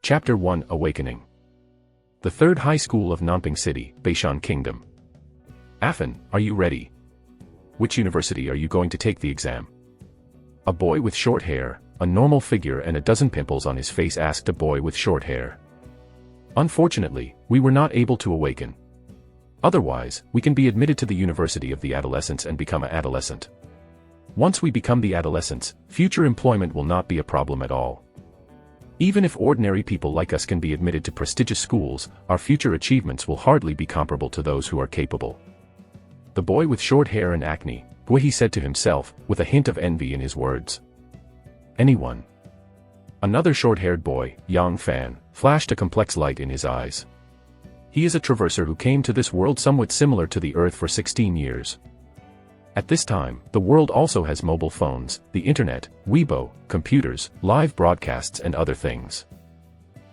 Chapter 1 Awakening. The third high school of Naming City, Beishan Kingdom. Afan, are you ready? Which university are you going to take the exam? A boy with short hair, a normal figure and a dozen pimples on his face asked a boy with short hair. Unfortunately, we were not able to awaken. Otherwise, we can be admitted to the University of the Adolescents and become an adolescent. Once we become the adolescents, future employment will not be a problem at all. Even if ordinary people like us can be admitted to prestigious schools, our future achievements will hardly be comparable to those who are capable. The boy with short hair and acne, he said to himself, with a hint of envy in his words. Anyone? Another short-haired boy, Yang Fan, flashed a complex light in his eyes. He is a traverser who came to this world somewhat similar to the Earth for 16 years. At this time, the world also has mobile phones, the internet, Weibo, computers, live broadcasts and other things.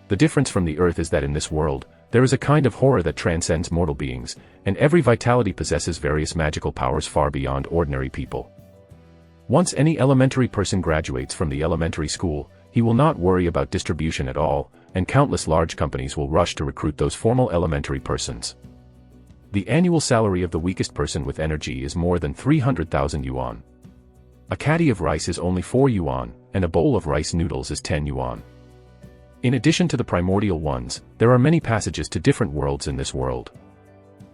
The difference from the Earth is that in this world, there is a kind of horror that transcends mortal beings, and every vitality possesses various magical powers far beyond ordinary people. Once any elementary person graduates from the elementary school, he will not worry about distribution at all, and countless large companies will rush to recruit those formal elementary persons. The annual salary of the weakest person with energy is more than 300,000 yuan. A caddy of rice is only 4 yuan, and a bowl of rice noodles is 10 yuan. In addition to the primordial ones, there are many passages to different worlds in this world.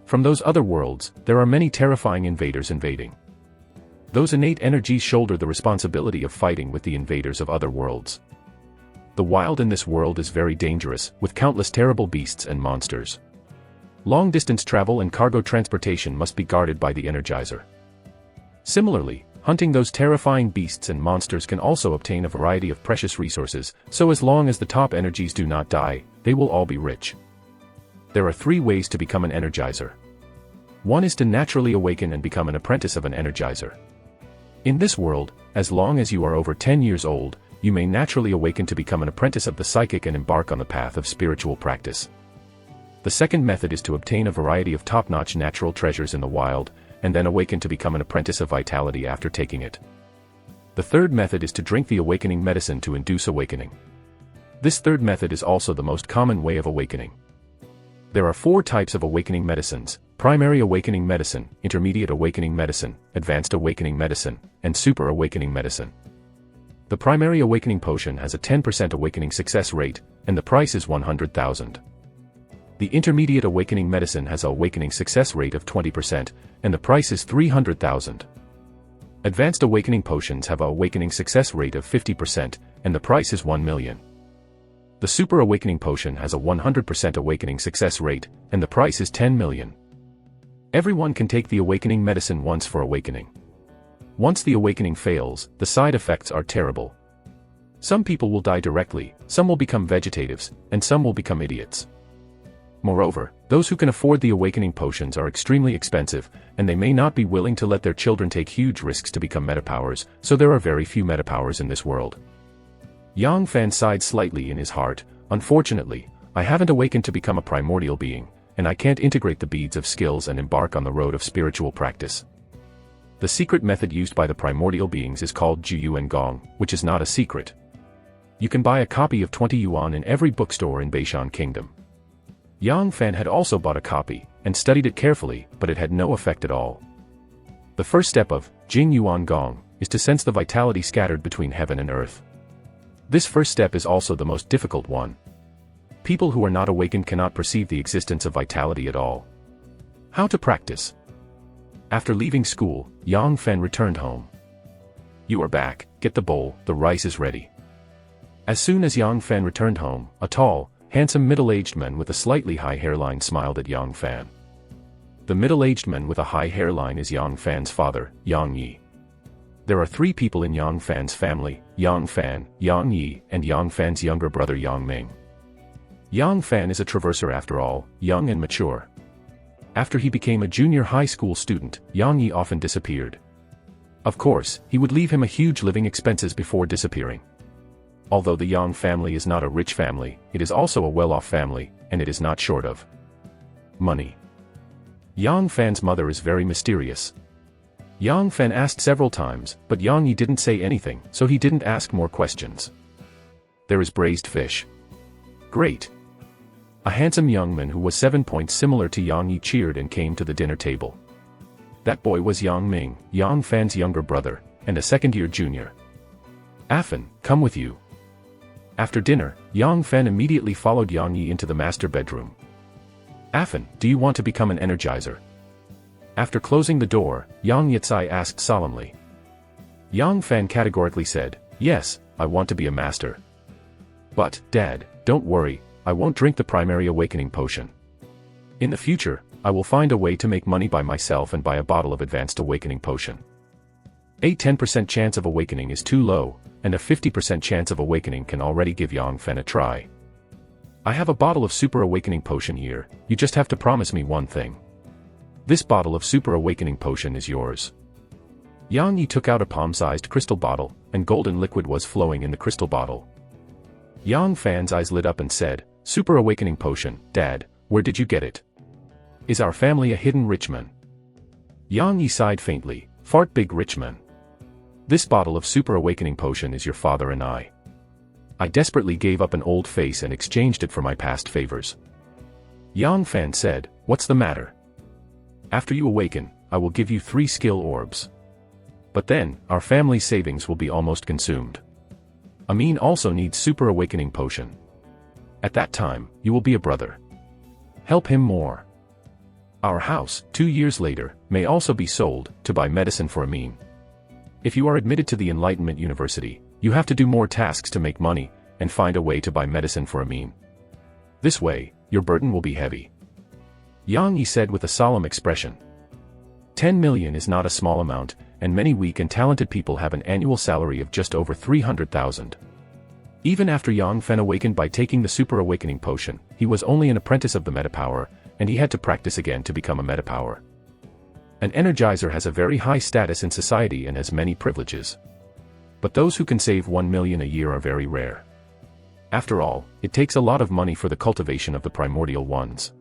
From those other worlds, there are many terrifying invaders invading. Those innate energies shoulder the responsibility of fighting with the invaders of other worlds. The wild in this world is very dangerous, with countless terrible beasts and monsters. Long-distance travel and cargo transportation must be guarded by the Energizer. Similarly, hunting those terrifying beasts and monsters can also obtain a variety of precious resources, so as long as the top energies do not die, they will all be rich. There are 3 ways to become an Energizer. One is to naturally awaken and become an apprentice of an Energizer. In this world, as long as you are over 10 years old, you may naturally awaken to become an apprentice of the psychic and embark on the path of spiritual practice. The second method is to obtain a variety of top-notch natural treasures in the wild, and then awaken to become an apprentice of vitality after taking it. The third method is to drink the awakening medicine to induce awakening. This third method is also the most common way of awakening. There are 4 types of awakening medicines: primary awakening medicine, intermediate awakening medicine, advanced awakening medicine, and super awakening medicine. The primary awakening potion has a 10% awakening success rate, and the price is 100,000. The intermediate awakening medicine has an awakening success rate of 20%, and the price is 300,000. Advanced awakening potions have an awakening success rate of 50%, and the price is 1 million. The super awakening potion has a 100% awakening success rate, and the price is 10 million. Everyone can take the awakening medicine once for awakening. Once the awakening fails, the side effects are terrible. Some people will die directly, some will become vegetatives, and some will become idiots. Moreover, those who can afford the awakening potions are extremely expensive, and they may not be willing to let their children take huge risks to become metapowers, so there are very few metapowers in this world. Yang Fan sighed slightly in his heart. Unfortunately, I haven't awakened to become a primordial being, and I can't integrate the beads of skills and embark on the road of spiritual practice. The secret method used by the primordial beings is called Juyuan Gong, which is not a secret. You can buy a copy of 20 yuan in every bookstore in Beishan Kingdom. Yang Fan had also bought a copy, and studied it carefully, but it had no effect at all. The first step of Jing Yuan Gong is to sense the vitality scattered between heaven and earth. This first step is also the most difficult one. People who are not awakened cannot perceive the existence of vitality at all. How to practice? After leaving school, Yang Fan returned home. You are back, get the bowl, the rice is ready. As soon as Yang Fan returned home, a tall, handsome middle-aged man with a slightly high hairline smiled at Yang Fan. The middle-aged man with a high hairline is Yang Fan's father, Yang Yi. There are 3 people in Yang Fan's family: Yang Fan, Yang Yi, and Yang Fan's younger brother Yang Ming. Yang Fan is a traverser after all, young and mature. After he became a junior high school student, Yang Yi often disappeared. Of course, he would leave him a huge living expenses before disappearing. Although the Yang family is not a rich family, it is also a well-off family, and it is not short of money. Yang Fan's mother is very mysterious. Yang Fan asked several times, but Yang Yi didn't say anything, so he didn't ask more questions. There is braised fish. Great! A handsome young man who was 7 points similar to Yang Yi cheered and came to the dinner table. That boy was Yang Ming, Yang Fan's younger brother, and a second-year junior. Afan, come with you. After dinner, Yang Fan immediately followed Yang Yi into the master bedroom. Afan, do you want to become an energizer? After closing the door, Yang Yitzai asked solemnly. Yang Fan categorically said, yes, I want to be a master. But, Dad, don't worry, I won't drink the primary awakening potion. In the future, I will find a way to make money by myself and buy a bottle of advanced awakening potion. A 10% chance of awakening is too low, and a 50% chance of awakening can already give Yang Fan a try. I have a bottle of super awakening potion here, you just have to promise me one thing. This bottle of super awakening potion is yours. Yang Yi took out a palm-sized crystal bottle, and golden liquid was flowing in the crystal bottle. Yang Fan's eyes lit up and said, Super awakening potion, Dad, where did you get it? Is our family a hidden rich man? Yang Yi sighed faintly, fart big rich man. This bottle of super awakening potion is your father and I. I desperately gave up an old face and exchanged it for my past favors. Yang Fan said, what's the matter? After you awaken, I will give you 3 skill orbs. But then, our family's savings will be almost consumed. Amin also needs super awakening potion. At that time, you will be a brother. Help him more. Our house, 2 years later, may also be sold, to buy medicine for Amin. If you are admitted to the Enlightenment University, you have to do more tasks to make money, and find a way to buy medicine for Amin. This way, your burden will be heavy. Yang Yi said with a solemn expression. 10 million is not a small amount, and many weak and talented people have an annual salary of just over 300,000. Even after Yang Fan awakened by taking the super awakening potion, he was only an apprentice of the metapower, and he had to practice again to become a metapower. An energizer has a very high status in society and has many privileges. But those who can save 1 million a year are very rare. After all, it takes a lot of money for the cultivation of the primordial ones.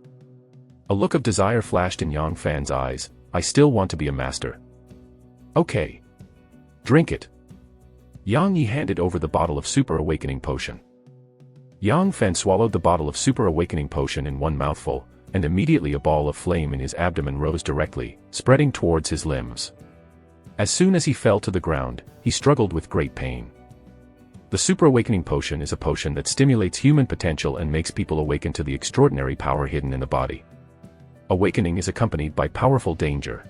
A look of desire flashed in Yang Fan's eyes. I still want to be a master. Okay. Drink it. Yang Yi handed over the bottle of super awakening potion. Yang Fan swallowed the bottle of super awakening potion in one mouthful, and immediately a ball of flame in his abdomen rose directly, spreading towards his limbs. As soon as he fell to the ground, he struggled with great pain. The super awakening potion is a potion that stimulates human potential and makes people awaken to the extraordinary power hidden in the body. Awakening is accompanied by powerful danger.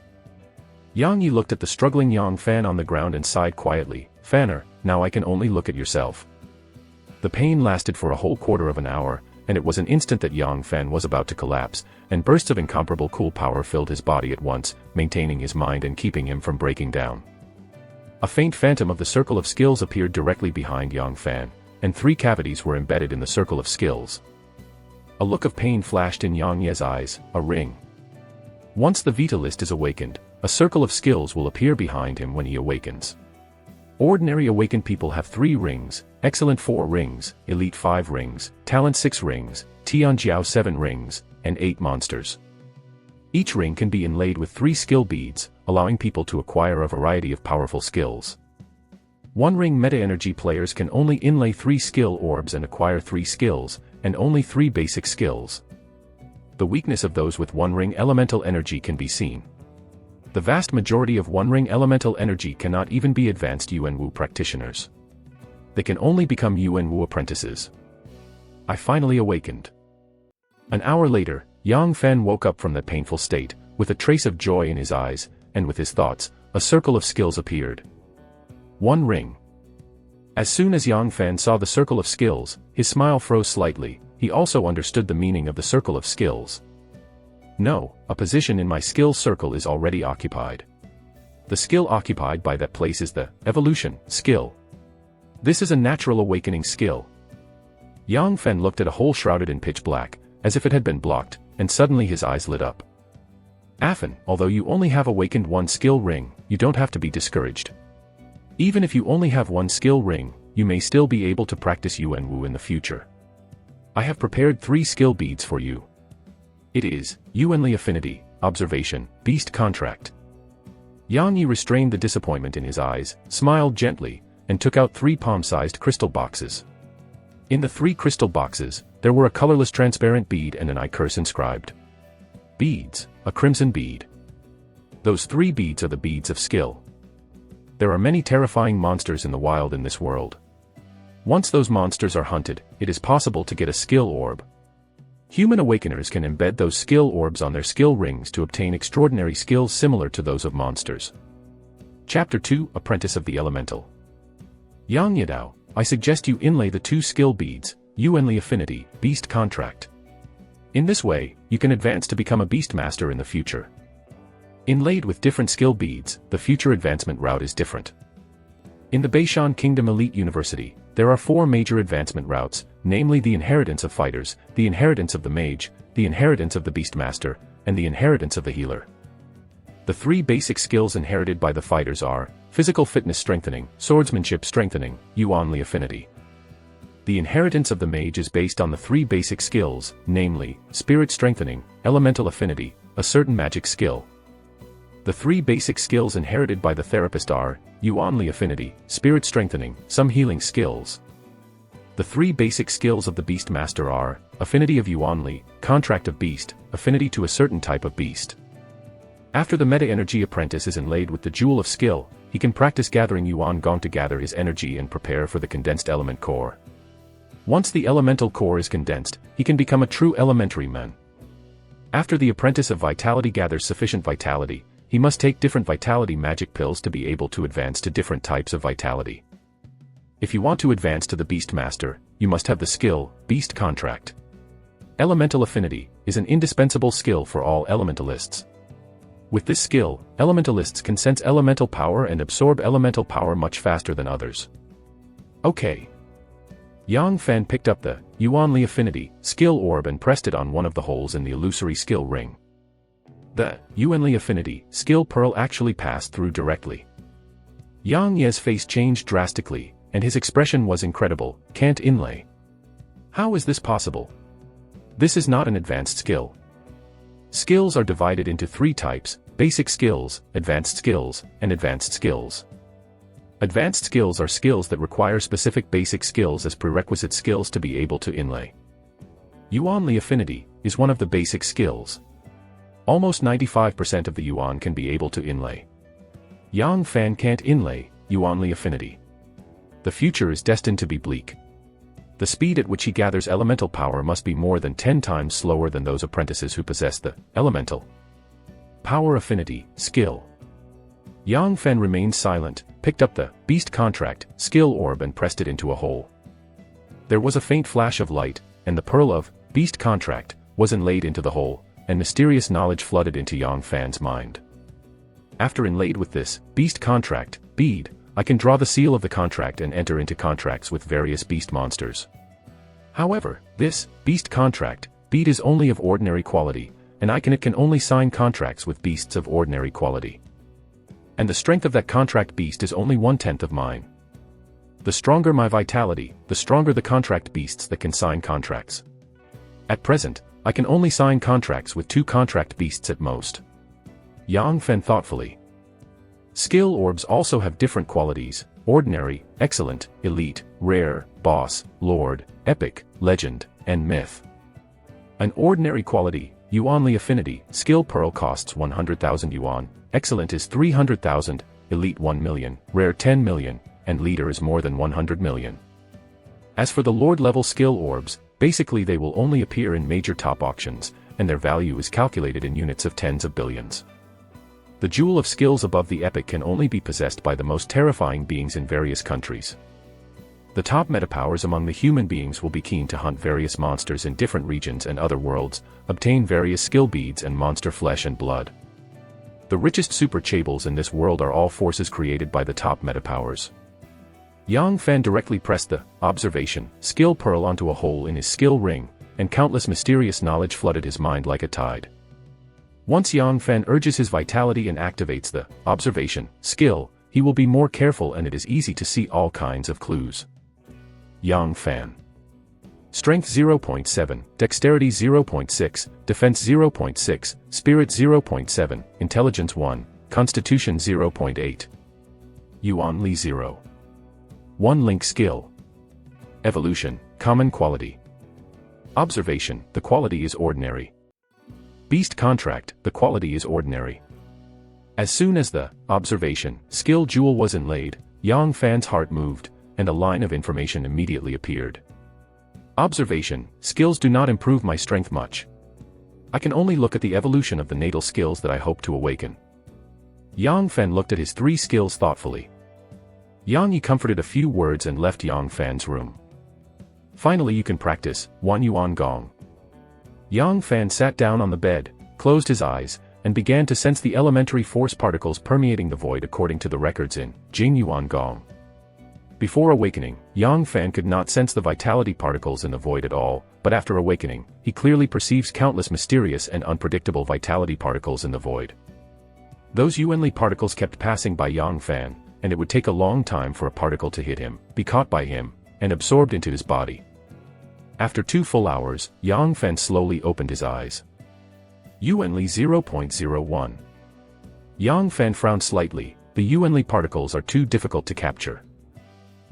Yang Yi looked at the struggling Yang Fan on the ground and sighed quietly, Fanner, now I can only look at yourself. The pain lasted for a whole quarter of an hour, and it was an instant that Yang Fan was about to collapse, and bursts of incomparable cool power filled his body at once, maintaining his mind and keeping him from breaking down. A faint phantom of the circle of skills appeared directly behind Yang Fan, and 3 cavities were embedded in the circle of skills. A look of pain flashed in Yang Ye's eyes, a ring. Once the Vitalist is awakened, a circle of skills will appear behind him when he awakens. Ordinary awakened people have 3 rings, Excellent 4 rings, Elite 5 rings, Talent 6 rings, Tianjiao 7 rings, and 8 monsters. Each ring can be inlaid with 3 skill beads, allowing people to acquire a variety of powerful skills. 1 ring meta-energy players can only inlay 3 skill orbs and acquire 3 skills, and only 3 basic skills. The weakness of those with 1 ring elemental energy can be seen. The vast majority of 1 ring elemental energy cannot even be advanced Yuanwu practitioners. They can only become Yuanwu apprentices. I finally awakened. An hour later, Yang Fan woke up from that painful state, with a trace of joy in his eyes, and with his thoughts, a circle of skills appeared. 1 ring. As soon as Yang Fan saw the circle of skills, his smile froze slightly. He also understood the meaning of the circle of skills. No, a position in my skill circle is already occupied. The skill occupied by that place is the evolution skill. This is a natural awakening skill. Yang Fan looked at a hole shrouded in pitch black, as if it had been blocked, and suddenly his eyes lit up. Afan, although you only have awakened 1 skill ring, you don't have to be discouraged. Even if you only have 1 skill ring, you may still be able to practice Yuanwu in the future. I have prepared 3 skill beads for you. It is, Yuanli Affinity, Observation, Beast Contract. Yang Yi restrained the disappointment in his eyes, smiled gently, and took out 3 palm-sized crystal boxes. In the 3 crystal boxes, there were a colorless transparent bead and an I curse inscribed. Beads, a crimson bead. Those 3 beads are the beads of skill. There are many terrifying monsters in the wild in this world. Once those monsters are hunted, it is possible to get a skill orb. Human awakeners can embed those skill orbs on their skill rings to obtain extraordinary skills similar to those of monsters. Chapter 2, Apprentice of the Elemental. Yang Yadao, I suggest you inlay the 2 skill beads, Yuanli Affinity, Beast Contract. In this way, you can advance to become a beast master in the future. Inlaid with different skill beads, the future advancement route is different. In the Beishan Kingdom Elite University, there are 4 major advancement routes, namely the inheritance of fighters, the inheritance of the mage, the inheritance of the beastmaster, and the inheritance of the healer. The 3 basic skills inherited by the fighters are physical fitness strengthening, swordsmanship strengthening, Yuanli affinity. The inheritance of the mage is based on the 3 basic skills, namely spirit strengthening, elemental affinity, a certain magic skill. The 3 basic skills inherited by the therapist are Yuanli affinity, spirit strengthening, some healing skills. The 3 basic skills of the beastmaster are affinity of Yuanli, contract of beast, affinity to a certain type of beast. After the meta-energy apprentice is inlaid with the jewel of skill, he can practice gathering Yuan Gong to gather his energy and prepare for the condensed element core. Once the elemental core is condensed, he can become a true elementary man. After the apprentice of vitality gathers sufficient vitality, he must take different vitality magic pills to be able to advance to different types of vitality. If you want to advance to the Beastmaster, you must have the skill, Beast Contract. Elemental Affinity is an indispensable skill for all elementalists. With this skill, elementalists can sense elemental power and absorb elemental power much faster than others. Okay. Yang Fan picked up the Yuanli Affinity skill orb and pressed it on one of the holes in the illusory skill ring. The Yuanli Affinity skill pearl actually passed through directly. Yang Ye's face changed drastically, and his expression was incredible. Can't inlay. How is this possible? This is not an advanced skill. Skills are divided into 3 types: basic skills, advanced skills, and advanced skills. Advanced skills are skills that require specific basic skills as prerequisite skills to be able to inlay. Yuanli Affinity is one of the basic skills. Almost 95% of the Yuan can be able to inlay. Yang Fan can't inlay Yuanli Affinity. The future is destined to be bleak. The speed at which he gathers elemental power must be more than 10 times slower than those apprentices who possess the elemental power affinity skill. Yang Fan remained silent, picked up the Beast Contract skill orb and pressed it into a hole. There was a faint flash of light, and the pearl of Beast Contract was inlaid into the hole, and mysterious knowledge flooded into Yang Fan's mind. After inlaid with this Beast Contract bead, I can draw the seal of the contract and enter into contracts with various beast monsters. However, this Beast Contract bead is only of ordinary quality, and I can only sign contracts with beasts of ordinary quality. And the strength of that contract beast is only 1/10 of mine. The stronger my vitality, the stronger the contract beasts that can sign contracts. At present, I can only sign contracts with 2 contract beasts at most. Yang Fan thoughtfully. Skill orbs also have different qualities: ordinary, excellent, elite, rare, boss, lord, epic, legend, and myth. An ordinary quality, Yuanli Affinity skill pearl costs 100,000 yuan, excellent is 300,000, elite 1 million, rare 10 million, and leader is more than 100 million. As for the lord level skill orbs, basically they will only appear in major top auctions, and their value is calculated in units of tens of billions. The jewel of skills above the epic can only be possessed by the most terrifying beings in various countries. The top metapowers among the human beings will be keen to hunt various monsters in different regions and other worlds, obtain various skill beads and monster flesh and blood. The richest super chables in this world are all forces created by the top metapowers. Yang Fan directly pressed the observation skill pearl onto a hole in his skill ring, and countless mysterious knowledge flooded his mind like a tide. Once Yang Fan urges his vitality and activates the observation skill, he will be more careful and it is easy to see all kinds of clues. Yang Fan. Strength 0.7, Dexterity 0.6, Defense 0.6, Spirit 0.7, Intelligence 1, Constitution 0.8. Yuanli 0. 1 Link Skill. Evolution, Common Quality. Observation, the quality is ordinary. Beast contract, the quality is ordinary. As soon as the observation skill jewel was inlaid, Yang Fan's heart moved, and a line of information immediately appeared. Observation skills do not improve my strength much. I can only look at the evolution of the natal skills that I hope to awaken. Yang Fan looked at his 3 skills thoughtfully. Yang Yi comforted a few words and left Yang Fan's room. Finally you can practice, Wan Yuan Gong. Yang Fan sat down on the bed, closed his eyes, and began to sense the elementary force particles permeating the void according to the records in Jing Yuan Gong. Before awakening, Yang Fan could not sense the vitality particles in the void at all, but after awakening, he clearly perceives countless mysterious and unpredictable vitality particles in the void. Those Yuanli particles kept passing by Yang Fan, and it would take a long time for a particle to hit him, be caught by him, and absorbed into his body. After 2 full hours, Yang Fan slowly opened his eyes. Yuanli 0.01. Yang Fan frowned slightly. The Yuanli particles are too difficult to capture.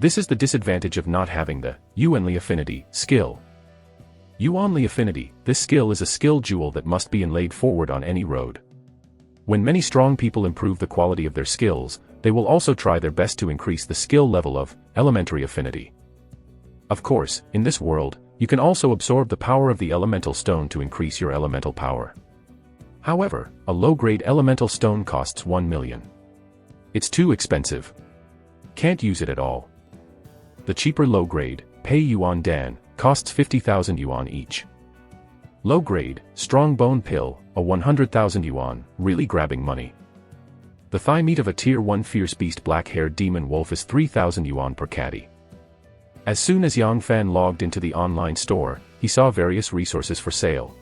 This is the disadvantage of not having the Yuanli affinity skill. Yuanli affinity, this skill is a skill jewel that must be inlaid forward on any road. When many strong people improve the quality of their skills, they will also try their best to increase the skill level of elementary affinity. Of course, in this world, you can also absorb the power of the elemental stone to increase your elemental power. However, a low-grade elemental stone costs 1 million. It's too expensive. Can't use it at all. The cheaper low-grade, Pei Yuan Dan, costs 50,000 yuan each. Low-grade, strong bone pill, a 100,000 yuan, really grabbing money. The thigh meat of a tier 1 fierce beast black-haired demon wolf is 3,000 yuan per caddy. As soon as Yang Fan logged into the online store, he saw various resources for sale.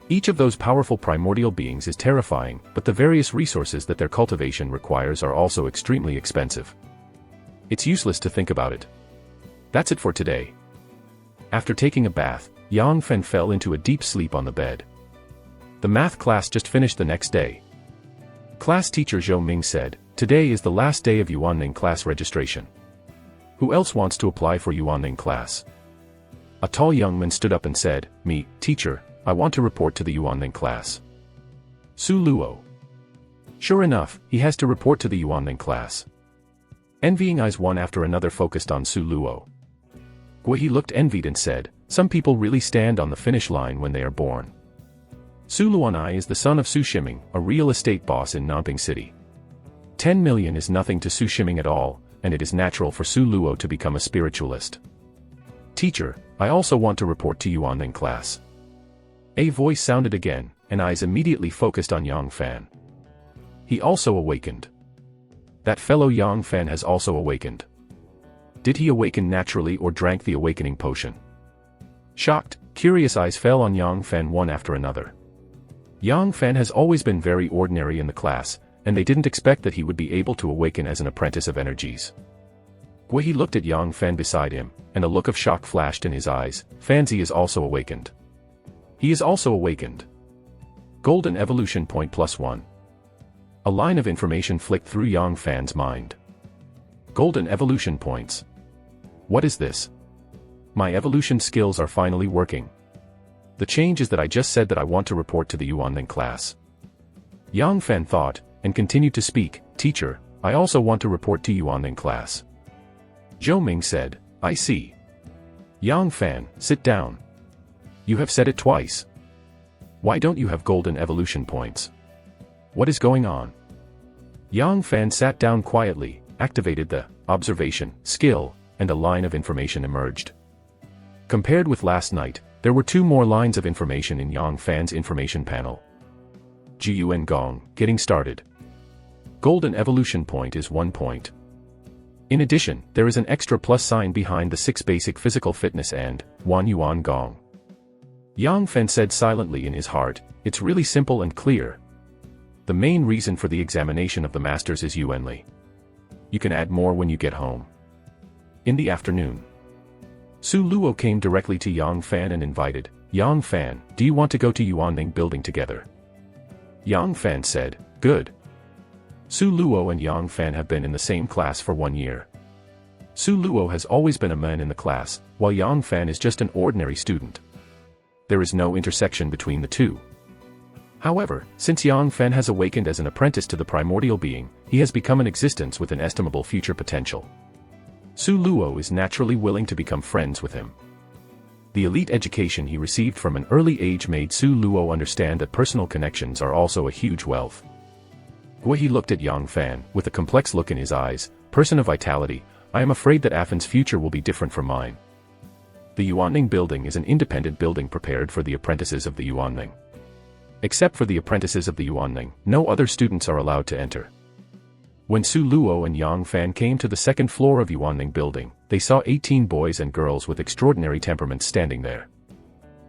Each of those powerful primordial beings is terrifying, but the various resources that their cultivation requires are also extremely expensive. It's useless to think about it. That's it for today. After taking a bath, Yang Fan fell into a deep sleep on the bed. The math class just finished the next day. Class teacher Zhou Ming said, "Today is the last day of Yuanning class registration. Who else wants to apply for Yuanning class?" A tall young man stood up and said, "Me, teacher, I want to report to the Yuanning class." Su Luo. Sure enough, he has to report to the Yuanning class. Envying eyes one after another focused on Su Luo. Guihe looked envied and said, "Some people really stand on the finish line when they are born." Su Luanai is the son of Su Shiming, a real estate boss in Nanping City. 10 million is nothing to Su Shiming at all, and it is natural for Su Luo to become a spiritualist. "Teacher, I also want to report to Yuanning class." A voice sounded again, and eyes immediately focused on Yang Fan. He also awakened. That fellow Yang Fan has also awakened. Did he awaken naturally or drank the awakening potion? Shocked, curious eyes fell on Yang Fan one after another. Yang Fan has always been very ordinary in the class, and they didn't expect that he would be able to awaken as an apprentice of energies. Guihe looked at Yang Fan beside him, and a look of shock flashed in his eyes. Fanzi is also awakened. He is also awakened. Golden evolution point +1. A line of information flicked through Yang Fan's mind. Golden evolution points. What is this? My evolution skills are finally working. The change is that I just said that I want to report to the Yuanling class. Yang Fan thought, and continued to speak, "Teacher, I also want to report to Yuanling class." Zhou Ming said, "I see. Yang Fan, sit down. You have said it twice. Why don't you have golden evolution points? What is going on?" Yang Fan sat down quietly, activated the observation skill, and a line of information emerged. Compared with last night, there were 2 more lines of information in Yang Fan's information panel. Jiyuan Gong, getting started. Golden evolution point is 1 point. In addition, there is an extra plus sign behind the 6 basic physical fitness and Wan Yuan Gong. Yang Fan said silently in his heart, "It's really simple and clear. The main reason for the examination of the masters is Yuanli. You can add more when you get home." In the afternoon, Su Luo came directly to Yang Fan and invited, "Yang Fan, do you want to go to Yuanning building together?" Yang Fan said, "Good." Su Luo and Yang Fan have been in the same class for 1 year. Su Luo has always been a man in the class, while Yang Fan is just an ordinary student. There is no intersection between the two. However, since Yang Fan has awakened as an apprentice to the primordial being, he has become an existence with an estimable future potential. Su Luo is naturally willing to become friends with him. The elite education he received from an early age made Su Luo understand that personal connections are also a huge wealth. He looked at Yang Fan, with a complex look in his eyes. Person of vitality, I am afraid that Afan's future will be different from mine. The Yuanning building is an independent building prepared for the apprentices of the Yuanning. Except for the apprentices of the Yuanning, no other students are allowed to enter. When Su Luo and Yang Fan came to the second floor of Yuanning building, they saw 18 boys and girls with extraordinary temperaments standing there.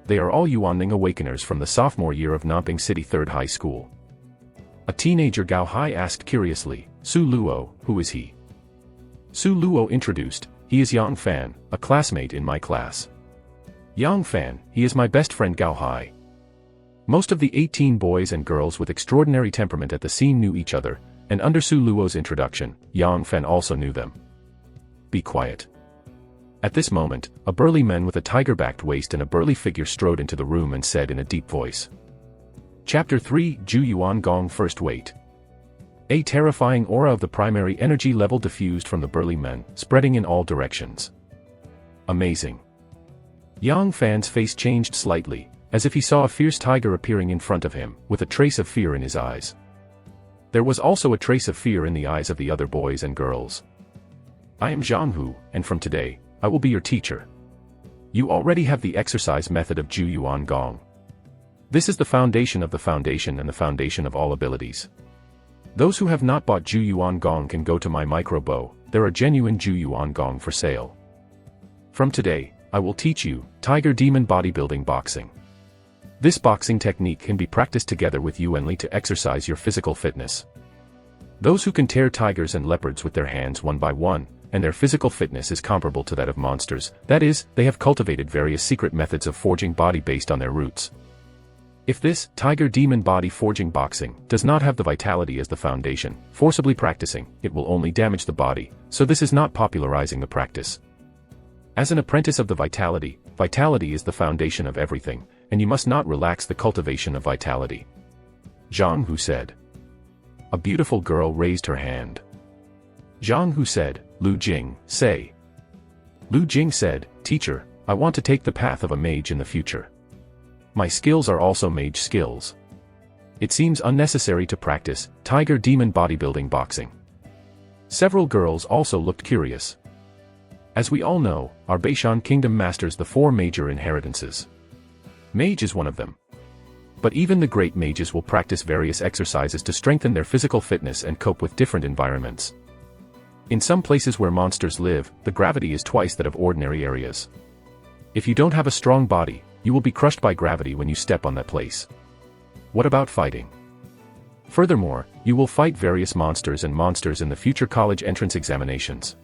They are all Yuanning awakeners from the sophomore year of Nanping City Third High School. A teenager Gao Hai asked curiously, Su Luo, who is he? Su Luo introduced, he is Yang Fan, a classmate in my class. Yang Fan, he is my best friend Gao Hai. Most of the 18 boys and girls with extraordinary temperament at the scene knew each other, and under Su Luo's introduction, Yang Fan also knew them. Be quiet. At this moment, a burly man with a tiger-backed waist and a burly figure strode into the room and said in a deep voice. Chapter 3, Ju Yuan Gong First Weight. A terrifying aura of the primary energy level diffused from the burly man, spreading in all directions. Amazing. Yang Fan's face changed slightly, as if he saw a fierce tiger appearing in front of him, with a trace of fear in his eyes. There was also a trace of fear in the eyes of the other boys and girls. I am Zhang Hu, and from today, I will be your teacher. You already have the exercise method of Ju Yuan Gong. This is the foundation of the foundation and the foundation of all abilities. Those who have not bought Ju Yuan Gong can go to my micro bow, there are genuine Ju Yuan Gong for sale. From today, I will teach you, Tiger Demon Bodybuilding Boxing. This boxing technique can be practiced together with Yuanli to exercise your physical fitness. Those who can tear tigers and leopards with their hands one by one, and their physical fitness is comparable to that of monsters, that is, they have cultivated various secret methods of forging body based on their roots. If this, Tiger Demon Body Forging Boxing, does not have the vitality as the foundation, forcibly practicing, it will only damage the body, so this is not popularizing the practice. As an apprentice of the vitality, vitality is the foundation of everything, and you must not relax the cultivation of vitality. Zhang Hu said. A beautiful girl raised her hand. Zhang Hu said, Lu Jing, say. Lu Jing said, Teacher, I want to take the path of a mage in the future. My skills are also mage skills. It seems unnecessary to practice Tiger Demon Bodybuilding Boxing. Several girls also looked curious. As we all know, our Beishan Kingdom masters the 4 major inheritances. Mage is one of them. But even the great mages will practice various exercises to strengthen their physical fitness and cope with different environments. In some places where monsters live, the gravity is twice that of ordinary areas. If you don't have a strong body, you will be crushed by gravity when you step on that place. What about fighting? Furthermore, you will fight various monsters in the future college entrance examinations.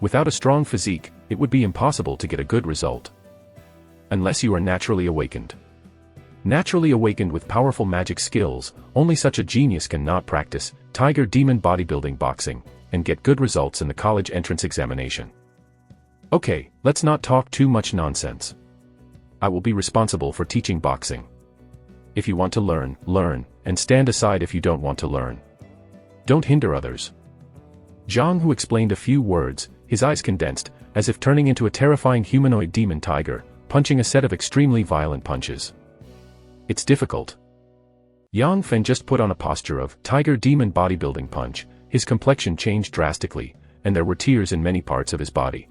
Without a strong physique, it would be impossible to get a good result. Unless you are naturally awakened. Naturally awakened with powerful magic skills, only such a genius can not practice Tiger Demon Bodybuilding Boxing, and get good results in the college entrance examination. Okay, let's not talk too much nonsense. I will be responsible for teaching boxing. If you want to learn, learn, and stand aside if you don't want to learn. Don't hinder others. Zhang Hu explained a few words, his eyes condensed, as if turning into a terrifying humanoid demon tiger, punching a set of extremely violent punches. It's difficult. Yang Fan just put on a posture of Tiger Demon Bodybuilding Punch, his complexion changed drastically, and there were tears in many parts of his body.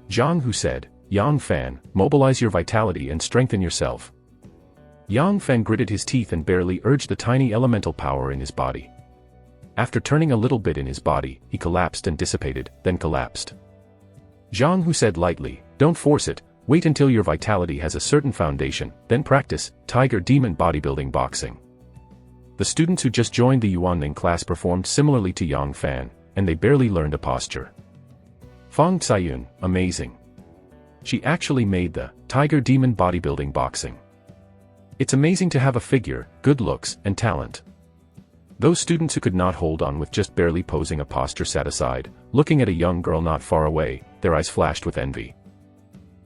Zhang Hu said, Yang Fan, mobilize your vitality and strengthen yourself. Yang Fan gritted his teeth and barely urged the tiny elemental power in his body. After turning a little bit in his body, he collapsed and dissipated, then collapsed. Zhang Hu said lightly, don't force it, wait until your vitality has a certain foundation, then practice Tiger Demon Bodybuilding Boxing. The students who just joined the Yuanning class performed similarly to Yang Fan, and they barely learned a posture. Fang Caiyun, amazing. She actually made the Tiger Demon Bodybuilding Boxing. It's amazing to have a figure, good looks, and talent. Those students who could not hold on with just barely posing a posture sat aside, looking at a young girl not far away, their eyes flashed with envy.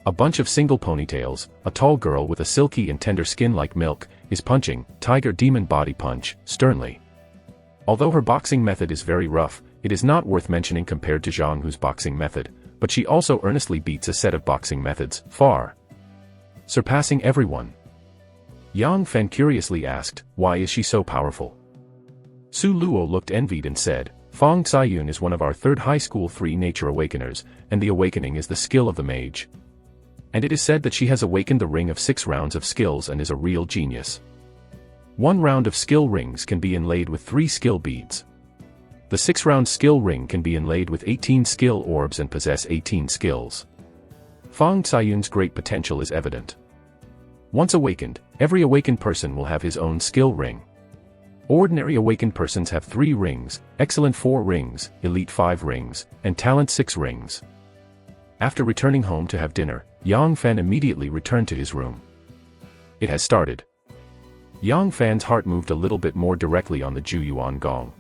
A bunch of single ponytails, a tall girl with a silky and tender skin like milk, is punching, Tiger Demon Body Punch, sternly. Although her boxing method is very rough, it is not worth mentioning compared to Zhang Hu's boxing method, but she also earnestly beats a set of boxing methods, far surpassing everyone. Yang Fan curiously asked, why is she so powerful? Su Luo looked envied and said, Fang Caiyun is one of our third high school 3 nature awakeners, and the awakening is the skill of the mage. And it is said that she has awakened the ring of 6 rounds of skills and is a real genius. 1 round of skill rings can be inlaid with 3 skill beads. The 6-round skill ring can be inlaid with 18 skill orbs and possess 18 skills. Fang Caiyun's great potential is evident. Once awakened, every awakened person will have his own skill ring. Ordinary awakened persons have 3 rings, Excellent 4 rings, Elite 5 rings, and Talent 6 rings. After returning home to have dinner, Yang Fan immediately returned to his room. It has started. Yang Fan's heart moved a little bit more directly on the Juyuan Gong.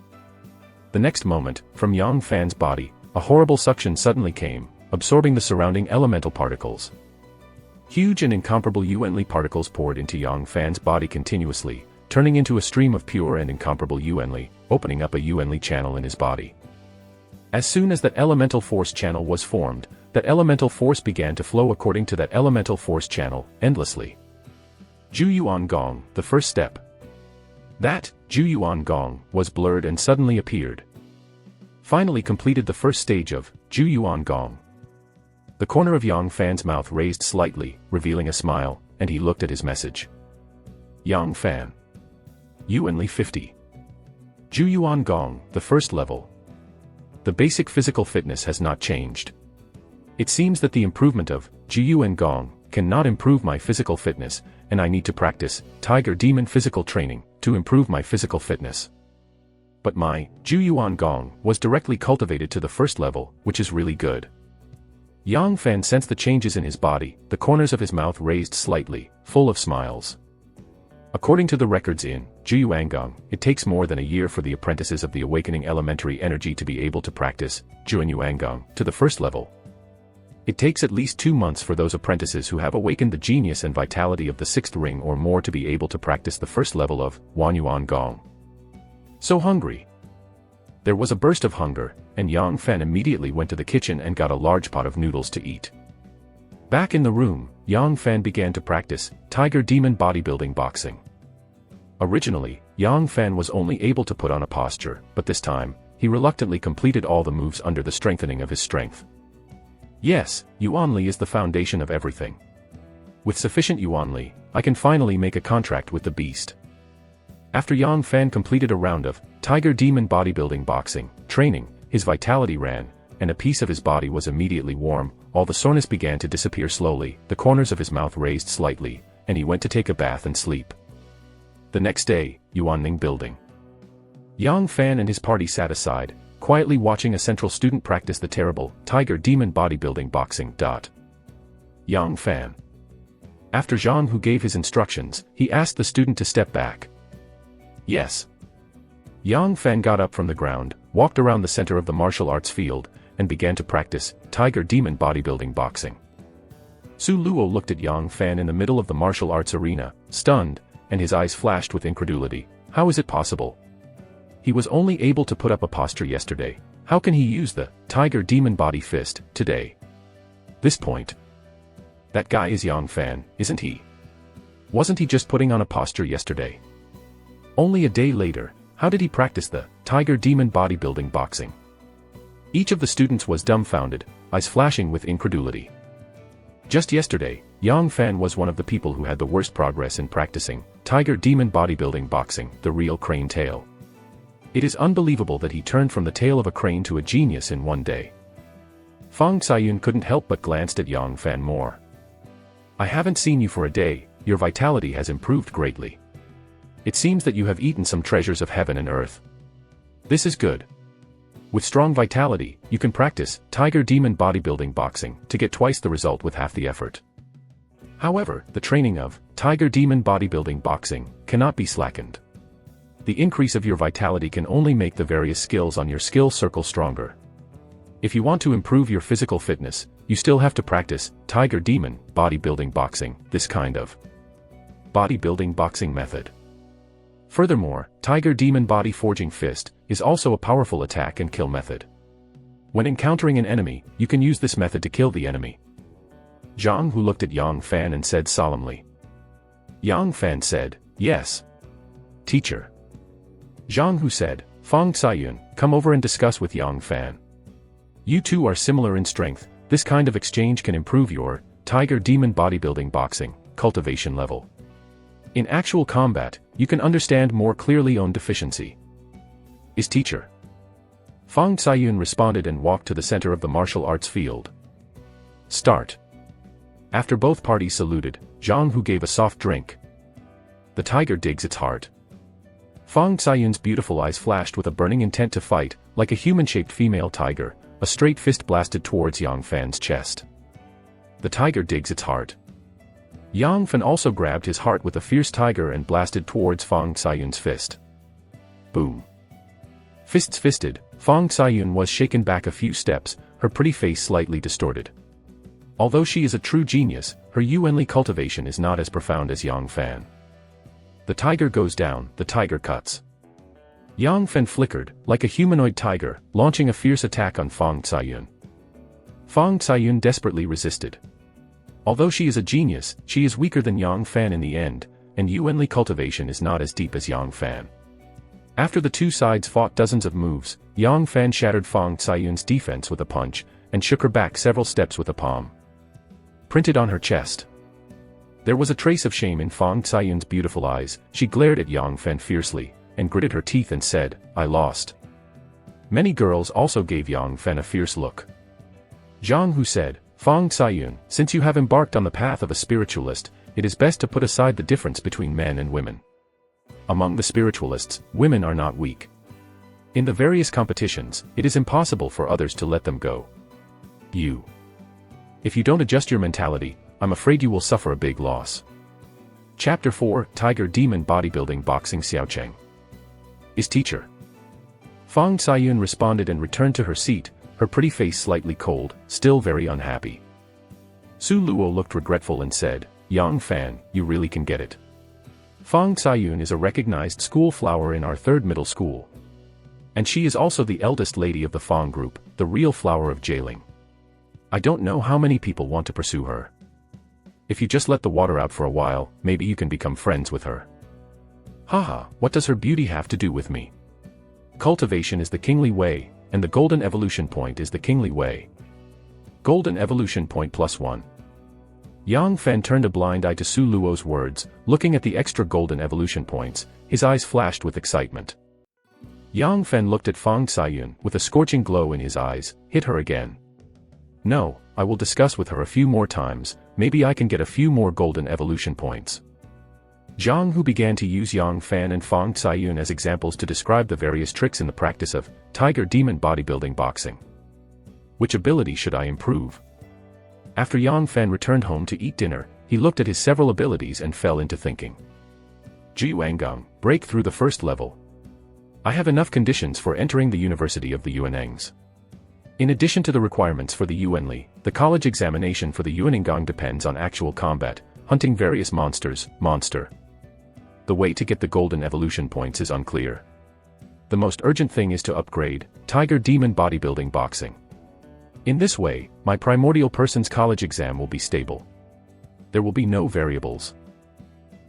The next moment, from Yang Fan's body, a horrible suction suddenly came, absorbing the surrounding elemental particles. Huge and incomparable Yuanli particles poured into Yang Fan's body continuously, turning into a stream of pure and incomparable Yuanli, opening up a Yuanli channel in his body. As soon as that elemental force channel was formed, that elemental force began to flow according to that elemental force channel, endlessly. Juyuan Gong, the first step. That, Juyuan Gong, was blurred and suddenly appeared. Finally completed the first stage of Juyuan Gong. The corner of Yang Fan's mouth raised slightly, revealing a smile, and he looked at his message. Yang Fan. Yuanli 50. Juyuan Gong, the first level. The basic physical fitness has not changed. It seems that the improvement of Juyuan Gong cannot improve my physical fitness, and I need to practice Tiger Demon physical training to improve my physical fitness. But my Juyuan Gong was directly cultivated to the first level, which is really good. Yang Fan sensed the changes in his body, the corners of his mouth raised slightly, full of smiles. According to the records in Juyuangong, it takes more than a year for the apprentices of the awakening elementary energy to be able to practice Juyuangong to the first level. It takes at least 2 months for those apprentices who have awakened the genius and vitality of the 6th ring or more to be able to practice the first level of Wanyuan Gong. So hungry. There was a burst of hunger, and Yang Fan immediately went to the kitchen and got a large pot of noodles to eat. Back in the room, Yang Fan began to practice Tiger Demon bodybuilding boxing. Originally, Yang Fan was only able to put on a posture, but this time, he reluctantly completed all the moves under the strengthening of his strength. Yes, Yuanli is the foundation of everything. With sufficient Yuanli, I can finally make a contract with the beast. After Yang Fan completed a round of Tiger Demon bodybuilding boxing training, his vitality ran, and a piece of his body was immediately warm, all the soreness began to disappear slowly, the corners of his mouth raised slightly, and he went to take a bath and sleep. The next day, Yuanling Building. Yang Fan and his party sat aside, quietly watching a central student practice the terrible Tiger Demon bodybuilding boxing. Yang Fan. After Zhang Hu gave his instructions, he asked the student to step back. Yes. Yang Fan got up from the ground, walked around the center of the martial arts field, and began to practice Tiger Demon bodybuilding boxing. Su Luo looked at Yang Fan in the middle of the martial arts arena, stunned, and his eyes flashed with incredulity. How is it possible? He was only able to put up a posture yesterday. How can he use the Tiger Demon body fist today? This point. That guy is Yang Fan, isn't he? Wasn't he just putting on a posture yesterday? Only a day later, how did he practice the Tiger Demon bodybuilding boxing? Each of the students was dumbfounded, eyes flashing with incredulity. Just yesterday, Yang Fan was one of the people who had the worst progress in practicing Tiger Demon bodybuilding boxing, the real crane tail. It is unbelievable that he turned from the tail of a crane to a genius in one day. Fang Caiyun couldn't help but glanced at Yang Fan more. I haven't seen you for a day, your vitality has improved greatly. It seems that you have eaten some treasures of heaven and earth. This is good. With strong vitality, you can practice Tiger Demon bodybuilding boxing to get twice the result with half the effort. However, the training of Tiger Demon bodybuilding boxing cannot be slackened. The increase of your vitality can only make the various skills on your skill circle stronger. If you want to improve your physical fitness, you still have to practice Tiger Demon bodybuilding boxing, this kind of bodybuilding boxing method. Furthermore, Tiger Demon Body Forging Fist is also a powerful attack and kill method. When encountering an enemy, you can use this method to kill the enemy. Zhang Hu looked at Yang Fan and said solemnly. Yang Fan said, yes. Teacher. Zhang Hu said, Fang Caiyun, come over and discuss with Yang Fan. You two are similar in strength, this kind of exchange can improve your Tiger Demon bodybuilding boxing cultivation level. In actual combat, you can understand more clearly own deficiency. Is teacher. Fang Caiyun responded and walked to the center of the martial arts field. Start. After both parties saluted, Zhang Hu gave a soft drink. The tiger digs its heart. Fang Caiyun's beautiful eyes flashed with a burning intent to fight, like a human-shaped female tiger, a straight fist blasted towards Yang Fan's chest. The tiger digs its heart. Yang Fan also grabbed his heart with a fierce tiger and blasted towards Fang Caiyun's fist. Boom. Fists fisted, Fang Caiyun was shaken back a few steps, her pretty face slightly distorted. Although she is a true genius, her Yuanli cultivation is not as profound as Yang Fan. The tiger goes down, the tiger cuts. Yang Fan flickered, like a humanoid tiger, launching a fierce attack on Fang Caiyun. Fang Caiyun desperately resisted. Although she is a genius, she is weaker than Yang Fan in the end, and Yuanli cultivation is not as deep as Yang Fan. After the two sides fought dozens of moves, Yang Fan shattered Fang Caiyun's defense with a punch, and shook her back several steps with a palm. Printed on her chest. There was a trace of shame in Fang Caiyun's beautiful eyes, she glared at Yang Fan fiercely, and gritted her teeth and said, I lost. Many girls also gave Yang Fan a fierce look. Zhang Hu said, Fang Caiyun, since you have embarked on the path of a spiritualist, it is best to put aside the difference between men and women. Among the spiritualists, women are not weak. In the various competitions, it is impossible for others to let them go. If you don't adjust your mentality, I'm afraid you will suffer a big loss. Chapter 4, Tiger Demon Bodybuilding Boxing Xiaocheng. Is teacher. Fang Caiyun responded and returned to her seat, her pretty face slightly cold, still very unhappy. Su Luo looked regretful and said, Yang Fan, you really can get it. Fang Caiyun is a recognized school flower in our third middle school. And she is also the eldest lady of the Fang group, the real flower of Jailing. I don't know how many people want to pursue her. If you just let the water out for a while, maybe you can become friends with her. Haha, what does her beauty have to do with me? Cultivation is the kingly way, and the golden evolution point is the kingly way. Golden evolution point +1. Yang Fan turned a blind eye to Su Luo's words, looking at the extra golden evolution points, his eyes flashed with excitement. Yang Fan looked at Fang Caiyun with a scorching glow in his eyes, hit her again. No, I will discuss with her a few more times, maybe I can get a few more golden evolution points. Zhang Hu began to use Yang Fan and Fang Caiyun as examples to describe the various tricks in the practice of Tiger Demon bodybuilding boxing. Which ability should I improve? After Yang Fan returned home to eat dinner, he looked at his several abilities and fell into thinking. Jiwangang, break through the first level. I have enough conditions for entering the University of the Yuanengs. In addition to the requirements for the Yuanli, the college examination for the Yuanengang depends on actual combat, hunting various monsters. The way to get the golden evolution points is unclear. The most urgent thing is to upgrade Tiger Demon bodybuilding boxing. In this way, my primordial person's college exam will be stable. There will be no variables.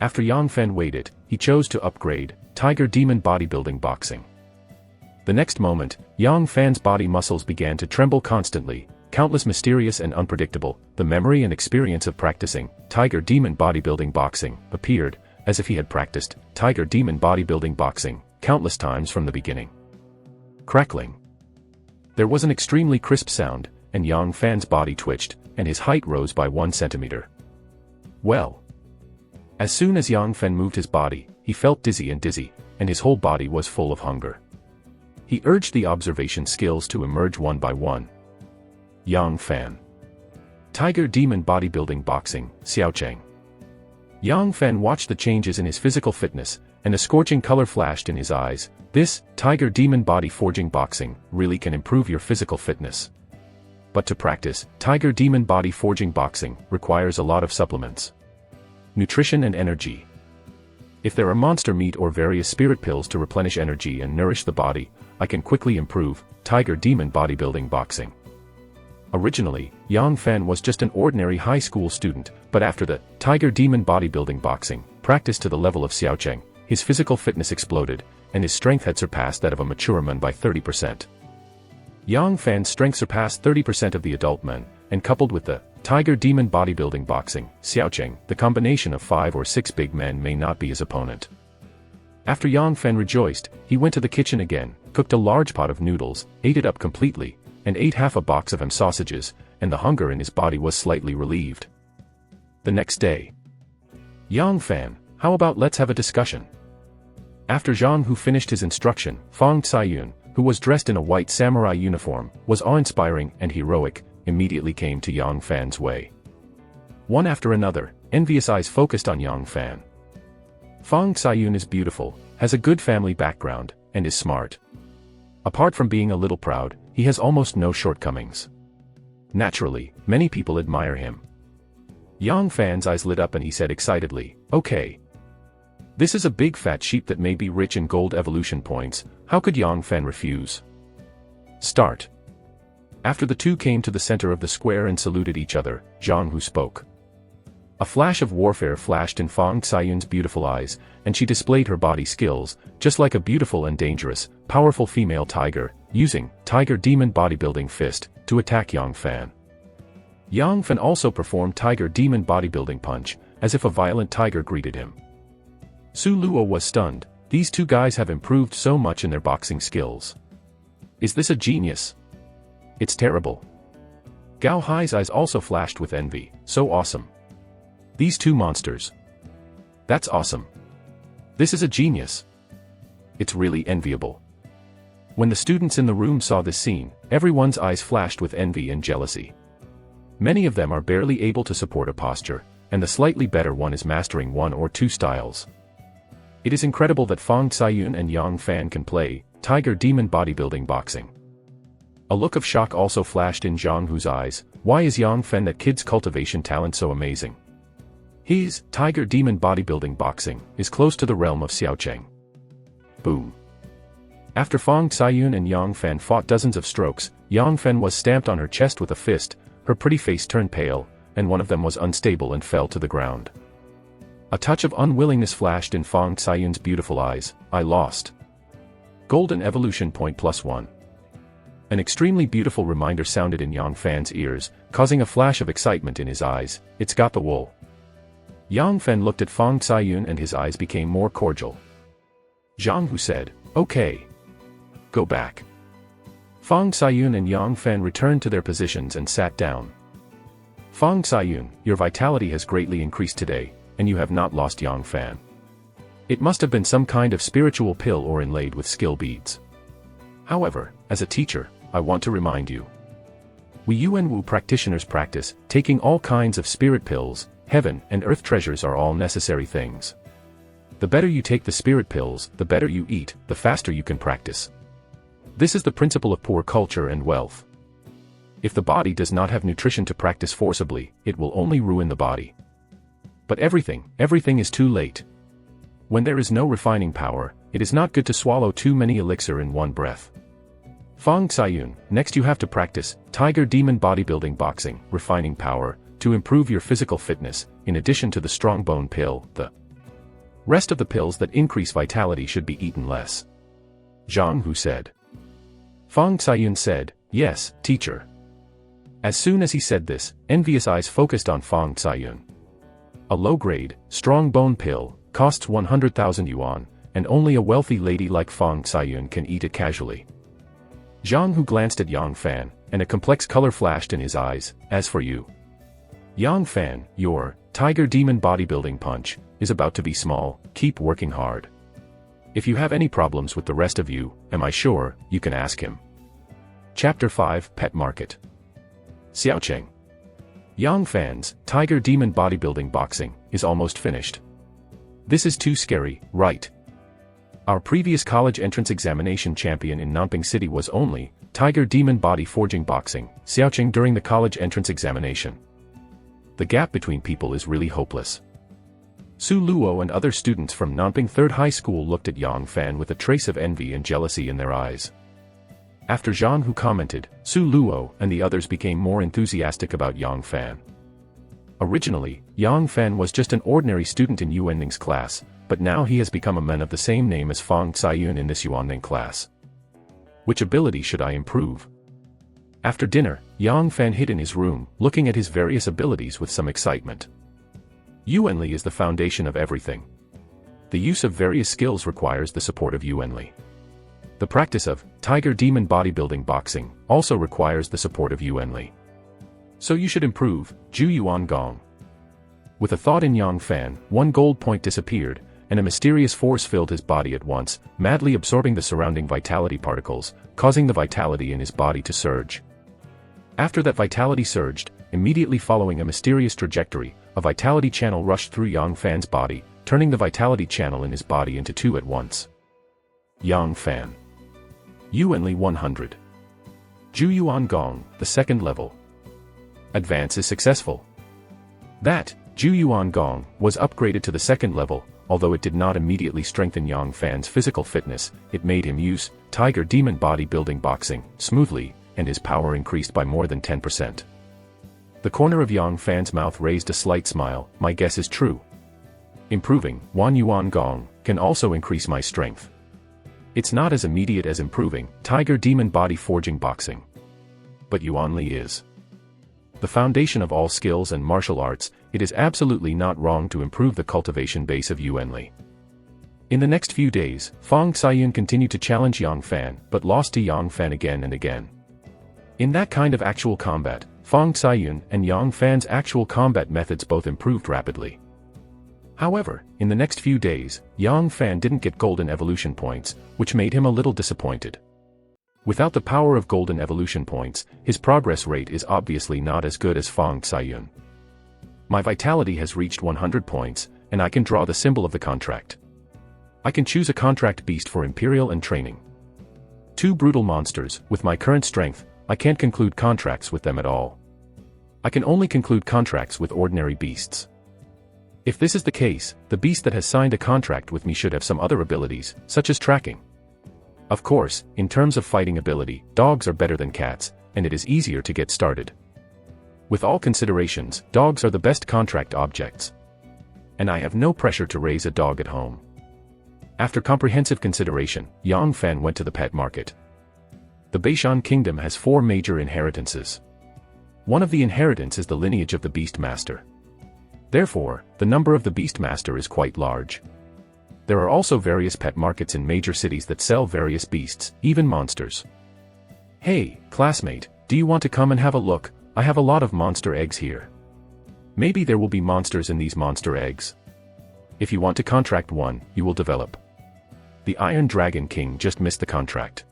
After Yang Fan waited, he chose to upgrade Tiger Demon bodybuilding boxing. The next moment, Yang Fan's body muscles began to tremble constantly, countless mysterious and unpredictable, the memory and experience of practicing Tiger Demon bodybuilding boxing appeared, as if he had practiced Tiger Demon bodybuilding boxing countless times from the beginning. Crackling. There was an extremely crisp sound, and Yang Fan's body twitched, and his height rose by 1 centimeter. Well. As soon as Yang Fan moved his body, he felt dizzy, and his whole body was full of hunger. He urged the observation skills to emerge one by one. Yang Fan. Tiger Demon bodybuilding boxing, Xiaocheng. Yang Fan watched the changes in his physical fitness, and a scorching color flashed in his eyes. This, Tiger Demon body forging boxing, really can improve your physical fitness. but to practice Tiger Demon Body Forging Boxing requires a lot of supplements, nutrition and energy. If there are monster meat or various spirit pills to replenish energy and nourish the body, I can quickly improve Tiger Demon Bodybuilding Boxing. Originally, Yang Fan was just an ordinary high school student, but after the Tiger Demon Bodybuilding Boxing practice to the level of Xiaocheng, his physical fitness exploded, and his strength had surpassed that of a mature man by 30%. Yang Fan's strength surpassed 30% of the adult men, and coupled with the Tiger Demon Bodybuilding Boxing, Xiaocheng, the combination of 5 or 6 big men may not be his opponent. After Yang Fan rejoiced, he went to the kitchen again, cooked a large pot of noodles, ate it up completely, and ate half a box of ham sausages, and the hunger in his body was slightly relieved. The next day. Yang Fan, how about let's have a discussion? After Zhang Hu finished his instruction, Fang Caiyun, who was dressed in a white samurai uniform, was awe-inspiring and heroic, immediately came to Yang Fan's way. One after another, envious eyes focused on Yang Fan. Fang Caiyun is beautiful, has a good family background, and is smart. Apart from being a little proud, he has almost no shortcomings. Naturally, many people admire him. Yang Fan's eyes lit up and he said excitedly, "Okay. This is a big fat sheep that may be rich in gold evolution points, how could Yang Fan refuse?" Start. After the two came to the center of the square and saluted each other, Zhang Hu spoke. A flash of warfare flashed in Fang Caiyun's beautiful eyes, and she displayed her body skills, just like a beautiful and dangerous, powerful female tiger, using Tiger Demon Bodybuilding Fist to attack Yang Fan. Yang Fan also performed Tiger Demon Bodybuilding Punch, as if a violent tiger greeted him. Su Luo was stunned. These two guys have improved so much in their boxing skills. Is this a genius? It's terrible. Gao Hai's eyes also flashed with envy. So awesome. These two monsters. That's awesome. This is a genius. It's really enviable. When the students in the room saw this scene, everyone's eyes flashed with envy and jealousy. Many of them are barely able to support a posture, and the slightly better one is mastering 1 or 2 styles. It is incredible that Fang Caiyun and Yang Fan can play Tiger Demon Bodybuilding Boxing. A look of shock also flashed in Zhang Hu's eyes. Why is Yang Fan that kid's cultivation talent so amazing? His Tiger Demon Bodybuilding Boxing is close to the realm of Xiaocheng. Boom. After Fang Caiyun and Yang Fan fought dozens of strokes, Yang Fan was stamped on her chest with a fist, her pretty face turned pale, and one of them was unstable and fell to the ground. A touch of unwillingness flashed in Fang Caiyun's beautiful eyes. I lost. Golden Evolution Point +1. An extremely beautiful reminder sounded in Yang Fan's ears, causing a flash of excitement in his eyes. It's got the wool. Yang Fan looked at Fang Caiyun and his eyes became more cordial. Zhang Hu said, "Okay. Go back." Fang Caiyun and Yang Fan returned to their positions and sat down. Fang Caiyun, your vitality has greatly increased today, and you have not lost Yang Fan. It must have been some kind of spiritual pill or inlaid with skill beads. However, as a teacher, I want to remind you. We Yuan Wu practitioners practice taking all kinds of spirit pills. Heaven and earth treasures are all necessary things. The better you take the spirit pills, the better you eat, the faster you can practice. This is the principle of poor culture and wealth. If the body does not have nutrition to practice forcibly, it will only ruin the body. But everything is too late. When there is no refining power, it is not good to swallow too many elixir in one breath. Fang Caiyun, next you have to practice Tiger Demon Bodybuilding Boxing, refining power, to improve your physical fitness, in addition to the strong bone pill. The rest of the pills that increase vitality should be eaten less. Zhang Hu said. Fang Caiyun said, "Yes, teacher." As soon as he said this, envious eyes focused on Fang Caiyun. A low-grade, strong bone pill, costs 100,000 yuan, and only a wealthy lady like Fang Caiyun can eat it casually. Zhang Hu glanced at Yang Fan, and a complex color flashed in his eyes. As for you, Yang Fan, your Tiger Demon Bodybuilding Punch is about to be small. Keep working hard. If you have any problems with the rest of you, am I sure, you can ask him. Chapter 5 Pet Market. Xiaocheng. Yang Fan's Tiger Demon Bodybuilding Boxing is almost finished. This is too scary, right? Our previous college entrance examination champion in Nanping City was only Tiger Demon Body Forging Boxing, Xiaoqing during the college entrance examination. The gap between people is really hopeless. Su Luo and other students from Nanping Third High School looked at Yang Fan with a trace of envy and jealousy in their eyes. After Zhang Hu commented, Su Luo and the others became more enthusiastic about Yang Fan. Originally, Yang Fan was just an ordinary student in Yuanling's class, but now he has become a man of the same name as Fang Caiyun in this Yuanling class. Which ability should I improve? After dinner, Yang Fan hid in his room, looking at his various abilities with some excitement. Yuanli is the foundation of everything. The use of various skills requires the support of Yuanli. The practice of Tiger Demon Bodybuilding Boxing also requires the support of Yuanli. So you should improve, Zhu Yuan Gong. With a thought in Yang Fan, 1 gold point disappeared, and a mysterious force filled his body at once, madly absorbing the surrounding vitality particles, causing the vitality in his body to surge. After that vitality surged, immediately following a mysterious trajectory, a vitality channel rushed through Yang Fan's body, turning the vitality channel in his body into 2 at once. Yang Fan. Yuanli 100. Zhu Yuan Gong, the 2nd level. Advance is successful. That, Zhu Yuan Gong, was upgraded to the 2nd level, although it did not immediately strengthen Yang Fan's physical fitness, it made him use Tiger Demon Bodybuilding Boxing smoothly, and his power increased by more than 10%. The corner of Yang Fan's mouth raised a slight smile. My guess is true. Improving Wan Yuan Gong can also increase my strength. It's not as immediate as improving Tiger Demon Body Forging Boxing. But Yuanli is the foundation of all skills and martial arts. It is absolutely not wrong to improve the cultivation base of Yuanli. In the next few days, Fang Caiyun continued to challenge Yang Fan, but lost to Yang Fan again and again. In that kind of actual combat, Fang Caiyun and Yang Fan's actual combat methods both improved rapidly. However, in the next few days, Yang Fan didn't get golden evolution points, which made him a little disappointed. Without the power of golden evolution points, his progress rate is obviously not as good as Fang Caiyun. My vitality has reached 100 points, and I can draw the symbol of the contract. I can choose a contract beast for Imperial and training. 2 brutal monsters. With my current strength, I can't conclude contracts with them at all. I can only conclude contracts with ordinary beasts. If this is the case, the beast that has signed a contract with me should have some other abilities, such as tracking. Of course, in terms of fighting ability, dogs are better than cats, and it is easier to get started. With all considerations, dogs are the best contract objects. And I have no pressure to raise a dog at home. After comprehensive consideration, Yang Fan went to the pet market. The Beishan Kingdom has 4 major inheritances. One of the inheritance is the lineage of the Beast Master. Therefore, the number of the Beast Master is quite large. There are also various pet markets in major cities that sell various beasts, even monsters. Hey, classmate, do you want to come and have a look? I have a lot of monster eggs here. Maybe there will be monsters in these monster eggs. If you want to contract one, you will develop. The Iron Dragon King just missed the contract.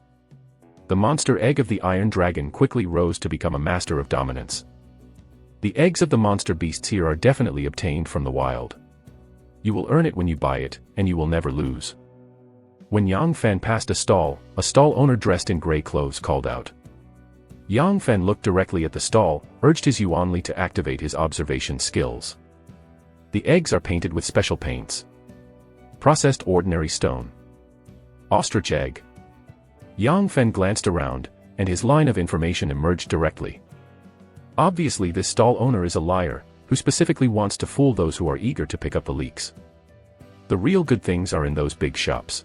The monster egg of the Iron Dragon quickly rose to become a master of dominance. The eggs of the monster beasts here are definitely obtained from the wild. You will earn it when you buy it, and you will never lose. When Yang Fan passed a stall owner dressed in gray clothes called out. Yang Fan looked directly at the stall, urged his Yuanli to activate his observation skills. The eggs are painted with special paints. Processed ordinary stone. Ostrich egg. Yang Fan glanced around, and his line of information emerged directly. Obviously this stall owner is a liar, who specifically wants to fool those who are eager to pick up the leaks. The real good things are in those big shops.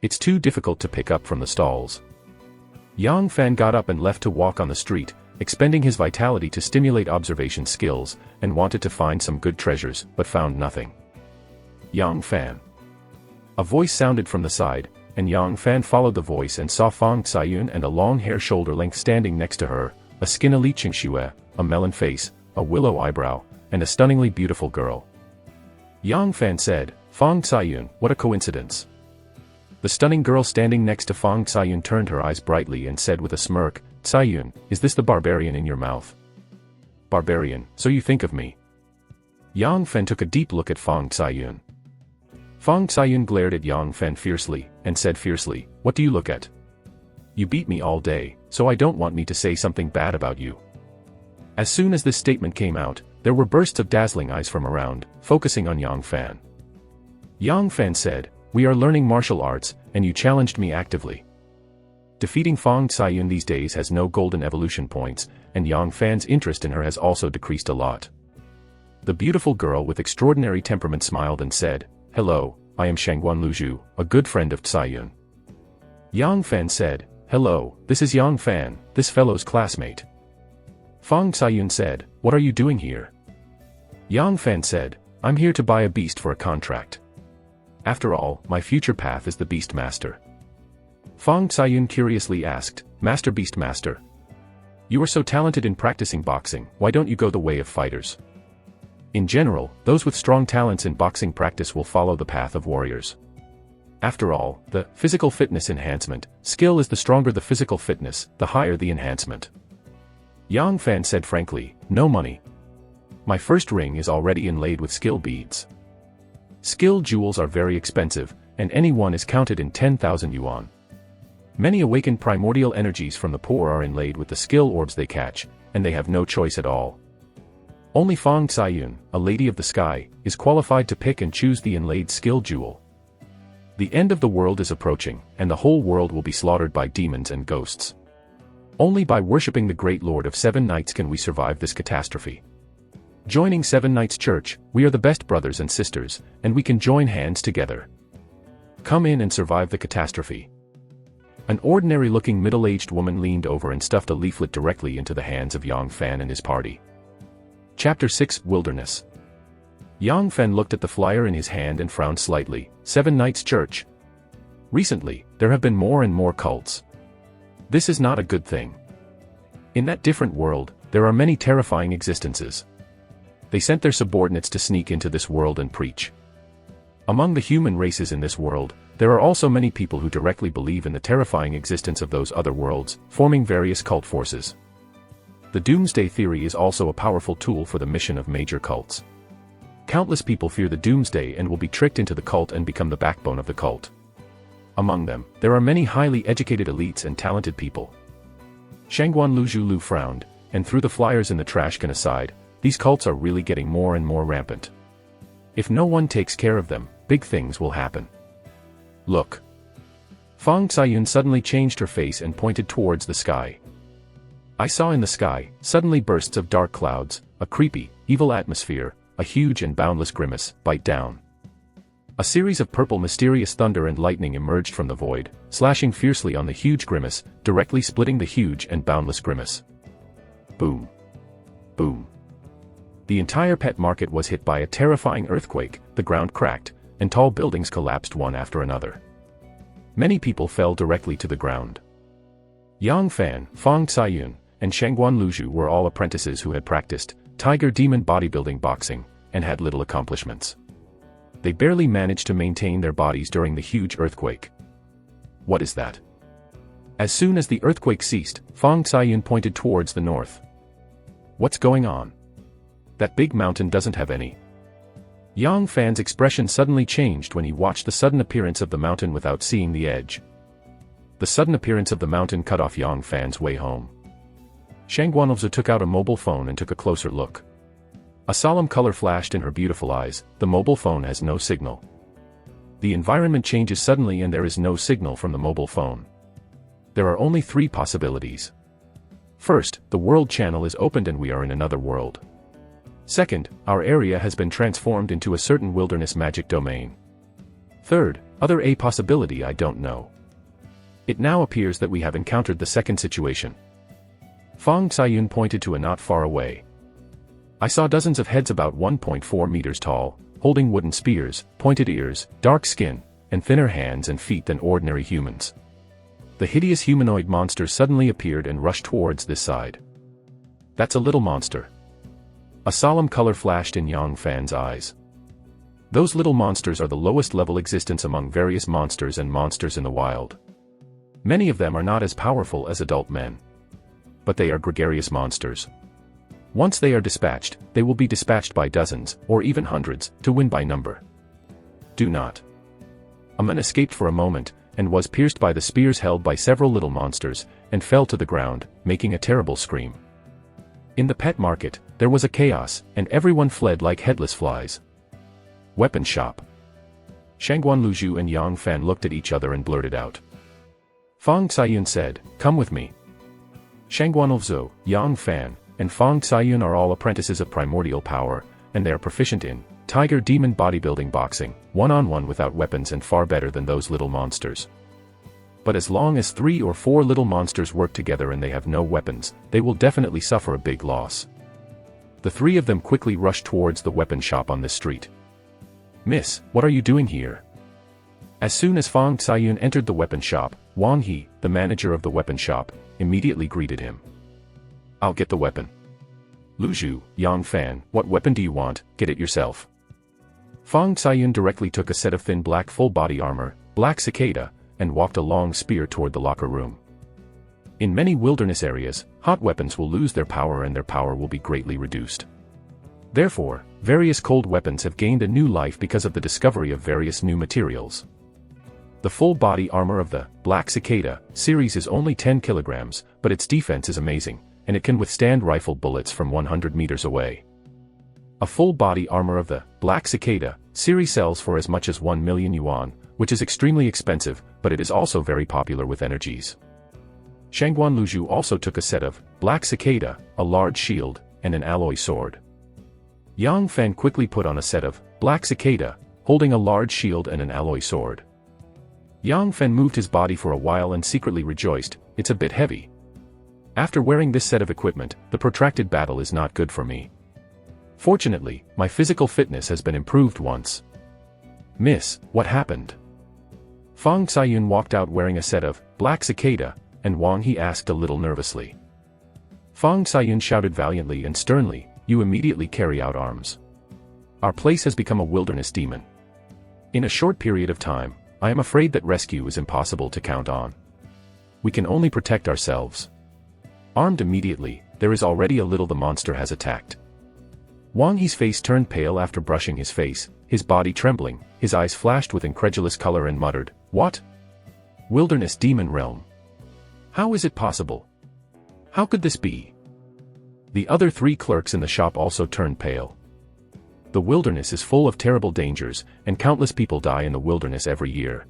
It's too difficult to pick up from the stalls. Yang Fan got up and left to walk on the street, expending his vitality to stimulate observation skills, and wanted to find some good treasures, but found nothing. Yang Fan. A voice sounded from the side, and Yang Fan followed the voice and saw Fang Caiyun and a long hair shoulder length standing next to her, a skin elite Qingxue, a melon face, a willow eyebrow, and a stunningly beautiful girl. Yang Fan said, Fang Caiyun, what a coincidence. The stunning girl standing next to Fang Caiyun turned her eyes brightly and said with a smirk, Caiyun, is this the barbarian in your mouth? Barbarian, so you think of me. Yang Fan took a deep look at Fang Caiyun. Fang Caiyun glared at Yang Fan fiercely, and said fiercely, what do you look at? You beat me all day, so I don't want me to say something bad about you." As soon as this statement came out, there were bursts of dazzling eyes from around, focusing on Yang Fan. Yang Fan said, "We are learning martial arts, and you challenged me actively." Defeating Fang Caiyun these days has no golden evolution points, and Yang Fan's interest in her has also decreased a lot. The beautiful girl with extraordinary temperament smiled and said, "Hello, I am Shangguan Luzhu, a good friend of Caiyun." Yang Fan said, "Hello, this is Yang Fan, this fellow's classmate." Fang Caiyun said, "What are you doing here?" Yang Fan said, "I'm here to buy a beast for a contract. After all, my future path is the Beast Master." Fang Caiyun curiously asked, "Master Beast Master? You are so talented in practicing boxing, why don't you go the way of fighters?" In general, those with strong talents in boxing practice will follow the path of warriors. After all, the physical fitness enhancement skill is the stronger the physical fitness, the higher the enhancement. Yang Fan said frankly, "No money. My first ring is already inlaid with skill beads. Skill jewels are very expensive, and any one is counted in 10,000 yuan. Many awakened primordial energies from the poor are inlaid with the skill orbs they catch, and they have no choice at all. Only Fang Caiyun, a lady of the sky, is qualified to pick and choose the inlaid skill jewel. The end of the world is approaching, and the whole world will be slaughtered by demons and ghosts. Only by worshipping the great Lord of Seven Knights can we survive this catastrophe. Joining Seven Knights Church, we are the best brothers and sisters, and we can join hands together. Come in and survive the catastrophe." An ordinary-looking middle-aged woman leaned over and stuffed a leaflet directly into the hands of Yang Fan and his party. Chapter 6 Wilderness. Yang Fan looked at the flyer in his hand and frowned slightly. Seven Knights Church. Recently, there have been more and more cults. This is not a good thing. In that different world, there are many terrifying existences. They sent their subordinates to sneak into this world and preach. Among the human races in this world, there are also many people who directly believe in the terrifying existence of those other worlds, forming various cult forces. The doomsday theory is also a powerful tool for the mission of major cults. Countless people fear the doomsday and will be tricked into the cult and become the backbone of the cult. Among them, there are many highly educated elites and talented people. Shangguan Luzhu frowned, and threw the flyers in the trash can aside. These cults are really getting more and more rampant. If no one takes care of them, big things will happen. Look. Fang Caiyun suddenly changed her face and pointed towards the sky. I saw in the sky, suddenly bursts of dark clouds, a creepy, evil atmosphere, a huge and boundless grimace, bite down. A series of purple mysterious thunder and lightning emerged from the void, slashing fiercely on the huge grimace, directly splitting the huge and boundless grimace. Boom. Boom. The entire pet market was hit by a terrifying earthquake, the ground cracked, and tall buildings collapsed one after another. Many people fell directly to the ground. Yang Fan, Fang Caiyun, and Shangguan Luzhu were all apprentices who had practiced tiger demon bodybuilding boxing, and had little accomplishments. They barely managed to maintain their bodies during the huge earthquake. What is that? As soon as the earthquake ceased, Fang Caiyun pointed towards the north. What's going on? That big mountain doesn't have any. Yang Fan's expression suddenly changed when he watched the sudden appearance of the mountain without seeing the edge. The sudden appearance of the mountain cut off Yang Fan's way home. Shangguan Luzhu took out a mobile phone and took a closer look. A solemn color flashed in her beautiful eyes. The mobile phone has no signal. The environment changes suddenly and there is no signal from the mobile phone. There are only three possibilities. First, the world channel is opened and we are in another world. Second, our area has been transformed into a certain wilderness magic domain. Third, other a possibility I don't know. It now appears that we have encountered the second situation. Fang Caiyun pointed to a not far away. I saw dozens of heads about 1.4 meters tall, holding wooden spears, pointed ears, dark skin, and thinner hands and feet than ordinary humans. The hideous humanoid monster suddenly appeared and rushed towards this side. That's a little monster. A solemn color flashed in Yang Fan's eyes. Those little monsters are the lowest level existence among various monsters and monsters in the wild. Many of them are not as powerful as adult men. But they are gregarious monsters. Once they are dispatched, they will be dispatched by dozens, or even hundreds, to win by number. Do not. A man escaped for a moment, and was pierced by the spears held by several little monsters, and fell to the ground, making a terrible scream. In the pet market, there was a chaos, and everyone fled like headless flies. Weapon shop. Shangguan Luzhu and Yang Fan looked at each other and blurted out. Fang Caiyun said, "Come with me." Shangguan Luzhu, Yang Fan, and Fang Caiyun are all apprentices of primordial power, and they are proficient in tiger demon bodybuilding boxing, one-on-one without weapons, and far better than those little monsters. But as long as 3 or 4 little monsters work together and they have no weapons, they will definitely suffer a big loss. The 3 of them quickly rushed towards the weapon shop on this street. "Miss, what are you doing here?" As soon as Fang Caiyun entered the weapon shop, Wang He, the manager of the weapon shop, immediately greeted him. "I'll get the weapon." "Luzhu, Yang Fan, what weapon do you want? Get it yourself." Fang Caiyun directly took a set of thin black full-body armor, black cicada, and walked a long spear toward the locker room. In many wilderness areas, hot weapons will lose their power and their power will be greatly reduced. Therefore, various cold weapons have gained a new life because of the discovery of various new materials. The full-body armor of the Black Cicada series is only 10 kilograms, but its defense is amazing, and it can withstand rifle bullets from 100 meters away. A full-body armor of the Black Cicada series sells for as much as 1 million yuan, which is extremely expensive, but it is also very popular with energies. Shangguan Luzhu also took a set of Black Cicada, a large shield, and an alloy sword. Yang Fan quickly put on a set of Black Cicada, holding a large shield and an alloy sword. Yang Fan moved his body for a while and secretly rejoiced, "It's a bit heavy. After wearing this set of equipment, the protracted battle is not good for me. Fortunately, my physical fitness has been improved once." "Miss, what happened?" Fang Caiyun walked out wearing a set of Black Cicada, and Wang He asked a little nervously. Fang Caiyun shouted valiantly and sternly, "You immediately carry out arms. Our place has become a wilderness demon. In a short period of time, I am afraid that rescue is impossible to count on. We can only protect ourselves." Armed immediately, there is already a little the monster has attacked. Wang He's face turned pale after brushing his face, his body trembling, his eyes flashed with incredulous color and muttered, "What? Wilderness demon realm? How is it possible? How could this be?" The other 3 clerks in the shop also turned pale. The wilderness is full of terrible dangers, and countless people die in the wilderness every year.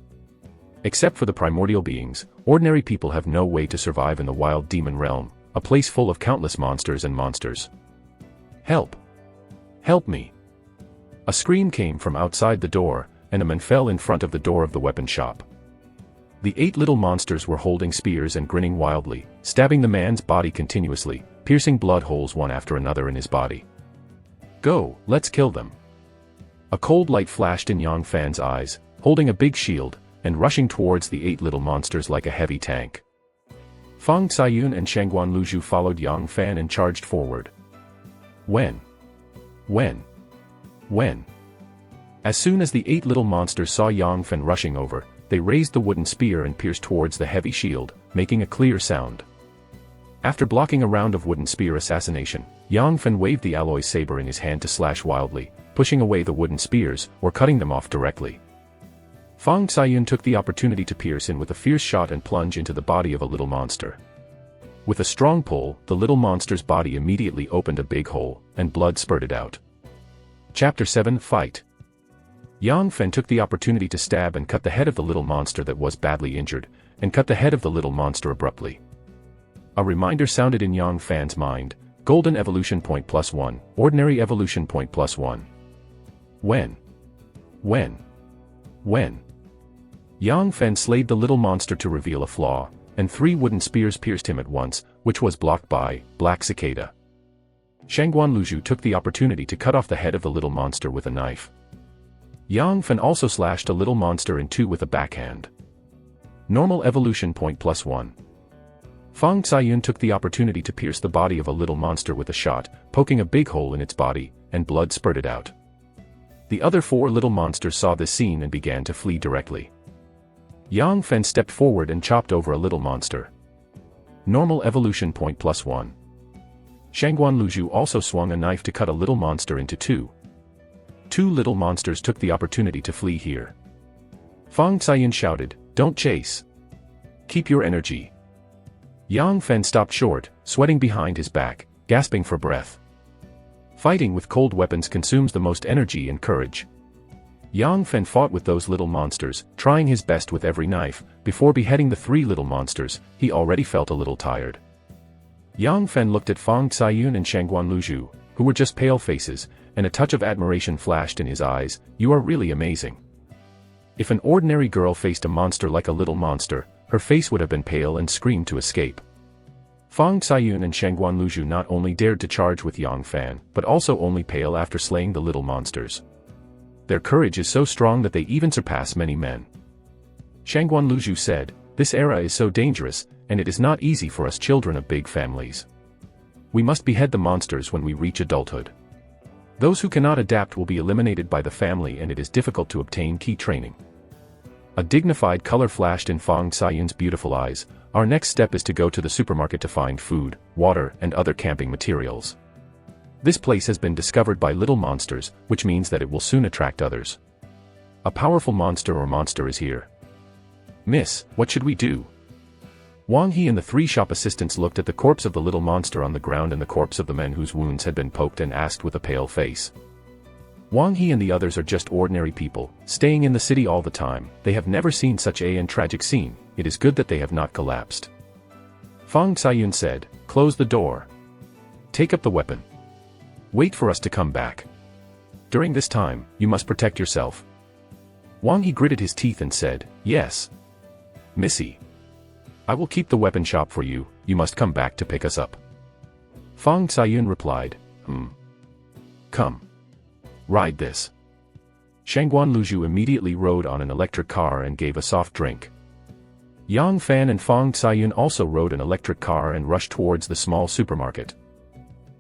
Except for the primordial beings, ordinary people have no way to survive in the wild demon realm, a place full of countless monsters and monsters. "Help! Help me!" A scream came from outside the door, and a man fell in front of the door of the weapon shop. The 8 little monsters were holding spears and grinning wildly, stabbing the man's body continuously, piercing blood holes one after another in his body. "Go, let's kill them." A cold light flashed in Yang Fan's eyes, holding a big shield, and rushing towards the 8 little monsters like a heavy tank. Fang Caiyun and Shangguan Luzhu followed Yang Fan and charged forward. When? As soon as the 8 little monsters saw Yang Fan rushing over, they raised the wooden spear and pierced towards the heavy shield, making a clear sound. After blocking a round of wooden spear assassination, Yang Fan waved the alloy saber in his hand to slash wildly, pushing away the wooden spears, or cutting them off directly. Fang Caiyun took the opportunity to pierce in with a fierce shot and plunge into the body of a little monster. With a strong pull, the little monster's body immediately opened a big hole, and blood spurted out. Chapter 7 Fight. Yang Fan took the opportunity to stab and cut the head of the little monster that was badly injured, and cut the head of the little monster abruptly. A reminder sounded in Yang Fan's mind, Golden Evolution Point +1, Ordinary Evolution Point +1. When? Yang Fan slayed the little monster to reveal a flaw, and 3 wooden spears pierced him at once, which was blocked by Black Cicada. Shangguan Luzhu took the opportunity to cut off the head of the little monster with a knife. Yang Fan also slashed a little monster in 2 with a backhand. Normal Evolution Point +1. Fang Caiyun took the opportunity to pierce the body of a little monster with a shot, poking a big hole in its body, and blood spurted out. The other 4 little monsters saw this scene and began to flee directly. Yang Fan stepped forward and chopped over a little monster. Normal Evolution Point +1. Shangguan Luzhu also swung a knife to cut a little monster into 2. 2 little monsters took the opportunity to flee here. Fang Caiyun shouted, Don't chase. Keep your energy. Yang Fen stopped short, sweating behind his back, gasping for breath. Fighting with cold weapons consumes the most energy and courage. Yang Fen fought with those little monsters, trying his best with every knife. Before beheading the 3 little monsters, he already felt a little tired. Yang Fen looked at Fang Caiyun and Shangguan Luzhu, who were just pale faces, and a touch of admiration flashed in his eyes. You are really amazing. If an ordinary girl faced a monster like a little monster, her face would have been pale and screamed to escape. Fang Caiyun and Shangguan Luzhu not only dared to charge with Yang Fan, but also only pale after slaying the little monsters. Their courage is so strong that they even surpass many men. Shangguan Luzhu said, "This era is so dangerous, and it is not easy for us children of big families. We must behead the monsters when we reach adulthood. Those who cannot adapt will be eliminated by the family, and it is difficult to obtain key training." A dignified color flashed in Fang Caiyun's beautiful eyes. Our next step is to go to the supermarket to find food, water, and other camping materials. This place has been discovered by little monsters, which means that it will soon attract others. A powerful monster is here. Miss, what should we do? Wang He and the 3 shop assistants looked at the corpse of the little monster on the ground and the corpse of the men whose wounds had been poked and asked with a pale face. Wang He and the others are just ordinary people, staying in the city all the time. They have never seen such an tragic scene. It is good that they have not collapsed. Fang Caiyun said, "Close the door. Take up the weapon. Wait for us to come back. During this time, you must protect yourself." Wang He gritted his teeth and said, "Yes. Missy. I will keep the weapon shop for you. You must come back to pick us up." Fang Caiyun replied, Come. Ride this." Shangguan Luzhu immediately rode on an electric car and gave a soft drink. Yang Fan and Fang Caiyun also rode an electric car and rushed towards the small supermarket.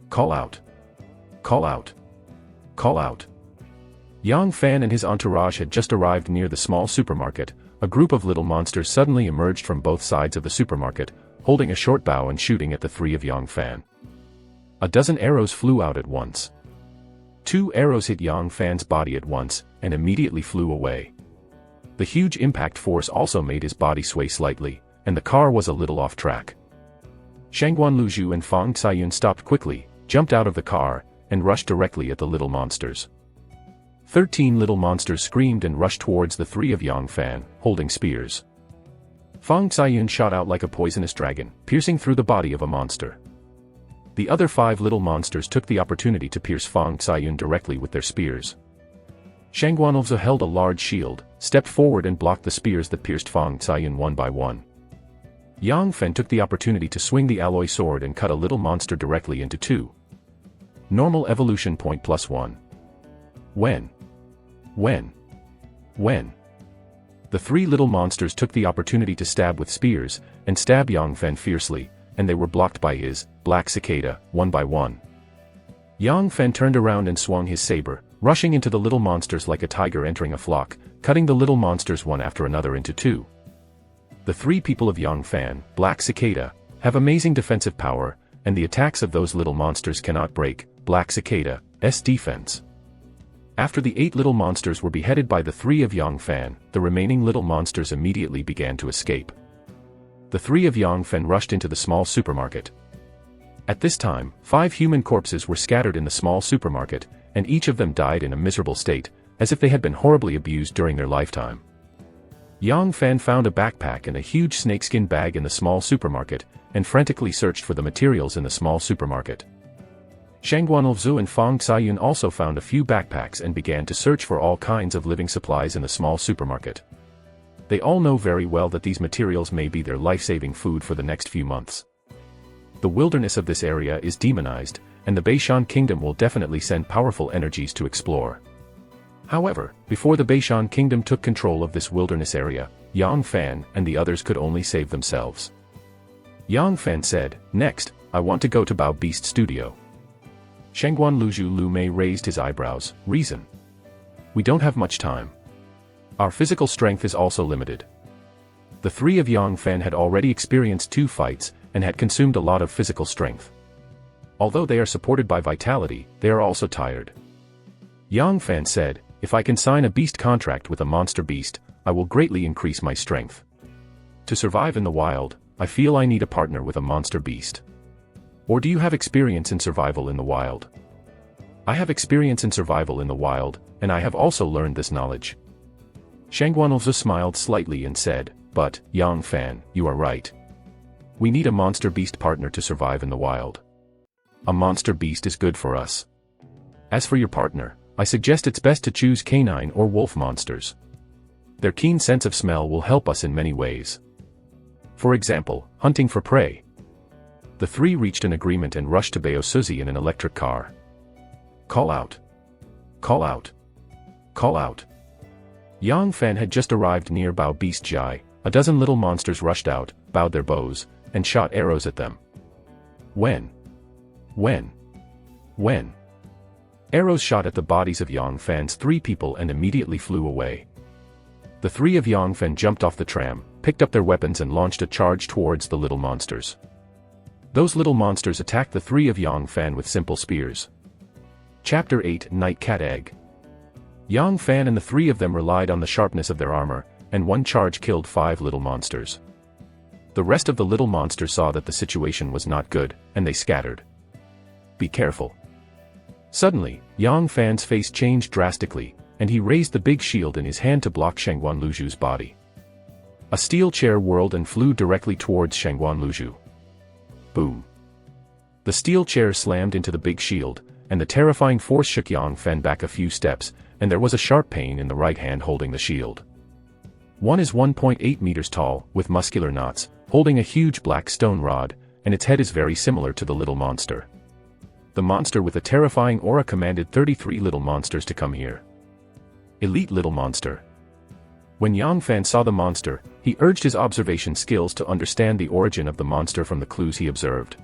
Call out. Call out. Call out. Yang Fan and his entourage had just arrived near the small supermarket. A group of little monsters suddenly emerged from both sides of the supermarket, holding a short bow and shooting at the 3 of Yang Fan. A dozen arrows flew out at once. 2 arrows hit Yang Fan's body at once, and immediately flew away. The huge impact force also made his body sway slightly, and the car was a little off track. Shangguan Luzhu and Fang Caiyun stopped quickly, jumped out of the car, and rushed directly at the little monsters. 13 little monsters screamed and rushed towards the 3 of Yang Fan, holding spears. Fang Caiyun shot out like a poisonous dragon, piercing through the body of a monster. The other 5 little monsters took the opportunity to pierce Fang Caiyun directly with their spears. Shangguan Luzhu held a large shield, stepped forward and blocked the spears that pierced Fang Caiyun one by one. Yang Fen took the opportunity to swing the alloy sword and cut a little monster directly into 2. Normal evolution point +1. When? The 3 little monsters took the opportunity to stab with spears, and stab Yang Fen fiercely, and they were blocked by his black cicada, one by one. Yang Fen turned around and swung his saber, rushing into the little monsters like a tiger entering a flock, cutting the little monsters one after another into 2. The 3 people of Yang Fan, black cicada, have amazing defensive power, and the attacks of those little monsters cannot break black cicada's defense. After the 8 little monsters were beheaded by the 3 of Yang Fan, the remaining little monsters immediately began to escape. The 3 of Yang Fan rushed into the small supermarket. At this time, 5 human corpses were scattered in the small supermarket, and each of them died in a miserable state, as if they had been horribly abused during their lifetime. Yang Fan found a backpack and a huge snakeskin bag in the small supermarket, and frantically searched for the materials in the small supermarket. Shangguan Luzhu and Fang Caiyun also found a few backpacks and began to search for all kinds of living supplies in the small supermarket. They all know very well that these materials may be their life-saving food for the next few months. The wilderness of this area is demonized, and the Beishan Kingdom will definitely send powerful energies to explore. However, before the Beishan Kingdom took control of this wilderness area, Yang Fan and the others could only save themselves. Yang Fan said, "Next, I want to go to Bao Beast Studio." Shangguan Luzhu Lu Mei raised his eyebrows. "Reason? We don't have much time. Our physical strength is also limited." The 3 of Yang Fan had already experienced 2 fights, and had consumed a lot of physical strength. Although they are supported by vitality, they are also tired. Yang Fan said, "If I can sign a beast contract with a monster beast, I will greatly increase my strength." To survive in the wild, I feel I need a partner with a monster beast. Or do you have experience in survival in the wild? I have experience in survival in the wild, and I have also learned this knowledge. Shangguanlzu smiled slightly and said, but, Yang Fan, you are right. We need a monster beast partner to survive in the wild. A monster beast is good for us. As for your partner, I suggest it's best to choose canine or wolf monsters. Their keen sense of smell will help us in many ways. For example, hunting for prey. The three reached an agreement and rushed to Baosuzi in an electric car. Call out. Call out. Call out. Yang Fan had just arrived near Bao Beast Jai. A dozen little monsters rushed out, bowed their bows, and shot arrows at them. When? Arrows shot at the bodies of Yang Fan's three people and immediately flew away. The three of Yang Fan jumped off the tram, picked up their weapons and launched a charge towards the little monsters. Those little monsters attacked the three of Yang Fan with simple spears. Chapter 8 Night Cat Egg. Yang Fan and the three of them relied on the sharpness of their armor, and one charge killed 5 little monsters. The rest of the little monsters saw that the situation was not good, and they scattered. Be careful. Suddenly, Yang Fan's face changed drastically, and he raised the big shield in his hand to block Shangguanluzhu's body. A steel chair whirled and flew directly towards Shangguanluzhu. Boom. The steel chair slammed into the big shield, and the terrifying force shook Yang Fan back a few steps, and there was a sharp pain in the right hand holding the shield. One is 1.8 meters tall, with muscular knots, holding a huge black stone rod, and its head is very similar to the little monster. The monster with a terrifying aura commanded 33 little monsters to come here. Elite little monster. When Yang Fan saw the monster, he urged his observation skills to understand the origin of the monster from the clues he observed.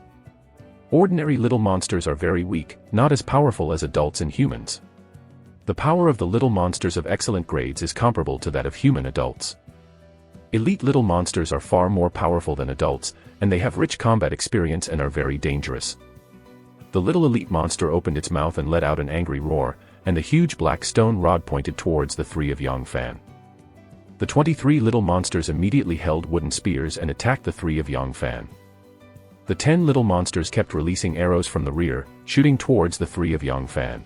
Ordinary little monsters are very weak, not as powerful as adults and humans. The power of the little monsters of excellent grades is comparable to that of human adults. Elite little monsters are far more powerful than adults, and they have rich combat experience and are very dangerous. The little elite monster opened its mouth and let out an angry roar, and the huge black stone rod pointed towards the three of Yang Fan. The 23 little monsters immediately held wooden spears and attacked the three of Yang Fan. The 10 little monsters kept releasing arrows from the rear, shooting towards the three of Yang Fan.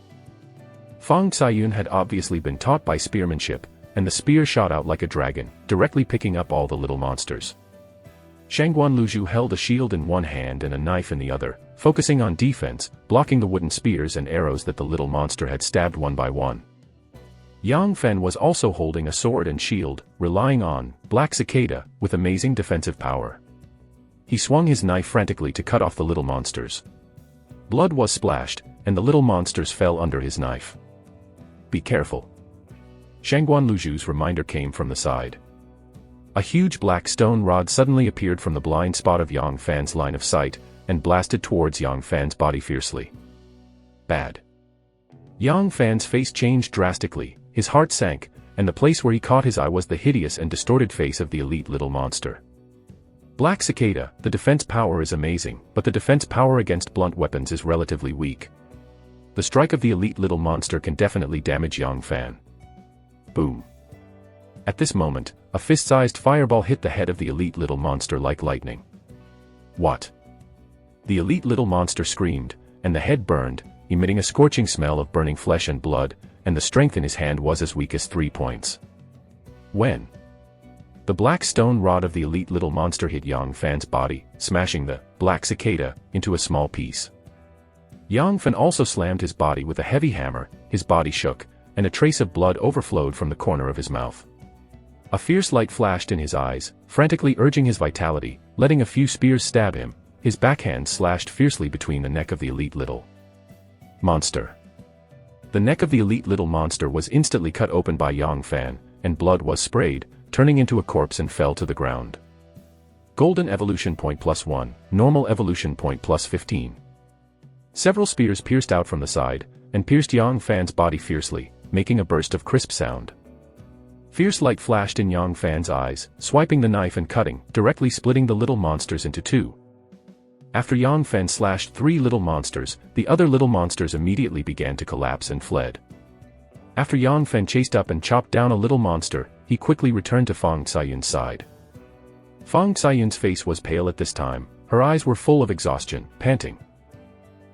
Fang Caiyun had obviously been taught by spearmanship, and the spear shot out like a dragon, directly picking up all the little monsters. Shangguanluzhu held a shield in one hand and a knife in the other, focusing on defense, blocking the wooden spears and arrows that the little monster had stabbed one by one. Yang Fan was also holding a sword and shield, relying on Black Cicada, with amazing defensive power. He swung his knife frantically to cut off the little monsters. Blood was splashed, and the little monsters fell under his knife. Be careful. Shangguanluzhu's reminder came from the side. A huge black stone rod suddenly appeared from the blind spot of Yang Fan's line of sight, and blasted towards Yang Fan's body fiercely. Bad. Yang Fan's face changed drastically, his heart sank, and the place where he caught his eye was the hideous and distorted face of the elite little monster. Black Cicada, the defense power is amazing, but the defense power against blunt weapons is relatively weak. The strike of the elite little monster can definitely damage Yang Fan. Boom. At this moment, a fist-sized fireball hit the head of the elite little monster like lightning. What? The elite little monster screamed, and the head burned, emitting a scorching smell of burning flesh and blood, and the strength in his hand was as weak as 3 points. When? The black stone rod of the elite little monster hit Yang Fan's body, smashing the Black Cicada into a small piece. Yang Fan also slammed his body with a heavy hammer, his body shook, and a trace of blood overflowed from the corner of his mouth. A fierce light flashed in his eyes, frantically urging his vitality, letting a few spears stab him. His backhand slashed fiercely between the neck of the elite little monster. The neck of the elite little monster was instantly cut open by Yang Fan, and blood was sprayed, turning into a corpse and fell to the ground. Golden evolution point +1, normal evolution point +15. Several spears pierced out from the side, and pierced Yang Fan's body fiercely, making a burst of crisp sound. Fierce light flashed in Yang Fan's eyes, swiping the knife and cutting, directly splitting the little monsters into 2. After Yang Fan slashed 3 little monsters, the other little monsters immediately began to collapse and fled. After Yang Fan chased up and chopped down a little monster, he quickly returned to Fang Caiyun's side. Fang Xianyun's face was pale at this time, her eyes were full of exhaustion, panting.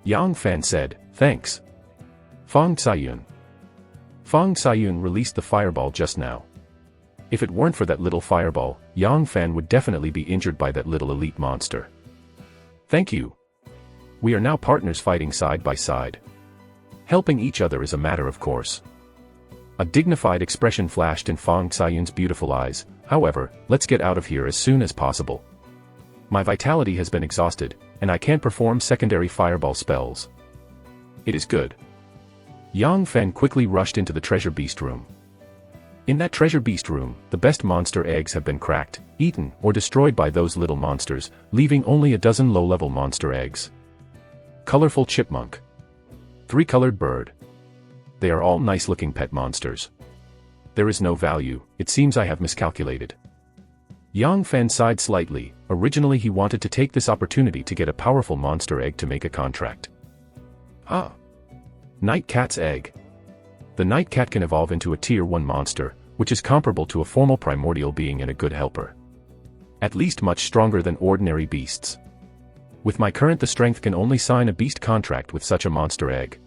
Yang Fan said, "Thanks. Fang Xianyun." Fang Xianyun released the fireball just now. If it weren't for that little fireball, Yang Fan would definitely be injured by that little elite monster. "Thank you. We are now partners fighting side by side. Helping each other is a matter of course." A dignified expression flashed in Fang Xianyun's beautiful eyes. "However, let's get out of here as soon as possible. My vitality has been exhausted, and I can't perform secondary fireball spells." "It is good." Yang Fan quickly rushed into the treasure beast room. In that treasure beast room, the best monster eggs have been cracked, eaten, or destroyed by those little monsters, leaving only a dozen low-level monster eggs. Colorful chipmunk. Three-colored bird. They are all nice-looking pet monsters. There is no value, it seems I have miscalculated. Yang Fan sighed slightly. Originally he wanted to take this opportunity to get a powerful monster egg to make a contract. Night Cat's egg. The Night Cat can evolve into a Tier 1 monster, which is comparable to a formal primordial being and a good helper. At least much stronger than ordinary beasts. With my current the strength can only sign a beast contract with such a monster egg.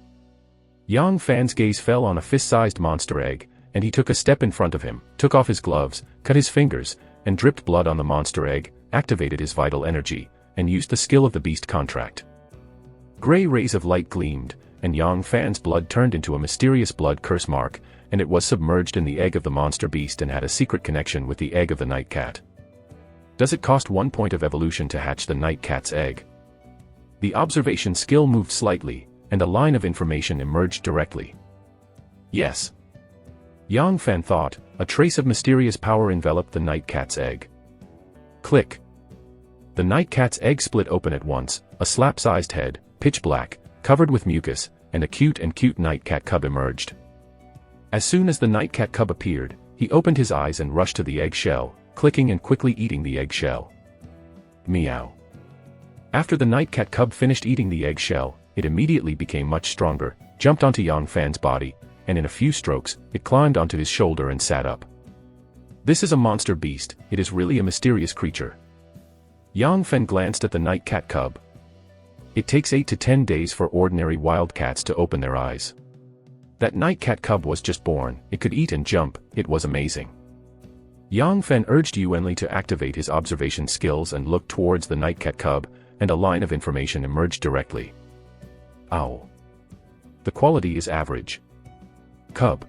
Yang Fan's gaze fell on a fist-sized monster egg, and he took a step in front of him, took off his gloves, cut his fingers, and dripped blood on the monster egg, activated his vital energy, and used the skill of the beast contract. Gray rays of light gleamed, and Yang Fan's blood turned into a mysterious blood curse mark, and it was submerged in the egg of the monster beast and had a secret connection with the egg of the Night Cat. Does it cost 1 point of evolution to hatch the Night Cat's egg? The observation skill moved slightly, and a line of information emerged directly. Yes. Yang Fan thought, a trace of mysterious power enveloped the Night Cat's egg. Click. The Night Cat's egg split open at once, a slap-sized head, pitch black, covered with mucus, and a cute Night Cat cub emerged. As soon as the Night Cat cub appeared, he opened his eyes and rushed to the egg shell, clicking and quickly eating the egg shell. Meow. After the Night Cat cub finished eating the egg shell, it immediately became much stronger, jumped onto Yang Fan's body, and in a few strokes, it climbed onto his shoulder and sat up. This is a monster beast, it is really a mysterious creature. Yang Fan glanced at the Night Cat cub. It takes 8 to 10 days for ordinary wild cats to open their eyes. That Night Cat cub was just born, it could eat and jump, it was amazing. Yang Fan urged Yuanli to activate his observation skills and look towards the Night Cat cub, and a line of information emerged directly. Ow. The quality is average. Cub.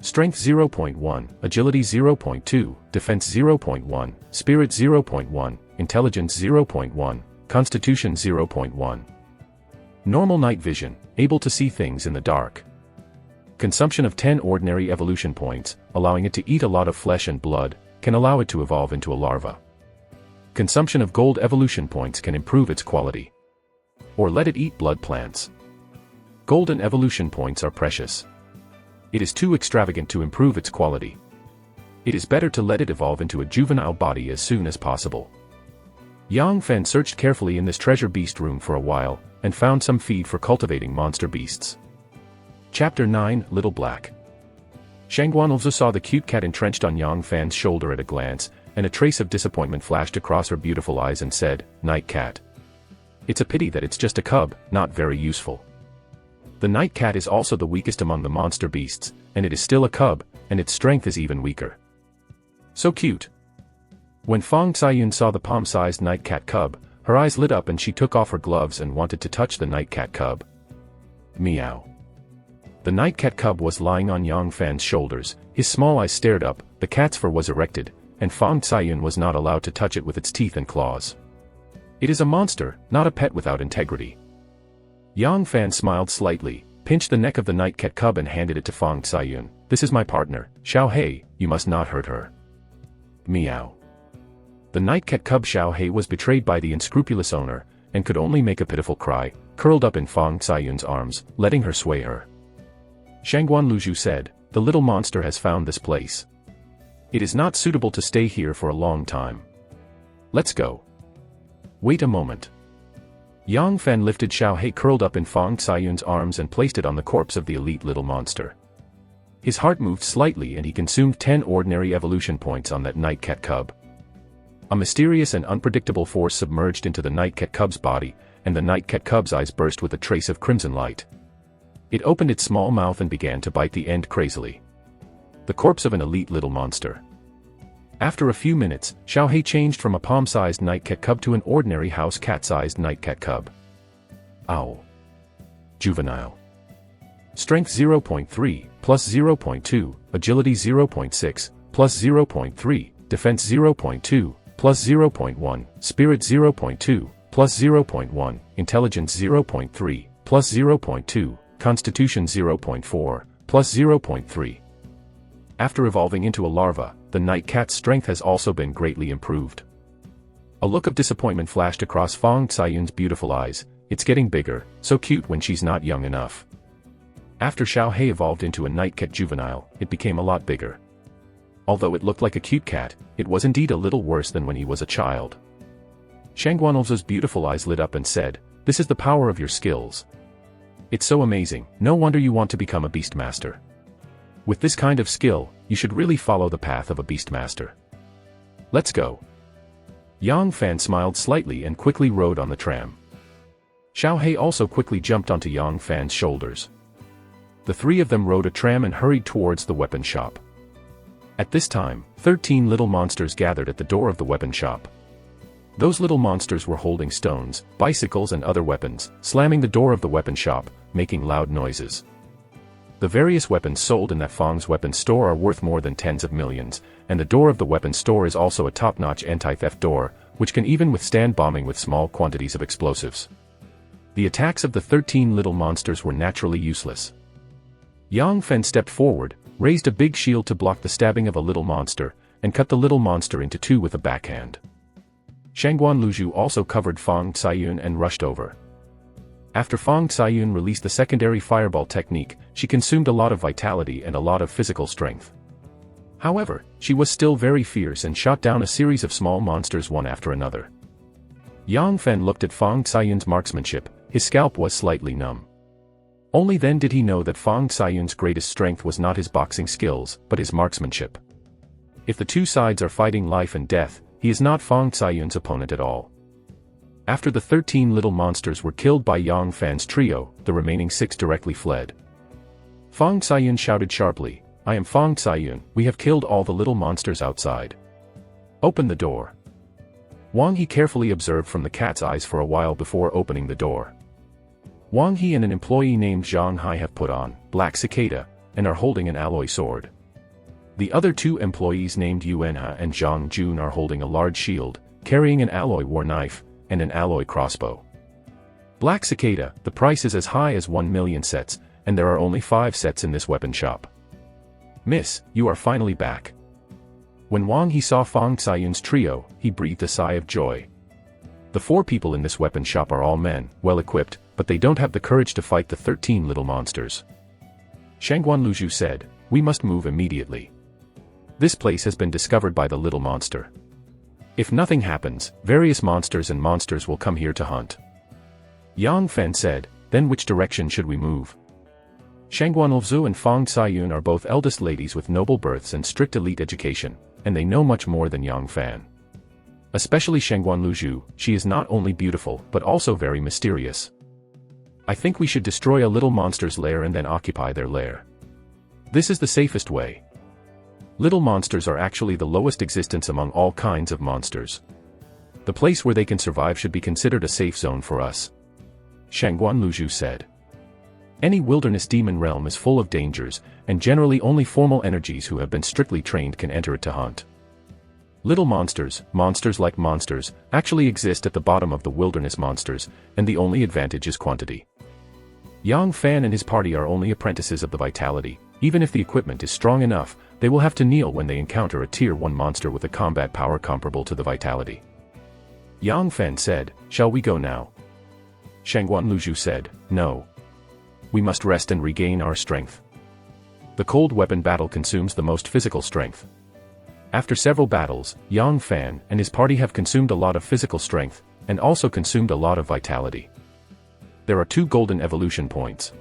Strength 0.1, Agility 0.2, Defense 0.1, Spirit 0.1, Intelligence 0.1, Constitution 0.1. Normal night vision, able to see things in the dark. Consumption of 10 ordinary evolution points, allowing it to eat a lot of flesh and blood, can allow it to evolve into a larva. Consumption of gold evolution points can improve its quality. Or let it eat blood plants. Golden evolution points are precious. It is too extravagant to improve its quality. It is better to let it evolve into a juvenile body as soon as possible. Yang Fan searched carefully in this treasure beast room for a while, and found some feed for cultivating monster beasts. Chapter 9, Little Black. Shangguan also saw the cute cat entrenched on Yang Fan's shoulder at a glance, and a trace of disappointment flashed across her beautiful eyes and said, "Night Cat. It's a pity that it's just a cub, not very useful." The Night Cat is also the weakest among the monster beasts, and it is still a cub, and its strength is even weaker. So cute. When Fang Xianyun saw the palm-sized Night Cat cub, her eyes lit up and she took off her gloves and wanted to touch the Night Cat cub. Meow. The Night Cat cub was lying on Yang Fan's shoulders, his small eyes stared up, the cat's fur was erected, and Fang Xianyun was not allowed to touch it with its teeth and claws. It is a monster, not a pet without integrity. Yang Fan smiled slightly, pinched the neck of the Night Cat cub and handed it to Fang Xianyun. "This is my partner, Xiao Hei, you must not hurt her." Meow. The Night Cat cub Xiao Hei was betrayed by the unscrupulous owner, and could only make a pitiful cry, curled up in Fang Xianyun's arms, letting her sway her. Shangguan Luzhu said, "The little monster has found this place. It is not suitable to stay here for a long time. Let's go." Wait a moment. Yang Fan lifted Xiao Hei curled up in Fang Xianyun's arms and placed it on the corpse of the elite little monster. His heart moved slightly and he consumed 10 ordinary evolution points on that Night Cat cub. A mysterious and unpredictable force submerged into the Nightcat Cub's body, and the Nightcat Cub's eyes burst with a trace of crimson light. It opened its small mouth and began to bite the end crazily. The corpse of an elite little monster. After a few minutes, Xiaohei changed from a palm-sized Nightcat Cub to an ordinary house cat-sized Nightcat Cub. Owl. Juvenile. Strength 0.3, plus 0.2, Agility 0.6, plus 0.3, Defense 0.2, plus 0.1, Spirit 0.2, plus 0.1, Intelligence 0.3, plus 0.2, Constitution 0.4, plus 0.3. After evolving into a larva, the Nightcat's strength has also been greatly improved. A look of disappointment flashed across Fang Caiyun's beautiful eyes. It's getting bigger, so cute when she's not young enough. After Xiaohei evolved into a Nightcat juvenile, it became a lot bigger. Although it looked like a cute cat, it was indeed a little worse than when he was a child. Shangguanlzu's beautiful eyes lit up and said, "This is the power of your skills. It's so amazing, no wonder you want to become a beastmaster. With this kind of skill, you should really follow the path of a beastmaster. Let's go." Yang Fan smiled slightly and quickly rode on the tram. Xiaohei also quickly jumped onto Yang Fan's shoulders. The three of them rode a tram and hurried towards the weapon shop. At this time, 13 little monsters gathered at the door of the weapon shop. Those little monsters were holding stones, bicycles and other weapons, slamming the door of the weapon shop, making loud noises. The various weapons sold in that Fang's weapon store are worth more than tens of millions, and the door of the weapon store is also a top-notch anti-theft door, which can even withstand bombing with small quantities of explosives. The attacks of the 13 little monsters were naturally useless. Yang Fen stepped forward, raised a big shield to block the stabbing of a little monster, and cut the little monster into two with a backhand. Shangguanluzhu also covered Fang Caiyun and rushed over. After Fang Caiyun released the secondary fireball technique, she consumed a lot of vitality and a lot of physical strength. However, she was still very fierce and shot down a series of small monsters one after another. Yang Fen looked at Fang Caiyun's marksmanship. His scalp was slightly numb. Only then did he know that Fang Caiyun's greatest strength was not his boxing skills, but his marksmanship. If the two sides are fighting life and death, he is not Fang Caiyun's opponent at all. After the 13 little monsters were killed by Yang Fan's trio, the remaining 6 directly fled. Fang Caiyun shouted sharply, "I am Fang Caiyun, we have killed all the little monsters outside. Open the door." Wang He carefully observed from the cat's eyes for a while before opening the door. Wang He and an employee named Zhang Hai have put on Black Cicada, and are holding an alloy sword. The other 2 employees named Yuanha and Zhang Jun are holding a large shield, carrying an alloy war knife, and an alloy crossbow. Black Cicada, the price is as high as 1 million sets, and there are only 5 sets in this weapon shop. "Miss, you are finally back." When Wang He saw Fang Caiyun's trio, he breathed a sigh of joy. The 4 people in this weapon shop are all men, well equipped, but they don't have the courage to fight the 13 little monsters. Shangguanluzhu said, "We must move immediately. This place has been discovered by the little monster. If nothing happens, various monsters and monsters will come here to hunt." Yang Fen said, "Then which direction should we move?" Shangguanluzhu and Fang Caiyun are both eldest ladies with noble births and strict elite education, and they know much more than Yang Fan. Especially Shangguanluzhu, she is not only beautiful but also very mysterious. I think we should destroy a little monster's lair and then occupy their lair. This is the safest way. Little monsters are actually the lowest existence among all kinds of monsters. The place where they can survive should be considered a safe zone for us. Shangguanluzhu said. Any wilderness demon realm is full of dangers, and generally only formal energies who have been strictly trained can enter it to hunt. Little monsters, monsters like monsters, actually exist at the bottom of the wilderness monsters, and the only advantage is quantity. Yang Fan and his party are only apprentices of the vitality. Even if the equipment is strong enough, they will have to kneel when they encounter a Tier 1 monster with a combat power comparable to the vitality. Yang Fan said, "Shall we go now?" Shangguanluzhu said, "No. We must rest and regain our strength. The cold weapon battle consumes the most physical strength." After several battles, Yang Fan and his party have consumed a lot of physical strength, and also consumed a lot of vitality. There are 2 golden evolution points.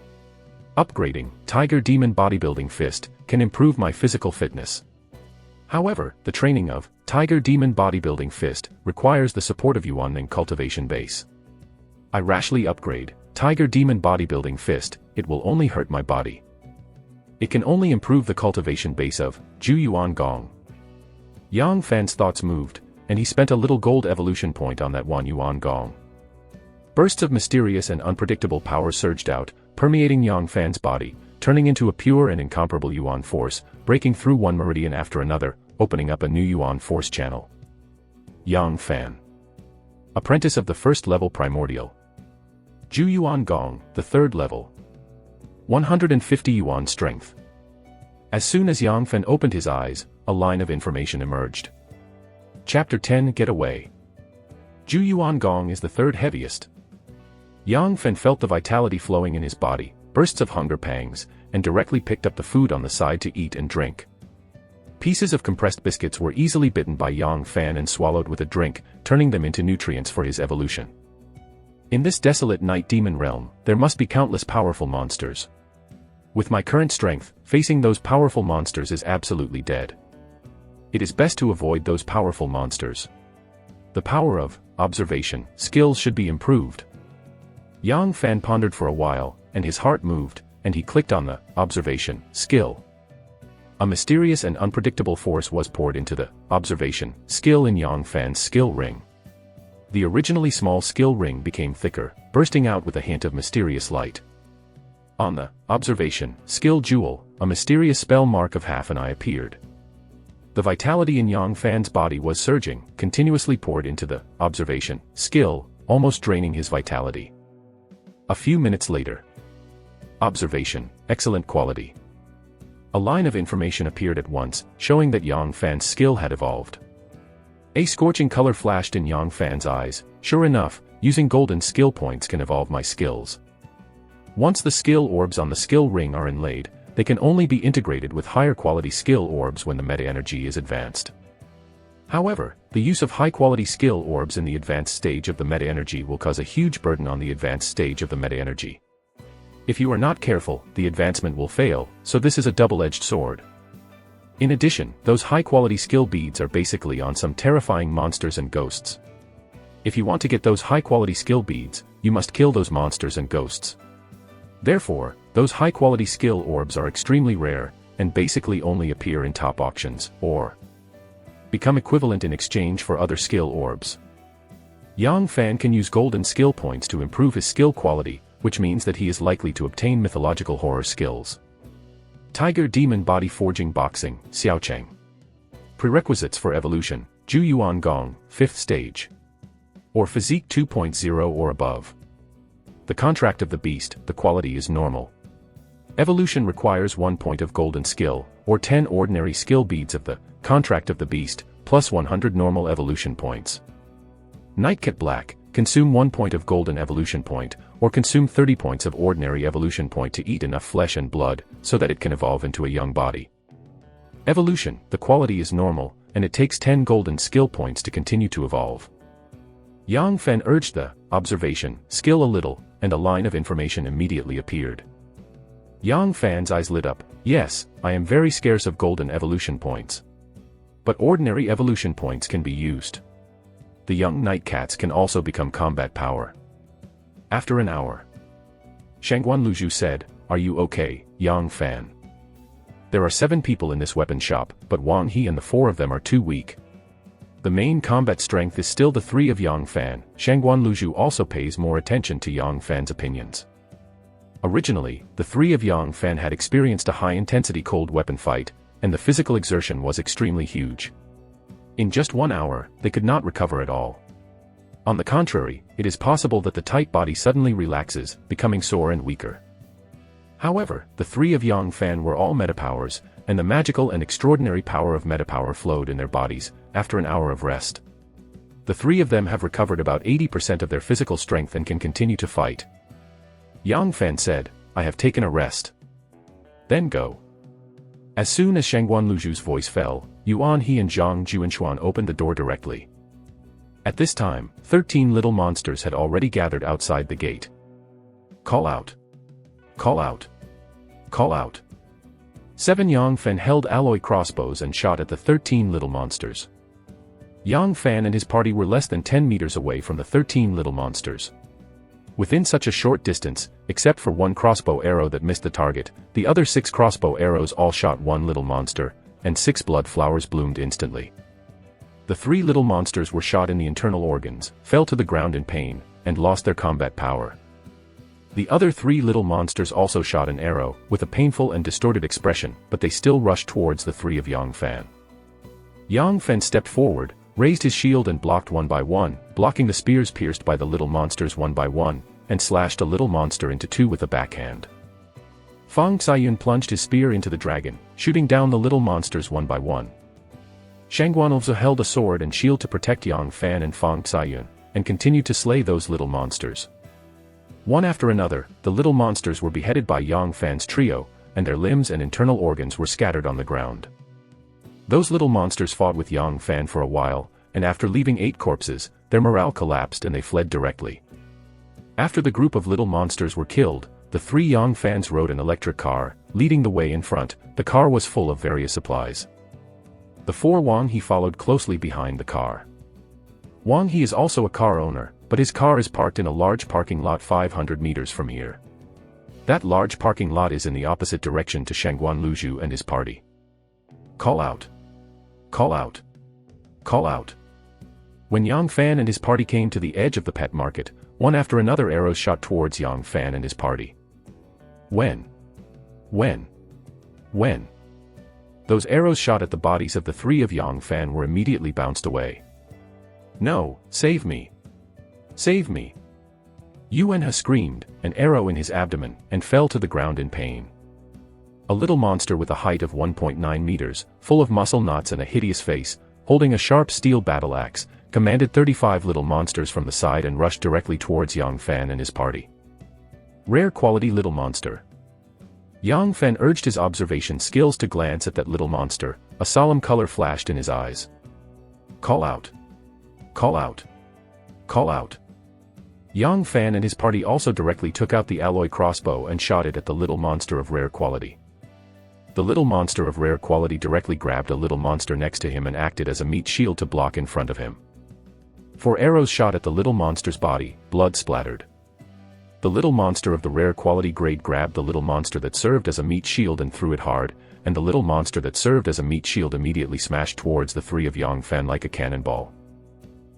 Upgrading, Tiger Demon Bodybuilding Fist, can improve my physical fitness. However, the training of Tiger Demon Bodybuilding Fist requires the support of Yuan Cultivation Base. I rashly upgrade Tiger Demon Bodybuilding Fist, it will only hurt my body. It can only improve the cultivation base of Ju Yuan Gong. Yang Fan's thoughts moved, and he spent a little gold evolution point on that one Yuan Gong. Bursts of mysterious and unpredictable power surged out, permeating Yang Fan's body, turning into a pure and incomparable Yuan force, breaking through one meridian after another, opening up a new Yuan force channel. Yang Fan. Apprentice of the first level primordial. Ju Yuan Gong, the third level. 150 Yuan strength. As soon as Yang Fan opened his eyes, a line of information emerged. Chapter 10 Get Away. Ju Yuan Gong is the third heaviest. Yang Fan felt the vitality flowing in his body, bursts of hunger pangs, and directly picked up the food on the side to eat and drink. Pieces of compressed biscuits were easily bitten by Yang Fan and swallowed with a drink, turning them into nutrients for his evolution. In this desolate night demon realm, there must be countless powerful monsters. With my current strength, facing those powerful monsters is absolutely dead. It is best to avoid those powerful monsters. The power of observation skills should be improved. Yang Fan pondered for a while, and his heart moved, and he clicked on the observation skill. A mysterious and unpredictable force was poured into the observation skill in Yang Fan's skill ring. The originally small skill ring became thicker, bursting out with a hint of mysterious light. On the observation skill jewel, a mysterious spell mark of half an eye appeared. The vitality in Yang Fan's body was surging, continuously poured into the observation skill, almost draining his vitality. A few minutes later. Observation, excellent quality. A line of information appeared at once, showing that Yang Fan's skill had evolved. A scorching color flashed in Yang Fan's eyes. Sure enough, using golden skill points can evolve my skills. Once the skill orbs on the skill ring are inlaid, they can only be integrated with higher quality skill orbs when the meta energy is advanced. However, the use of high-quality skill orbs in the advanced stage of the meta energy will cause a huge burden on the advanced stage of the meta energy. If you are not careful, the advancement will fail, so this is a double-edged sword. In addition, those high-quality skill beads are basically on some terrifying monsters and ghosts. If you want to get those high-quality skill beads, you must kill those monsters and ghosts. Therefore, those high-quality skill orbs are extremely rare, and basically only appear in top auctions, or become equivalent in exchange for other skill orbs. Yang Fan can use golden skill points to improve his skill quality, which means that he is likely to obtain mythological horror skills. Tiger Demon Body Forging Boxing, Xiaocheng. Prerequisites for evolution, Ju Yuan Gong, 5th stage. Or Physique 2.0 or above. The contract of the beast, the quality is normal. Evolution requires 1 point of golden skill, or 10 ordinary skill beads of the contract of the beast, plus 100 normal evolution points. Nightcat Black, consume 1 point of golden evolution point, or consume 30 points of ordinary evolution point to eat enough flesh and blood, so that it can evolve into a young body. Evolution, the quality is normal, and it takes 10 golden skill points to continue to evolve. Yang Fan urged the observation skill a little, and a line of information immediately appeared. Yang Fan's eyes lit up. Yes, I am very scarce of golden evolution points. But ordinary evolution points can be used. The young night cats can also become combat power. After an hour, Shangguan Luzhu said, "Are you okay, Yang Fan? There are 7 people in this weapon shop, but Wang He and the 4 of them are too weak. The main combat strength is still the 3 of Yang Fan." Shangguan Luzhu also pays more attention to Yang Fan's opinions. Originally, the 3 of Yang Fan had experienced a high-intensity cold weapon fight, and the physical exertion was extremely huge. In just 1 hour, they could not recover at all. On the contrary, it is possible that the tight body suddenly relaxes, becoming sore and weaker. However, the 3 of Yang Fan were all metapowers, and the magical and extraordinary power of metapower flowed in their bodies, after an hour of rest. The 3 of them have recovered about 80% of their physical strength and can continue to fight. Yang Fan said, "I have taken a rest. Then go." As soon as Shangguan Luzhu's voice fell, Yuan He and Zhang Juanshuan opened the door directly. At this time, 13 little monsters had already gathered outside the gate. Call out! Call out! Call out! 7 Yang Fan held alloy crossbows and shot at the 13 little monsters. Yang Fan and his party were less than 10 meters away from the 13 little monsters. Within such a short distance, except for one crossbow arrow that missed the target, the other 6 crossbow arrows all shot one little monster, and 6 blood flowers bloomed instantly. The 3 little monsters were shot in the internal organs, fell to the ground in pain, and lost their combat power. The other 3 little monsters also shot an arrow, with a painful and distorted expression, but they still rushed towards the 3 of Yang Fan. Yang Fan stepped forward, raised his shield and blocked one by one, blocking the spears pierced by the little monsters one by one, and slashed a little monster into 2 with a backhand. Fang Xiayun plunged his spear into the dragon, shooting down the little monsters one by one. Shangguanolza held a sword and shield to protect Yang Fan and Fang Xiayun, and continued to slay those little monsters. One after another, the little monsters were beheaded by Yang Fan's trio, and their limbs and internal organs were scattered on the ground. Those little monsters fought with Yang Fan for a while, and after leaving 8 corpses, their morale collapsed and they fled directly. After the group of little monsters were killed, the 3 Yang Fans rode an electric car, leading the way in front. The car was full of various supplies. The 4 Wang He followed closely behind the car. Wang He is also a car owner, but his car is parked in a large parking lot 500 meters from here. That large parking lot is in the opposite direction to Shangguan Luzhu and his party. Call out! Call out! Call out! When Yang Fan and his party came to the edge of the pet market, one after another arrows shot towards Yang Fan and his party. When? Those arrows shot at the bodies of the 3 of Yang Fan were immediately bounced away. No, save me! Save me! Yuan Ha screamed, an arrow in his abdomen, and fell to the ground in pain. A little monster with a height of 1.9 meters, full of muscle knots and a hideous face, holding a sharp steel battle axe, commanded 35 little monsters from the side and rushed directly towards Yang Fan and his party. Rare quality little monster. Yang Fan urged his observation skills to glance at that little monster. A solemn color flashed in his eyes. Call out! Call out! Call out! Yang Fan and his party also directly took out the alloy crossbow and shot it at the little monster of rare quality. The little monster of rare quality directly grabbed a little monster next to him and acted as a meat shield to block in front of him. 4 arrows shot at the little monster's body, blood splattered. The little monster of the rare quality grade grabbed the little monster that served as a meat shield and threw it hard, and the little monster that served as a meat shield immediately smashed towards the 3 of Yang Fan like a cannonball.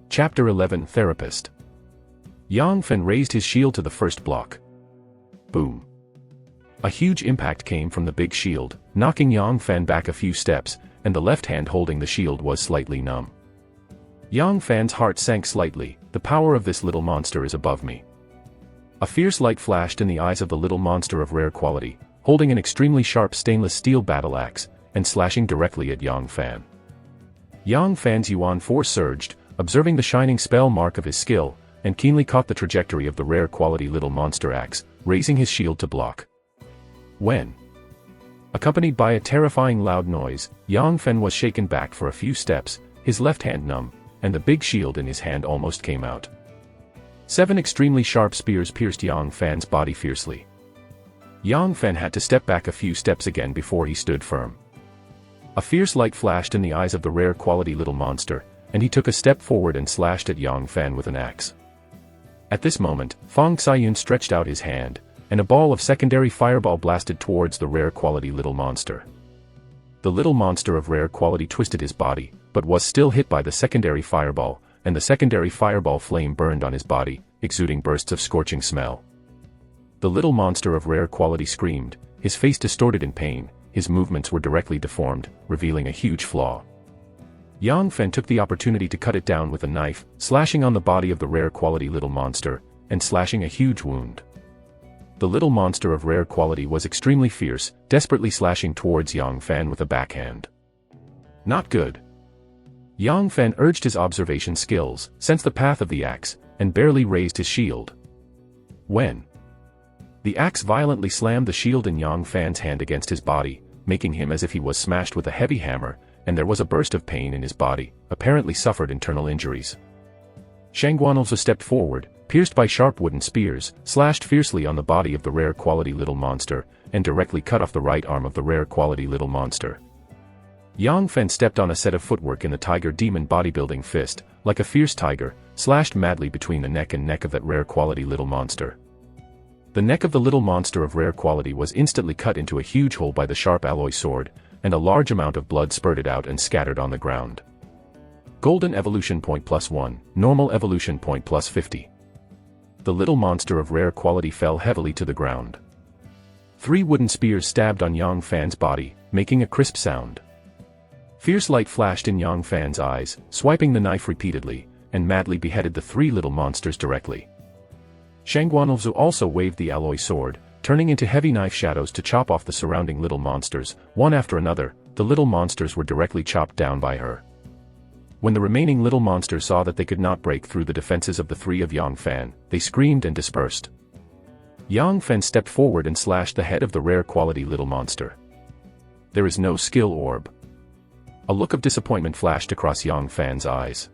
Chapter 11 Therapist. Yang Fan raised his shield to the first block. Boom. A huge impact came from the big shield, knocking Yang Fan back a few steps, and the left hand holding the shield was slightly numb. Yang Fan's heart sank slightly. The power of this little monster is above me. A fierce light flashed in the eyes of the little monster of rare quality, holding an extremely sharp stainless steel battle axe, and slashing directly at Yang Fan. Yang Fan's Yuan force surged, observing the shining spell mark of his skill, and keenly caught the trajectory of the rare quality little monster axe, raising his shield to block. When? Accompanied by a terrifying loud noise, Yang Fan was shaken back for a few steps, his left hand numb, and the big shield in his hand almost came out. 7 extremely sharp spears pierced Yang Fan's body fiercely. Yang Fan had to step back a few steps again before he stood firm. A fierce light flashed in the eyes of the rare quality little monster, and he took a step forward and slashed at Yang Fan with an axe. At this moment, Fang Xiayun stretched out his hand, and a ball of secondary fireball blasted towards the rare quality little monster. The little monster of rare quality twisted his body, but was still hit by the secondary fireball, and the secondary fireball flame burned on his body, exuding bursts of scorching smell. The little monster of rare quality screamed, his face distorted in pain, his movements were directly deformed, revealing a huge flaw. Yang Fan took the opportunity to cut it down with a knife, slashing on the body of the rare quality little monster, and slashing a huge wound. The little monster of rare quality was extremely fierce, desperately slashing towards Yang Fan with a backhand. Not good. Yang Fan urged his observation skills, sensed the path of the axe, and barely raised his shield. When? The axe violently slammed the shield in Yang Fan's hand against his body, making him as if he was smashed with a heavy hammer, and there was a burst of pain in his body, apparently suffered internal injuries. Shangguanolza stepped forward, pierced by sharp wooden spears, slashed fiercely on the body of the rare quality little monster, and directly cut off the right arm of the rare quality little monster. Yang Fen stepped on a set of footwork in the tiger demon bodybuilding fist, like a fierce tiger, slashed madly between the neck and neck of that rare quality little monster. The neck of the little monster of rare quality was instantly cut into a huge hole by the sharp alloy sword, and a large amount of blood spurted out and scattered on the ground. Golden evolution point +1, normal evolution point +50. The little monster of rare quality fell heavily to the ground. 3 wooden spears stabbed on Yang Fan's body, making a crisp sound. Fierce light flashed in Yang Fan's eyes, swiping the knife repeatedly, and madly beheaded the 3 little monsters directly. Shangguanlzu also waved the alloy sword, turning into heavy knife shadows to chop off the surrounding little monsters. One after another, the little monsters were directly chopped down by her. When the remaining little monsters saw that they could not break through the defenses of the 3 of Yang Fan, they screamed and dispersed. Yang Fan stepped forward and slashed the head of the rare quality little monster. There is no skill orb. A look of disappointment flashed across Yang Fan's eyes.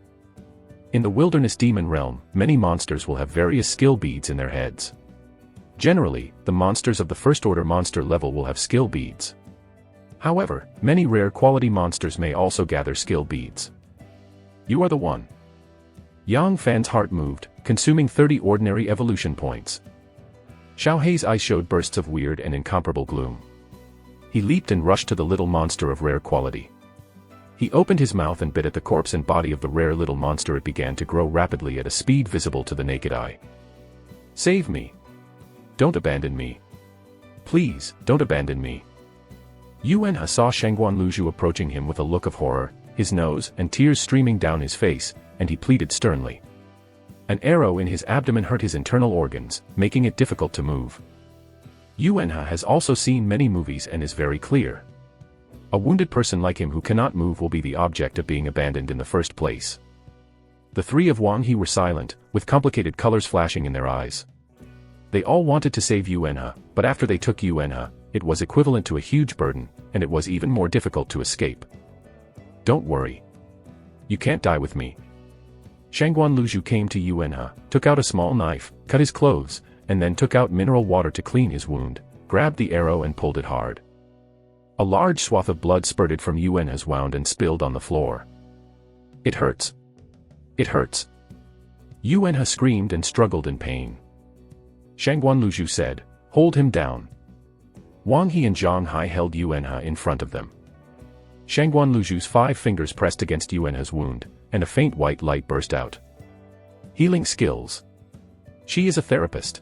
In the wilderness demon realm, many monsters will have various skill beads in their heads. Generally, the monsters of the first order monster level will have skill beads. However, many rare quality monsters may also gather skill beads. You are the one. Yang Fan's heart moved, consuming 30 ordinary evolution points. Xiao Hei's eyes showed bursts of weird and incomparable gloom. He leaped and rushed to the little monster of rare quality. He opened his mouth and bit at the corpse and body of the rare little monster. It began to grow rapidly at a speed visible to the naked eye. Save me. Don't abandon me. Please, don't abandon me. Yuan He saw Shangguanluzhu approaching him with a look of horror, his nose and tears streaming down his face, and he pleaded sternly. An arrow in his abdomen hurt his internal organs, making it difficult to move. Yuan He has also seen many movies and is very clear. A wounded person like him who cannot move will be the object of being abandoned in the first place. The 3 of Wang He were silent, with complicated colors flashing in their eyes. They all wanted to save Yuan He, but after they took Yuan He, it was equivalent to a huge burden, and it was even more difficult to escape. Don't worry. You can't die with me. Shangguanluzhu came to Yuan He, took out a small knife, cut his clothes, and then took out mineral water to clean his wound, grabbed the arrow and pulled it hard. A large swath of blood spurted from Yuan He's wound and spilled on the floor. It hurts. It hurts. Yuan He screamed and struggled in pain. Shangguanluzhu said, hold him down. Wang He and Zhang Hai held Yuan He in front of them. Shangguanluzhu's 5 fingers pressed against Yuan He's wound, and a faint white light burst out. Healing skills. She is a therapist.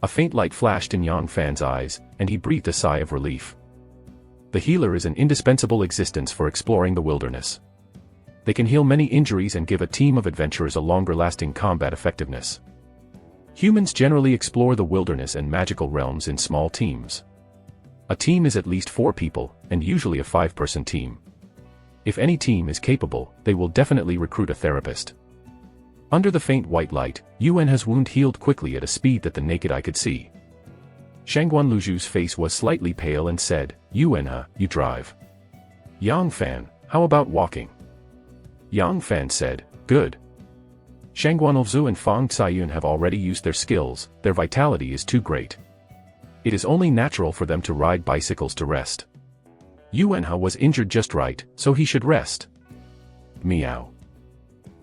A faint light flashed in Yang Fan's eyes, and he breathed a sigh of relief. The healer is an indispensable existence for exploring the wilderness. They can heal many injuries and give a team of adventurers a longer-lasting combat effectiveness. Humans generally explore the wilderness and magical realms in small teams. A team is at least 4 people, and usually a 5-person team. If any team is capable, they will definitely recruit a therapist. Under the faint white light, Yuan He's wound healed quickly at a speed that the naked eye could see. Shangguanluzhu's face was slightly pale and said, Yuan He, you drive. Yang Fan, how about walking? Yang Fan said, good. Shangguanluzhu and Fang Caiyun have already used their skills, their vitality is too great. It is only natural for them to ride bicycles to rest. Yuan He was injured just right, so he should rest. Meow.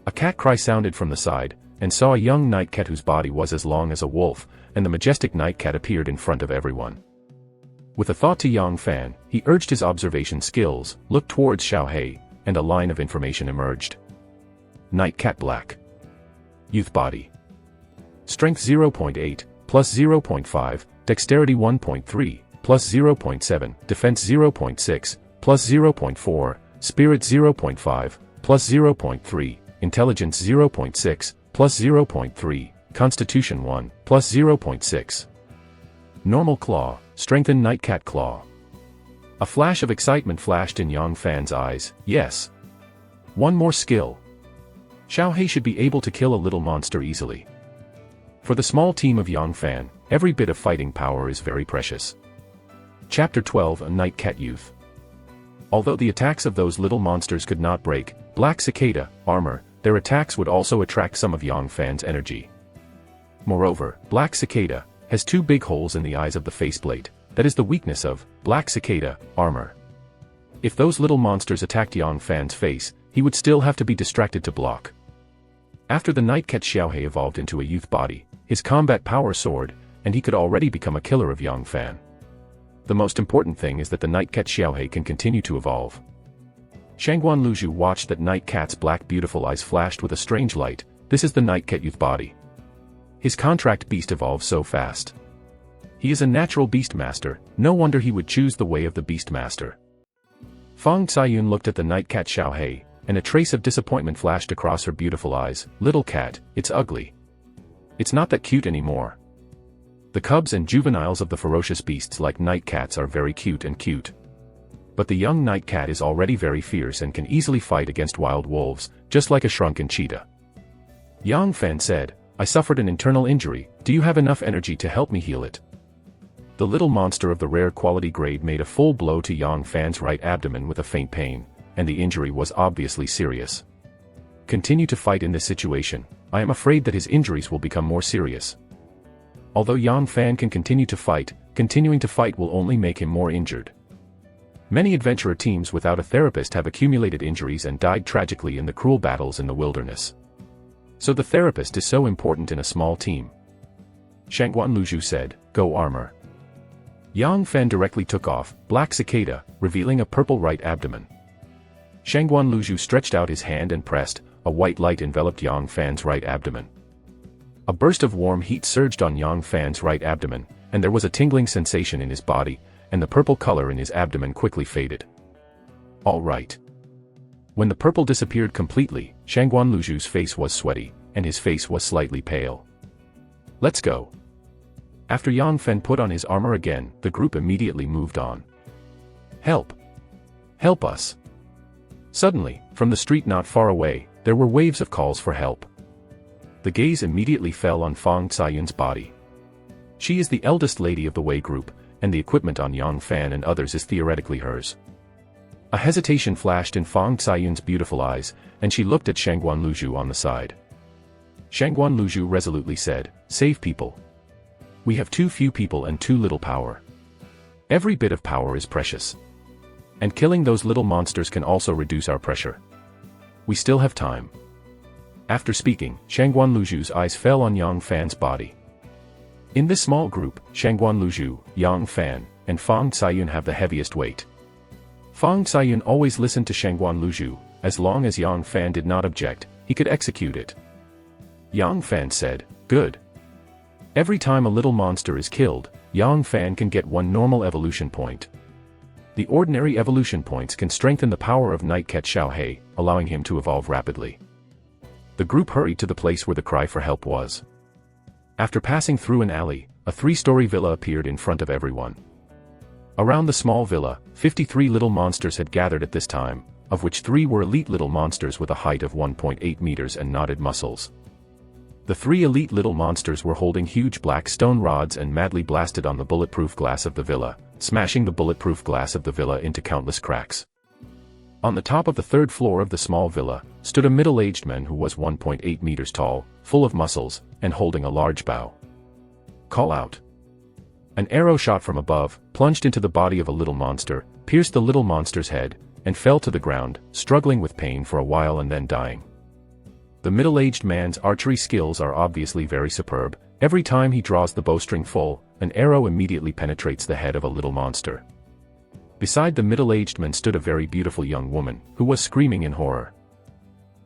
A cat cry sounded from the side, and saw a young night cat whose body was as long as a wolf, and the majestic night cat appeared in front of everyone. With a thought to Yang Fan, he urged his observation skills, looked towards Xiao Hei, and a line of information emerged. Night cat black. Youth body. Strength 0.8, plus 0.5, dexterity 1.3, plus 0.7, defense 0.6, plus 0.4, spirit 0.5, plus 0.3, intelligence 0.6, plus 0.3, constitution 1, plus 0.6. Normal claw, strengthen nightcat claw. A flash of excitement flashed in Yang Fan's eyes. Yes. One more skill. Xiao Hei should be able to kill a little monster easily. For the small team of Yang Fan, every bit of fighting power is very precious. Chapter 12, A Night Cat Youth. Although the attacks of those little monsters could not break Black Cicada armor, their attacks would also attract some of Yang Fan's energy. Moreover, Black Cicada has 2 big holes in the eyes of the faceplate. That is the weakness of Black Cicada armor. If those little monsters attacked Yang Fan's face, he would still have to be distracted to block. After the Night Cat Xiaohei evolved into a youth body, his combat power soared, and he could already become a killer of Yang Fan. The most important thing is that the Night Cat Xiaohei can continue to evolve. Shangguan Luzhu watched that Night Cat's black beautiful eyes flashed with a strange light. This is the Night Cat youth body. His contract beast evolves so fast. He is a natural beast master, no wonder he would choose the way of the beast master. Fang Caiyun looked at the Night Cat Xiaohei, and a trace of disappointment flashed across her beautiful eyes. Little cat, it's ugly. It's not that cute anymore. The cubs and juveniles of the ferocious beasts like night cats are very cute. But the young night cat is already very fierce and can easily fight against wild wolves, just like a shrunken cheetah. Yang Fan said, I suffered an internal injury, do you have enough energy to help me heal it? The little monster of the rare quality grade made a full blow to Yang Fan's right abdomen with a faint pain, and the injury was obviously serious. Continue to fight in this situation, I am afraid that his injuries will become more serious. Although Yang Fan can continue to fight, continuing to fight will only make him more injured. Many adventurer teams without a therapist have accumulated injuries and died tragically in the cruel battles in the wilderness. So the therapist is so important in a small team. Shangguan Luzhu said, Go armor. Yang Fan directly took off, Black Cicada, revealing a purple right abdomen. Shangguan Luzhu stretched out his hand and pressed, a white light enveloped Yang Fan's right abdomen. A burst of warm heat surged on Yang Fan's right abdomen, and there was a tingling sensation in his body, and the purple color in his abdomen quickly faded. All right. When the purple disappeared completely, Shangguan Luzhu's face was sweaty, and his face was slightly pale. Let's go. After Yang Fan put on his armor again, the group immediately moved on. Help! Help us! Suddenly, from the street not far away, there were waves of calls for help. The gaze immediately fell on Fang Caiyun's body. She is the eldest lady of the Wei group, and the equipment on Yang Fan and others is theoretically hers. A hesitation flashed in Fang Caiyun's beautiful eyes, and she looked at Shangguan Luzhu on the side. Shangguan Luzhu resolutely said, Save people. We have too few people and too little power. Every bit of power is precious. And killing those little monsters can also reduce our pressure. We still have time. After speaking, Shangguan Luzhu's eyes fell on Yang Fan's body. In this small group, Shangguan Luzhu, Yang Fan, and Fang Caiyun have the heaviest weight. Fang Caiyun always listened to Shangguan Luzhu, as long as Yang Fan did not object, he could execute it. Yang Fan said, Good. Every time a little monster is killed, Yang Fan can get one normal evolution point. The ordinary evolution points can strengthen the power of Night Cat Xiaohei, allowing him to evolve rapidly. The group hurried to the place where the cry for help was. After passing through an alley, a 3-story villa appeared in front of everyone. Around the small villa, 53 little monsters had gathered at this time, of which 3 were elite little monsters with a height of 1.8 meters and knotted muscles. The 3 elite little monsters were holding huge black stone rods and madly blasted on the bulletproof glass of the villa, smashing the bulletproof glass of the villa into countless cracks. On the top of the 3rd floor of the small villa, stood a middle-aged man who was 1.8 meters tall, full of muscles, and holding a large bow. Call out. An arrow shot from above, plunged into the body of a little monster, pierced the little monster's head, and fell to the ground, struggling with pain for a while and then dying. The middle-aged man's archery skills are obviously very superb. Every time he draws the bowstring full, an arrow immediately penetrates the head of a little monster. Beside the middle-aged man stood a very beautiful young woman, who was screaming in horror.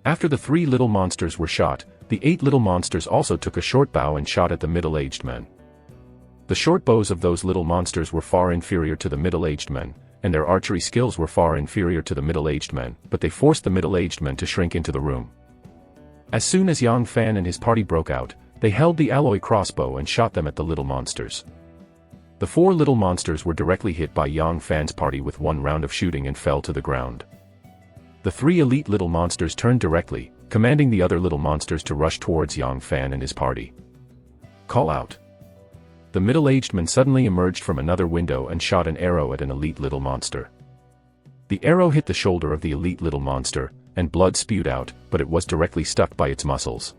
After the 3 little monsters were shot, the 8 little monsters also took a short bow and shot at the middle-aged man. The short bows of those little monsters were far inferior to the middle-aged men, and their archery skills were far inferior to the middle-aged men, but they forced the middle-aged men to shrink into the room. As soon as Yang Fan and his party broke out, they held the alloy crossbow and shot them at the little monsters. The 4 little monsters were directly hit by Yang Fan's party with 1 round of shooting and fell to the ground. The 3 elite little monsters turned directly, commanding the other little monsters to rush towards Yang Fan and his party. Call out. The middle-aged man suddenly emerged from another window and shot an arrow at an elite little monster. The arrow hit the shoulder of the elite little monster, and blood spewed out, but it was directly stuck by its muscles.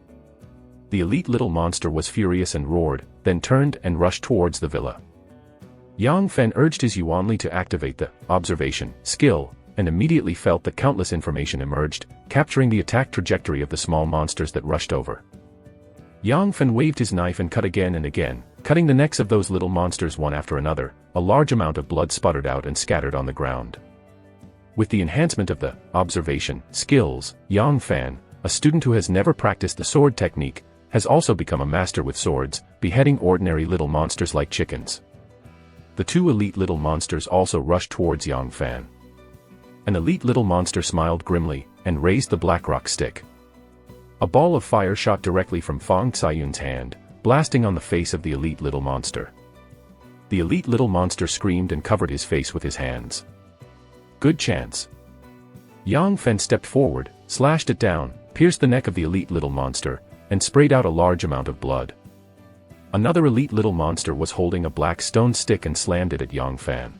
The elite little monster was furious and roared, then turned and rushed towards the villa. Yang Fan urged his Yuanli to activate the observation skill, and immediately felt that countless information emerged, capturing the attack trajectory of the small monsters that rushed over. Yang Fen waved his knife and cut again and again, cutting the necks of those little monsters one after another. A large amount of blood sputtered out and scattered on the ground. With the enhancement of the observation skills, Yang Fan, a student who has never practiced the sword technique, has also become a master with swords, beheading ordinary little monsters like chickens. The two elite little monsters also rushed towards Yang Fan. An elite little monster smiled grimly, and raised the black rock stick. A ball of fire shot directly from Fang Caiyun's hand, blasting on the face of the elite little monster. The elite little monster screamed and covered his face with his hands. Good chance. Yang Fen stepped forward, slashed it down, pierced the neck of the elite little monster, and sprayed out a large amount of blood. Another elite little monster was holding a black stone stick and slammed it at Yang Fan.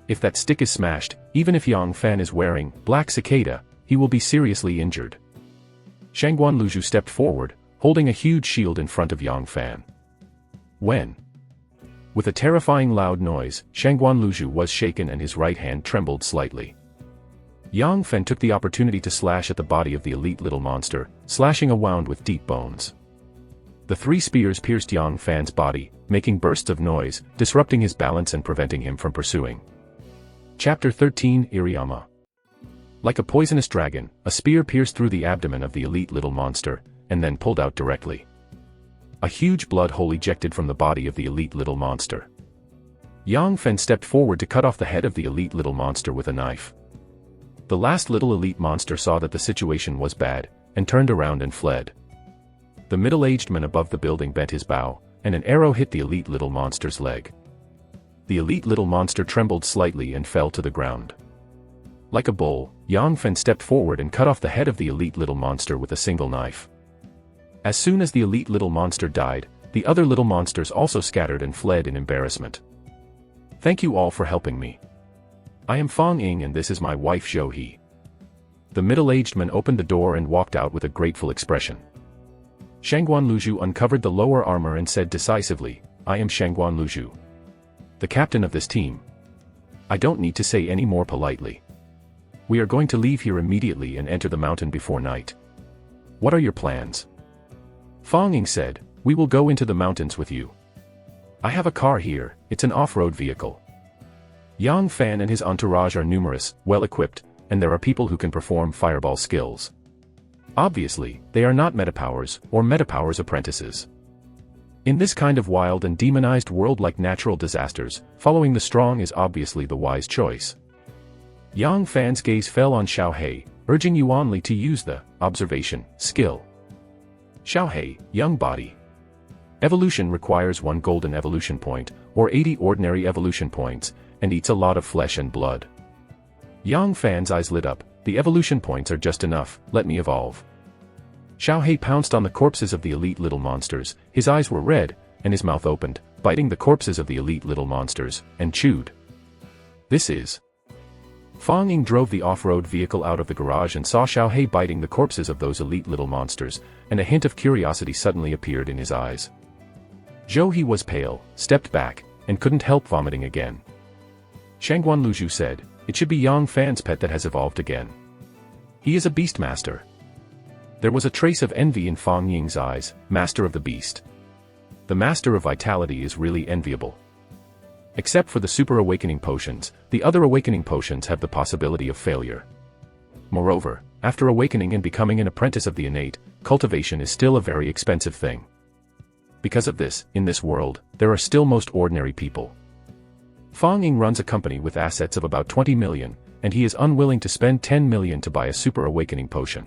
If that stick is smashed, even if Yang Fan is wearing black cicada, he will be seriously injured. Shangguan Luzhu stepped forward, holding a huge shield in front of Yang Fan. With a terrifying loud noise, Shangguan Luzhu was shaken and his right hand trembled slightly. Yang Fen took the opportunity to slash at the body of the elite little monster, slashing a wound with deep bones. The three spears pierced Yang Fan's body, making bursts of noise, disrupting his balance and preventing him from pursuing. Chapter 13 Iriyama. Like a poisonous dragon, a spear pierced through the abdomen of the elite little monster, and then pulled out directly. A huge blood hole ejected from the body of the elite little monster. Yang Fen stepped forward to cut off the head of the elite little monster with a knife. The last little elite monster saw that the situation was bad, and turned around and fled. The middle-aged man above the building bent his bow, and an arrow hit the elite little monster's leg. The elite little monster trembled slightly and fell to the ground. Like a bull, Yang Fen stepped forward and cut off the head of the elite little monster with a single knife. As soon as the elite little monster died, the other little monsters also scattered and fled in embarrassment. Thank you all for helping me. I am Fang Ying and this is my wife Zhou He. The middle-aged man opened the door and walked out with a grateful expression. Shangguan Luzhu uncovered the lower armor and said decisively, I am Shangguan Luzhu, the captain of this team. I don't need to say any more politely. We are going to leave here immediately and enter the mountain before night. What are your plans? Fang Ying said, we will go into the mountains with you. I have a car here, it's an off-road vehicle. Yang Fan and his entourage are numerous, well-equipped, and there are people who can perform fireball skills. Obviously, they are not Metapowers, or Metapowers apprentices. In this kind of wild and demonized world like natural disasters, following the strong is obviously the wise choice. Yang Fan's gaze fell on Xiao He, urging Yuan Li to use the observation skill. Xiao He, young body. Evolution requires 1 golden evolution point, or 80 ordinary evolution points, and eats a lot of flesh and blood. Yang Fan's eyes lit up, the evolution points are just enough, let me evolve. Xiao He pounced on the corpses of the elite little monsters, his eyes were red, and his mouth opened, biting the corpses of the elite little monsters, and chewed. This is... Fang Ying drove the off-road vehicle out of the garage and saw Xiao He biting the corpses of those elite little monsters, and a hint of curiosity suddenly appeared in his eyes. Zhou He was pale, stepped back, and couldn't help vomiting again. Shangguan Luzhu said, it should be Yang Fan's pet that has evolved again. He is a beastmaster. There was a trace of envy in Fang Ying's eyes, master of the beast. The master of vitality is really enviable. Except for the super awakening potions, the other awakening potions have the possibility of failure. Moreover, after awakening and becoming an apprentice of the innate, cultivation is still a very expensive thing. Because of this, in this world, there are still most ordinary people. Fang Ying runs a company with assets of about 20 million, and he is unwilling to spend 10 million to buy a super awakening potion.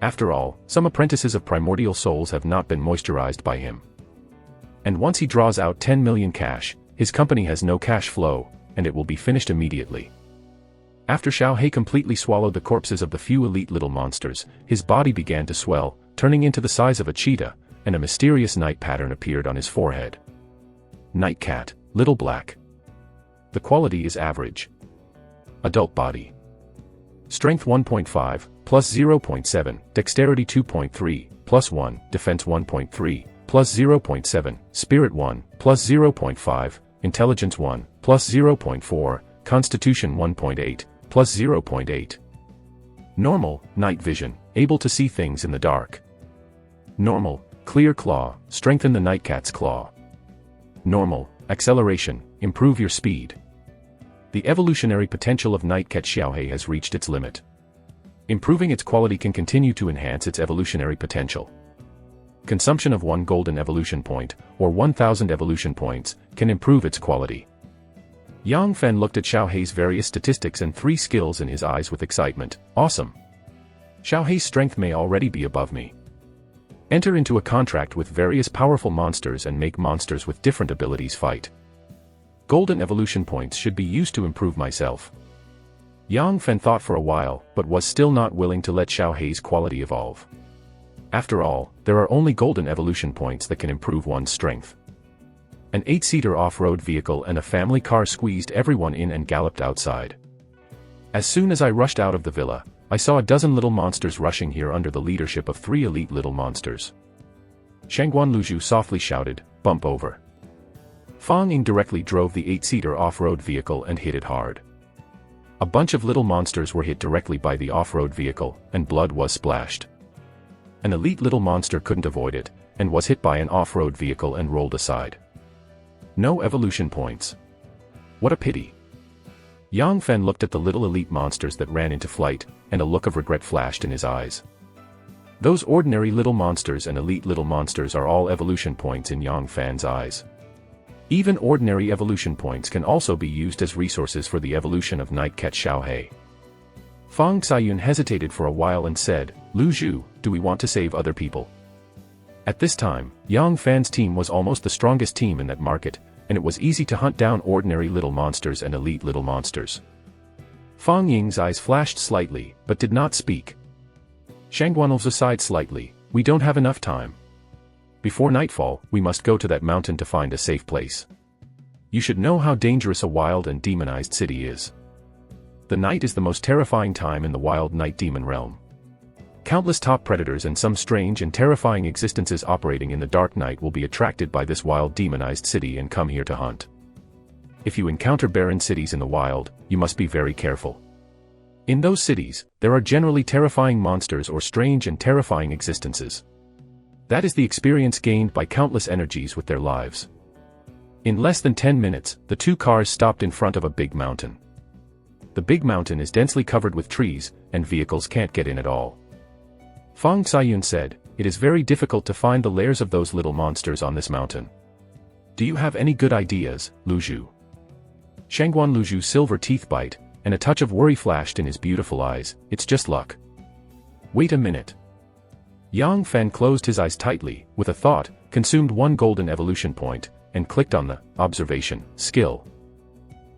After all, some apprentices of primordial souls have not been moisturized by him. And once he draws out 10 million cash, his company has no cash flow, and it will be finished immediately. After Xiao He completely swallowed the corpses of the few elite little monsters, his body began to swell, turning into the size of a cheetah, and a mysterious night pattern appeared on his forehead. Night cat, little black. The quality is average. Adult body. Strength 1.5, plus 0.7, dexterity 2.3, plus 1, defense 1.3, plus 0.7, spirit 1, plus 0.5, intelligence 1, plus 0.4, constitution 1.8, plus 0.8. Normal, night vision, able to see things in the dark. Normal, clear claw, strengthen the nightcat's claw. Normal, acceleration, improve your speed. The evolutionary potential of nightcat Xiaohei has reached its limit. Improving its quality can continue to enhance its evolutionary potential. Consumption of 1 golden evolution point, or 1000 evolution points, can improve its quality. Yang Fen looked at Xiaohei's various statistics and 3 skills in his eyes with excitement. Awesome! Xiaohei's strength may already be above me. Enter into a contract with various powerful monsters and make monsters with different abilities fight. Golden evolution points should be used to improve myself. Yang Fen thought for a while, but was still not willing to let Xiaohei's quality evolve. After all, there are only golden evolution points that can improve one's strength. An 8-seater off-road vehicle and a family car squeezed everyone in and galloped outside. As soon as I rushed out of the villa, I saw a dozen little monsters rushing here under the leadership of 3 elite little monsters. Shangguan Luzhu softly shouted, "Bump over." Fang Ying directly drove the 8-seater off-road vehicle and hit it hard. A bunch of little monsters were hit directly by the off-road vehicle, and blood was splashed. An elite little monster couldn't avoid it, and was hit by an off-road vehicle and rolled aside. No evolution points. What a pity. Yang Fen looked at the little elite monsters that ran into flight, and a look of regret flashed in his eyes. Those ordinary little monsters and elite little monsters are all evolution points in Yang Fan's eyes. Even ordinary evolution points can also be used as resources for the evolution of Nightcat Xiaohei. Fang Xiayun hesitated for a while and said, "Lu Zhu, do we want to save other people?" At this time, Yang Fan's team was almost the strongest team in that market, and it was easy to hunt down ordinary little monsters and elite little monsters. Fang Ying's eyes flashed slightly, but did not speak. Shangguanl's sighed slightly, "We don't have enough time. Before nightfall, we must go to that mountain to find a safe place. You should know how dangerous a wild and demonized city is. The night is the most terrifying time in the wild night demon realm. Countless top predators and some strange and terrifying existences operating in the dark night will be attracted by this wild demonized city and come here to hunt. If you encounter barren cities in the wild, you must be very careful. In those cities, there are generally terrifying monsters or strange and terrifying existences. That is the experience gained by countless energies with their lives." In less than 10 minutes, the 2 cars stopped in front of a big mountain. The big mountain is densely covered with trees, and vehicles can't get in at all. Fang Xiayun said, "It is very difficult to find the lairs of those little monsters on this mountain. Do you have any good ideas, Lu Zhu?" Shangguan Luzhu's silver teeth bite, and a touch of worry flashed in his beautiful eyes. "It's just luck." "Wait a minute." Yang Fen closed his eyes tightly, with a thought, consumed 1 golden evolution point, and clicked on the observation skill.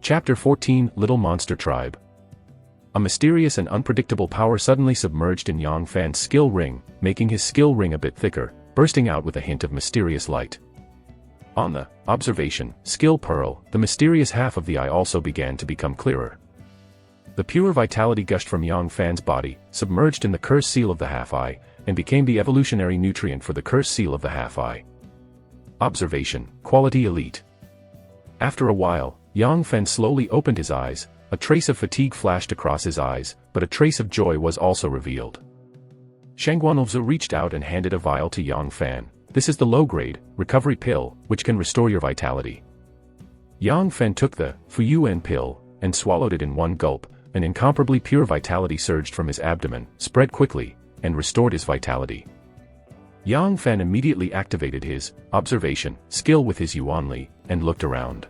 Chapter 14, Little Monster Tribe. A mysterious and unpredictable power suddenly submerged in Yang Fan's skill ring, making his skill ring a bit thicker, bursting out with a hint of mysterious light. On the observation skill pearl, the mysterious half of the eye also began to become clearer. The pure vitality gushed from Yang Fan's body, submerged in the curse seal of the half-eye, and became the evolutionary nutrient for the curse seal of the half-eye. Observation, quality elite. After a while, Yang Fen slowly opened his eyes, a trace of fatigue flashed across his eyes, but a trace of joy was also revealed. Shangguanlzu reached out and handed a vial to Yang Fan. "This is the low-grade, recovery pill, which can restore your vitality." Yang Fen took the Fuyuan pill, and swallowed it in 1 gulp. An incomparably pure vitality surged from his abdomen, spread quickly, and restored his vitality. Yang Fen immediately activated his observation skill with his Yuanli, and looked around.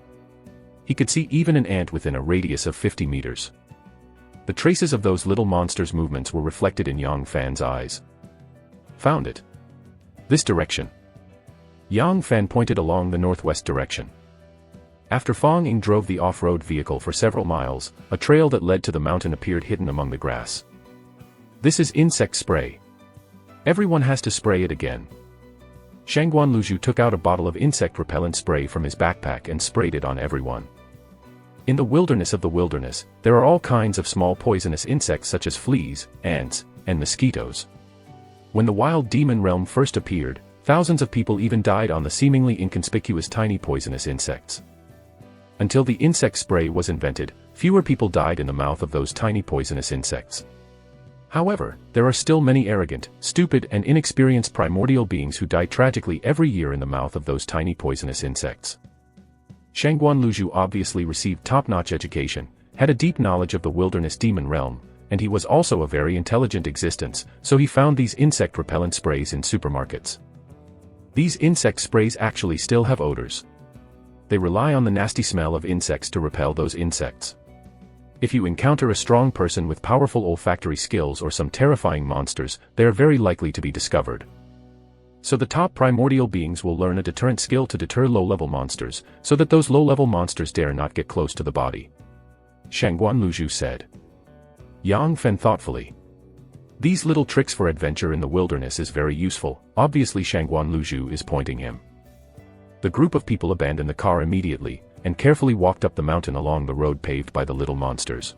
He could see even an ant within a radius of 50 meters. The traces of those little monsters' movements were reflected in Yang Fan's eyes. "Found it. This direction." Yang Fan pointed along the northwest direction. After Fang Ying drove the off-road vehicle for several miles, a trail that led to the mountain appeared hidden among the grass. "This is insect spray. Everyone has to spray it again." Shangguan Luzhu took out a bottle of insect repellent spray from his backpack and sprayed it on everyone. In the wilderness of the wilderness, there are all kinds of small poisonous insects such as fleas, ants, and mosquitoes. When the wild demon realm first appeared, thousands of people even died on the seemingly inconspicuous tiny poisonous insects. Until the insect spray was invented, fewer people died in the mouth of those tiny poisonous insects. However, there are still many arrogant, stupid and inexperienced primordial beings who die tragically every year in the mouth of those tiny poisonous insects. Shangguan Luzhu obviously received top-notch education, had a deep knowledge of the wilderness demon realm, and he was also a very intelligent existence, so he found these insect repellent sprays in supermarkets. These insect sprays actually still have odors. They rely on the nasty smell of insects to repel those insects. If you encounter a strong person with powerful olfactory skills or some terrifying monsters, they are very likely to be discovered. So the top primordial beings will learn a deterrent skill to deter low-level monsters, so that those low-level monsters dare not get close to the body. Shangguan Luzhu said. Yang Fen thoughtfully. These little tricks for adventure in the wilderness is very useful, obviously Shangguan Luzhu is pointing him. The group of people abandoned the car immediately, and carefully walked up the mountain along the road paved by the little monsters.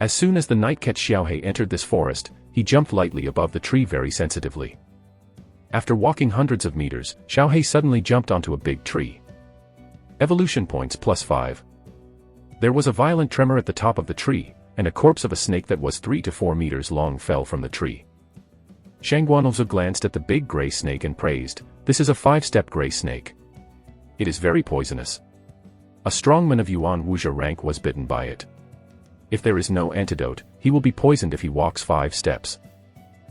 As soon as the night cat Xiaohei entered this forest, he jumped lightly above the tree very sensitively. After walking hundreds of meters, Xiaohei suddenly jumped onto a big tree. Evolution points +5. There was a violent tremor at the top of the tree, and a corpse of a snake that was 3 to 4 meters long fell from the tree. Shangguan Luzhu glanced at the big gray snake and praised, "This is a 5-step gray snake. It is very poisonous. A strongman of Yuan Wuxia rank was bitten by it. If there is no antidote, he will be poisoned if he walks 5 steps.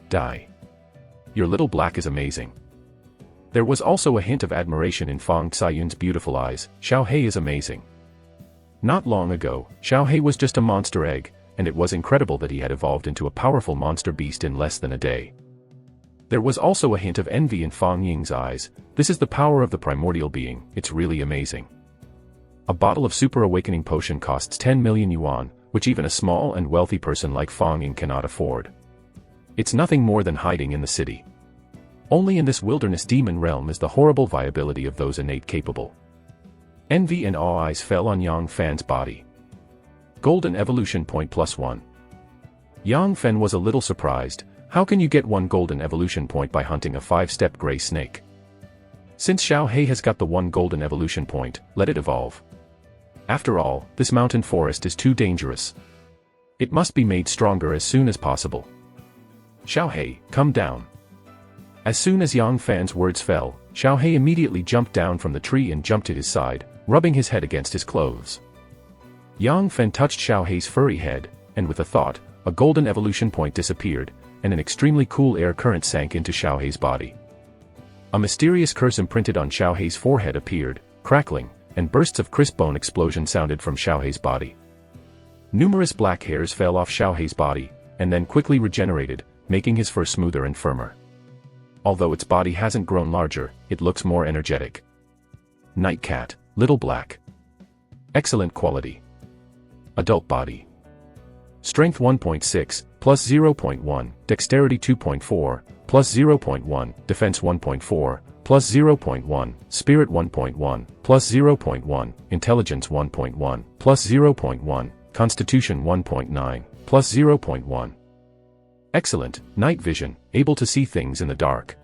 Die. Your little black is amazing." There was also a hint of admiration in Fang Ciyun's beautiful eyes. Xiaohei is amazing. Not long ago, Xiaohei was just a monster egg, and it was incredible that he had evolved into a powerful monster beast in less than a day. There was also a hint of envy in Fang Ying's eyes. This is the power of the primordial being, it's really amazing. A bottle of Super Awakening Potion costs 10 million yuan, which even a small and wealthy person like Fang Ying cannot afford. It's nothing more than hiding in the city. Only in this wilderness demon realm is the horrible viability of those innate capable. Envy and awe eyes fell on Yang Fan's body. Golden evolution point +1. Yang Fan was a little surprised. How can you get 1 golden evolution point by hunting a 5-step gray snake? Since Xiaohei has got the 1 golden evolution point, let it evolve. After all, this mountain forest is too dangerous. It must be made stronger as soon as possible. Xiaohei, come down. As soon as Yang Fan's words fell, Xiaohei immediately jumped down from the tree and jumped to his side, rubbing his head against his clothes. Yang Fan touched Xiaohei's furry head, and with a thought, a golden evolution point disappeared, and an extremely cool air current sank into Xiaohei's body. A mysterious curse imprinted on Xiaohei's forehead appeared, crackling, and bursts of crisp bone explosion sounded from Xiaohei's body. Numerous black hairs fell off Xiaohei's body, and then quickly regenerated, making his fur smoother and firmer. Although its body hasn't grown larger, it looks more energetic. Night cat, little black. Excellent quality. Adult body. Strength 1.6, plus 0.1, Dexterity 2.4, plus 0.1, Defense 1.4, plus 0.1, Spirit 1.1, plus 0.1, Intelligence 1.1, plus 0.1, Constitution 1.9, plus 0.1. Excellent, night vision, able to see things in the dark.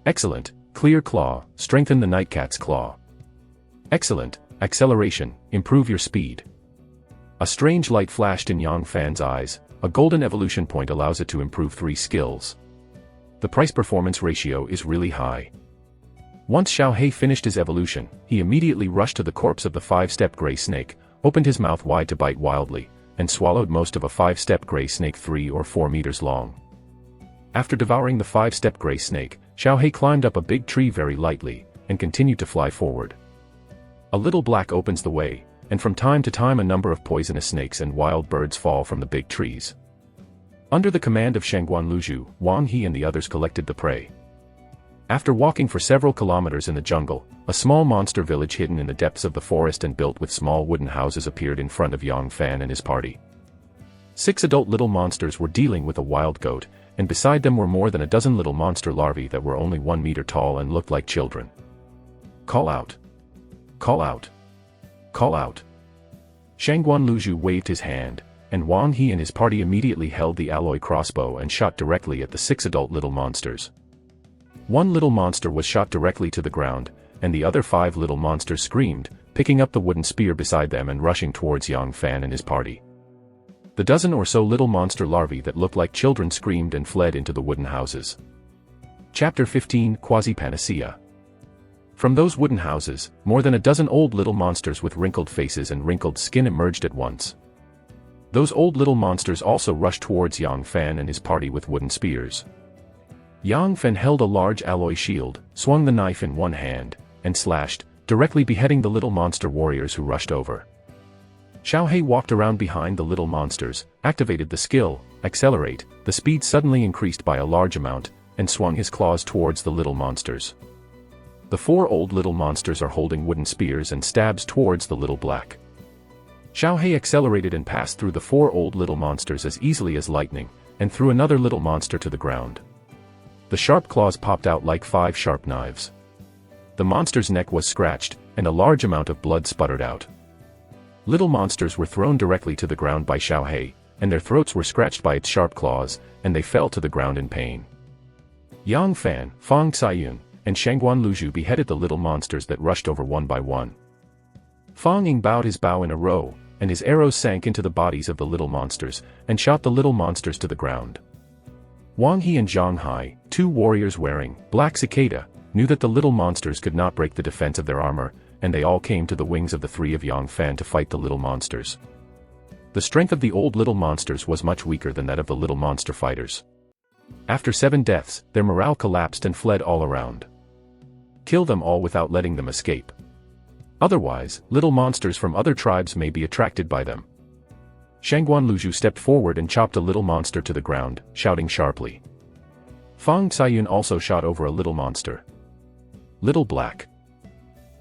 Excellent, clear claw, strengthen the nightcat's claw. Excellent, acceleration, improve your speed. A strange light flashed in Yang Fan's eyes. A golden evolution point allows it to improve 3 skills. The price-performance ratio is really high. Once Xiaohei finished his evolution, he immediately rushed to the corpse of the 5-step gray snake, opened his mouth wide to bite wildly, and swallowed most of a 5-step gray snake 3 or 4 meters long. After devouring the 5-step gray snake, Xiaohei climbed up a big tree very lightly, and continued to fly forward. A little black opens the way, and from time to time a number of poisonous snakes and wild birds fall from the big trees. Under the command of Shangguan Luzhu, Wang He and the others collected the prey. After walking for several kilometers in the jungle, a small monster village hidden in the depths of the forest and built with small wooden houses appeared in front of Yang Fan and his party. 6 adult little monsters were dealing with a wild goat, and beside them were more than a dozen little monster larvae that were only 1 meter tall and looked like children. Call out! Call out! Call out! Shangguan Luzhu waved his hand, and Wang He and his party immediately held the alloy crossbow and shot directly at the 6 adult little monsters. 1 little monster was shot directly to the ground, and the other 5 little monsters screamed, picking up the wooden spear beside them and rushing towards Yang Fan and his party. The dozen or so little monster larvae that looked like children screamed and fled into the wooden houses. Chapter 15 Quasi-Panacea. From those wooden houses, more than a dozen old little monsters with wrinkled faces and wrinkled skin emerged at once. Those old little monsters also rushed towards Yang Fan and his party with wooden spears. Yang Fan held a large alloy shield, swung the knife in one hand, and slashed, directly beheading the little monster warriors who rushed over. Xiao He walked around behind the little monsters, activated the skill, Accelerate, the speed suddenly increased by a large amount, and swung his claws towards the little monsters. The 4 old little monsters are holding wooden spears and stabs towards the little black. Xiao He accelerated and passed through the 4 old little monsters as easily as lightning, and threw another little monster to the ground. The sharp claws popped out like 5 sharp knives. The monster's neck was scratched, and a large amount of blood sputtered out. Little monsters were thrown directly to the ground by Xiao He, and their throats were scratched by its sharp claws, and they fell to the ground in pain. Yang Fan, Fang Caiyun, and Shangguan Luzhu beheaded the little monsters that rushed over one by one. Fang Ying bowed his bow in a row, and his arrows sank into the bodies of the little monsters, and shot the little monsters to the ground. Wang He and Zhang Hai, 2 warriors wearing black cicada, knew that the little monsters could not break the defense of their armor, and they all came to the wings of the 3 of Yang Fan to fight the little monsters. The strength of the old little monsters was much weaker than that of the little monster fighters. After 7 deaths, their morale collapsed and fled all around. Kill them all without letting them escape. Otherwise, little monsters from other tribes may be attracted by them. Shangguan Luzhu stepped forward and chopped a little monster to the ground, shouting sharply. Fang Caiyun also shot over a little monster. Little black.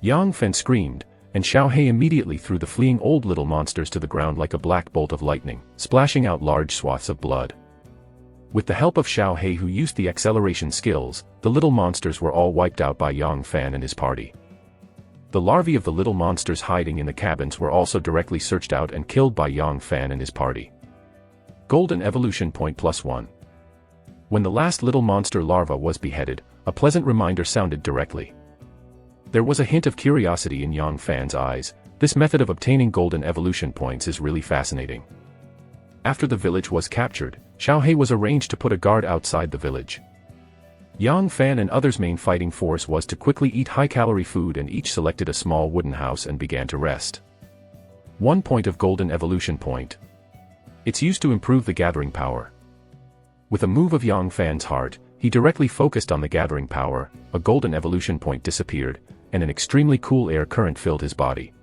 Yang Fan screamed, and Xiao He immediately threw the fleeing old little monsters to the ground like a black bolt of lightning, splashing out large swaths of blood. With the help of Xiao He, who used the acceleration skills, the little monsters were all wiped out by Yang Fan and his party. The larvae of the little monsters hiding in the cabins were also directly searched out and killed by Yang Fan and his party. Golden Evolution Point +1. When the last little monster larva was beheaded, a pleasant reminder sounded directly. There was a hint of curiosity in Yang Fan's eyes. This method of obtaining golden evolution points is really fascinating. After the village was captured, Xiao He was arranged to put a guard outside the village. Yang Fan and others' main fighting force was to quickly eat high-calorie food, and each selected a small wooden house and began to rest. 1 point of golden evolution point. It's used to improve the gathering power. With a move of Yang Fan's heart, he directly focused on the gathering power, a golden evolution point disappeared, and an extremely cool air current filled his body.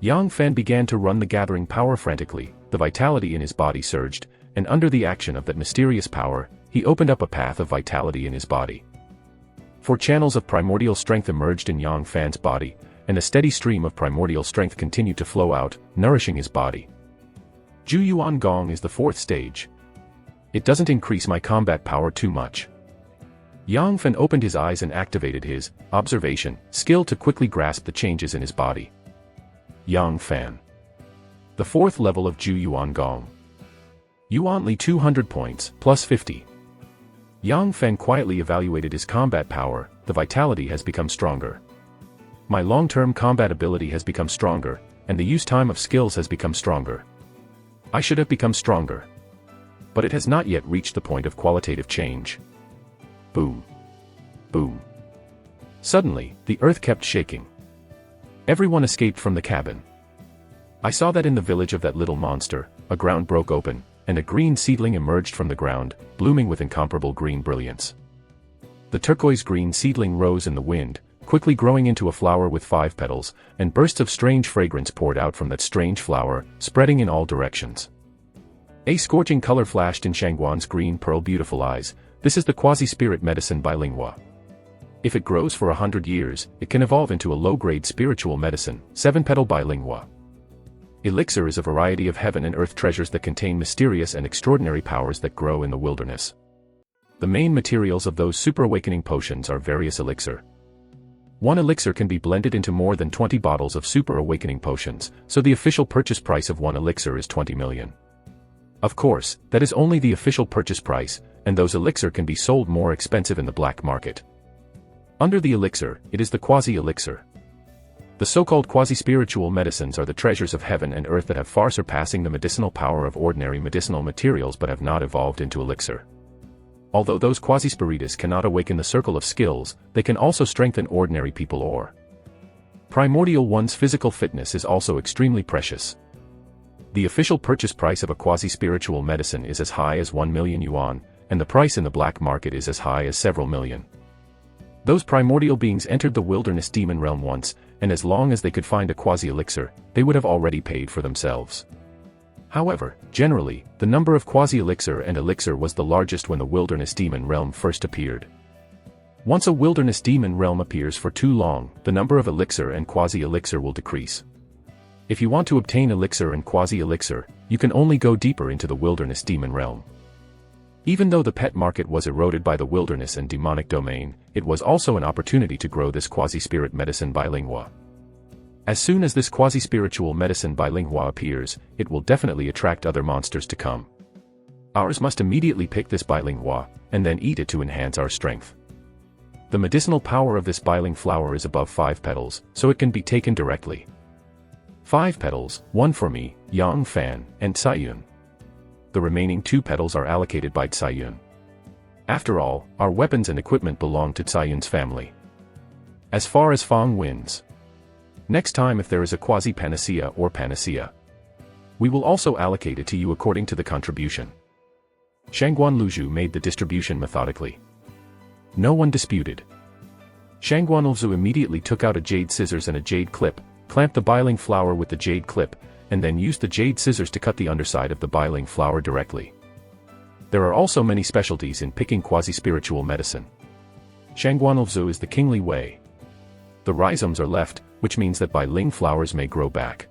Yang Fan began to run the gathering power frantically, the vitality in his body surged, and under the action of that mysterious power, he opened up a path of vitality in his body. 4 channels of primordial strength emerged in Yang Fan's body, and a steady stream of primordial strength continued to flow out, nourishing his body. Zhu Yuan Gong is the 4th stage. It doesn't increase my combat power too much. Yang Fan opened his eyes and activated his observation skill to quickly grasp the changes in his body. Yang Fan. The 4th level of Zhu Yuan Gong. Yuan Li 200 points, +50. Yang Fan quietly evaluated his combat power. The vitality has become stronger. My long-term combat ability has become stronger, and the use time of skills has become stronger. I should have become stronger. But it has not yet reached the point of qualitative change. Boom. Boom. Suddenly, the earth kept shaking. Everyone escaped from the cabin. I saw that in the village of that little monster, a ground broke open, and a green seedling emerged from the ground, blooming with incomparable green brilliance. The turquoise-green seedling rose in the wind, quickly growing into a flower with 5 petals, and bursts of strange fragrance poured out from that strange flower, spreading in all directions. A scorching color flashed in Shangguan's green pearl beautiful eyes. This is the quasi-spirit medicine by Manhwa. If it grows for 100 years, it can evolve into a low-grade spiritual medicine, 7-petal by Manhwa. Elixir is a variety of heaven and earth treasures that contain mysterious and extraordinary powers that grow in the wilderness. The main materials of those super awakening potions are various elixir. 1 elixir can be blended into more than 20 bottles of super awakening potions, so the official purchase price of 1 elixir is 20 million. Of course, that is only the official purchase price, and those elixir can be sold more expensive in the black market. Under the elixir, it is the quasi-elixir. The so-called quasi-spiritual medicines are the treasures of heaven and earth that have far surpassing the medicinal power of ordinary medicinal materials but have not evolved into elixir. Although those quasi-spiritus cannot awaken the circle of skills, they can also strengthen ordinary people or primordial one's physical fitness is also extremely precious. The official purchase price of a quasi-spiritual medicine is as high as 1 million yuan, and the price in the black market is as high as several million. Those primordial beings entered the wilderness demon realm once, and as long as they could find a quasi-elixir, they would have already paid for themselves. However, generally, the number of quasi-elixir and elixir was the largest when the wilderness demon realm first appeared. Once a wilderness demon realm appears for too long, the number of elixir and quasi-elixir will decrease. If you want to obtain elixir and quasi-elixir, you can only go deeper into the wilderness demon realm. Even though the pet market was eroded by the wilderness and demonic domain, it was also an opportunity to grow this quasi-spirit medicine by Manhwa. As soon as this quasi-spiritual medicine by Manhwa appears, it will definitely attract other monsters to come. Ours must immediately pick this Manhwa, and then eat it to enhance our strength. The medicinal power of this biling flower is above 5 petals, so it can be taken directly. 5 petals, 1 for me, Yang Fan, and Tsai-yun. The remaining 2 petals are allocated by Tsai-yun. After all, our weapons and equipment belong to Tsai-yun's family. As far as Fang wins. Next time if there is a quasi-panacea or panacea, we will also allocate it to you according to the contribution. Shangguan Luzhu made the distribution methodically. No one disputed. Shangguan Luzhu immediately took out a jade scissors and a jade clip, clamped the biling flower with the jade clip, and then used the jade scissors to cut the underside of the biling flower directly. There are also many specialties in picking quasi-spiritual medicine. Shangguan Luzhu is the kingly way. The rhizomes are left, which means that biling flowers may grow back.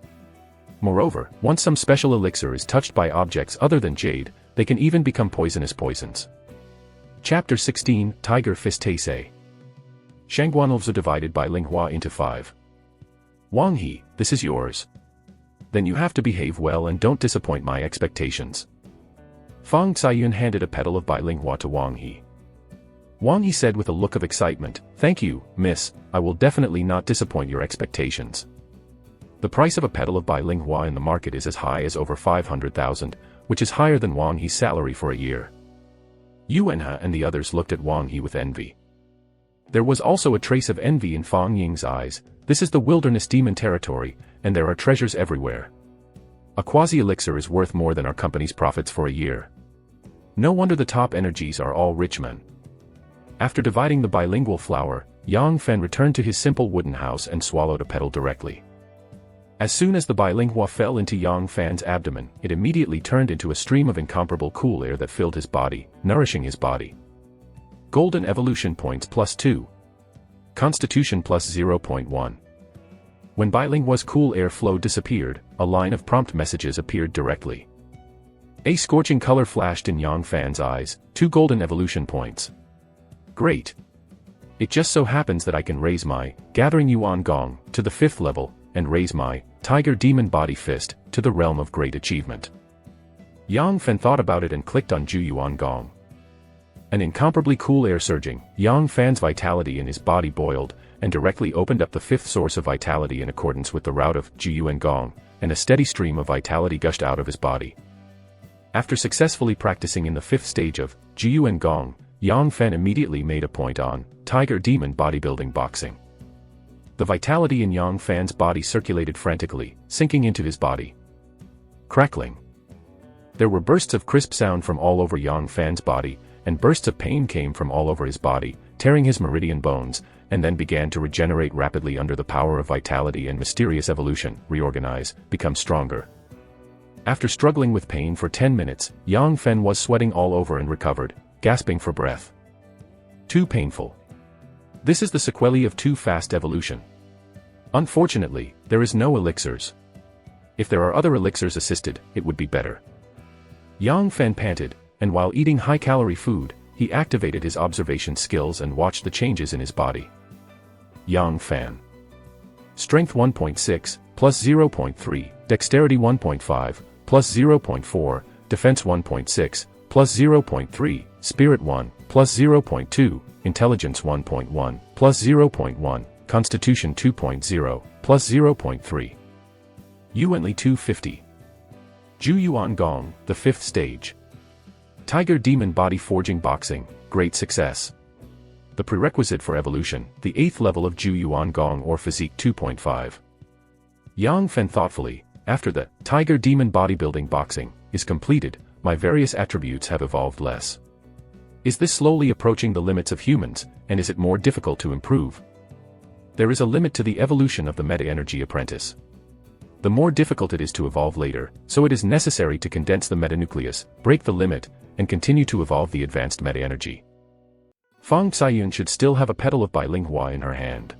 Moreover, once some special elixir is touched by objects other than jade, they can even become poisonous poisons. Chapter 16, Tiger Fist Taisei. Shangguan Luzhu divided by Manhwa into 5. Wang He, this is yours. Then you have to behave well and don't disappoint my expectations. Fang Tsai-yun handed a petal of biling Manhwa to Wang He. Wang He said with a look of excitement, "Thank you, miss, I will definitely not disappoint your expectations." The price of a petal of biling Manhwa in the market is as high as over 500,000, which is higher than Wang He's salary for a year. Yuanhe and the others looked at Wang He with envy. There was also a trace of envy in Fang Ying's eyes. This is the wilderness demon territory, and there are treasures everywhere. A quasi-elixir is worth more than our company's profits for a year. No wonder the top energies are all rich men. After dividing the bilingual flower, Yang Fen returned to his simple wooden house and swallowed a petal directly. As soon as the bilingual fell into Yang Fan's abdomen, it immediately turned into a stream of incomparable cool air that filled his body, nourishing his body. Golden evolution points +2. Constitution +0.1. When bilingual's cool air flow disappeared, a line of prompt messages appeared directly. A scorching color flashed in Yang Fan's eyes, 2 golden evolution points. Great. It just so happens that I can raise my Gathering Yuan Gong to the 5th level, and raise my Tiger Demon Body Fist to the realm of great achievement. Yang Fen thought about it and clicked on Ju Yuan Gong. An incomparably cool air surging, Yang Fan's vitality in his body boiled, and directly opened up the 5th source of vitality in accordance with the route of Ju Yuan Gong, and a steady stream of vitality gushed out of his body. After successfully practicing in the 5th stage of Ju Yuan Gong, Yang Fen immediately made a point on Tiger Demon Bodybuilding Boxing. The vitality in Yang Fan's body circulated frantically, sinking into his body. Crackling. There were bursts of crisp sound from all over Yang Fan's body, and bursts of pain came from all over his body, tearing his meridian bones, and then began to regenerate rapidly under the power of vitality and mysterious evolution, reorganize, become stronger. After struggling with pain for 10 minutes, Yang Fen was sweating all over and recovered, gasping for breath. Too painful. This is the sequelae of too fast evolution. Unfortunately, there is no elixirs. If there are other elixirs assisted, it would be better. Yang Fen panted, and while eating high-calorie food, he activated his observation skills and watched the changes in his body. Yang Fan. Strength 1.6, +0.3, Dexterity 1.5, +0.4, Defense 1.6, +0.3, Spirit 1, +0.2, Intelligence 1.1. plus 0.1, Constitution 2.0, plus 0.3. Yuanli 250. Ju Yuan Gong, the 5th stage. Tiger Demon Body Forging Boxing, great success. The prerequisite for evolution, the 8th level of Ju Yuan Gong or Physique 2.5. Yang Fen thoughtfully, after the Tiger Demon Bodybuilding Boxing is completed, my various attributes have evolved less. Is this slowly approaching the limits of humans, and is it more difficult to improve? There is a limit to the evolution of the meta-energy apprentice. The more difficult it is to evolve later, so it is necessary to condense the metanucleus, break the limit, and continue to evolve the advanced meta-energy. Fang Caiyun should still have a petal of Manhwa in her hand.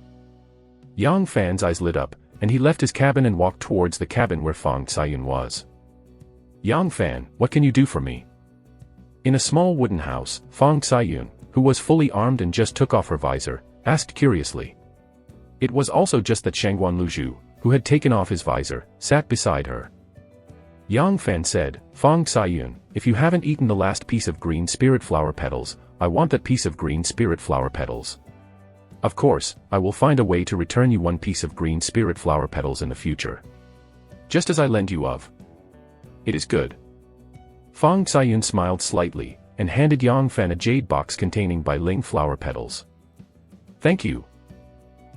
Yang Fan's eyes lit up, and he left his cabin and walked towards the cabin where Fang Caiyun was. Yang Fan, what can you do for me? In a small wooden house, Fang Caiyun, who was fully armed and just took off her visor, asked curiously. It was also just that Shangguan Luzhu, who had taken off his visor, sat beside her. Yang Fan said, Fang Caiyun, if you haven't eaten the last piece of green spirit flower petals, I want that piece of green spirit flower petals. Of course, I will find a way to return you one piece of green spirit flower petals in the future. Just as I lend you of. It is good. Fang Caiyun smiled slightly, and handed Yang Fan a jade box containing Ling flower petals. Thank you.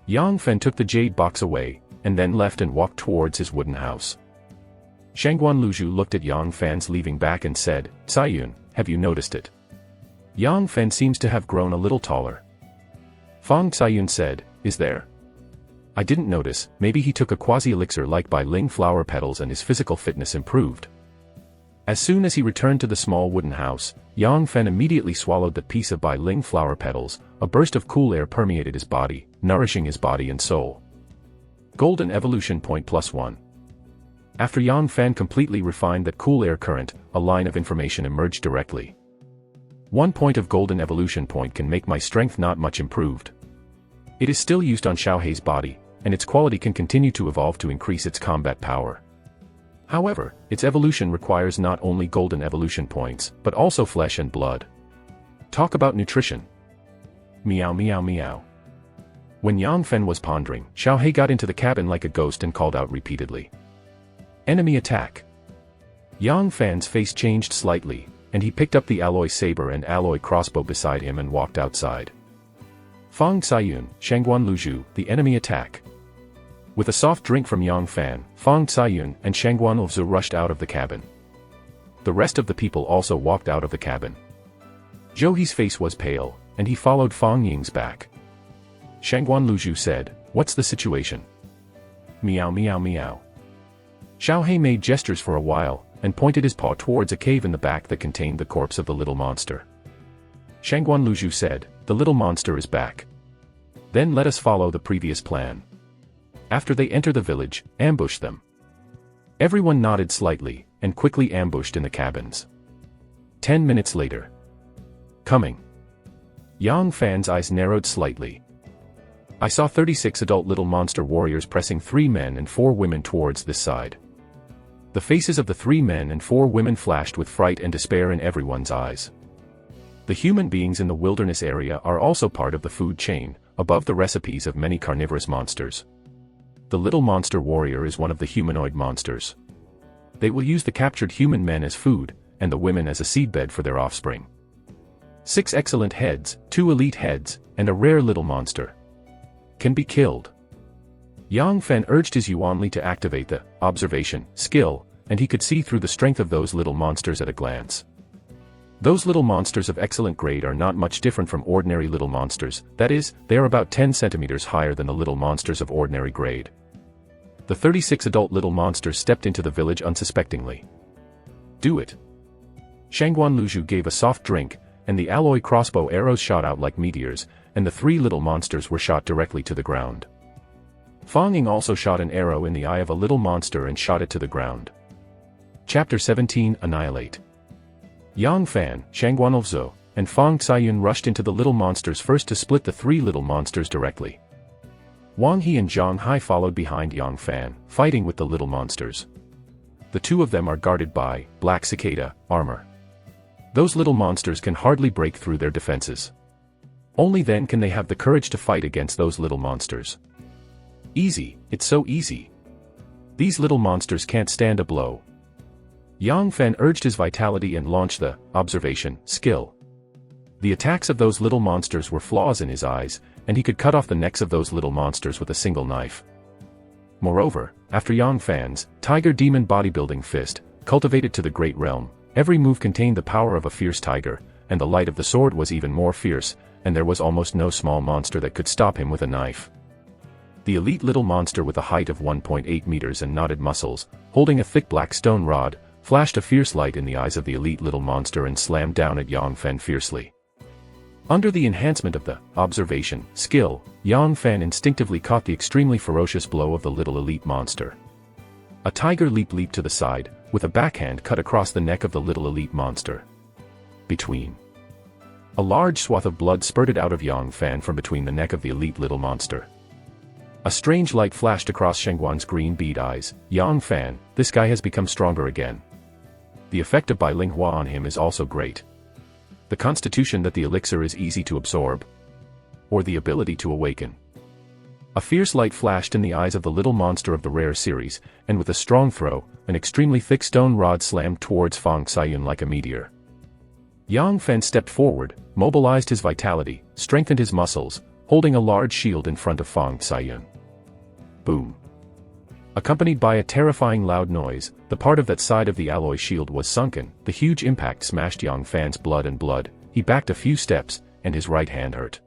Yang Fan took the jade box away, and then left and walked towards his wooden house. Shangguan Luzhu looked at Yang Fan's leaving back and said, Caiyun, have you noticed it? Yang Fan seems to have grown a little taller. Fang Caiyun said, is there? I didn't notice, maybe he took a quasi-elixir like Ling flower petals and his physical fitness improved. As soon as he returned to the small wooden house, Yang Fan immediately swallowed that piece of Ling flower petals. A burst of cool air permeated his body, nourishing his body and soul. Golden Evolution Point +1. After Yang Fan completely refined that cool air current, a line of information emerged directly. 1 point of Golden Evolution Point can make my strength not much improved. It is still used on Xiaohei's body, and its quality can continue to evolve to increase its combat power. However, its evolution requires not only Golden Evolution Points, but also flesh and blood. Talk about nutrition. Meow meow meow. When Yang Fan was pondering, Xiaohei got into the cabin like a ghost and called out repeatedly. Enemy attack. Yang Fan's face changed slightly, and he picked up the alloy saber and alloy crossbow beside him and walked outside. Fang Caiyun, Shangguan Luzhu, the enemy attack. With a soft drink from Yang Fan, Fang Caiyun and Shangguan Luzhu rushed out of the cabin. The rest of the people also walked out of the cabin. Zhouhi's face was pale, and he followed Fang Ying's back. Shangguan Luzhu said, what's the situation? Meow meow meow. Xiaohei made gestures for a while, and pointed his paw towards a cave in the back that contained the corpse of the little monster. Shangguan Luzhu said, the little monster is back. Then let us follow the previous plan. After they enter the village, ambush them. Everyone nodded slightly, and quickly ambushed in the cabins. 10 minutes later. Coming. Yang Fan's eyes narrowed slightly. I saw 36 adult little monster warriors pressing 3 men and 4 women towards this side. The faces of the 3 men and 4 women flashed with fright and despair in everyone's eyes. The human beings in the wilderness area are also part of the food chain, above the recipes of many carnivorous monsters. The little monster warrior is one of the humanoid monsters. They will use the captured human men as food, and the women as a seedbed for their offspring. 6 excellent heads, 2 elite heads, and a rare little monster. Can be killed. Yang Fan urged his Yuanli to activate the observation skill, and he could see through the strength of those little monsters at a glance. Those little monsters of excellent grade are not much different from ordinary little monsters, that is, they are about 10 centimeters higher than the little monsters of ordinary grade. The 36 adult little monsters stepped into the village unsuspectingly. Do it. Shangguan Luzhu gave a soft drink, and the alloy crossbow arrows shot out like meteors, and the 3 little monsters were shot directly to the ground. Fang Ying also shot an arrow in the eye of a little monster and shot it to the ground. Chapter 17 Annihilate. Yang Fan, Shangguan Luzhu, and Fang Caiyun rushed into the little monsters first to split the 3 little monsters directly. Wang He and Zhang Hai followed behind Yang Fan, fighting with the little monsters. The 2 of them are guarded by black cicada armor. Those little monsters can hardly break through their defenses. Only then can they have the courage to fight against those little monsters. Easy, it's so easy. These little monsters can't stand a blow. Yang Fan urged his vitality and launched the observation skill. The attacks of those little monsters were flaws in his eyes, and he could cut off the necks of those little monsters with a single knife. Moreover, after Yang Fan's tiger demon bodybuilding fist, cultivated to the great realm, every move contained the power of a fierce tiger, and the light of the sword was even more fierce, and there was almost no small monster that could stop him with a knife. The elite little monster with a height of 1.8 meters and knotted muscles, holding a thick black stone rod, flashed a fierce light in the eyes of the elite little monster and slammed down at Yang Fan fiercely. Under the enhancement of the observation skill, Yang Fan instinctively caught the extremely ferocious blow of the little elite monster. A tiger leap leaped to the side, with a backhand cut across the neck of the little elite monster. Between. A large swath of blood spurted out of Yang Fan from between the neck of the elite little monster. A strange light flashed across Shengguan's green bead eyes. Yang Fan, this guy has become stronger again. The effect of Manhwa on him is also great. The constitution that the elixir is easy to absorb. Or the ability to awaken. A fierce light flashed in the eyes of the little monster of the rare series, and with a strong throw, an extremely thick stone rod slammed towards Fang Xiayun like a meteor. Yang Fan stepped forward, mobilized his vitality, strengthened his muscles, holding a large shield in front of Fang Xiayun. Boom. Accompanied by a terrifying loud noise, the part of that side of the alloy shield was sunken. The huge impact smashed Yang Fan's blood. He backed a few steps, and his right hand hurt.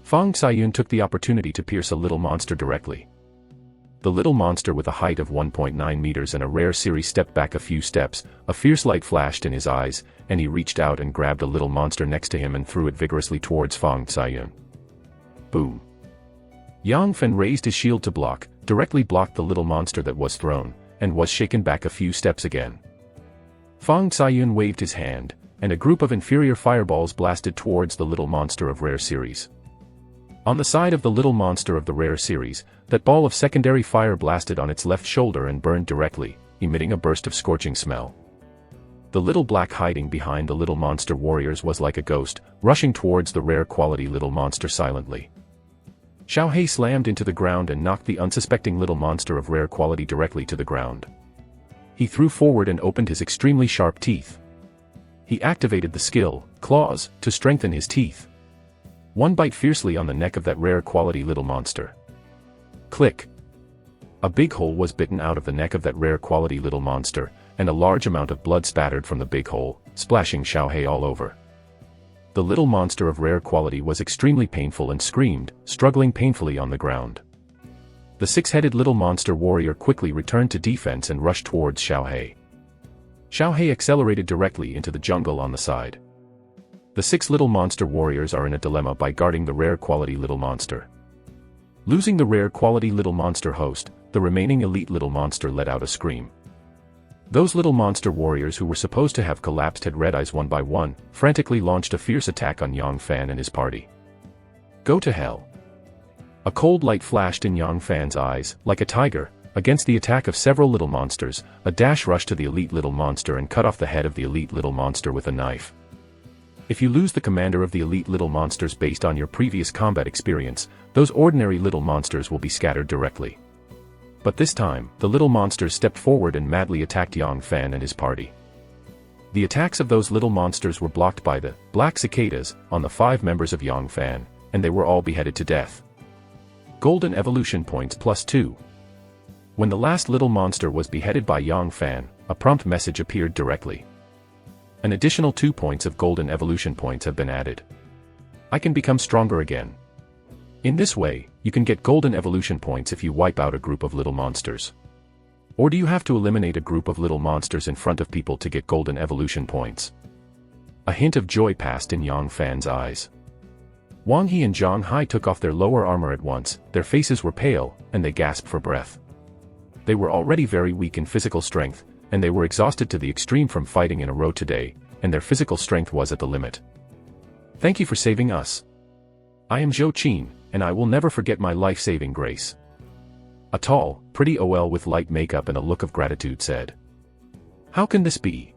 Fang Xiayun took the opportunity to pierce a little monster directly. The little monster with a height of 1.9 meters and a rare series stepped back a few steps, a fierce light flashed in his eyes, and he reached out and grabbed a little monster next to him and threw it vigorously towards Fang Xiayun. Boom. Yang Fan raised his shield to block, directly blocked the little monster that was thrown, and was shaken back a few steps again. Fang Xiayun waved his hand, and a group of inferior fireballs blasted towards the little monster of rare series. On the side of the little monster of the rare series, that ball of secondary fire blasted on its left shoulder and burned directly, emitting a burst of scorching smell. The little black hiding behind the little monster warriors was like a ghost, rushing towards the rare quality little monster silently. Xiaohei slammed into the ground and knocked the unsuspecting little monster of rare quality directly to the ground. He threw forward and opened his extremely sharp teeth. He activated the skill, Claws, to strengthen his teeth. One bite fiercely on the neck of that rare quality little monster. Click. A big hole was bitten out of the neck of that rare quality little monster, and a large amount of blood spattered from the big hole, splashing Xiaohei all over. The little monster of rare quality was extremely painful and screamed, struggling painfully on the ground. The six-headed little monster warrior quickly returned to defense and rushed towards Xiaohei. Xiaohei accelerated directly into the jungle on the side. The six little monster warriors are in a dilemma by guarding the rare quality little monster. Losing the rare quality little monster host, the remaining elite little monster let out a scream. Those little monster warriors who were supposed to have collapsed had red eyes one by one, frantically launched a fierce attack on Yang Fan and his party. Go to hell. A cold light flashed in Yang Fan's eyes, like a tiger. Against the attack of several little monsters, a dash rushed to the elite little monster and cut off the head of the elite little monster with a knife. If you lose the commander of the elite little monsters based on your previous combat experience, those ordinary little monsters will be scattered directly. But this time, the little monsters stepped forward and madly attacked Yang Fan and his party. The attacks of those little monsters were blocked by the black cicadas on the 5 members of Yang Fan, and they were all beheaded to death. Golden evolution points +2. When the last little monster was beheaded by Yang Fan, a prompt message appeared directly. An additional 2 points of golden evolution points have been added. I can become stronger again. In this way, you can get golden evolution points if you wipe out a group of little monsters. Or do you have to eliminate a group of little monsters in front of people to get golden evolution points? A hint of joy passed in Yang Fan's eyes. Wang He and Zhang Hai took off their lower armor at once, their faces were pale, and they gasped for breath. They were already very weak in physical strength, and they were exhausted to the extreme from fighting in a row today, and their physical strength was at the limit. Thank you for saving us. I am Zhou Qin, and I will never forget my life-saving grace. A tall, pretty OL with light makeup and a look of gratitude said. How can this be?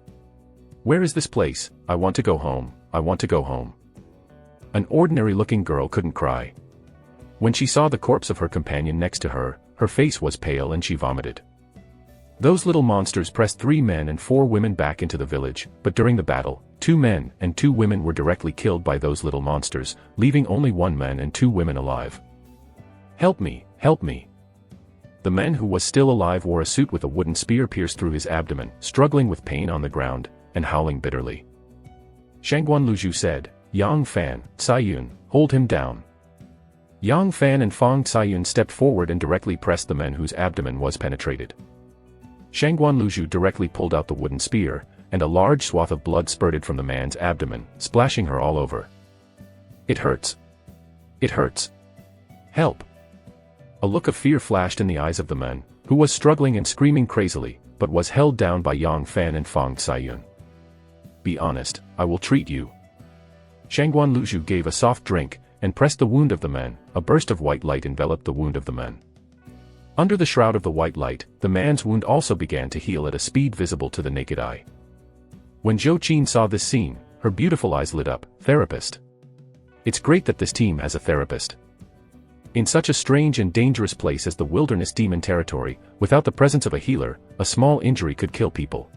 Where is this place? I want to go home, I want to go home. An ordinary-looking girl couldn't cry. When she saw the corpse of her companion next to her, her face was pale and she vomited. Those little monsters pressed 3 men and 4 women back into the village, but during the battle, 2 men and 2 women were directly killed by those little monsters, leaving only 1 man and 2 women alive. "Help me, help me." The man who was still alive wore a suit with a wooden spear pierced through his abdomen, struggling with pain on the ground, and howling bitterly. Shangguan Luzhu said, "Yang Fan, Caiyun, hold him down." Yang Fan and Fang Caiyun stepped forward and directly pressed the man whose abdomen was penetrated. Shangguan Luzhu directly pulled out the wooden spear, and a large swath of blood spurted from the man's abdomen, splashing her all over. "It hurts. It hurts. Help." A look of fear flashed in the eyes of the man, who was struggling and screaming crazily, but was held down by Yang Fan and Fang Caiyun. "Be honest, I will treat you." Shangguan Luzhu gave a soft drink, and pressed the wound of the man. A burst of white light enveloped the wound of the man. Under the shroud of the white light, the man's wound also began to heal at a speed visible to the naked eye. When Zhou Qin saw this scene, her beautiful eyes lit up. "Therapist. It's great that this team has a therapist." In such a strange and dangerous place as the wilderness demon territory, without the presence of a healer, a small injury could kill people.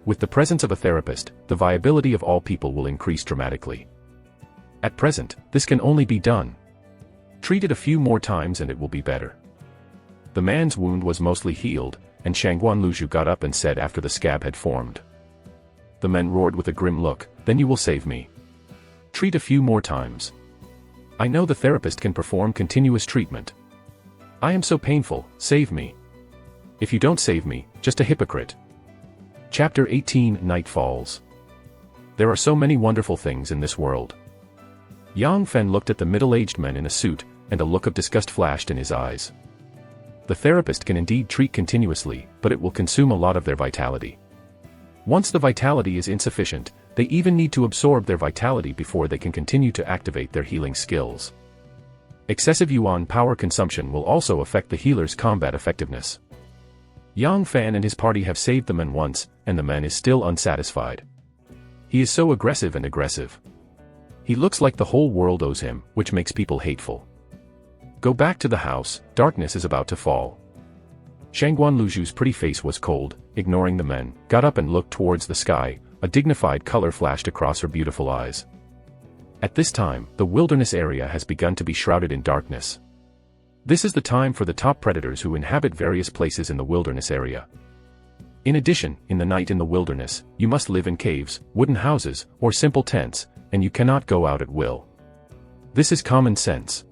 With the presence of a therapist, the viability of all people will increase dramatically. At present, this can only be done. Treat it a few more times and it will be better. The man's wound was mostly healed, and Shangguan Luzhu got up and said after the scab had formed. The man roared with a grim look, "Then you will save me. Treat a few more times. I know the therapist can perform continuous treatment. I am so painful, save me. If you don't save me, just a hypocrite." Chapter 18 Night Falls. There are so many wonderful things in this world. Yang Fen looked at the middle-aged man in a suit, and a look of disgust flashed in his eyes. The therapist can indeed treat continuously, but it will consume a lot of their vitality. Once the vitality is insufficient, they even need to absorb their vitality before they can continue to activate their healing skills. Excessive yuan power consumption will also affect the healer's combat effectiveness. Yang Fan and his party have saved the man once, and the man is still unsatisfied. He is so aggressive and aggressive. He looks like the whole world owes him, which makes people hateful. Go back to the house, darkness is about to fall. Shangguan Luzhu's pretty face was cold, ignoring the men, got up and looked towards the sky. A dignified color flashed across her beautiful eyes. At this time, the wilderness area has begun to be shrouded in darkness. This is the time for the top predators who inhabit various places in the wilderness area. In addition, in the night in the wilderness, you must live in caves, wooden houses, or simple tents, and you cannot go out at will. This is common sense.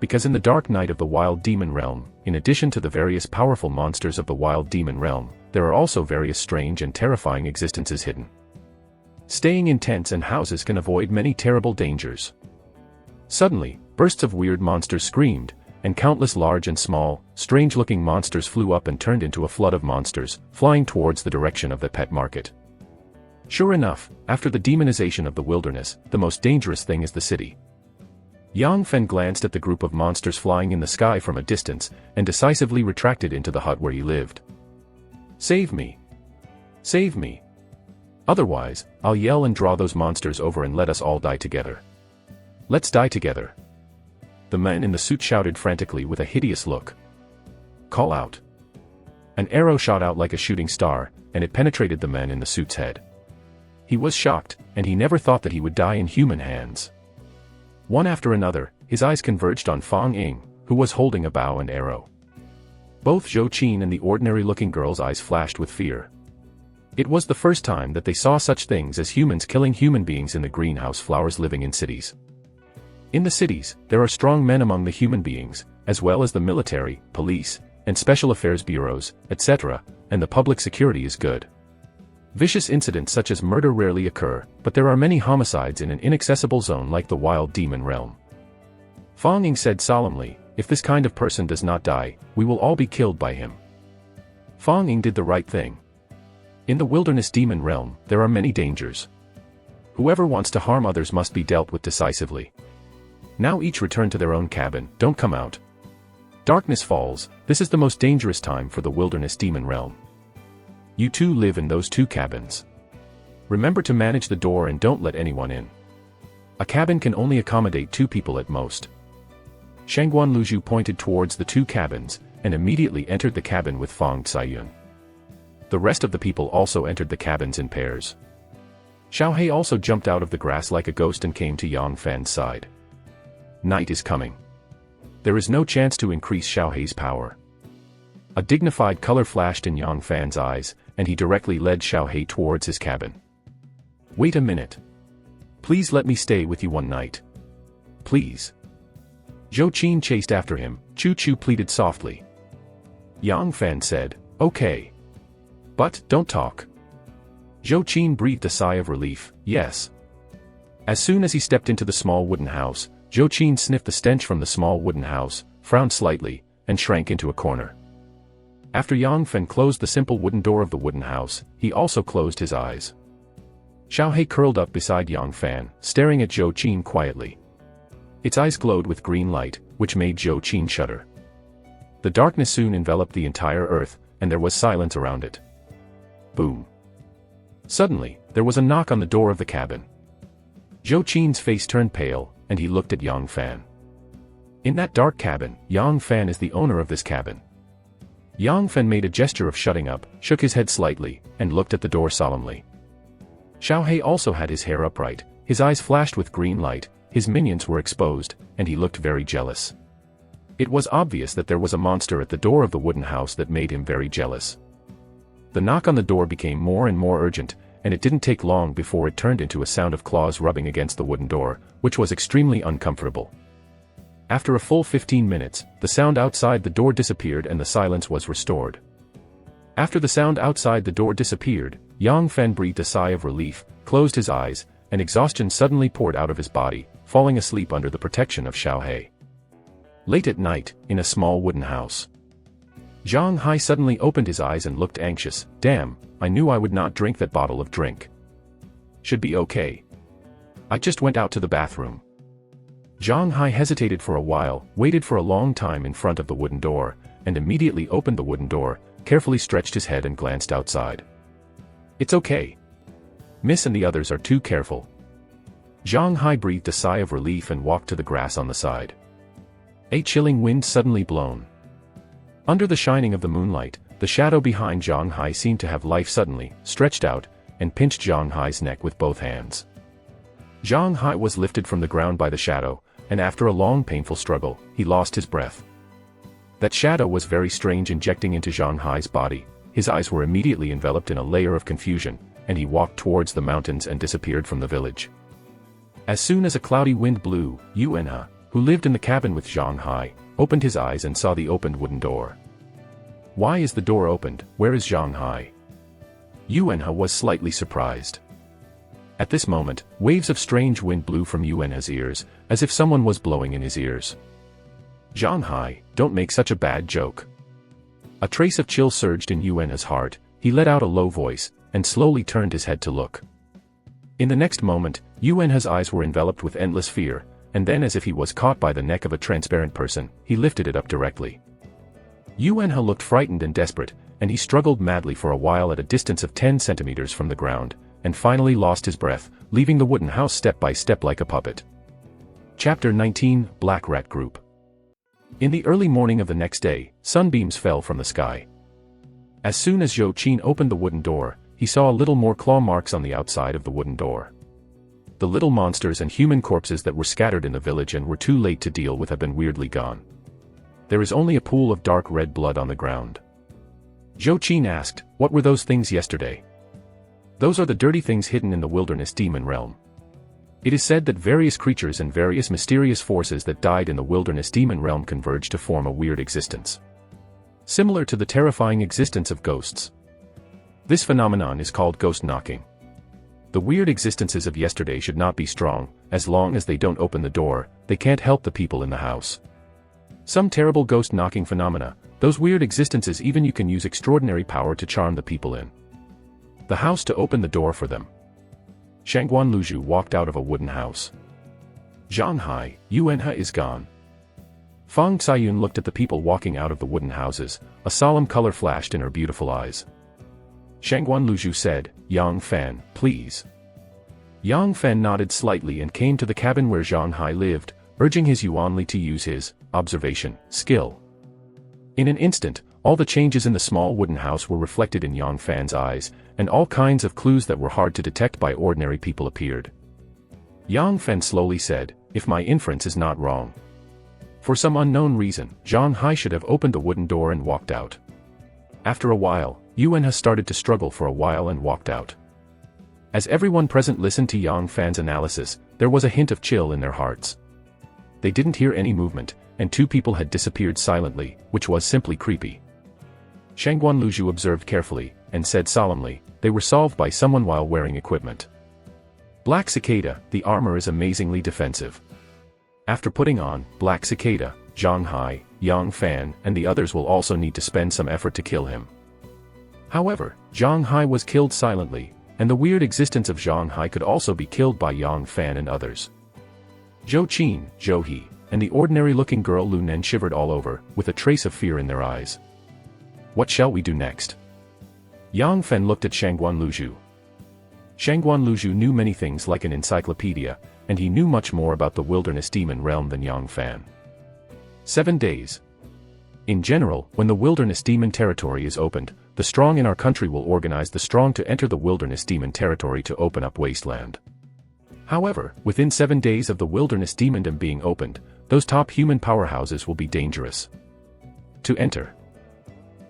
Because in the dark night of the wild demon realm, in addition to the various powerful monsters of the wild demon realm, there are also various strange and terrifying existences hidden. Staying in tents and houses can avoid many terrible dangers. Suddenly, bursts of weird monsters screamed, and countless large and small, strange-looking monsters flew up and turned into a flood of monsters, flying towards the direction of the pet market. Sure enough, after the demonization of the wilderness, the most dangerous thing is the city. Yang Fen glanced at the group of monsters flying in the sky from a distance, and decisively retracted into the hut where he lived. "Save me! Save me! Otherwise, I'll yell and draw those monsters over and let us all die together. Let's die together." The man in the suit shouted frantically with a hideous look. "Call out." An arrow shot out like a shooting star, and it penetrated the man in the suit's head. He was shocked, and he never thought that he would die in human hands. One after another, his eyes converged on Fang Ying, who was holding a bow and arrow. Both Zhou Qin and the ordinary-looking girl's eyes flashed with fear. It was the first time that they saw such things as humans killing human beings in the greenhouse flowers living in cities. In the cities, there are strong men among the human beings, as well as the military, police, and special affairs bureaus, etc., and the public security is good. Vicious incidents such as murder rarely occur, but there are many homicides in an inaccessible zone like the wild demon realm. Fang Ying said solemnly, "If this kind of person does not die, we will all be killed by him." Fang Ying did the right thing. In the wilderness demon realm, there are many dangers. Whoever wants to harm others must be dealt with decisively. Now each return to their own cabin, don't come out. Darkness falls, this is the most dangerous time for the wilderness demon realm. You two live in those 2 cabins. Remember to manage the door and don't let anyone in. A cabin can only accommodate 2 people at most. Shangguan Luzhu pointed towards the 2 cabins, and immediately entered the cabin with Fang Caiyun. The rest of the people also entered the cabins in pairs. Xiaohei also jumped out of the grass like a ghost and came to Yang Fan's side. Night is coming. There is no chance to increase Xiaohei's power. A dignified color flashed in Yang Fan's eyes, and he directly led Xiaohei towards his cabin. Wait a minute. Please let me stay with you one night. Please. Zhou Qin chased after him. Chu Chu pleaded softly. Yang Fan said, okay. But, don't talk. Zhou Qin breathed a sigh of relief, yes. As soon as he stepped into the small wooden house, Zhou Qin sniffed the stench from the small wooden house, frowned slightly, and shrank into a corner. After Yang Fan closed the simple wooden door of the wooden house, he also closed his eyes. Xiaohei curled up beside Yang Fan, staring at Zhou Qin quietly. Its eyes glowed with green light, which made Zhou Qin shudder. The darkness soon enveloped the entire earth, and there was silence around it. Boom. Suddenly, there was a knock on the door of the cabin. Zhou Qin's face turned pale, and he looked at Yang Fan. In that dark cabin, Yang Fan is the owner of this cabin. Yang Fan made a gesture of shutting up, shook his head slightly, and looked at the door solemnly. Xiaohei also had his hair upright, his eyes flashed with green light, his minions were exposed, and he looked very jealous. It was obvious that there was a monster at the door of the wooden house that made him very jealous. The knock on the door became more and more urgent, and it didn't take long before it turned into a sound of claws rubbing against the wooden door, which was extremely uncomfortable. After a full 15 minutes, the sound outside the door disappeared and the silence was restored. After the sound outside the door disappeared, Yang Fan breathed a sigh of relief, closed his eyes, and exhaustion suddenly poured out of his body, falling asleep under the protection of Xiaohei. Late at night, in a small wooden house. Zhang Hai suddenly opened his eyes and looked anxious. Damn, I knew I would not drink that bottle of drink. Should be okay. I just went out to the bathroom. Zhang Hai hesitated for a while, waited for a long time in front of the wooden door, and immediately opened the wooden door, carefully stretched his head and glanced outside. It's okay. Miss and the others are too careful. Zhang Hai breathed a sigh of relief and walked to the grass on the side. A chilling wind suddenly blown. Under the shining of the moonlight, the shadow behind Zhang Hai seemed to have life suddenly, stretched out, and pinched Zhang Hai's neck with both hands. Zhang Hai was lifted from the ground by the shadow, and after a long painful struggle, he lost his breath. That shadow was very strange, injecting into Zhang Hai's body. His eyes were immediately enveloped in a layer of confusion, and he walked towards the mountains and disappeared from the village. As soon as a cloudy wind blew, Yuanhe, who lived in the cabin with Zhang Hai, opened his eyes and saw the opened wooden door. Why is the door opened? Where is Zhang Hai? Yuanhe was slightly surprised. At this moment, waves of strange wind blew from Yuanhe's ears, as if someone was blowing in his ears. Zhang Hai, don't make such a bad joke. A trace of chill surged in Yuanhe's heart. He let out a low voice, and slowly turned his head to look. In the next moment, Yuanhe's eyes were enveloped with endless fear, and then as if he was caught by the neck of a transparent person, he lifted it up directly. Yuanhe looked frightened and desperate, and he struggled madly for a while at a distance of 10 centimeters from the ground, and finally lost his breath, leaving the wooden house step by step like a puppet. Chapter 19, Black Rat Group. In the early morning of the next day, sunbeams fell from the sky. As soon as Zhou Qin opened the wooden door, he saw a little more claw marks on the outside of the wooden door. The little monsters and human corpses that were scattered in the village and were too late to deal with have been weirdly gone. There is only a pool of dark red blood on the ground. Zhou Qin asked, what were those things yesterday? Those are the dirty things hidden in the wilderness demon realm. It is said that various creatures and various mysterious forces that died in the wilderness demon realm converge to form a weird existence. Similar to the terrifying existence of ghosts. This phenomenon is called ghost knocking. The weird existences of yesterday should not be strong. As long as they don't open the door, they can't help the people in the house. Some terrible ghost knocking phenomena, those weird existences, even you can use extraordinary power to charm the people in the house to open the door for them. Shangguan Luzhu walked out of a wooden house. Zhang Hai, Yuanhe is gone. Fang Caiyun looked at the people walking out of the wooden houses. A solemn color flashed in her beautiful eyes. Shangguan Luzhu said, Yang Fan, please. Yang Fan nodded slightly and came to the cabin where Zhang Hai lived, urging his Yuanli to use his observation skill. In an instant, all the changes in the small wooden house were reflected in Yang Fan's eyes, and all kinds of clues that were hard to detect by ordinary people appeared. Yang Fan slowly said, "If my inference is not wrong." For some unknown reason, Zhang Hai should have opened the wooden door and walked out. After a while, Yuan has started to struggle for a while and walked out. As everyone present listened to Yang Fan's analysis, there was a hint of chill in their hearts. They didn't hear any movement, and two people had disappeared silently, which was simply creepy. Shangguan Luzhu observed carefully, and said solemnly, "They were solved by someone while wearing equipment." Black Cicada, the armor is amazingly defensive. After putting on Black Cicada, Zhang Hai, Yang Fan, and the others will also need to spend some effort to kill him. However, Zhang Hai was killed silently, and the weird existence of Zhang Hai could also be killed by Yang Fan and others. Zhou Qin, Zhou He, and the ordinary-looking girl Lu Nen shivered all over, with a trace of fear in their eyes. What shall we do next? Yang Fan looked at Shangguan Luzhu. Shangguan Luzhu knew many things like an encyclopedia, and he knew much more about the wilderness demon realm than Yang Fan. 7 days. In general, when the wilderness demon territory is opened, the strong in our country will organize the strong to enter the wilderness demon territory to open up wasteland. However, within 7 days of the wilderness demondom being opened, those top human powerhouses will be dangerous to enter.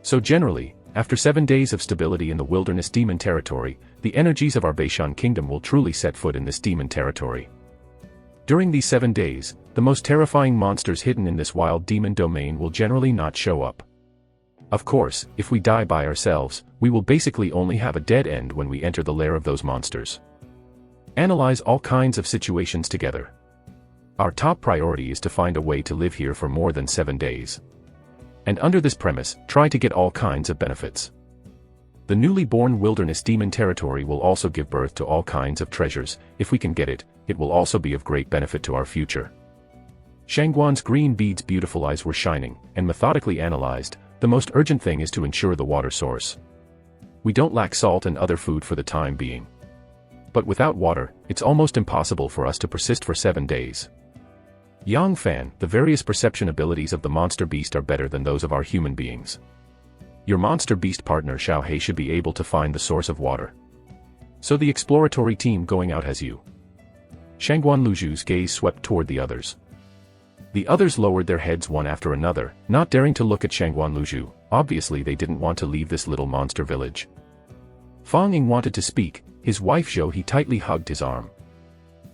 So generally, after 7 days of stability in the wilderness demon territory, the energies of our Beishan kingdom will truly set foot in this demon territory. During these 7 days, the most terrifying monsters hidden in this wild demon domain will generally not show up. Of course, if we die by ourselves, we will basically only have a dead end when we enter the lair of those monsters. Analyze all kinds of situations together. Our top priority is to find a way to live here for more than 7 days. And under this premise, try to get all kinds of benefits. The newly born wilderness demon territory will also give birth to all kinds of treasures. If we can get it, it will also be of great benefit to our future. Shangguan's green beads' beautiful eyes were shining, and methodically analyzed, the most urgent thing is to ensure the water source. We don't lack salt and other food for the time being. But without water, it's almost impossible for us to persist for 7 days. Yang Fan, the various perception abilities of the monster beast are better than those of our human beings. Your monster beast partner Xiao He should be able to find the source of water. So the exploratory team going out has you. Shangguan Luzhu's gaze swept toward the others. The others lowered their heads one after another, not daring to look at Shangguan Luzhu. Obviously they didn't want to leave this little monster village. Fang Ying wanted to speak, his wife Zhou He tightly hugged his arm.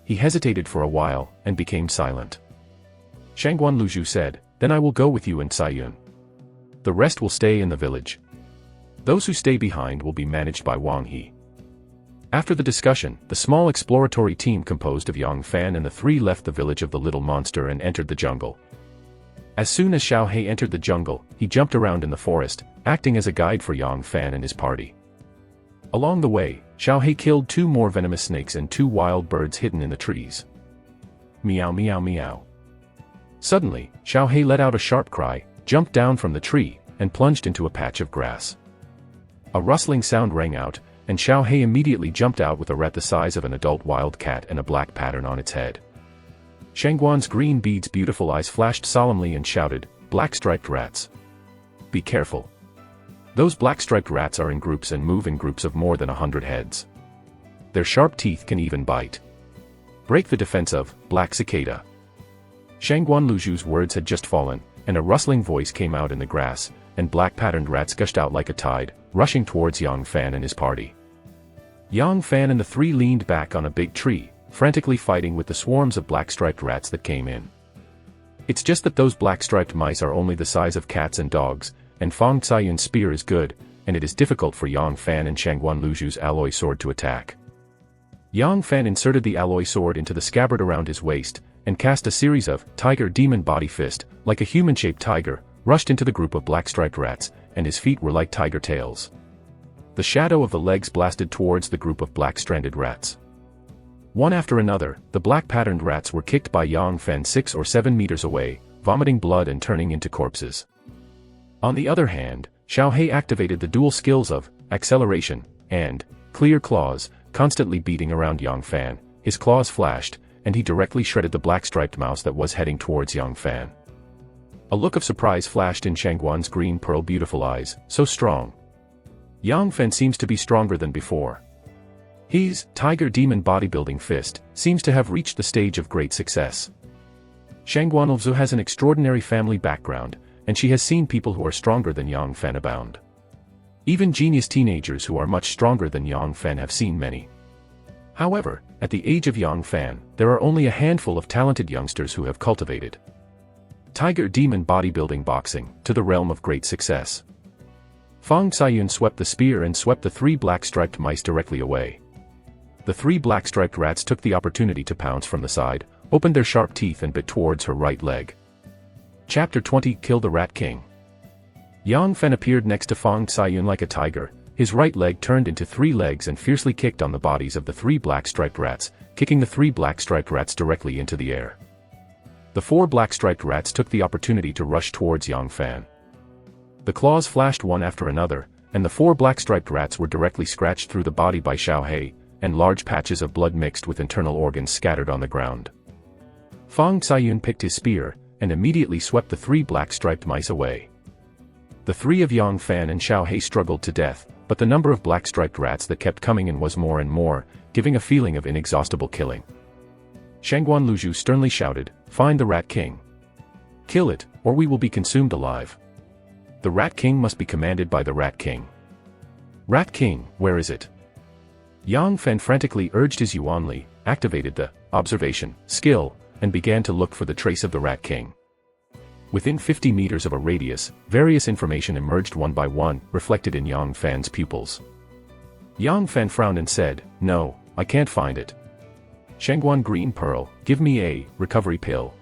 He hesitated for a while, and became silent. Shangguan Luzhu said, "Then I will go with you and Saiyun. The rest will stay in the village. Those who stay behind will be managed by Wang He." After the discussion, the small exploratory team composed of Yang Fan and the three left the village of the little monster and entered the jungle. As soon as Xiao He entered the jungle, he jumped around in the forest, acting as a guide for Yang Fan and his party. Along the way, Xiao He killed 2 more venomous snakes and 2 wild birds hidden in the trees. Meow meow meow. Suddenly, Xiao He let out a sharp cry, jumped down from the tree, and plunged into a patch of grass. A rustling sound rang out, and Xiao He immediately jumped out with a rat the size of an adult wild cat and a black pattern on its head. Shangguan's green beads' beautiful eyes flashed solemnly and shouted, "Black striped rats. Be careful. Those black striped rats are in groups and move in groups of more than 100 heads. Their sharp teeth can even bite. Break the defense of Black Cicada." Shangguan Luzhu's words had just fallen, and a rustling voice came out in the grass, and black-patterned rats gushed out like a tide, rushing towards Yang Fan and his party. Yang Fan and the 3 leaned back on a big tree, frantically fighting with the swarms of black-striped rats that came in. It's just that those black-striped mice are only the size of cats and dogs, and Fang Caiyun's spear is good, and it is difficult for Yang Fan and Shangguan Luzhu's alloy sword to attack. Yang Fan inserted the alloy sword into the scabbard around his waist, and cast a series of tiger demon body fist, like a human-shaped tiger, rushed into the group of black-striped rats, and his feet were like tiger tails. The shadow of the legs blasted towards the group of black-stranded rats. One after another, the black-patterned rats were kicked by Yang Fan 6 or 7 meters away, vomiting blood and turning into corpses. On the other hand, Xiao He activated the dual skills of acceleration and clear claws, constantly beating around Yang Fan, his claws flashed, and he directly shredded the black-striped mouse that was heading towards Yang Fan. A look of surprise flashed in Shangguan's green pearl beautiful eyes, so strong. Yang Fan seems to be stronger than before. His tiger demon bodybuilding fist seems to have reached the stage of great success. Shangguan Lvzu has an extraordinary family background, and she has seen people who are stronger than Yang Fan abound. Even genius teenagers who are much stronger than Yang Fan have seen many. However, at the age of Yang Fan, there are only a handful of talented youngsters who have cultivated tiger demon bodybuilding boxing to the realm of great success. Fang Caiyun swept the spear and swept the 3 black-striped mice directly away. The 3 black-striped rats took the opportunity to pounce from the side, opened their sharp teeth and bit towards her right leg. Chapter 20 Kill the Rat King. Yang Fan appeared next to Fang Caiyun like a tiger, his right leg turned into 3 legs and fiercely kicked on the bodies of the 3 black-striped rats, kicking the 3 black-striped rats directly into the air. The 4 black-striped rats took the opportunity to rush towards Yang Fan. The claws flashed one after another, and the 4 black-striped rats were directly scratched through the body by Xiao He, and large patches of blood mixed with internal organs scattered on the ground. Fang Caiyun picked his spear, and immediately swept the 3 black-striped mice away. The 3 of Yang Fan and Xiao He struggled to death, but the number of black-striped rats that kept coming in was more and more, giving a feeling of inexhaustible killing. Shangguan Luzhu sternly shouted, "Find the Rat King. Kill it, or we will be consumed alive. The Rat King must be commanded by the Rat King. Rat King, where is it?" Yang Fan frantically urged his Yuanli, activated the observation skill, and began to look for the trace of the Rat King. Within 50 meters of a radius, various information emerged one by one, reflected in Yang Fan's pupils. Yang Fan frowned and said, "No, I can't find it. Shangguan Green Pearl, give me a recovery pill."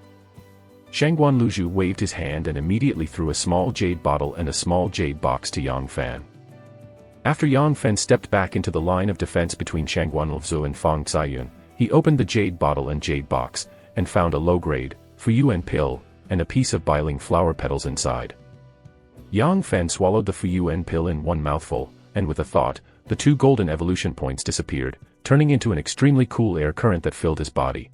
Shangguan Luzhu waved his hand and immediately threw a small jade bottle and a small jade box to Yang Fan. After Yang Fan stepped back into the line of defense between Shangguan Lvzu and Fang Caiyun, he opened the jade bottle and jade box, and found a low-grade Fuyuan pill, and a piece of biling flower petals inside. Yang Fan swallowed the Fuyuan pill in one mouthful, and with a thought, the 2 golden evolution points disappeared, turning into an extremely cool air current that filled his body.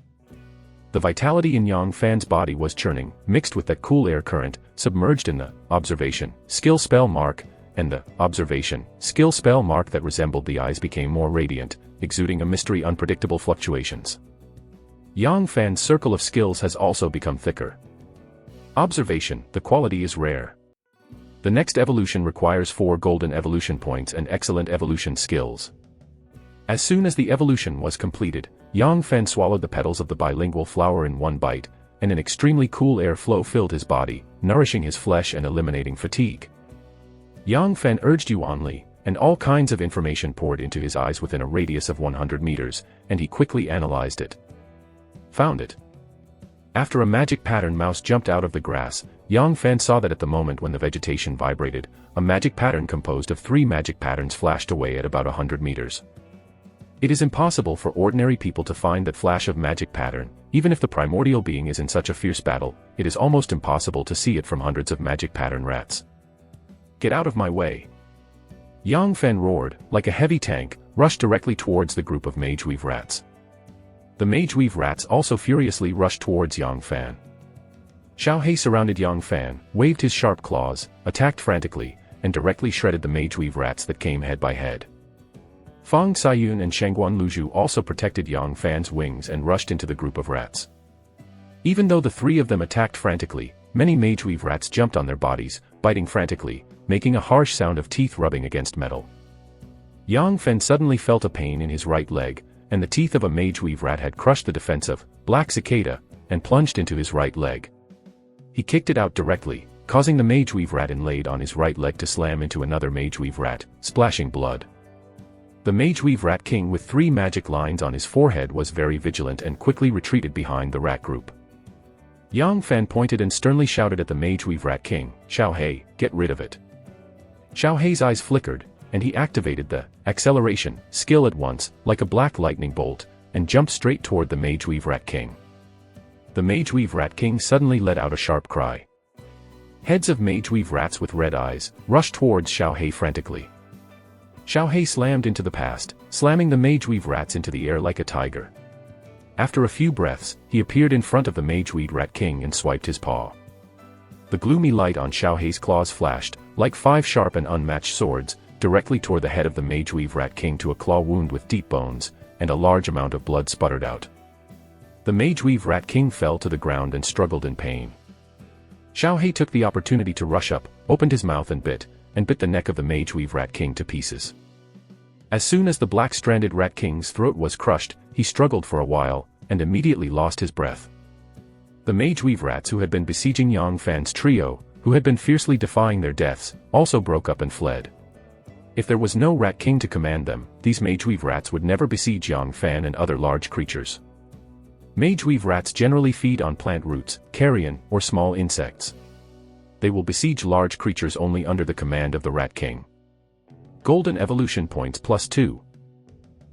The vitality in Yang Fan's body was churning, mixed with that cool air current, submerged in the observation skill spell mark, and the observation skill spell mark that resembled the eyes became more radiant, exuding a mystery unpredictable fluctuations. Yang Fan's circle of skills has also become thicker. Observation, the quality is rare. The next evolution requires 4 golden evolution points and excellent evolution skills. As soon as the evolution was completed, Yang Fan swallowed the petals of the bilingual flower in one bite, and an extremely cool air flow filled his body, nourishing his flesh and eliminating fatigue. Yang Fan urged Yuanli, and all kinds of information poured into his eyes within a radius of 100 meters, and he quickly analyzed it. Found it. After a magic pattern mouse jumped out of the grass, Yang Fan saw that at the moment when the vegetation vibrated, a magic pattern composed of 3 magic patterns flashed away at about 100 meters. It is impossible for ordinary people to find that flash of magic pattern, even if the primordial being is in such a fierce battle, it is almost impossible to see it from hundreds of magic pattern rats. "Get out of my way!" Yang Fan roared, like a heavy tank, rushed directly towards the group of mage-weave rats. The mage-weave rats also furiously rushed towards Yang Fan. Xiao He surrounded Yang Fan, waved his sharp claws, attacked frantically, and directly shredded the mage-weave rats that came head by head. Fang Caiyun and Shangguan Luzhu also protected Yang Fan's wings and rushed into the group of rats. Even though the 3 of them attacked frantically, many mage-weave rats jumped on their bodies, biting frantically, making a harsh sound of teeth rubbing against metal. Yang Fan suddenly felt a pain in his right leg, and the teeth of a mage-weave rat had crushed the defensive black cicada, and plunged into his right leg. He kicked it out directly, causing the mage-weave rat inlaid on his right leg to slam into another mage-weave rat, splashing blood. The mage-weave rat king with 3 magic lines on his forehead was very vigilant and quickly retreated behind the rat group. Yang Fan pointed and sternly shouted at the mage-weave rat king, "Xiao He, get rid of it." Xiao He's eyes flickered, and he activated the acceleration skill at once, like a black lightning bolt, and jumped straight toward the mage-weave rat king. The mage-weave rat king suddenly let out a sharp cry. Heads of mage-weave rats with red eyes rushed towards Xiao He frantically. Xiao He slammed into the past, slamming the mage-weave rats into the air like a tiger. After a few breaths, he appeared in front of the Mageweed Rat King and swiped his paw. The gloomy light on Xiaohei's claws flashed, like 5 sharp and unmatched swords, directly toward the head of the Mageweed Rat King to a claw wound with deep bones, and a large amount of blood sputtered out. The Mageweed Rat King fell to the ground and struggled in pain. Xiaohei took the opportunity to rush up, opened his mouth and bit the neck of the Mageweed Rat King to pieces. As soon as the black-stranded Rat King's throat was crushed, he struggled for a while, and immediately lost his breath. The Mageweed Rats who had been besieging Yang Fan's trio, who had been fiercely defying their deaths, also broke up and fled. If there was no Rat King to command them, these Mageweed Rats would never besiege Yang Fan and other large creatures. Mageweed Rats generally feed on plant roots, carrion, or small insects. They will besiege large creatures only under the command of the Rat King. Golden Evolution Points +2.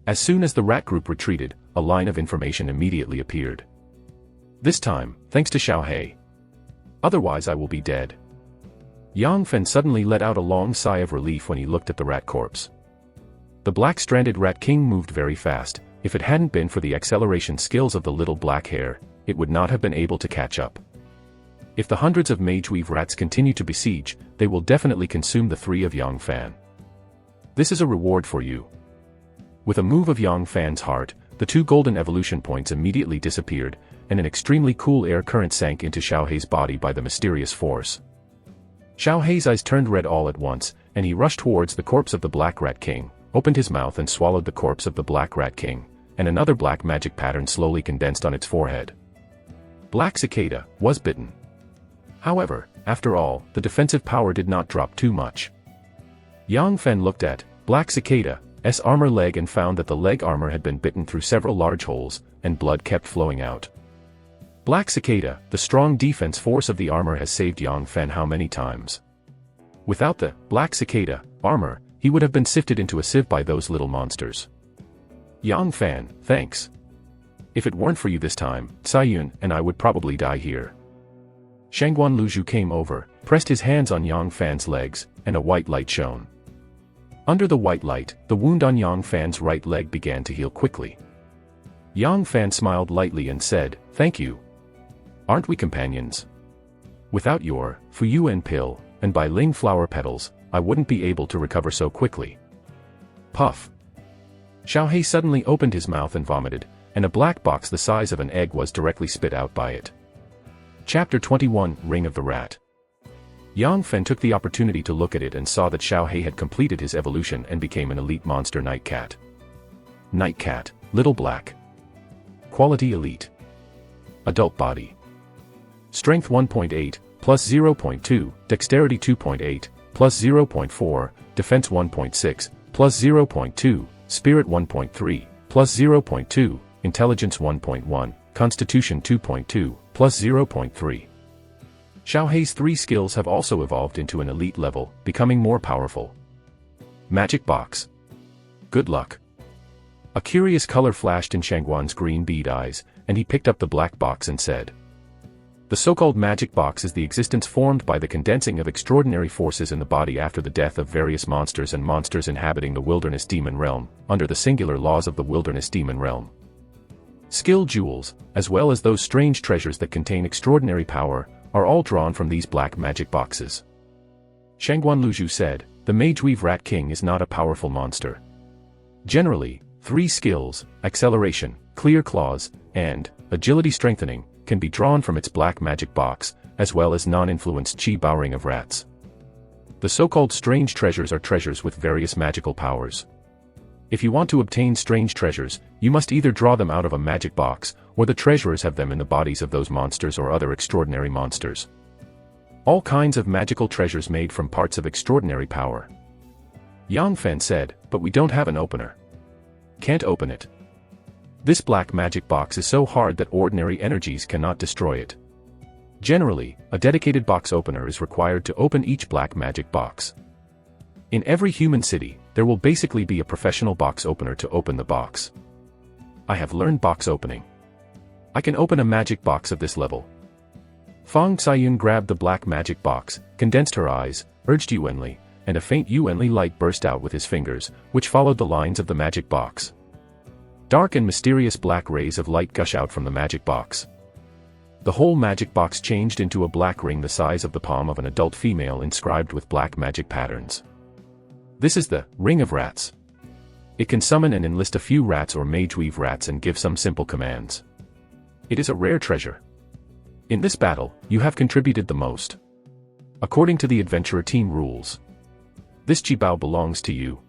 As soon as the rat group retreated, a line of information immediately appeared. This time, thanks to Xiaohei. Otherwise I will be dead. Yang Fan suddenly let out a long sigh of relief when he looked at the rat corpse. The black-stranded Rat King moved very fast. If it hadn't been for the acceleration skills of the little black hare, it would not have been able to catch up. If the hundreds of Mageweed Rats continue to besiege, they will definitely consume the 3 of Yang Fan. This is a reward for you. With a move of Yang Fan's heart, the 2 golden evolution points immediately disappeared, and an extremely cool air current sank into Xiaohei's body by the mysterious force. Xiaohei's eyes turned red all at once, and he rushed towards the corpse of the Black Rat King, opened his mouth and swallowed the corpse of the Black Rat King, and another black magic pattern slowly condensed on its forehead. Black Cicada was bitten. However, after all, the defensive power did not drop too much. Yang Fan looked at Black Cicada's armor leg and found that the leg armor had been bitten through several large holes, and blood kept flowing out. Black Cicada, the strong defense force of the armor, has saved Yang Fan how many times? Without the Black Cicada armor, he would have been sifted into a sieve by those little monsters. Yang Fan, thanks. If it weren't for you this time, Caiyun and I would probably die here. Shangguan Luzhu came over, pressed his hands on Yang Fan's legs, and a white light shone. Under the white light, the wound on Yang Fan's right leg began to heal quickly. Yang Fan smiled lightly and said, "Thank you. Aren't we companions? Without your Fuyuan pill, and Bai Ling flower petals, I wouldn't be able to recover so quickly." Puff. Xiaohei suddenly opened his mouth and vomited, and a black box the size of an egg was directly spit out by it. Chapter 21, Ring of the Rat. Yang Fan took the opportunity to look at it and saw that Xiaohei had completed his evolution and became an elite monster Night Cat. Night Cat, Little Black. Quality Elite. Adult Body. Strength 1.8, plus 0.2, Dexterity 2.8, plus 0.4, Defense 1.6, plus 0.2, Spirit 1.3, plus 0.2, Intelligence 1.1, Constitution 2.2, plus 0.3. Xiaohei's 3 skills have also evolved into an elite level, becoming more powerful. Magic Box. Good luck. A curious color flashed in Shangguan's green bead eyes, and he picked up the black box and said, "The so-called magic box is the existence formed by the condensing of extraordinary forces in the body after the death of various monsters and monsters inhabiting the wilderness demon realm, under the singular laws of the wilderness demon realm. Skill jewels, as well as those strange treasures that contain extraordinary power, are all drawn from these black magic boxes." Shangguan Luzhu said, "The Mageweed Rat King is not a powerful monster. Generally, 3 skills, acceleration, clear claws, and agility strengthening, can be drawn from its black magic box, as well as non-influenced chi bowering of rats. The so-called strange treasures are treasures with various magical powers. If you want to obtain strange treasures, you must either draw them out of a magic box, or the treasurers have them in the bodies of those monsters or other extraordinary monsters. All kinds of magical treasures made from parts of extraordinary power." Yang Fan said, "But we don't have an opener. Can't open it. This black magic box is so hard that ordinary energies cannot destroy it. Generally, a dedicated box opener is required to open each black magic box. In every human city, there will basically be a professional box opener to open the box. I have learned box opening. I can open a magic box of this level." Fang Caiyun grabbed the black magic box, condensed her eyes, urged Yuanli, and a faint Yuanli light burst out with his fingers, which followed the lines of the magic box. Dark and mysterious black rays of light gush out from the magic box. The whole magic box changed into a black ring the size of the palm of an adult female inscribed with black magic patterns. This is the Ring of Rats. It can summon and enlist a few rats or mage-weave rats and give some simple commands. It is a rare treasure. In this battle, you have contributed the most. According to the adventurer team rules, this Jibao belongs to you.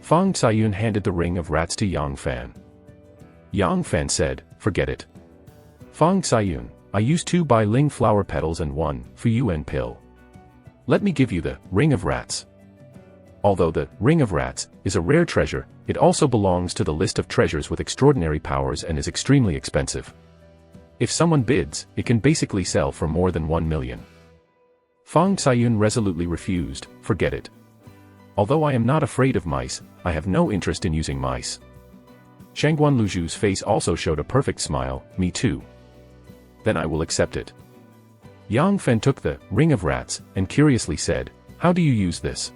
Fang Caiyun handed the Ring of Rats to Yang Fan. Yang Fan said, "Forget it. Fang Caiyun, I used 2 Bai Ling flower petals and 1 Fu Yuan pill. Let me give you the Ring of Rats." Although the Ring of Rats is a rare treasure, it also belongs to the list of treasures with extraordinary powers and is extremely expensive. If someone bids, it can basically sell for more than 1 million. Fang Caiyun resolutely refused, "Forget it. Although I am not afraid of mice, I have no interest in using mice." Shangguan Luju's face also showed a perfect smile, "Me too. Then I will accept it." Yang Fen took the Ring of Rats and curiously said, "How do you use this?"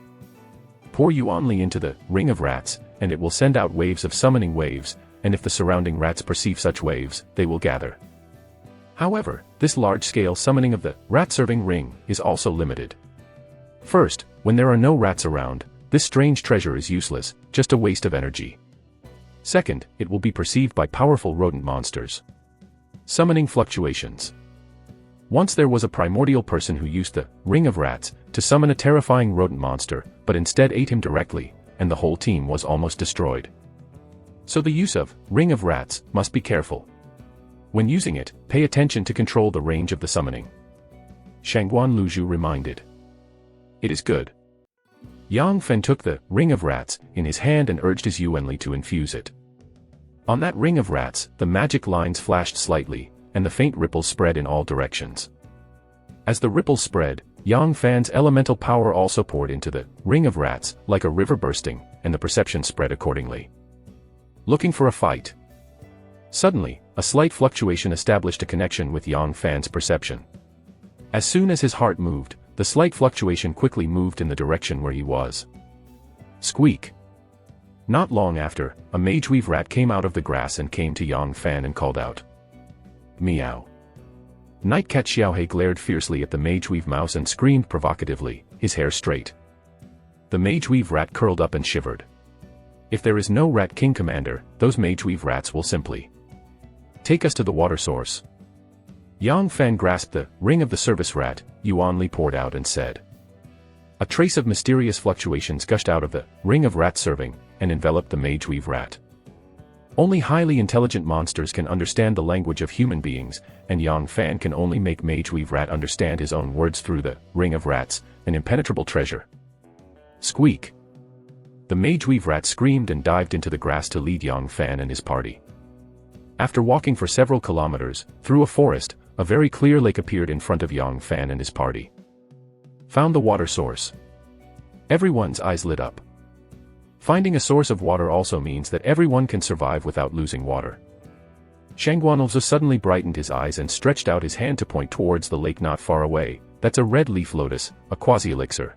"Pour Yuanli into the Ring of Rats, and it will send out waves of summoning waves, and if the surrounding rats perceive such waves, they will gather. However, this large-scale summoning of the rat-serving ring is also limited. First, when there are no rats around, this strange treasure is useless, just a waste of energy. Second, it will be perceived by powerful rodent monsters. Summoning fluctuations. Once there was a primordial person who used the Ring of Rats to summon a terrifying rodent monster, but instead ate him directly, and the whole team was almost destroyed. So the use of Ring of Rats must be careful. When using it, pay attention to control the range of the summoning." Shangguan Luju reminded. "It is good." Yang Fen took the Ring of Rats in his hand and urged his Yuanli to infuse it. On that Ring of Rats, the magic lines flashed slightly, and the faint ripples spread in all directions. As the ripples spread, Yang Fan's elemental power also poured into the Ring of Rats, like a river bursting, and the perception spread accordingly. Looking for a fight. Suddenly, a slight fluctuation established a connection with Yang Fan's perception. As soon as his heart moved, the slight fluctuation quickly moved in the direction where he was. Squeak. Not long after, a mage-weave rat came out of the grass and came to Yang Fan and called out, "Meow." Nightcat Xiaohe glared fiercely at the mage-weave mouse and screamed provocatively, his hair straight. The mage-weave rat curled up and shivered. If there is no Rat King Commander, those mage-weave rats will simply take us to the water source. Yang Fan grasped the Ring of the Service Rat, Yuanli poured out and said. A trace of mysterious fluctuations gushed out of the Ring of Rat serving, and enveloped the mage-weave rat. Only highly intelligent monsters can understand the language of human beings, and Yang Fan can only make mage-weave rat understand his own words through the Ring of Rats, an impenetrable treasure. Squeak. The mage-weave rat screamed and dived into the grass to lead Yang Fan and his party. After walking for several kilometers, through a forest, a very clear lake appeared in front of Yang Fan and his party. Found the water source. Everyone's eyes lit up. Finding a source of water also means that everyone can survive without losing water. Shangguanolzo suddenly brightened his eyes and stretched out his hand to point towards the lake not far away. That's a red leaf lotus, a quasi-elixir.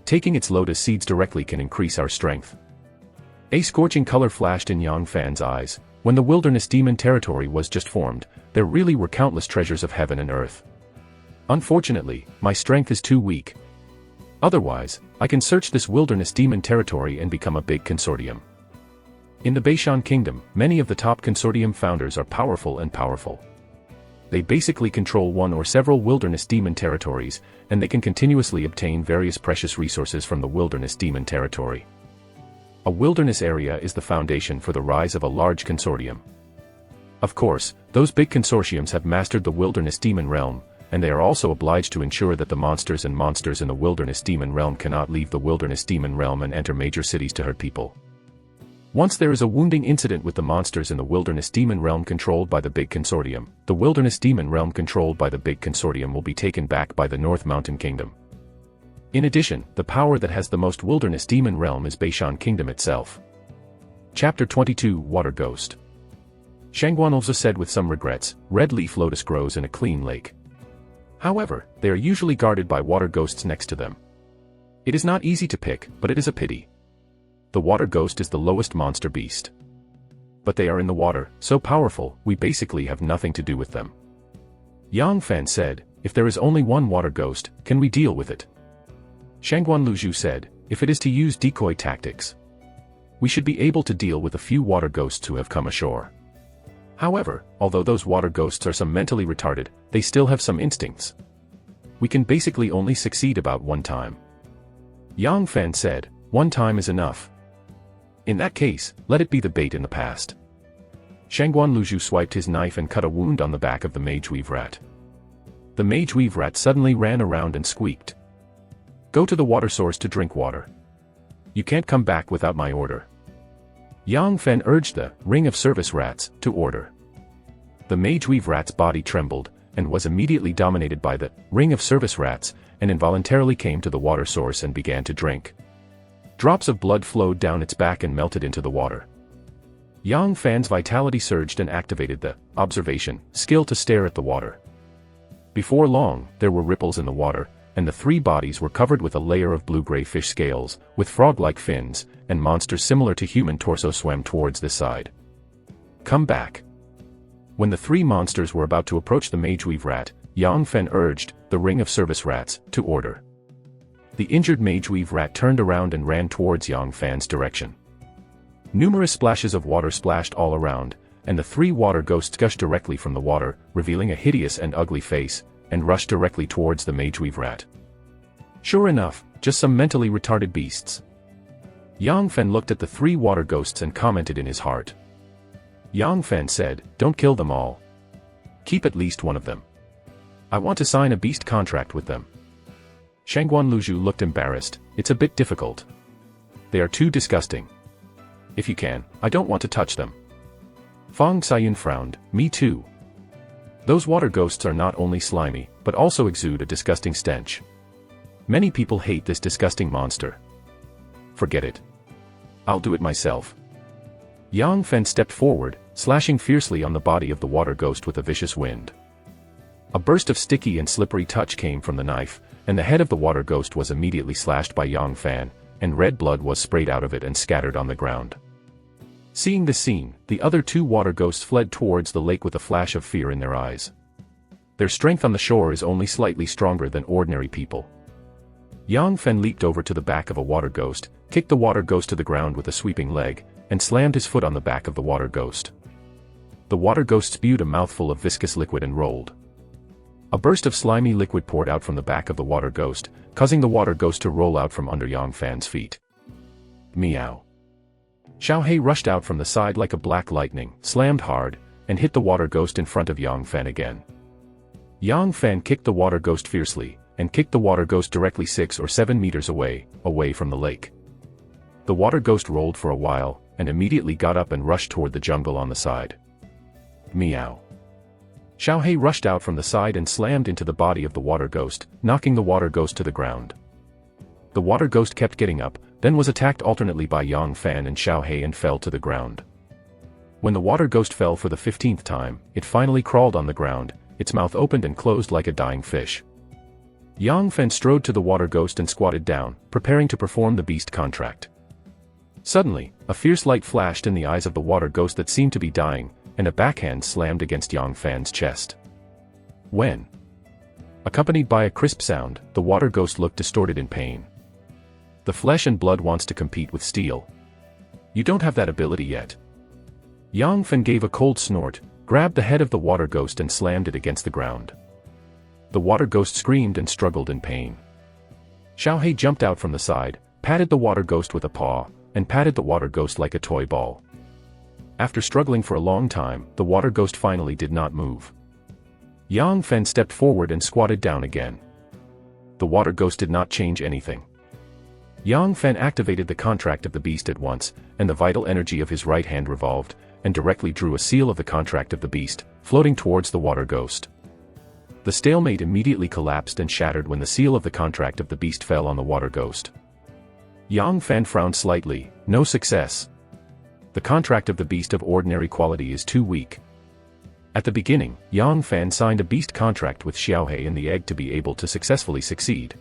Taking its lotus seeds directly can increase our strength. A scorching color flashed in Yang Fan's eyes. When the wilderness demon territory was just formed, there really were countless treasures of heaven and earth. Unfortunately, my strength is too weak. Otherwise, I can search this wilderness demon territory and become a big consortium. In the Beishan Kingdom, many of the top consortium founders are powerful. They basically control one or several wilderness demon territories, and they can continuously obtain various precious resources from the wilderness demon territory. A wilderness area is the foundation for the rise of a large consortium. Of course, those big consortiums have mastered the wilderness demon realm, and they are also obliged to ensure that the monsters in the wilderness demon realm cannot leave the wilderness demon realm and enter major cities to hurt people. Once there is a wounding incident with the monsters in the wilderness demon realm controlled by the big consortium, the wilderness demon realm controlled by the big consortium will be taken back by the North Mountain Kingdom. In addition, the power that has the most wilderness demon realm is Beishan Kingdom itself. Chapter 22 Water Ghost. Shangguanolzo said with some regrets, red leaf lotus grows in a clean lake. However, they are usually guarded by water ghosts next to them. It is not easy to pick, but it is a pity. The water ghost is the lowest monster beast. But they are in the water, so powerful, we basically have nothing to do with them. Yang Fan said, if there is only one water ghost, can we deal with it? Shangguan Luzhu said, if it is to use decoy tactics, we should be able to deal with a few water ghosts who have come ashore. However, although those water ghosts are some mentally retarded, they still have some instincts. We can basically only succeed about one time. Yang Fan said, one time is enough. In that case, let it be the bait in the past. Shangguan Luzhu swiped his knife and cut a wound on the back of the mage-weave rat. The mage-weave rat suddenly ran around and squeaked. Go to the water source to drink water. You can't come back without my order. Yang Fan urged the ring of service rats to order. The mage-weave rat's body trembled, and was immediately dominated by the ring of service rats, and involuntarily came to the water source and began to drink. Drops of blood flowed down its back and melted into the water. Yang Fan's vitality surged and activated the observation skill to stare at the water. Before long, there were ripples in the water, and the three bodies were covered with a layer of blue-gray fish scales, with frog-like fins, and monsters similar to human torso swam towards this side. Come back. When the three monsters were about to approach the mage-weave rat, Yang Fan urged the ring of service rats to order. The injured mage-weave rat turned around and ran towards Yang Fan's direction. Numerous splashes of water splashed all around, and the three water ghosts gushed directly from the water, revealing a hideous and ugly face, and rushed directly towards the mage-weave rat. Sure enough, just some mentally retarded beasts. Yang Fan looked at the three water ghosts and commented in his heart. Yang Fan said, don't kill them all. Keep at least one of them. I want to sign a beast contract with them. Shangguan Luzhu looked embarrassed, it's a bit difficult. They are too disgusting. If you can, I don't want to touch them. Fang Xian frowned, me too. Those water ghosts are not only slimy, but also exude a disgusting stench. Many people hate this disgusting monster. Forget it. I'll do it myself. Yang Fan stepped forward, slashing fiercely on the body of the water ghost with a vicious wind. A burst of sticky and slippery touch came from the knife, and the head of the water ghost was immediately slashed by Yang Fan, and red blood was sprayed out of it and scattered on the ground. Seeing this scene, the other two water ghosts fled towards the lake with a flash of fear in their eyes. Their strength on the shore is only slightly stronger than ordinary people. Yang Fan leaped over to the back of a water ghost, kicked the water ghost to the ground with a sweeping leg, and slammed his foot on the back of the water ghost. The water ghost spewed a mouthful of viscous liquid and rolled. A burst of slimy liquid poured out from the back of the water ghost, causing the water ghost to roll out from under Yang Fan's feet. Meow. Xiaohei rushed out from the side like a black lightning, slammed hard, and hit the water ghost in front of Yang Fan again. Yang Fan kicked the water ghost fiercely, and kicked the water ghost directly 6 or 7 meters away from the lake. The water ghost rolled for a while, and immediately got up and rushed toward the jungle on the side. Meow. Xiaohei rushed out from the side and slammed into the body of the water ghost, knocking the water ghost to the ground. The water ghost kept getting up, then was attacked alternately by Yang Fan and Xiaohei and fell to the ground. When the water ghost fell for the 15th time, it finally crawled on the ground, its mouth opened and closed like a dying fish. Yang Fan strode to the water ghost and squatted down, preparing to perform the beast contract. Suddenly, a fierce light flashed in the eyes of the water ghost that seemed to be dying, and a backhand slammed against Yang Fan's chest. When, accompanied by a crisp sound, the water ghost looked distorted in pain. The flesh and blood wants to compete with steel. You don't have that ability yet. Yang Fan gave a cold snort, grabbed the head of the water ghost and slammed it against the ground. The water ghost screamed and struggled in pain. Xiaohei jumped out from the side, patted the water ghost with a paw, and patted the water ghost like a toy ball. After struggling for a long time, the water ghost finally did not move. Yang Fan stepped forward and squatted down again. The water ghost did not change anything. Yang Fan activated the contract of the beast at once, and the vital energy of his right hand revolved, and directly drew a seal of the contract of the beast, floating towards the water ghost. The stalemate immediately collapsed and shattered when the seal of the contract of the beast fell on the water ghost. Yang Fan frowned slightly, no success. The contract of the beast of ordinary quality is too weak. At the beginning, Yang Fan signed a beast contract with Xiaohei and the egg to be able to successfully succeed.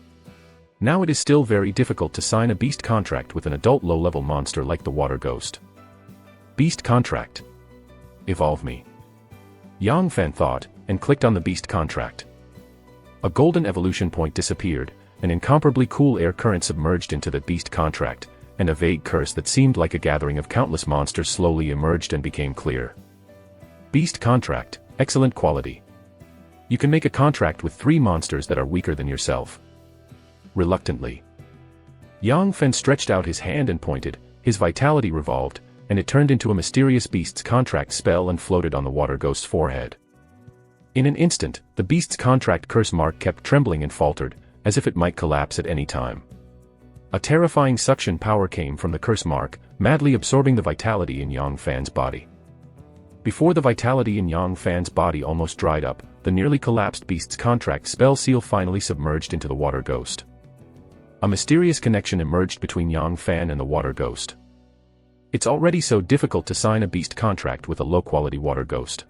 Now it is still very difficult to sign a beast contract with an adult low-level monster like the water ghost. Beast contract. evolve me. Yang Fan thought, and clicked on the beast contract. A golden evolution point disappeared, an incomparably cool air current submerged into the beast contract, and a vague curse that seemed like a gathering of countless monsters slowly emerged and became clear. Beast contract, excellent quality. You can make a contract with 3 monsters that are weaker than yourself. Reluctantly, Yang Fan stretched out his hand and pointed, his vitality revolved, and it turned into a mysterious beast's contract spell and floated on the water ghost's forehead. In an instant, the beast's contract curse mark kept trembling and faltered, as if it might collapse at any time. A terrifying suction power came from the curse mark, madly absorbing the vitality in Yang Fan's body. Before the vitality in Yang Fan's body almost dried up, the nearly collapsed beast's contract spell seal finally submerged into the water ghost. A mysterious connection emerged between Yang Fan and the water ghost. It's already so difficult to sign a beast contract with a low-quality water ghost.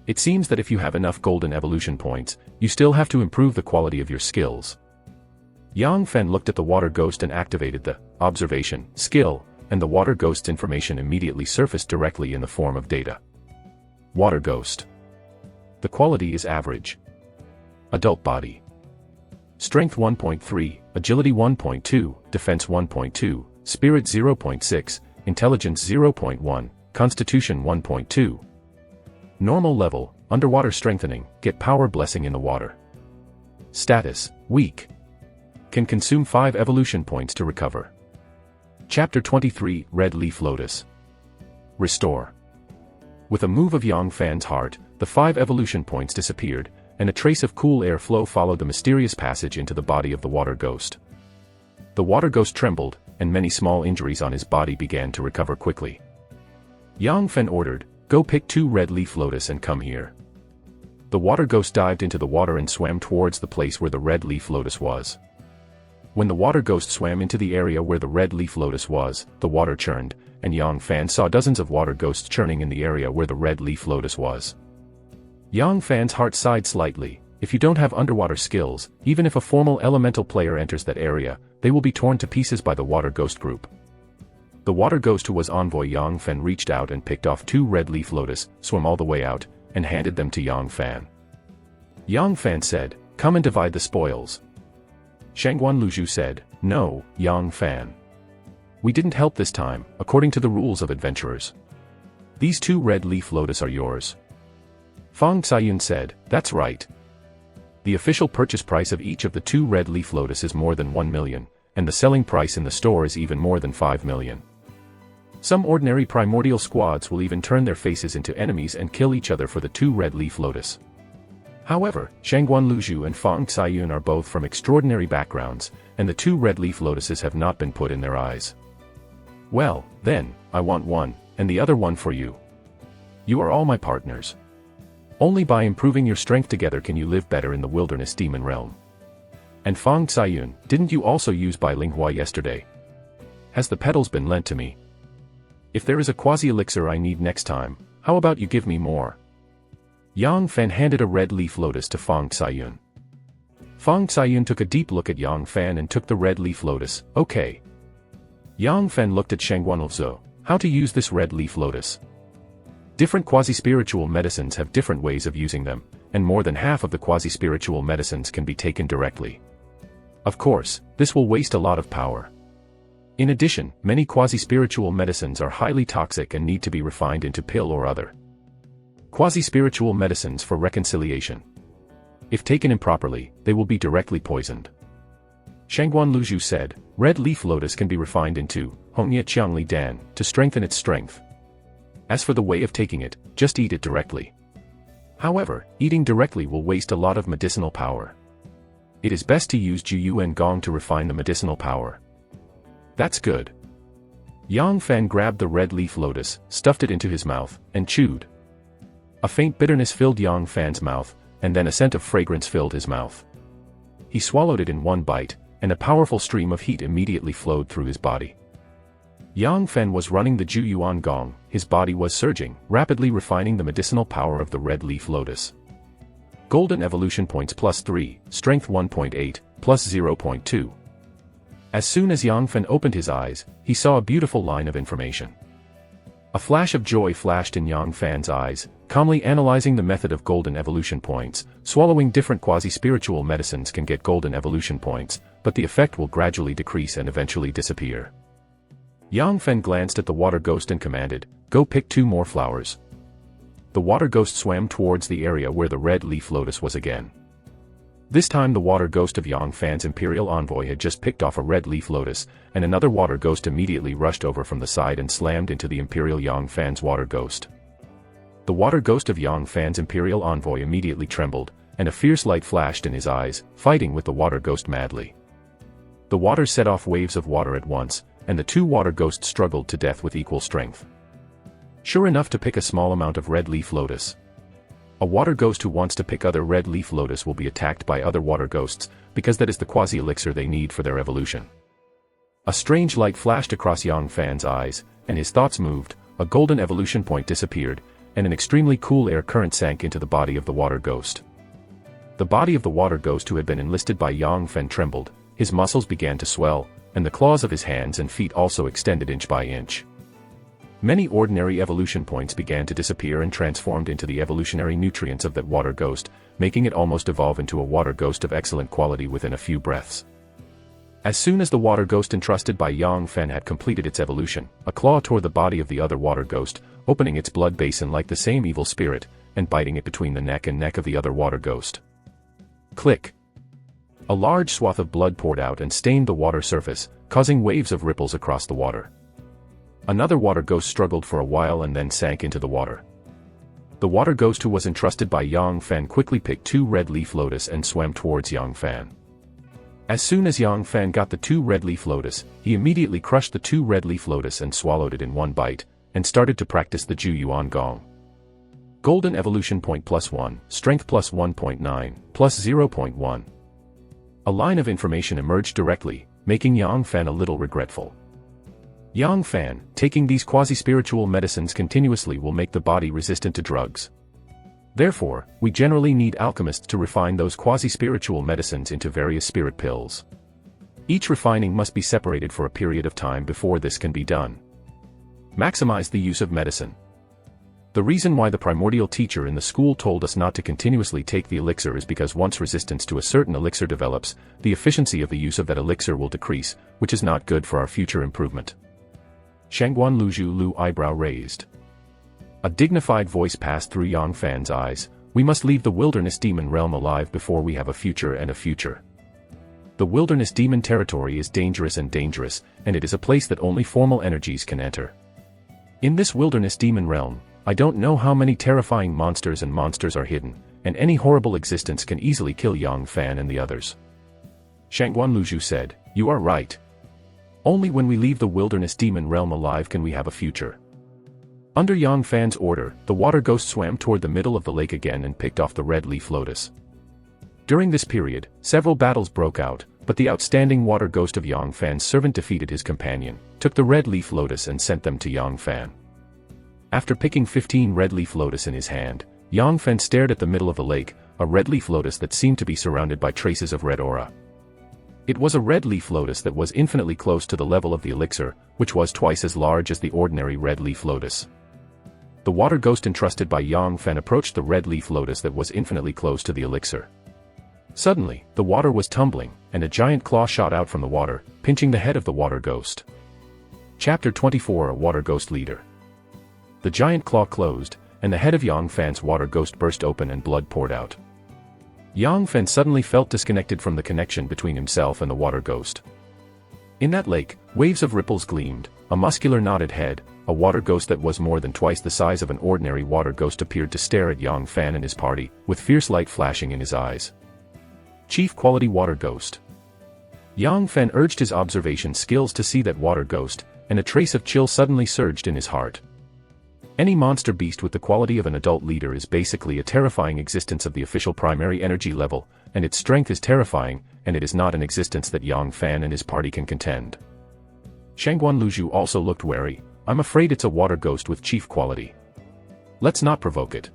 It seems that if you have enough golden evolution points, you still have to improve the quality of your skills. Yang Fan looked at the water ghost and activated the observation skill, and the water ghost's information immediately surfaced directly in the form of data. Water ghost. The quality is average. Adult body. Strength 1.3, agility 1.2, defense 1.2, spirit 0.6, intelligence 0.1, constitution 1.2. Normal level, underwater strengthening, get power blessing in the water. Status, weak. Can consume 5 evolution points to recover. Chapter 23, Red Leaf Lotus. Restore. With a move of Yang Fan's heart, the 5 evolution points disappeared, and a trace of cool air flow followed the mysterious passage into the body of the water ghost. The water ghost trembled, and many small injuries on his body began to recover quickly. Yang Fan ordered, "Go pick 2 red leaf lotus and come here." The water ghost dived into the water and swam towards the place where the red leaf lotus was. When the water ghost swam into the area where the red leaf lotus was, the water churned, and Yang Fan saw dozens of water ghosts churning in the area where the red leaf lotus was. Yang Fan's heart sighed slightly. If you don't have underwater skills, even if a formal elemental player enters that area, they will be torn to pieces by the water ghost group. The water ghost who was envoy Yang Fan reached out and picked off 2 red leaf lotus, swam all the way out, and handed them to Yang Fan. Yang Fan said, "Come and divide the spoils." Shangguan Luzhu said, "No, Yang Fan. We didn't help this time, according to the rules of adventurers. These 2 red leaf lotus are yours." Fang Xiayun said, "That's right. The official purchase price of each of the 2 red leaf lotus is more than 1 million, and the selling price in the store is even more than 5 million. Some ordinary primordial squads will even turn their faces into enemies and kill each other for the 2 red leaf lotus." However, Shangguan Luzhu and Fang Xiayun are both from extraordinary backgrounds, and the 2 red leaf lotuses have not been put in their eyes. "Well, then, I want one, and the other one for you. You are all my partners. Only by improving your strength together can you live better in the wilderness demon realm. And Fang Xiayun, didn't you also use Bai Linghua yesterday? Has the petals been lent to me? If there is a quasi-elixir I need next time, how about you give me more?" Yang Fan handed a red leaf lotus to Fang Xiayun. Fang Xiayun took a deep look at Yang Fan and took the red leaf lotus. "Okay." Yang Fan looked at Shangguan Luzhu. "How to use this red leaf lotus?" Different quasi-spiritual medicines have different ways of using them, and more than half of the quasi-spiritual medicines can be taken directly. Of course, this will waste a lot of power. In addition, many quasi-spiritual medicines are highly toxic and need to be refined into pill or other quasi-spiritual medicines for reconciliation. If taken improperly, they will be directly poisoned. Shangguan Luzhu said, "Red leaf lotus can be refined into Hongye Qiangli Dan to strengthen its strength. As for the way of taking it, just eat it directly. However, eating directly will waste a lot of medicinal power. It is best to use Juyuan Gong to refine the medicinal power." "That's good." Yang Fan grabbed the red leaf lotus, stuffed it into his mouth, and chewed. A faint bitterness filled Yang Fan's mouth, and then a scent of fragrance filled his mouth. He swallowed it in one bite, and a powerful stream of heat immediately flowed through his body. Yang Fan was running the Juyuan Gong, his body was surging, rapidly refining the medicinal power of the red leaf lotus. Golden evolution points +3, strength 1.8, +0.2. As soon as Yang Fan opened his eyes, he saw a beautiful line of information. A flash of joy flashed in Yang Fan's eyes, calmly analyzing the method of golden evolution points. Swallowing different quasi-spiritual medicines can get golden evolution points, but the effect will gradually decrease and eventually disappear. Yang Fan glanced at the water ghost and commanded, "Go pick 2 more flowers." The water ghost swam towards the area where the red leaf lotus was again. This time the water ghost of Yang Fan's imperial envoy had just picked off a red leaf lotus, and another water ghost immediately rushed over from the side and slammed into the imperial Yang Fan's water ghost. The water ghost of Yang Fan's imperial envoy immediately trembled, and a fierce light flashed in his eyes, fighting with the water ghost madly. The water set off waves of water at once, and the 2 water ghosts struggled to death with equal strength. Sure enough to pick a small amount of red leaf lotus. A water ghost who wants to pick other red leaf lotus will be attacked by other water ghosts, because that is the quasi-elixir they need for their evolution. A strange light flashed across Yang Fan's eyes, and his thoughts moved. A golden evolution point disappeared, and an extremely cool air current sank into the body of the water ghost. The body of the water ghost who had been enlisted by Yang Fan trembled, his muscles began to swell, and the claws of his hands and feet also extended inch by inch. Many ordinary evolution points began to disappear and transformed into the evolutionary nutrients of that water ghost, making it almost evolve into a water ghost of excellent quality within a few breaths. As soon as the water ghost entrusted by Yang Fan had completed its evolution, a claw tore the body of the other water ghost, opening its blood basin like the same evil spirit, and biting it between the neck and neck of the other water ghost. Click! A large swath of blood poured out and stained the water surface, causing waves of ripples across the water. Another water ghost struggled for a while and then sank into the water. The water ghost who was entrusted by Yang Fan quickly picked 2 red leaf lotus and swam towards Yang Fan. As soon as Yang Fan got the 2 red leaf lotus, he immediately crushed the 2 red leaf lotus and swallowed it in one bite, and started to practice the Ju Yuan Gong. Golden evolution point +1, strength +1.9, +0.1. A line of information emerged directly, making Yang Fan a little regretful. Yang Fan, taking these quasi-spiritual medicines continuously will make the body resistant to drugs. Therefore, we generally need alchemists to refine those quasi-spiritual medicines into various spirit pills. Each refining must be separated for a period of time before this can be done. Maximize the use of medicine. The reason why the primordial teacher in the school told us not to continuously take the elixir is because once resistance to a certain elixir develops, the efficiency of the use of that elixir will decrease, which is not good for our future improvement. Shangguan Luzhu Lu eyebrow raised. A dignified voice passed through Yang Fan's eyes. We must leave the wilderness demon realm alive before we have a future and a future. The wilderness demon territory is dangerous, and it is a place that only formal energies can enter. In this wilderness demon realm, I don't know how many terrifying monsters are hidden, and any horrible existence can easily kill Yang Fan and the others. Shangguan Luzhu said, "You are right. Only when we leave the wilderness demon realm alive can we have a future." Under Yang Fan's order, the water ghost swam toward the middle of the lake again and picked off the red leaf lotus. During this period, several battles broke out, but the outstanding water ghost of Yang Fan's servant defeated his companion, took the red leaf lotus and sent them to Yang Fan. After picking 15 red leaf lotus in his hand, Yang Fan stared at the middle of the lake, a red leaf lotus that seemed to be surrounded by traces of red aura. It was a red leaf lotus that was infinitely close to the level of the elixir, which was twice as large as the ordinary red leaf lotus. The water ghost entrusted by Yang Fan approached the red leaf lotus that was infinitely close to the elixir. Suddenly, the water was tumbling, and a giant claw shot out from the water, pinching the head of the water ghost. Chapter 24 A Water Ghost Leader. The giant claw closed, and the head of Yang Fan's water ghost burst open and blood poured out. Yang Fan suddenly felt disconnected from the connection between himself and the water ghost. In that lake, waves of ripples gleamed, a muscular knotted head, a water ghost that was more than twice the size of an ordinary water ghost appeared to stare at Yang Fan and his party, with fierce light flashing in his eyes. Chief Quality Water Ghost. Yang Fan urged his observation skills to see that water ghost, and a trace of chill suddenly surged in his heart. Any monster beast with the quality of an adult leader is basically a terrifying existence of the official primary energy level, and its strength is terrifying, and it is not an existence that Yang Fan and his party can contend. Shangguan Luzhu also looked wary. I'm afraid it's a water ghost with chief quality. Let's not provoke it.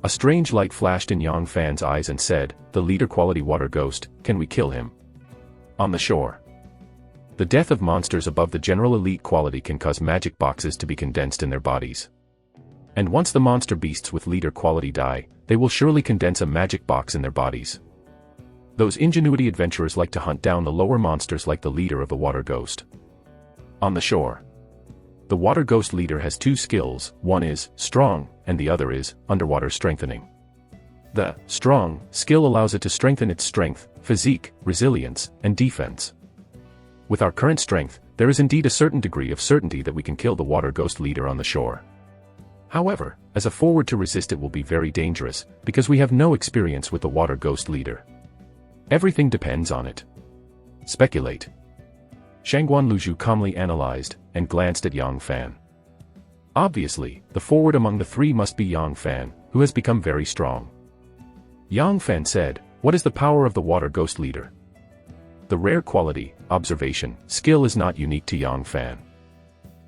A strange light flashed in Yang Fan's eyes and said, the leader quality water ghost, can we kill him? On the shore. The death of monsters above the general elite quality can cause magic boxes to be condensed in their bodies. And once the monster beasts with leader quality die, they will surely condense a magic box in their bodies. Those ingenuity adventurers like to hunt down the lower monsters like the leader of the water ghost. On the shore. The water ghost leader has two skills, one is strong, and the other is underwater strengthening. The strong skill allows it to strengthen its strength, physique, resilience, and defense. With our current strength, there is indeed a certain degree of certainty that we can kill the water ghost leader on the shore. However, as a forward to resist it will be very dangerous, because we have no experience with the water ghost leader. Everything depends on it. Speculate. Shangguan Luzhu calmly analyzed, and glanced at Yang Fan. Obviously, the forward among the three must be Yang Fan, who has become very strong. Yang Fan said, "What is the power of the water ghost leader?" The rare quality, observation, skill is not unique to Yang Fan.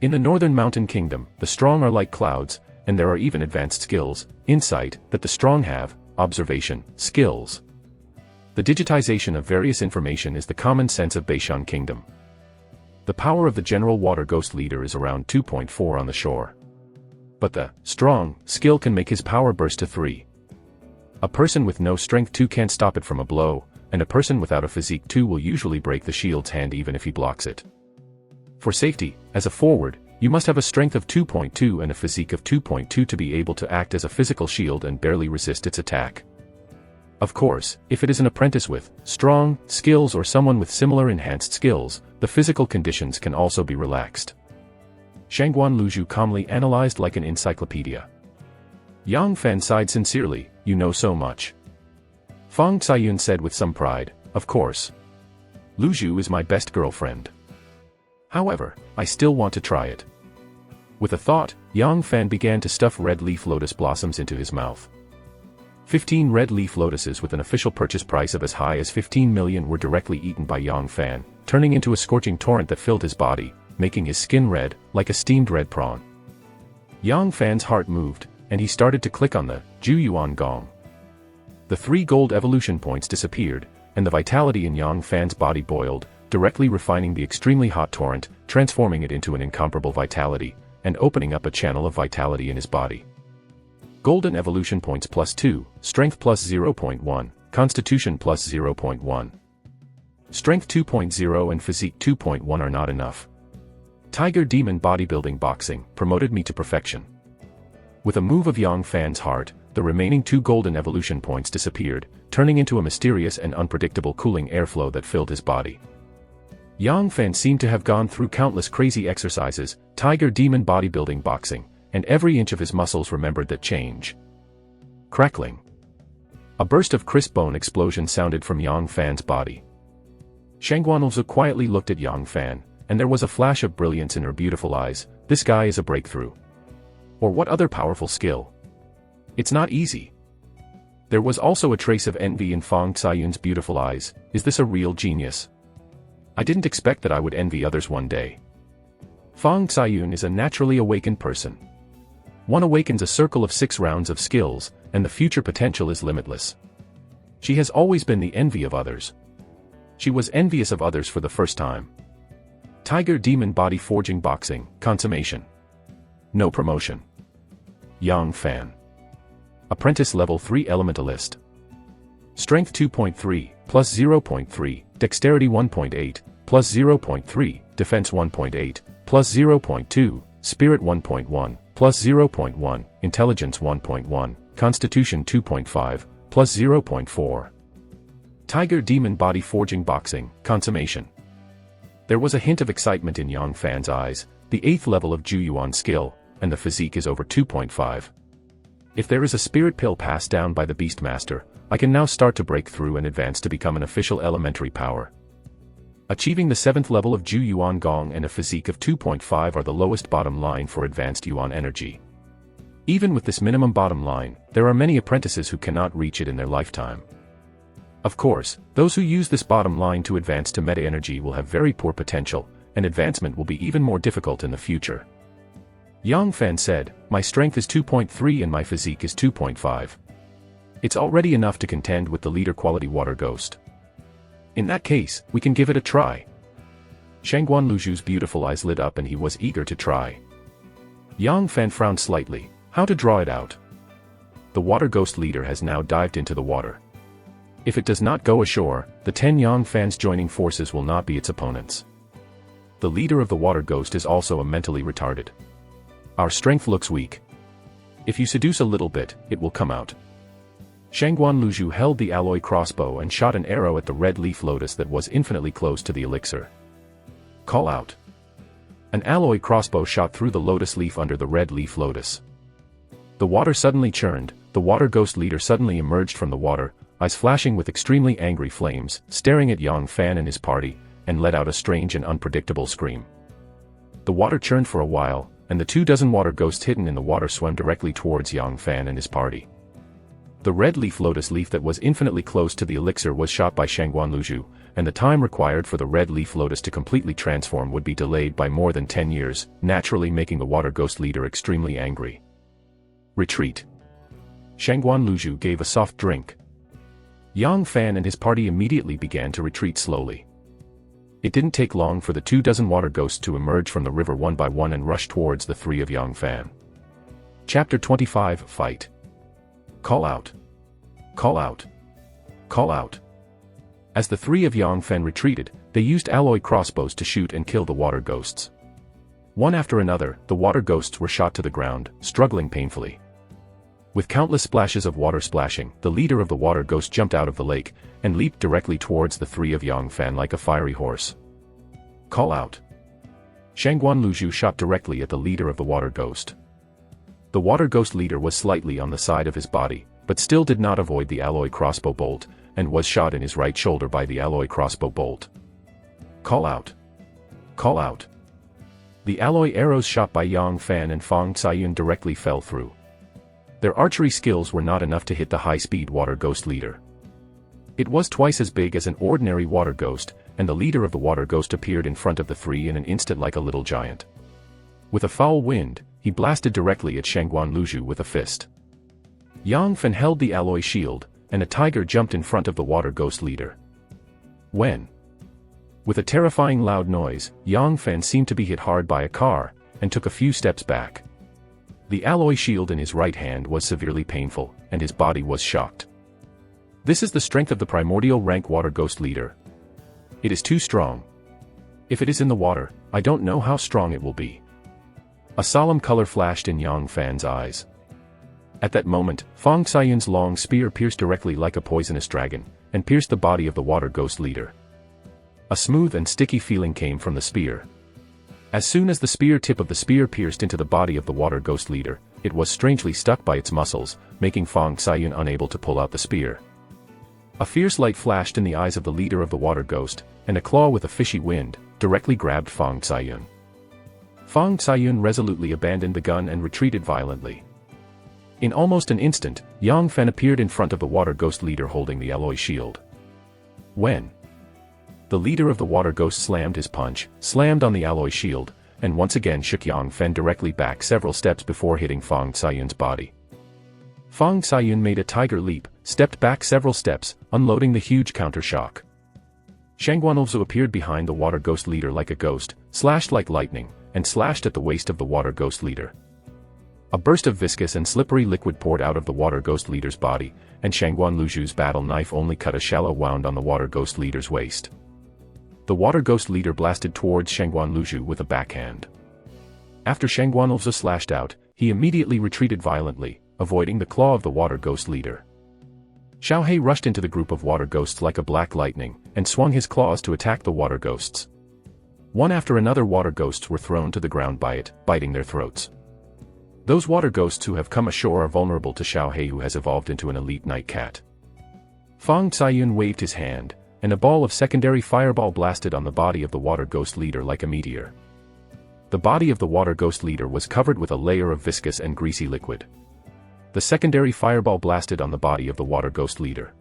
In the Northern Mountain Kingdom, the strong are like clouds, and there are even advanced skills, insight, that the strong have, observation, skills. The digitization of various information is the common sense of Beishan Kingdom. The power of the general water ghost leader is around 2.4 on the shore. But the strong skill can make his power burst to 3. A person with no strength 2 can't stop it from a blow, and a person without a physique 2 will usually break the shield's hand even if he blocks it. For safety, as a forward, you must have a strength of 2.2 and a physique of 2.2 to be able to act as a physical shield and barely resist its attack. Of course, if it is an apprentice with strong skills or someone with similar enhanced skills, the physical conditions can also be relaxed. Shangguan Luzhu calmly analyzed like an encyclopedia. Yang Fan sighed sincerely, "You know so much." Fang Caiyun said with some pride, "Of course. Luzhu is my best girlfriend. However, I still want to try it." With a thought, Yang Fan began to stuff red leaf lotus blossoms into his mouth. 15 red leaf lotuses with an official purchase price of as high as 15 million were directly eaten by Yang Fan, turning into a scorching torrent that filled his body, making his skin red, like a steamed red prawn. Yang Fan's heart moved, and he started to click on the Juyuan Gong. The 3 gold evolution points disappeared, and the vitality in Yang Fan's body boiled, directly refining the extremely hot torrent, transforming it into an incomparable vitality, and opening up a channel of vitality in his body. Golden evolution points +2, strength +0.1, constitution +0.1. Strength 2.0 and physique 2.1 are not enough. Tiger Demon Bodybuilding Boxing promoted me to perfection. With a move of Yang Fan's heart, the remaining 2 golden evolution points disappeared, turning into a mysterious and unpredictable cooling airflow that filled his body. Yang Fan seemed to have gone through countless crazy exercises, Tiger Demon Bodybuilding Boxing, and every inch of his muscles remembered that change. Crackling. A burst of crisp bone explosion sounded from Yang Fan's body. Shangguan Luzhu quietly looked at Yang Fan, and there was a flash of brilliance in her beautiful eyes. This guy is a breakthrough. Or what other powerful skill? It's not easy. There was also a trace of envy in Fang Caiyun's beautiful eyes. Is this a real genius? I didn't expect that I would envy others one day. Fang Caiyun is a naturally awakened person. One awakens a circle of 6 rounds of skills, and the future potential is limitless. She has always been the envy of others. She was envious of others for the first time. Tiger Demon Body Forging Boxing, consummation. No promotion. Yang Fan. Apprentice Level 3 Elementalist. Strength 2.3, plus 0.3, Dexterity 1.8, plus 0.3, Defense 1.8, plus 0.2, Spirit 1.1, plus 0.1, Intelligence 1.1, Constitution 2.5, plus 0.4. Tiger Demon Body Forging Boxing, consummation. There was a hint of excitement in Yang Fan's eyes, the 8th level of Juyuan skill, and the physique is over 2.5. If there is a spirit pill passed down by the Beastmaster, I can now start to break through and advance to become an official elementary power. Achieving the 7th level of Juyuan Gong and a physique of 2.5 are the lowest bottom line for advanced Yuan energy. Even with this minimum bottom line, there are many apprentices who cannot reach it in their lifetime. Of course, those who use this bottom line to advance to meta energy will have very poor potential, and advancement will be even more difficult in the future. Yang Fan said, "My strength is 2.3 and my physique is 2.5. It's already enough to contend with the leader quality water ghost. In that case, we can give it a try." Shangguan Luju's beautiful eyes lit up and he was eager to try. Yang Fan frowned slightly. How to draw it out? The water ghost leader has now dived into the water. If it does not go ashore, the 10 Yang Fans joining forces will not be its opponents. The leader of the water ghost is also a mentally retarded. Our strength looks weak. If you seduce a little bit, it will come out. Shangguan Luju held the alloy crossbow and shot an arrow at the red leaf lotus that was infinitely close to the elixir. Call out. An alloy crossbow shot through the lotus leaf under the red leaf lotus. The water suddenly churned, the water ghost leader suddenly emerged from the water, eyes flashing with extremely angry flames, staring at Yang Fan and his party, and let out a strange and unpredictable scream. The water churned for a while, and the 24 water ghosts hidden in the water swam directly towards Yang Fan and his party. The red leaf lotus leaf that was infinitely close to the elixir was shot by Shangguan Luju, and the time required for the red leaf lotus to completely transform would be delayed by more than 10 years, naturally making the water ghost leader extremely angry. Retreat. Shangguan Luju gave a soft drink. Yang Fan and his party immediately began to retreat slowly. It didn't take long for the 24 water ghosts to emerge from the river one by one and rush towards the 3 of Yang Fan. Chapter 25 Fight. Call out. Call out. Call out. As the 3 of Yang Fan retreated, they used alloy crossbows to shoot and kill the water ghosts. One after another, the water ghosts were shot to the ground, struggling painfully. With countless splashes of water splashing, the leader of the water ghost jumped out of the lake, and leaped directly towards the 3 of Yang Fan like a fiery horse. Call out. Shangguan Luju shot directly at the leader of the water ghost. The water ghost leader was slightly on the side of his body, but still did not avoid the alloy crossbow bolt, and was shot in his right shoulder by the alloy crossbow bolt. Call out. Call out. The alloy arrows shot by Yang Fan and Fang Caiyun directly fell through. Their archery skills were not enough to hit the high-speed water ghost leader. It was twice as big as an ordinary water ghost, and the leader of the water ghost appeared in front of the 3 in an instant like a little giant. With a foul wind, he blasted directly at Shangguan Luju with a fist. Yang Fan held the alloy shield, and a tiger jumped in front of the water ghost leader. When? With a terrifying loud noise, Yang Fan seemed to be hit hard by a car, and took a few steps back. The alloy shield in his right hand was severely painful, and his body was shocked. This is the strength of the primordial rank water ghost leader. It is too strong. If it is in the water, I don't know how strong it will be. A solemn color flashed in Yang Fan's eyes. At that moment, Fang Caiyun's long spear pierced directly like a poisonous dragon, and pierced the body of the water ghost leader. A smooth and sticky feeling came from the spear. As soon as the spear tip of the spear pierced into the body of the water ghost leader, it was strangely stuck by its muscles, making Fang Caiyun unable to pull out the spear. A fierce light flashed in the eyes of the leader of the water ghost, and a claw with a fishy wind directly grabbed Fang Caiyun. Fang Caiyun resolutely abandoned the gun and retreated violently. In almost an instant, Yang Fan appeared in front of the water ghost leader holding the alloy shield. When? The leader of the water ghost slammed his punch, slammed on the alloy shield, and once again shook Yang Fan directly back several steps before hitting Fang Caiyun's body. Fang Caiyun made a tiger leap, stepped back several steps, unloading the huge counter-shock. Shangguan Luju appeared behind the water ghost leader like a ghost, slashed like lightning, and slashed at the waist of the water ghost leader. A burst of viscous and slippery liquid poured out of the water ghost leader's body, and Shangguan Luju's battle knife only cut a shallow wound on the water ghost leader's waist. The water ghost leader blasted towards Shangguan Luju with a backhand. After Shangguan Luju slashed out, he immediately retreated violently, avoiding the claw of the water ghost leader. Xiaohei rushed into the group of water ghosts like a black lightning, and swung his claws to attack the water ghosts. One after another water ghosts were thrown to the ground by it, biting their throats. Those water ghosts who have come ashore are vulnerable to Xiaohei, who has evolved into an elite night cat. Fang Caiyun waved his hand, and a ball of secondary fireball blasted on the body of the water ghost leader like a meteor. The body of the water ghost leader was covered with a layer of viscous and greasy liquid. The secondary fireball blasted on the body of the water ghost leader.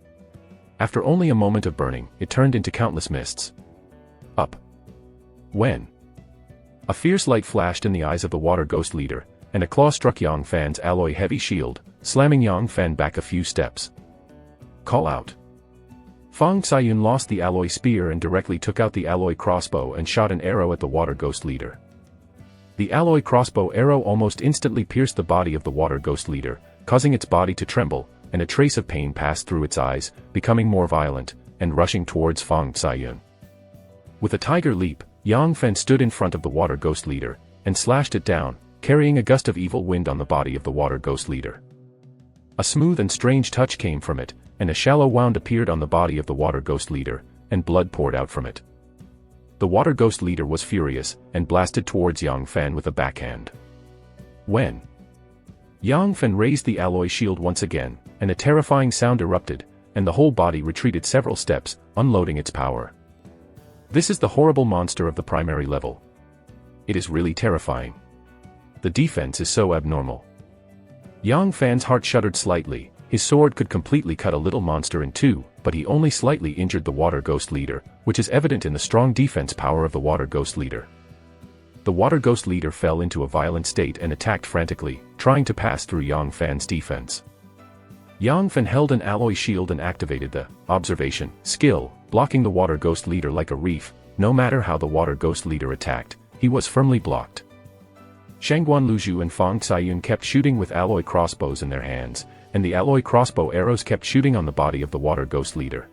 After only a moment of burning, it turned into countless mists. Up. When? A fierce light flashed in the eyes of the water ghost leader, and a claw struck Yang Fan's alloy heavy shield, slamming Yang Fan back a few steps. Call out. Fang Xiyun lost the alloy spear and directly took out the alloy crossbow and shot an arrow at the water ghost leader. The alloy crossbow arrow almost instantly pierced the body of the water ghost leader, causing its body to tremble, and a trace of pain passed through its eyes, becoming more violent, and rushing towards Fang Xiyun. With a tiger leap, Yang Fen stood in front of the water ghost leader, and slashed it down, carrying a gust of evil wind on the body of the water ghost leader. A smooth and strange touch came from it, and a shallow wound appeared on the body of the water ghost leader, and blood poured out from it. The water ghost leader was furious, and blasted towards Yang Fen with a backhand. When Yang Fen raised the alloy shield once again, and a terrifying sound erupted, and the whole body retreated several steps, unloading its power. This is the horrible monster of the primary level. It is really terrifying. The defense is so abnormal. Yang Fan's heart shuddered slightly. His sword could completely cut a little monster in two, but he only slightly injured the water ghost leader, which is evident in the strong defense power of the water ghost leader. The water ghost leader fell into a violent state and attacked frantically, trying to pass through Yang Fan's defense. Yang Fan held an alloy shield and activated the observation skill, blocking the water ghost leader like a reef. No matter how the water ghost leader attacked, he was firmly blocked. Shangguan Luzhu and Fang Xiyun kept shooting with alloy crossbows in their hands, and the alloy crossbow arrows kept shooting on the body of the water ghost leader.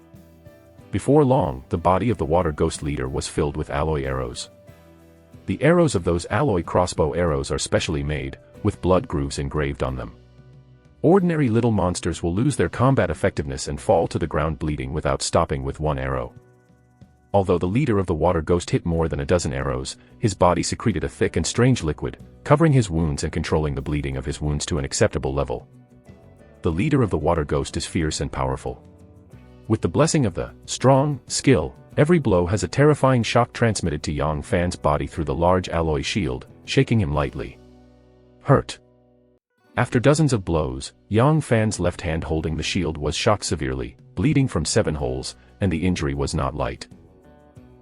Before long, the body of the water ghost leader was filled with alloy arrows. The arrows of those alloy crossbow arrows are specially made, with blood grooves engraved on them. Ordinary little monsters will lose their combat effectiveness and fall to the ground bleeding without stopping with one arrow. Although the leader of the water ghost hit more than a dozen arrows, his body secreted a thick and strange liquid, covering his wounds and controlling the bleeding of his wounds to an acceptable level. The leader of the water ghost is fierce and powerful. With the blessing of the strong skill, every blow has a terrifying shock transmitted to Yang Fan's body through the large alloy shield, shaking him lightly. Hurt. After dozens of blows, Yang Fan's left hand holding the shield was shocked severely, bleeding from 7 holes, and the injury was not light.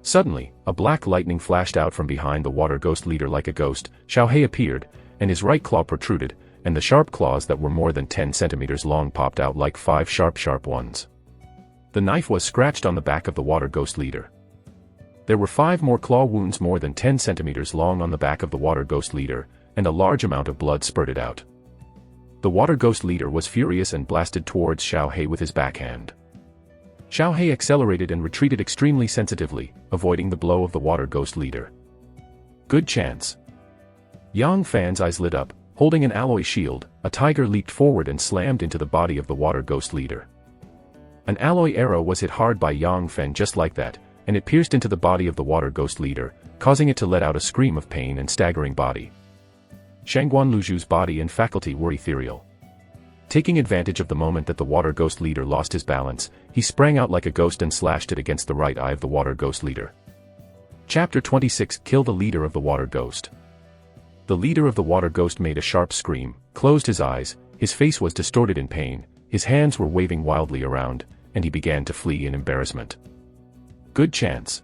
Suddenly, a black lightning flashed out from behind the water ghost leader like a ghost. Xiaohei appeared, and his right claw protruded, and the sharp claws that were more than 10 centimeters long popped out like 5 sharp ones. The knife was scratched on the back of the water ghost leader. There were 5 more claw wounds more than 10 centimeters long on the back of the water ghost leader, and a large amount of blood spurted out. The water ghost leader was furious and blasted towards Xiaohei with his backhand. Xiaohei accelerated and retreated extremely sensitively, avoiding the blow of the water ghost leader. Good chance. Yang Fan's eyes lit up. Holding an alloy shield, a tiger leaped forward and slammed into the body of the water ghost leader. An alloy arrow was hit hard by Yang Fan just like that, and it pierced into the body of the water ghost leader, causing it to let out a scream of pain and staggering body. Shangguan Luzhu's body and faculty were ethereal. Taking advantage of the moment that the water ghost leader lost his balance, he sprang out like a ghost and slashed it against the right eye of the water ghost leader. Chapter 26 Kill the leader of the water ghost. The leader of the water ghost made a sharp scream, closed his eyes, his face was distorted in pain, his hands were waving wildly around, and he began to flee in embarrassment. Good chance.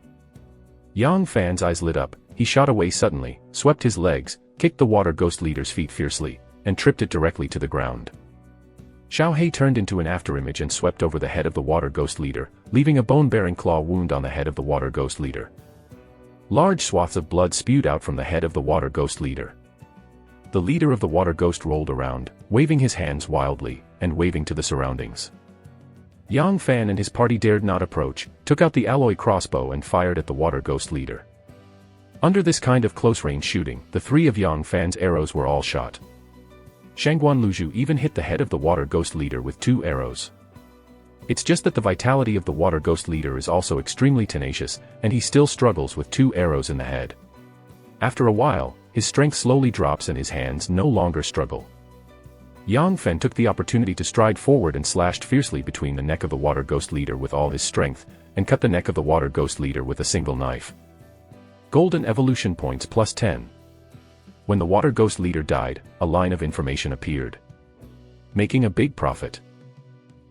Yang Fan's eyes lit up. He shot away suddenly, swept his legs, kicked the water ghost leader's feet fiercely, and tripped it directly to the ground. Xiaohei turned into an afterimage and swept over the head of the water ghost leader, leaving a bone-bearing claw wound on the head of the water ghost leader. Large swaths of blood spewed out from the head of the water ghost leader. The leader of the water ghost rolled around, waving his hands wildly, and waving to the surroundings. Yang Fan and his party dared not approach, took out the alloy crossbow and fired at the water ghost leader. Under this kind of close-range shooting, the 3 of Yang Fan's arrows were all shot. Shangguan Luzhu even hit the head of the water ghost leader with 2 arrows. It's just that the vitality of the water ghost leader is also extremely tenacious, and he still struggles with 2 arrows in the head. After a while, his strength slowly drops and his hands no longer struggle. Yang Fen took the opportunity to stride forward and slashed fiercely between the neck of the water ghost leader with all his strength, and cut the neck of the water ghost leader with a single knife. Golden evolution points plus 10. When the water ghost leader died, a line of information appeared. Making a big profit.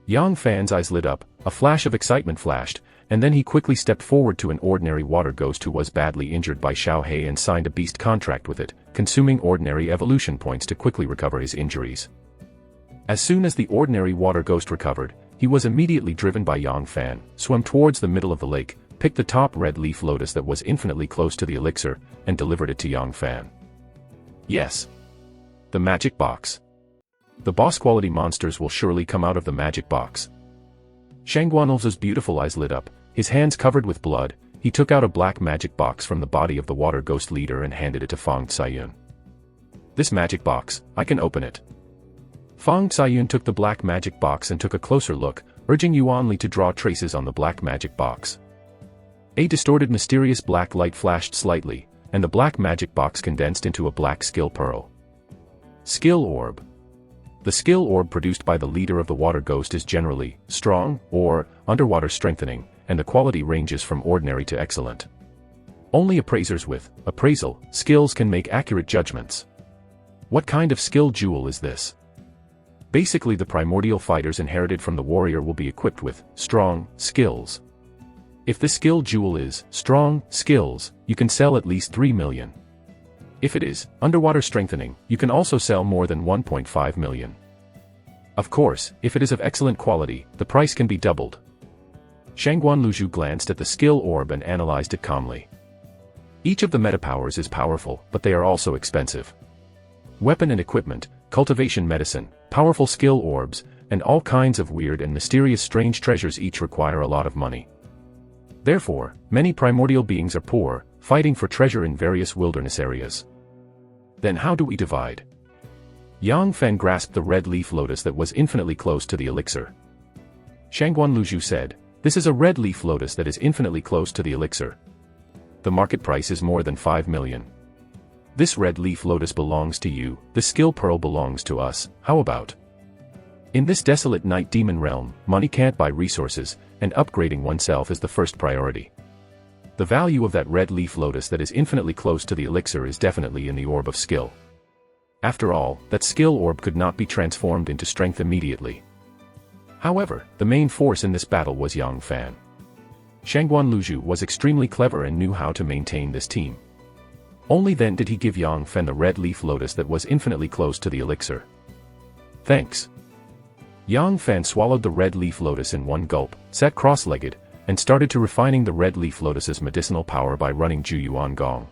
Yang Fan's eyes lit up, a flash of excitement flashed, and then he quickly stepped forward to an ordinary water ghost who was badly injured by Xiaohei and signed a beast contract with it, consuming ordinary evolution points to quickly recover his injuries. As soon as the ordinary water ghost recovered, he was immediately driven by Yang Fan, swam towards the middle of the lake, picked the top red leaf lotus that was infinitely close to the elixir, and delivered it to Yang Fan. Yes. The magic box. The boss-quality monsters will surely come out of the magic box. Shangguanl's beautiful eyes lit up, his hands covered with blood. He took out a black magic box from the body of the water ghost leader and handed it to Fang Caiyun. This magic box, I can open it. Fang Caiyun took the black magic box and took a closer look, urging Yuanli to draw traces on the black magic box. A distorted mysterious black light flashed slightly, and the black magic box condensed into a black skill pearl. Skill orb. The skill orb produced by the leader of the water ghost is generally strong or underwater strengthening, and the quality ranges from ordinary to excellent. Only appraisers with appraisal skills can make accurate judgments. What kind of skill jewel is this? Basically, the primordial fighters inherited from the warrior will be equipped with strong skills. If the skill jewel is strong skills, you can sell at least 3 million. If it is underwater strengthening, you can also sell more than 1.5 million. Of course, if it is of excellent quality, the price can be doubled. Shangguanlu glanced at the skill orb and analyzed it calmly. Each of the metapowers is powerful, but they are also expensive. Weapon and equipment, cultivation medicine, powerful skill orbs, and all kinds of weird and mysterious strange treasures each require a lot of money. Therefore, many primordial beings are poor, fighting for treasure in various wilderness areas. Then how do we divide? Yang Fan grasped the red leaf lotus that was infinitely close to the elixir. Shangguanlu said, "This is a red leaf lotus that is infinitely close to the elixir. The market price is more than 5 million. This red leaf lotus belongs to you, the skill pearl belongs to us, how about? In this desolate night demon realm, money can't buy resources, and upgrading oneself is the first priority. The value of that red leaf lotus that is infinitely close to the elixir is definitely in the orb of skill. After all, that skill orb could not be transformed into strength immediately." However, the main force in this battle was Yang Fan. Shangguanlu was extremely clever and knew how to maintain this team. Only then did he give Yang Fan the red leaf lotus that was infinitely close to the elixir. "Thanks." Yang Fan swallowed the red leaf lotus in one gulp, sat cross-legged, and started to refining the red leaf lotus's medicinal power by running Ju Yuan Gong.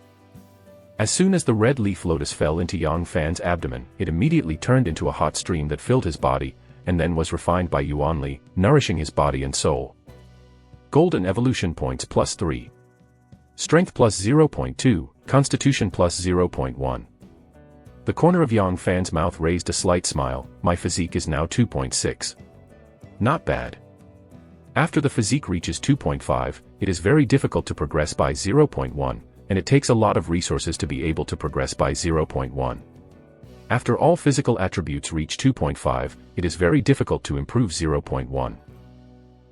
As soon as the red leaf lotus fell into Yang Fan's abdomen, it immediately turned into a hot stream that filled his body, and then was refined by Yuanli, nourishing his body and soul. Golden evolution points plus 3. Strength plus 0.2, Constitution plus 0.1. The corner of Yang Fan's mouth raised a slight smile. "My physique is now 2.6. Not bad. After the physique reaches 2.5, it is very difficult to progress by 0.1, and it takes a lot of resources to be able to progress by 0.1. After all physical attributes reach 2.5, it is very difficult to improve 0.1.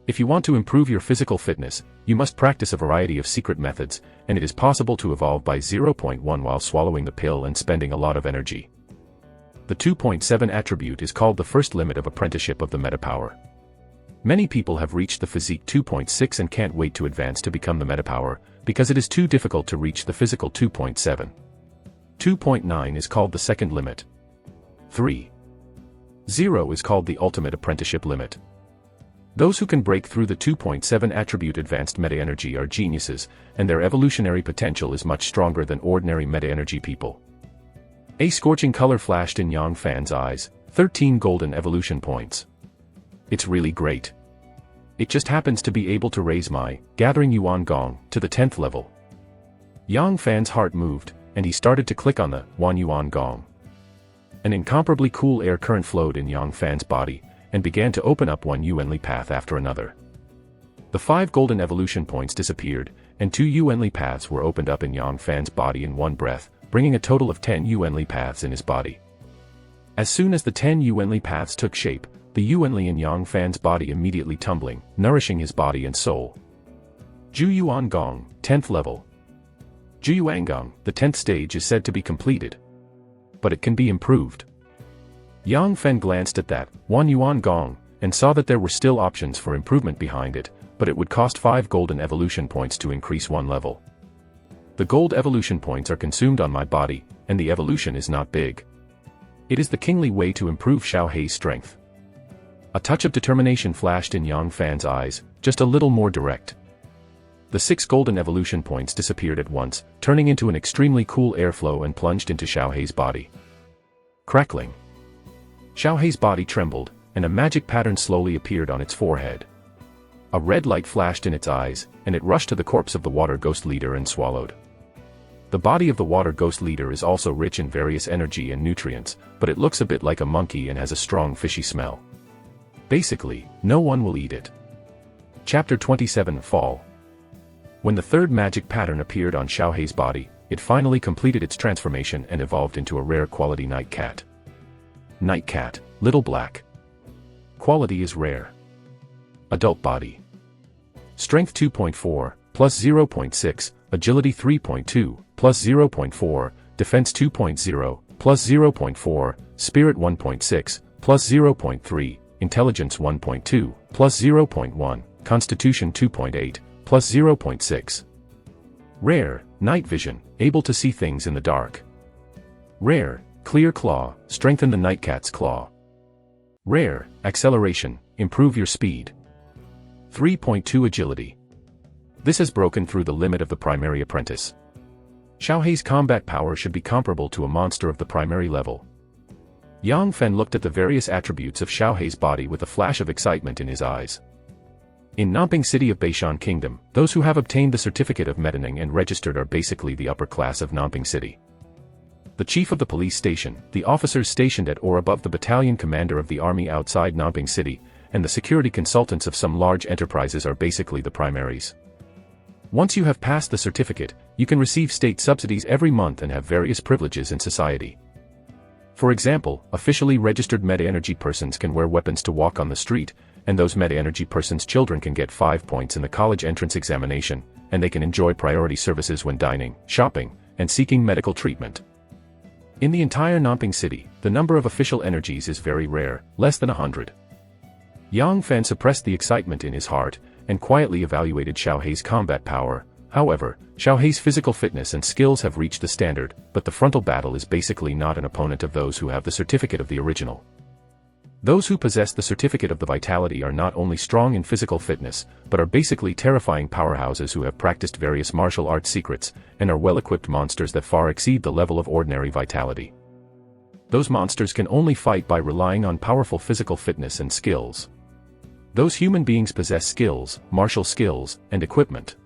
If you want to improve your physical fitness, you must practice a variety of secret methods, and it is possible to evolve by 0.1 while swallowing the pill and spending a lot of energy. The 2.7 attribute is called the first limit of apprenticeship of the metapower. Many people have reached the physique 2.6 and can't wait to advance to become the metapower, because it is too difficult to reach the physical 2.7. 2.9 is called the second limit. 3.0 is called the ultimate apprenticeship limit. Those who can break through the 2.7 attribute advanced meta-energy are geniuses, and their evolutionary potential is much stronger than ordinary meta-energy people. A scorching color flashed in Yang Fan's eyes, 13 golden evolution points. It's really great. It just happens to be able to raise my gathering Yuan Gong to the 10th level. Yang Fan's heart moved, and he started to click on the Wan Yuan Gong. An incomparably cool air current flowed in Yang Fan's body, and began to open up one Yuanli path after another. The 5 golden evolution points disappeared, and 2 Yuanli paths were opened up in Yang Fan's body in one breath, bringing a total of 10 Yuanli paths in his body. As soon as the 10 Yuanli paths took shape, the Yuanli in Yang Fan's body immediately tumbling, nourishing his body and soul. Ju Yuan Gong, 10th level. Ju Yuan Gong, the 10th stage is said to be completed. But it can be improved. Yang Fan glanced at that Wan Yuan Gong, and saw that there were still options for improvement behind it, but it would cost 5 golden evolution points to increase one level. The gold evolution points are consumed on my body, and the evolution is not big. It is the kingly way to improve Xiao Hei's strength. A touch of determination flashed in Yang Fan's eyes, just a little more direct. The 6 golden evolution points disappeared at once, turning into an extremely cool airflow and plunged into Xiaohei's body. Crackling. Xiaohei's body trembled, and a magic pattern slowly appeared on its forehead. A red light flashed in its eyes, and it rushed to the corpse of the water ghost leader and swallowed. The body of the water ghost leader is also rich in various energy and nutrients, but it looks a bit like a monkey and has a strong fishy smell. Basically, no one will eat it. Chapter 27 Fall. When the 3rd magic pattern appeared on Xiaohei's body, it finally completed its transformation and evolved into a rare quality night cat. Night cat, little black. Quality is rare. Adult body. Strength 2.4, plus 0.6, agility 3.2, plus 0.4, defense 2.0, plus 0.4, spirit 1.6, plus 0.3, intelligence 1.2, plus 0.1, constitution 2.8, plus 0.6. Rare, night vision, able to see things in the dark. Rare, clear claw, strengthen the nightcat's claw. Rare, acceleration, improve your speed. 3.2 agility. This has broken through the limit of the primary apprentice. Xiaohei's combat power should be comparable to a monster of the primary level. Yang Fan looked at the various attributes of Xiaohei's body with a flash of excitement in his eyes. In Namping City of Beishan Kingdom, those who have obtained the certificate of metaning and registered are basically the upper class of Namping City. The chief of the police station, the officers stationed at or above the battalion commander of the army outside Namping City, and the security consultants of some large enterprises are basically the primaries. Once you have passed the certificate, you can receive state subsidies every month and have various privileges in society. For example, officially registered meta-energy persons can wear weapons to walk on the street, and those meta-energy persons' children can get 5 points in the college entrance examination, and they can enjoy priority services when dining, shopping, and seeking medical treatment. In the entire Namping City, the number of official energies is very rare, less than 100. Yang Fan suppressed the excitement in his heart, and quietly evaluated Xiaohei's combat power. However, Xiaohei's physical fitness and skills have reached the standard, but the frontal battle is basically not an opponent of those who have the certificate of the original. Those who possess the certificate of the vitality are not only strong in physical fitness, but are basically terrifying powerhouses who have practiced various martial arts secrets, and are well-equipped monsters that far exceed the level of ordinary vitality. Those monsters can only fight by relying on powerful physical fitness and skills. Those human beings possess skills, martial skills, and equipment.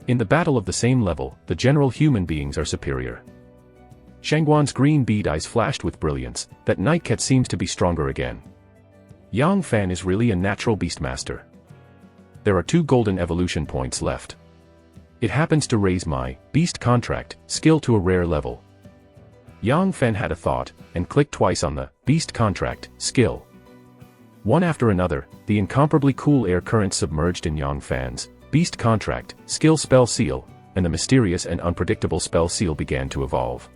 In the battle of the same level, the general human beings are superior. Shangguan's green bead eyes flashed with brilliance. That night cat seems to be stronger again. Yang Fan is really a natural beastmaster. There are 2 golden evolution points left. It happens to raise my beast contract skill to a rare level. Yang Fan had a thought, and clicked twice on the beast contract skill. One after another, the incomparably cool air currents submerged in Yang Fan's beast contract skill spell seal, and the mysterious and unpredictable spell seal began to evolve.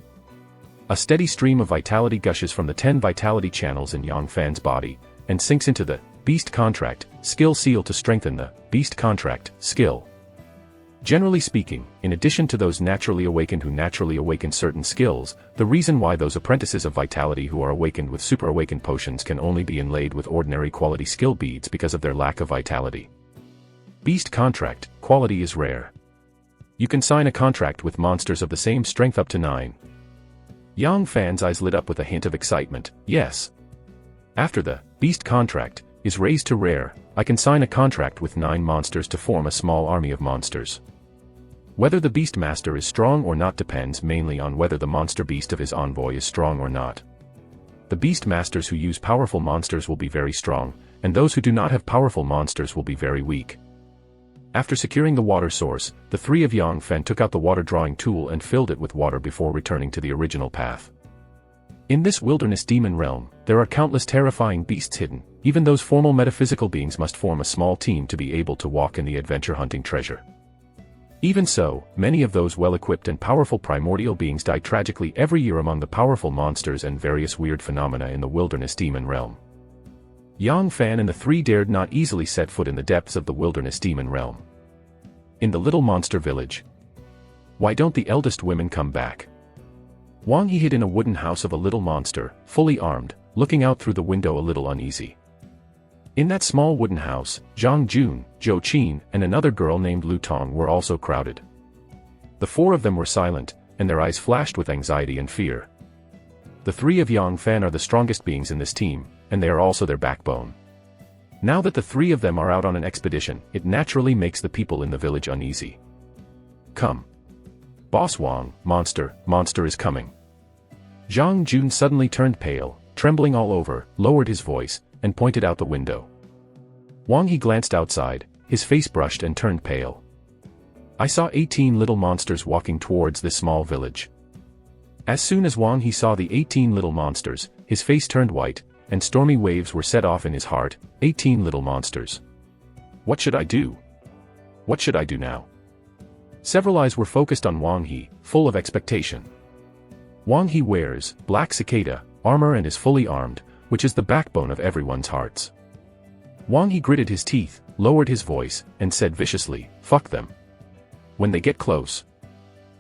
A steady stream of vitality gushes from the 10 vitality channels in Yang Fan's body, and sinks into the beast contract skill seal to strengthen the beast contract skill. Generally speaking, in addition to those naturally awakened who naturally awaken certain skills, the reason why those apprentices of vitality who are awakened with super awakened potions can only be inlaid with ordinary quality skill beads because of their lack of vitality. Beast contract quality is rare. You can sign a contract with monsters of the same strength up to 9. Yang Fan's eyes lit up with a hint of excitement. Yes. After the beast contract is raised to rare, I can sign a contract with 9 monsters to form a small army of monsters. Whether the Beastmaster is strong or not depends mainly on whether the monster beast of his envoy is strong or not. The Beastmasters who use powerful monsters will be very strong, and those who do not have powerful monsters will be very weak. After securing the water source, the 3 of Yang Fan took out the water drawing tool and filled it with water before returning to the original path. In this wilderness demon realm, there are countless terrifying beasts hidden. Even those formal metaphysical beings must form a small team to be able to walk in the adventure hunting treasure. Even so, many of those well-equipped and powerful primordial beings die tragically every year among the powerful monsters and various weird phenomena in the wilderness demon realm. Yang Fan and the 3 dared not easily set foot in the depths of the wilderness demon realm. In the little monster village. Why don't the eldest women come back? Wang Yi hid in a wooden house of a little monster, fully armed, looking out through the window a little uneasy. In that small wooden house, Zhang Jun, Zhou Qin, and another girl named Lu Tong were also crowded. The four of them were silent, and their eyes flashed with anxiety and fear. The three of Yang Fan are the strongest beings in this team, and they are also their backbone. Now that the three of them are out on an expedition, it naturally makes the people in the village uneasy. Come. Boss Wang, monster is coming. Zhang Jun suddenly turned pale, trembling all over, lowered his voice, and pointed out the window. Wang He glanced outside, his face brushed and turned pale. I saw 18 little monsters walking towards this small village. As soon as Wang He saw the 18 little monsters, his face turned white, and stormy waves were set off in his heart. 18 little monsters. What should I do? What should I do now? Several eyes were focused on Wang He, full of expectation. Wang He wears black cicada armor and is fully armed, which is the backbone of everyone's hearts. Wang He gritted his teeth, lowered his voice, and said viciously, "Fuck them. When they get close,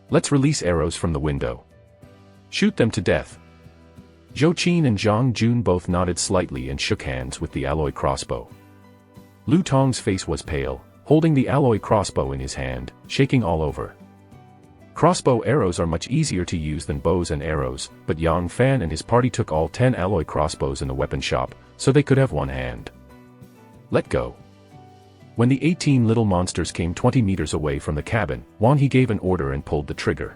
let's release arrows from the window. Shoot them to death." Zhou Qin and Zhang Jun both nodded slightly and shook hands with the alloy crossbow. Lu Tong's face was pale, holding the alloy crossbow in his hand, shaking all over. Crossbow arrows are much easier to use than bows and arrows, but Yang Fan and his party took all 10 alloy crossbows in the weapon shop, so they could have one hand. Let go. When the 18 little monsters came 20 meters away from the cabin, Wang He gave an order and pulled the trigger.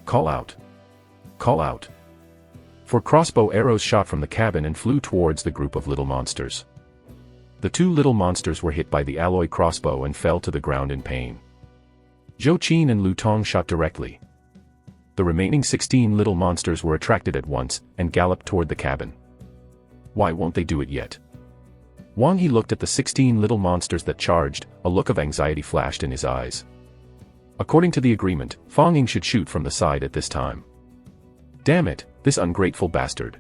Call out. Call out. 4 crossbow arrows shot from the cabin and flew towards the group of little monsters. The 2 little monsters were hit by the alloy crossbow and fell to the ground in pain. Zhou Qin and Lu Tong shot directly. The remaining 16 little monsters were attracted at once, and galloped toward the cabin. Why won't they do it yet? Wang He looked at the 16 little monsters that charged, a look of anxiety flashed in his eyes. According to the agreement, Fang Ying should shoot from the side at this time. Damn it, this ungrateful bastard.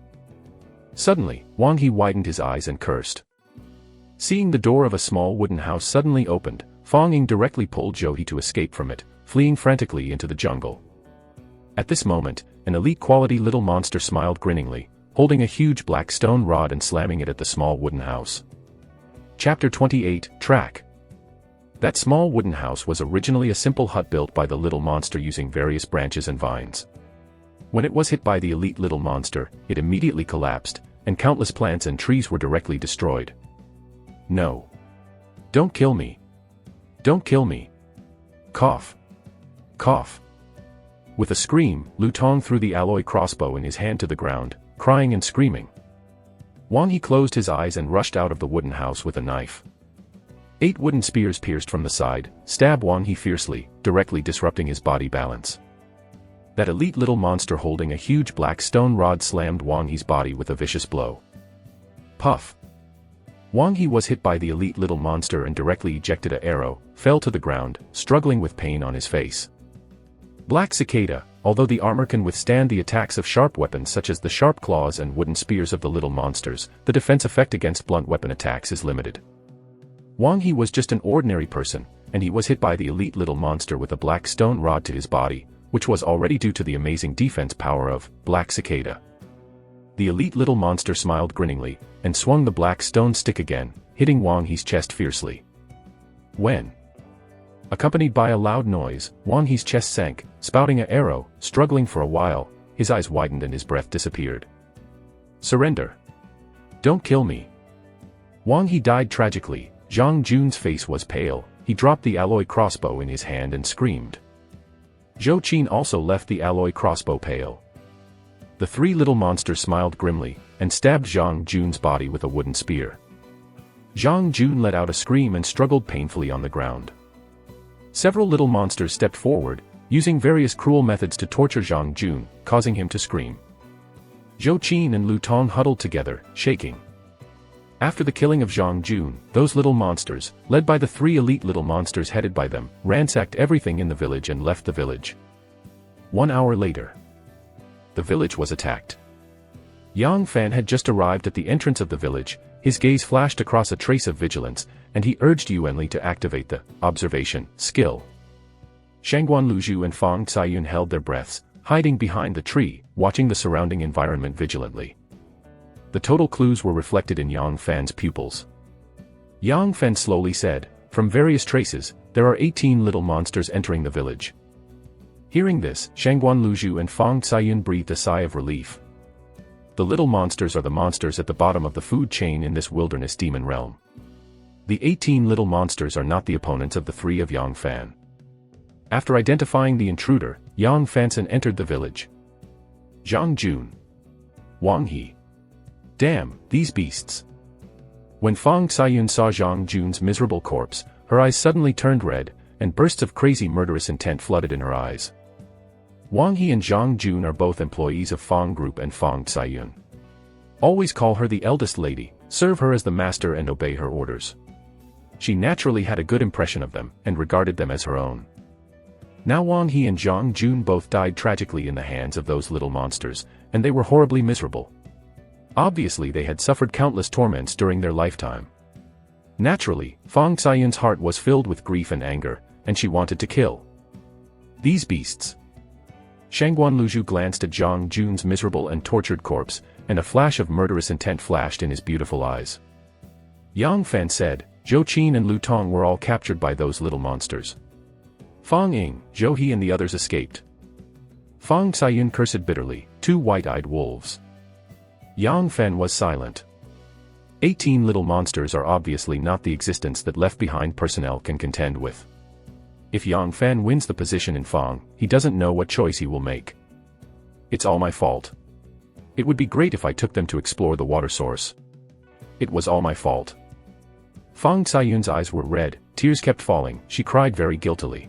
Suddenly, Wang He widened his eyes and cursed. Seeing the door of a small wooden house suddenly opened, Fang Ying directly pulled Zhou He to escape from it, fleeing frantically into the jungle. At this moment, an elite-quality little monster smiled grinningly, holding a huge black stone rod and slamming it at the small wooden house. Chapter 28, Track. That small wooden house was originally a simple hut built by the little monster using various branches and vines. When it was hit by the elite little monster, it immediately collapsed, and countless plants and trees were directly destroyed. No. Don't kill me. Don't kill me. Cough. Cough. With a scream, Lu Tong threw the alloy crossbow in his hand to the ground, crying and screaming. Wang He closed his eyes and rushed out of the wooden house with a knife. 8 wooden spears pierced from the side, stabbed Wang He fiercely, directly disrupting his body balance. That elite little monster holding a huge black stone rod slammed Wang He's body with a vicious blow. Puff. Wang He was hit by the elite little monster and directly ejected an arrow, fell to the ground, struggling with pain on his face. Black cicada, although the armor can withstand the attacks of sharp weapons such as the sharp claws and wooden spears of the little monsters, the defense effect against blunt weapon attacks is limited. Wang He was just an ordinary person, and he was hit by the elite little monster with a black stone rod to his body, which was already due to the amazing defense power of Black Cicada. The elite little monster smiled grinningly, and swung the black stone stick again, hitting Wang He's chest fiercely. When, accompanied by a loud noise, Wang He's chest sank, spouting an arrow, struggling for a while, his eyes widened and his breath disappeared. Surrender. Don't kill me. Wang He died tragically. Zhang Jun's face was pale, he dropped the alloy crossbow in his hand and screamed. Zhou Qin also left the alloy crossbow pale. The 3 little monsters smiled grimly, and stabbed Zhang Jun's body with a wooden spear. Zhang Jun let out a scream and struggled painfully on the ground. Several little monsters stepped forward, using various cruel methods to torture Zhang Jun, causing him to scream. Zhou Qin and Lu Tong huddled together, shaking. After the killing of Zhang Jun, those little monsters, led by the 3 elite little monsters headed by them, ransacked everything in the village and left the village. 1 hour later, the village was attacked. Yang Fan had just arrived at the entrance of the village, his gaze flashed across a trace of vigilance, and he urged Yuanli to activate the observation skill. Shangguan Luzhu and Fang Caiyun held their breaths, hiding behind the tree, watching the surrounding environment vigilantly. The total clues were reflected in Yang Fan's pupils. Yang Fen slowly said, "From various traces, there are 18 little monsters entering the village." Hearing this, Shangguan Luzhu and Fang Caiyun breathed a sigh of relief. The little monsters are the monsters at the bottom of the food chain in this wilderness demon realm. The 18 little monsters are not the opponents of the 3 of Yang Fan. After identifying the intruder, Yang Fanson entered the village. Zhang Jun. Wang He. Damn, these beasts. When Fang Caiyun saw Zhang Jun's miserable corpse, her eyes suddenly turned red, and bursts of crazy murderous intent flooded in her eyes. Wang He and Zhang Jun are both employees of Fang Group and Fang Caiyun. Always call her the eldest lady, serve her as the master and obey her orders. She naturally had a good impression of them, and regarded them as her own. Now Wang He and Zhang Jun both died tragically in the hands of those little monsters, and they were horribly miserable. Obviously they had suffered countless torments during their lifetime. Naturally, Fang Caiyun's heart was filled with grief and anger, and she wanted to kill these beasts. Shangguan Luzhu glanced at Zhang Jun's miserable and tortured corpse, and a flash of murderous intent flashed in his beautiful eyes. Yang Fan said, "Zhou Qin and Lu Tong were all captured by those little monsters. Fang Ying, Zhou He and the others escaped." Fang Caiyun cursed bitterly, 2 white-eyed wolves. Yang Fan was silent. 18 little monsters are obviously not the existence that left-behind personnel can contend with. If Yang Fan wins the position in Fang, he doesn't know what choice he will make. It's all my fault. It would be great if I took them to explore the water source. It was all my fault. Fang Caiyun's eyes were red, tears kept falling, she cried very guiltily.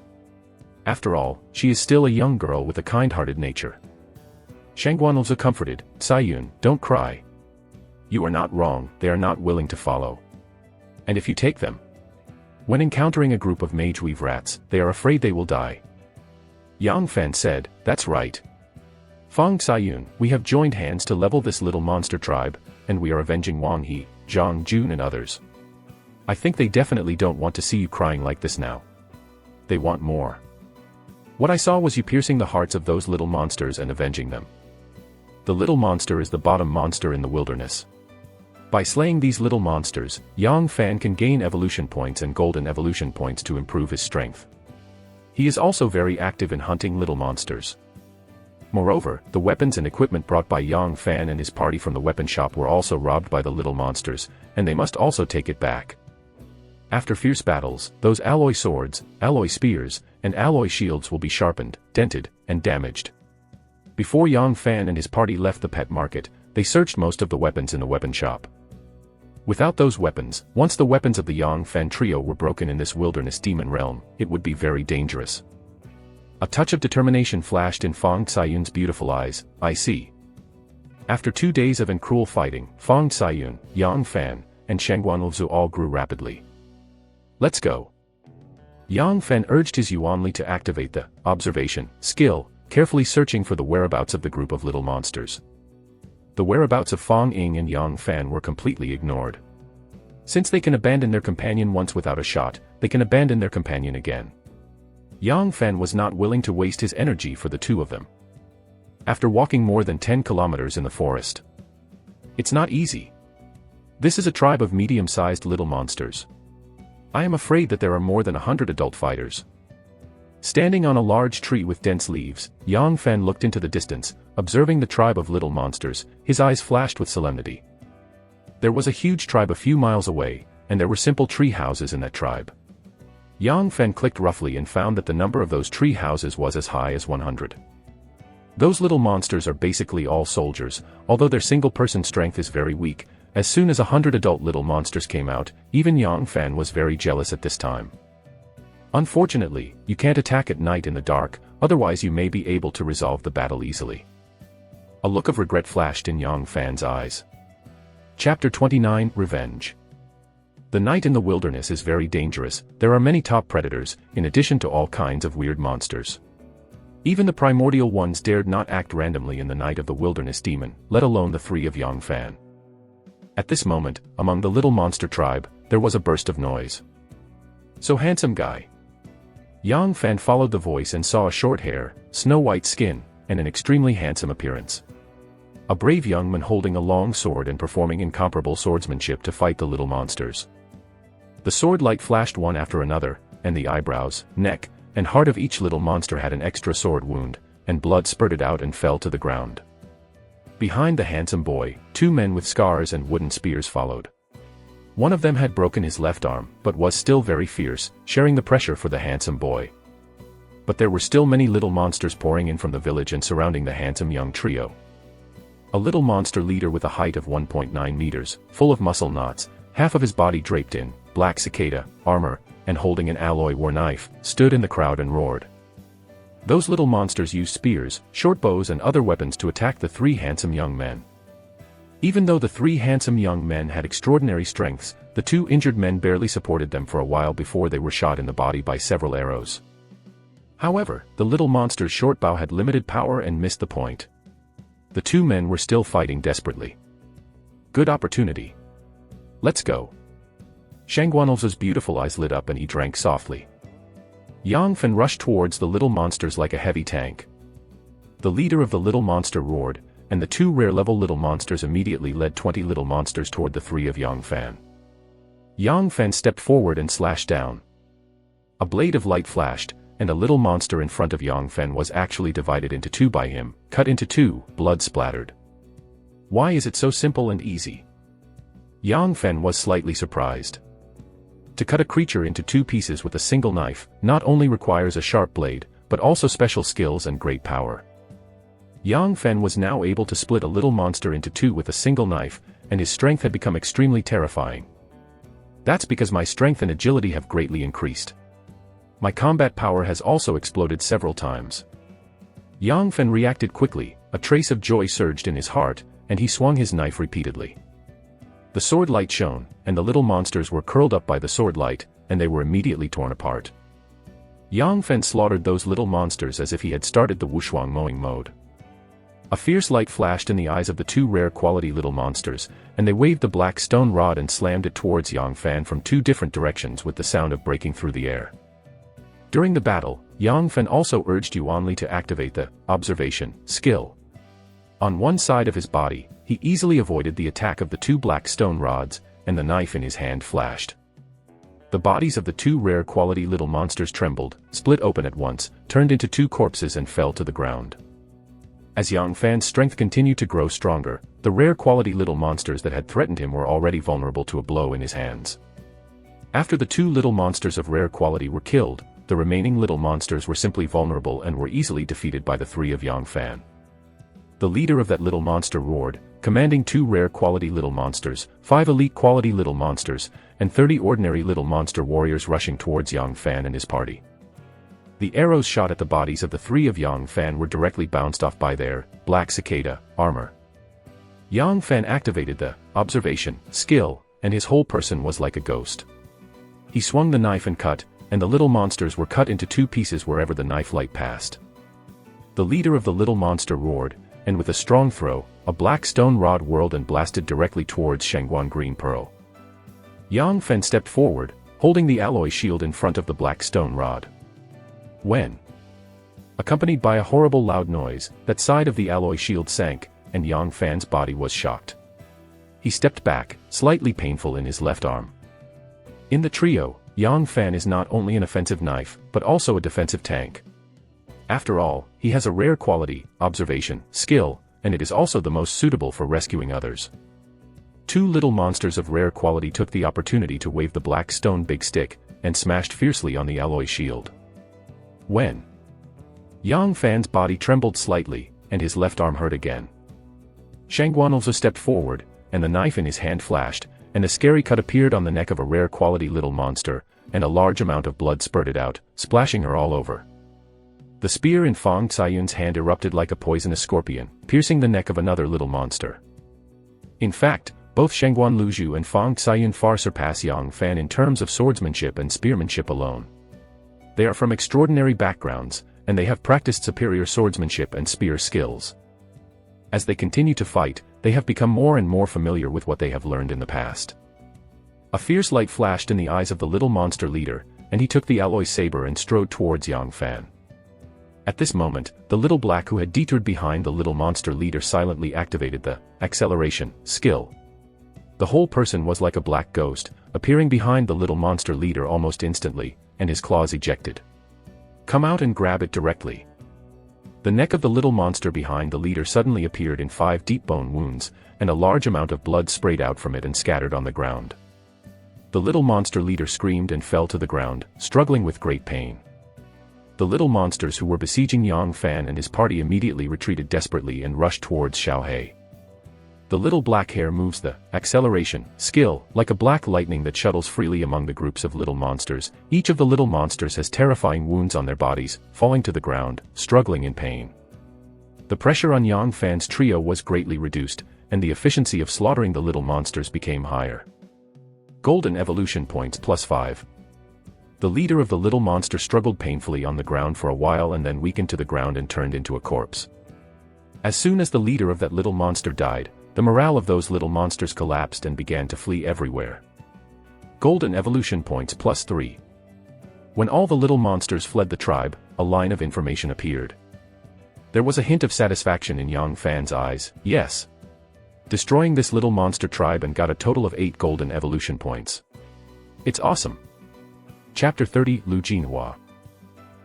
After all, she is still a young girl with a kind-hearted nature. Shangguan Luzhu comforted, "Caiyun, don't cry. You are not wrong, they are not willing to follow. And if you take them, when encountering a group of mage-weave rats, they are afraid they will die." Yang Fan said, "That's right. Fang Caiyun, we have joined hands to level this little monster tribe, and we are avenging Wang He, Zhang Jun and others. I think they definitely don't want to see you crying like this now. They want more. What I saw was you piercing the hearts of those little monsters and avenging them. The little monster is the bottom monster in the wilderness. By slaying these little monsters, Yang Fan can gain evolution points and golden evolution points to improve his strength. He is also very active in hunting little monsters. Moreover, the weapons and equipment brought by Yang Fan and his party from the weapon shop were also robbed by the little monsters, and they must also take it back. After fierce battles, those alloy swords, alloy spears, and alloy shields will be sharpened, dented, and damaged. Before Yang Fan and his party left the pet market, they searched most of the weapons in the weapon shop. Without those weapons, once the weapons of the Yang Fan trio were broken in this wilderness demon realm, it would be very dangerous." A touch of determination flashed in Fang Caiyun's beautiful eyes. "I see." After 2 days of cruel fighting, Fang Caiyun, Yang Fan, and Shangguan Luzhu all grew rapidly. "Let's go." Yang Fan urged his Yuanli to activate the observation skill, carefully searching for the whereabouts of the group of little monsters. The whereabouts of Fang Ying and Yang Fan were completely ignored. Since they can abandon their companion once without a shot, they can abandon their companion again. Yang Fan was not willing to waste his energy for the 2 of them. After walking more than 10 kilometers in the forest. It's not easy. This is a tribe of medium-sized little monsters. I am afraid that there are more than 100 adult fighters. Standing on a large tree with dense leaves, Yang Fan looked into the distance, observing the tribe of little monsters, his eyes flashed with solemnity. There was a huge tribe a few miles away, and there were simple tree houses in that tribe. Yang Fan clicked roughly and found that the number of those tree houses was as high as 100. Those little monsters are basically all soldiers, although their single-person strength is very weak. As soon as 100 adult little monsters came out, even Yang Fan was very jealous at this time. Unfortunately, you can't attack at night in the dark, otherwise you may be able to resolve the battle easily. A look of regret flashed in Yang Fan's eyes. Chapter 29, Revenge. The night in the wilderness is very dangerous. There are many top predators, in addition to all kinds of weird monsters. Even the primordial ones dared not act randomly in the night of the wilderness demon, let alone the 3 of Yang Fan. At this moment, among the little monster tribe, there was a burst of noise. "So handsome guy." Yang Fan followed the voice and saw a short hair, snow-white skin, and an extremely handsome appearance. A brave young man holding a long sword and performing incomparable swordsmanship to fight the little monsters. The sword light flashed one after another, and the eyebrows, neck, and heart of each little monster had an extra sword wound, and blood spurted out and fell to the ground. Behind the handsome boy, two men with scars and wooden spears followed. One of them had broken his left arm, but was still very fierce, sharing the pressure for the handsome boy. But there were still many little monsters pouring in from the village and surrounding the handsome young trio. A little monster leader with a height of 1.9 meters, full of muscle knots, half of his body draped in black cicada armor, and holding an alloy war knife, stood in the crowd and roared. Those little monsters used spears, short bows and other weapons to attack the three handsome young men. Even though the three handsome young men had extraordinary strengths, the two injured men barely supported them for a while before they were shot in the body by several arrows. However, the little monster's short bow had limited power and missed the point. The two men were still fighting desperately. Good opportunity. Let's go. Shangguanl's beautiful eyes lit up and he drank softly. Yang Fen rushed towards the little monsters like a heavy tank. The leader of the little monster roared, and the two rare-level little monsters immediately led 20 little monsters toward the three of Yang Fan. Yang Fan stepped forward and slashed down. A blade of light flashed, and a little monster in front of Yang Fan was actually divided into two by him, cut into two, blood splattered. Why is it so simple and easy? Yang Fan was slightly surprised. To cut a creature into two pieces with a single knife not only requires a sharp blade, but also special skills and great power. Yang Fen was now able to split a little monster into two with a single knife, and his strength had become extremely terrifying. That's because my strength and agility have greatly increased. My combat power has also exploded several times. Yang Fen reacted quickly, a trace of joy surged in his heart, and he swung his knife repeatedly. The sword light shone, and the little monsters were curled up by the sword light, and they were immediately torn apart. Yang Fen slaughtered those little monsters as if he had started the wushuang mowing mode. A fierce light flashed in the eyes of the two rare-quality little monsters, and they waved the black stone rod and slammed it towards Yang Fan from two different directions with the sound of breaking through the air. During the battle, Yang Fen also urged Yuanli to activate the observation skill. On one side of his body, he easily avoided the attack of the two black stone rods, and the knife in his hand flashed. The bodies of the two rare-quality little monsters trembled, split open at once, turned into two corpses and fell to the ground. As Yang Fan's strength continued to grow stronger, the rare-quality little monsters that had threatened him were already vulnerable to a blow in his hands. After the two little monsters of rare quality were killed, the remaining little monsters were simply vulnerable and were easily defeated by the three of Yang Fan. The leader of that little monster roared, commanding two rare-quality little monsters, 5 elite-quality little monsters, and 30 ordinary little monster warriors rushing towards Yang Fan and his party. The arrows shot at the bodies of the three of Yang Fan were directly bounced off by their black cicada armor. Yang Fan activated the observation skill, and his whole person was like a ghost. He swung the knife and cut, and the little monsters were cut into two pieces wherever the knife light passed. The leader of the little monster roared, and with a strong throw, a black stone rod whirled and blasted directly towards Shangguan Green Pearl. Yang Fen stepped forward, holding the alloy shield in front of the black stone rod. When, accompanied by a horrible loud noise, that side of the alloy shield sank, and Yang Fan's body was shocked. He stepped back, slightly painful in his left arm. In the trio, Yang Fan is not only an offensive knife, but also a defensive tank. After all, he has a rare quality, observation, skill, and it is also the most suitable for rescuing others. Two little monsters of rare quality took the opportunity to wave the black stone big stick, and smashed fiercely on the alloy shield. When Yang Fan's body trembled slightly, and his left arm hurt again. Shangguanl's stepped forward, and the knife in his hand flashed, and a scary cut appeared on the neck of a rare quality little monster, and a large amount of blood spurted out, splashing her all over. The spear in Fang Ciyun's hand erupted like a poisonous scorpion, piercing the neck of another little monster. In fact, both Shangguan Luzhu and Fang Ciyun far surpass Yang Fan in terms of swordsmanship and spearmanship alone. They are from extraordinary backgrounds, and they have practiced superior swordsmanship and spear skills. As they continue to fight, they have become more and more familiar with what they have learned in the past. A fierce light flashed in the eyes of the little monster leader, and he took the alloy saber and strode towards Yang Fan. At this moment, the little black who had detoured behind the little monster leader silently activated the acceleration skill. The whole person was like a black ghost, appearing behind the little monster leader almost instantly, and his claws ejected. Come out and grab it directly. The neck of the little monster behind the leader suddenly appeared in 5 deep bone wounds, and a large amount of blood sprayed out from it and scattered on the ground. The little monster leader screamed and fell to the ground, struggling with great pain. The little monsters who were besieging Yang Fan and his party immediately retreated desperately and rushed towards Xiaohei. The little black hair moves the acceleration skill like a black lightning that shuttles freely among the groups of little monsters. Each of the little monsters has terrifying wounds on their bodies, falling to the ground, struggling in pain. The pressure on Yang Fan's trio was greatly reduced, and the efficiency of slaughtering the little monsters became higher. Golden evolution points +5. The leader of the little monster struggled painfully on the ground for a while and then weakened to the ground and turned into a corpse. As soon as the leader of that little monster died, the morale of those little monsters collapsed and began to flee everywhere. Golden evolution points +3. When all the little monsters fled the tribe, a line of information appeared. There was a hint of satisfaction in Yang Fan's eyes. Yes. Destroying this little monster tribe and got a total of 8 golden evolution points. It's awesome. Chapter 30 Lu Jinhua.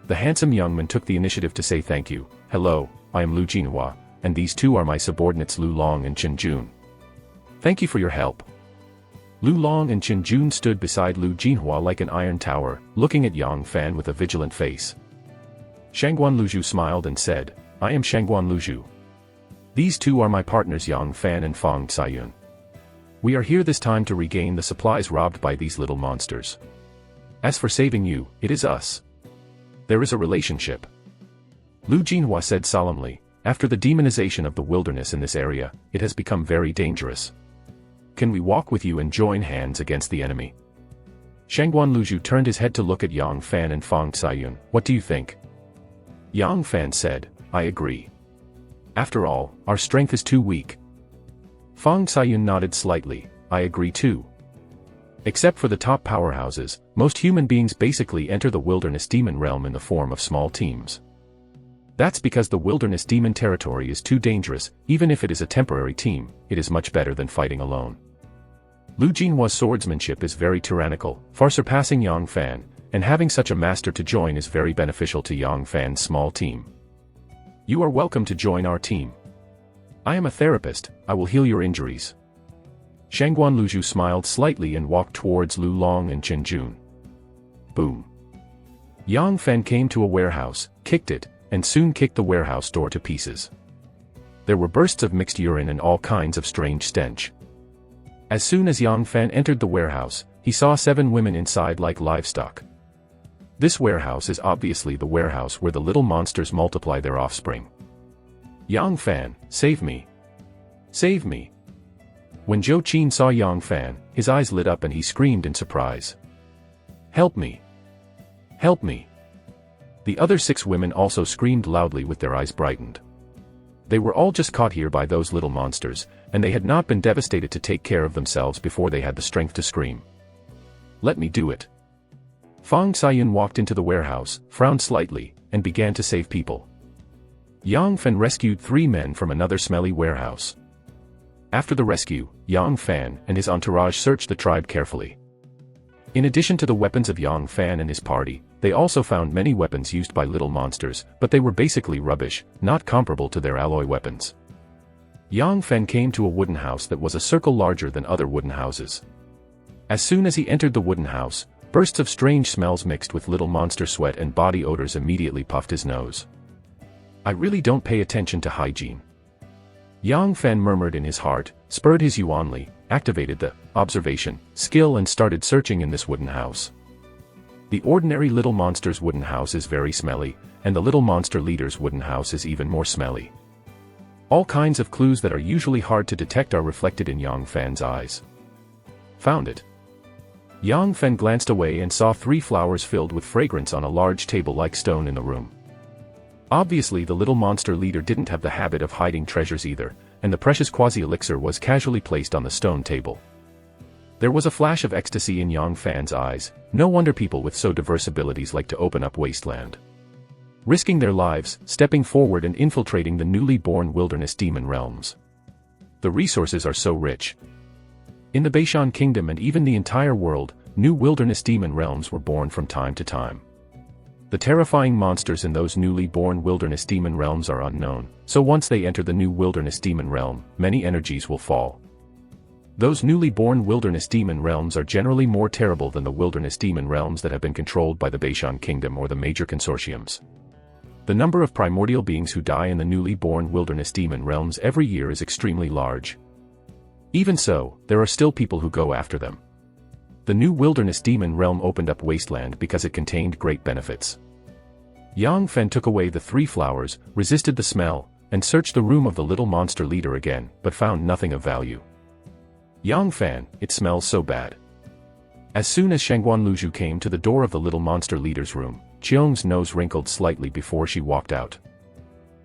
The handsome young man took the initiative to say thank you. Hello, I am Lu Jinhua, and these two are my subordinates Lu Long and Chen Jun. Thank you for your help. Lu Long and Chen Jun stood beside Lu Jinhua like an iron tower, looking at Yang Fan with a vigilant face. Shangguan Luzhu smiled and said, I am Shangguan Luzhu. These two are my partners Yang Fan and Fang Caiyun. We are here this time to regain the supplies robbed by these little monsters. As for saving you, it is us. There is a relationship. Lu Jinhua said solemnly, after the demonization of the wilderness in this area, it has become very dangerous. Can we walk with you and join hands against the enemy? Shangguan Luzhu turned his head to look at Yang Fan and Fang Caiyun. What do you think? Yang Fan said, I agree. After all, our strength is too weak. Fang Caiyun nodded slightly, I agree too. Except for the top powerhouses, most human beings basically enter the wilderness demon realm in the form of small teams. That's because the wilderness demon territory is too dangerous. Even if it is a temporary team, it is much better than fighting alone. Lu Jinhua's swordsmanship is very tyrannical, far surpassing Yang Fan, and having such a master to join is very beneficial to Yang Fan's small team. You are welcome to join our team. I am a therapist, I will heal your injuries. Shangguan Luzhu smiled slightly and walked towards Lu Long and Chen Jun. Boom. Yang Fan came to a warehouse, kicked it, and soon kicked the warehouse door to pieces. There were bursts of mixed urine and all kinds of strange stench. As soon as Yang Fan entered the warehouse, he saw 7 women inside like livestock. This warehouse is obviously the warehouse where the little monsters multiply their offspring. Yang Fan, save me. Save me. When Zhou Qin saw Yang Fan, his eyes lit up and he screamed in surprise. Help me. Help me. The other 6 women also screamed loudly with their eyes brightened. They were all just caught here by those little monsters, and they had not been devastated to take care of themselves before they had the strength to scream. Let me do it. Fang Caiyun walked into the warehouse, frowned slightly, and began to save people. Yang Fan rescued 3 men from another smelly warehouse. After the rescue, Yang Fan and his entourage searched the tribe carefully. In addition to the weapons of Yang Fan and his party, they also found many weapons used by little monsters, but they were basically rubbish, not comparable to their alloy weapons. Yang Fan came to a wooden house that was a circle larger than other wooden houses. As soon as he entered the wooden house, bursts of strange smells mixed with little monster sweat and body odors immediately puffed his nose. I really don't pay attention to hygiene. Yang Fan murmured in his heart, spurred his Yuanli, activated the observation skill and started searching in this wooden house. The ordinary little monster's wooden house is very smelly, and the little monster leader's wooden house is even more smelly. All kinds of clues that are usually hard to detect are reflected in Yang Fan's eyes. Found it. Yang Fan glanced away and saw 3 flowers filled with fragrance on a large table-like stone in the room. Obviously the little monster leader didn't have the habit of hiding treasures either, and the precious quasi-elixir was casually placed on the stone table. There was a flash of ecstasy in Yang Fan's eyes. No wonder people with so diverse abilities like to open up wasteland. Risking their lives, stepping forward and infiltrating the newly born wilderness demon realms. The resources are so rich. In the Beishan Kingdom and even the entire world, new wilderness demon realms were born from time to time. The terrifying monsters in those newly born wilderness demon realms are unknown, so once they enter the new wilderness demon realm, many energies will fall. Those newly born wilderness demon realms are generally more terrible than the wilderness demon realms that have been controlled by the Beishan Kingdom or the major consortiums. The number of primordial beings who die in the newly born wilderness demon realms every year is extremely large. Even so, there are still people who go after them. The new wilderness demon realm opened up wasteland because it contained great benefits. Yang Fen took away the 3 flowers, resisted the smell, and searched the room of the little monster leader again, but found nothing of value. Yang Fan, it smells so bad. As soon as Shangguan Luzhu came to the door of the little monster leader's room, Cheong's nose wrinkled slightly before she walked out.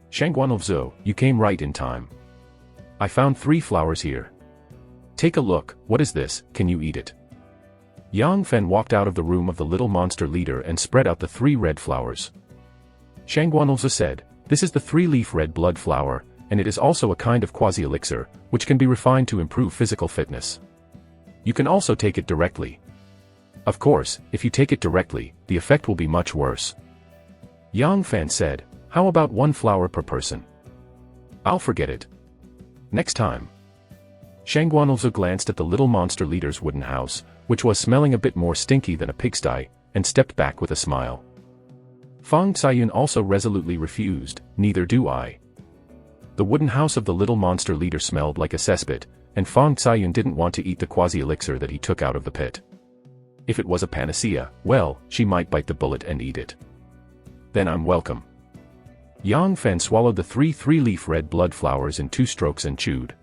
Shangguan Luzhu, you came right in time. I found 3 flowers here. Take a look, what is this, can you eat it? Yang Fen walked out of the room of the little monster leader and spread out the 3 red flowers. Shangguan Luzhu said, this is the 3-leaf red blood flower, and it is also a kind of quasi-elixir, which can be refined to improve physical fitness. You can also take it directly. Of course, if you take it directly, the effect will be much worse. Yang Fan said, how about 1 flower per person? I'll forget it. Next time. Shangguan Luzhu glanced at the little monster leader's wooden house, which was smelling a bit more stinky than a pigsty, and stepped back with a smile. Fang Xiayun also resolutely refused, neither do I. The wooden house of the little monster leader smelled like a cesspit, and Fang Xiayun didn't want to eat the quasi-elixir that he took out of the pit. If it was a panacea, well, she might bite the bullet and eat it. Then I'm welcome. Yang Fen swallowed the 3 3-leaf red blood flowers in 2 strokes and chewed.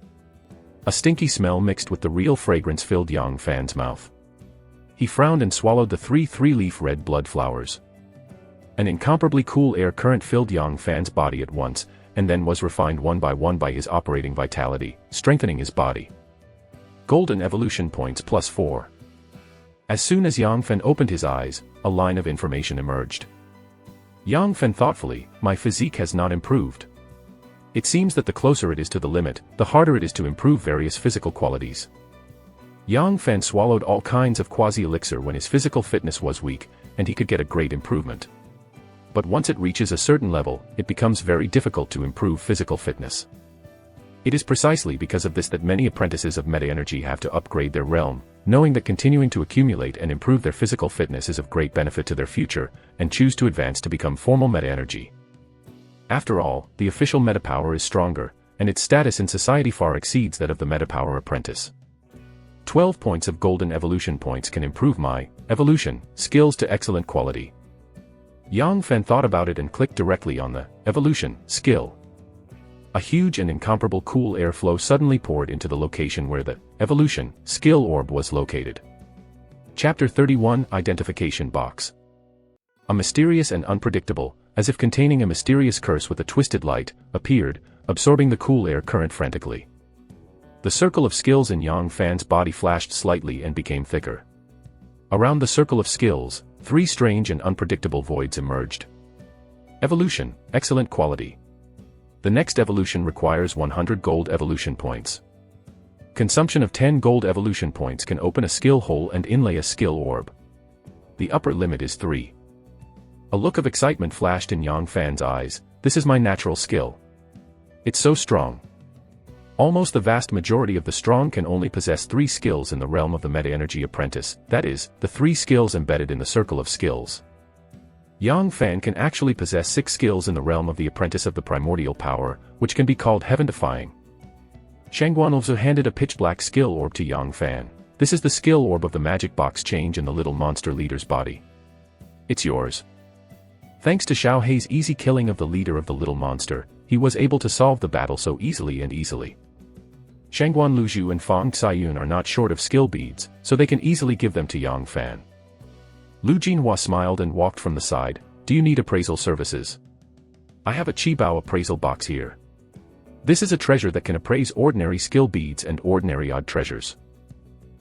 A stinky smell mixed with the real fragrance filled Yang Fan's mouth. He frowned and swallowed the 3 3-leaf red blood flowers. An incomparably cool air current filled Yang Fan's body at once, and then was refined one by his operating vitality, strengthening his body. Golden evolution points +4. As soon as Yang Fen opened his eyes, a line of information emerged. Yang Fen thoughtfully, my physique has not improved. It seems that the closer it is to the limit, the harder it is to improve various physical qualities. Yang Fen swallowed all kinds of quasi-elixir when his physical fitness was weak, and he could get a great improvement. But once it reaches a certain level, it becomes very difficult to improve physical fitness. It is precisely because of this that many apprentices of meta-energy have to upgrade their realm, knowing that continuing to accumulate and improve their physical fitness is of great benefit to their future, and choose to advance to become formal meta-energy. After all, the official meta-power is stronger, and its status in society far exceeds that of the meta-power apprentice. 12 points of golden evolution points can improve my evolution skills to excellent quality. Yang Fen thought about it and clicked directly on the evolution skill. A huge and incomparable cool airflow suddenly poured into the location where the evolution skill orb was located. Chapter 31 Identification Box. A mysterious and unpredictable, as if containing a mysterious curse with a twisted light, appeared, absorbing the cool air current frantically. The circle of skills in Yang Fan's body flashed slightly and became thicker. Around the circle of skills, 3 strange and unpredictable voids emerged. Evolution, excellent quality. The next evolution requires 100 gold evolution points. Consumption of 10 gold evolution points can open a skill hole and inlay a skill orb. The upper limit is 3. A look of excitement flashed in Yang Fan's eyes. This is my natural skill. It's so strong. Almost the vast majority of the strong can only possess 3 skills in the realm of the meta-energy apprentice, that is, the 3 skills embedded in the circle of skills. Yang Fan can actually possess 6 skills in the realm of the apprentice of the primordial power, which can be called heaven-defying. Shangguan Luzhu handed a pitch-black skill orb to Yang Fan. This is the skill orb of the magic box change in the little monster leader's body. It's yours. Thanks to Xiao Hei's easy killing of the leader of the little monster, he was able to solve the battle so easily. Shangguan Luzhu and Fang Xiayun are not short of skill beads, so they can easily give them to Yang Fan. Lu Jinhua smiled and walked from the side. Do you need appraisal services? I have a Qibao appraisal box here. This is a treasure that can appraise ordinary skill beads and ordinary odd treasures.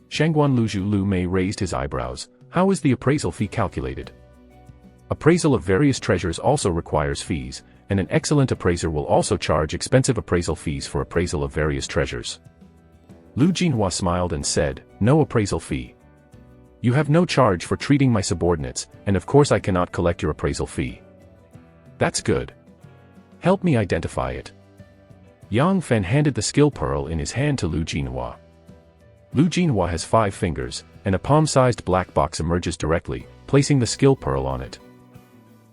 Shangguan Luzhu Lu Mei raised his eyebrows. How is the appraisal fee calculated? Appraisal of various treasures also requires fees, and an excellent appraiser will also charge expensive appraisal fees for appraisal of various treasures. Lu Jinhua smiled and said, "No appraisal fee. You have no charge for treating my subordinates, and of course I cannot collect your appraisal fee." "That's good. Help me identify it." Yang Fan handed the skill pearl in his hand to Lu Jinhua. Lu Jinhua has 5 fingers, and a palm-sized black box emerges directly, placing the skill pearl on it.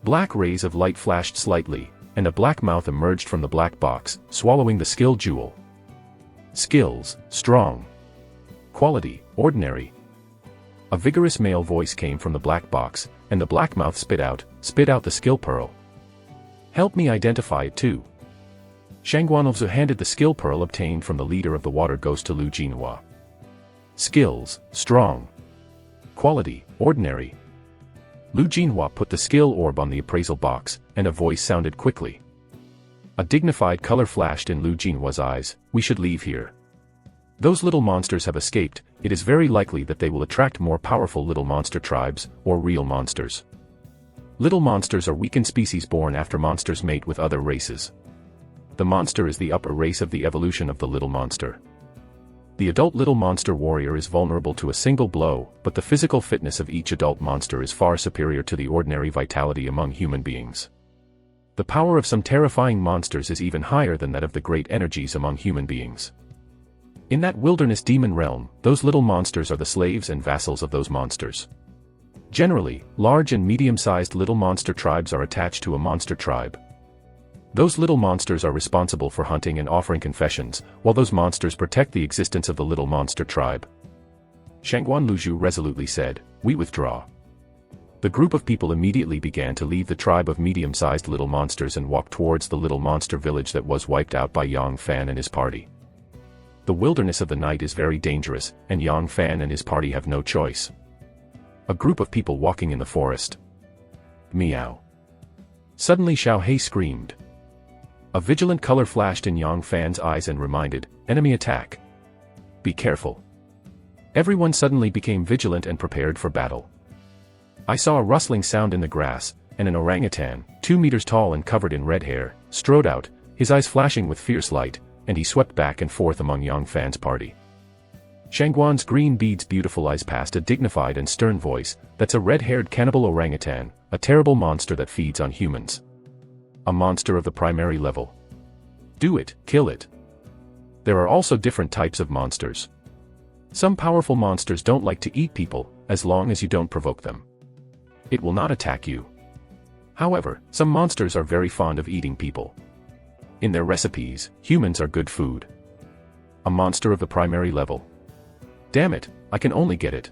Black rays of light flashed slightly, and a black mouth emerged from the black box, swallowing the skill jewel. Skills: strong. Quality: ordinary. A vigorous male voice came from the black box, and the black mouth spit out the skill pearl. "Help me identify it too." Shangguanlzu handed the skill pearl obtained from the leader of the water ghost to Lu Jinhua. Skills: strong. Quality: ordinary. Lu Jinhua put the skill orb on the appraisal box, and a voice sounded quickly. A dignified color flashed in Lu Jinhua's eyes. "We should leave here. Those little monsters have escaped. It is very likely that they will attract more powerful little monster tribes, or real monsters. Little monsters are weakened species born after monsters mate with other races. The monster is the upper race of the evolution of the little monster. The adult little monster warrior is vulnerable to a single blow, but the physical fitness of each adult monster is far superior to the ordinary vitality among human beings. The power of some terrifying monsters is even higher than that of the great energies among human beings. In that wilderness demon realm, those little monsters are the slaves and vassals of those monsters. Generally, large and medium-sized little monster tribes are attached to a monster tribe. Those little monsters are responsible for hunting and offering confessions, while those monsters protect the existence of the little monster tribe." Shangguanluzhu resolutely said, "We withdraw." The group of people immediately began to leave the tribe of medium-sized little monsters and walk towards the little monster village that was wiped out by Yang Fan and his party. The wilderness of the night is very dangerous, and Yang Fan and his party have no choice. A group of people walking in the forest. Meow. Suddenly Xiao Hei screamed. A vigilant color flashed in Yang Fan's eyes and reminded, "Enemy attack. Be careful." Everyone suddenly became vigilant and prepared for battle. I saw a rustling sound in the grass, and an orangutan, 2 meters tall and covered in red hair, strode out, his eyes flashing with fierce light, and he swept back and forth among Yang Fan's party. Shangguan's green beads beautiful eyes passed a dignified and stern voice, "That's a red-haired cannibal orangutan, a terrible monster that feeds on humans. A monster of the primary level. Do it, kill it." There are also different types of monsters. Some powerful monsters don't like to eat people, as long as you don't provoke them. It will not attack you. However, some monsters are very fond of eating people. In their recipes, humans are good food. A monster of the primary level. Damn it, I can only get it.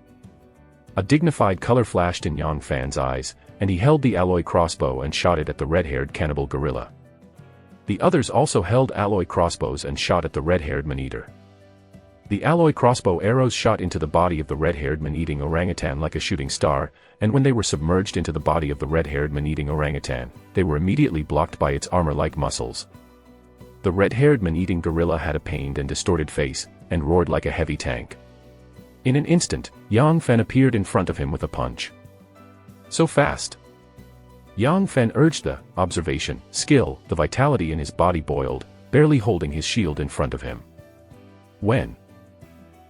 A dignified color flashed in Yang Fan's eyes, and he held the alloy crossbow and shot it at the red-haired cannibal gorilla. The others also held alloy crossbows and shot at the red-haired man-eater. The alloy crossbow arrows shot into the body of the red-haired man-eating orangutan like a shooting star, and when they were submerged into the body of the red-haired man-eating orangutan, they were immediately blocked by its armor-like muscles. The red-haired man-eating gorilla had a pained and distorted face, and roared like a heavy tank. In an instant, Yang Fan appeared in front of him with a punch. So fast. Yang Fan urged the observation skill. The vitality in his body boiled, barely holding his shield in front of him. When,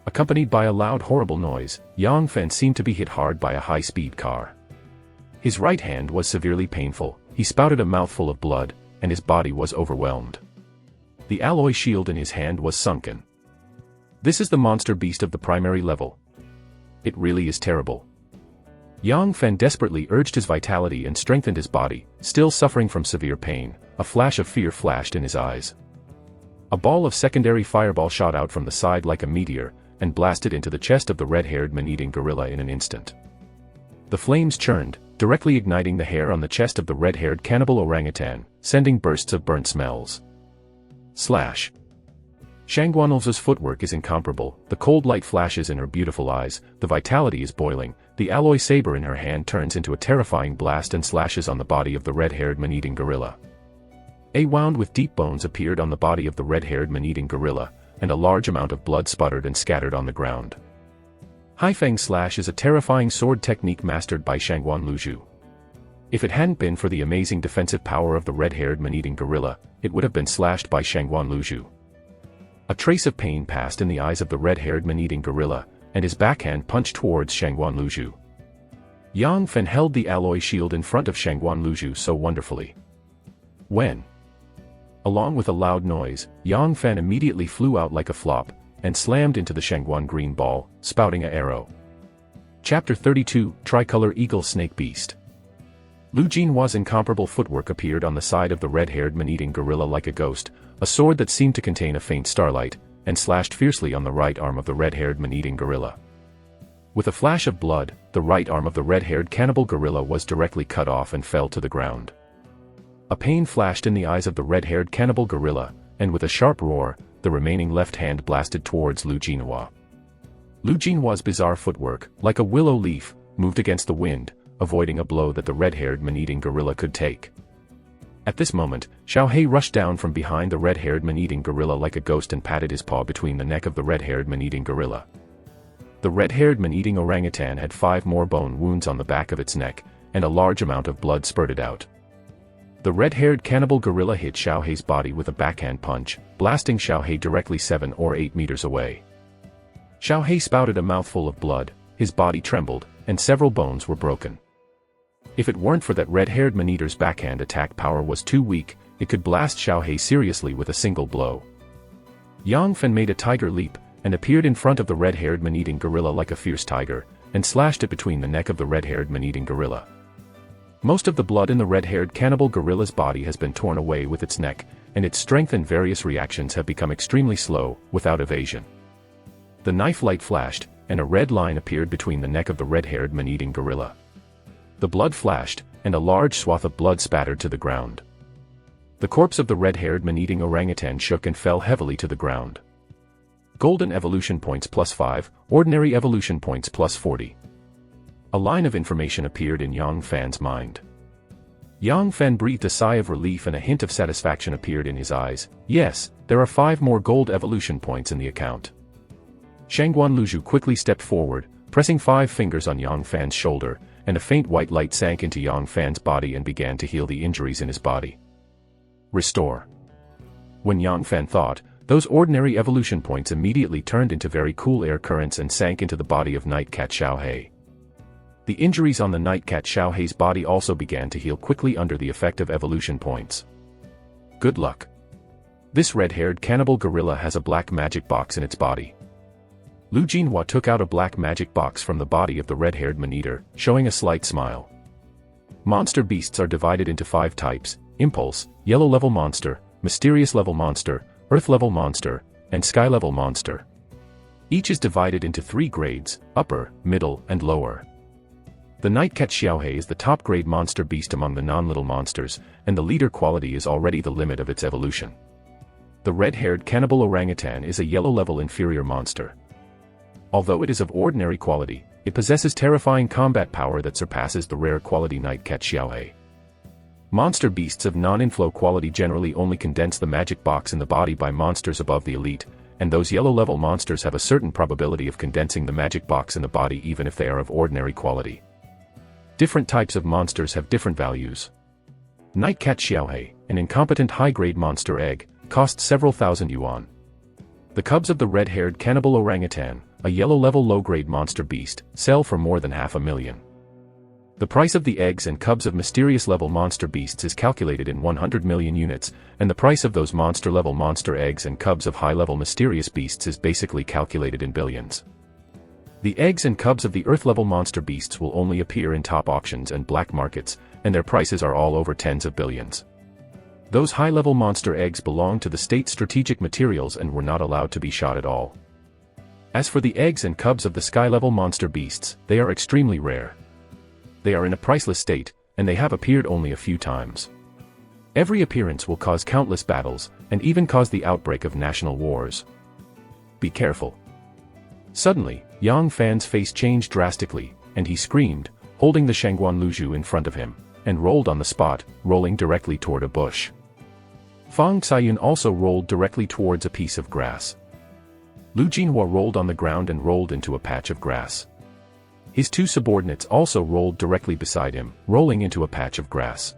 accompanied by a loud horrible noise, Yang Fan seemed to be hit hard by a high-speed car. His right hand was severely painful, he spouted a mouthful of blood, and his body was overwhelmed. The alloy shield in his hand was sunken. This is the monster beast of the primary level. It really is terrible. Yang Fan desperately urged his vitality and strengthened his body, still suffering from severe pain. A flash of fear flashed in his eyes. A ball of secondary fireball shot out from the side like a meteor, and blasted into the chest of the red-haired man-eating gorilla in an instant. The flames churned, directly igniting the hair on the chest of the red-haired cannibal orangutan, sending bursts of burnt smells. Slash. Shangguanlzu's footwork is incomparable, the cold light flashes in her beautiful eyes, the vitality is boiling, the alloy saber in her hand turns into a terrifying blast and slashes on the body of the red-haired man-eating gorilla. A wound with deep bones appeared on the body of the red-haired man-eating gorilla, and a large amount of blood sputtered and scattered on the ground. Haifeng Slash is a terrifying sword technique mastered by Shangguanluzhu. If it hadn't been for the amazing defensive power of the red-haired man-eating gorilla, it would have been slashed by Shangguanluzhu. A trace of pain passed in the eyes of the red-haired man-eating gorilla, and his backhand punched towards Shangguan Luzhu. Yang Fen held the alloy shield in front of Shangguan Luzhu so wonderfully. When, along with a loud noise, Yang Fen immediately flew out like a flop, and slammed into the Shangguan green ball, spouting a arrow. Chapter 32, Tricolor Eagle Snake Beast. Lu Jinhua's incomparable footwork appeared on the side of the red-haired man-eating gorilla like a ghost, a sword that seemed to contain a faint starlight, and slashed fiercely on the right arm of the red-haired man-eating gorilla. With a flash of blood, the right arm of the red-haired cannibal gorilla was directly cut off and fell to the ground. A pain flashed in the eyes of the red-haired cannibal gorilla, and with a sharp roar, the remaining left hand blasted towards Lu Jinhua. Lu Jinhua's bizarre footwork, like a willow leaf, moved against the wind, avoiding a blow that the red-haired man-eating gorilla could take. At this moment, Xiaohei rushed down from behind the red-haired man-eating gorilla like a ghost and patted his paw between the neck of the red-haired man-eating gorilla. The red-haired man-eating orangutan had 5 more bone wounds on the back of its neck, and a large amount of blood spurted out. The red-haired cannibal gorilla hit Xiaohei's body with a backhand punch, blasting Xiaohei directly 7 or 8 meters away. Xiaohei spouted a mouthful of blood, his body trembled, and several bones were broken. If it weren't for that red-haired man-eater's backhand attack power was too weak, it could blast Xiaohei seriously with a single blow. Yang Fen made a tiger leap, and appeared in front of the red-haired man-eating gorilla like a fierce tiger, and slashed it between the neck of the red-haired man-eating gorilla. Most of the blood in the red-haired cannibal gorilla's body has been torn away with its neck, and its strength and various reactions have become extremely slow, without evasion. The knife light flashed, and a red line appeared between the neck of the red-haired man-eating gorilla. The blood flashed, and a large swath of blood spattered to the ground. The corpse of the red-haired man-eating orangutan shook and fell heavily to the ground. Golden evolution points +5, ordinary evolution points +40. A line of information appeared in Yang Fan's mind. Yang Fan breathed a sigh of relief and a hint of satisfaction appeared in his eyes. Yes, there are 5 more gold evolution points in the account. Shangguan Luzhu quickly stepped forward, pressing 5 fingers on Yang Fan's shoulder, and a faint white light sank into Yang Fan's body and began to heal the injuries in his body. Restore. When Yang Fan thought, those ordinary evolution points immediately turned into very cool air currents and sank into the body of Nightcat Xiaohei. The injuries on the Nightcat Xiaohei's body also began to heal quickly under the effect of evolution points. Good luck. This red-haired cannibal gorilla has a black magic box in its body. Lu Jinhua took out a black magic box from the body of the red-haired man-eater, showing a slight smile. Monster beasts are divided into 5 types: Impulse, Yellow-level monster, Mysterious-level monster, Earth-level monster, and Sky-level monster. Each is divided into 3 grades: upper, middle, and lower. The Nightcat Xiaohei is the top-grade monster beast among the non-little monsters, and the leader quality is already the limit of its evolution. The red-haired cannibal orangutan is a yellow-level inferior monster. Although it is of ordinary quality, it possesses terrifying combat power that surpasses the rare quality Nightcat Xiaohei. Monster beasts of non-inflow quality generally only condense the magic box in the body by monsters above the elite, and those yellow-level monsters have a certain probability of condensing the magic box in the body even if they are of ordinary quality. Different types of monsters have different values. Nightcat Xiaohei, an incompetent high-grade monster egg, costs several thousand yuan. The cubs of the red-haired cannibal orangutan, a yellow-level low-grade monster beast, sell for more than 500,000. The price of the eggs and cubs of mysterious-level monster beasts is calculated in 100 million units, and the price of those monster-level monster eggs and cubs of high-level mysterious beasts is basically calculated in billions. The eggs and cubs of the Earth-level monster beasts will only appear in top auctions and black markets, and their prices are all over tens of billions. Those high-level monster eggs belong to the state's strategic materials and were not allowed to be shot at all. As for the eggs and cubs of the sky-level monster beasts, they are extremely rare. They are in a priceless state, and they have appeared only a few times. Every appearance will cause countless battles, and even cause the outbreak of national wars. Be careful. Suddenly, Yang Fan's face changed drastically, and he screamed, holding the Shangguan Luzhu in front of him, and rolled on the spot, rolling directly toward a bush. Fang Xiayun also rolled directly towards a piece of grass. Lu Jinhua rolled on the ground and rolled into a patch of grass. His 2 subordinates also rolled directly beside him, rolling into a patch of grass.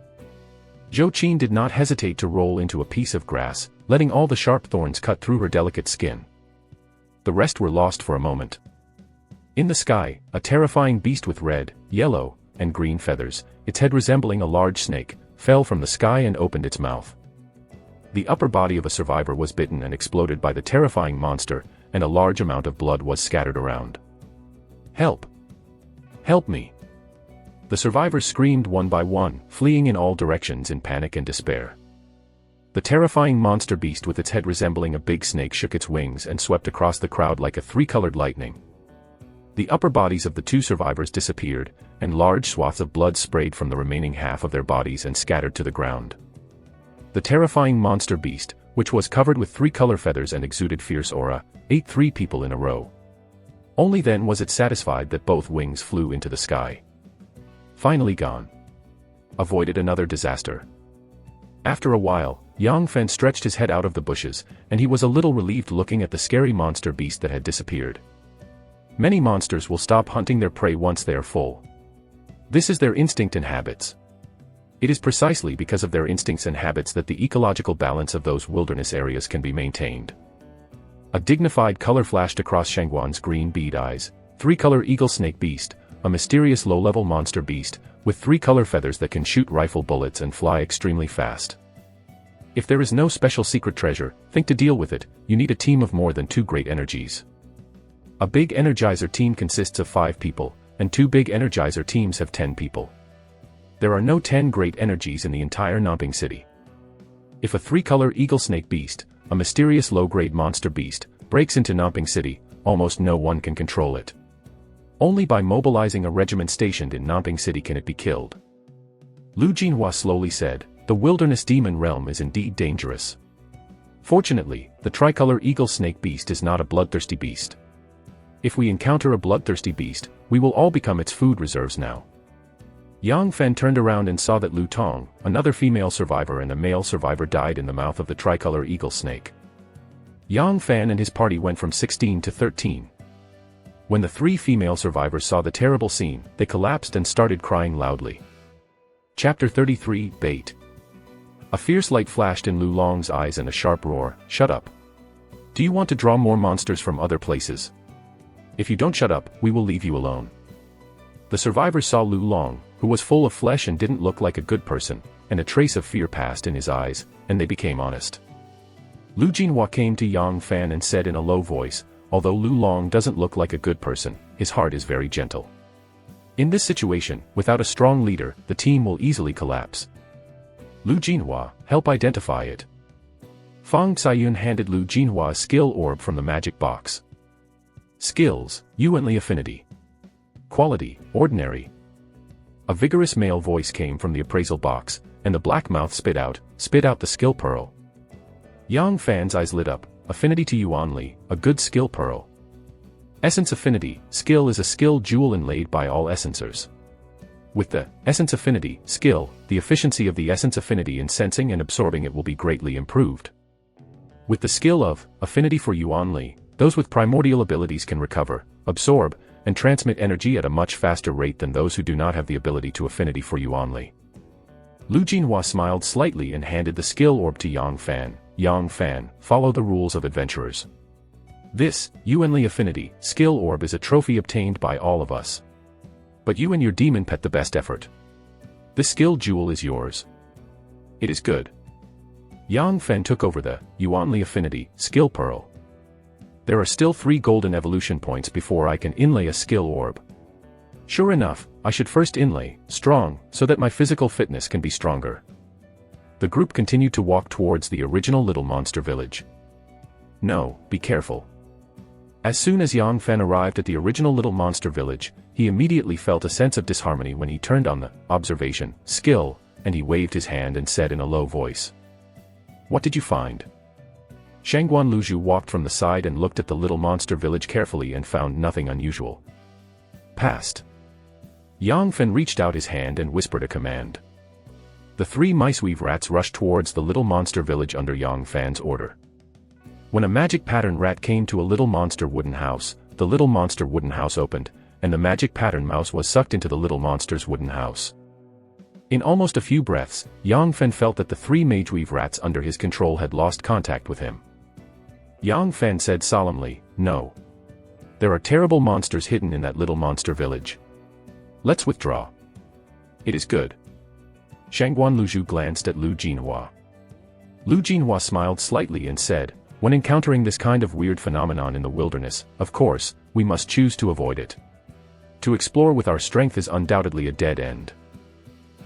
Zhou Qin did not hesitate to roll into a piece of grass, letting all the sharp thorns cut through her delicate skin. The rest were lost for a moment. In the sky, a terrifying beast with red, yellow, and green feathers, its head resembling a large snake, fell from the sky and opened its mouth. The upper body of a survivor was bitten and exploded by the terrifying monster, and a large amount of blood was scattered around. "Help! Help me!" The survivors screamed one by one, fleeing in all directions in panic and despair. The terrifying monster beast with its head resembling a big snake shook its wings and swept across the crowd like a three-colored lightning. The upper bodies of the two survivors disappeared, and large swaths of blood sprayed from the remaining half of their bodies and scattered to the ground. The terrifying monster beast, which was covered with three-color feathers and exuded fierce aura, ate 3 people in a row. Only then was it satisfied that both wings flew into the sky. Finally gone. Avoided another disaster. After a while, Yang Fen stretched his head out of the bushes, and he was a little relieved looking at the scary monster beast that had disappeared. Many monsters will stop hunting their prey once they are full. This is their instinct and habits. It is precisely because of their instincts and habits that the ecological balance of those wilderness areas can be maintained. A dignified color flashed across Shangguan's green bead eyes: 3-color eagle snake beast, a mysterious low-level monster beast, with 3-color feathers that can shoot rifle bullets and fly extremely fast. If there is no special secret treasure, think to deal with it, you need a team of more than 2 great energies. A big Energizer team consists of 5 people, and 2 big Energizer teams have 10 people. There are no 10 great energies in the entire Namping city. If a 3-color eagle snake beast, a mysterious low-grade monster beast, breaks into Namping city, almost no one can control it. Only by mobilizing a regiment stationed in Namping city can it be killed. Lu Jinhua slowly said, "The wilderness demon realm is indeed dangerous. Fortunately, the tricolor eagle snake beast is not a bloodthirsty beast. If we encounter a bloodthirsty beast, we will all become its food reserves now." Yang Fen turned around and saw that Lu Tong, another female survivor and a male survivor, died in the mouth of the tricolor eagle snake. Yang Fen and his party went from 16 to 13. When the 3 female survivors saw the terrible scene, they collapsed and started crying loudly. Chapter 33, Bait. A fierce light flashed in Lu Long's eyes and a sharp roar: "Shut up! Do you want to draw more monsters from other places? If you don't shut up, we will leave you alone." The survivors saw Lu Long, who was full of flesh and didn't look like a good person, and a trace of fear passed in his eyes, and they became honest. Lu Jinhua came to Yang Fan and said in a low voice, "Although Lu Long doesn't look like a good person, his heart is very gentle. In this situation, without a strong leader, the team will easily collapse. Lu Jinhua, help identify it." Fang Caiyun handed Lu Jinhua a skill orb from the magic box. Skills: Yuanli Affinity. Quality: Ordinary. A vigorous male voice came from the appraisal box, and the black mouth spit out the skill pearl. Yang Fan's eyes lit up: Affinity to Yuanli, a good skill pearl. Essence Affinity, skill is a skill jewel inlaid by all essencers. With the Essence Affinity skill, the efficiency of the Essence Affinity in sensing and absorbing it will be greatly improved. With the skill of Affinity for Yuanli, those with primordial abilities can recover, absorb, and transmit energy at a much faster rate than those who do not have the ability to Affinity for Yuanli. Lu Jinhua smiled slightly and handed the skill orb to Yang Fan. Yang Fan, follow the rules of adventurers. This Yuanli Affinity skill orb is a trophy obtained by all of us. But you and your demon pet the best effort. This skill jewel is yours. It is good. Yang Fen took over the Yuanli Affinity skill pearl. There are still 3 golden evolution points before I can inlay a skill orb. Sure enough, I should first inlay strong, so that my physical fitness can be stronger. The group continued to walk towards the original little monster village. No, be careful. As soon as Yang Fen arrived at the original little monster village, he immediately felt a sense of disharmony when he turned on the observation skill, and he waved his hand and said in a low voice, "What did you find?" Shangguan Luzhu walked from the side and looked at the little monster village carefully and found nothing unusual. Passed. Yang Fen reached out his hand and whispered a command. The 3 miceweave rats rushed towards the little monster village under Yang Fan's order. When a magic pattern rat came to a little monster wooden house, the little monster wooden house opened, and the magic pattern mouse was sucked into the little monster's wooden house. In almost a few breaths, Yang Fen felt that the 3 mageweave rats under his control had lost contact with him. Yang Fen said solemnly, "No. There are terrible monsters hidden in that little monster village. Let's withdraw." "It is good." Shangguan Luzhu glanced at Lu Jinhua. Lu Jinhua smiled slightly and said, "When encountering this kind of weird phenomenon in the wilderness, of course, we must choose to avoid it. To explore with our strength is undoubtedly a dead end."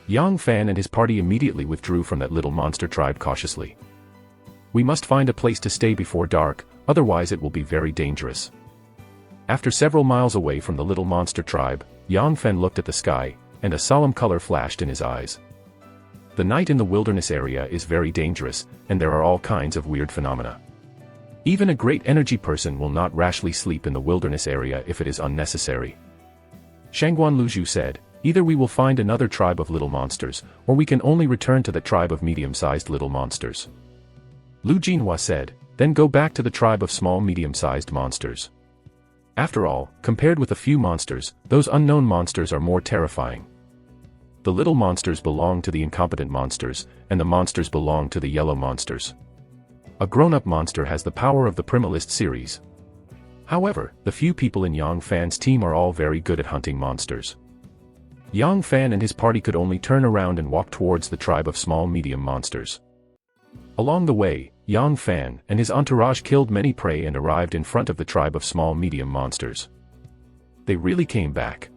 Yang Fan and his party immediately withdrew from that little monster tribe cautiously. "We must find a place to stay before dark, otherwise it will be very dangerous." After several miles away from the little monster tribe, Yang Fen looked at the sky, and a solemn color flashed in his eyes. The night in the wilderness area is very dangerous, and there are all kinds of weird phenomena. Even a great energy person will not rashly sleep in the wilderness area if it is unnecessary. Shangguan Luzhu said, "Either we will find another tribe of little monsters, or we can only return to the tribe of medium-sized little monsters." Lu Jinhua said, "Then go back to the tribe of small medium-sized monsters. After all, compared with a few monsters, those unknown monsters are more terrifying. The little monsters belong to the incompetent monsters, and the monsters belong to the yellow monsters. A grown-up monster has the power of the Primalist series. However, the few people in Yang Fan's team are all very good at hunting monsters." Yang Fan and his party could only turn around and walk towards the tribe of small-medium monsters. Along the way, Yang Fan and his entourage killed many prey and arrived in front of the tribe of small-medium monsters. They really came back.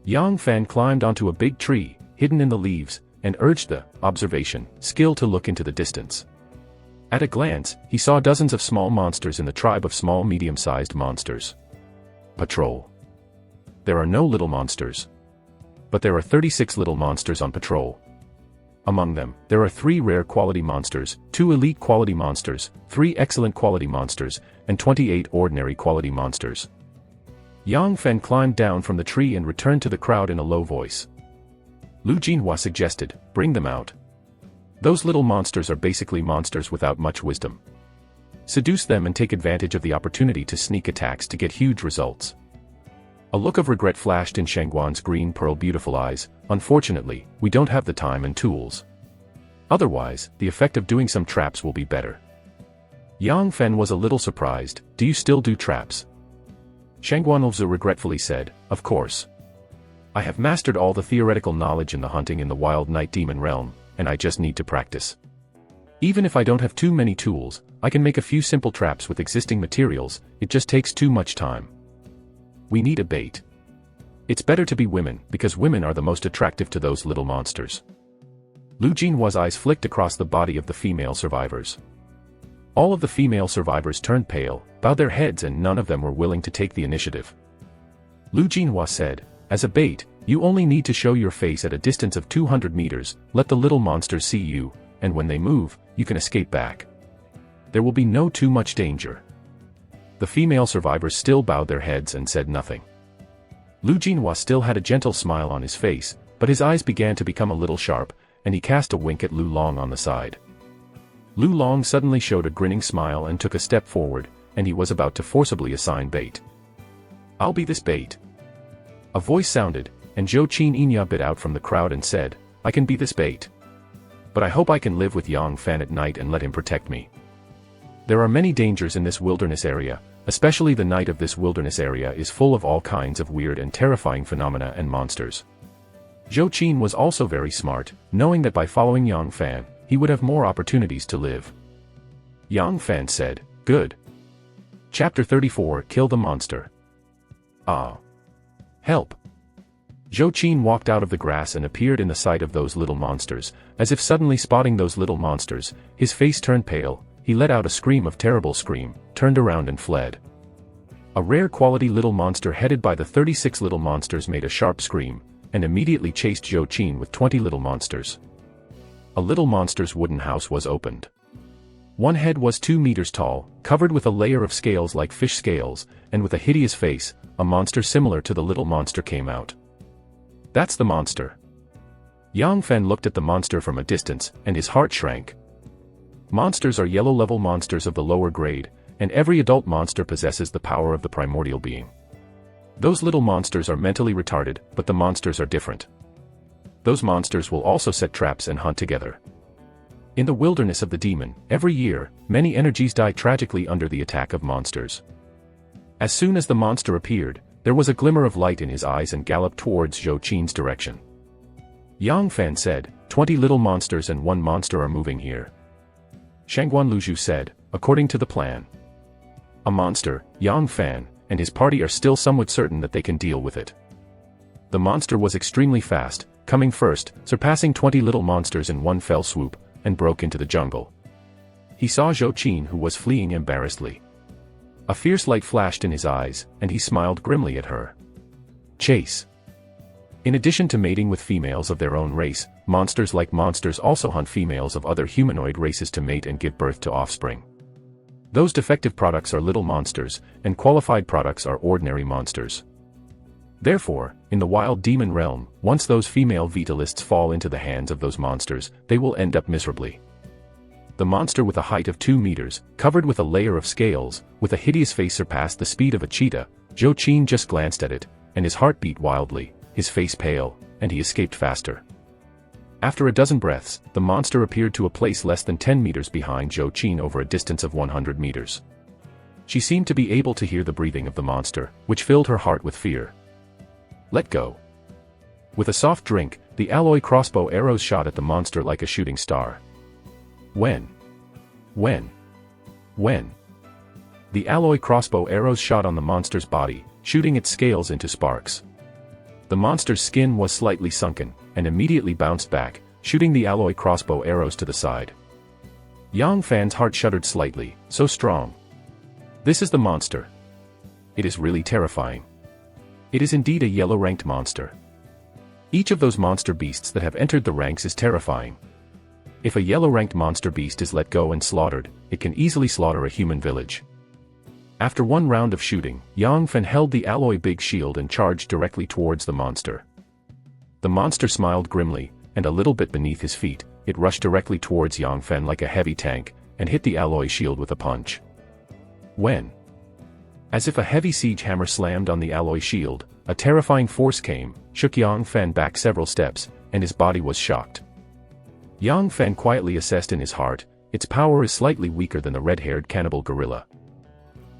Yang Fan climbed onto a big tree, hidden in the leaves, and urged the observation skill to look into the distance. At a glance, he saw dozens of small monsters in the tribe of small medium-sized monsters. Patrol. There are no little monsters. But there are 36 little monsters on patrol. Among them, there are 3 rare quality monsters, 2 elite quality monsters, 3 excellent quality monsters, and 28 ordinary quality monsters. Yang Fen climbed down from the tree and returned to the crowd in a low voice. Lu Jinhua suggested, "Bring them out. Those little monsters are basically monsters without much wisdom. Seduce them and take advantage of the opportunity to sneak attacks to get huge results." A look of regret flashed in Shangguan's green pearl beautiful eyes. "Unfortunately, we don't have the time and tools. Otherwise, the effect of doing some traps will be better." Yang Fen was a little surprised. "Do you still do traps?" Shangguan Luzhu regretfully said, "Of course. I have mastered all the theoretical knowledge in the hunting in the wild night demon realm, and I just need to practice. Even if I don't have too many tools, I can make a few simple traps with existing materials, it just takes too much time. We need a bait. It's better to be women, because women are the most attractive to those little monsters." Lu Jinhua's eyes flicked across the body of the female survivors. All of the female survivors turned pale, bowed their heads, and none of them were willing to take the initiative. Lu Jinhua said, "As a bait, you only need to show your face at a distance of 200 meters, let the little monsters see you, and when they move, you can escape back. There will be no too much danger." The female survivors still bowed their heads and said nothing. Lu Jinhua still had a gentle smile on his face, but his eyes began to become a little sharp, and he cast a wink at Lu Long on the side. Lu Long suddenly showed a grinning smile and took a step forward, and he was about to forcibly assign bait. "I'll be this bait." A voice sounded, and Zhou Qin Yinya bit out from the crowd and said, "I can be this bait. But I hope I can live with Yang Fan at night and let him protect me. There are many dangers in this wilderness area, especially the night of this wilderness area is full of all kinds of weird and terrifying phenomena and monsters." Zhou Qin was also very smart, knowing that by following Yang Fan, he would have more opportunities to live. Yang Fan said, "Good." Chapter 34 Kill the Monster. "Ah. Help." Zhou Qin walked out of the grass and appeared in the sight of those little monsters, as if suddenly spotting those little monsters, his face turned pale, he let out a scream of terrible scream, turned around and fled. A rare quality little monster headed by the 36 little monsters made a sharp scream, and immediately chased Zhou Qin with 20 little monsters. A little monster's wooden house was opened. One head was 2 meters tall, covered with a layer of scales like fish scales, and with a hideous face, a monster similar to the little monster came out. "That's the monster." Yang Fen looked at the monster from a distance, and his heart shrank. Monsters are yellow-level monsters of the lower grade, and every adult monster possesses the power of the primordial being. Those little monsters are mentally retarded, but the monsters are different. those monsters will also set traps and hunt together. In the wilderness of the demon, every year, many energies die tragically under the attack of monsters. As soon as the monster appeared, there was a glimmer of light in his eyes and galloped towards Zhou Qin's direction. Yang Fan said, 20 little monsters and 1 monster are moving here. Shangguan Luzhu said, according to the plan. A monster, Yang Fan, and his party are still somewhat certain that they can deal with it. The monster was extremely fast, coming first, surpassing 20 little monsters in one fell swoop, and broke into the jungle. He saw Zhou Qin, who was fleeing embarrassedly. A fierce light flashed in his eyes, and he smiled grimly at her. Chase. In addition to mating with females of their own race, monsters like monsters also hunt females of other humanoid races to mate and give birth to offspring. Those defective products are little monsters, and qualified products are ordinary monsters. Therefore, in the wild demon realm, once those female vitalists fall into the hands of those monsters, they will end up miserably. The monster with a height of 2 meters, covered with a layer of scales, with a hideous face surpassed the speed of a cheetah. Zhou Qin just glanced at it, and his heart beat wildly, his face pale, and he escaped faster. After a dozen breaths, the monster appeared to a place less than 10 meters behind Zhou Qin over a distance of 100 meters. She seemed to be able to hear the breathing of the monster, which filled her heart with fear. Let go. With a soft drink, the alloy crossbow arrows shot at the monster like a shooting star. When? The alloy crossbow arrows shot on the monster's body, shooting its scales into sparks. The monster's skin was slightly sunken, and immediately bounced back, shooting the alloy crossbow arrows to the side. Yang Fan's heart shuddered slightly, so strong. This is the monster. It is really terrifying. It is indeed a yellow-ranked monster. Each of those monster beasts that have entered the ranks is terrifying. If a yellow-ranked monster beast is let go and slaughtered, it can easily slaughter a human village. After one round of shooting, Yang Fan held the alloy big shield and charged directly towards the monster. The monster smiled grimly, and a little bit beneath his feet, it rushed directly towards Yang Fan like a heavy tank, and hit the alloy shield with a punch. When? As if a heavy siege hammer slammed on the alloy shield, a terrifying force came, shook Yang Fan back several steps, and his body was shocked. Yang Fan quietly assessed in his heart, its power is slightly weaker than the red-haired cannibal gorilla.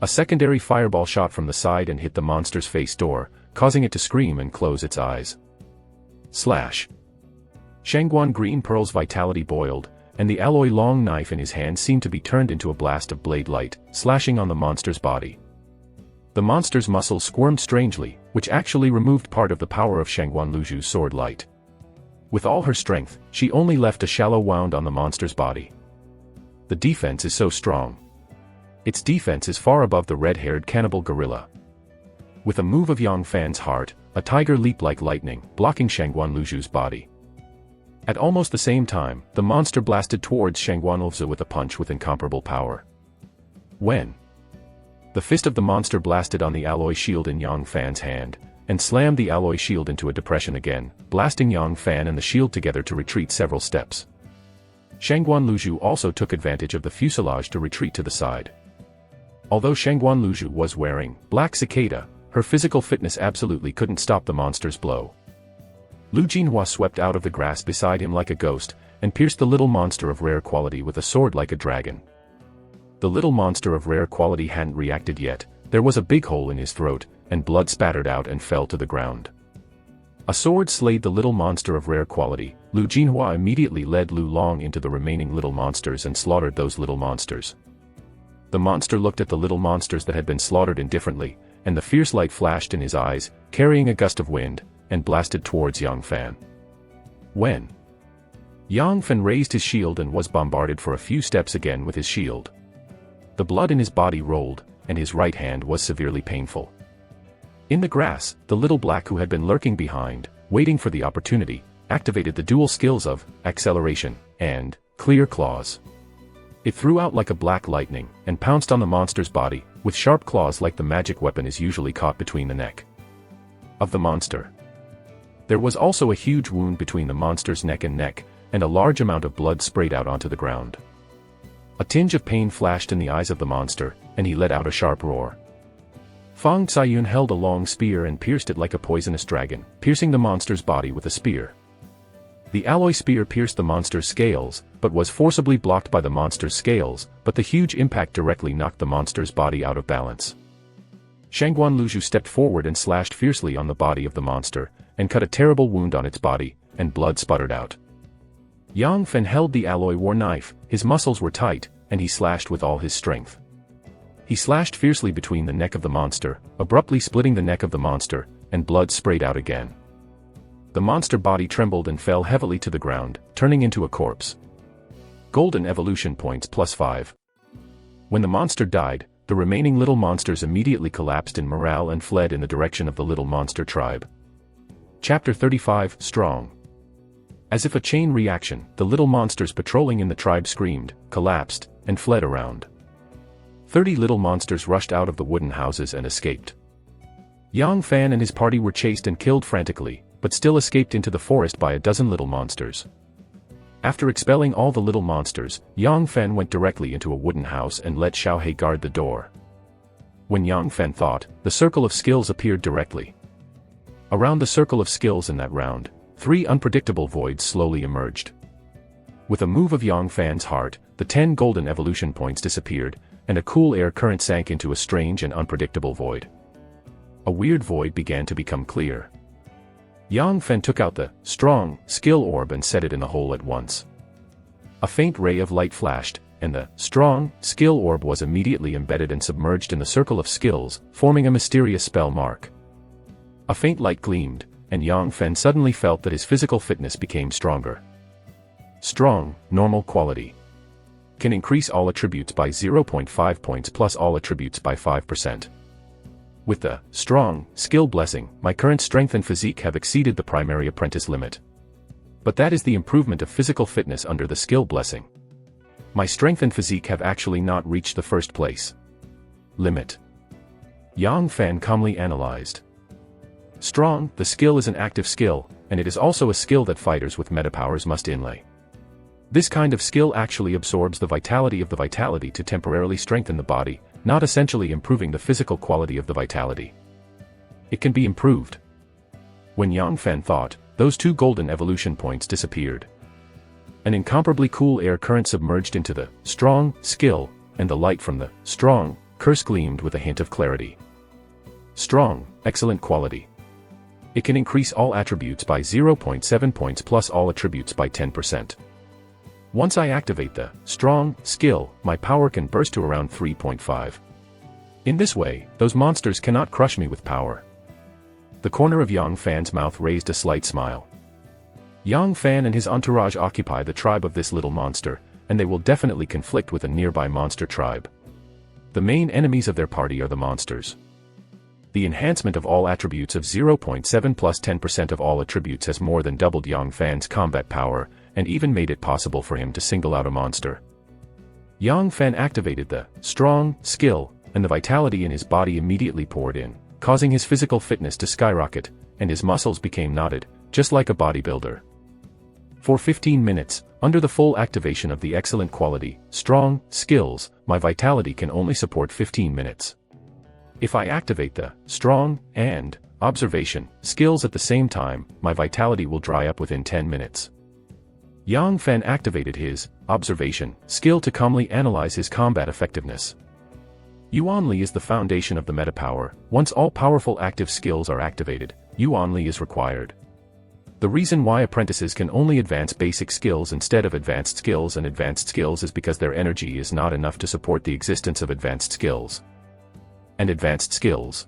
A secondary fireball shot from the side and hit the monster's face door, causing it to scream and close its eyes. Slash. Shangguan Green Pearl's vitality boiled, and the alloy long knife in his hand seemed to be turned into a blast of blade light, slashing on the monster's body. The monster's muscles squirmed strangely, which actually removed part of the power of Shangguan Luzhu's sword light. With all her strength, she only left a shallow wound on the monster's body. The defense is so strong. Its defense is far above the red-haired cannibal gorilla. With a move of Yang Fan's heart, a tiger leaped like lightning, blocking Shangguan Luzhu's body. At almost the same time, the monster blasted towards Shangguan Luzhu with a punch with incomparable power. When? The fist of the monster blasted on the alloy shield in Yang Fan's hand, and slammed the alloy shield into a depression again, blasting Yang Fan and the shield together to retreat several steps. Shangguan Luzhu also took advantage of the fuselage to retreat to the side. Although Shangguan Luzhu was wearing black cicada, her physical fitness absolutely couldn't stop the monster's blow. Lu Jinhua swept out of the grass beside him like a ghost, and pierced the little monster of rare quality with a sword like a dragon. The little monster of rare quality hadn't reacted yet, there was a big hole in his throat, and blood spattered out and fell to the ground. A sword slayed the little monster of rare quality. Lu Jinhua immediately led Lu Long into the remaining little monsters and slaughtered those little monsters. The monster looked at the little monsters that had been slaughtered indifferently, and the fierce light flashed in his eyes, carrying a gust of wind, and blasted towards Yang Fan. When? Yang Fan raised his shield and was bombarded for a few steps again with his shield. The blood in his body rolled, and his right hand was severely painful. In the grass, the little black who had been lurking behind, waiting for the opportunity, activated the dual skills of acceleration and clear claws. It threw out like a black lightning, and pounced on the monster's body, with sharp claws like the magic weapon is usually caught between the neck of the monster. There was also a huge wound between the monster's neck, and a large amount of blood sprayed out onto the ground. A tinge of pain flashed in the eyes of the monster, and he let out a sharp roar. Fang Caiyun held a long spear and pierced it like a poisonous dragon, piercing the monster's body with a spear. The alloy spear pierced the monster's scales, but was forcibly blocked by the monster's scales, but the huge impact directly knocked the monster's body out of balance. Shangguan Luzhu stepped forward and slashed fiercely on the body of the monster, and cut a terrible wound on its body, and blood sputtered out. Yang Fen held the alloy war knife, his muscles were tight, and he slashed with all his strength. He slashed fiercely between the neck of the monster, abruptly splitting the neck of the monster, and blood sprayed out again. The monster body trembled and fell heavily to the ground, turning into a corpse. Golden evolution points +5. When the monster died, the remaining little monsters immediately collapsed in morale and fled in the direction of the little monster tribe. Chapter 35 Strong. As if a chain reaction, the little monsters patrolling in the tribe screamed, collapsed, and fled around. 30 little monsters rushed out of the wooden houses and escaped. Yang Fan and his party were chased and killed frantically, but still escaped into the forest by a dozen little monsters. After expelling all the little monsters, Yang Fan went directly into a wooden house and let Xiaohei guard the door. When Yang Fan thought, the circle of skills appeared directly. Around the circle of skills in that round, 3 unpredictable voids slowly emerged. With a move of Yang Fan's heart, the 10 golden evolution points disappeared, and a cool air current sank into a strange and unpredictable void. A weird void began to become clear. Yang Fen took out the strong skill orb and set it in the hole at once. A faint ray of light flashed, and the strong skill orb was immediately embedded and submerged in the circle of skills, forming a mysterious spell mark. A faint light gleamed, and Yang Fen suddenly felt that his physical fitness became stronger. Strong, normal quality. Can increase all attributes by 0.5 points plus all attributes by 5%. With the strong skill blessing, my current strength and physique have exceeded the primary apprentice limit. But that is the improvement of physical fitness under the skill blessing. My strength and physique have actually not reached the first place limit. Yang Fan calmly analyzed. Strong, the skill is an active skill, and it is also a skill that fighters with metapowers must inlay. This kind of skill actually absorbs the vitality of the vitality to temporarily strengthen the body, not essentially improving the physical quality of the vitality. It can be improved. When Yang Fan thought, those 2 golden evolution points disappeared. An incomparably cool air current submerged into the strong skill, and the light from the strong curse gleamed with a hint of clarity. Strong, excellent quality. It can increase all attributes by 0.7 points plus all attributes by 10%. Once I activate the strong skill, my power can burst to around 3.5. In this way, those monsters cannot crush me with power. The corner of Yang Fan's mouth raised a slight smile. Yang Fan and his entourage occupy the tribe of this little monster, and they will definitely conflict with a nearby monster tribe. The main enemies of their party are the monsters. The enhancement of all attributes of 0.7 plus 10% of all attributes has more than doubled Yang Fan's combat power, and even made it possible for him to single out a monster. Yang Fan activated the strong skill, and the vitality in his body immediately poured in, causing his physical fitness to skyrocket, and his muscles became knotted, just like a bodybuilder. For 15 minutes, under the full activation of the excellent quality, strong skills, my vitality can only support 15 minutes. If I activate the strong and observation skills at the same time, my vitality will dry up within 10 minutes. Yang Fan activated his observation skill to calmly analyze his combat effectiveness. Yuan Li is the foundation of the metapower. Once all powerful active skills are activated, Yuan Li is required. The reason why apprentices can only advance basic skills instead of advanced skills is because their energy is not enough to support the existence of advanced skills. And advanced skills.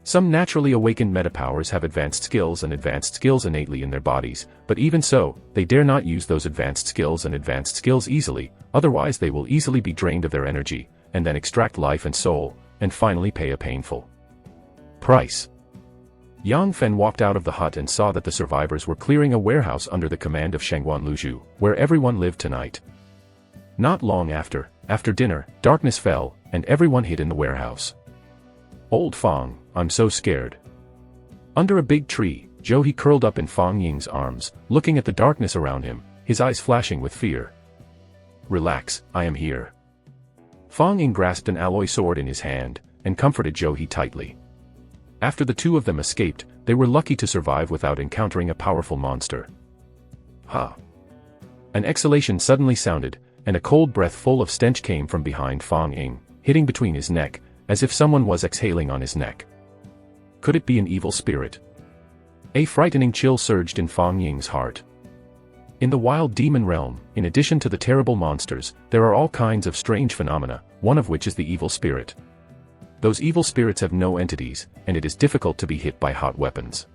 Some naturally awakened metapowers have advanced skills and advanced skills innately in their bodies, but even so, they dare not use those advanced skills and advanced skills easily, otherwise they will easily be drained of their energy, and then extract life and soul, and finally pay a painful price. Yang Fen walked out of the hut and saw that the survivors were clearing a warehouse under the command of Shangguan Luzhu, where everyone lived tonight. Not long after dinner, darkness fell, and everyone hid in the warehouse. Old Fang, I'm so scared. Under a big tree, Zhou He curled up in Fang Ying's arms, looking at the darkness around him, his eyes flashing with fear. Relax, I am here. Fang Ying grasped an alloy sword in his hand, and comforted Zhou He tightly. After the 2 of them escaped, they were lucky to survive without encountering a powerful monster. Ha! An exhalation suddenly sounded, and a cold breath full of stench came from behind Fang Ying, hitting between his neck, as if someone was exhaling on his neck. Could it be an evil spirit? A frightening chill surged in Fang Ying's heart. In the wild demon realm, in addition to the terrible monsters, there are all kinds of strange phenomena, one of which is the evil spirit. Those evil spirits have no entities, and it is difficult to be hit by hot weapons.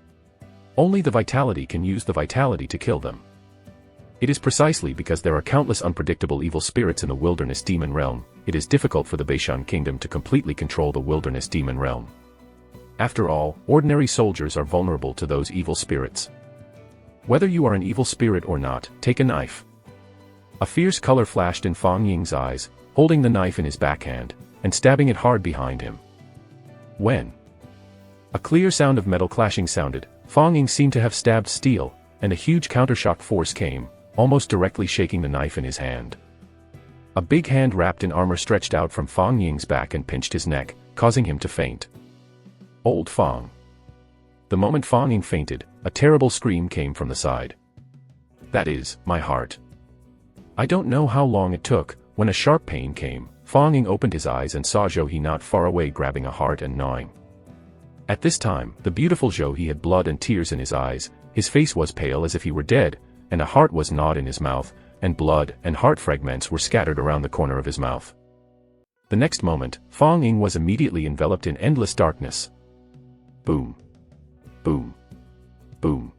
Only the vitality can use the vitality to kill them. It is precisely because there are countless unpredictable evil spirits in the wilderness demon realm, it is difficult for the Beishan kingdom to completely control the wilderness demon realm. After all, ordinary soldiers are vulnerable to those evil spirits. Whether you are an evil spirit or not, take a knife. A fierce color flashed in Fang Ying's eyes, holding the knife in his backhand, and stabbing it hard behind him. When a clear sound of metal clashing sounded, Fang Ying seemed to have stabbed steel, and a huge countershock force came, almost directly shaking the knife in his hand. A big hand wrapped in armor stretched out from Fang Ying's back and pinched his neck, causing him to faint. Old Fang. The moment Fang Ying fainted, a terrible scream came from the side. That is, my heart. I don't know how long it took, when a sharp pain came, Fang Ying opened his eyes and saw Zhou He not far away grabbing a heart and gnawing. At this time, the beautiful Zhou He had blood and tears in his eyes, his face was pale as if he were dead, and a heart was gnawed in his mouth, and blood and heart fragments were scattered around the corner of his mouth. The next moment, Fang Ying was immediately enveloped in endless darkness. Boom. Boom. Boom.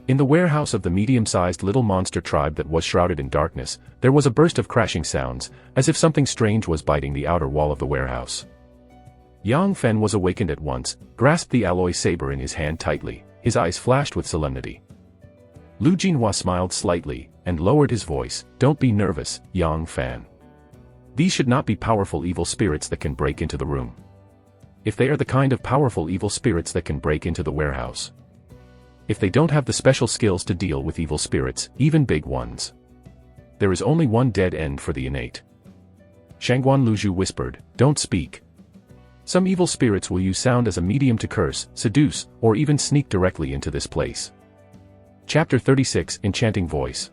In the warehouse of the medium-sized little monster tribe that was shrouded in darkness, there was a burst of crashing sounds, as if something strange was biting the outer wall of the warehouse. Yang Fen was awakened at once, grasped the alloy saber in his hand tightly, his eyes flashed with solemnity. Lu Jinhua smiled slightly, and lowered his voice, "Don't be nervous, Yang Fan. These should not be powerful evil spirits that can break into the room. If they are the kind of powerful evil spirits that can break into the warehouse. If they don't have the special skills to deal with evil spirits, even big ones. There is only one dead end for the innate." Shangguan Luzhu whispered, "Don't speak. Some evil spirits will use sound as a medium to curse, seduce, or even sneak directly into this place." Chapter 36 Enchanting Voice.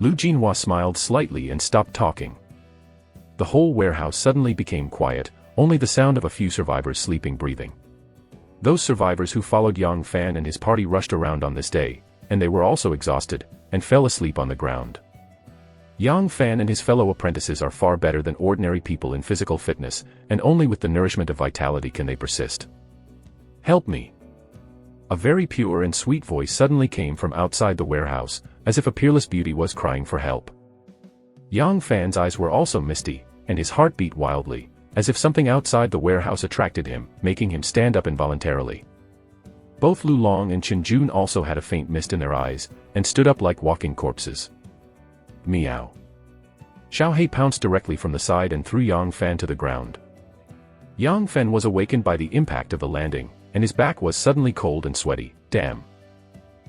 Lu Jinhua smiled slightly and stopped talking. The whole warehouse suddenly became quiet, only the sound of a few survivors sleeping breathing. Those survivors who followed Yang Fan and his party rushed around on this day, and they were also exhausted, and fell asleep on the ground. Yang Fan and his fellow apprentices are far better than ordinary people in physical fitness, and only with the nourishment of vitality can they persist. "Help me." A very pure and sweet voice suddenly came from outside the warehouse, as if a peerless beauty was crying for help. Yang Fan's eyes were also misty, and his heart beat wildly, as if something outside the warehouse attracted him, making him stand up involuntarily. Both Lu Long and Chen Jun also had a faint mist in their eyes, and stood up like walking corpses. Meow. Xiao He pounced directly from the side and threw Yang Fan to the ground. Yang Fan was awakened by the impact of the landing, and his back was suddenly cold and sweaty. Damn.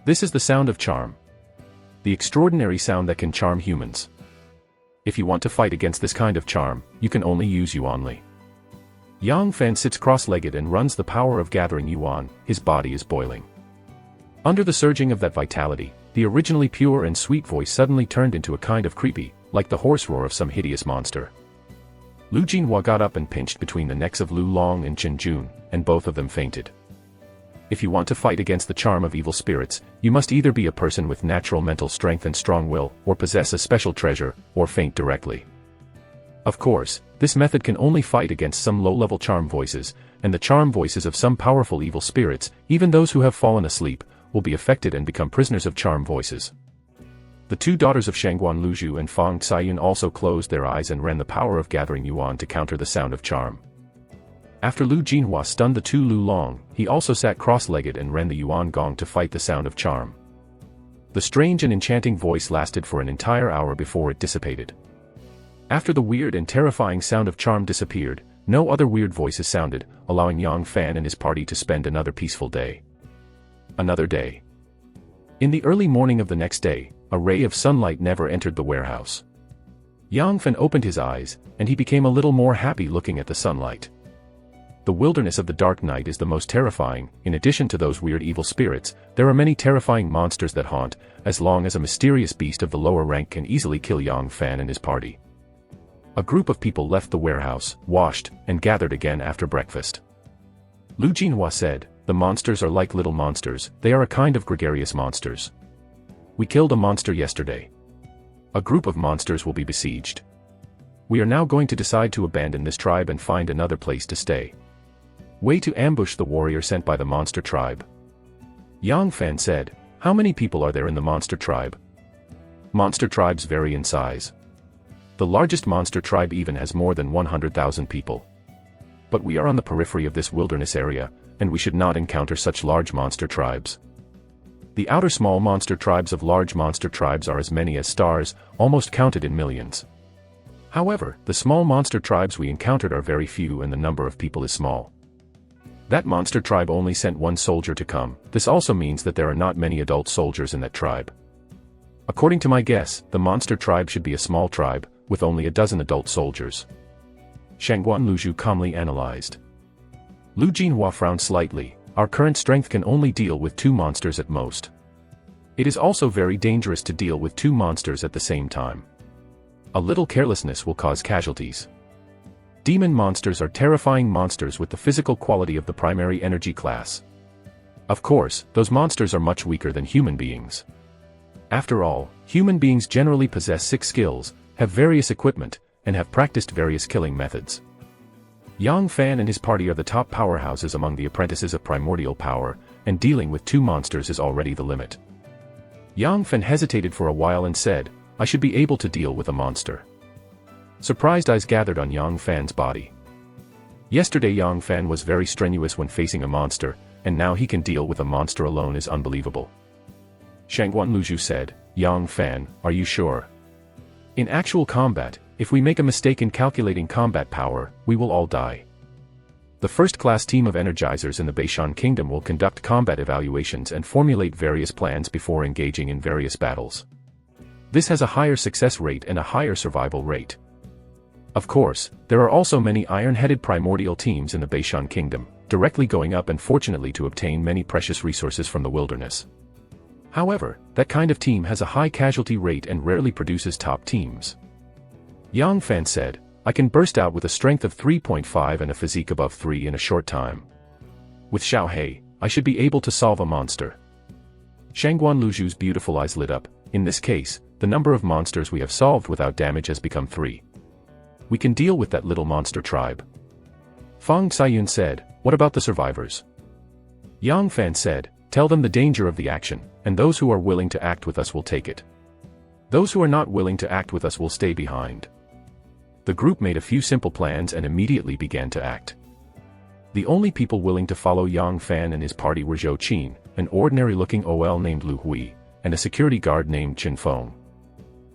This is the sound of charm. The extraordinary sound that can charm humans. If you want to fight against this kind of charm, you can only use Yuanli. Yang Fan sits cross-legged and runs the power of gathering Yuan, his body is boiling. Under the surging of that vitality, the originally pure and sweet voice suddenly turned into a kind of creepy, like the hoarse roar of some hideous monster. Lu Jinhua got up and pinched between the necks of Lu Long and Chen Jun, and both of them fainted. If you want to fight against the charm of evil spirits, you must either be a person with natural mental strength and strong will, or possess a special treasure, or faint directly. Of course, this method can only fight against some low-level charm voices, and the charm voices of some powerful evil spirits, even those who have fallen asleep, will be affected and become prisoners of charm voices. The two daughters of Shangguan Luzhu and Fang Caiyun also closed their eyes and ran the power of gathering Yuan to counter the sound of charm. After Lu Jinhua stunned the two Lu Long, he also sat cross-legged and ran the Yuan Gong to fight the sound of charm. The strange and enchanting voice lasted for an entire hour before it dissipated. After the weird and terrifying sound of charm disappeared, no other weird voices sounded, allowing Yang Fan and his party to spend another peaceful day. Another day. In the early morning of the next day, a ray of sunlight never entered the warehouse. Yang Fan opened his eyes, and he became a little more happy looking at the sunlight. The wilderness of the Dark Night is the most terrifying. In addition to those weird evil spirits, there are many terrifying monsters that haunt, as long as a mysterious beast of the lower rank can easily kill Yang Fan and his party. A group of people left the warehouse, washed, and gathered again after breakfast. Lu Jinhua said, "The monsters are like little monsters, they are a kind of gregarious monsters. We killed a monster yesterday. A group of monsters will be besieged. We are now going to decide to abandon this tribe and find another place to stay. Way to ambush the warrior sent by the monster tribe." Yang Fan said, "How many people are there in the monster tribe?" Monster tribes vary in size. The largest monster tribe even has more than 100,000 people. But we are on the periphery of this wilderness area, and we should not encounter such large monster tribes. The outer small monster tribes of large monster tribes are as many as stars, almost counted in millions. However, the small monster tribes we encountered are very few and the number of people is small. That monster tribe only sent one soldier to come. This also means that there are not many adult soldiers in that tribe. According to my guess, the monster tribe should be a small tribe, with only a dozen adult soldiers. Shangguan Luzhu calmly analyzed. Lu Jinhua frowned slightly. Our current strength can only deal with 2 monsters at most. It is also very dangerous to deal with 2 monsters at the same time. A little carelessness will cause casualties. Demon monsters are terrifying monsters with the physical quality of the primary energy class. Of course, those monsters are much weaker than human beings. After all, human beings generally possess 6 skills, have various equipment, and have practiced various killing methods. Yang Fan and his party are the top powerhouses among the apprentices of primordial power, and dealing with 2 monsters is already the limit. Yang Fan hesitated for a while and said, "I should be able to deal with a monster." Surprised eyes gathered on Yang Fan's body. Yesterday Yang Fan was very strenuous when facing a monster, and now he can deal with a monster alone is unbelievable. Shangguan Luzhu said, "Yang Fan, are you sure? In actual combat, if we make a mistake in calculating combat power, we will all die. The first-class team of energizers in the Beishan Kingdom will conduct combat evaluations and formulate various plans before engaging in various battles. This has a higher success rate and a higher survival rate. Of course, there are also many iron-headed primordial teams in the Beishan Kingdom, directly going up and fortunately to obtain many precious resources from the wilderness. However, that kind of team has a high casualty rate and rarely produces top teams." Yang Fan said, "I can burst out with a strength of 3.5 and a physique above 3 in a short time. With Xiao He, I should be able to solve a monster." Shangguan Luzhu's beautiful eyes lit up. "In this case, the number of monsters we have solved without damage has become 3. We can deal with that little monster tribe." Fang Saiyun said, "What about the survivors?" Yang Fan said, "Tell them the danger of the action, and those who are willing to act with us will take it. Those who are not willing to act with us will stay behind." The group made a few simple plans and immediately began to act. The only people willing to follow Yang Fan and his party were Zhou Qin, an ordinary-looking OL named Lu Hui, and a security guard named Chen Feng.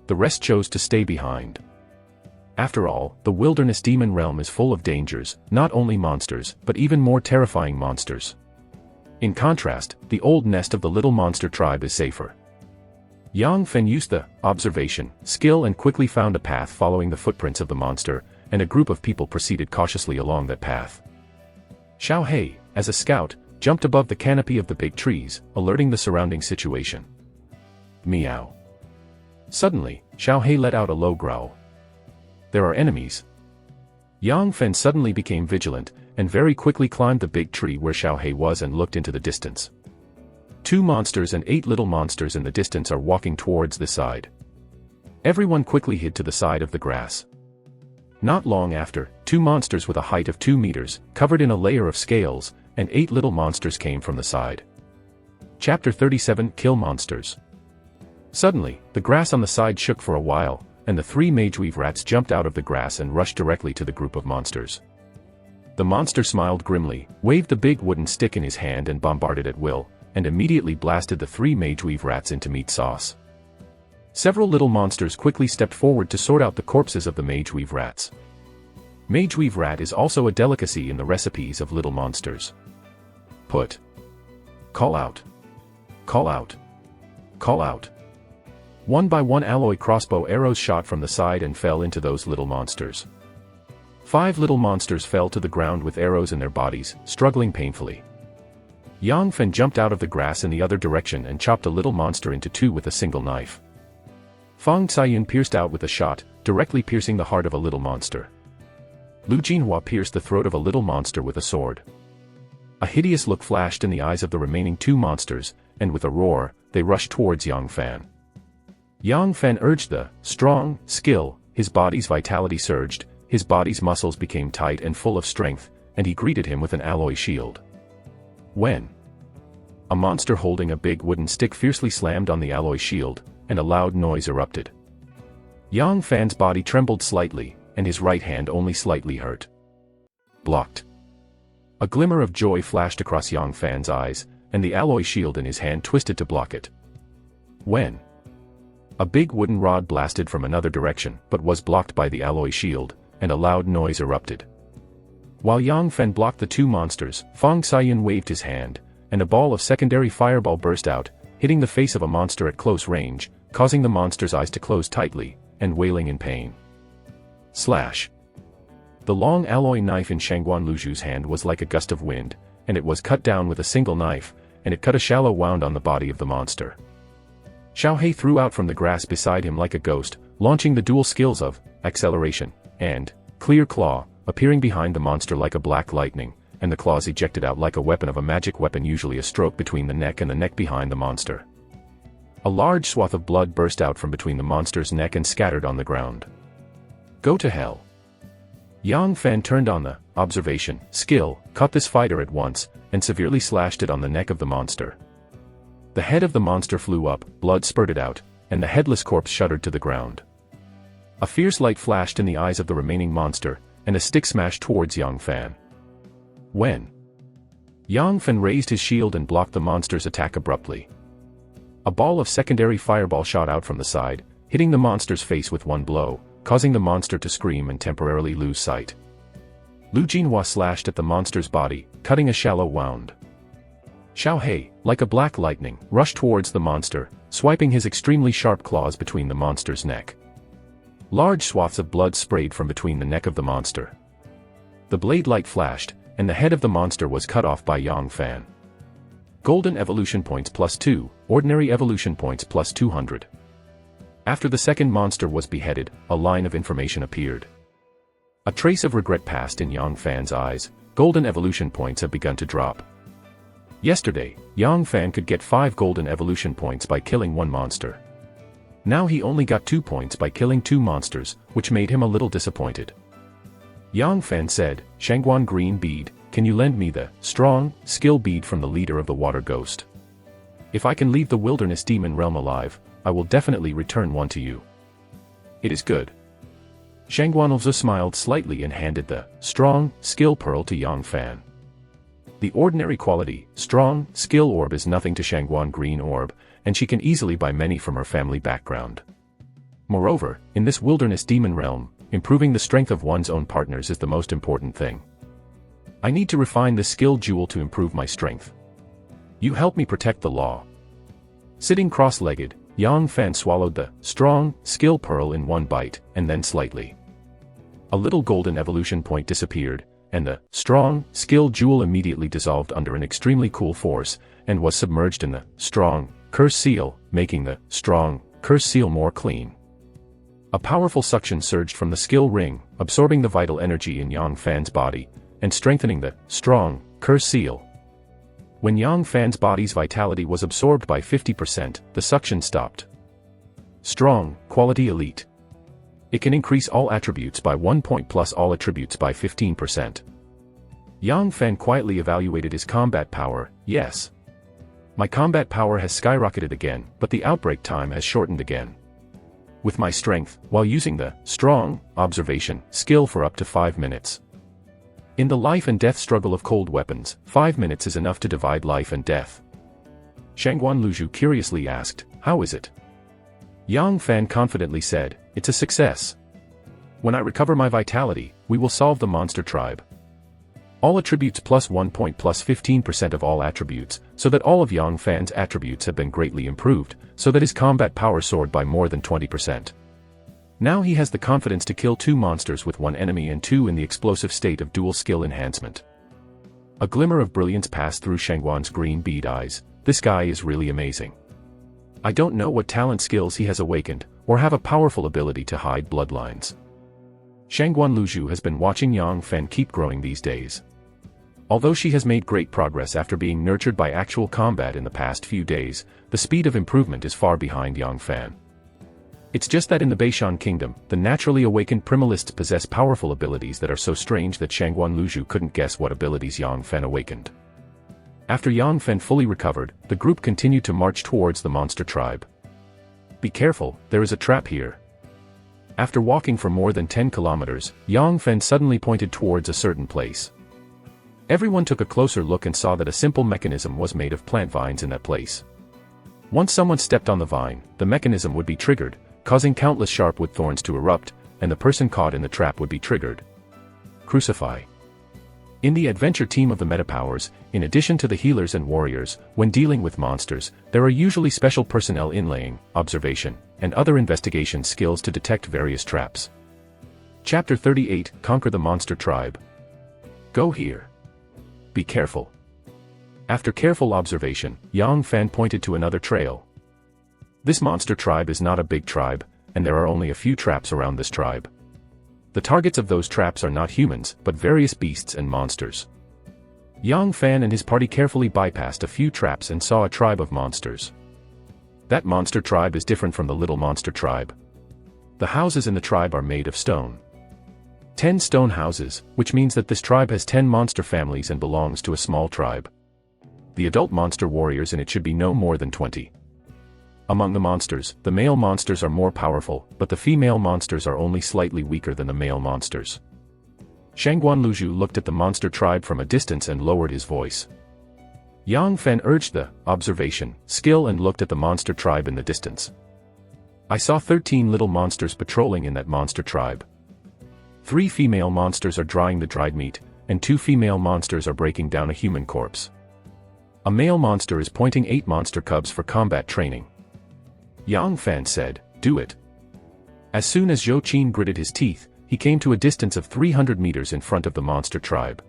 The rest chose to stay behind. After all, the wilderness demon realm is full of dangers, not only monsters, but even more terrifying monsters. In contrast, the old nest of the little monster tribe is safer. Yang Fan used the observation skill and quickly found a path following the footprints of the monster, and a group of people proceeded cautiously along that path. Xiao He, as a scout, jumped above the canopy of the big trees, alerting the surrounding situation. Meow. Suddenly, Xiao He let out a low growl. There are enemies. Yang Fan suddenly became vigilant, and very quickly climbed the big tree where Xiao He was and looked into the distance. 2 monsters and 8 little monsters in the distance are walking towards the side. Everyone quickly hid to the side of the grass. Not long after, 2 monsters with a height of 2 meters, covered in a layer of scales, and 8 little monsters came from the side. Chapter 37 Kill Monsters. Suddenly, the grass on the side shook for a while, and the 3 mageweave rats jumped out of the grass and rushed directly to the group of monsters. The monster smiled grimly, waved the big wooden stick in his hand and bombarded at will, and immediately blasted the 3 mageweave rats into meat sauce. Several little monsters quickly stepped forward to sort out the corpses of the mageweave rats. Mageweave rat is also a delicacy in the recipes of little monsters. Put. Call out. Call out. Call out. One by one alloy crossbow arrows shot from the side and fell into those little monsters. 5 little monsters fell to the ground with arrows in their bodies, struggling painfully. Yang Fen jumped out of the grass in the other direction and chopped a little monster into 2 with a single knife. Fang Caiyun pierced out with a shot, directly piercing the heart of a little monster. Lu Jinhua pierced the throat of a little monster with a sword. A hideous look flashed in the eyes of the remaining 2 monsters, and with a roar, they rushed towards Yang Fan. Yang Fan urged the strong skill, his body's vitality surged, his body's muscles became tight and full of strength, and he greeted him with an alloy shield. When a monster holding a big wooden stick fiercely slammed on the alloy shield, and a loud noise erupted. Yang Fan's body trembled slightly, and his right hand only slightly hurt. Blocked. A glimmer of joy flashed across Yang Fan's eyes, and the alloy shield in his hand twisted to block it. When a big wooden rod blasted from another direction but was blocked by the alloy shield, and a loud noise erupted. While Yang Fan blocked the 2 monsters, Fang Caiyun waved his hand, and a ball of secondary fireball burst out, hitting the face of a monster at close range, causing the monster's eyes to close tightly, and wailing in pain. Slash. The long alloy knife in Shangguan Luju's hand was like a gust of wind, and it was cut down with a single knife, and it cut a shallow wound on the body of the monster. Xiaohei threw out from the grass beside him like a ghost, launching the dual skills of acceleration and clear claw, appearing behind the monster like a black lightning, and the claws ejected out like a weapon of a magic weapon, usually a stroke between the neck and the neck behind the monster. A large swath of blood burst out from between the monster's neck and scattered on the ground. Go to hell. Yang Fan turned on the observation skill, caught this fighter at once, and severely slashed it on the neck of the monster. The head of the monster flew up, blood spurted out, and the headless corpse shuddered to the ground. A fierce light flashed in the eyes of the remaining monster, and a stick smashed towards Yang Fan. When Yang Fan raised his shield and blocked the monster's attack abruptly. A ball of secondary fireball shot out from the side, hitting the monster's face with one blow, causing the monster to scream and temporarily lose sight. Lu Jinhua slashed at the monster's body, cutting a shallow wound. Xiaohei, like a black lightning, rushed towards the monster, swiping his extremely sharp claws between the monster's neck. Large swaths of blood sprayed from between the neck of the monster. The blade light flashed, and the head of the monster was cut off by Yang Fan. Golden evolution points +2, ordinary evolution points +200. After the second monster was beheaded, a line of information appeared. A trace of regret passed in Yang Fan's eyes. Golden evolution points have begun to drop. Yesterday, Yang Fan could get 5 golden evolution points by killing 1 monster. Now he only got 2 points by killing 2 monsters, which made him a little disappointed. Yang Fan said, "Shangguan Green Bead, can you lend me the strong skill bead from the leader of the water ghost? If I can leave the wilderness demon realm alive, I will definitely return one to you." "It is good." Shangguan also smiled slightly and handed the strong skill pearl to Yang Fan. The ordinary quality, strong skill orb is nothing to Shangguan Green Orb, and she can easily buy many from her family background. Moreover, in this wilderness demon realm, improving the strength of one's own partners is the most important thing. I need to refine the skill jewel to improve my strength. You help me protect the law. Sitting cross-legged, Yang Fan swallowed the strong skill pearl in one bite, and then slightly. A little golden evolution point disappeared, and the strong skill jewel immediately dissolved under an extremely cool force, and was submerged in the strong curse seal, making the strong curse seal more clean. A powerful suction surged from the skill ring, absorbing the vital energy in Yang Fan's body, and strengthening the strong curse seal. When Yang Fan's body's vitality was absorbed by 50%, the suction stopped. Strong, quality elite. It can increase all attributes by 1 point plus all attributes by 15%. Yang Fan quietly evaluated his combat power. Yes. My combat power has skyrocketed again, but the outbreak time has shortened again. With my strength, while using the strong observation skill for up to 5 minutes. In the life and death struggle of cold weapons, 5 minutes is enough to divide life and death. Shangguan Luju curiously asked, "How is it?" Yang Fan confidently said, "It's a success. When I recover my vitality, we will solve the monster tribe. All attributes plus 1 point plus 15% of all attributes, so that all of Yang Fan's attributes have been greatly improved, so that his combat power soared by more than 20%. Now he has the confidence to kill 2 monsters with 1 enemy and 2 in the explosive state of dual skill enhancement. A glimmer of brilliance passed through Shangguan's green bead eyes. This guy is really amazing. I don't know what talent skills he has awakened, or have a powerful ability to hide bloodlines. Shangguan Luzhu has been watching Yang Fen keep growing these days. Although she has made great progress after being nurtured by actual combat in the past few days, the speed of improvement is far behind Yang Fen. It's just that in the Beishan Kingdom, the naturally awakened primalists possess powerful abilities that are so strange that Shangguan Luzhu couldn't guess what abilities Yang Fen awakened. After Yang Fen fully recovered, the group continued to march towards the monster tribe. Be careful, there is a trap here. After walking for more than 10 kilometers, Yang Fen suddenly pointed towards a certain place. Everyone took a closer look and saw that a simple mechanism was made of plant vines in that place. Once someone stepped on the vine, the mechanism would be triggered, causing countless sharp wood thorns to erupt, and the person caught in the trap would be triggered. Crucify. In the adventure team of the Metapowers, in addition to the healers and warriors, when dealing with monsters, there are usually special personnel inlaying, observation, and other investigation skills to detect various traps. Chapter 38, Conquer the Monster Tribe. Go here. Be careful. After careful observation, Yang Fen pointed to another trail. This monster tribe is not a big tribe, and there are only a few traps around this tribe. The targets of those traps are not humans, but various beasts and monsters. Yang Fen and his party carefully bypassed a few traps and saw a tribe of monsters. That monster tribe is different from the little monster tribe. The houses in the tribe are made of stone. 10 stone houses, which means that this tribe has 10 monster families and belongs to a small tribe. The adult monster warriors in it should be no more than 20. Among the monsters, the male monsters are more powerful, but the female monsters are only slightly weaker than the male monsters. Shangguan Luzhu looked at the monster tribe from a distance and lowered his voice. Yang Fen urged the observation skill and looked at the monster tribe in the distance. I saw 13 little monsters patrolling in that monster tribe. 3 female monsters are drying the dried meat, and 2 female monsters are breaking down a human corpse. A male monster is pointing 8 monster cubs for combat training. Yang Fen said, "Do it." As soon as Zhou Qin gritted his teeth, he came to a distance of 300 meters in front of the monster tribe.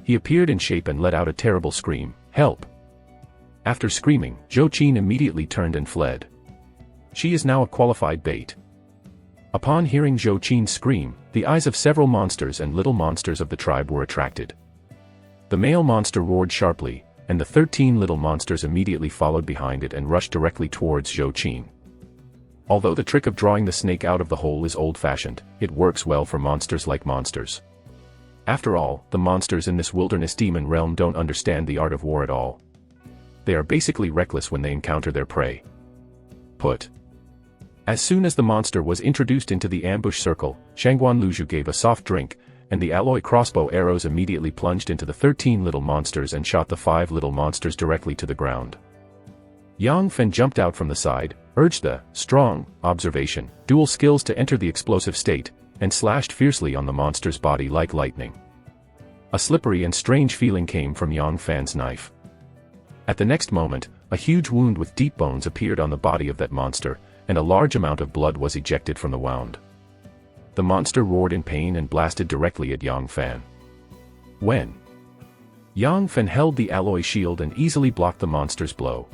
He appeared in shape and let out a terrible scream, "Help!" After screaming, Zhou Qin immediately turned and fled. She is now a qualified bait. Upon hearing Zhou Qin scream, the eyes of several monsters and little monsters of the tribe were attracted. The male monster roared sharply, and the 13 little monsters immediately followed behind it and rushed directly towards Zhou Qin. Although the trick of drawing the snake out of the hole is old-fashioned, it works well for monsters like monsters. After all, the monsters in this wilderness demon realm don't understand the art of war at all. They are basically reckless when they encounter their prey. Put. As soon as the monster was introduced into the ambush circle, Shangguan Luzhu gave a soft drink, and the alloy crossbow arrows immediately plunged into the 13 little monsters and shot the 5 little monsters directly to the ground. Yang Fen jumped out from the side, urged the strong observation dual skills to enter the explosive state, and slashed fiercely on the monster's body like lightning. A slippery and strange feeling came from Yang Fen's knife. At the next moment, a huge wound with deep bones appeared on the body of that monster, and a large amount of blood was ejected from the wound. The monster roared in pain and blasted directly at Yang Fen. When Yang Fen held the alloy shield and easily blocked the monster's blow.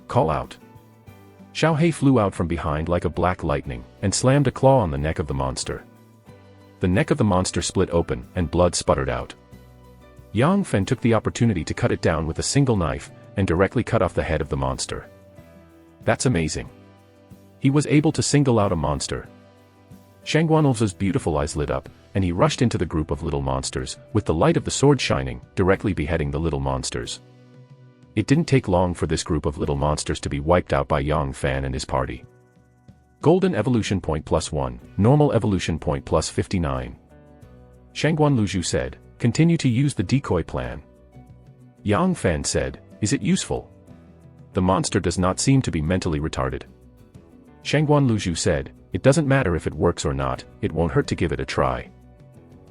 Call out. Xiao He flew out from behind like a black lightning, and slammed a claw on the neck of the monster. The neck of the monster split open, and blood sputtered out. Yang Fen took the opportunity to cut it down with a single knife, and directly cut off the head of the monster. That's amazing. He was able to single out a monster. Shangguan Luzhu's beautiful eyes lit up, and he rushed into the group of little monsters, with the light of the sword shining, directly beheading the little monsters. It didn't take long for this group of little monsters to be wiped out by Yang Fen and his party. Golden evolution point +1, normal evolution point +59. Shangguan Luzhu said, "Continue to use the decoy plan." Yang Fen said, "Is it useful?" The monster does not seem to be mentally retarded. Shangguan Luzhu said, "It doesn't matter if it works or not, it won't hurt to give it a try.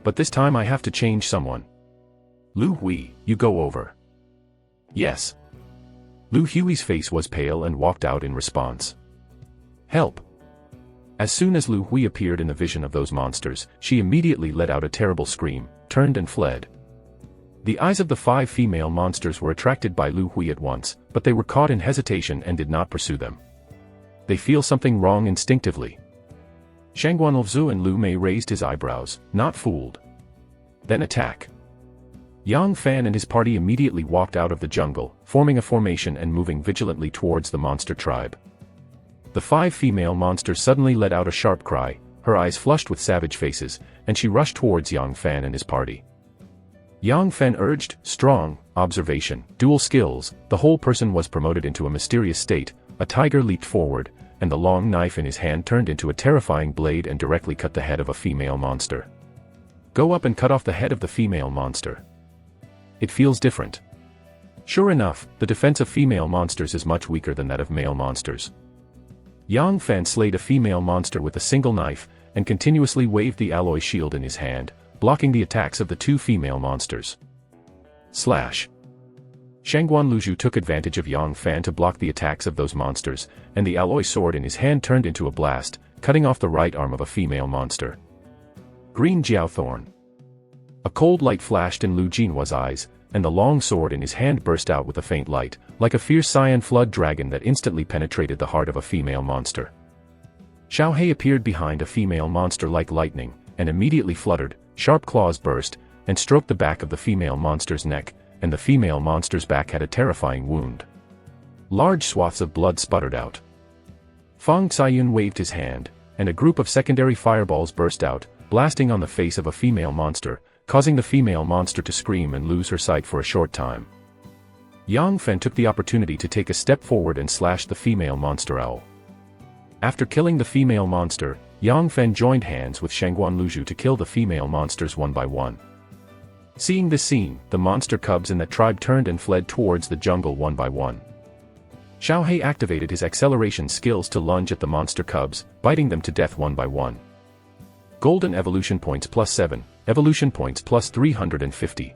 But this time I have to change someone. Lu Hui, you go over." "Yes." Lu Hui's face was pale and walked out in response. "Help." As soon as Lu Hui appeared in the vision of those monsters, she immediately let out a terrible scream, turned and fled. The eyes of the 5 female monsters were attracted by Lu Hui at once, but they were caught in hesitation and did not pursue them. They feel something wrong instinctively. Shangguanlzu and Lu Mei raised his eyebrows, not fooled. Then attack. Yang Fan and his party immediately walked out of the jungle, forming a formation and moving vigilantly towards the monster tribe. The 5 female monsters suddenly let out a sharp cry, her eyes flushed with savage faces, and she rushed towards Yang Fan and his party. Yang Fan urged, strong, observation, dual skills. The whole person was promoted into a mysterious state. A tiger leaped forward, and the long knife in his hand turned into a terrifying blade and directly cut the head of a female monster. Go up and cut off the head of the female monster. It feels different. Sure enough, the defense of female monsters is much weaker than that of male monsters. Yang Fan slayed a female monster with a single knife, and continuously waved the alloy shield in his hand, blocking the attacks of the 2 female monsters. Slash. Shangguanluzhu took advantage of Yang Fan to block the attacks of those monsters, and the alloy sword in his hand turned into a blast, cutting off the right arm of a female monster. Green Jiao Thorn. A cold light flashed in Lu Jinhua's eyes, and the long sword in his hand burst out with a faint light, like a fierce cyan flood dragon that instantly penetrated the heart of a female monster. Xiao He appeared behind a female monster like lightning, and immediately fluttered, sharp claws burst, and stroked the back of the female monster's neck, and the female monster's back had a terrifying wound. Large swaths of blood sputtered out. Fang Caiyun waved his hand, and a group of secondary fireballs burst out, blasting on the face of a female monster, causing the female monster to scream and lose her sight for a short time. Yang Fan took the opportunity to take a step forward and slash the female monster owl. After killing the female monster, Yang Fan joined hands with Shangguanluzhu to kill the female monsters one by one. Seeing this scene, the monster cubs in that tribe turned and fled towards the jungle one by one. Xiao He activated his acceleration skills to lunge at the monster cubs, biting them to death one by one. Golden evolution points +7, evolution points +350.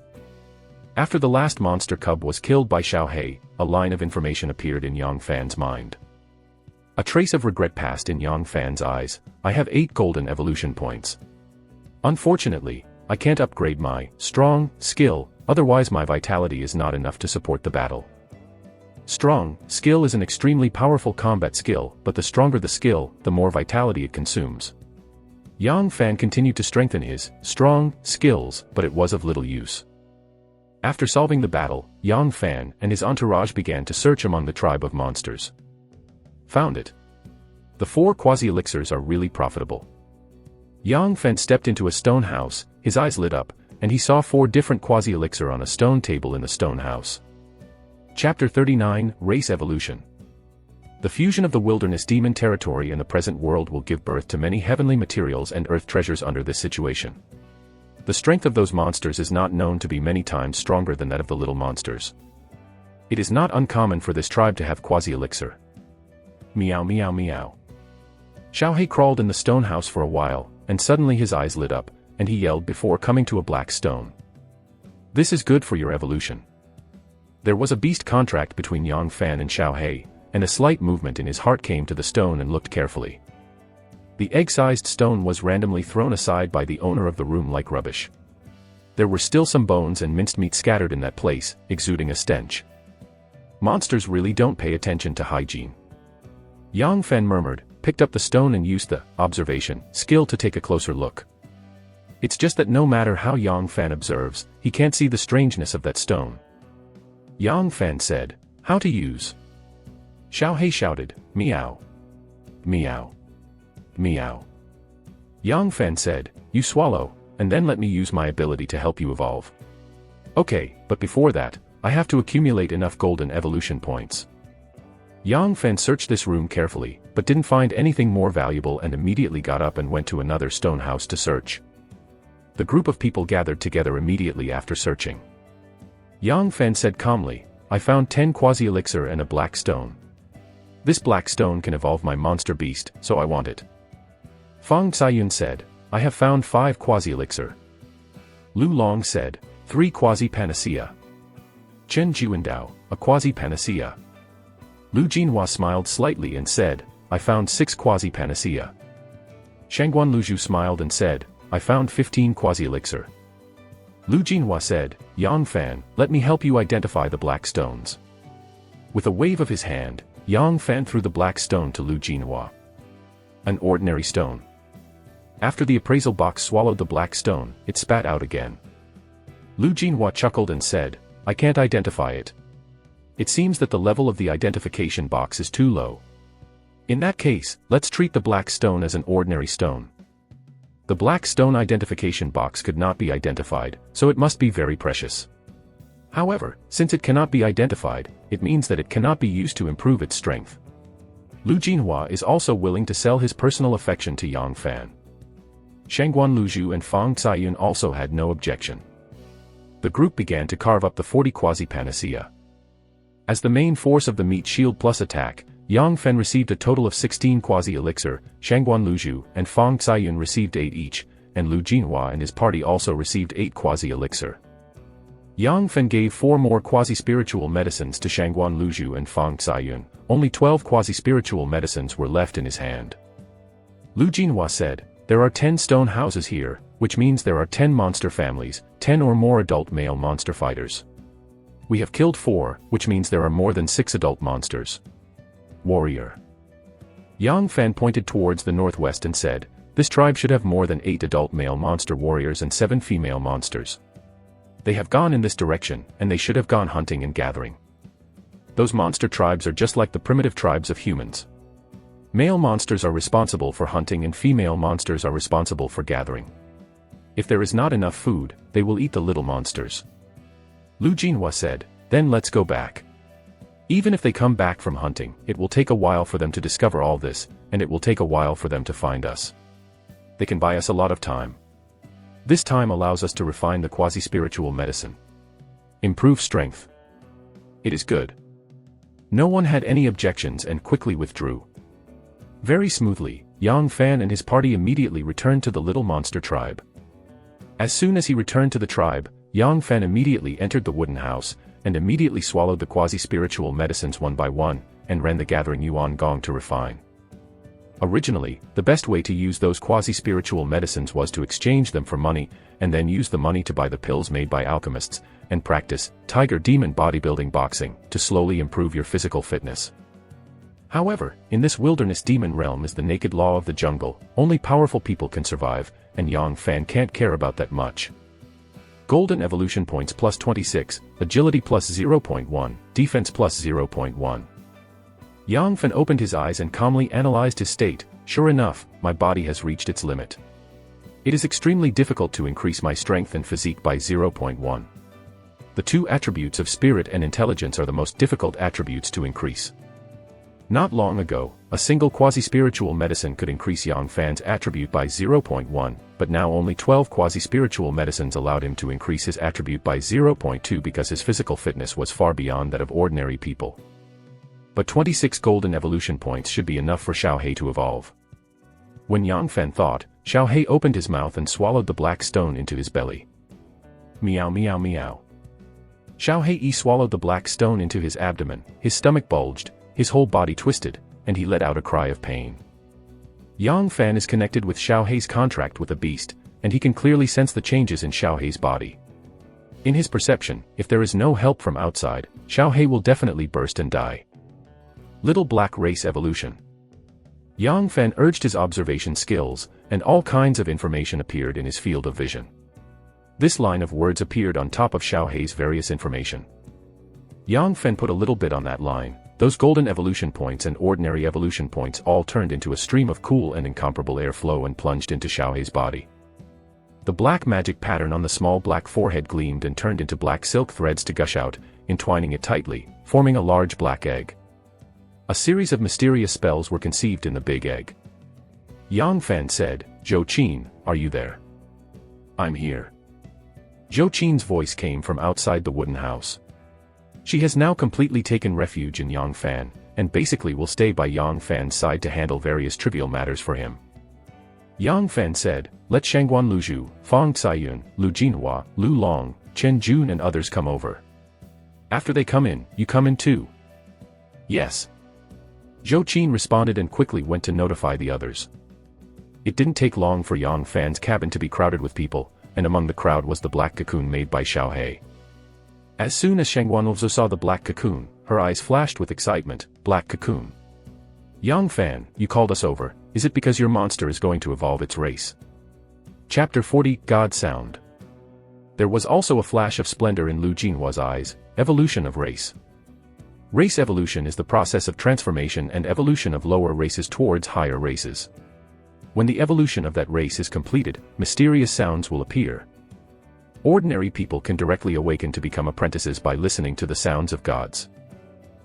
After the last monster cub was killed by Xiao He, a line of information appeared in Yang Fan's mind. A trace of regret passed in Yang Fan's eyes. I have 8 golden evolution points. Unfortunately, I can't upgrade my strong skill, otherwise my vitality is not enough to support the battle. Strong skill is an extremely powerful combat skill, but the stronger the skill, the more vitality it consumes. Yang Fan continued to strengthen his strong skills, but it was of little use. After solving the battle, Yang Fan and his entourage began to search among the tribe of monsters. Found it. The 4 quasi-elixirs are really profitable. Yang Fan stepped into a stone house, his eyes lit up, and he saw 4 different quasi-elixir on a stone table in the stone house. Chapter 39, Race Evolution. The fusion of the wilderness demon territory and the present world will give birth to many heavenly materials and earth treasures under this situation. The strength of those monsters is not known to be many times stronger than that of the little monsters. It is not uncommon for this tribe to have quasi-elixir. Meow meow meow. Xiao He crawled in the stone house for a while, and suddenly his eyes lit up, and he yelled before coming to a black stone. This is good for your evolution. There was a beast contract between Yang Fan and Xiao He, and a slight movement in his heart came to the stone and looked carefully. The egg-sized stone was randomly thrown aside by the owner of the room like rubbish. There were still some bones and minced meat scattered in that place, exuding a stench. Monsters really don't pay attention to hygiene. Yang Fan murmured, picked up the stone and used the observation skill to take a closer look. It's just that no matter how Yang Fan observes, he can't see the strangeness of that stone. Yang Fan said, how to use? Xiao He shouted, meow. Meow. Meow. Yang Fan said, you swallow, and then let me use my ability to help you evolve. Okay, but before that, I have to accumulate enough golden evolution points. Yang Fan searched this room carefully, but didn't find anything more valuable and immediately got up and went to another stone house to search. The group of people gathered together immediately after searching. Yang Fan said calmly, I found 10 quasi-elixir and a black stone. This black stone can evolve my monster beast, so I want it. Fang Caiyun said, I have found 5 quasi-elixir. Lu Long said, 3 quasi-panacea. Chen Juandao, a quasi-panacea. Lu Jinhua smiled slightly and said, I found 6 quasi-panacea. Shangguan Luzhu smiled and said, I found 15 quasi-elixir. Lu Jinhua said, Yang Fan, let me help you identify the black stones. With a wave of his hand, Yang Fan threw the black stone to Lu Jinhua. An ordinary stone. After the appraisal box swallowed the black stone, it spat out again. Lu Jinhua chuckled and said, I can't identify it. It seems that the level of the identification box is too low. In that case, let's treat the black stone as an ordinary stone. The black stone identification box could not be identified, so it must be very precious. However, since it cannot be identified, it means that it cannot be used to improve its strength. Lu Jinhua is also willing to sell his personal affection to Yang Fan. Shangguan Luzhu and Fang Caiyun also had no objection. The group began to carve up the 40 quasi-panacea. As the main force of the meat shield plus attack, Yang Fan received a total of 16 quasi-elixir, Shangguan Luzhu and Fang Caiyun received 8 each, and Lu Jinhua and his party also received 8 quasi-elixir. Yang Fan gave 4 more quasi-spiritual medicines to Shangguan Luzhu and Fang Caiyun. Only 12 quasi-spiritual medicines were left in his hand. Lu Jinhua said, there are 10 stone houses here, which means there are 10 monster families, 10 or more adult male monster fighters. We have killed 4, which means there are more than 6 adult monsters. Warrior. Yang Fan pointed towards the northwest and said, this tribe should have more than 8 adult male monster warriors and 7 female monsters. They have gone in this direction, and they should have gone hunting and gathering. Those monster tribes are just like the primitive tribes of humans. Male monsters are responsible for hunting and female monsters are responsible for gathering. If there is not enough food, they will eat the little monsters. Lu Jinhua said, then let's go back. Even if they come back from hunting, it will take a while for them to discover all this, and it will take a while for them to find us. They can buy us a lot of time. This time allows us to refine the quasi-spiritual medicine. Improve strength. It is good. No one had any objections and quickly withdrew. Very smoothly, Yang Fan and his party immediately returned to the little monster tribe. As soon as he returned to the tribe, Yang Fan immediately entered the wooden house, and immediately swallowed the quasi-spiritual medicines one by one, and ran the gathering yuan gong to refine. Originally, the best way to use those quasi-spiritual medicines was to exchange them for money, and then use the money to buy the pills made by alchemists, and practice tiger demon bodybuilding boxing, to slowly improve your physical fitness. However, in this wilderness demon realm is the naked law of the jungle, only powerful people can survive, and Yang Fan can't care about that much. Golden evolution points plus 26, agility plus 0.1, defense plus 0.1. Yang Fan opened his eyes and calmly analyzed his state. Sure enough, my body has reached its limit. It is extremely difficult to increase my strength and physique by 0.1. The 2 attributes of spirit and intelligence are the most difficult attributes to increase. Not long ago, a single quasi-spiritual medicine could increase Yang Fan's attribute by 0.1, but now only 12 quasi-spiritual medicines allowed him to increase his attribute by 0.2 because his physical fitness was far beyond that of ordinary people. But 26 golden evolution points should be enough for Xiao He to evolve. When Yang Fan thought, Xiao He opened his mouth and swallowed the black stone into his belly. Meow meow meow. Xiao He swallowed the black stone into his abdomen, his stomach bulged, his whole body twisted, and he let out a cry of pain. Yang Fan is connected with Xiao He's contract with a beast, and he can clearly sense the changes in Xiao He's body. In his perception, if there is no help from outside, Xiao He will definitely burst and die. Little Black Race Evolution. Yang Fan urged his observation skills, and all kinds of information appeared in his field of vision. This line of words appeared on top of Xiao He's various information. Yang Fan put a little bit on that line. Those golden evolution points and ordinary evolution points all turned into a stream of cool and incomparable airflow and plunged into Xiao He's body. The black magic pattern on the small black forehead gleamed and turned into black silk threads to gush out, entwining it tightly, forming a large black egg. A series of mysterious spells were conceived in the big egg. Yang Fan said, Zhou Qin, are you there? I'm here. Zhou Qin's voice came from outside the wooden house. She has now completely taken refuge in Yang Fan, and basically will stay by Yang Fan's side to handle various trivial matters for him. Yang Fan said, let Shangguan Luzhu, Fang Caiyun, Lu Jinhua, Lu Long, Chen Jun and others come over. After they come in, you come in too. Yes. Zhou Qin responded and quickly went to notify the others. It didn't take long for Yang Fan's cabin to be crowded with people, and among the crowd was the black cocoon made by Xiaohei. As soon as Shangguanluzhu saw the black cocoon, her eyes flashed with excitement. Black cocoon. Yang Fan, you called us over, is it because your monster is going to evolve its race? Chapter 40, God Sound. There was also a flash of splendor in Lu Jinhua's eyes. Evolution of race. Race evolution is the process of transformation and evolution of lower races towards higher races. When the evolution of that race is completed, mysterious sounds will appear. Ordinary people can directly awaken to become apprentices by listening to the sounds of gods.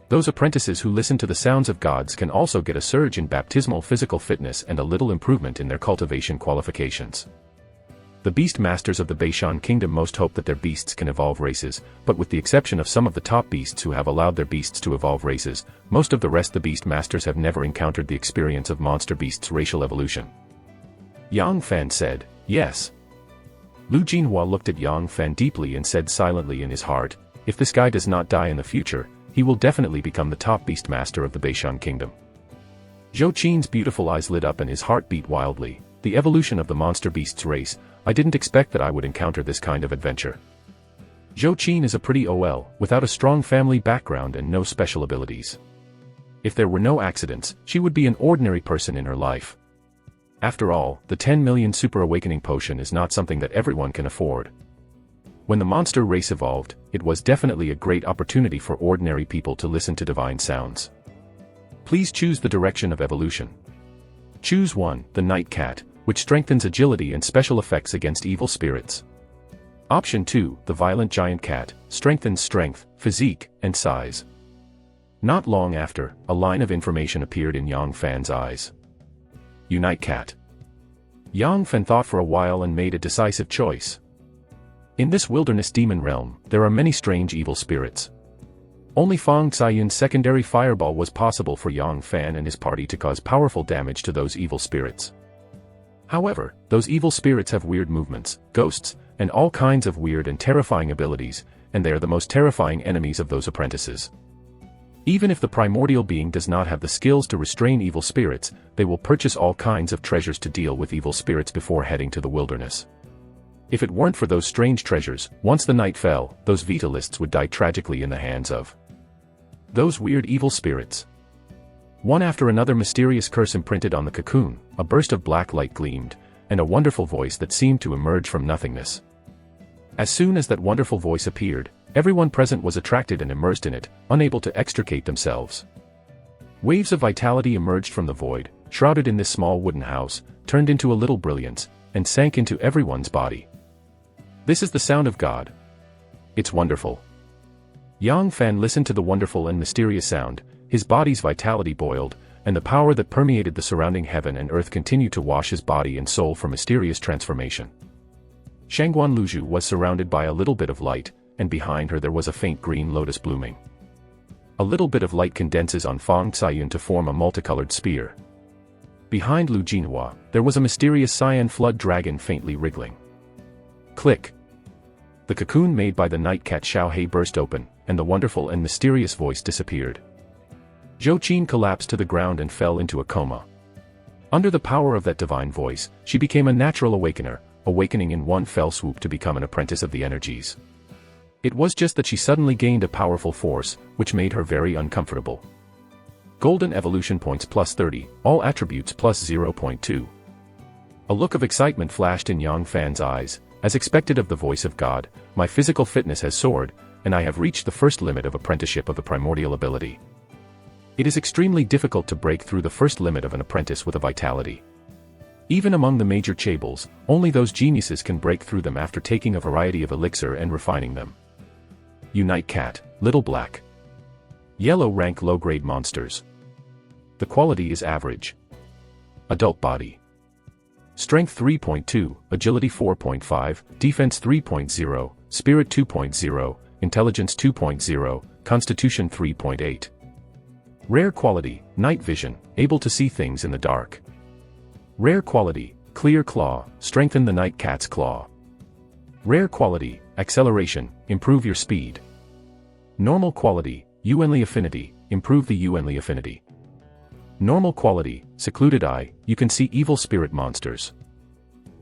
Those apprentices who listen to the sounds of gods can also get a surge in baptismal physical fitness and a little improvement in their cultivation qualifications. The beast masters of the Beishan kingdom most hope that their beasts can evolve races, but with the exception of some of the top beasts who have allowed their beasts to evolve races, most of the rest the beast masters have never encountered the experience of monster beasts' racial evolution. Yang Fan said, yes. Lu Jinhua looked at Yang Fan deeply and said silently in his heart, if this guy does not die in the future, he will definitely become the top beast master of the Beishan kingdom. Zhou Qin's beautiful eyes lit up and his heart beat wildly. The evolution of the monster beasts race, I didn't expect that I would encounter this kind of adventure. Zhou Qin is a pretty OL, without a strong family background and no special abilities. If there were no accidents, she would be an ordinary person in her life. After all, the 10 million Super Awakening Potion is not something that everyone can afford. When the monster race evolved, it was definitely a great opportunity for ordinary people to listen to divine sounds. Please choose the direction of evolution. Choose 1, the Night Cat, which strengthens agility and special effects against evil spirits. Option 2, the Violent Giant Cat, strengthens strength, physique, and size. Not long after, a line of information appeared in Yang Fan's eyes. Unite Cat. Yang Fan thought for a while and made a decisive choice. In this wilderness demon realm, there are many strange evil spirits. Only Fang Caiyun's secondary fireball was possible for Yang Fan and his party to cause powerful damage to those evil spirits. However, those evil spirits have weird movements, ghosts, and all kinds of weird and terrifying abilities, and they are the most terrifying enemies of those apprentices. Even if the primordial being does not have the skills to restrain evil spirits, they will purchase all kinds of treasures to deal with evil spirits before heading to the wilderness. If it weren't for those strange treasures, once the night fell, those vitalists would die tragically in the hands of those weird evil spirits. One after another mysterious curse imprinted on the cocoon, a burst of black light gleamed, and a wonderful voice that seemed to emerge from nothingness. As soon as that wonderful voice appeared, everyone present was attracted and immersed in it, unable to extricate themselves. Waves of vitality emerged from the void, shrouded in this small wooden house, turned into a little brilliance, and sank into everyone's body. This is the sound of God. It's wonderful. Yang Fan listened to the wonderful and mysterious sound, his body's vitality boiled, and the power that permeated the surrounding heaven and earth continued to wash his body and soul for mysterious transformation. Shangguanluzhu was surrounded by a little bit of light, and behind her there was a faint green lotus blooming. A little bit of light condenses on Fang Caiyun to form a multicolored spear. Behind Lu Jinhua, there was a mysterious cyan flood dragon faintly wriggling. Click. The cocoon made by the night cat Xiaohei burst open, and the wonderful and mysterious voice disappeared. Zhou Qin collapsed to the ground and fell into a coma. Under the power of that divine voice, she became a natural awakener, awakening in one fell swoop to become an apprentice of the energies. It was just that she suddenly gained a powerful force, which made her very uncomfortable. Golden evolution points plus 30, all attributes plus 0.2. A look of excitement flashed in Yang Fan's eyes. As expected of the voice of God, my physical fitness has soared, and I have reached the first limit of apprenticeship of the primordial ability. It is extremely difficult to break through the first limit of an apprentice with a vitality. Even among the major chaebol, only those geniuses can break through them after taking a variety of elixir and refining them. Unite Cat, Little Black. Yellow rank low-grade monsters. The quality is average. Adult body. Strength 3.2, Agility 4.5, Defense 3.0, Spirit 2.0, Intelligence 2.0, Constitution 3.8. Rare quality, Night Vision, able to see things in the dark. Rare quality, Clear Claw, strengthen the Night Cat's claw. Rare quality, Acceleration, improve your speed. Normal quality, Yuanli Affinity, improve the Yuanli Affinity. Normal quality, secluded eye, you can see evil spirit monsters.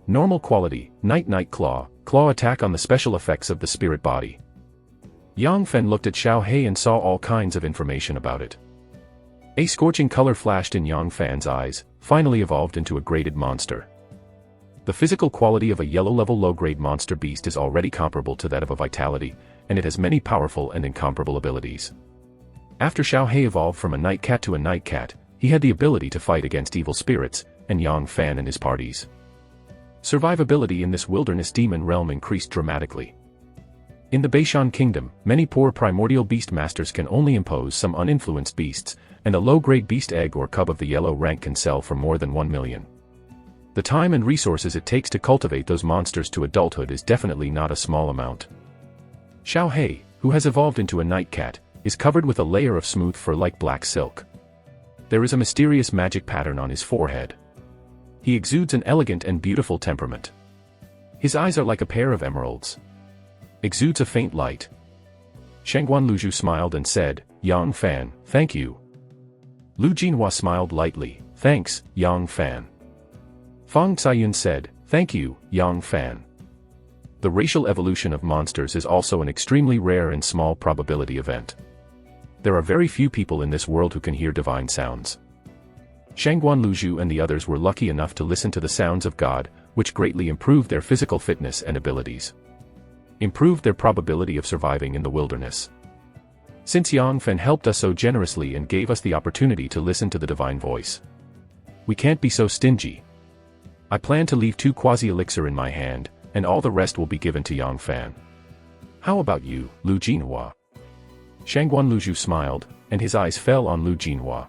Normal quality, night claw, claw attack on the special effects of the spirit body. Yang Fen looked at Xiao He and saw all kinds of information about it. A scorching color flashed in Yang Fan's eyes, finally evolved into a graded monster. The physical quality of a yellow-level low-grade monster beast is already comparable to that of a vitality, and it has many powerful and incomparable abilities. After Xiao He evolved from a night cat to a night cat, he had the ability to fight against evil spirits, and Yang Fan and his parties. Survivability in this wilderness demon realm increased dramatically. In the Beishan Kingdom, many poor primordial beast masters can only impose some uninfluenced beasts, and a low-grade beast egg or cub of the yellow rank can sell for more than 1 million. The time and resources it takes to cultivate those monsters to adulthood is definitely not a small amount. Xiao He, who has evolved into a night cat, is covered with a layer of smooth fur like black silk. There is a mysterious magic pattern on his forehead. He exudes an elegant and beautiful temperament. His eyes are like a pair of emeralds. Exudes a faint light. Shangguan Luzhu smiled and said, Yang Fan, thank you. Lu Jinhua smiled lightly, thanks, Yang Fan. Fang Caiyun said, thank you, Yang Fan. The racial evolution of monsters is also an extremely rare and small probability event. There are very few people in this world who can hear divine sounds. Shangguan Luzhu and the others were lucky enough to listen to the sounds of God, which greatly improved their physical fitness and abilities. Improved their probability of surviving in the wilderness. Since Yang Fen helped us so generously and gave us the opportunity to listen to the divine voice, we can't be so stingy. I plan to leave 2 quasi-elixir in my hand, and all the rest will be given to Yang Fan. How about you, Lu Jinhua? Shangguan Luzhu smiled, and his eyes fell on Lu Jinhua.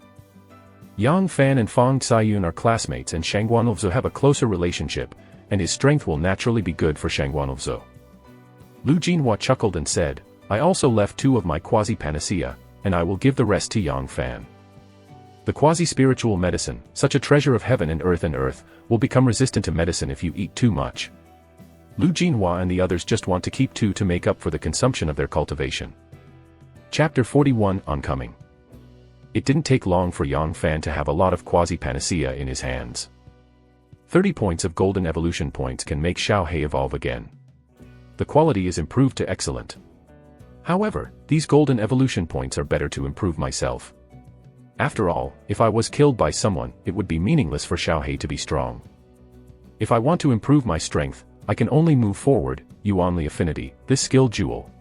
Yang Fan and Fang Caiyun are classmates and Shangguan Luzhu have a closer relationship, and his strength will naturally be good for Shangguan Luzhu. Lu Jinhua chuckled and said, I also left 2 of my quasi-panacea, and I will give the rest to Yang Fan. The quasi-spiritual medicine, such a treasure of heaven and earth, will become resistant to medicine if you eat too much. Lu Jinhua and the others just want to keep 2 to make up for the consumption of their cultivation. Chapter 41 Oncoming. It didn't take long for Yang Fan to have a lot of quasi-panacea in his hands. 30 points of golden evolution points can make Xiao He evolve again. The quality is improved to excellent. However, these golden evolution points are better to improve myself. After all, if I was killed by someone, it would be meaningless for Xiao He to be strong. If I want to improve my strength, I can only move forward, Yuanli Affinity, this skill jewel.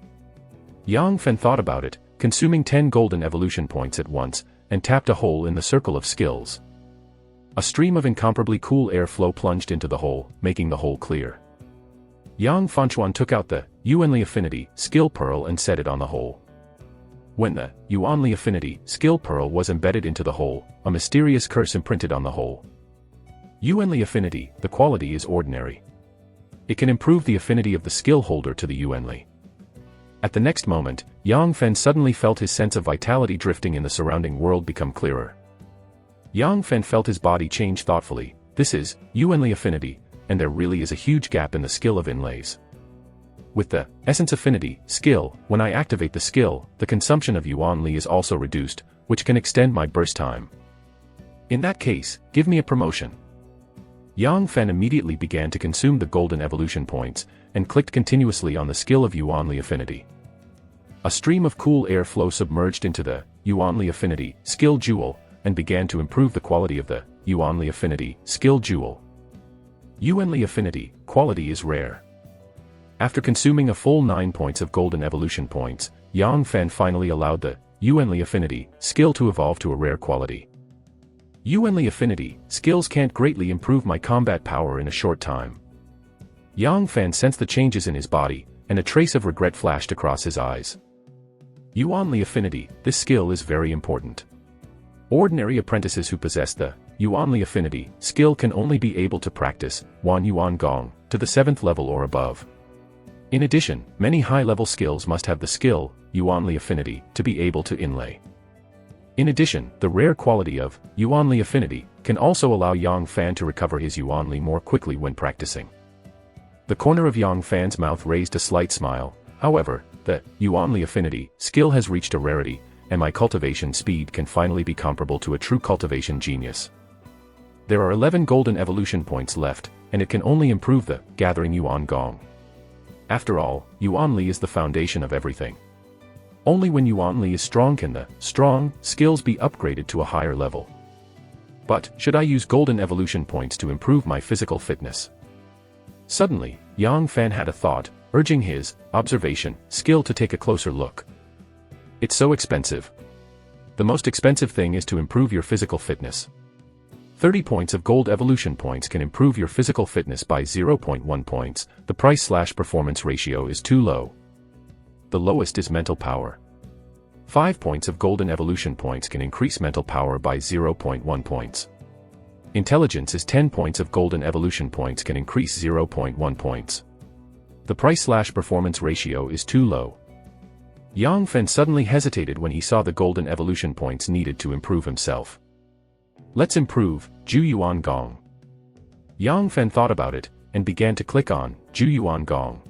Yang Fen thought about it, consuming 10 golden evolution points at once, and tapped a hole in the circle of skills. A stream of incomparably cool air flow plunged into the hole, making the hole clear. Yang Fanchuan took out the Yuanli Affinity skill pearl and set it on the hole. When the Yuanli Affinity skill pearl was embedded into the hole, a mysterious curse imprinted on the hole. Yuanli Affinity, the quality is ordinary. It can improve the affinity of the skill holder to the Yuanli. At the next moment, Yang Fen suddenly felt his sense of vitality drifting in the surrounding world become clearer. Yang Fen felt his body change thoughtfully. This is Yuanli Affinity, and there really is a huge gap in the skill of inlays. With the Essence Affinity skill, when I activate the skill, the consumption of Yuanli is also reduced, which can extend my burst time. In that case, give me a promotion. Yang Fen immediately began to consume the golden evolution points, and clicked continuously on the skill of Yuanli Affinity. A stream of cool air flow submerged into the Yuanli Affinity skill jewel, and began to improve the quality of the Yuanli Affinity skill jewel. Yuanli Affinity quality is rare. After consuming a full 9 points of golden evolution points, Yang Fen finally allowed the Yuanli Affinity skill to evolve to a rare quality. Yuanli Affinity skills can't greatly improve my combat power in a short time. Yang Fen sensed the changes in his body, and a trace of regret flashed across his eyes. Yuanli Affinity, this skill is very important. Ordinary apprentices who possess the Yuanli Affinity skill can only be able to practice Wan Yuan Gong to the 7th level or above. In addition, many high-level skills must have the skill Yuanli Affinity to be able to inlay. In addition, the rare quality of Yuanli Affinity can also allow Yang Fan to recover his Yuanli more quickly when practicing. The corner of Yang Fan's mouth raised a slight smile. However, the Yuanli Affinity skill has reached a rarity, and my cultivation speed can finally be comparable to a true cultivation genius. There are 11 golden evolution points left, and it can only improve the gathering Yuan Gong. After all, Yuan Li is the foundation of everything. Only when Yuan Li is strong can the strong skills be upgraded to a higher level. But, should I use golden evolution points to improve my physical fitness? Suddenly, Yang Fan had a thought, urging his observation skill to take a closer look. It's so expensive. The most expensive thing is to improve your physical fitness. 30 points of gold evolution points can improve your physical fitness by 0.1 points, the price/performance ratio is too low. The lowest is mental power. 5 points of golden evolution points can increase mental power by 0.1 points. Intelligence is 10 points of golden evolution points can increase 0.1 points. The price/performance ratio is too low. Yang Fen suddenly hesitated when he saw the golden evolution points needed to improve himself. Let's improve Ju Yuan Gong. Yang Fen thought about it, and began to click on Ju Yuan Gong.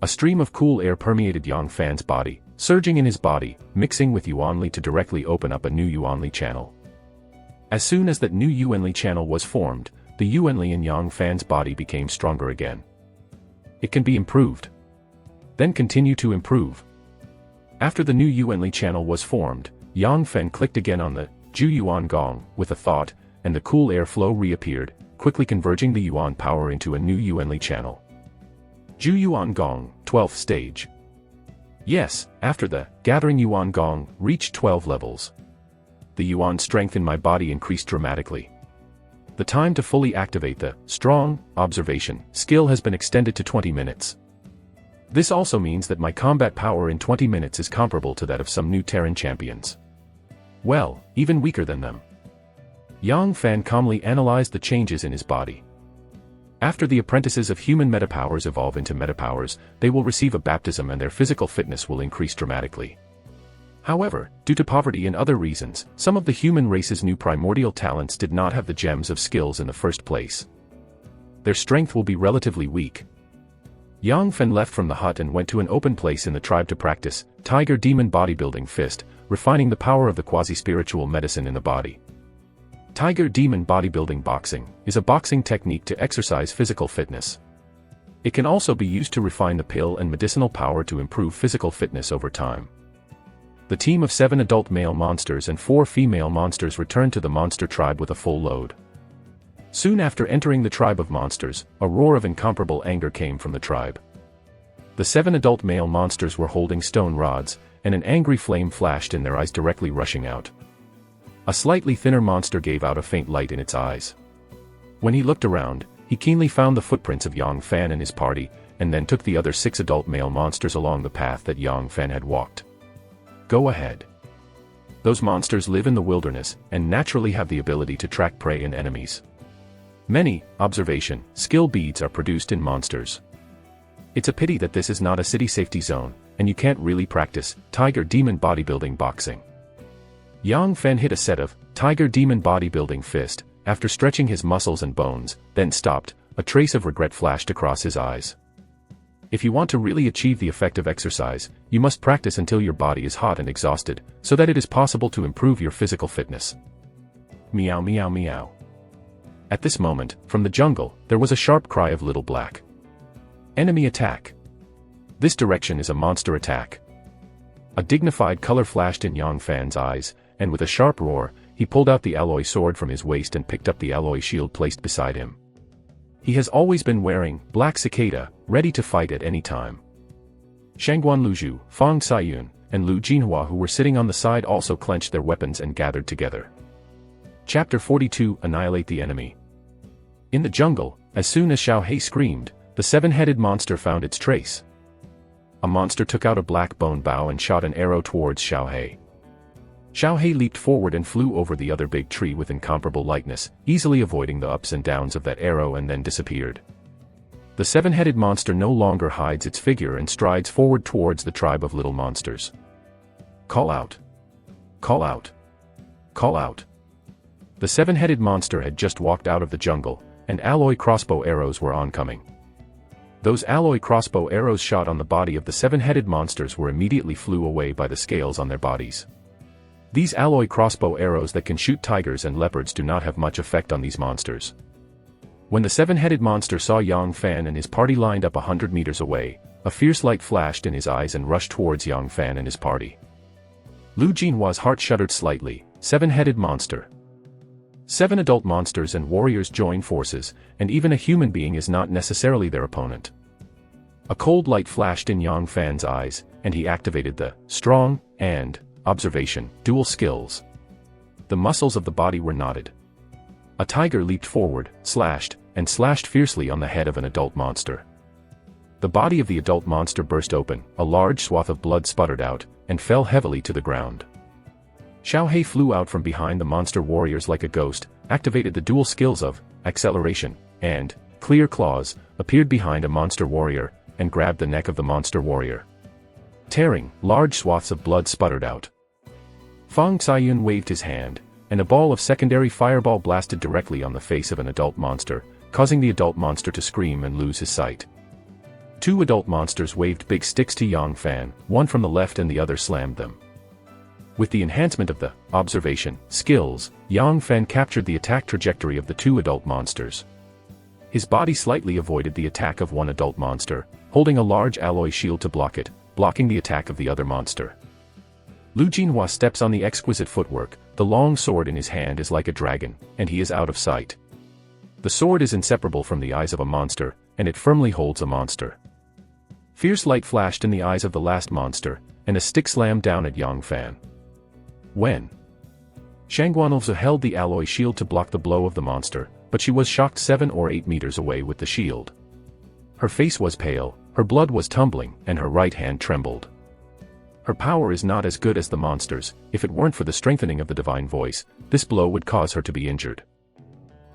A stream of cool air permeated Yang Fan's body, surging in his body, mixing with Yuan Li to directly open up a new Yuan Li channel. As soon as that new Yuan Li channel was formed, the Yuan Li in Yang Fan's body became stronger again. It can be improved. Then continue to improve. After the new Yuan Li channel was formed, Yang Fen clicked again on the Ju Yuan Gong with a thought, and the cool air flow reappeared, quickly converging the Yuan power into a new Yuan Li channel. Ju Yuan Gong, 12th stage. Yes, after the gathering Yuan Gong reached 12 levels. The Yuan strength in my body increased dramatically. The time to fully activate the strong observation skill has been extended to 20 minutes. This also means that my combat power in 20 minutes is comparable to that of some new Terran champions. Well, even weaker than them. Yang Fan calmly analyzed the changes in his body. After the apprentices of human metapowers evolve into metapowers, they will receive a baptism and their physical fitness will increase dramatically. However, due to poverty and other reasons, some of the human race's new primordial talents did not have the gems of skills in the first place. Their strength will be relatively weak. Yang Fen left from the hut and went to an open place in the tribe to practice Tiger Demon Bodybuilding Fist, refining the power of the quasi-spiritual medicine in the body. Tiger Demon Bodybuilding Boxing is a boxing technique to exercise physical fitness. It can also be used to refine the pill and medicinal power to improve physical fitness over time. The team of 7 adult male monsters and 4 female monsters returned to the monster tribe with a full load. Soon after entering the tribe of monsters, a roar of incomparable anger came from the tribe. The 7 adult male monsters were holding stone rods, and an angry flame flashed in their eyes directly rushing out. A slightly thinner monster gave out a faint light in its eyes. When he looked around, he keenly found the footprints of Yang Fan and his party, and then took the other 6 adult male monsters along the path that Yang Fan had walked. Go ahead. Those monsters live in the wilderness, and naturally have the ability to track prey and enemies. Many observation skill beads are produced in monsters. It's a pity that this is not a city safety zone, and you can't really practice Tiger Demon Bodybuilding Boxing. Yang Fen hit a set of Tiger Demon Bodybuilding Fist, after stretching his muscles and bones, then stopped. A trace of regret flashed across his eyes. If you want to really achieve the effect of exercise, you must practice until your body is hot and exhausted, so that it is possible to improve your physical fitness. Meow meow meow. At this moment, from the jungle, there was a sharp cry of Little Black. Enemy attack. This direction is a monster attack. A dignified color flashed in Yang Fan's eyes, and with a sharp roar, he pulled out the alloy sword from his waist and picked up the alloy shield placed beside him. He has always been wearing Black Cicada, ready to fight at any time. Shangguan Luzhu, Fang Saiyun, and Lu Jinhua, who were sitting on the side, also clenched their weapons and gathered together. Chapter 42 Annihilate the Enemy. In the jungle, as soon as Xiao Hei screamed, the 7-headed monster found its trace. A monster took out a black bone bow and shot an arrow towards Xiao Hei. Xiao Hei leaped forward and flew over the other big tree with incomparable lightness, easily avoiding the ups and downs of that arrow, and then disappeared. The 7-headed monster no longer hides its figure and strides forward towards the tribe of little monsters. Call out! Call out! Call out! The 7-headed monster had just walked out of the jungle, and alloy crossbow arrows were oncoming. Those alloy crossbow arrows shot on the body of the 7-headed monsters were immediately flew away by the scales on their bodies. These alloy crossbow arrows that can shoot tigers and leopards do not have much effect on these monsters. When the seven-headed monster saw Yang Fan and his party lined up 100 meters away, a fierce light flashed in his eyes and rushed towards Yang Fan and his party. Lu Jinhua's heart shuddered slightly. Seven-headed monster. 7 adult monsters and warriors join forces, and even a human being is not necessarily their opponent. A cold light flashed in Yang Fan's eyes, and he activated the strong and observation dual skills. The muscles of the body were knotted. A tiger leaped forward, slashed fiercely on the head of an adult monster. The body of the adult monster burst open, a large swath of blood sputtered out, and fell heavily to the ground. Xiao He flew out from behind the monster warriors like a ghost, activated the dual skills of acceleration and clear claws, appeared behind a monster warrior, and grabbed the neck of the monster warrior. Tearing, large swaths of blood sputtered out. Fang Xiayun waved his hand, and a ball of secondary fireball blasted directly on the face of an adult monster, causing the adult monster to scream and lose his sight. 2 adult monsters waved big sticks to Yang Fan, one from the left and the other slammed them. With the enhancement of the observation skills, Yang Fan captured the attack trajectory of the 2 adult monsters. His body slightly avoided the attack of one adult monster, holding a large alloy shield to block it, blocking the attack of the other monster. Lu Jinhua steps on the exquisite footwork. The long sword in his hand is like a dragon, and he is out of sight. The sword is inseparable from the eyes of a monster, and it firmly holds a monster. Fierce light flashed in the eyes of the last monster, and a stick slammed down at Yang Fan. When Shangguanlzi held the alloy shield to block the blow of the monster, but she was shocked 7 or 8 meters away with the shield. Her face was pale, her blood was tumbling, and her right hand trembled. Her power is not as good as the monster's. If it weren't for the strengthening of the divine voice, this blow would cause her to be injured.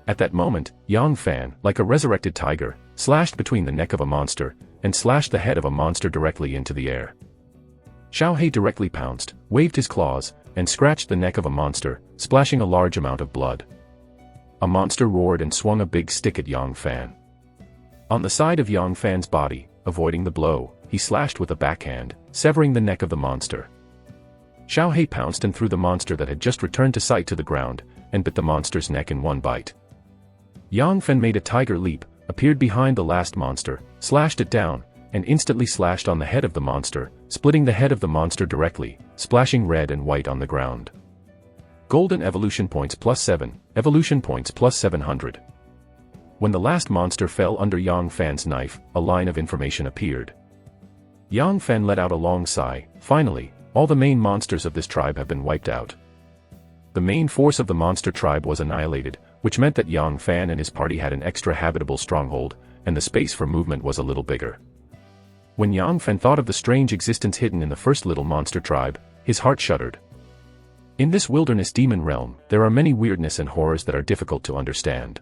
At that moment, Yang Fan, like a resurrected tiger, slashed between the neck of a monster, and slashed the head of a monster directly into the air. Xiao He directly pounced, waved his claws, and scratched the neck of a monster, splashing a large amount of blood. A monster roared and swung a big stick at Yang Fan. On the side of Yang Fan's body, avoiding the blow, he slashed with a backhand, severing the neck of the monster. Xiao He pounced and threw the monster that had just returned to sight to the ground, and bit the monster's neck in one bite. Yang Fan made a tiger leap, appeared behind the last monster, slashed it down, and instantly slashed on the head of the monster, splitting the head of the monster directly, splashing red and white on the ground. Golden evolution points +7, evolution points +700. When the last monster fell under Yang Fan's knife, a line of information appeared. Yang Fan let out a long sigh. Finally, all the main monsters of this tribe have been wiped out. The main force of the monster tribe was annihilated, which meant that Yang Fan and his party had an extra habitable stronghold, and the space for movement was a little bigger. When Yang Fan thought of the strange existence hidden in the first little monster tribe, his heart shuddered. In this wilderness demon realm, there are many weirdness and horrors that are difficult to understand.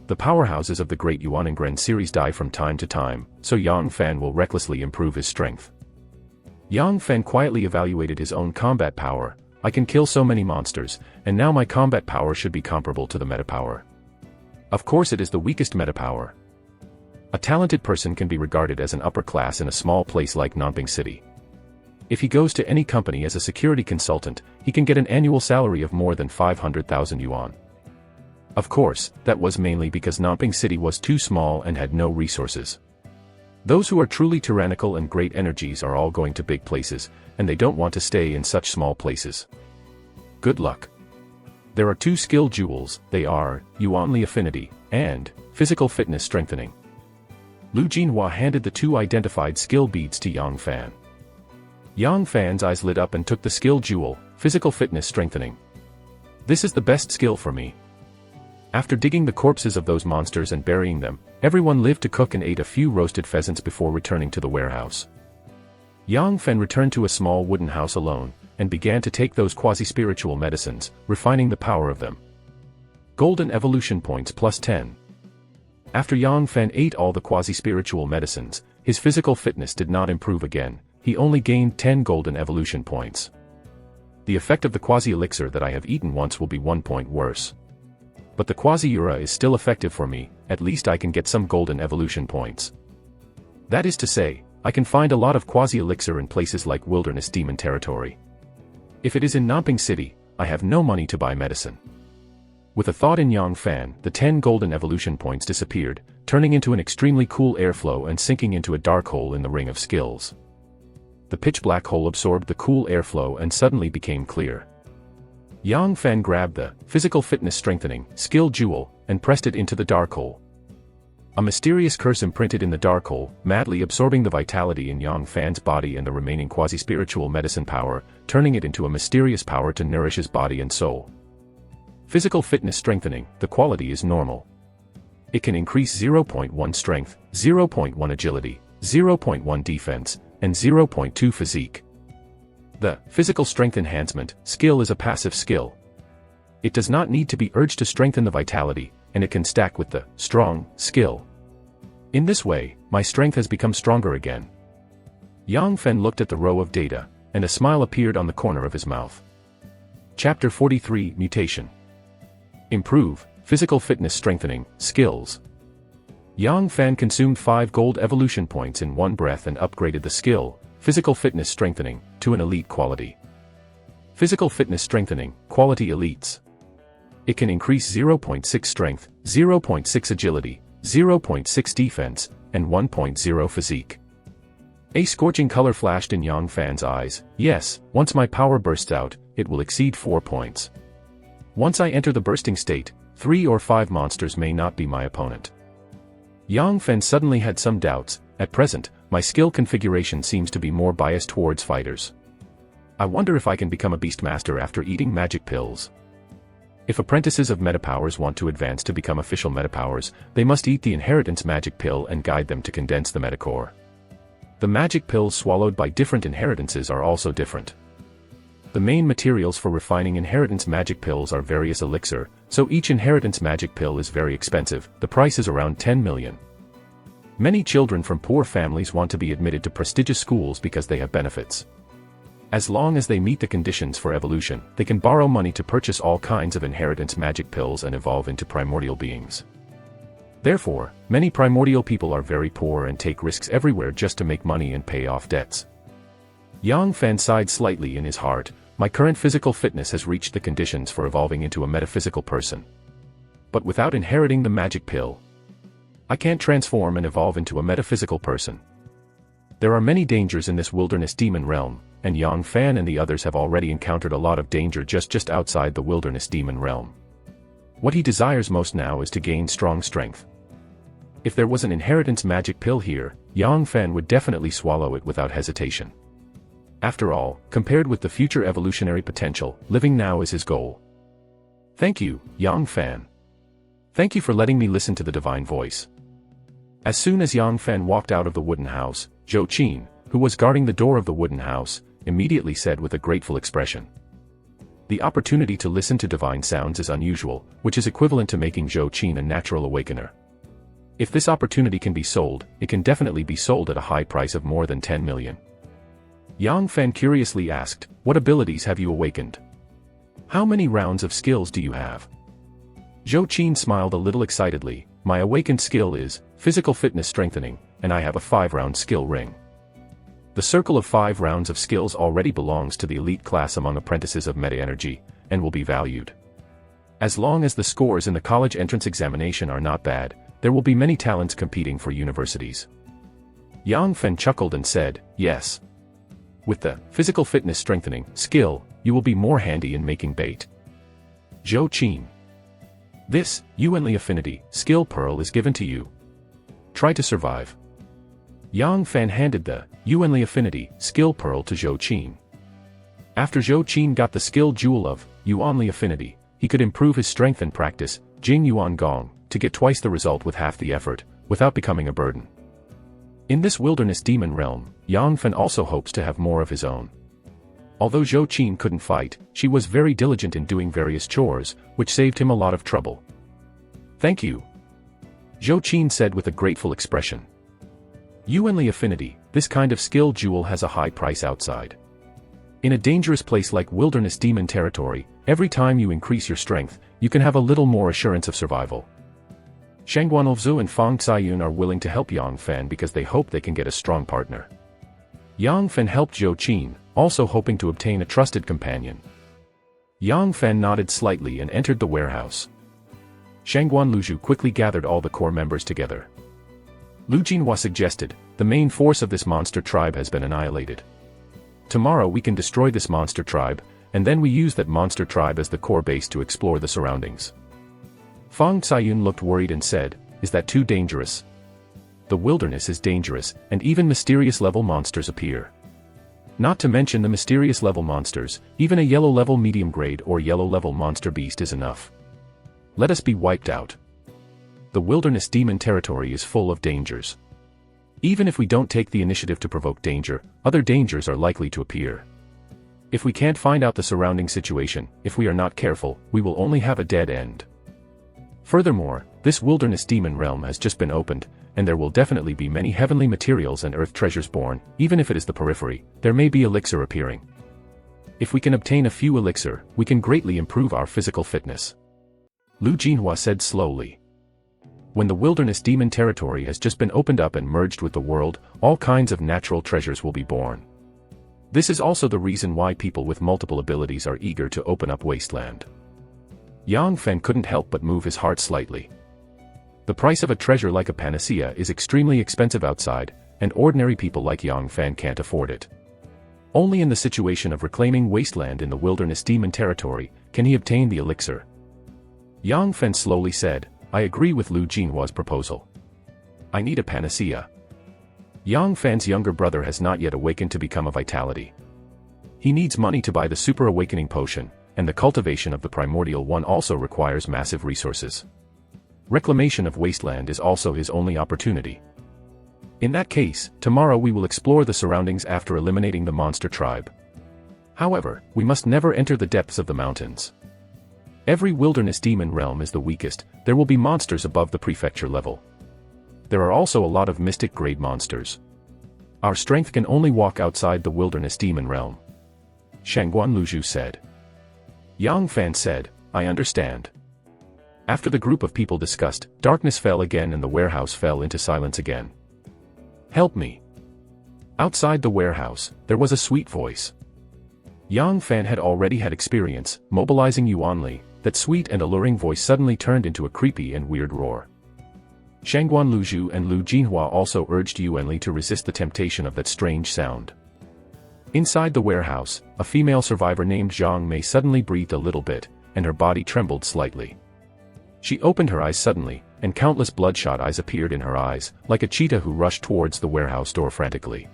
The powerhouses of the Great Yuanengren series die from time to time, so Yang Fan will recklessly improve his strength. Yang Fan quietly evaluated his own combat power. I can kill so many monsters, and now my combat power should be comparable to the meta power. Of course it is the weakest meta power. A talented person can be regarded as an upper class in a small place like Nanping City. If he goes to any company as a security consultant, he can get an annual salary of more than 500,000 yuan. Of course, that was mainly because Nanping City was too small and had no resources. Those who are truly tyrannical and great energies are all going to big places, and they don't want to stay in such small places. Good luck. There are 2 skill jewels, they are, Yuanli Affinity, and Physical Fitness Strengthening. Lu Jinhua handed the 2 identified skill beads to Yang Fan. Yang Fan's eyes lit up and took the skill jewel, Physical Fitness Strengthening. This is the best skill for me. After digging the corpses of those monsters and burying them, everyone lived to cook and ate a few roasted pheasants before returning to the warehouse. Yang Fan returned to a small wooden house alone, and began to take those quasi-spiritual medicines, refining the power of them. Golden evolution points +10. After Yang Fan ate all the quasi-spiritual medicines, his physical fitness did not improve again, he only gained 10 golden evolution points. The effect of the quasi-elixir that I have eaten once will be 1 point worse. But the quasi-ura is still effective for me, at least I can get some golden evolution points. That is to say, I can find a lot of quasi-elixir in places like wilderness demon territory. If it is in Namping City, I have no money to buy medicine. With a thought in Yang Fan, the 10 golden evolution points disappeared, turning into an extremely cool airflow and sinking into a dark hole in the ring of skills. The pitch-black hole absorbed the cool airflow and suddenly became clear. Yang Fan grabbed the physical fitness strengthening skill jewel and pressed it into the dark hole. A mysterious curse imprinted in the dark hole, madly absorbing the vitality in Yang Fan's body and the remaining quasi-spiritual medicine power, turning it into a mysterious power to nourish his body and soul. Physical fitness strengthening, the quality is normal. It can increase 0.1 strength, 0.1 agility, 0.1 defense, and 0.2 physique. The physical strength enhancement skill is a passive skill. It does not need to be urged to strengthen the vitality, and it can stack with the strong skill. In this way, my strength has become stronger again. Yang Fan looked at the row of data, and a smile appeared on the corner of his mouth. Chapter 43 Mutation. Improve, physical fitness strengthening, skills. Yang Fan consumed 5 gold evolution points in one breath and upgraded the skill, physical fitness strengthening, to an elite quality. Physical fitness strengthening, quality elites. It can increase 0.6 strength, 0.6 agility, 0.6 defense, and 1.0 physique. A scorching color flashed in Yang Fan's eyes. Yes, once my power bursts out, it will exceed 4 points. Once I enter the bursting state, 3 or 5 monsters may not be my opponent. Yang Fan suddenly had some doubts. At present, my skill configuration seems to be more biased towards fighters. I wonder if I can become a beastmaster after eating magic pills. If apprentices of metapowers want to advance to become official metapowers, they must eat the inheritance magic pill and guide them to condense the metacore. The magic pills swallowed by different inheritances are also different. The main materials for refining inheritance magic pills are various elixir, so each inheritance magic pill is very expensive. The price is around 10 million. Many children from poor families want to be admitted to prestigious schools because they have benefits. As long as they meet the conditions for evolution, they can borrow money to purchase all kinds of inheritance magic pills and evolve into primordial beings. Therefore, many primordial people are very poor and take risks everywhere just to make money and pay off debts. Yang Fan sighed slightly in his heart. My current physical fitness has reached the conditions for evolving into a metaphysical person. But without inheriting the magic pill, I can't transform and evolve into a metaphysical person. There are many dangers in this wilderness demon realm, and Yang Fan and the others have already encountered a lot of danger just outside the wilderness demon realm. What he desires most now is to gain strong strength. If there was an inheritance magic pill here, Yang Fan would definitely swallow it without hesitation. After all, compared with the future evolutionary potential, living now is his goal. Thank you, Yang Fan. Thank you for letting me listen to the divine voice. As soon as Yang Fan walked out of the wooden house, Zhou Qin, who was guarding the door of the wooden house, immediately said with a grateful expression. The opportunity to listen to divine sounds is unusual, which is equivalent to making Zhou Qin a natural awakener. If this opportunity can be sold, it can definitely be sold at a high price of more than 10 million. Yang Fan curiously asked, what abilities have you awakened? How many rounds of skills do you have? Zhou Qin smiled a little excitedly. My awakened skill is physical fitness strengthening, and I have a 5-round skill ring. The circle of 5 rounds of skills already belongs to the elite class among apprentices of meta energy, and will be valued. As long as the scores in the college entrance examination are not bad, there will be many talents competing for universities. Yang Fan chuckled and said, yes. With the physical fitness strengthening skill, you will be more handy in making bait. Zhou Qin. This, Yuanli Affinity, skill pearl is given to you. Try to survive. Yang Fan handed the Yuanli Affinity, skill pearl to Zhou Qin. After Zhou Qin got the skill jewel of Yuanli Affinity, he could improve his strength and practice Jing Yuan Gong to get twice the result with half the effort, without becoming a burden. In this wilderness demon realm, Yang Fan also hopes to have more of his own. Although Zhou Qin couldn't fight, she was very diligent in doing various chores, which saved him a lot of trouble. Thank you. Zhou Qin said with a grateful expression. Yuanli Affinity, this kind of skill jewel has a high price outside. In a dangerous place like wilderness demon territory, every time you increase your strength, you can have a little more assurance of survival. Shangguanlzu and Fang Caiyun are willing to help Yang Fan because they hope they can get a strong partner. Yang Fen helped Zhou Qin, also hoping to obtain a trusted companion. Yang Fen nodded slightly and entered the warehouse. Shangguan Luzhu quickly gathered all the core members together. Lu Jinhua suggested, the main force of this monster tribe has been annihilated. Tomorrow we can destroy this monster tribe, and then we use that monster tribe as the core base to explore the surroundings. Fang Caiyun looked worried and said, is that too dangerous? The wilderness is dangerous, and even mysterious level monsters appear. Not to mention the mysterious level monsters, even a yellow level medium grade or yellow level monster beast is enough. Let us be wiped out. The wilderness demon territory is full of dangers. Even if we don't take the initiative to provoke danger, other dangers are likely to appear. If we can't find out the surrounding situation, if we are not careful, we will only have a dead end. Furthermore, this wilderness demon realm has just been opened, and there will definitely be many heavenly materials and earth treasures born. Even if it is the periphery, there may be elixir appearing. If we can obtain a few elixir, we can greatly improve our physical fitness. Lu Jinhua said slowly. When the wilderness demon territory has just been opened up and merged with the world, all kinds of natural treasures will be born. This is also the reason why people with multiple abilities are eager to open up Wasteland. Yang Fen couldn't help but move his heart slightly. The price of a treasure like a panacea is extremely expensive outside, and ordinary people like Yang Fen can't afford it. Only in the situation of reclaiming Wasteland in the wilderness demon territory can he obtain the elixir. Yang Fen slowly said, I agree with Lu Jinhua's proposal. I need a panacea. Yang Fan's younger brother has not yet awakened to become a vitality. He needs money to buy the super awakening potion, and the cultivation of the primordial one also requires massive resources. Reclamation of Wasteland is also his only opportunity. In that case, tomorrow we will explore the surroundings after eliminating the monster tribe. However, we must never enter the depths of the mountains. Every wilderness demon realm is the weakest, there will be monsters above the prefecture level. There are also a lot of mystic grade monsters. Our strength can only walk outside the wilderness demon realm. Shangguan Luzhu said. Yang Fan said, I understand. After the group of people discussed, darkness fell again and the warehouse fell into silence again. Help me. Outside the warehouse, there was a sweet voice. Yang Fan had already had experience, mobilizing Yuanli. That sweet and alluring voice suddenly turned into a creepy and weird roar. Shangguan Luzhu and Lu Jinhua also urged Yuanli to resist the temptation of that strange sound. Inside the warehouse, a female survivor named Zhang Mei suddenly breathed a little bit, and her body trembled slightly. She opened her eyes suddenly, and countless bloodshot eyes appeared in her eyes, like a cheetah who rushed towards the warehouse door frantically.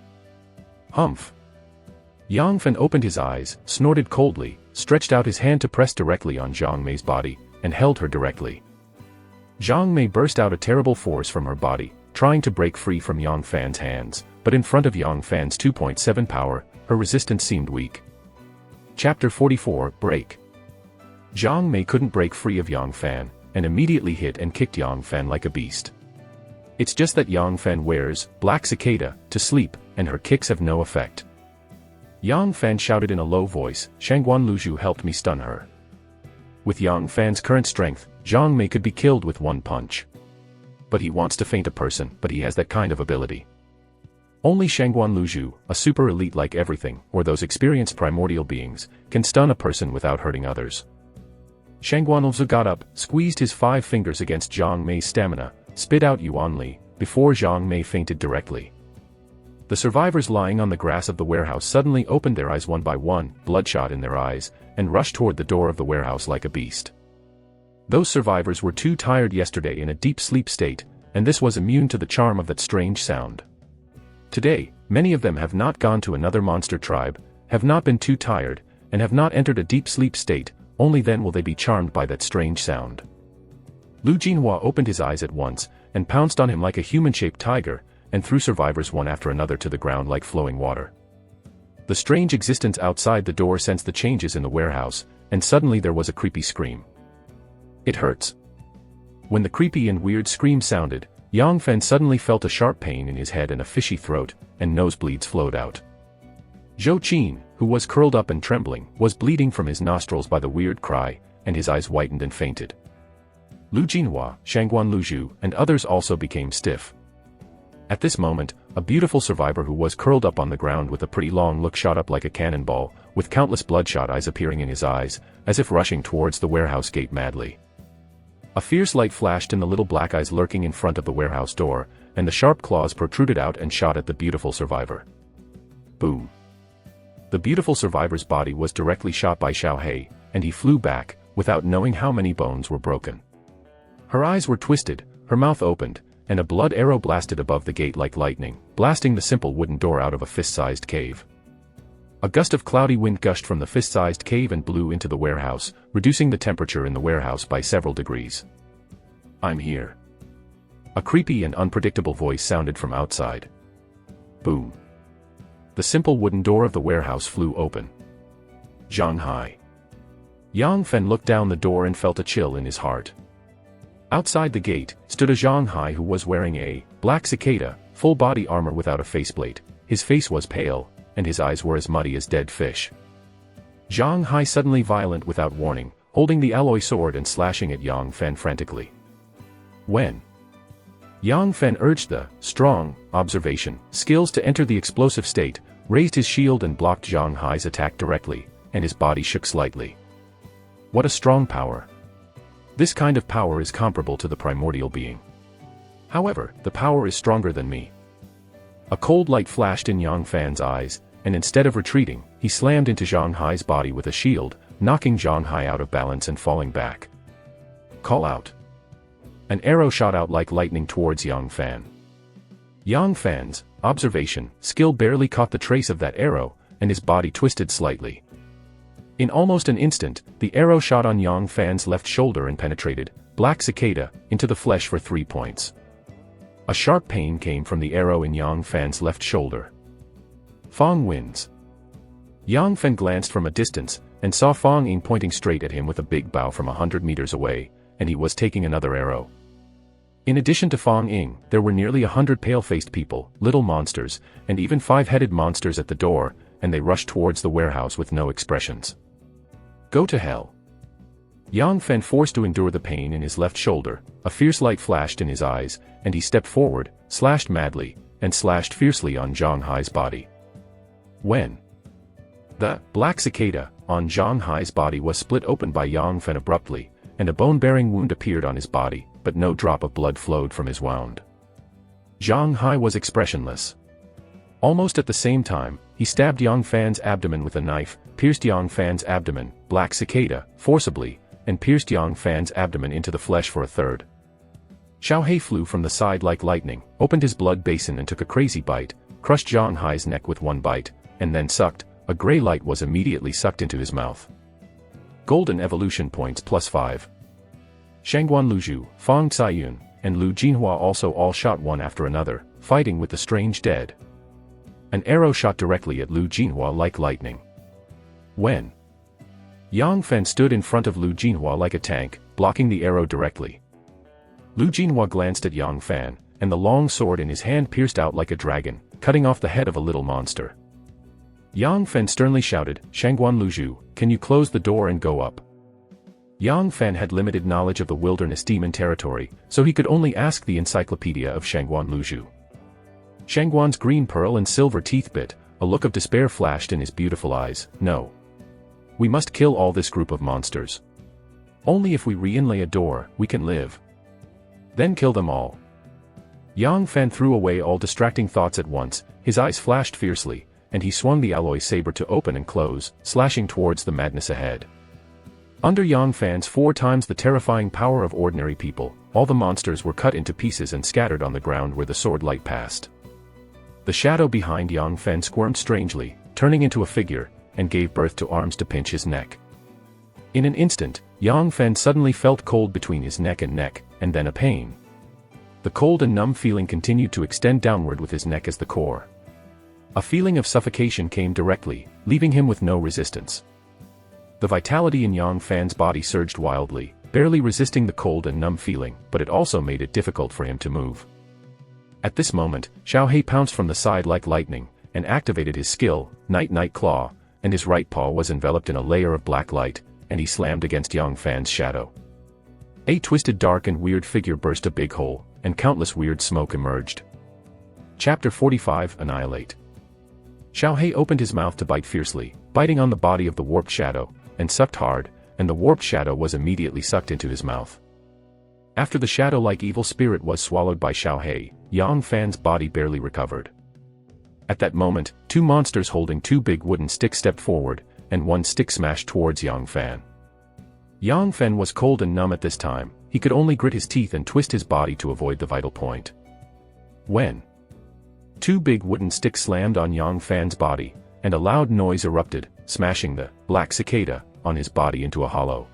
Humph! Yang Fen opened his eyes, snorted coldly, stretched out his hand to press directly on Zhang Mei's body, and held her directly. Zhang Mei burst out a terrible force from her body, trying to break free from Yang Fan's hands, but in front of Yang Fan's 2.7 power, her resistance seemed weak. Chapter 44, Break. Zhang Mei couldn't break free of Yang Fan, and immediately hit and kicked Yang Fan like a beast. It's just that Yang Fan wears black cicada to sleep, and her kicks have no effect. Yang Fan shouted in a low voice, Shangguan Luzhu helped me stun her. With Yang Fan's current strength, Zhang Mei could be killed with one punch. But he wants to feint a person, but he has that kind of ability. Only Shangguan Luzhu, a super elite like everything, or those experienced primordial beings, can stun a person without hurting others. Shangguan Luzhu got up, squeezed his 5 fingers against Zhang Mei's stamina, spit out Yuanli, before Zhang Mei fainted directly. The survivors lying on the grass of the warehouse suddenly opened their eyes one by one, bloodshot in their eyes, and rushed toward the door of the warehouse like a beast. Those survivors were too tired yesterday in a deep sleep state, and this was immune to the charm of that strange sound. Today, many of them have not gone to another monster tribe, have not been too tired, and have not entered a deep sleep state, only then will they be charmed by that strange sound. Lu Jinhua opened his eyes at once, and pounced on him like a human-shaped tiger, and threw survivors one after another to the ground like flowing water. The strange existence outside the door sensed the changes in the warehouse, and suddenly there was a creepy scream. It hurts. When the creepy and weird scream sounded, Yang Fen suddenly felt a sharp pain in his head and a fishy throat, and nosebleeds flowed out. Zhou Qin, who was curled up and trembling, was bleeding from his nostrils by the weird cry, and his eyes whitened and fainted. Lu Jinhua, Shangguan Luzhu, and others also became stiff. At this moment, a beautiful survivor who was curled up on the ground with a pretty long look shot up like a cannonball, with countless bloodshot eyes appearing in his eyes, as if rushing towards the warehouse gate madly. A fierce light flashed in the little black eyes lurking in front of the warehouse door, and the sharp claws protruded out and shot at the beautiful survivor. Boom! The beautiful survivor's body was directly shot by Xiao He, and he flew back, without knowing how many bones were broken. Her eyes were twisted, her mouth opened, and a blood arrow blasted above the gate like lightning, blasting the simple wooden door out of a fist-sized cave. A gust of cloudy wind gushed from the fist-sized cave and blew into the warehouse, reducing the temperature in the warehouse by several degrees. "I'm here." A creepy and unpredictable voice sounded from outside. Boom! The simple wooden door of the warehouse flew open. Zhang Hai. Yang Fen looked down the door and felt a chill in his heart. Outside the gate, stood a Zhang Hai who was wearing a black cicada, full-body armor without a faceplate. His face was pale, and his eyes were as muddy as dead fish. Zhang Hai suddenly violent without warning, holding the alloy sword and slashing at Yang Fen frantically. When Yang Fen urged the strong observation skills to enter the explosive state, raised his shield and blocked Zhang Hai's attack directly, and his body shook slightly. What a strong power! This kind of power is comparable to the primordial being. However, the power is stronger than me. A cold light flashed in Yang Fan's eyes, and instead of retreating, he slammed into Zhang Hai's body with a shield, knocking Zhang Hai out of balance and falling back. Call out. An arrow shot out like lightning towards Yang Fan. Yang Fan's observation skill barely caught the trace of that arrow, and his body twisted slightly. In almost an instant, the arrow shot on Yang Fan's left shoulder and penetrated, black cicada, into the flesh for 3 points. A sharp pain came from the arrow in Yang Fan's left shoulder. Fong wins. Yang Fan glanced from a distance, and saw Fong Ying pointing straight at him with a big bow from 100 meters away, and he was taking another arrow. In addition to Fong Ying, there were nearly 100 pale-faced people, little monsters, and even 5-headed monsters at the door, and they rushed towards the warehouse with no expressions. Go to hell. Yang Fen forced to endure the pain in his left shoulder, a fierce light flashed in his eyes, and he stepped forward, slashed madly, and slashed fiercely on Zhang Hai's body. When the black cicada on Zhang Hai's body was split open by Yang Fen abruptly, and a bone-bearing wound appeared on his body, but no drop of blood flowed from his wound. Zhang Hai was expressionless. Almost at the same time, he stabbed Yang Fan's abdomen with a knife, pierced Yang Fan's abdomen, black cicada, forcibly, and pierced Yang Fan's abdomen into the flesh for a third. Xiao He flew from the side like lightning, opened his blood basin and took a crazy bite, crushed Zhang Hai's neck with one bite, and then sucked. A gray light was immediately sucked into his mouth. Golden evolution points +5. Shangguan Luzhu, Fang Caiyun, and Lu Jinhua also all shot one after another, fighting with the strange dead. An arrow shot directly at Lu Jinhua like lightning. When Yang Fen stood in front of Lu Jinhua like a tank, blocking the arrow directly. Lu Jinhua glanced at Yang Fan, and the long sword in his hand pierced out like a dragon, cutting off the head of a little monster. Yang Fen sternly shouted, "Shangguan Luzhu, can you close the door and go up?" Yang Fen had limited knowledge of the wilderness demon territory, so he could only ask the encyclopedia of Shangguan Luzhu. Shangguan's green pearl and silver teeth bit, a look of despair flashed in his beautiful eyes. No. We must kill all this group of monsters. Only if we re-inlay a door, we can live. Then kill them all. Yang Fen threw away all distracting thoughts at once, his eyes flashed fiercely, and he swung the alloy saber to open and close, slashing towards the madness ahead. Under Yang Fan's 4 times the terrifying power of ordinary people, all the monsters were cut into pieces and scattered on the ground where the sword light passed. The shadow behind Yang Fen squirmed strangely, turning into a figure, and gave birth to arms to pinch his neck. In an instant, Yang Fen suddenly felt cold between his neck, and then a pain. The cold and numb feeling continued to extend downward with his neck as the core. A feeling of suffocation came directly, leaving him with no resistance. The vitality in Yang Fan's body surged wildly, barely resisting the cold and numb feeling, but it also made it difficult for him to move. At this moment, Xiao He pounced from the side like lightning, and activated his skill, Night Claw, and his right paw was enveloped in a layer of black light, and he slammed against Yang Fan's shadow. A twisted dark and weird figure burst a big hole, and countless weird smoke emerged. Chapter 45 Annihilate. Xiaohei opened his mouth to bite fiercely, biting on the body of the warped shadow, and sucked hard, and the warped shadow was immediately sucked into his mouth. After the shadow-like evil spirit was swallowed by Xiaohei, Yang Fan's body barely recovered. At that moment, two monsters holding two big wooden sticks stepped forward, and one stick smashed towards Yang Fan. Yang Fan was cold and numb at this time. He could only grit his teeth and twist his body to avoid the vital point. When two big wooden sticks slammed on Yang Fan's body, and a loud noise erupted, smashing the black cicada on his body into a hollow.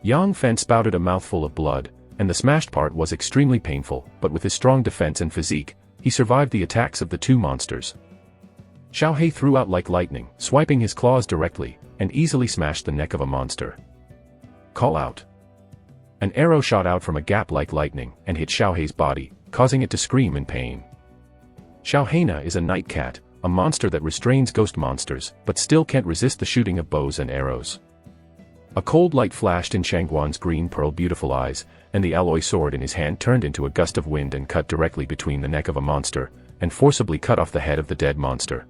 Yang Fan spouted a mouthful of blood, and the smashed part was extremely painful, but with his strong defense and physique, he survived the attacks of the two monsters. Xiaohei threw out like lightning, swiping his claws directly, and easily smashed the neck of a monster. Call out. An arrow shot out from a gap like lightning, and hit Xiaohei's body, causing it to scream in pain. Xiaoheina is a night cat, a monster that restrains ghost monsters, but still can't resist the shooting of bows and arrows. A cold light flashed in Shangguan's green pearl beautiful eyes, and the alloy sword in his hand turned into a gust of wind and cut directly between the neck of a monster, and forcibly cut off the head of the dead monster.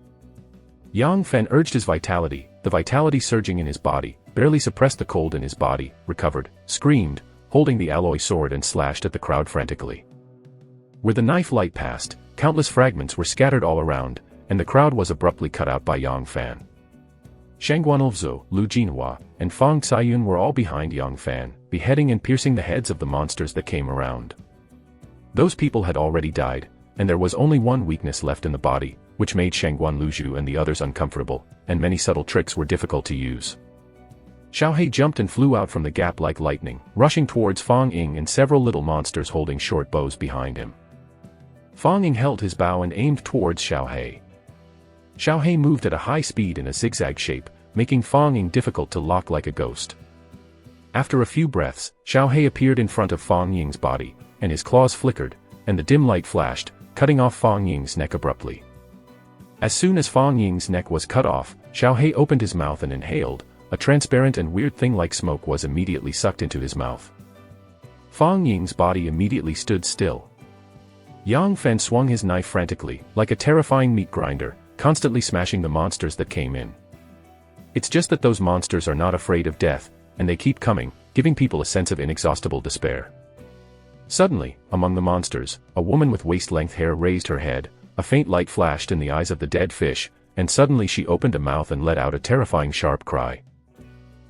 Yang Fan urged his vitality, the vitality surging in his body, barely suppressed the cold in his body, recovered, screamed, holding the alloy sword and slashed at the crowd frantically. Where the knife light passed, countless fragments were scattered all around, and the crowd was abruptly cut out by Yang Fan. Shangguanlvzo, Lu Jinhua, and Fang Caiyun were all behind Yang Fan, beheading and piercing the heads of the monsters that came around. Those people had already died, and there was only one weakness left in the body, which made Shangguan Luzhu and the others uncomfortable, and many subtle tricks were difficult to use. Xiaohei jumped and flew out from the gap like lightning, rushing towards Fang Ying and several little monsters holding short bows behind him. Fang Ying held his bow and aimed towards Xiaohei. Xiaohei moved at a high speed in a zigzag shape, making Fang Ying difficult to lock like a ghost. After a few breaths, Xiaohei appeared in front of Fang Ying's body, and his claws flickered, and the dim light flashed, cutting off Fang Ying's neck abruptly. As soon as Fang Ying's neck was cut off, Xiaohei opened his mouth and inhaled. A transparent and weird thing like smoke was immediately sucked into his mouth. Fang Ying's body immediately stood still. Yang Fan swung his knife frantically, like a terrifying meat grinder, constantly smashing the monsters that came in. It's just that those monsters are not afraid of death, and they keep coming, giving people a sense of inexhaustible despair. Suddenly, among the monsters, a woman with waist-length hair raised her head, a faint light flashed in the eyes of the dead fish, and suddenly she opened a mouth and let out a terrifying sharp cry.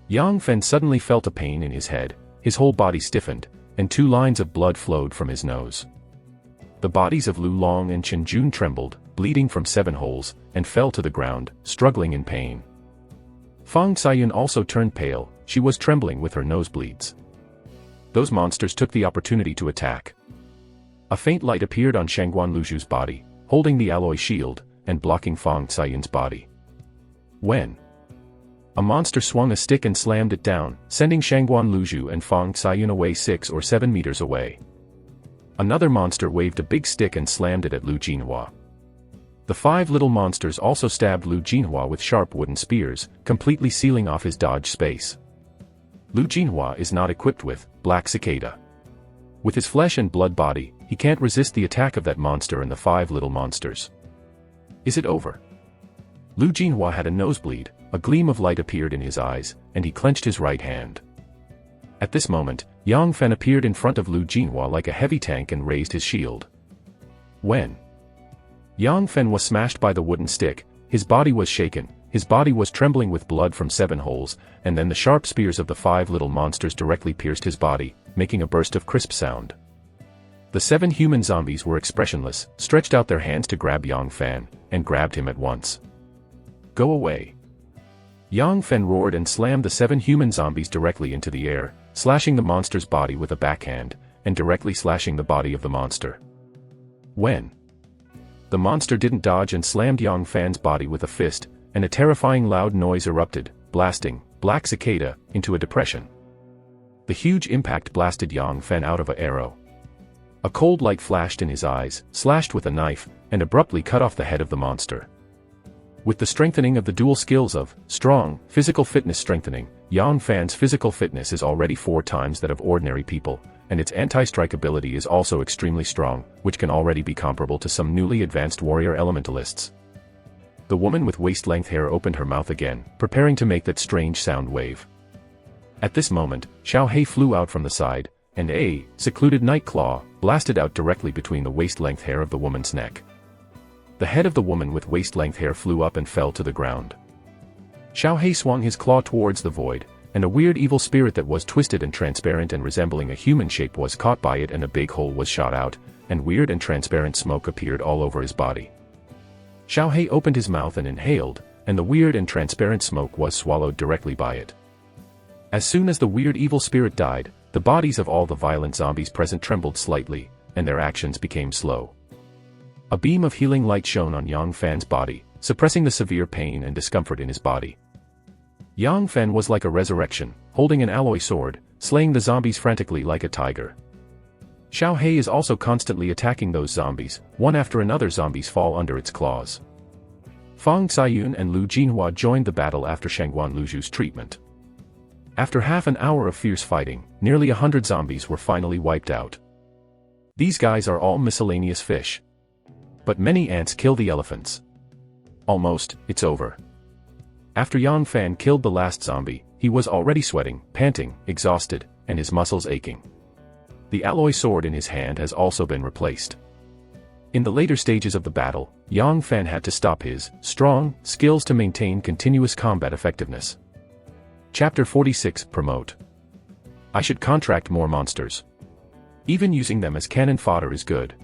Yang Fan suddenly felt a pain in his head, his whole body stiffened, and 2 lines of blood flowed from his nose. The bodies of Lu Long and Chen Jun trembled, bleeding from 7 holes, and fell to the ground, struggling in pain. Fang Caiyun also turned pale, she was trembling with her nosebleeds. Those monsters took the opportunity to attack. A faint light appeared on Shangguan Luzhu's body, holding the alloy shield, and blocking Fang Caiyun's body. When a monster swung a stick and slammed it down, sending Shangguan Luzhu and Fang Caiyun away 6 or 7 meters away. Another monster waved a big stick and slammed it at Lu Jinhua. The 5 little monsters also stabbed Lu Jinhua with sharp wooden spears, completely sealing off his dodge space. Lu Jinhua is not equipped with Black Cicada. With his flesh and blood body, he can't resist the attack of that monster and the 5 little monsters. Is it over? Lu Jinhua had a nosebleed, a gleam of light appeared in his eyes, and he clenched his right hand. At this moment, Yang Fan appeared in front of Lu Jinhua like a heavy tank and raised his shield. When Yang Fan was smashed by the wooden stick, his body was shaken, his body was trembling with blood from 7 holes, and then the sharp spears of the 5 little monsters directly pierced his body, making a burst of crisp sound. The 7 human zombies were expressionless, stretched out their hands to grab Yang Fan, and grabbed him at once. Go away. Yang Fan roared and slammed the 7 human zombies directly into the air, slashing the monster's body with a backhand, and directly slashing the body of the monster. When the monster didn't dodge and slammed Yang Fan's body with a fist, and a terrifying loud noise erupted, blasting Black Cicada into a depression. The huge impact blasted Yang Fan out of an arrow. A cold light flashed in his eyes, slashed with a knife, and abruptly cut off the head of the monster. With the strengthening of the dual skills of strong, physical fitness strengthening, Yang Fan's physical fitness is already 4 times that of ordinary people, and its anti-strike ability is also extremely strong, which can already be comparable to some newly advanced warrior elementalists. The woman with waist-length hair opened her mouth again, preparing to make that strange sound wave. At this moment, Xiao Hei flew out from the side, and a secluded night claw blasted out directly between the waist-length hair of the woman's neck. The head of the woman with waist-length hair flew up and fell to the ground. Xiao Hei swung his claw towards the void, and a weird evil spirit that was twisted and transparent and resembling a human shape was caught by it, and a big hole was shot out, and weird and transparent smoke appeared all over his body. Xiao Hei opened his mouth and inhaled, and the weird and transparent smoke was swallowed directly by it. As soon as the weird evil spirit died, the bodies of all the violent zombies present trembled slightly, and their actions became slow. A beam of healing light shone on Yang Fan's body, suppressing the severe pain and discomfort in his body. Yang Fan was like a resurrection, holding an alloy sword, slaying the zombies frantically like a tiger. Xiao Hei is also constantly attacking those zombies, one after another zombies fall under its claws. Fang Caiyun and Lu Jinhua joined the battle after Shangguan Luju's treatment. After half an hour of fierce fighting, nearly 100 zombies were finally wiped out. These guys are all miscellaneous fish. But many ants kill the elephants. Almost, it's over. After Yang Fan killed the last zombie, he was already sweating, panting, exhausted, and his muscles aching. The alloy sword in his hand has also been replaced. In the later stages of the battle, Yang Fan had to stop his strong skills to maintain continuous combat effectiveness. Chapter 46 Promote. I should contract more monsters. Even using them as cannon fodder is good.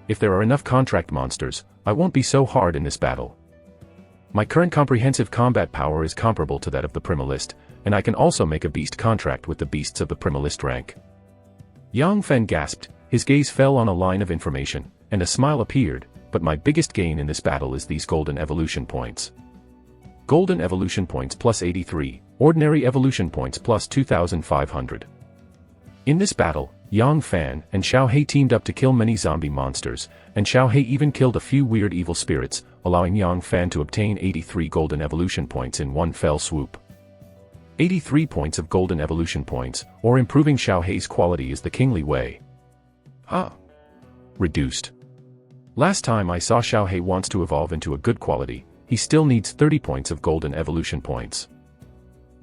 If there are enough contract monsters, I won't be so hard in this battle. My current comprehensive combat power is comparable to that of the Primalist, and I can also make a beast contract with the beasts of the Primalist rank. Yang Fan gasped, his gaze fell on a line of information, and a smile appeared, but my biggest gain in this battle is these golden evolution points. Golden evolution points plus 83, ordinary evolution points plus 2,500. In this battle, Yang Fan and Xiao Hei teamed up to kill many zombie monsters, and Xiao Hei even killed a few weird evil spirits, allowing Yang Fan to obtain 83 golden evolution points in one fell swoop. 83 points of golden evolution points, or improving Xiao Hei's quality is the kingly way. Reduced. Last time I saw Xiao Hei wants to evolve into a good quality, he still needs 30 points of golden evolution points.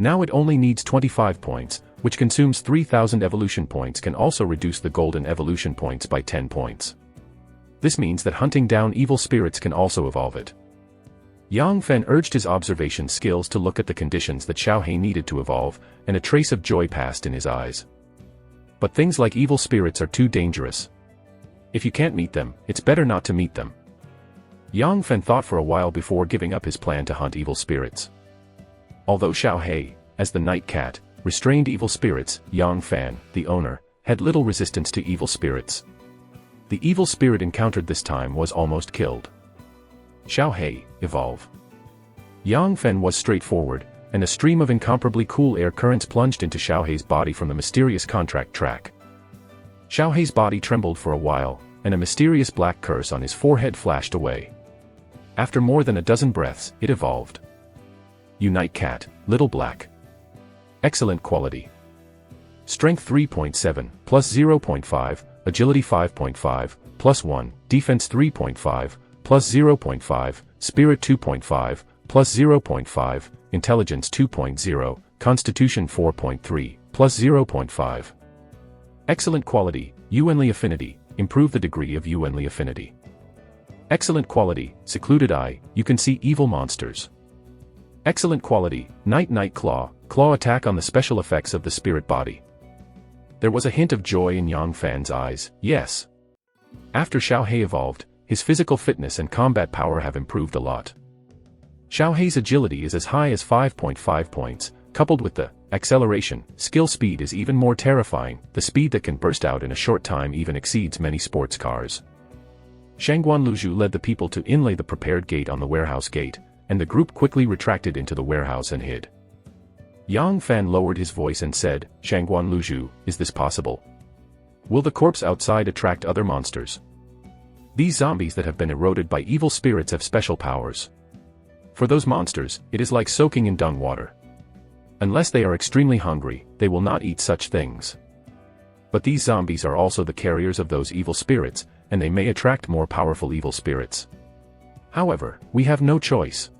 Now it only needs 25 points, which consumes 3,000 evolution points, can also reduce the golden evolution points by 10 points. This means that hunting down evil spirits can also evolve it. Yang Fan urged his observation skills to look at the conditions that Xiao Hei needed to evolve, and a trace of joy passed in his eyes. But things like evil spirits are too dangerous. If you can't meet them, it's better not to meet them. Yang Fan thought for a while before giving up his plan to hunt evil spirits. Although Xiao Hei, as the night cat, restrained evil spirits, Yang Fan, the owner, had little resistance to evil spirits. The evil spirit encountered this time was almost killed. Xiao Hei, evolve. Yang Fan was straightforward, and a stream of incomparably cool air currents plunged into Xiao Hei's body from the mysterious contract track. Xiao Hei's body trembled for a while, and a mysterious black curse on his forehead flashed away. After more than a dozen breaths, it evolved. Unite Cat, Little Black. Excellent quality. Strength 3.7, plus 0.5, Agility 5.5, plus 1, Defense 3.5, plus 0.5, Spirit 2.5, plus 0.5, Intelligence 2.0, Constitution 4.3, plus 0.5. Excellent quality, Yuanli Affinity, improve the degree of Yuanli Affinity. Excellent quality, Secluded Eye, you can see evil monsters. Excellent quality, Night Claw, claw attack on the special effects of the spirit body. There was a hint of joy in Yang Fan's eyes, yes. After Xiao Hei evolved, his physical fitness and combat power have improved a lot. Xiao Hei's agility is as high as 5.5 points, coupled with the acceleration, skill speed is even more terrifying, the speed that can burst out in a short time even exceeds many sports cars. Shangguan Luju led the people to inlay the prepared gate on the warehouse gate, and the group quickly retracted into the warehouse and hid. Yang Fan lowered his voice and said, Shangguan Luju, is this possible? Will the corpse outside attract other monsters? These zombies that have been eroded by evil spirits have special powers. For those monsters, it is like soaking in dung water. Unless they are extremely hungry, they will not eat such things. But these zombies are also the carriers of those evil spirits, and they may attract more powerful evil spirits. However, we have no choice.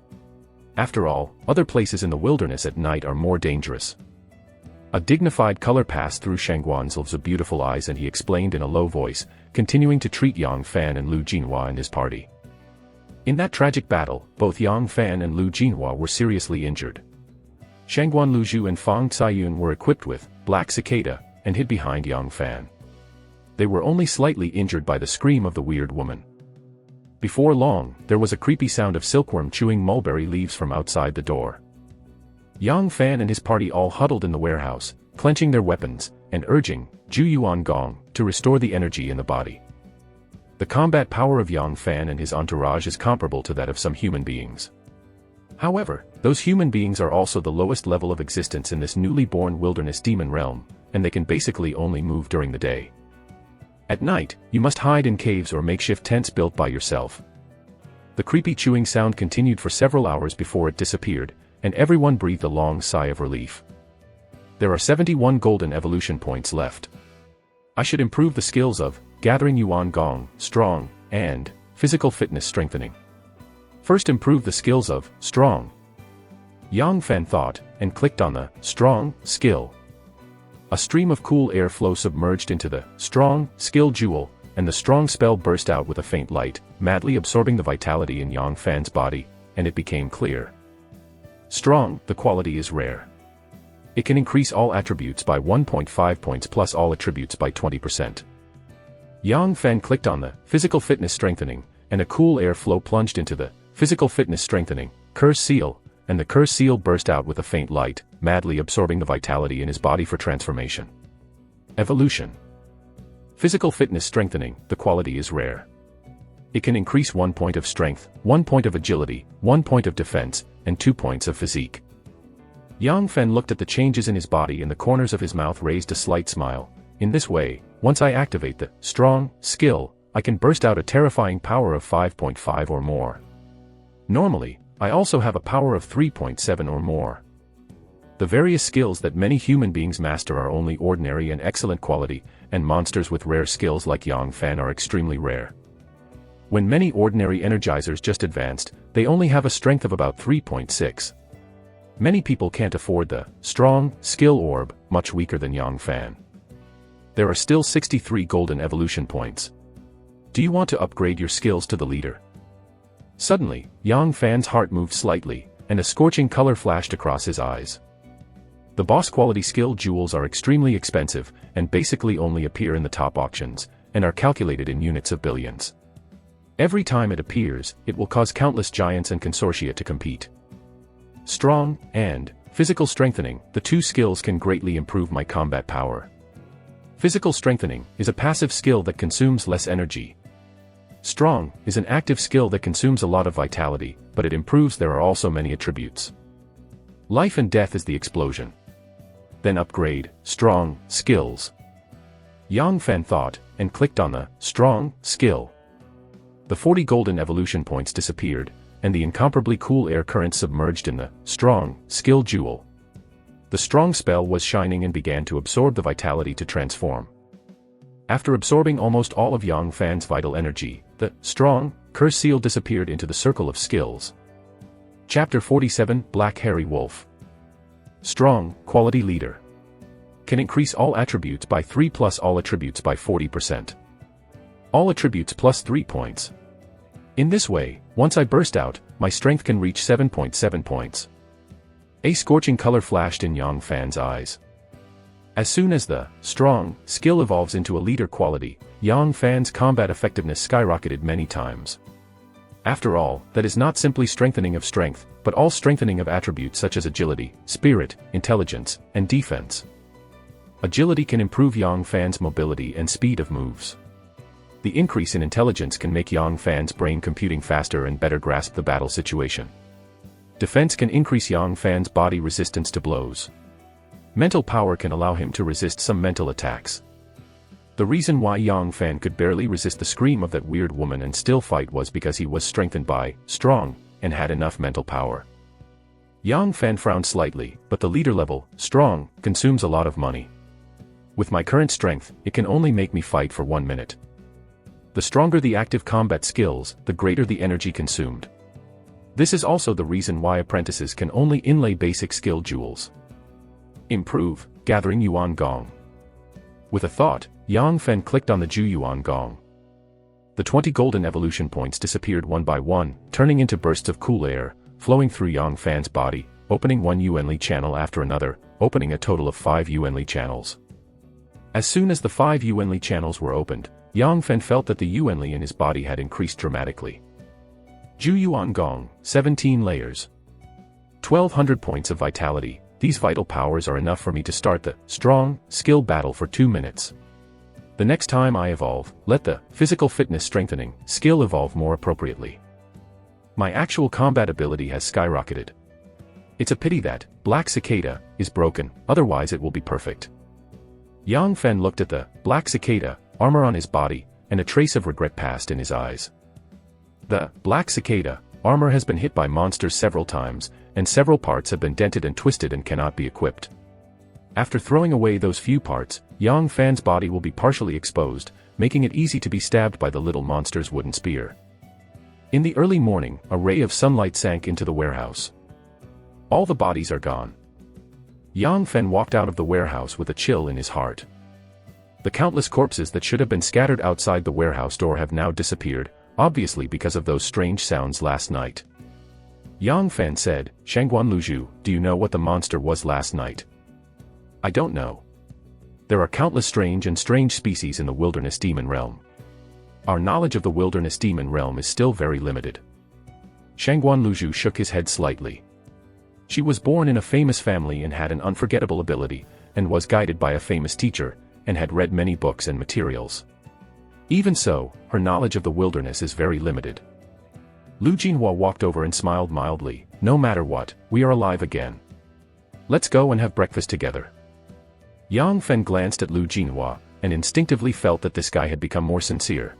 After all, other places in the wilderness at night are more dangerous. A dignified color passed through Shangguanzil's beautiful eyes, and he explained in a low voice, continuing to treat Yang Fan and Lu Jinhua and his party. In that tragic battle, both Yang Fan and Lu Jinhua were seriously injured. Shangguan Luzhu and Fang Caiyun were equipped with Black Cicada, and hid behind Yang Fan. They were only slightly injured by the scream of the weird woman. Before long, there was a creepy sound of silkworm chewing mulberry leaves from outside the door. Yang Fan and his party all huddled in the warehouse, clenching their weapons, and urging Zhu Yuan Gong to restore the energy in the body. The combat power of Yang Fan and his entourage is comparable to that of some human beings. However, those human beings are also the lowest level of existence in this newly born wilderness demon realm, and they can basically only move during the day. At night, you must hide in caves or makeshift tents built by yourself. The creepy chewing sound continued for several hours before it disappeared, and everyone breathed a long sigh of relief. There are 71 golden evolution points left. I should improve the skills of Gathering Yuan Gong, Strong, and Physical Fitness Strengthening. First improve the skills of Strong. Yang Fan thought, and clicked on the Strong skill. A stream of cool air flow submerged into the Strong skill jewel, and the strong spell burst out with a faint light, madly absorbing the vitality in Yang Fan's body, and it became clear. Strong, the quality is rare. It can increase all attributes by 1.5 points plus all attributes by 20%. Yang Fan clicked on the Physical Fitness Strengthening, and a cool air flow plunged into the Physical Fitness Strengthening Curse Seal, and the Curse Seal burst out with a faint light, madly absorbing the vitality in his body for transformation. Evolution. Physical Fitness Strengthening, the quality is rare. It can increase 1 point of strength, 1 point of agility, 1 point of defense, and 2 points of physique. Yang Fan looked at the changes in his body, and the corners of his mouth raised a slight smile. In this way, once I activate the Strong skill, I can burst out a terrifying power of 5.5 or more. Normally, I also have a power of 3.7 or more. The various skills that many human beings master are only ordinary and excellent quality, and monsters with rare skills like Yang Fan are extremely rare. When many ordinary energizers just advanced, they only have a strength of about 3.6. Many people can't afford the Strong skill orb, much weaker than Yang Fan. There are still 63 golden evolution points. Do you want to upgrade your skills to the leader? Suddenly, Yang Fan's heart moved slightly, and a scorching color flashed across his eyes. The boss quality skill jewels are extremely expensive, and basically only appear in the top auctions, and are calculated in units of billions. Every time it appears, it will cause countless giants and consortia to compete. Strong and Physical Strengthening, the two skills can greatly improve my combat power. Physical Strengthening is a passive skill that consumes less energy. Strong is an active skill that consumes a lot of vitality, but it improves. There are also many attributes. Life and death is the explosion. Then upgrade Strong skills. Yang Fan thought, and clicked on the Strong skill. The 40 golden evolution points disappeared, and the incomparably cool air current submerged in the Strong skill jewel. The strong spell was shining and began to absorb the vitality to transform. After absorbing almost all of Yang Fan's vital energy, the Strong Curse Seal disappeared into the circle of skills. Chapter 47, Black Hairy Wolf. Strong Quality Leader. Can increase all attributes by 3 plus all attributes by 40%. All attributes plus 3 points. In this way, once I burst out, my strength can reach 7.7 points. A scorching color flashed in Yang Fan's eyes. As soon as the Strong skill evolves into a leader quality, Yang Fan's combat effectiveness skyrocketed many times. After all, that is not simply strengthening of strength, but all strengthening of attributes such as agility, spirit, intelligence, and defense. Agility can improve Yang Fan's mobility and speed of moves. The increase in intelligence can make Yang Fan's brain computing faster and better grasp the battle situation. Defense can increase Yang Fan's body resistance to blows. Mental power can allow him to resist some mental attacks. The reason why Yang Fan could barely resist the scream of that weird woman and still fight was because he was strengthened by Strong and had enough mental power. Yang Fan frowned slightly, but the leader level, Strong, consumes a lot of money. With my current strength, it can only make me fight for 1 minute. The stronger the active combat skills, the greater the energy consumed. This is also the reason why apprentices can only inlay basic skill jewels. Improve, gathering Yuan Gong. With a thought, Yang Fen clicked on the Ju Yuan Gong. The 20 golden evolution points disappeared one by one, turning into bursts of cool air, flowing through Yang Fan's body, opening one Yuanli channel after another, opening a total of 5 Yuanli channels. As soon as the 5 Yuanli channels were opened, Yang Fen felt that the Yuanli in his body had increased dramatically. Ju Yuan Gong, 17 layers. 1200 points of vitality. These vital powers are enough for me to start the strong skill battle for 2 minutes. The next time I evolve, let the physical fitness strengthening skill evolve more appropriately. My actual combat ability has skyrocketed. It's a pity that Black Cicada is broken, otherwise it will be perfect. Yang Fen looked at the Black Cicada armor on his body, and a trace of regret passed in his eyes. The Black Cicada armor has been hit by monsters several times, and several parts have been dented and twisted and cannot be equipped. After throwing away those few parts, Yang Fan's body will be partially exposed, making it easy to be stabbed by the little monster's wooden spear. In the early morning, a ray of sunlight sank into the warehouse. All the bodies are gone. Yang Fen walked out of the warehouse with a chill in his heart. The countless corpses that should have been scattered outside the warehouse door have now disappeared, obviously because of those strange sounds last night. Yang Fen said, "Shangguan Luzhu, do you know what the monster was last night?" "I don't know. There are countless strange species in the wilderness demon realm. Our knowledge of the wilderness demon realm is still very limited." Shangguan Luzhu shook his head slightly. She was born in a famous family and had an unforgettable ability, and was guided by a famous teacher, and had read many books and materials. Even so, her knowledge of the wilderness is very limited. Lu Jinhua walked over and smiled mildly. "No matter what, we are alive again. Let's go and have breakfast together." Yang Fen glanced at Lu Jinhua, and instinctively felt that this guy had become more sincere.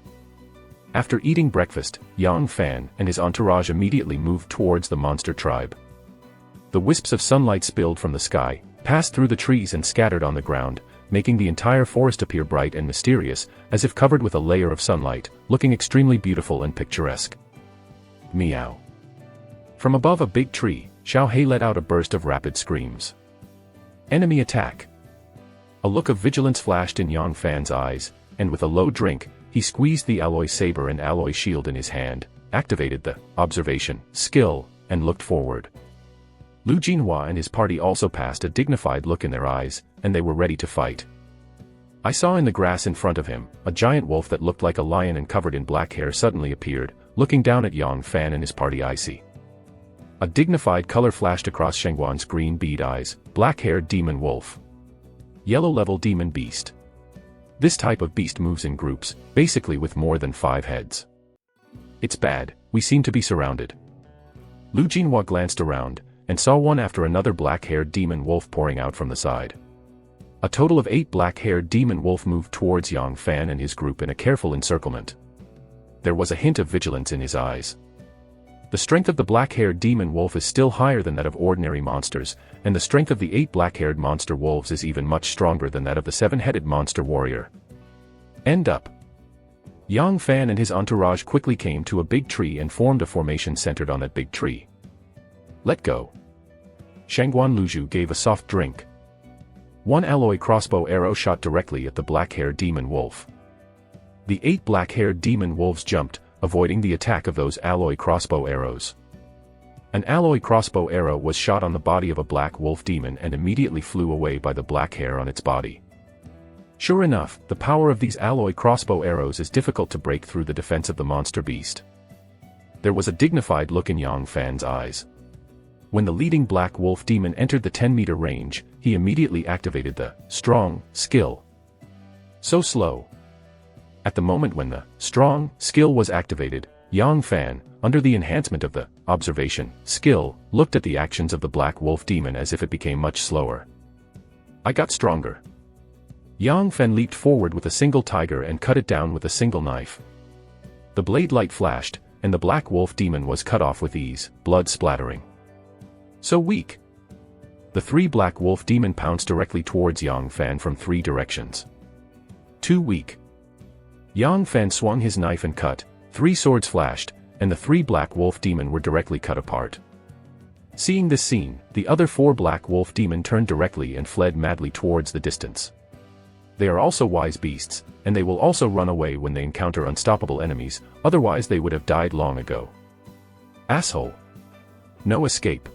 After eating breakfast, Yang Fen and his entourage immediately moved towards the monster tribe. The wisps of sunlight spilled from the sky, passed through the trees and scattered on the ground, making the entire forest appear bright and mysterious, as if covered with a layer of sunlight, looking extremely beautiful and picturesque. Meow. From above a big tree, Xiao Hei let out a burst of rapid screams. Enemy attack! A look of vigilance flashed in Yang Fan's eyes, and with a low drink, he squeezed the alloy saber and alloy shield in his hand, activated the observation skill, and looked forward. Lu Jinhua and his party also passed a dignified look in their eyes, and they were ready to fight. I saw in the grass in front of him, a giant wolf that looked like a lion and covered in black hair suddenly appeared, looking down at Yang Fan and his party. "I see." A dignified color flashed across Shangguan's green bead eyes. Black-haired demon wolf. Yellow-level demon beast. This type of beast moves in groups, basically with more than 5 heads. It's bad, we seem to be surrounded. Lu Jinhua glanced around, and saw one after another black-haired demon wolf pouring out from the side. A total of 8 black-haired demon wolf moved towards Yang Fan and his group in a careful encirclement. There was a hint of vigilance in his eyes. The strength of the black-haired demon wolf is still higher than that of ordinary monsters, and the strength of the 8 black-haired monster wolves is even much stronger than that of the 7-headed monster warrior. End up. Yang Fan and his entourage quickly came to a big tree and formed a formation centered on that big tree. Let go. Shangguan Luzhu gave a soft drink. One alloy crossbow arrow shot directly at the black-haired demon wolf. The 8 black-haired demon wolves jumped, avoiding the attack of those alloy crossbow arrows. An alloy crossbow arrow was shot on the body of a black wolf demon and immediately flew away by the black hair on its body. Sure enough, the power of these alloy crossbow arrows is difficult to break through the defense of the monster beast. There was a dignified look in Yang Fan's eyes. When the leading black wolf demon entered the 10-meter range, he immediately activated the strong skill. So slow. At the moment when the strong skill was activated, Yang Fan, under the enhancement of the observation skill, looked at the actions of the black wolf demon as if it became much slower. I got stronger. Yang Fan leaped forward with a single tiger and cut it down with a single knife. The blade light flashed, and the black wolf demon was cut off with ease, blood splattering. So weak. The three black wolf demon pounced directly towards Yang Fan from three directions. Too weak. Yang Fan swung his knife and cut, three swords flashed, and the three black wolf demon were directly cut apart. Seeing this scene, the other four black wolf demon turned directly and fled madly towards the distance. They are also wise beasts, and they will also run away when they encounter unstoppable enemies, otherwise they would have died long ago. Asshole! No escape!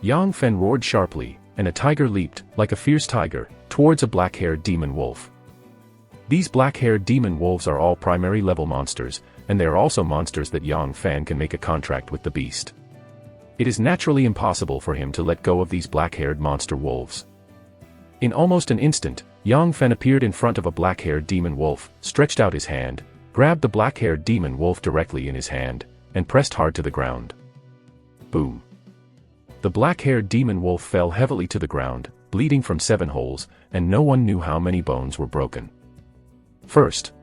Yang Fen roared sharply, and a tiger leaped, like a fierce tiger, towards a black-haired demon wolf. These black-haired demon wolves are all primary level monsters, and they are also monsters that Yang Fan can make a contract with the beast. It is naturally impossible for him to let go of these black-haired monster wolves. In almost an instant, Yang Fen appeared in front of a black-haired demon wolf, stretched out his hand, grabbed the black-haired demon wolf directly in his hand, and pressed hard to the ground. Boom. The black-haired demon wolf fell heavily to the ground, bleeding from 7 holes, and no one knew how many bones were broken. First,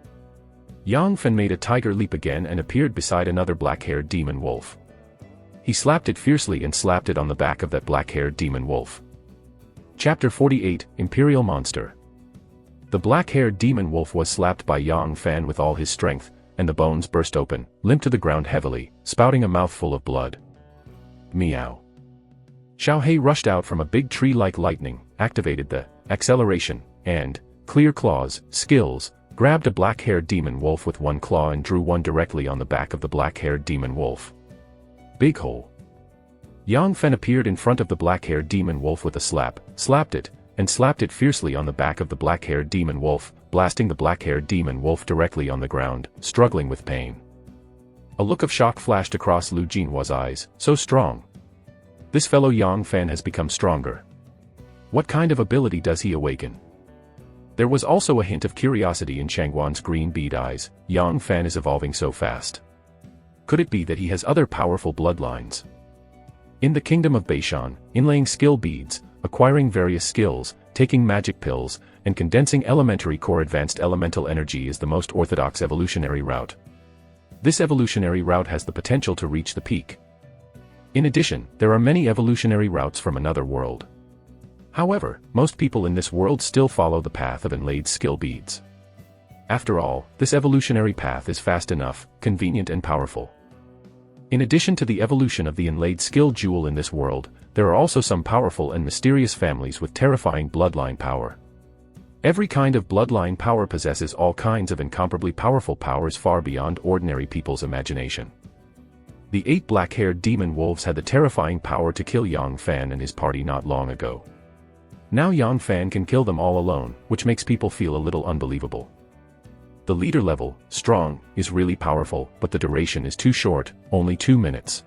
Yang Fen made a tiger leap again and appeared beside another black-haired demon wolf. He slapped it fiercely and slapped it on the back of that black-haired demon wolf. Chapter 48, Imperial Monster. The black-haired demon wolf was slapped by Yang Fan with all his strength, and the bones burst open, limped to the ground heavily, spouting a mouthful of blood. Meow. Xiaohei rushed out from a big tree like lightning, activated the acceleration and clear claws skills, grabbed a black-haired demon wolf with one claw and drew one directly on the back of the black-haired demon wolf. Big hole. Yang Fen appeared in front of the black-haired demon wolf with a slap, slapped it, and slapped it fiercely on the back of the black-haired demon wolf, blasting the black-haired demon wolf directly on the ground, struggling with pain. A look of shock flashed across Lu Jinhua's eyes. So strong. This fellow Yang Fan has become stronger. What kind of ability does he awaken? There was also a hint of curiosity in Shangguan's green bead eyes. Yang Fan is evolving so fast. Could it be that he has other powerful bloodlines? In the kingdom of Beishan, inlaying skill beads, acquiring various skills, taking magic pills, and condensing elementary core advanced elemental energy is the most orthodox evolutionary route. This evolutionary route has the potential to reach the peak. In addition, there are many evolutionary routes from another world. However, most people in this world still follow the path of inlaid skill beads. After all, this evolutionary path is fast enough, convenient and powerful. In addition to the evolution of the inlaid skill jewel in this world, there are also some powerful and mysterious families with terrifying bloodline power. Every kind of bloodline power possesses all kinds of incomparably powerful powers far beyond ordinary people's imagination. The 8 black-haired demon wolves had the terrifying power to kill Yang Fan and his party not long ago. Now Yang Fan can kill them all alone, which makes people feel a little unbelievable. The leader level, strong, is really powerful, but the duration is too short, only 2 minutes.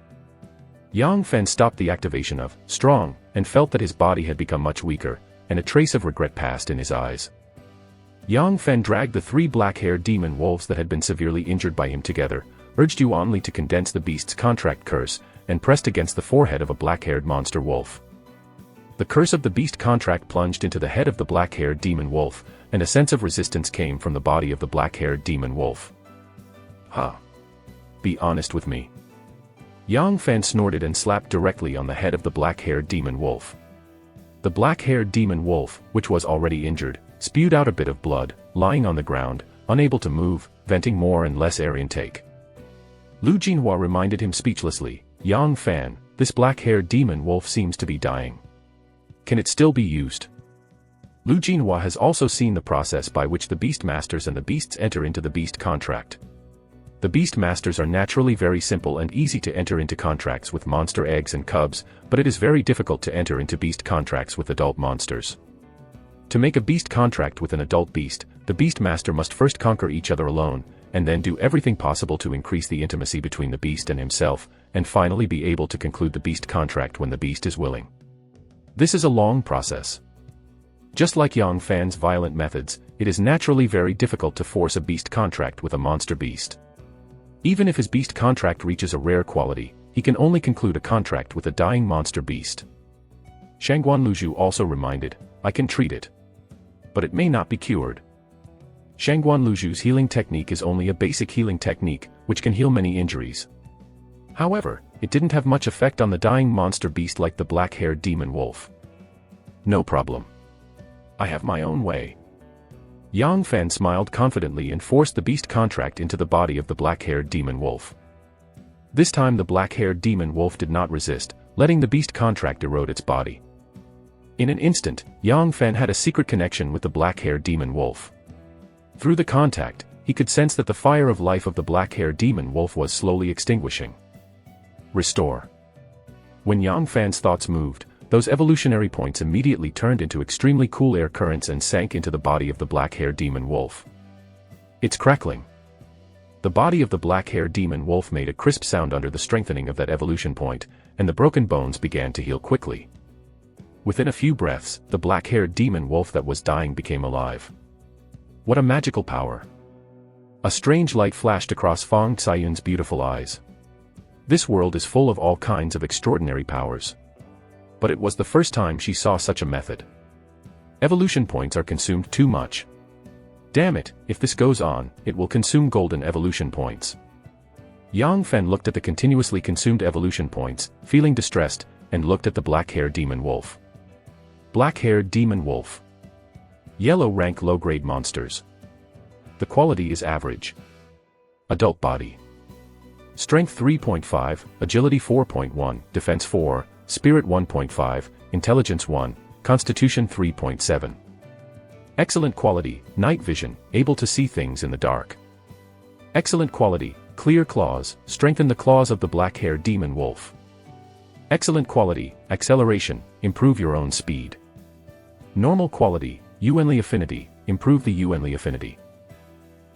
Yang Fen stopped the activation of strong, and felt that his body had become much weaker, and a trace of regret passed in his eyes. Yang Fen dragged the 3 black-haired demon wolves that had been severely injured by him together, urged Yuan Li to condense the beast's contract curse, and pressed against the forehead of a black-haired monster wolf. The curse of the beast contract plunged into the head of the black-haired demon wolf, and a sense of resistance came from the body of the black-haired demon wolf. Ha! Be honest with me. Yang Fan snorted and slapped directly on the head of the black-haired demon wolf. The black-haired demon wolf, which was already injured, spewed out a bit of blood, lying on the ground, unable to move, venting more and less air intake. Lu Jinhua reminded him speechlessly, Yang Fan, this black-haired demon wolf seems to be dying. Can it still be used? Lu Jinhua has also seen the process by which the beast masters and the beasts enter into the beast contract. The beast masters are naturally very simple and easy to enter into contracts with monster eggs and cubs, but it is very difficult to enter into beast contracts with adult monsters. To make a beast contract with an adult beast, the beast master must first conquer each other alone, and then do everything possible to increase the intimacy between the beast and himself, and finally be able to conclude the beast contract when the beast is willing. This is a long process. Just like Yang Fan's violent methods, it is naturally very difficult to force a beast contract with a monster beast. Even if his beast contract reaches a rare quality, he can only conclude a contract with a dying monster beast. Shangguan Luzhu also reminded, I can treat it. But it may not be cured. Shangguan Luzhu's healing technique is only a basic healing technique, which can heal many injuries. However, it didn't have much effect on the dying monster beast like the black-haired demon wolf. No problem. I have my own way. Yang Fan smiled confidently and forced the beast contract into the body of the black-haired demon wolf. This time the black-haired demon wolf did not resist, letting the beast contract erode its body. In an instant, Yang Fan had a secret connection with the black-haired demon wolf. Through the contact, he could sense that the fire of life of the black-haired demon wolf was slowly extinguishing. Restore. When Yang Fan's thoughts moved, those evolutionary points immediately turned into extremely cool air currents and sank into the body of the black-haired demon wolf. It's crackling. The body of the black-haired demon wolf made a crisp sound under the strengthening of that evolution point, and the broken bones began to heal quickly. Within a few breaths, the black-haired demon wolf that was dying became alive. What a magical power! A strange light flashed across Fong Xiaoyun's beautiful eyes. This world is full of all kinds of extraordinary powers. But it was the first time she saw such a method. Evolution points are consumed too much. Damn it, if this goes on, it will consume golden evolution points. Yang Fan looked at the continuously consumed evolution points, feeling distressed, and looked at the black-haired demon wolf. Black-haired demon wolf. Yellow rank low-grade monsters. The quality is average. Adult body. Strength 3.5, Agility 4.1, Defense 4, Spirit 1.5, Intelligence 1, Constitution 3.7. Excellent quality, night vision, able to see things in the dark. Excellent quality, clear claws, strengthen the claws of the black-haired demon wolf. Excellent quality, acceleration, improve your own speed. Normal quality, Yuanli affinity, improve the Yuanli affinity.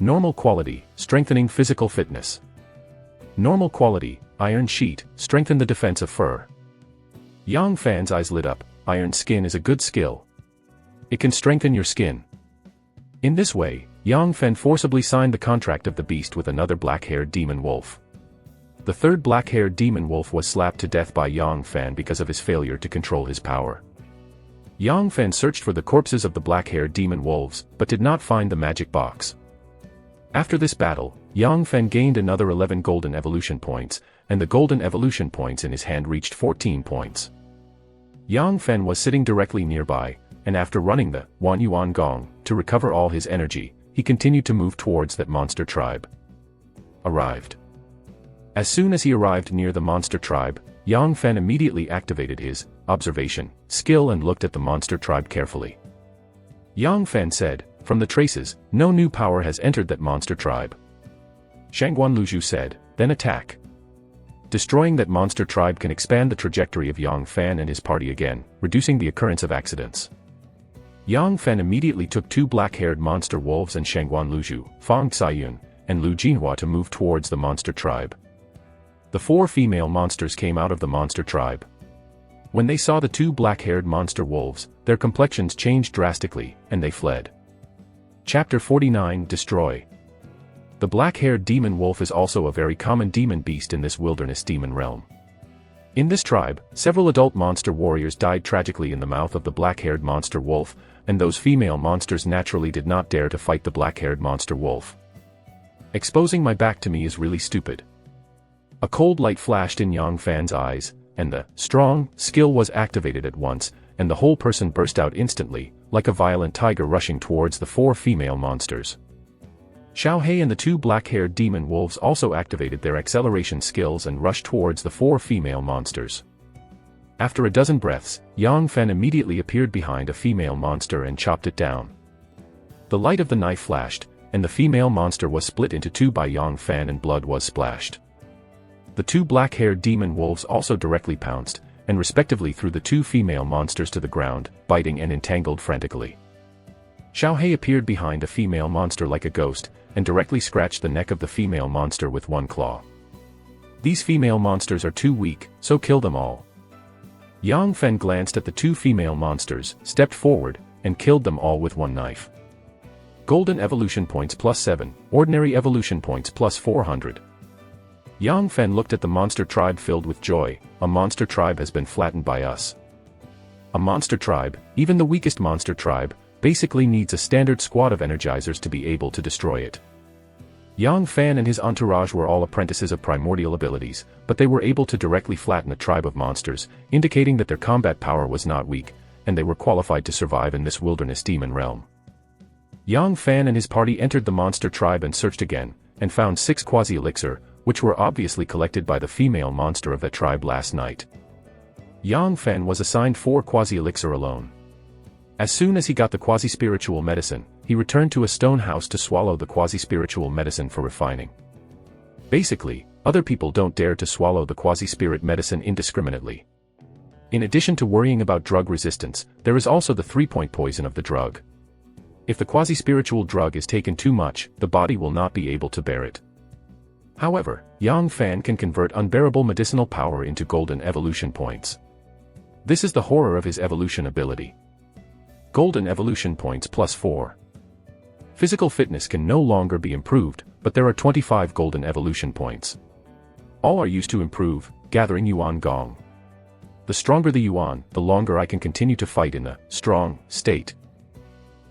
Normal quality, strengthening physical fitness. Normal quality, iron sheet, strengthen the defense of fur. Yang Fan's eyes lit up. Iron skin is a good skill. It can strengthen your skin. In this way, Yang Fan forcibly signed the contract of the beast with another black-haired demon wolf. The third black-haired demon wolf was slapped to death by Yang Fan because of his failure to control his power. Yang Fan searched for the corpses of the black-haired demon wolves, but did not find the magic box. After this battle, Yang Fan gained another 11 golden evolution points, and the golden evolution points in his hand reached 14 points. Yang Fan was sitting directly nearby, and after running the Wan Yuan Gong to recover all his energy, he continued to move towards that monster tribe. Arrived. As soon as he arrived near the monster tribe, Yang Fan immediately activated his observation skill and looked at the monster tribe carefully. Yang Fan said, "From the traces, no new power has entered that monster tribe." Shangguan Luzhu said, "Then attack." Destroying that monster tribe can expand the trajectory of Yang Fan and his party again, reducing the occurrence of accidents. Yang Fan immediately took two black-haired monster wolves and Shangguan Luzhu, Fong Xiaoyun, and Lu Jinhua to move towards the monster tribe. The four female monsters came out of the monster tribe. When they saw the two black-haired monster wolves, their complexions changed drastically, and they fled. Chapter 49 Destroy. The black-haired demon wolf is also a very common demon beast in this wilderness demon realm. In this tribe, several adult monster warriors died tragically in the mouth of the black-haired monster wolf, and those female monsters naturally did not dare to fight the black-haired monster wolf. Exposing my back to me is really stupid. A cold light flashed in Yang Fan's eyes, and the strong skill was activated at once, and the whole person burst out instantly, like a violent tiger rushing towards the four female monsters. Xiao Hei and the two black-haired demon wolves also activated their acceleration skills and rushed towards the four female monsters. After a dozen breaths, Yang Fan immediately appeared behind a female monster and chopped it down. The light of the knife flashed, and the female monster was split into two by Yang Fan and blood was splashed. The two black-haired demon wolves also directly pounced, and respectively threw the two female monsters to the ground, biting and entangled frantically. Xiao Hei appeared behind a female monster like a ghost, and directly scratched the neck of the female monster with one claw. These female monsters are too weak, so kill them all. Yang Fan glanced at the two female monsters, stepped forward, and killed them all with one knife. Golden evolution points +7, ordinary evolution points +400. Yang Fan looked at the monster tribe filled with joy. A monster tribe has been flattened by us. A monster tribe, even the weakest monster tribe, basically needs a standard squad of energizers to be able to destroy it. Yang Fan and his entourage were all apprentices of primordial abilities, but they were able to directly flatten a tribe of monsters, indicating that their combat power was not weak, and they were qualified to survive in this wilderness demon realm. Yang Fan and his party entered the monster tribe and searched again, and found 6 quasi-elixir, which were obviously collected by the female monster of that tribe last night. Yang Fan was assigned 4 quasi-elixir alone. As soon as he got the quasi-spiritual medicine, he returned to a stone house to swallow the quasi-spiritual medicine for refining. Basically, other people don't dare to swallow the quasi-spirit medicine indiscriminately. In addition to worrying about drug resistance, there is also the 3-point poison of the drug. If the quasi-spiritual drug is taken too much, the body will not be able to bear it. However, Yang Fan can convert unbearable medicinal power into golden evolution points. This is the horror of his evolution ability. Golden evolution points +4. Physical fitness can no longer be improved, but there are 25 golden evolution points. All are used to improve, gathering Yuan Gong. The stronger the Yuan, the longer I can continue to fight in the strong state.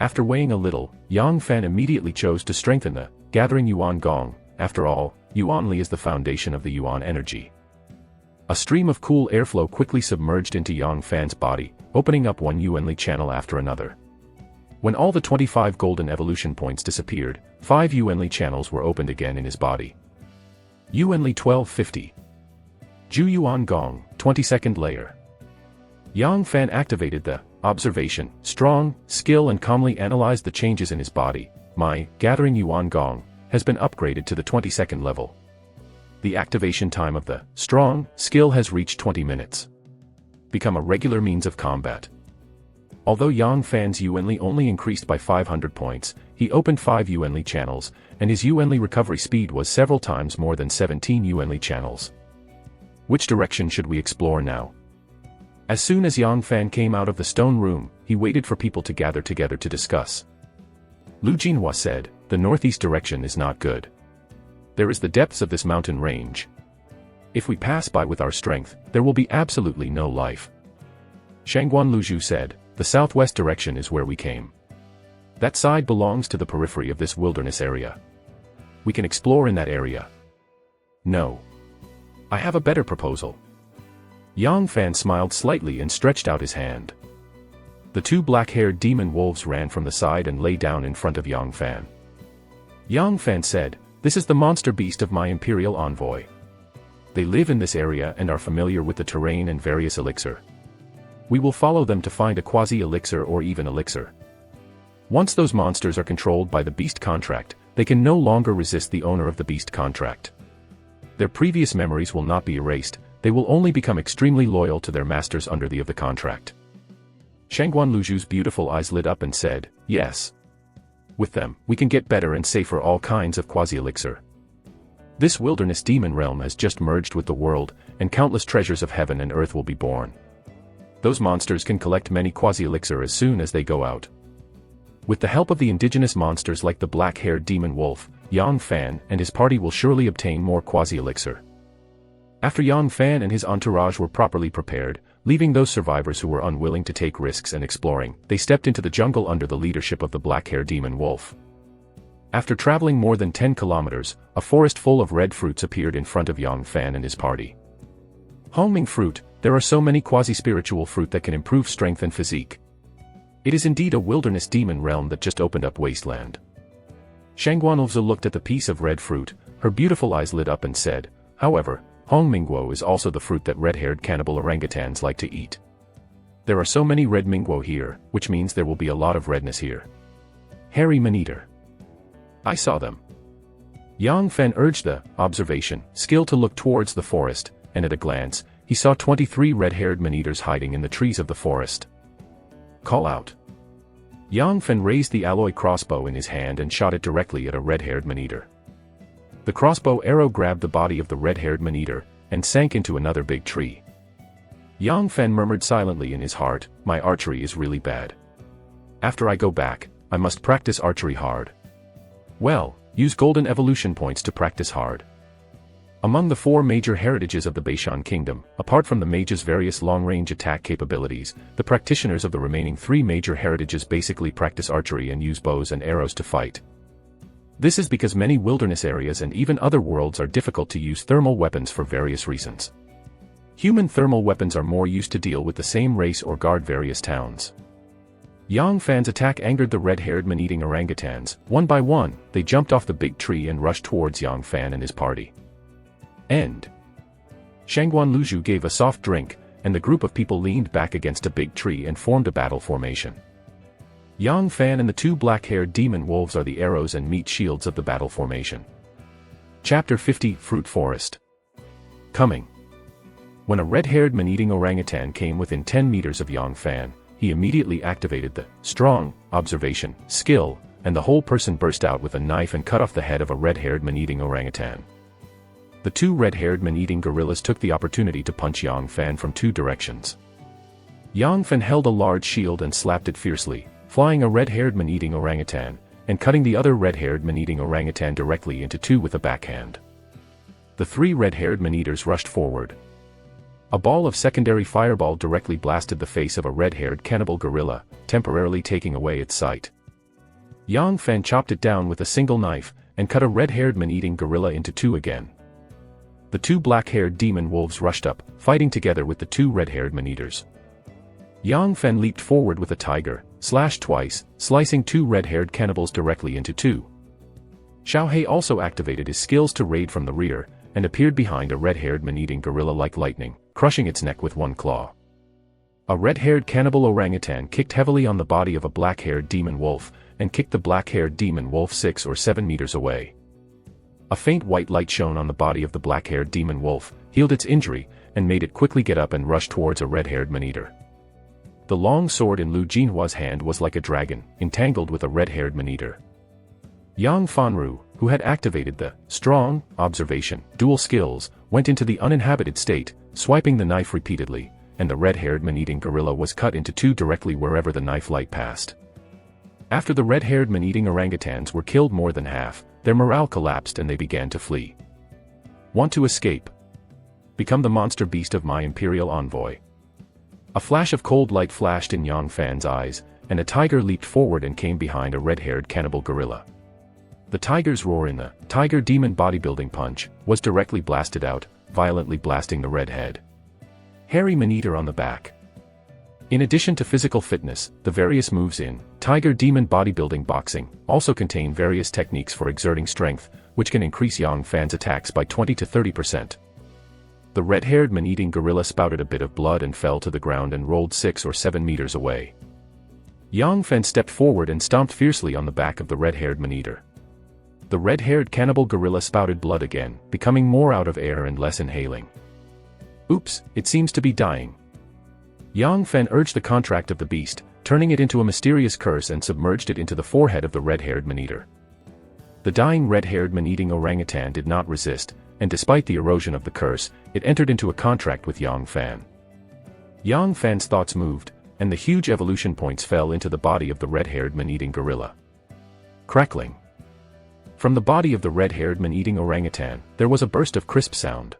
After weighing a little, Yang Fan immediately chose to strengthen the gathering Yuan Gong. After all, Yuan Li is the foundation of the Yuan energy. A stream of cool airflow quickly submerged into Yang Fan's body, opening up one Yuan Li channel after another. When all the 25 golden evolution points disappeared, 5 Yuan Li channels were opened again in his body. Yuan Li 1250. Ju Yuan Gong, 22nd layer. Yang Fan activated the observation, strong, skill and calmly analyzed the changes in his body. My gathering Yuan Gong has been upgraded to the 22nd level. The activation time of the strong skill has reached 20 minutes. Become a regular means of combat. Although Yang Fan's Yuan Li only increased by 500 points, he opened 5 Yuan Li channels, and his Yuan Li recovery speed was several times more than 17 Yuan Li channels. Which direction should we explore now? As soon as Yang Fan came out of the stone room, he waited for people to gather together to discuss. Lu Jinhua said, "The northeast direction is not good. There is the depths of this mountain range. If we pass by with our strength, there will be absolutely no life." Shangguan Luzhu said, "The southwest direction is where we came. That side belongs to the periphery of this wilderness area. We can explore in that area." "No. I have a better proposal." Yang Fan smiled slightly and stretched out his hand. The 2 black-haired demon wolves ran from the side and lay down in front of Yang Fan. Yang Fan said, "This is the monster beast of my imperial envoy. They live in this area and are familiar with the terrain and various elixir. We will follow them to find a quasi-elixir or even elixir. Once those monsters are controlled by the beast contract, they can no longer resist the owner of the beast contract. Their previous memories will not be erased, they will only become extremely loyal to their masters under the contract." Shangguan Luzhu's beautiful eyes lit up and said, "Yes. With them, we can get better and safer all kinds of quasi-elixir. This wilderness demon realm has just merged with the world, and countless treasures of heaven and earth will be born. Those monsters can collect many quasi-elixir as soon as they go out." With the help of the indigenous monsters like the black-haired demon wolf, Yang Fan and his party will surely obtain more quasi-elixir. After Yang Fan and his entourage were properly prepared, leaving those survivors who were unwilling to take risks and exploring, they stepped into the jungle under the leadership of the black-haired demon wolf. After traveling more than 10 kilometers, a forest full of red fruits appeared in front of Yang Fan and his party. Homing fruit, there are so many quasi-spiritual fruit that can improve strength and physique. It is indeed a wilderness demon realm that just opened up wasteland. Shangguan Luzhu looked at the piece of red fruit, her beautiful eyes lit up and said, "However, Hongmingguo is also the fruit that red-haired cannibal orangutans like to eat. There are so many red mingguo here, which means there will be a lot of redness here. Hairy man-eater. I saw them." Yang Fan urged the observation skill to look towards the forest, and at a glance, he saw 23 red-haired man-eaters hiding in the trees of the forest. "Call out." Yang Fan raised the alloy crossbow in his hand and shot it directly at a red-haired man-eater. The crossbow arrow grabbed the body of the red-haired man-eater, and sank into another big tree. Yang Fan murmured silently in his heart, "My archery is really bad. After I go back, I must practice archery hard." Well, use golden evolution points to practice hard. Among the 4 major heritages of the Beishan Kingdom, apart from the mage's various long-range attack capabilities, the practitioners of the remaining 3 major heritages basically practice archery and use bows and arrows to fight. This is because many wilderness areas and even other worlds are difficult to use thermal weapons for various reasons. Human thermal weapons are more used to deal with the same race or guard various towns. Yang Fan's attack angered the red-haired man-eating orangutans. One by one, they jumped off the big tree and rushed towards Yang Fan and his party. End. Shangguan Luzhu gave a soft drink, and the group of people leaned back against a big tree and formed a battle formation. Yang Fan and the two black-haired demon wolves are the arrows and meat shields of the battle formation. Chapter 50 Fruit Forest. Coming. When a red-haired man-eating orangutan came within 10 meters of Yang Fan, he immediately activated the strong observation skill, and the whole person burst out with a knife and cut off the head of a red-haired man-eating orangutan. The two red-haired man-eating gorillas took the opportunity to punch Yang Fan from two directions. Yang Fan held a large shield and slapped it fiercely, flying a red-haired man-eating orangutan, and cutting the other red-haired man-eating orangutan directly into two with a backhand. The three red-haired man-eaters rushed forward. A ball of secondary fireball directly blasted the face of a red-haired cannibal gorilla, temporarily taking away its sight. Yang Fan chopped it down with a single knife, and cut a red-haired man-eating gorilla into two again. The two black-haired demon wolves rushed up, fighting together with the two red-haired man-eaters. Yang Fan leaped forward with a tiger, slashed twice, slicing two red-haired cannibals directly into two. Xiaohei also activated his skills to raid from the rear, and appeared behind a red-haired man-eating gorilla like lightning, crushing its neck with one claw. A red-haired cannibal orangutan kicked heavily on the body of a black-haired demon wolf, and kicked the black-haired demon wolf 6 or 7 meters away. A faint white light shone on the body of the black-haired demon wolf, healed its injury, and made it quickly get up and rush towards a red-haired man-eater. The long sword in Lu Jinhua's hand was like a dragon, entangled with a red-haired man-eater. Yang Fanru, who had activated the strong observation dual skills, went into the uninhabited state, swiping the knife repeatedly, and the red-haired man-eating gorilla was cut into two directly wherever the knife light passed. After the red-haired man-eating orangutans were killed more than half, their morale collapsed and they began to flee. Want to escape? Become the monster beast of my imperial envoy. A flash of cold light flashed in Yang Fan's eyes, and a tiger leaped forward and came behind a red-haired cannibal gorilla. The tiger's roar in the Tiger Demon Bodybuilding Punch was directly blasted out, violently blasting the red head. Hairy man-eater on the back. In addition to physical fitness, the various moves in Tiger Demon Bodybuilding Boxing also contain various techniques for exerting strength, which can increase Yang Fan's attacks by 20 to 30%. The red-haired man-eating gorilla spouted a bit of blood and fell to the ground and rolled 6 or 7 meters away. Yang Fan stepped forward and stomped fiercely on the back of the red-haired man-eater. The red-haired cannibal gorilla spouted blood again, becoming more out of air and less inhaling. Oops, it seems to be dying. Yang Fan urged the contract of the beast, turning it into a mysterious curse and submerged it into the forehead of the red-haired man-eater. The dying red-haired man-eating orangutan did not resist, and despite the erosion of the curse, it entered into a contract with Yang Fan. Yang Fan's thoughts moved, and the huge evolution points fell into the body of the red-haired man-eating gorilla. Crackling. From the body of the red-haired man-eating orangutan, there was a burst of crisp sound.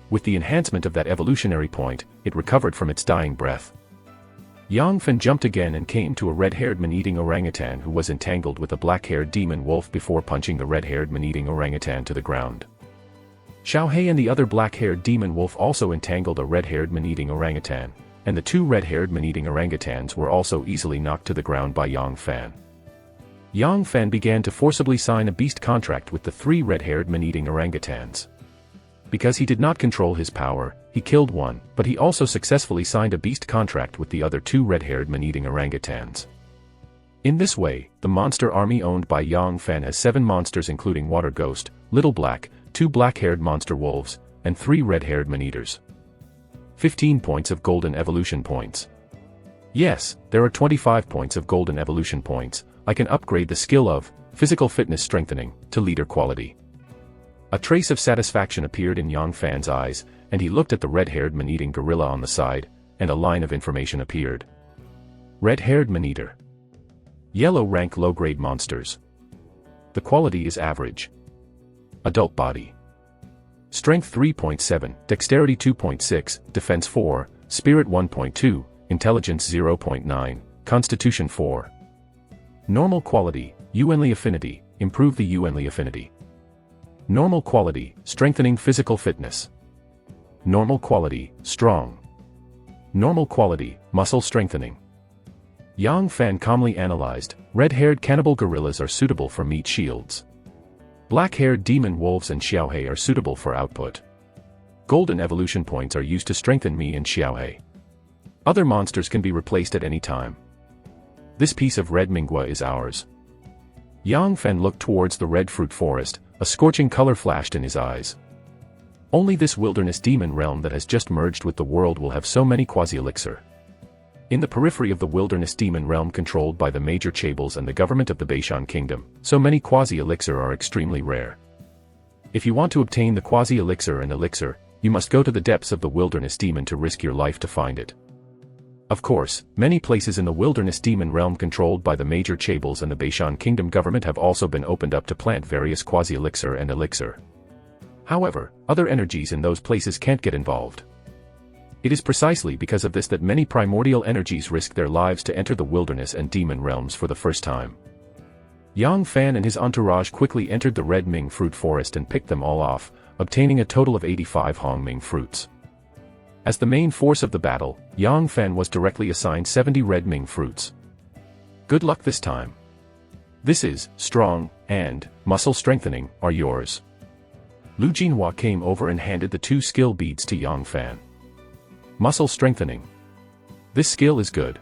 With the enhancement of that evolutionary point, it recovered from its dying breath. Yang Fan jumped again and came to a red-haired man-eating orangutan who was entangled with a black-haired demon wolf before punching the red-haired man-eating orangutan to the ground. Xiaohei and the other black-haired demon wolf also entangled a red-haired man-eating orangutan, and the two red-haired man-eating orangutans were also easily knocked to the ground by Yang Fan. Yang Fan began to forcibly sign a beast contract with the three red-haired man-eating orangutans. Because he did not control his power, he killed one, but he also successfully signed a beast contract with the other two red-haired man-eating orangutans. In this way, the monster army owned by Yang Fan has 7 monsters including Water Ghost, Little Black, 2 black-haired monster wolves, and 3 red-haired man-eaters. 15 points of golden evolution points. Yes, there are 25 points of golden evolution points. I can upgrade the skill of physical fitness strengthening to leader quality. A trace of satisfaction appeared in Yang Fan's eyes, and he looked at the red-haired man-eating gorilla on the side, and a line of information appeared. Red-haired man-eater. Yellow rank low-grade monsters. The quality is average. Adult body. Strength 3.7, Dexterity 2.6, Defense 4, Spirit 1.2, Intelligence 0.9, Constitution 4. Normal quality, Yuanli affinity, improve the Yuanli affinity. Normal quality, strengthening physical fitness. normal quality, strong. Normal quality, muscle strengthening. Yang Fan calmly analyzed, red-haired cannibal gorillas are suitable for meat shields. Black-haired demon wolves and Xiaohei are suitable for output. Golden evolution points are used to strengthen me and Xiaohei. Other monsters can be replaced at any time. This piece of red Manhwa is ours. Yang Fan looked towards the red fruit forest, a scorching color flashed in his eyes. Only this wilderness demon realm that has just merged with the world will have so many quasi-elixir. In the periphery of the wilderness demon realm controlled by the major chaebol and the government of the Beishan Kingdom, so many quasi-elixir are extremely rare. If you want to obtain the quasi-elixir and elixir, you must go to the depths of the wilderness demon to risk your life to find it. Of course, many places in the wilderness demon realm controlled by the major chaebol and the Beishan Kingdom government have also been opened up to plant various quasi-elixir and elixir. However, other energies in those places can't get involved. It is precisely because of this that many primordial energies risk their lives to enter the wilderness and demon realms for the first time. Yang Fan and his entourage quickly entered the red Ming fruit forest and picked them all off, obtaining a total of 85 Hong Ming fruits. As the main force of the battle, Yang Fan was directly assigned 70 red Ming fruits. Good luck this time. This is, strong, and, muscle strengthening, are yours. Lu Jinhua came over and handed the 2 skill beads to Yang Fan. Muscle strengthening. This skill is good.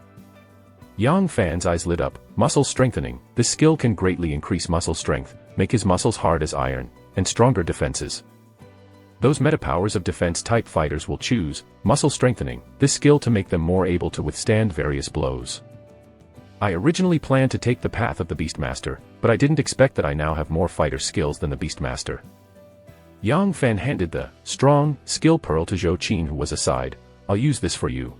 Yang Fan's eyes lit up. Muscle strengthening. This skill can greatly increase muscle strength, make his muscles hard as iron, and stronger defenses. Those meta-powers of defense-type fighters will choose muscle strengthening, this skill to make them more able to withstand various blows. I originally planned to take the path of the Beastmaster, but I didn't expect that I now have more fighter skills than the Beastmaster. Yang Fan handed the strong skill pearl to Zhou Qin, who was aside. I'll use this for you.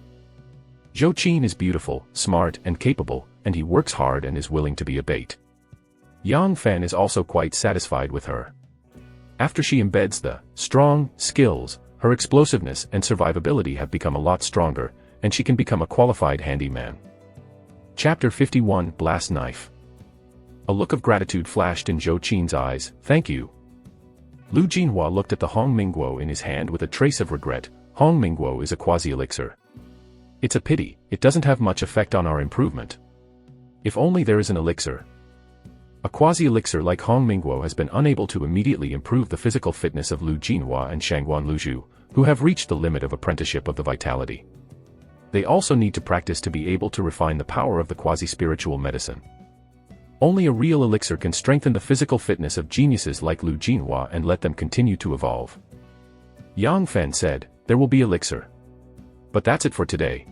Zhou Qin is beautiful, smart, and capable, and he works hard and is willing to be a bait. Yang Fan is also quite satisfied with her. After she embeds the strong skills, her explosiveness and survivability have become a lot stronger, and she can become a qualified handyman. Chapter 51 Blast Knife. A look of gratitude flashed in Zhou Qin's eyes. Thank you. Lu Jinhua looked at the Hong Mingguo in his hand with a trace of regret. Hong Mingguo is a quasi-elixir. It's a pity, it doesn't have much effect on our improvement. If only there is an elixir. A quasi-elixir like Hong Mingguo has been unable to immediately improve the physical fitness of Lu Jinhua and Shangguan Luzhu, who have reached the limit of apprenticeship of the vitality. They also need to practice to be able to refine the power of the quasi-spiritual medicine. Only a real elixir can strengthen the physical fitness of geniuses like Lu Jinhua and let them continue to evolve. Yang Fan said, there will be elixir. But that's it for today.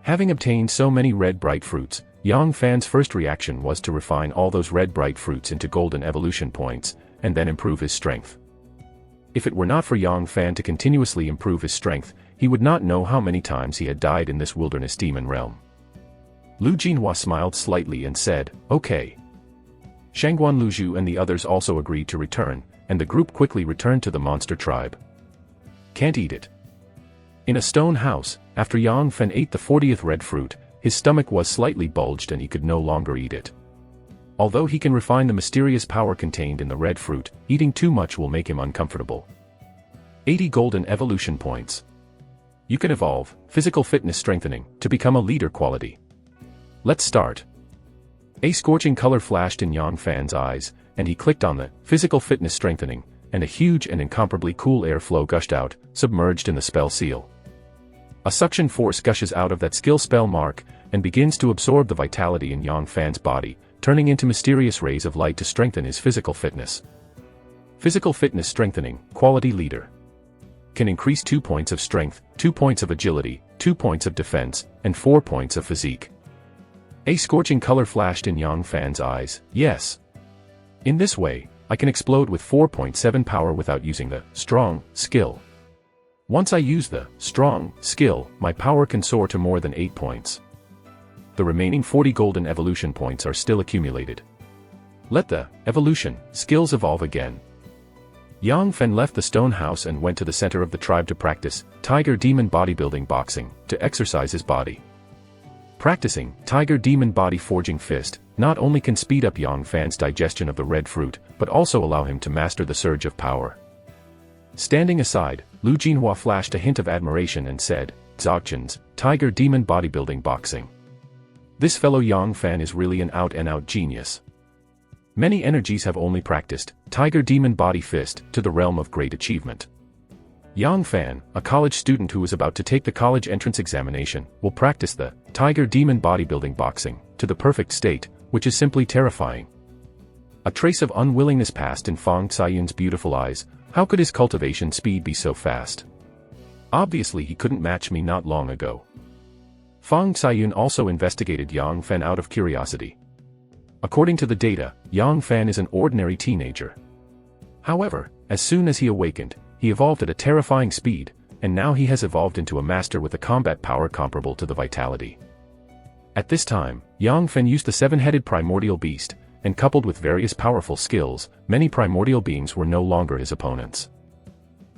Having obtained so many red bright fruits, Yang Fan's first reaction was to refine all those red bright fruits into golden evolution points, and then improve his strength. If it were not for Yang Fan to continuously improve his strength, he would not know how many times he had died in this wilderness demon realm. Lu Jinhua smiled slightly and said, okay. Shangguan Luzhu and the others also agreed to return, and the group quickly returned to the monster tribe. Can't eat it. In a stone house, after Yang Fan ate the 40th red fruit, his stomach was slightly bulged and he could no longer eat it. Although he can refine the mysterious power contained in the red fruit, eating too much will make him uncomfortable. 80 golden evolution points. You can evolve, physical fitness strengthening, to become a leader quality. Let's start. A scorching color flashed in Yang Fan's eyes, and he clicked on the physical fitness strengthening, and a huge and incomparably cool airflow gushed out, submerged in the spell seal. A suction force gushes out of that skill spell mark, and begins to absorb the vitality in Yang Fan's body, turning into mysterious rays of light to strengthen his physical fitness. Physical fitness strengthening, quality leader. Can increase 2 points of strength, 2 points of agility, 2 points of defense, and 4 points of physique. A scorching color flashed in Yang Fan's eyes. Yes. In this way, I can explode with 4.7 power without using the strong skill. Once I use the strong skill, my power can soar to more than 8 points. The remaining 40 golden evolution points are still accumulated. Let the evolution skills evolve again. Yang Fan left the stone house and went to the center of the tribe to practice Tiger Demon Bodybuilding Boxing, to exercise his body. Practicing Tiger Demon Body Forging Fist not only can speed up Yang Fan's digestion of the red fruit, but also allow him to master the surge of power. Standing aside, Lu Jinhua flashed a hint of admiration and said, "Zogchen's Tiger Demon Bodybuilding Boxing. This fellow Yang Fan is really an out-and-out genius. Many energies have only practiced Tiger Demon Body Fist to the realm of great achievement. Yang Fan, a college student who is about to take the college entrance examination, will practice the Tiger Demon Bodybuilding Boxing to the perfect state, which is simply terrifying." A trace of unwillingness passed in Fang Caiyun's beautiful eyes. How could his cultivation speed be so fast? Obviously he couldn't match me not long ago. Fang Caiyun also investigated Yang Fan out of curiosity. According to the data, Yang Fan is an ordinary teenager. However, as soon as he awakened, he evolved at a terrifying speed, and now he has evolved into a master with a combat power comparable to the vitality. At this time, Yang Fan used the seven-headed primordial beast, and coupled with various powerful skills, many primordial beings were no longer his opponents.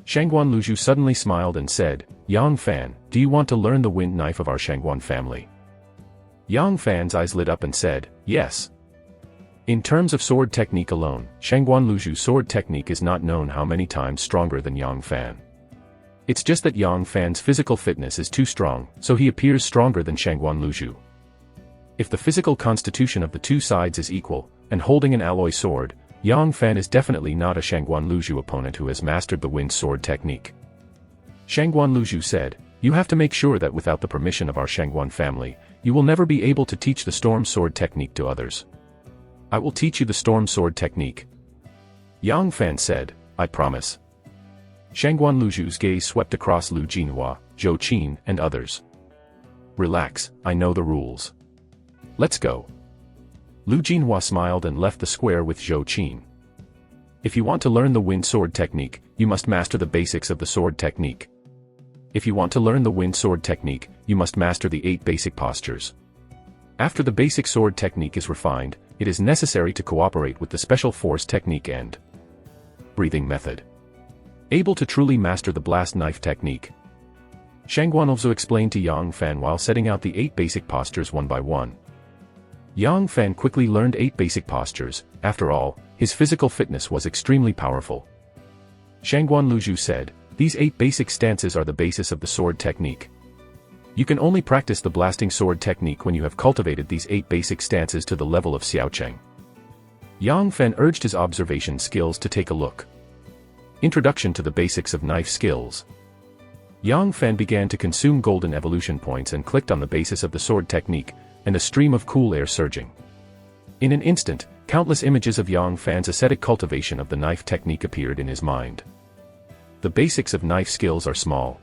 Shangguan Luzhu suddenly smiled and said, "Yang Fan, do you want to learn the wind knife of our Shangguan family?" Yang Fan's eyes lit up and said, "Yes." In terms of sword technique alone, Shangguan Luzhu's sword technique is not known how many times stronger than Yang Fan. It's just that Yang Fan's physical fitness is too strong, so he appears stronger than Shangguan Luzhu. If the physical constitution of the two sides is equal, and holding an alloy sword, Yang Fan is definitely not a Shangguan Luzhu opponent who has mastered the wind sword technique. Shangguan Luzhu said, "You have to make sure that without the permission of our Shangguan family, you will never be able to teach the storm sword technique to others." "I will teach you the storm sword technique." Yang Fan said, "I promise." Shangguan Luzhu's gaze swept across Lu Jinhua, Zhou Qin, and others. "Relax, I know the rules. Let's go." Lu Jinhua smiled and left the square with Zhou Qin. "If you want to learn the wind sword technique, you must master the basics of the sword technique. If you want to learn the wind sword technique, you must master the 8 basic postures. After the basic sword technique is refined, it is necessary to cooperate with the special force technique and breathing method. Able to truly master the blast knife technique." Shangguan also explained to Yang Fan while setting out the 8 basic postures one by one. Yang Fan quickly learned 8 basic postures. After all, his physical fitness was extremely powerful. Shangguan Luzhu said, "These 8 basic stances are the basis of the sword technique. You can only practice the blasting sword technique when you have cultivated these 8 basic stances to the level of Xiaocheng." Yang Fan urged his observation skills to take a look. Introduction to the basics of knife skills. Yang Fan began to consume golden evolution points and clicked on the basis of the sword technique, and a stream of cool air surging. In an instant, countless images of Yang Fan's ascetic cultivation of the knife technique appeared in his mind. The basics of knife skills are small.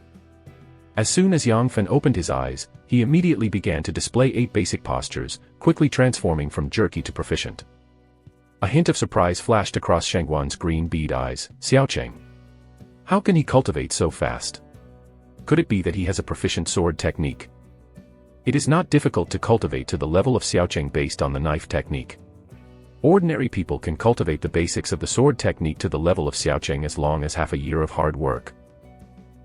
As soon as Yang Fan opened his eyes, he immediately began to display 8 basic postures, quickly transforming from jerky to proficient. A hint of surprise flashed across Shangguan's green bead eyes. "Xiaocheng. How can he cultivate so fast? Could it be that he has a proficient sword technique?" It is not difficult to cultivate to the level of Xiaocheng based on the knife technique. Ordinary people can cultivate the basics of the sword technique to the level of Xiaocheng as long as half a year of hard work.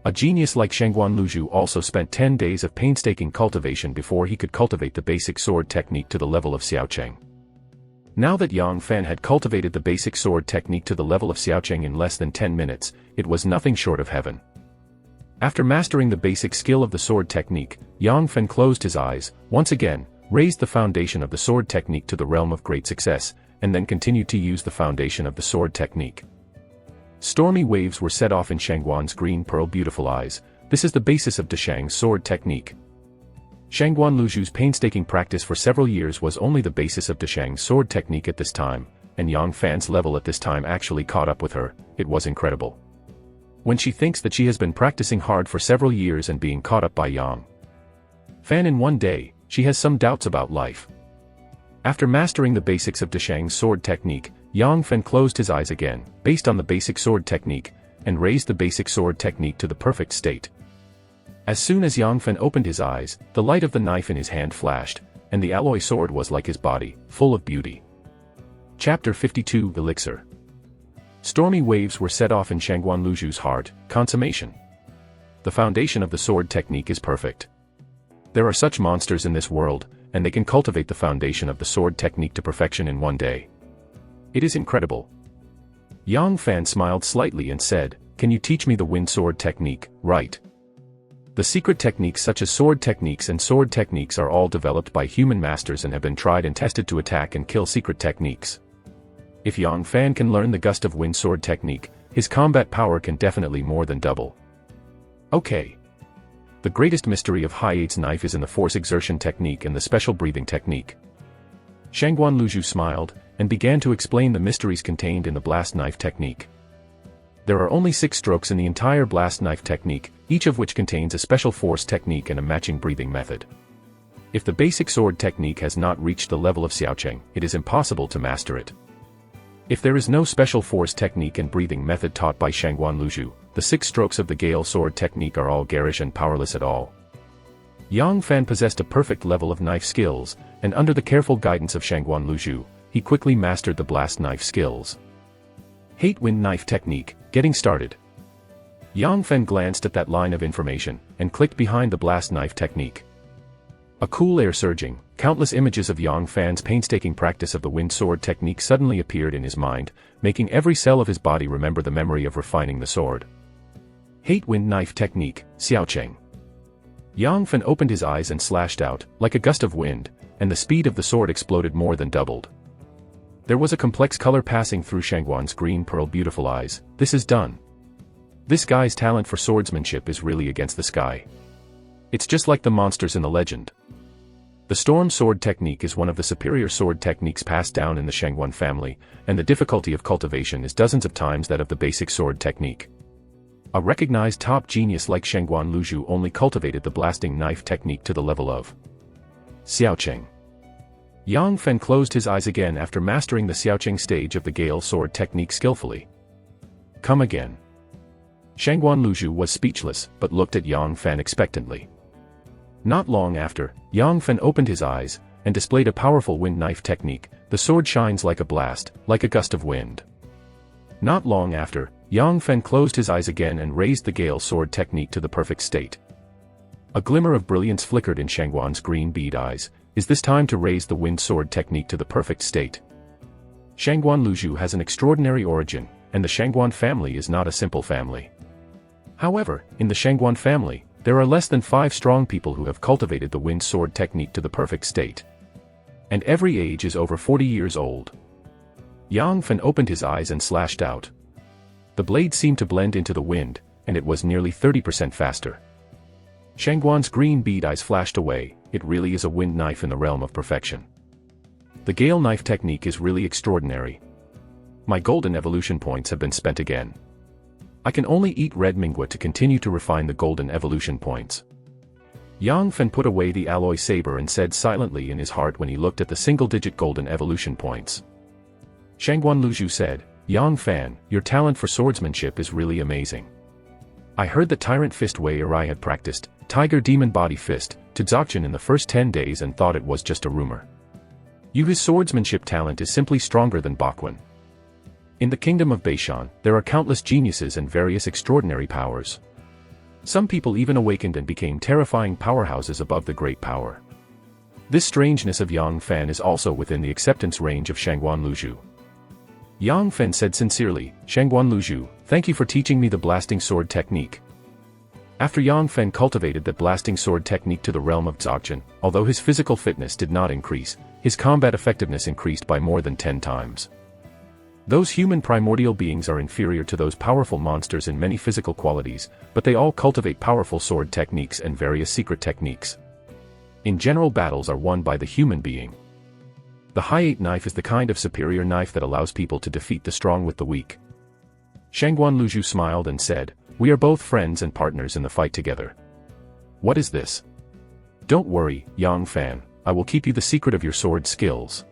A genius like Shangguan Luzhu also spent 10 days of painstaking cultivation before he could cultivate the basic sword technique to the level of Xiaocheng. Now that Yang Fan had cultivated the basic sword technique to the level of Xiaocheng in less than 10 minutes, it was nothing short of heaven. After mastering the basic skill of the sword technique, Yang Fan closed his eyes, once again, raised the foundation of the sword technique to the realm of great success, and then continued to use the foundation of the sword technique. Stormy waves were set off in Shangguan's green pearl beautiful eyes. This is the basis of Deshang's sword technique. Shangguan Luzhu's painstaking practice for several years was only the basis of Deshang's sword technique at this time, and Yang Fan's level at this time actually caught up with her. It was incredible. When she thinks that she has been practicing hard for several years and being caught up by Yang Fan in one day, she has some doubts about life. After mastering the basics of Deshang's sword technique, Yang Fan closed his eyes again, based on the basic sword technique, and raised the basic sword technique to the perfect state. As soon as Yang Fan opened his eyes, the light of the knife in his hand flashed, and the alloy sword was like his body, full of beauty. Chapter 52 Elixir. Stormy waves were set off in Shangguan Luzhu's heart. Consummation. The foundation of the sword technique is perfect. There are such monsters in this world, and they can cultivate the foundation of the sword technique to perfection in one day. It is incredible. Yang Fan smiled slightly and said, can you teach me the wind sword technique, right? The secret techniques such as sword techniques and sword techniques are all developed by human masters and have been tried and tested to attack and kill secret techniques. If Yang Fan can learn the gust of wind sword technique, his combat power can definitely more than double. Okay. The greatest mystery of Hai-Eight's knife is in the force exertion technique and the special breathing technique. Shangguan Luzhu smiled, and began to explain the mysteries contained in the blast knife technique. There are only 6 strokes in the entire blast knife technique, each of which contains a special force technique and a matching breathing method. If the basic sword technique has not reached the level of Xiaocheng, it is impossible to master it. If there is no special force technique and breathing method taught by Shangguan Luzhu, the 6 strokes of the Gale sword technique are all garish and powerless at all. Yang Fan possessed a perfect level of knife skills, and under the careful guidance of Shangguan Luzhu, he quickly mastered the blast knife skills. Hate wind knife technique, getting started. Yang Fan glanced at that line of information, and clicked behind the blast knife technique. A cool air surging, countless images of Yang Fan's painstaking practice of the wind sword technique suddenly appeared in his mind, making every cell of his body remember the memory of refining the sword. Hate wind knife technique, Xiaocheng. Yang Fan opened his eyes and slashed out, like a gust of wind, and the speed of the sword exploded more than doubled. There was a complex color passing through Shangguan's green pearl beautiful eyes. This is done. This guy's talent for swordsmanship is really against the sky. It's just like the monsters in the legend. The storm sword technique is one of the superior sword techniques passed down in the Shangguan family, and the difficulty of cultivation is dozens of times that of the basic sword technique. A recognized top genius like Shangguan Luzhu only cultivated the blasting knife technique to the level of Xiaocheng. Yang Fan closed his eyes again after mastering the Xiaocheng stage of the Gale sword technique skillfully. Come again. Shangguan Luzhu was speechless, but looked at Yang Fan expectantly. Not long after, Yang Fan opened his eyes, and displayed a powerful wind knife technique. The sword shines like a blast, like a gust of wind. Not long after, Yang Fan closed his eyes again and raised the Gale sword technique to the perfect state. A glimmer of brilliance flickered in Shangguan's green bead eyes. Is this time to raise the wind sword technique to the perfect state? Shangguan Luzhu has an extraordinary origin, and the Shangguan family is not a simple family. However, in the Shangguan family, there are less than 5 strong people who have cultivated the wind sword technique to the perfect state. And every age is over 40 years old. Yang Fan opened his eyes and slashed out. The blade seemed to blend into the wind, and it was nearly 30% faster. Shangguan's green bead eyes flashed away. It really is a wind knife in the realm of perfection. The Gale knife technique is really extraordinary. My golden evolution points have been spent again. I can only eat red Manhwa to continue to refine the golden evolution points. Yang Fan put away the alloy saber and said silently in his heart when he looked at the single-digit golden evolution points. Shangguan Luzhu said, Yang Fan, your talent for swordsmanship is really amazing. I heard that Tyrant Fist Wei Arai had practiced Tiger Demon Body Fist to Dzogchen in the first 10 days and thought it was just a rumor. His swordsmanship talent is simply stronger than Bakuan. In the kingdom of Beishan, there are countless geniuses and various extraordinary powers. Some people even awakened and became terrifying powerhouses above the great power. This strangeness of Yang Fan is also within the acceptance range of Shangguan Luzhu. Yang Fan said sincerely, Shangguan Luzhu, thank you for teaching me the blasting sword technique. After Yang Fan cultivated the blasting sword technique to the realm of Dzogchen, although his physical fitness did not increase, his combat effectiveness increased by more than 10 times. Those human primordial beings are inferior to those powerful monsters in many physical qualities, but they all cultivate powerful sword techniques and various secret techniques. In general, battles are won by the human being. The Hai-Eight knife is the kind of superior knife that allows people to defeat the strong with the weak. Shangguan Luzhu smiled and said, we are both friends and partners in the fight together. What is this? Don't worry, Yang Fan, I will keep you the secret of your sword skills.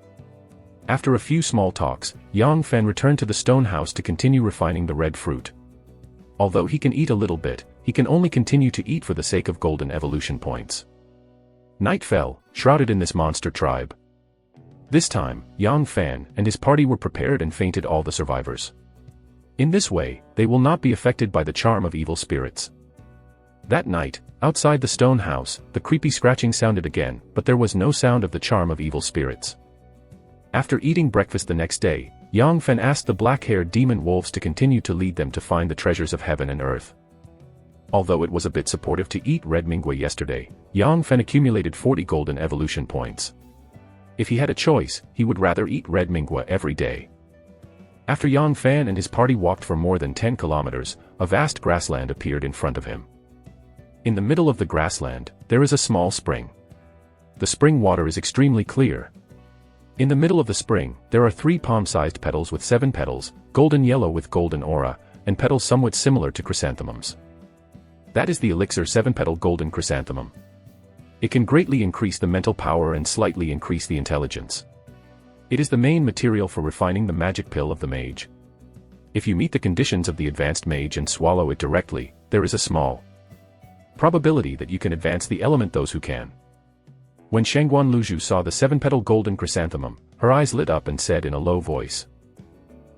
After a few small talks, Yang Fan returned to the stone house to continue refining the red fruit. Although he can eat a little bit, he can only continue to eat for the sake of golden evolution points. Night fell, shrouded in this monster tribe. This time, Yang Fan and his party were prepared and fainted all the survivors. In this way, they will not be affected by the charm of evil spirits. That night, outside the stone house, the creepy scratching sounded again, but there was no sound of the charm of evil spirits. After eating breakfast the next day, Yang Fen asked the black-haired demon wolves to continue to lead them to find the treasures of heaven and earth. Although it was a bit supportive to eat red Minghui yesterday, Yang Fen accumulated 40 golden evolution points. If he had a choice, he would rather eat red Minghui every day. After Yang Fan and his party walked for more than 10 kilometers, a vast grassland appeared in front of him. In the middle of the grassland, there is a small spring. The spring water is extremely clear. In the middle of the spring, there are 3 palm-sized petals with 7 petals, golden yellow with golden aura, and petals somewhat similar to chrysanthemums. That is the elixir 7-petal golden chrysanthemum. It can greatly increase the mental power and slightly increase the intelligence. It is the main material for refining the magic pill of the mage. If you meet the conditions of the advanced mage and swallow it directly, there is a small probability that you can advance the element those who can. When Shangguan Luzhu saw the 7-petal golden chrysanthemum, her eyes lit up and said in a low voice.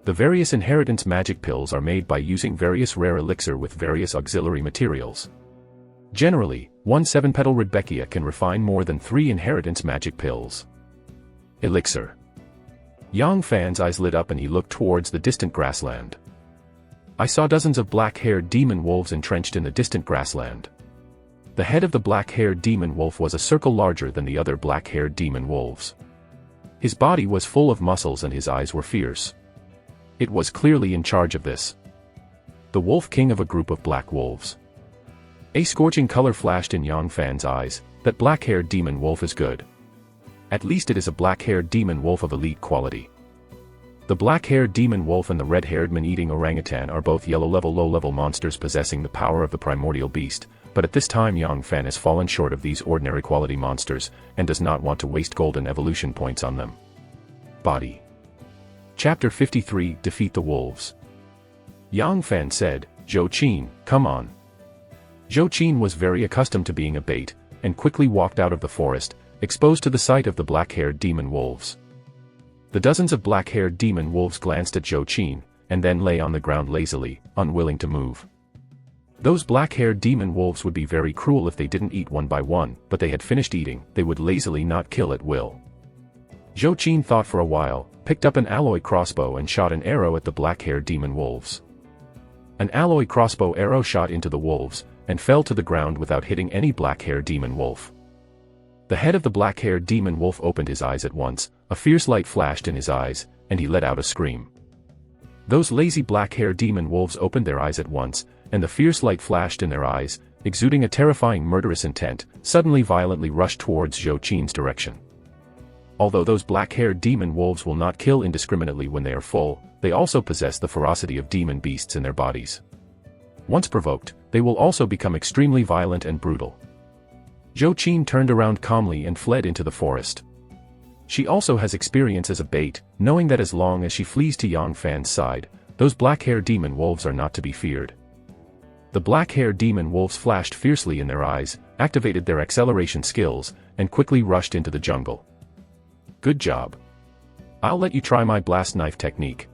The various inheritance magic pills are made by using various rare elixir with various auxiliary materials. Generally, one 7-petal Rudbeckia can refine more than 3 inheritance magic pills. Elixir. Yang Fan's eyes lit up and he looked towards the distant grassland. I saw dozens of black-haired demon wolves entrenched in the distant grassland. The head of the black-haired demon wolf was a circle larger than the other black-haired demon wolves. His body was full of muscles and his eyes were fierce. It was clearly in charge of this. The wolf king of a group of black wolves. A scorching color flashed in Yang Fan's eyes. That black-haired demon wolf is good. At least it is a black-haired demon wolf of elite quality. The black-haired demon wolf and the red-haired man-eating orangutan are both yellow-level low-level monsters possessing the power of the primordial beast, but at this time Yang Fan has fallen short of these ordinary quality monsters, and does not want to waste golden evolution points on them. Body. Chapter 53 Defeat the Wolves. Yang Fan said, Zhou Qin, come on. Zhou Qin was very accustomed to being a bait, and quickly walked out of the forest, exposed to the sight of the black-haired demon wolves. The dozens of black-haired demon wolves glanced at Zhou Qin, and then lay on the ground lazily, unwilling to move. Those black-haired demon wolves would be very cruel if they didn't eat one by one, but they had finished eating, they would lazily not kill at will. Zhou Qin thought for a while, picked up an alloy crossbow and shot an arrow at the black-haired demon wolves. An alloy crossbow arrow shot into the wolves, and fell to the ground without hitting any black-haired demon wolf. The head of the black-haired demon wolf opened his eyes at once, a fierce light flashed in his eyes, and he let out a scream. Those lazy black-haired demon wolves opened their eyes at once, and the fierce light flashed in their eyes, exuding a terrifying murderous intent, suddenly violently rushed towards Zhou Qin's direction. Although those black-haired demon wolves will not kill indiscriminately when they are full, they also possess the ferocity of demon beasts in their bodies. Once provoked, they will also become extremely violent and brutal. Zhou Qin turned around calmly and fled into the forest. She also has experience as a bait, knowing that as long as she flees to Yang Fan's side, those black-haired demon wolves are not to be feared. The black-haired demon wolves flashed fiercely in their eyes, activated their acceleration skills, and quickly rushed into the jungle. Good job. I'll let you try my blast knife technique.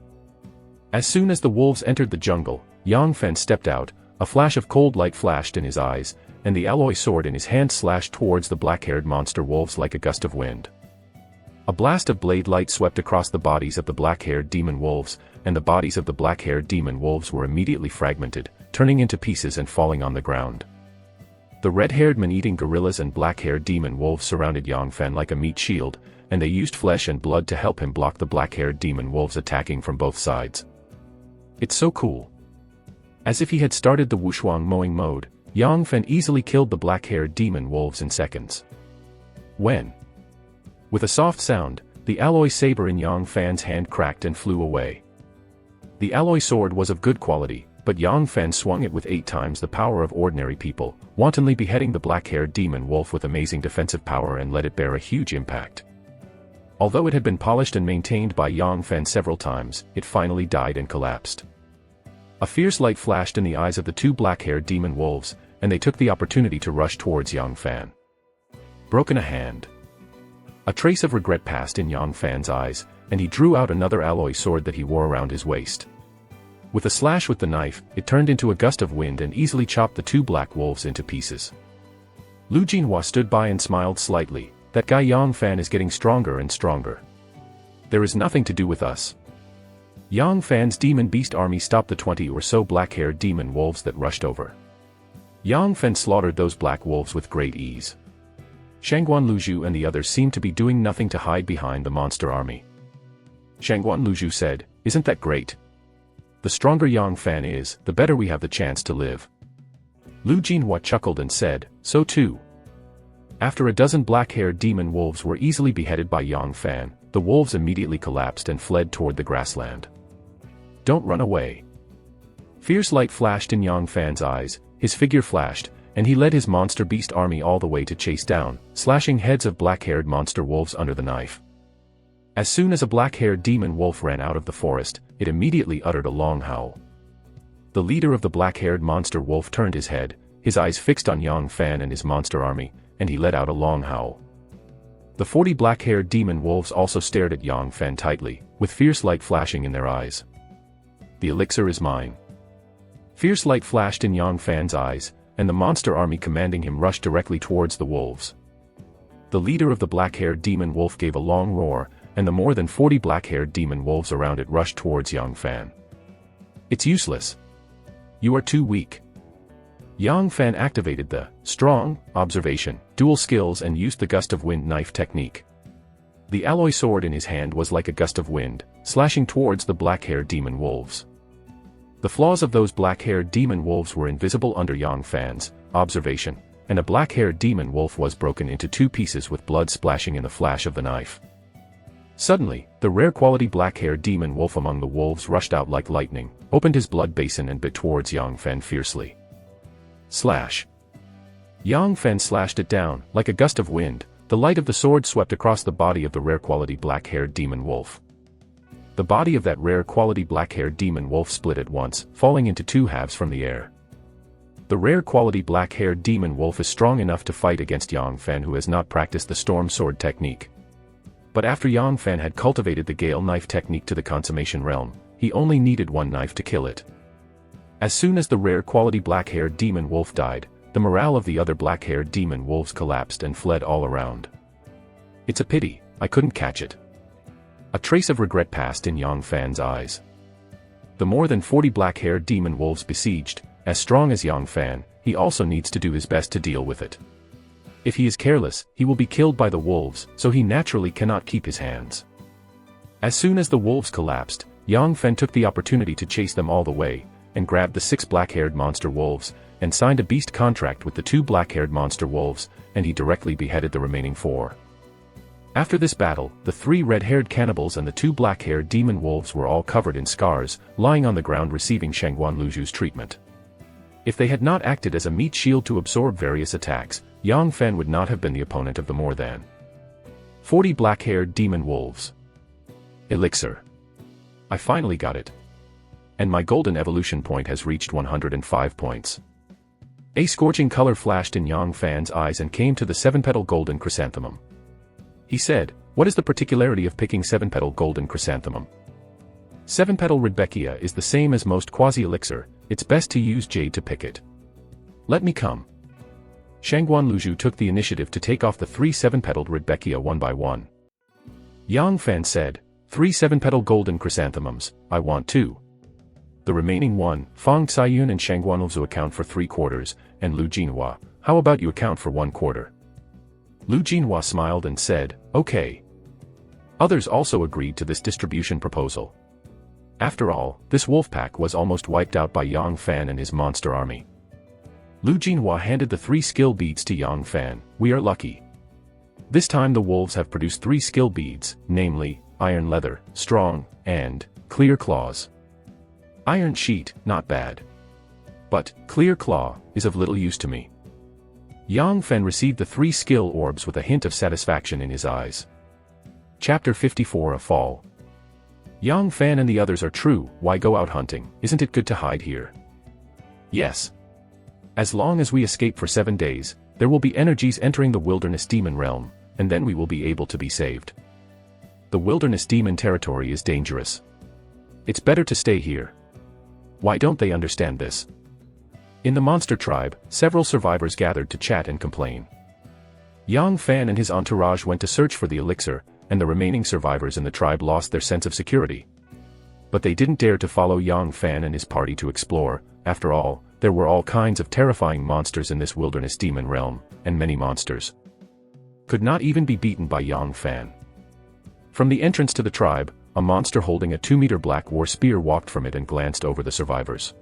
As soon as the wolves entered the jungle, Yang Fan stepped out, a flash of cold light flashed in his eyes, and the alloy sword in his hand slashed towards the black-haired monster wolves like a gust of wind. A blast of blade light swept across the bodies of the black-haired demon wolves, and the bodies of the black-haired demon wolves were immediately fragmented, turning into pieces and falling on the ground. The red-haired man-eating gorillas and black-haired demon wolves surrounded Yang Fan like a meat shield, and they used flesh and blood to help him block the black-haired demon wolves attacking from both sides. It's so cool. As if he had started the Wushuang mowing mode, Yang Fan easily killed the black-haired demon wolves in seconds. With a soft sound, the alloy saber in Yang Fan's hand cracked and flew away. The alloy sword was of good quality, but Yang Fan swung it with 8 times the power of ordinary people, wantonly beheading the black-haired demon wolf with amazing defensive power and let it bear a huge impact. Although it had been polished and maintained by Yang Fan several times, it finally died and collapsed. A fierce light flashed in the eyes of the 2 black-haired demon wolves, and they took the opportunity to rush towards Yang Fan. Broken a hand. A trace of regret passed in Yang Fan's eyes, and he drew out another alloy sword that he wore around his waist. With a slash with the knife, it turned into a gust of wind and easily chopped the 2 black wolves into pieces. Lu Jinhua stood by and smiled slightly. That guy Yang Fan is getting stronger and stronger. There is nothing to do with us. Yang Fan's demon beast army stopped the 20 or so black-haired demon wolves that rushed over. Yang Fan slaughtered those black wolves with great ease. Shangguan Luzhu and the others seemed to be doing nothing to hide behind the monster army. Shangguan Luzhu said, "Isn't that great? The stronger Yang Fan is, the better we have the chance to live." Lu Jinhua chuckled and said, "So too." After a dozen black-haired demon wolves were easily beheaded by Yang Fan, the wolves immediately collapsed and fled toward the grassland. "Don't run away." Fierce light flashed in Yang Fan's eyes, his figure flashed, and he led his monster beast army all the way to chase down, slashing heads of black-haired monster wolves under the knife. As soon as a black-haired demon wolf ran out of the forest, it immediately uttered a long howl. The leader of the black-haired monster wolf turned his head, his eyes fixed on Yang Fan and his monster army, and he let out a long howl. The 40 black-haired demon wolves also stared at Yang Fan tightly, with fierce light flashing in their eyes. "The elixir is mine." Fierce light flashed in Yang Fan's eyes, and the monster army commanding him rushed directly towards the wolves. The leader of the black-haired demon wolf gave a long roar, and the more than 40 black-haired demon wolves around it rushed towards Yang Fan. "It's useless. You are too weak." Yang Fan activated the strong observation dual skills and used the gust of wind knife technique. The alloy sword in his hand was like a gust of wind, slashing towards the black-haired demon wolves. The flaws of those black-haired demon wolves were invisible under Yang Fan's observation, and a black-haired demon wolf was broken into 2 pieces with blood splashing in the flash of the knife. Suddenly, the rare-quality black-haired demon wolf among the wolves rushed out like lightning, opened his blood basin and bit towards Yang Fan fiercely. Slash! Yang Fan slashed it down, like a gust of wind. The light of the sword swept across the body of the rare-quality black-haired demon wolf. The body of that rare-quality black-haired demon wolf split at once, falling into 2 halves from the air. The rare-quality black-haired demon wolf is strong enough to fight against Yang Fan, who has not practiced the storm sword technique. But after Yang Fan had cultivated the gale knife technique to the consummation realm, he only needed 1 knife to kill it. As soon as the rare-quality black-haired demon wolf died, the morale of the other black-haired demon wolves collapsed and fled all around. "It's a pity, I couldn't catch it." A trace of regret passed in Yang Fan's eyes. The more than 40 black-haired demon wolves besieged, as strong as Yang Fan, he also needs to do his best to deal with it. If he is careless, he will be killed by the wolves, so he naturally cannot keep his hands. As soon as the wolves collapsed, Yang Fan took the opportunity to chase them all the way, and grabbed the 6 black-haired monster wolves, and signed a beast contract with the 2 black-haired monster wolves, and he directly beheaded the remaining 4. After this battle, the 3 red-haired cannibals and the 2 black-haired demon wolves were all covered in scars, lying on the ground receiving Shangguan Luzhu's treatment. If they had not acted as a meat shield to absorb various attacks, Yang Fan would not have been the opponent of the more than 40 black-haired demon wolves. Elixir. I finally got it. And my golden evolution point has reached 105 points. A scorching color flashed in Yang Fan's eyes and came to the 7-petal golden chrysanthemum. He said, "What is the particularity of picking 7-petal golden chrysanthemum?" 7-petal Rudbeckia is the same as most quasi-elixir, it's best to use jade to pick it. Let me come. Shangguan Luzhu took the initiative to take off the 3 7-petaled Rudbeckia one by one. Yang Fan said, 3 7-petal golden chrysanthemums, I want 2. The remaining 1, Fang Caiyun and Shangguan Luzhu account for 3/4, and Lu Jinhua, how about you account for 1/4? Lu Jinhua smiled and said, okay. Others also agreed to this distribution proposal. After all, this wolf pack was almost wiped out by Yang Fan and his monster army. Lu Jinhua handed the 3 skill beads to Yang Fan. We are lucky. This time the wolves have produced 3 skill beads, namely, Iron Leather, Strong, and Clear Claws. Iron Sheet, not bad. But, Clear Claw, is of little use to me. Yang Fan received the 3 skill orbs with a hint of satisfaction in his eyes. Chapter 54 A Fall. Yang Fan and the others are true, why go out hunting, isn't it good to hide here? Yes. As long as we escape for 7 days, there will be energies entering the wilderness demon realm, and then we will be able to be saved. The wilderness demon territory is dangerous. It's better to stay here. Why don't they understand this? In the monster tribe, several survivors gathered to chat and complain. Yang Fan and his entourage went to search for the elixir, and the remaining survivors in the tribe lost their sense of security. But they didn't dare to follow Yang Fan and his party to explore. After all, there were all kinds of terrifying monsters in this wilderness demon realm, and many monsters could not even be beaten by Yang Fan. From the entrance to the tribe, a monster holding a 2-meter black war spear walked from it and glanced over the survivors.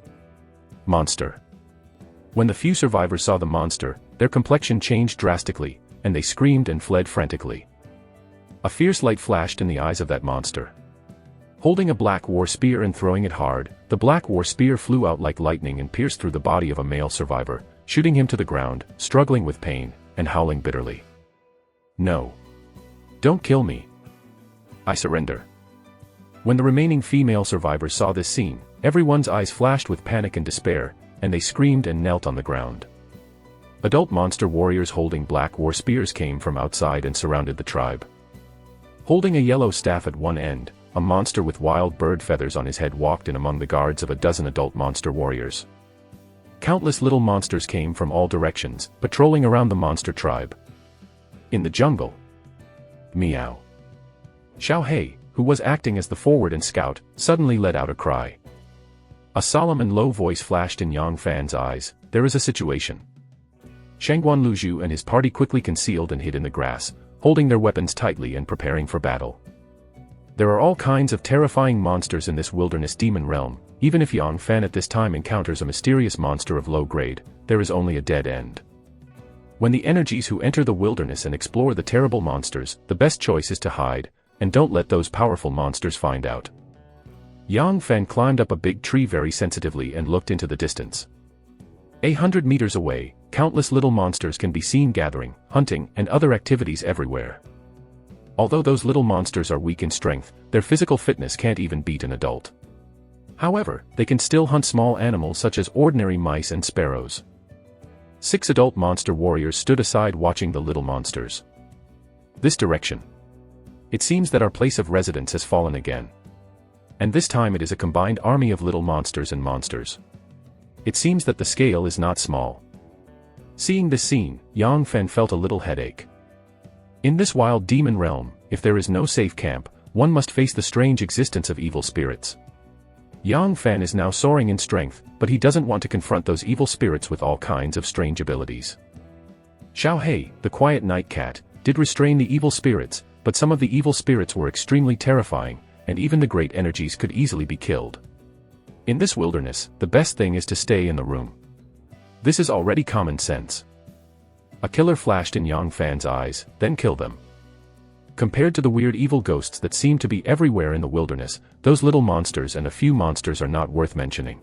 Monster. When the few survivors saw the monster, their complexion changed drastically, and they screamed and fled frantically. A fierce light flashed in the eyes of that monster. Holding a black war spear and throwing it hard, the black war spear flew out like lightning and pierced through the body of a male survivor, shooting him to the ground, struggling with pain, and howling bitterly. No. Don't kill me. I surrender. When the remaining female survivors saw this scene, everyone's eyes flashed with panic and despair, and they screamed and knelt on the ground. Adult monster warriors holding black war spears came from outside and surrounded the tribe. Holding a yellow staff at one end, a monster with wild bird feathers on his head walked in among the guards of a dozen adult monster warriors. Countless little monsters came from all directions, patrolling around the monster tribe. In the jungle. Meow. Xiao Hei, who was acting as the forward and scout, suddenly let out a cry. A solemn and low voice flashed in Yang Fan's eyes. There is a situation. Shangguan Luzhu and his party quickly concealed and hid in the grass, holding their weapons tightly and preparing for battle. There are all kinds of terrifying monsters in this wilderness demon realm. Even if Yang Fan at this time encounters a mysterious monster of low grade, there is only a dead end. When the energies who enter the wilderness and explore the terrible monsters, the best choice is to hide, and don't let those powerful monsters find out. Yang Fan climbed up a big tree very sensitively and looked into the distance. 100 meters away, countless little monsters can be seen gathering, hunting, and other activities everywhere. Although those little monsters are weak in strength, their physical fitness can't even beat an adult. However, they can still hunt small animals such as ordinary mice and sparrows. 6 adult monster warriors stood aside watching the little monsters. This direction. It seems that our place of residence has fallen again. And this time it is a combined army of little monsters and monsters. It seems that the scale is not small. Seeing this scene, Yang Fan felt a little headache. In this wild demon realm, if there is no safe camp, one must face the strange existence of evil spirits. Yang Fan is now soaring in strength, but he doesn't want to confront those evil spirits with all kinds of strange abilities. Xiao Hei, the quiet night cat, did restrain the evil spirits, but some of the evil spirits were extremely terrifying, and even the great energies could easily be killed. In this wilderness, the best thing is to stay in the room. This is already common sense. A killer flashed in Yang Fan's eyes, then kill them. Compared to the weird evil ghosts that seem to be everywhere in the wilderness, those little monsters and a few monsters are not worth mentioning.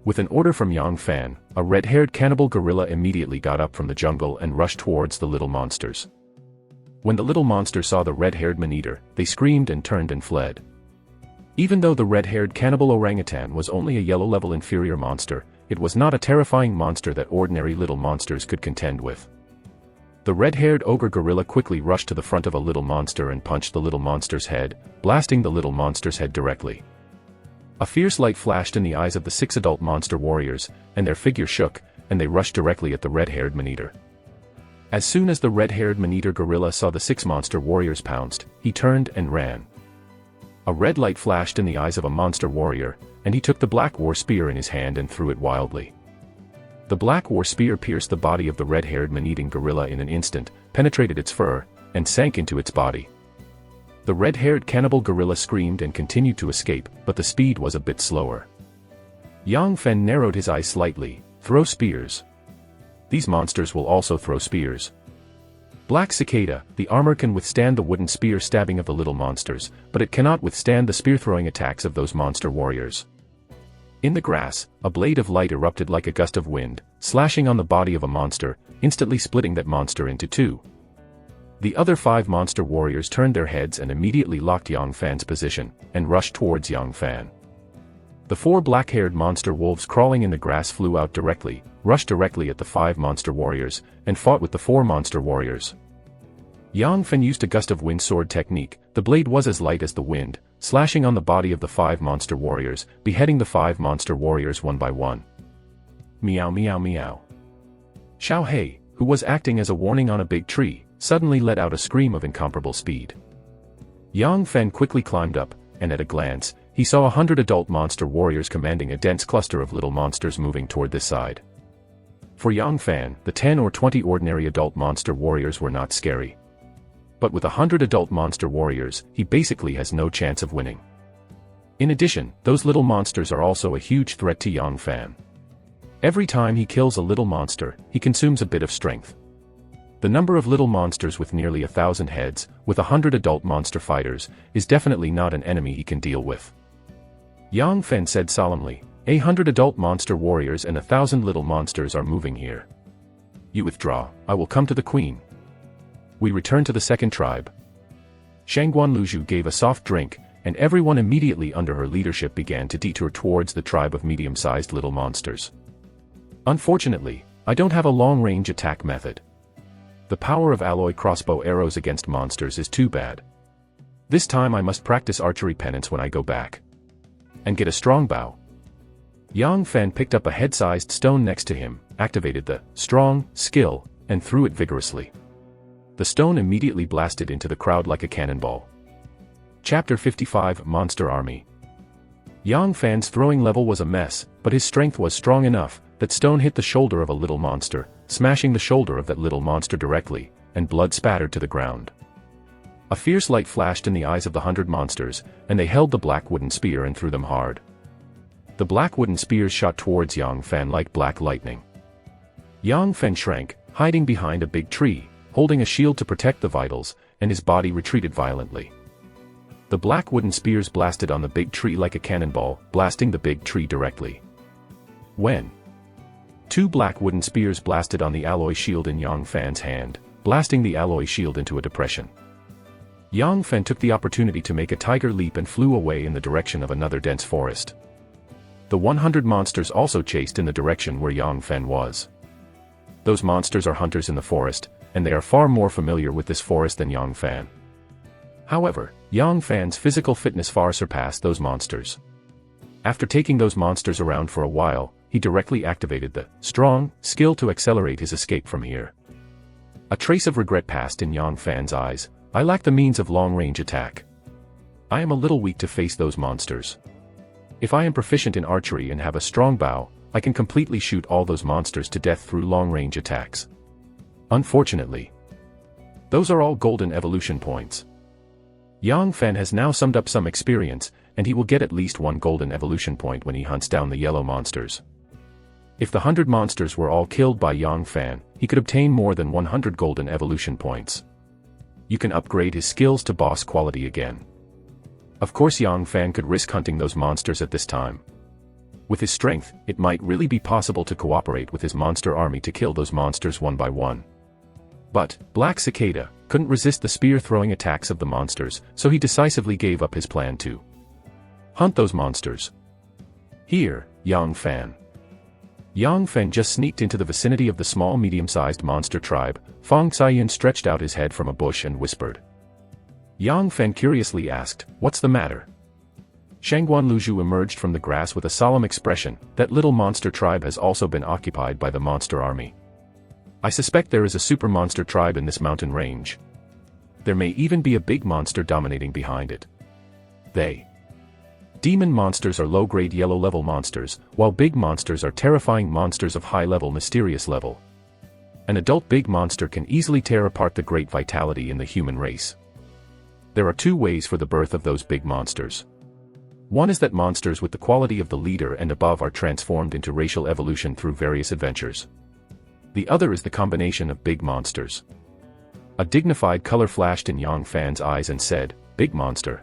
With an order from Yang Fan, a red-haired cannibal gorilla immediately got up from the jungle and rushed towards the little monsters. When the little monsters saw the red-haired man-eater, they screamed and turned and fled. Even though the red-haired cannibal orangutan was only a yellow-level inferior monster, it was not a terrifying monster that ordinary little monsters could contend with. The red-haired ogre gorilla quickly rushed to the front of a little monster and punched the little monster's head, blasting the little monster's head directly. A fierce light flashed in the eyes of the 6 adult monster warriors, and their figure shook, and they rushed directly at the red-haired man-eater. As soon as the red-haired man-eater gorilla saw the 6 monster warriors pounced, he turned and ran. A red light flashed in the eyes of a monster warrior, and he took the black war spear in his hand and threw it wildly. The black war spear pierced the body of the red-haired man-eating gorilla in an instant, penetrated its fur, and sank into its body. The red-haired cannibal gorilla screamed and continued to escape, but the speed was a bit slower. Yang Fan narrowed his eyes slightly. Throw spears. These monsters will also throw spears. Black cicada, the armor can withstand the wooden spear stabbing of the little monsters, but it cannot withstand the spear-throwing attacks of those monster warriors. In the grass, a blade of light erupted like a gust of wind, slashing on the body of a monster, instantly splitting that monster into 2. The other 5 monster warriors turned their heads and immediately locked Yang Fan's position, and rushed towards Yang Fan. The 4 black-haired monster wolves crawling in the grass flew out directly, rushed directly at the 5 monster warriors, and fought with the 4 monster warriors. Yang Fan used a gust of wind sword technique. The blade was as light as the wind, slashing on the body of the 5 monster warriors, beheading the 5 monster warriors one by one. Meow meow meow. Xiao Hei, who was acting as a warning on a big tree, suddenly let out a scream of incomparable speed. Yang Fan quickly climbed up, and at a glance, he saw 100 adult monster warriors commanding a dense cluster of little monsters moving toward this side. For Yang Fan, the 10 or 20 ordinary adult monster warriors were not scary. But with 100 adult monster warriors, he basically has no chance of winning. In addition, those little monsters are also a huge threat to Yang Fan. Every time he kills a little monster, he consumes a bit of strength. The number of little monsters with nearly 1,000 heads, with 100 adult monster fighters, is definitely not an enemy he can deal with. Yang Fan said solemnly, 100 adult monster warriors and 1,000 little monsters are moving here. You withdraw, I will come to the queen. We return to the second tribe. Shangguan Luzhu gave a soft drink, and everyone immediately under her leadership began to detour towards the tribe of medium-sized little monsters. Unfortunately, I don't have a long-range attack method. The power of alloy crossbow arrows against monsters is too bad. This time I must practice archery penance when I go back. And get a strong bow. Yang Fan picked up a head-sized stone next to him, activated the strong skill, and threw it vigorously. The stone immediately blasted into the crowd like a cannonball. Chapter 55 Monster Army. Yang Fan's throwing level was a mess, but his strength was strong enough that stone hit the shoulder of a little monster, smashing the shoulder of that little monster directly, and blood spattered to the ground. A fierce light flashed in the eyes of the 100 monsters, and they held the black wooden spear and threw them hard. The black wooden spears shot towards Yang Fan like black lightning. Yang Fan shrank, hiding behind a big tree, holding a shield to protect the vitals, and his body retreated violently. The black wooden spears blasted on the big tree like a cannonball, blasting the big tree directly. When 2 black wooden spears blasted on the alloy shield in Yang Fan's hand, blasting the alloy shield into a depression. Yang Fan took the opportunity to make a tiger leap and flew away in the direction of another dense forest. The 100 monsters also chased in the direction where Yang Fan was. Those monsters are hunters in the forest, and they are far more familiar with this forest than Yang Fan. However, Yang Fan's physical fitness far surpassed those monsters. After taking those monsters around for a while, he directly activated the strong skill to accelerate his escape from here. A trace of regret passed in Yang Fan's eyes. I lack the means of long-range attack. I am a little weak to face those monsters. If I am proficient in archery and have a strong bow, I can completely shoot all those monsters to death through long-range attacks. Unfortunately, those are all golden evolution points. Yang Fan has now summed up some experience, and he will get at least 1 golden evolution point when he hunts down the yellow monsters. If the 100 monsters were all killed by Yang Fan, he could obtain more than 100 golden evolution points. You can upgrade his skills to boss quality again. Of course Yang Fan could risk hunting those monsters at this time. With his strength, it might really be possible to cooperate with his monster army to kill those monsters one by one. But Black Cicada couldn't resist the spear-throwing attacks of the monsters, so he decisively gave up his plan to hunt those monsters. Here, Yang Fan. Yang Fan just sneaked into the vicinity of the small medium-sized monster tribe. Fang Xian stretched out his head from a bush and whispered. Yang Fan curiously asked, "What's the matter?" Shangguan Luzhu emerged from the grass with a solemn expression. That little monster tribe has also been occupied by the monster army. I suspect there is a super monster tribe in this mountain range. There may even be a big monster dominating behind it. Demon monsters are low-grade yellow-level monsters, while big monsters are terrifying monsters of high-level mysterious level. An adult big monster can easily tear apart the great vitality in the human race. There are 2 ways for the birth of those big monsters. One is that monsters with the quality of the leader and above are transformed into racial evolution through various adventures. The other is the combination of big monsters. A dignified color flashed in Yang Fan's eyes and said, "Big monster.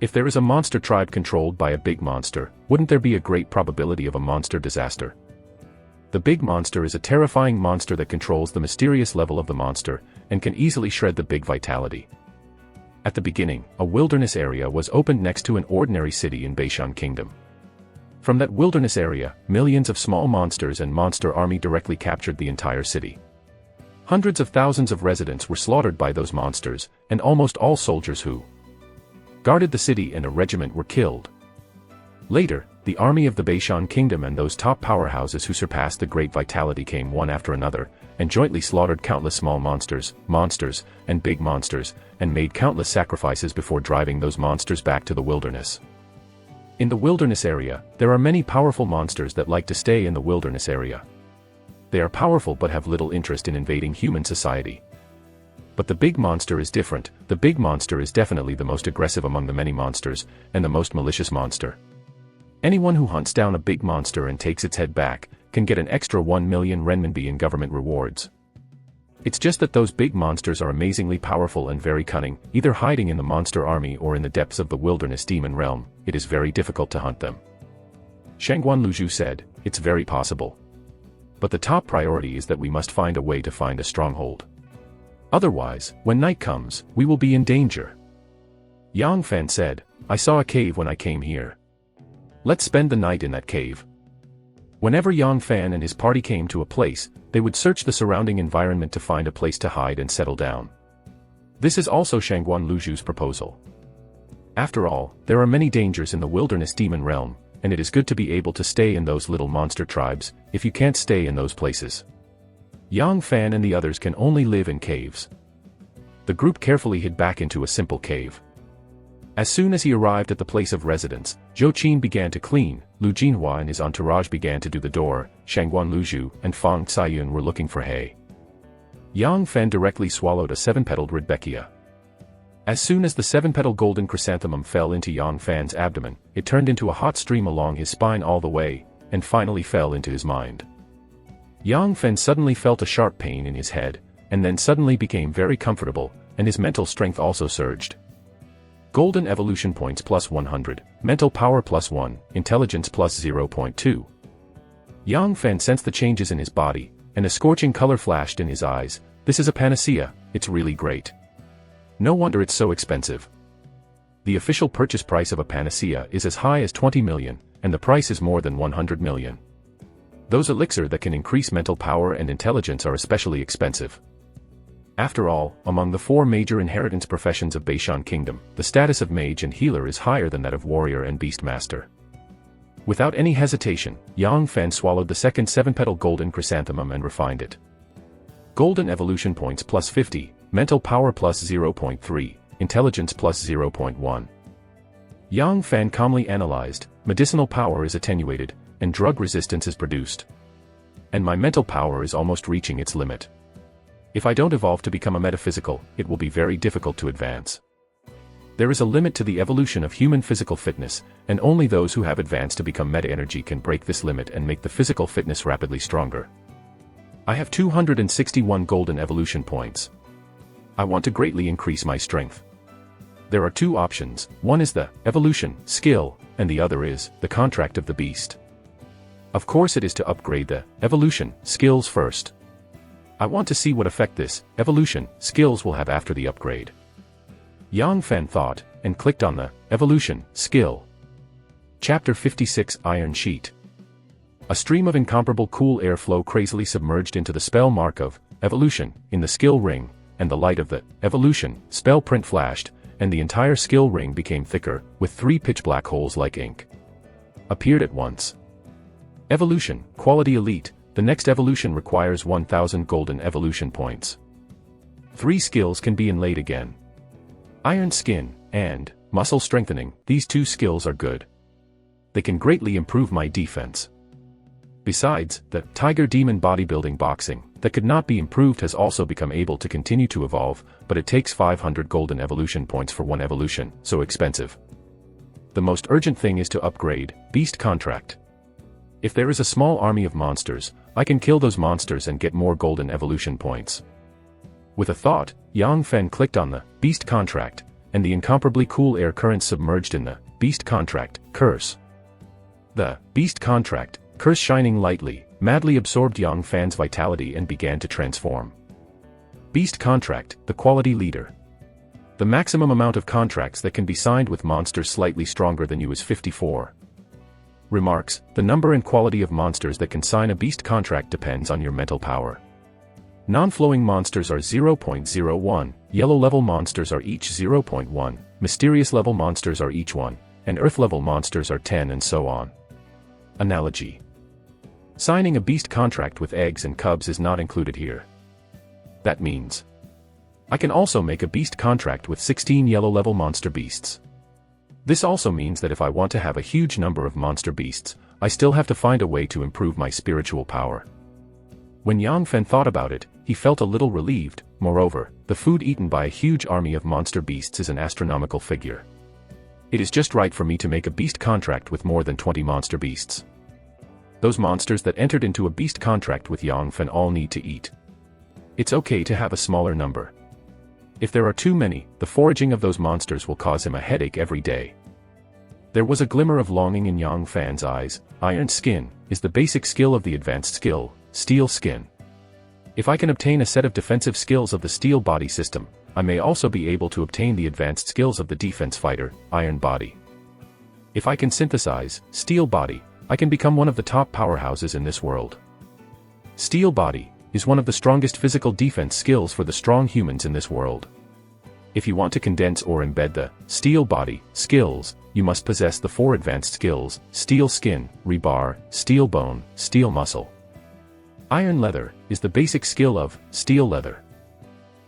If there is a monster tribe controlled by a big monster, wouldn't there be a great probability of a monster disaster? The big monster is a terrifying monster that controls the mysterious level of the monster, and can easily shred the big vitality." At the beginning, a wilderness area was opened next to an ordinary city in Beishan Kingdom. From that wilderness area, millions of small monsters and monster army directly captured the entire city. Hundreds of thousands of residents were slaughtered by those monsters, and almost all soldiers who guarded the city and a regiment were killed. Later, the army of the Beishan Kingdom and those top powerhouses who surpassed the great vitality came one after another, and jointly slaughtered countless small monsters, and big monsters, and made countless sacrifices before driving those monsters back to the wilderness. In the wilderness area, there are many powerful monsters that like to stay in the wilderness area. They are powerful but have little interest in invading human society. But the big monster is different. The big monster is definitely the most aggressive among the many monsters, and the most malicious monster. Anyone who hunts down a big monster and takes its head back, can get an extra 1 million renminbi in government rewards. It's just that those big monsters are amazingly powerful and very cunning, either hiding in the monster army or in the depths of the wilderness demon realm. It is very difficult to hunt them. Shangguan Luzhu said, it's very possible. But the top priority is that we must find a way to find a stronghold. Otherwise, when night comes, we will be in danger. Yang Fan said, I saw a cave when I came here. Let's spend the night in that cave. Whenever Yang Fan and his party came to a place, they would search the surrounding environment to find a place to hide and settle down. This is also Shangguan Luzhu's proposal. After all, there are many dangers in the wilderness demon realm, and it is good to be able to stay in those little monster tribes, if you can't stay in those places. Yang Fan and the others can only live in caves. The group carefully hid back into a simple cave. As soon as he arrived at the place of residence, Zhou Qin began to clean, Lu Jinhua and his entourage began to do the door, Shangguan Luzhu and Fang Caiyun were looking for hay. Yang Fan directly swallowed a 7-petaled rudbeckia. As soon as the 7-petal golden chrysanthemum fell into Yang Fan's abdomen, it turned into a hot stream along his spine all the way, and finally fell into his mind. Yang Fan suddenly felt a sharp pain in his head, and then suddenly became very comfortable, and his mental strength also surged. Golden evolution points plus 100, mental power plus 1, intelligence plus 0.2. Yang Fan sensed the changes in his body, and a scorching color flashed in his eyes. This is a panacea, it's really great. No wonder it's so expensive. The official purchase price of a panacea is as high as 20 million, and the price is more than 100 million. Those elixir that can increase mental power and intelligence are especially expensive. After all, among the 4 major inheritance professions of Beishan Kingdom, the status of mage and healer is higher than that of warrior and beast master. Without any hesitation, Yang Fan swallowed the second 7-petal golden chrysanthemum and refined it. Golden evolution points plus 50, mental power plus 0.3, intelligence plus 0.1. Yang Fan calmly analyzed, medicinal power is attenuated, and drug resistance is produced. And my mental power is almost reaching its limit. If I don't evolve to become a metaphysical, it will be very difficult to advance. There is a limit to the evolution of human physical fitness, and only those who have advanced to become meta-energy can break this limit and make the physical fitness rapidly stronger. I have 261 golden evolution points. I want to greatly increase my strength. There are 2 options, one is the evolution skill, and the other is the contract of the beast. Of course it is to upgrade the evolution skills first. I want to see what effect this evolution skills will have after the upgrade. Yang Fan thought, and clicked on the evolution skill. Chapter 56 Iron Sheet. A stream of incomparable cool air flow crazily submerged into the spell mark of evolution in the skill ring, and the light of the evolution spell print flashed, and the entire skill ring became thicker, with 3 pitch black holes like ink. Appeared at once. Evolution, quality elite. The next evolution requires 1000 golden evolution points. 3 skills can be inlaid again. Iron skin, and muscle strengthening, these 2 skills are good. They can greatly improve my defense. Besides, the tiger demon bodybuilding boxing, that could not be improved has also become able to continue to evolve, but it takes 500 golden evolution points for 1 evolution, so expensive. The most urgent thing is to upgrade beast contract. If there is a small army of monsters, I can kill those monsters and get more golden evolution points. With a thought, Yang Fan clicked on the beast contract, and the incomparably cool air currents submerged in the beast contract curse. The beast contract curse shining lightly, madly absorbed Yang Fan's vitality and began to transform. Beast contract, the quality leader. The maximum amount of contracts that can be signed with monsters slightly stronger than you is 54. Remarks, the number and quality of monsters that can sign a beast contract depends on your mental power. Non-flowing monsters are 0.01, yellow level monsters are each 0.1, mysterious level monsters are each 1, and earth level monsters are 10 and so on. Analogy. Signing a beast contract with eggs and cubs is not included here. That means I can also make a beast contract with 16 yellow level monster beasts. This also means that if I want to have a huge number of monster beasts, I still have to find a way to improve my spiritual power. When Yang Fen thought about it, he felt a little relieved. Moreover, the food eaten by a huge army of monster beasts is an astronomical figure. It is just right for me to make a beast contract with more than 20 monster beasts. Those monsters that entered into a beast contract with Yang Fen all need to eat. It's okay to have a smaller number. If there are too many, the foraging of those monsters will cause him a headache every day. There was a glimmer of longing in Yang Fan's eyes. Iron Skin is the basic skill of the advanced skill, Steel Skin. If I can obtain a set of defensive skills of the Steel Body system, I may also be able to obtain the advanced skills of the Defense Fighter, Iron Body. If I can synthesize Steel Body, I can become one of the top powerhouses in this world. Steel Body is one of the strongest physical defense skills for the strong humans in this world. If you want to condense or embed the Steel Body skills, you must possess the 4 advanced skills: Steel Skin, Rebar, Steel Bone, Steel Muscle. Iron Leather is the basic skill of Steel Leather.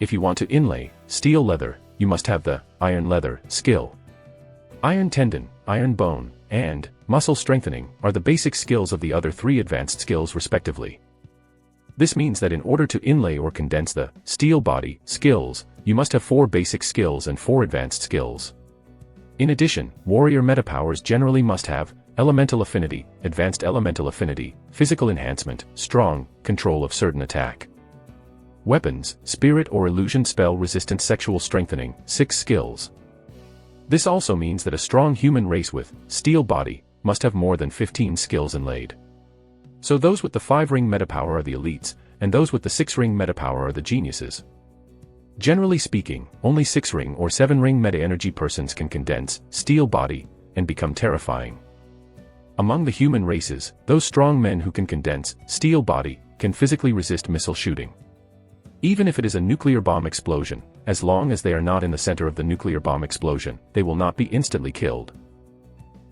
If you want to inlay Steel Leather, you must have the Iron Leather skill. Iron Tendon, Iron Bone, and Muscle Strengthening are the basic skills of the other 3 advanced skills respectively. This means that in order to inlay or condense the Steel Body skills, you must have 4 basic skills and 4 advanced skills. In addition, warrior metapowers generally must have Elemental Affinity, Advanced Elemental Affinity, Physical Enhancement, Strong, Control of certain attack. Weapons, Spirit or Illusion Spell Resistance, Sexual Strengthening, 6 skills. This also means that a strong human race with Steel Body must have more than 15 skills inlaid. So those with the 5-ring metapower are the elites, and those with the 6-ring metapower are the geniuses. Generally speaking, only 6-ring or 7-ring meta-energy persons can condense Steel Body and become terrifying. Among the human races, those strong men who can condense Steel Body can physically resist missile shooting. Even if it is a nuclear bomb explosion, as long as they are not in the center of the nuclear bomb explosion, they will not be instantly killed.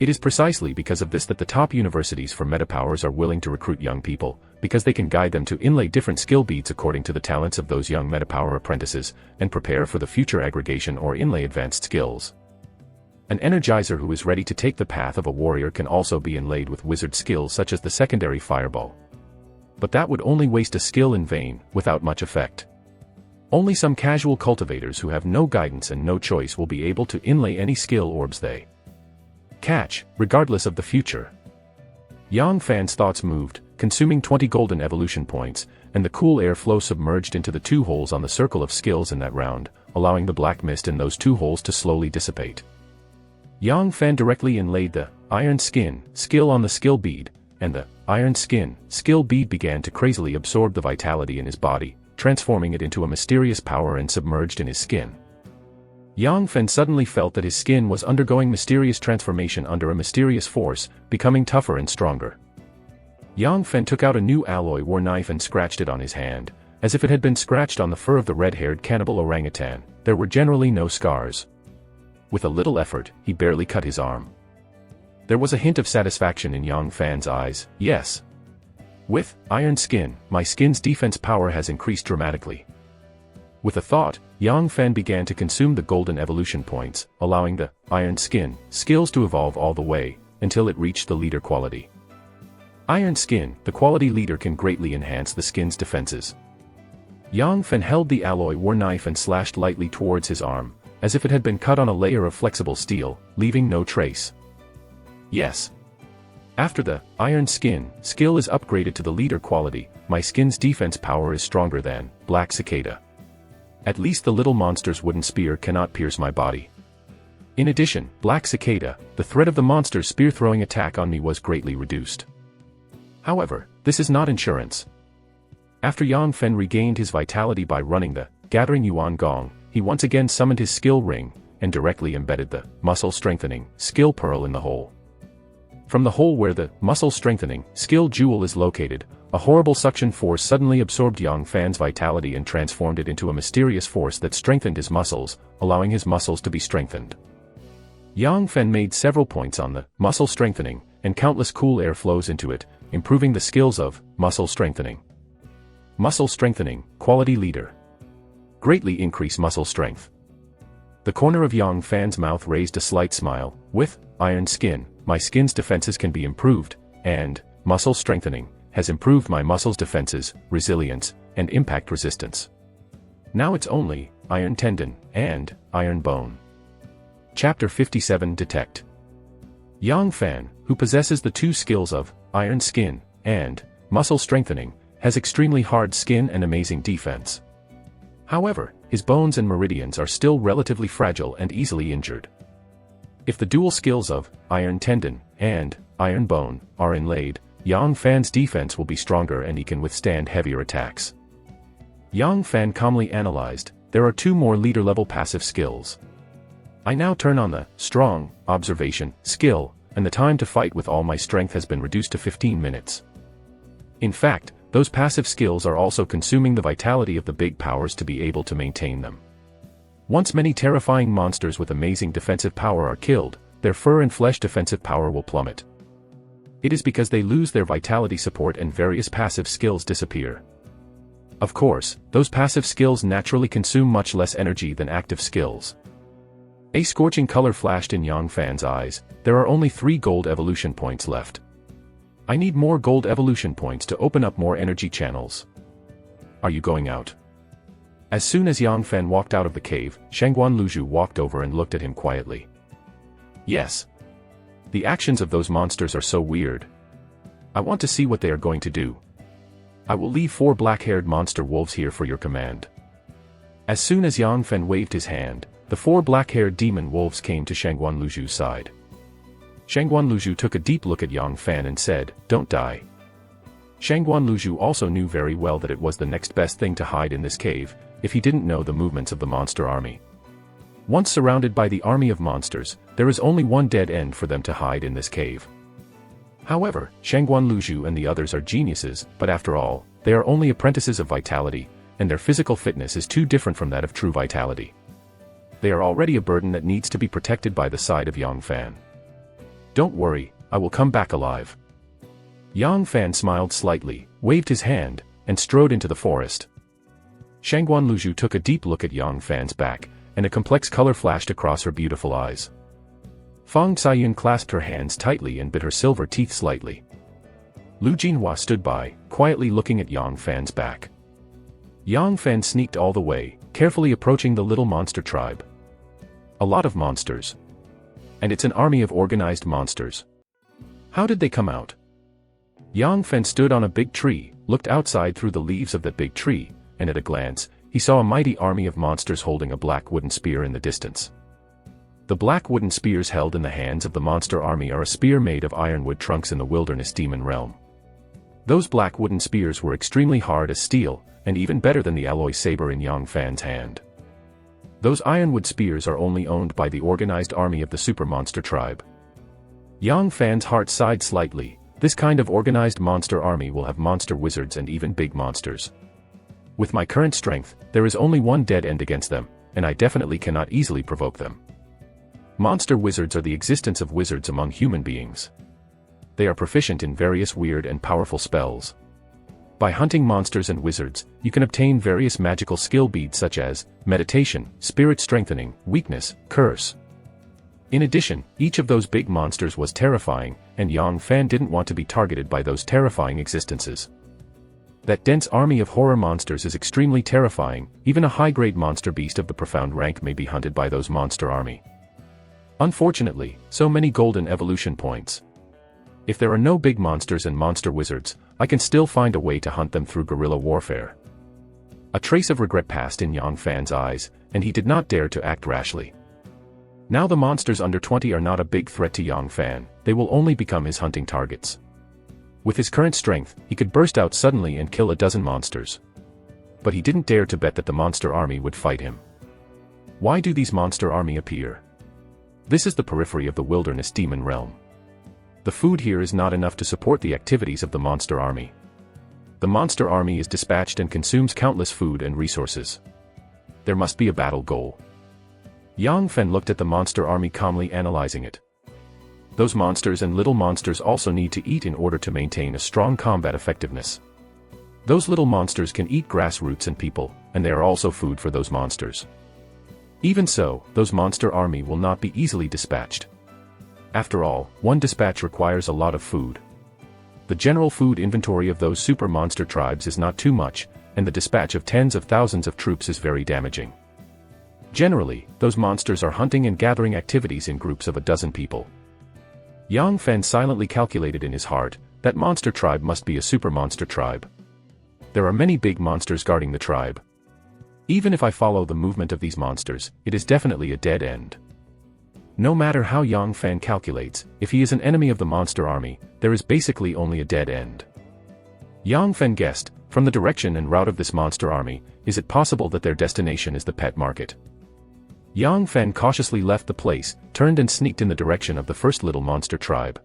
It is precisely because of this that the top universities for metapowers are willing to recruit young people, because they can guide them to inlay different skill beads according to the talents of those young metapower apprentices, and prepare for the future aggregation or inlay advanced skills. An energizer who is ready to take the path of a warrior can also be inlaid with wizard skills such as the secondary fireball. But that would only waste a skill in vain, without much effect. Only some casual cultivators who have no guidance and no choice will be able to inlay any skill orbs they catch, regardless of the future. Yang Fan's thoughts moved, consuming 20 golden evolution points, and the cool air flow submerged into the 2 holes on the circle of skills in that round, allowing the black mist in those 2 holes to slowly dissipate. Yang Fan directly inlaid the Iron Skin skill on the skill bead, and the Iron Skin skill bead began to crazily absorb the vitality in his body, transforming it into a mysterious power and submerged in his skin. Yang Fen suddenly felt that his skin was undergoing mysterious transformation under a mysterious force, becoming tougher and stronger. Yang Fen took out a new alloy war knife and scratched it on his hand, as if it had been scratched on the fur of the red-haired cannibal orangutan. There were generally no scars. With a little effort, he barely cut his arm. There was a hint of satisfaction in Yang Fan's eyes. Yes. With Iron Skin, my skin's defense power has increased dramatically. With a thought, Yang Fan began to consume the golden evolution points, allowing the Iron Skin skills to evolve all the way, until it reached the leader quality. Iron Skin, the quality leader, can greatly enhance the skin's defenses. Yang Fan held the alloy war knife and slashed lightly towards his arm, as if it had been cut on a layer of flexible steel, leaving no trace. Yes. After the Iron Skin skill is upgraded to the leader quality, my skin's defense power is stronger than Black Cicada. At least the little monster's wooden spear cannot pierce my body. In addition, Black Cicada, the threat of the monster's spear-throwing attack on me was greatly reduced. However, this is not insurance. After Yang Fen regained his vitality by running the Gathering Yuan Gong, he once again summoned his skill ring, and directly embedded the Muscle Strengthening skill pearl in the hole. From the hole where the Muscle Strengthening skill jewel is located, a horrible suction force suddenly absorbed Yang Fan's vitality and transformed it into a mysterious force that strengthened his muscles, allowing his muscles to be strengthened. Yang Fan made several points on the Muscle Strengthening, and countless cool air flows into it, improving the skills of Muscle Strengthening. Muscle Strengthening, Quality Leader. Greatly increase muscle strength. The corner of Yang Fan's mouth raised a slight smile. With iron skin, my skin's defenses can be improved, and muscle strengthening has improved my muscle's defenses, resilience, and impact resistance. Now it's only iron tendon and iron bone. Chapter 57 Detect. Yang Fan, who possesses the two skills of iron skin and muscle strengthening, has extremely hard skin and amazing defense. However, his bones and meridians are still relatively fragile and easily injured. If the dual skills of iron tendon and iron bone are inlaid, Yang Fan's defense will be stronger and he can withstand heavier attacks. Yang Fan calmly analyzed, there are two more leader-level passive skills. I now turn on the strong observation skill, and the time to fight with all my strength has been reduced to 15 minutes. In fact, those passive skills are also consuming the vitality of the big powers to be able to maintain them. Once many terrifying monsters with amazing defensive power are killed, their fur and flesh defensive power will plummet. It is because they lose their vitality support and various passive skills disappear. Of course, those passive skills naturally consume much less energy than active skills. A scorching color flashed in Yang Fan's eyes. There are only 3 gold evolution points left. I need more gold evolution points to open up more energy channels. Are you going out? As soon as Yang Fan walked out of the cave, Shangguan Luzhu walked over and looked at him quietly. Yes. The actions of those monsters are so weird. I want to see what they are going to do. I will leave 4 black-haired monster wolves here for your command. As soon as Yang Fan waved his hand, the 4 black-haired demon wolves came to Shangguan Luzhu's side. Shangguan Luzhu took a deep look at Yang Fan and said, "Don't die." Shangguan Luzhu also knew very well that it was the next best thing to hide in this cave, if he didn't know the movements of the monster army. Once surrounded by the army of monsters, there is only one dead end for them to hide in this cave. However, Shangguan Luzhu and the others are geniuses, but after all, they are only apprentices of vitality, and their physical fitness is too different from that of true vitality. They are already a burden that needs to be protected by the side of Yang Fan. Don't worry, I will come back alive. Yang Fan smiled slightly, waved his hand, and strode into the forest. Shangguan Luzhu took a deep look at Yang Fan's back, and a complex color flashed across her beautiful eyes. Fang Caiyun clasped her hands tightly and bit her silver teeth slightly. Lu Jinhua stood by, quietly looking at Yang Fan's back. Yang Fan sneaked all the way, carefully approaching the little monster tribe. A lot of monsters. And it's an army of organized monsters. How did they come out? Yang Fan stood on a big tree, looked outside through the leaves of that big tree, and at a glance, he saw a mighty army of monsters holding a black wooden spear in the distance. The black wooden spears held in the hands of the monster army are a spear made of ironwood trunks in the wilderness demon realm. Those black wooden spears were extremely hard as steel, and even better than the alloy saber in Yang Fan's hand. Those ironwood spears are only owned by the organized army of the super monster tribe. Yang Fan's heart sighed slightly. This kind of organized monster army will have monster wizards and even big monsters. With my current strength, there is only one dead end against them, and I definitely cannot easily provoke them. Monster wizards are the existence of wizards among human beings. They are proficient in various weird and powerful spells. By hunting monsters and wizards, you can obtain various magical skill beads such as meditation, spirit strengthening, weakness, curse. In addition, each of those big monsters was terrifying, and Yang Fan didn't want to be targeted by those terrifying existences. That dense army of horror monsters is extremely terrifying. Even a high-grade monster beast of the profound rank may be hunted by those monster army. Unfortunately, so many golden evolution points. If there are no big monsters and monster wizards, I can still find a way to hunt them through guerrilla warfare. A trace of regret passed in Yang Fan's eyes, and he did not dare to act rashly. Now the monsters under 20 are not a big threat to Yang Fan, they will only become his hunting targets. With his current strength, he could burst out suddenly and kill a dozen monsters. But he didn't dare to bet that the monster army would fight him. Why do these monster army appear? This is the periphery of the wilderness demon realm. The food here is not enough to support the activities of the monster army. The monster army is dispatched and consumes countless food and resources. There must be a battle goal. Yang Fan looked at the monster army calmly analyzing it. Those monsters and little monsters also need to eat in order to maintain a strong combat effectiveness. Those little monsters can eat grass roots and people, and they are also food for those monsters. Even so, those monster army will not be easily dispatched. After all, one dispatch requires a lot of food. The general food inventory of those super monster tribes is not too much, and the dispatch of tens of thousands of troops is very damaging. Generally, those monsters are hunting and gathering activities in groups of a dozen people. Yang Fen silently calculated in his heart, that monster tribe must be a super monster tribe. There are many big monsters guarding the tribe. Even if I follow the movement of these monsters, it is definitely a dead end. No matter how Yang Fen calculates, if he is an enemy of the monster army, there is basically only a dead end. Yang Fen guessed, from the direction and route of this monster army, is it possible that their destination is the pet market? Yang Fen cautiously left the place, turned and sneaked in the direction of the first little monster tribe.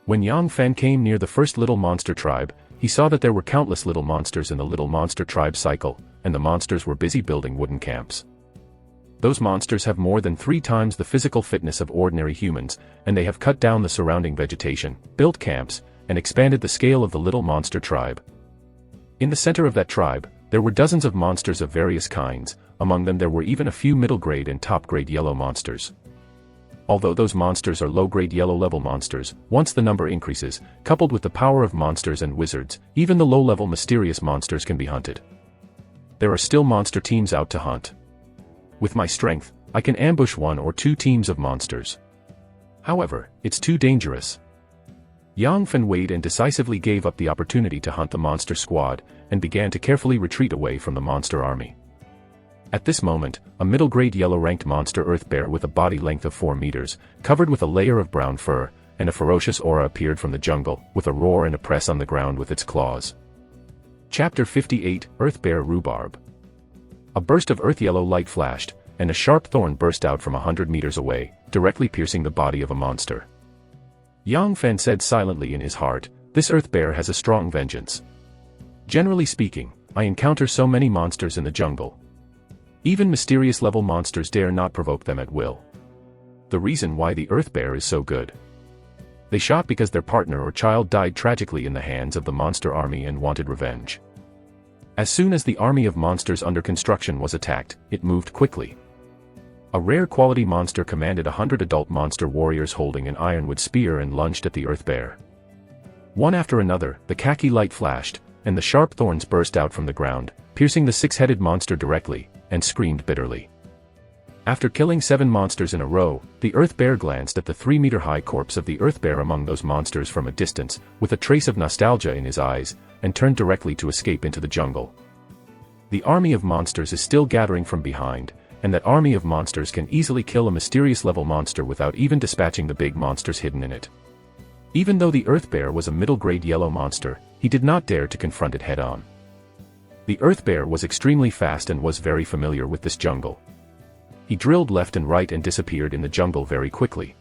When Yang Fen came near the first little monster tribe, he saw that there were countless little monsters in the little monster tribe cycle, and the monsters were busy building wooden camps. Those monsters have more than 3 times the physical fitness of ordinary humans, and they have cut down the surrounding vegetation, built camps, and expanded the scale of the little monster tribe. In the center of that tribe, there were dozens of monsters of various kinds, among them there were even a few middle-grade and top-grade yellow monsters. Although those monsters are low-grade yellow-level monsters, once the number increases, coupled with the power of monsters and wizards, even the low-level mysterious monsters can be hunted. There are still monster teams out to hunt. With my strength, I can ambush 1 or 2 teams of monsters. However, it's too dangerous. Yang Fen weighed and decisively gave up the opportunity to hunt the monster squad, and began to carefully retreat away from the monster army. At this moment, a middle-grade yellow-ranked monster earth bear with a body length of 4 meters, covered with a layer of brown fur, and a ferocious aura appeared from the jungle, with a roar and a press on the ground with its claws. Chapter 58, Earth Bear Rhubarb. A burst of earth-yellow light flashed, and a sharp thorn burst out from 100 meters away, directly piercing the body of a monster. Yang Fen said silently in his heart, "This earth bear has a strong vengeance. Generally speaking, I encounter so many monsters in the jungle. Even mysterious level monsters dare not provoke them at will. The reason why the earth bear is so good. They shot because their partner or child died tragically in the hands of the monster army and wanted revenge. As soon as the army of monsters under construction was attacked, it moved quickly. A rare quality monster commanded 100 adult monster warriors holding an ironwood spear and lunged at the earth bear. One after another, the khaki light flashed, and the sharp thorns burst out from the ground, piercing the 6-headed monster directly, and screamed bitterly. After killing 7 monsters in a row, the earth bear glanced at the 3-meter-high corpse of the earth bear among those monsters from a distance, with a trace of nostalgia in his eyes, and turned directly to escape into the jungle. The army of monsters is still gathering from behind, and that army of monsters can easily kill a mysterious level monster without even dispatching the big monsters hidden in it. Even though the earth bear was a middle-grade yellow monster, he did not dare to confront it head-on. The earth bear was extremely fast and was very familiar with this jungle. He drilled left and right and disappeared in the jungle very quickly.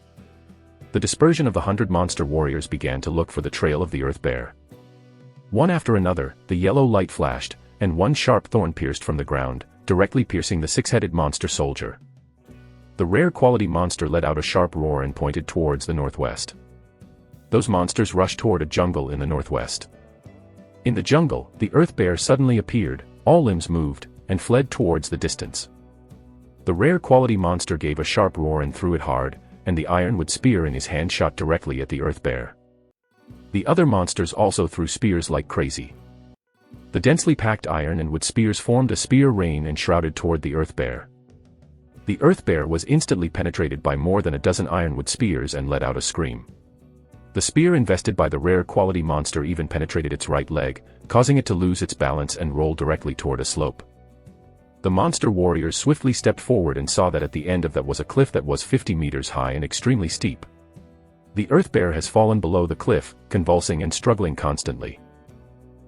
The dispersion of the 100 monster warriors began to look for the trail of the earth bear. One after another, the yellow light flashed, and one sharp thorn pierced from the ground, directly piercing the 6-headed monster soldier. The rare quality monster let out a sharp roar and pointed towards the northwest. Those monsters rushed toward a jungle in the northwest. In the jungle, the earth bear suddenly appeared, all limbs moved, and fled towards the distance. The rare quality monster gave a sharp roar and threw it hard, and the ironwood spear in his hand shot directly at the earth bear. The other monsters also threw spears like crazy. The densely packed iron and wood spears formed a spear rain and shrouded toward the earth bear. The earth bear was instantly penetrated by more than a dozen ironwood spears and let out a scream. The spear invested by the rare quality monster even penetrated its right leg, causing it to lose its balance and roll directly toward a slope. The monster warriors swiftly stepped forward and saw that at the end of that was a cliff that was 50 meters high and extremely steep. The earth bear has fallen below the cliff, convulsing and struggling constantly.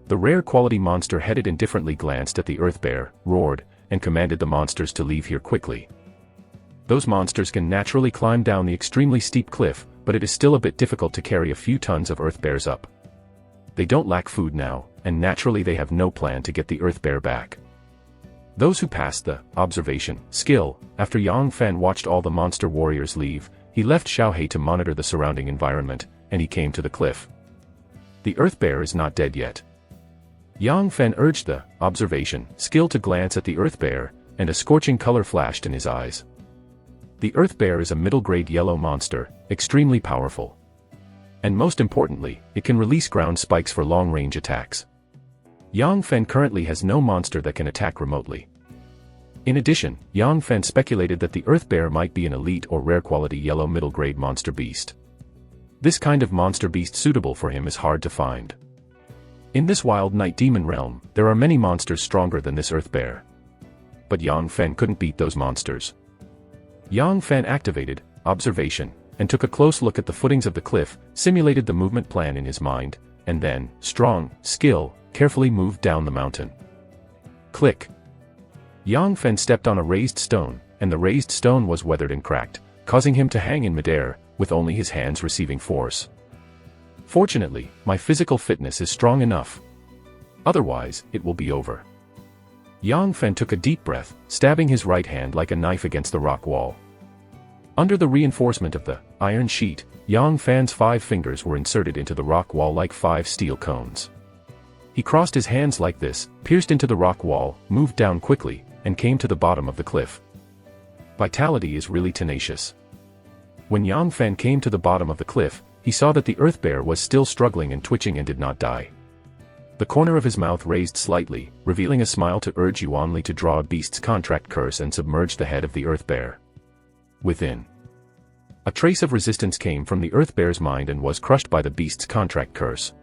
The rare quality monster headed indifferently glanced at the earth bear, roared, and commanded the monsters to leave here quickly. Those monsters can naturally climb down the extremely steep cliff, but it is still a bit difficult to carry a few tons of earth bears up. They don't lack food now, and naturally they have no plan to get the earth bear back. Those who passed the observation skill, after Yang Fen watched all the monster warriors leave, he left Xiaohei to monitor the surrounding environment, and he came to the cliff. The earth bear is not dead yet. Yang Fen urged the observation skill to glance at the earth bear, and a scorching color flashed in his eyes. The Earth Bear is a middle-grade yellow monster, extremely powerful. And most importantly, it can release ground spikes for long-range attacks. Yang Fen currently has no monster that can attack remotely. In addition, Yang Fen speculated that the Earth Bear might be an elite or rare-quality yellow middle-grade monster beast. This kind of monster beast suitable for him is hard to find. In this wild night demon realm, there are many monsters stronger than this Earth Bear. But Yang Fen couldn't beat those monsters. Yang Fen activated observation, and took a close look at the footings of the cliff, simulated the movement plan in his mind, and then, strong skill, carefully moved down the mountain. Click. Yang Fen stepped on a raised stone, and the raised stone was weathered and cracked, causing him to hang in midair, with only his hands receiving force. Fortunately, my physical fitness is strong enough. Otherwise, it will be over. Yang Fen took a deep breath, stabbing his right hand like a knife against the rock wall. Under the reinforcement of the iron sheet, Yang Fan's 5 fingers were inserted into the rock wall like 5 steel cones. He crossed his hands like this, pierced into the rock wall, moved down quickly, and came to the bottom of the cliff. Vitality is really tenacious. When Yang Fan came to the bottom of the cliff, he saw that the Earth Bear was still struggling and twitching and did not die. The corner of his mouth raised slightly, revealing a smile to urge Yuan Li to draw a beast's contract curse and submerge the head of the Earth Bear. Within. A trace of resistance came from the Earth Bear's mind and was crushed by the beast's contract curse.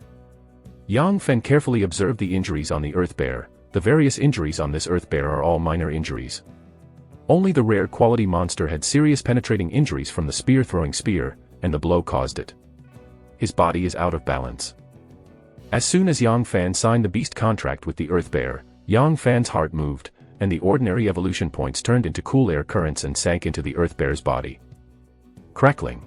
Yang Fen carefully observed the injuries on the Earth Bear. The various injuries on this Earth Bear are all minor injuries. Only the rare quality monster had serious penetrating injuries from the spear-throwing spear, and the blow caused it. His body is out of balance. As soon as Yang Fan signed the beast contract with the Earth Bear, Yang Fan's heart moved, and the ordinary evolution points turned into cool air currents and sank into the Earth Bear's body. Crackling.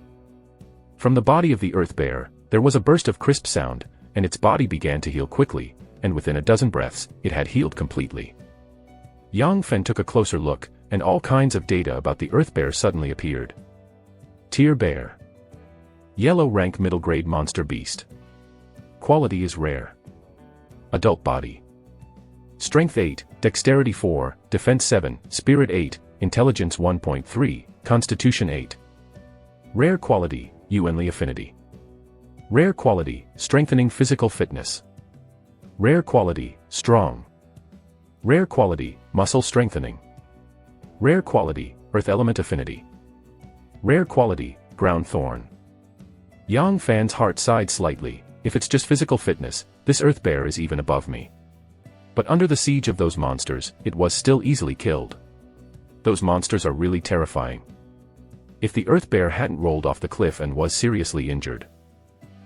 From the body of the Earth Bear, there was a burst of crisp sound, and its body began to heal quickly, and within a dozen breaths, it had healed completely. Yang Fen took a closer look, and all kinds of data about the Earth Bear suddenly appeared. Tier Bear. Yellow rank middle grade monster beast. Quality is rare. Adult body. Strength 8, Dexterity 4, Defense 7, Spirit 8, Intelligence 1.3, Constitution 8. Rare quality, Yuan Li Affinity. Rare quality, Strengthening Physical Fitness. Rare quality, Strong. Rare quality, Muscle Strengthening. Rare quality, Earth Element Affinity. Rare quality, Ground Thorn. Yang Fan's heart sighed slightly. If it's just physical fitness, this Earth Bear is even above me. But under the siege of those monsters, it was still easily killed. Those monsters are really terrifying. If the Earth Bear hadn't rolled off the cliff and was seriously injured,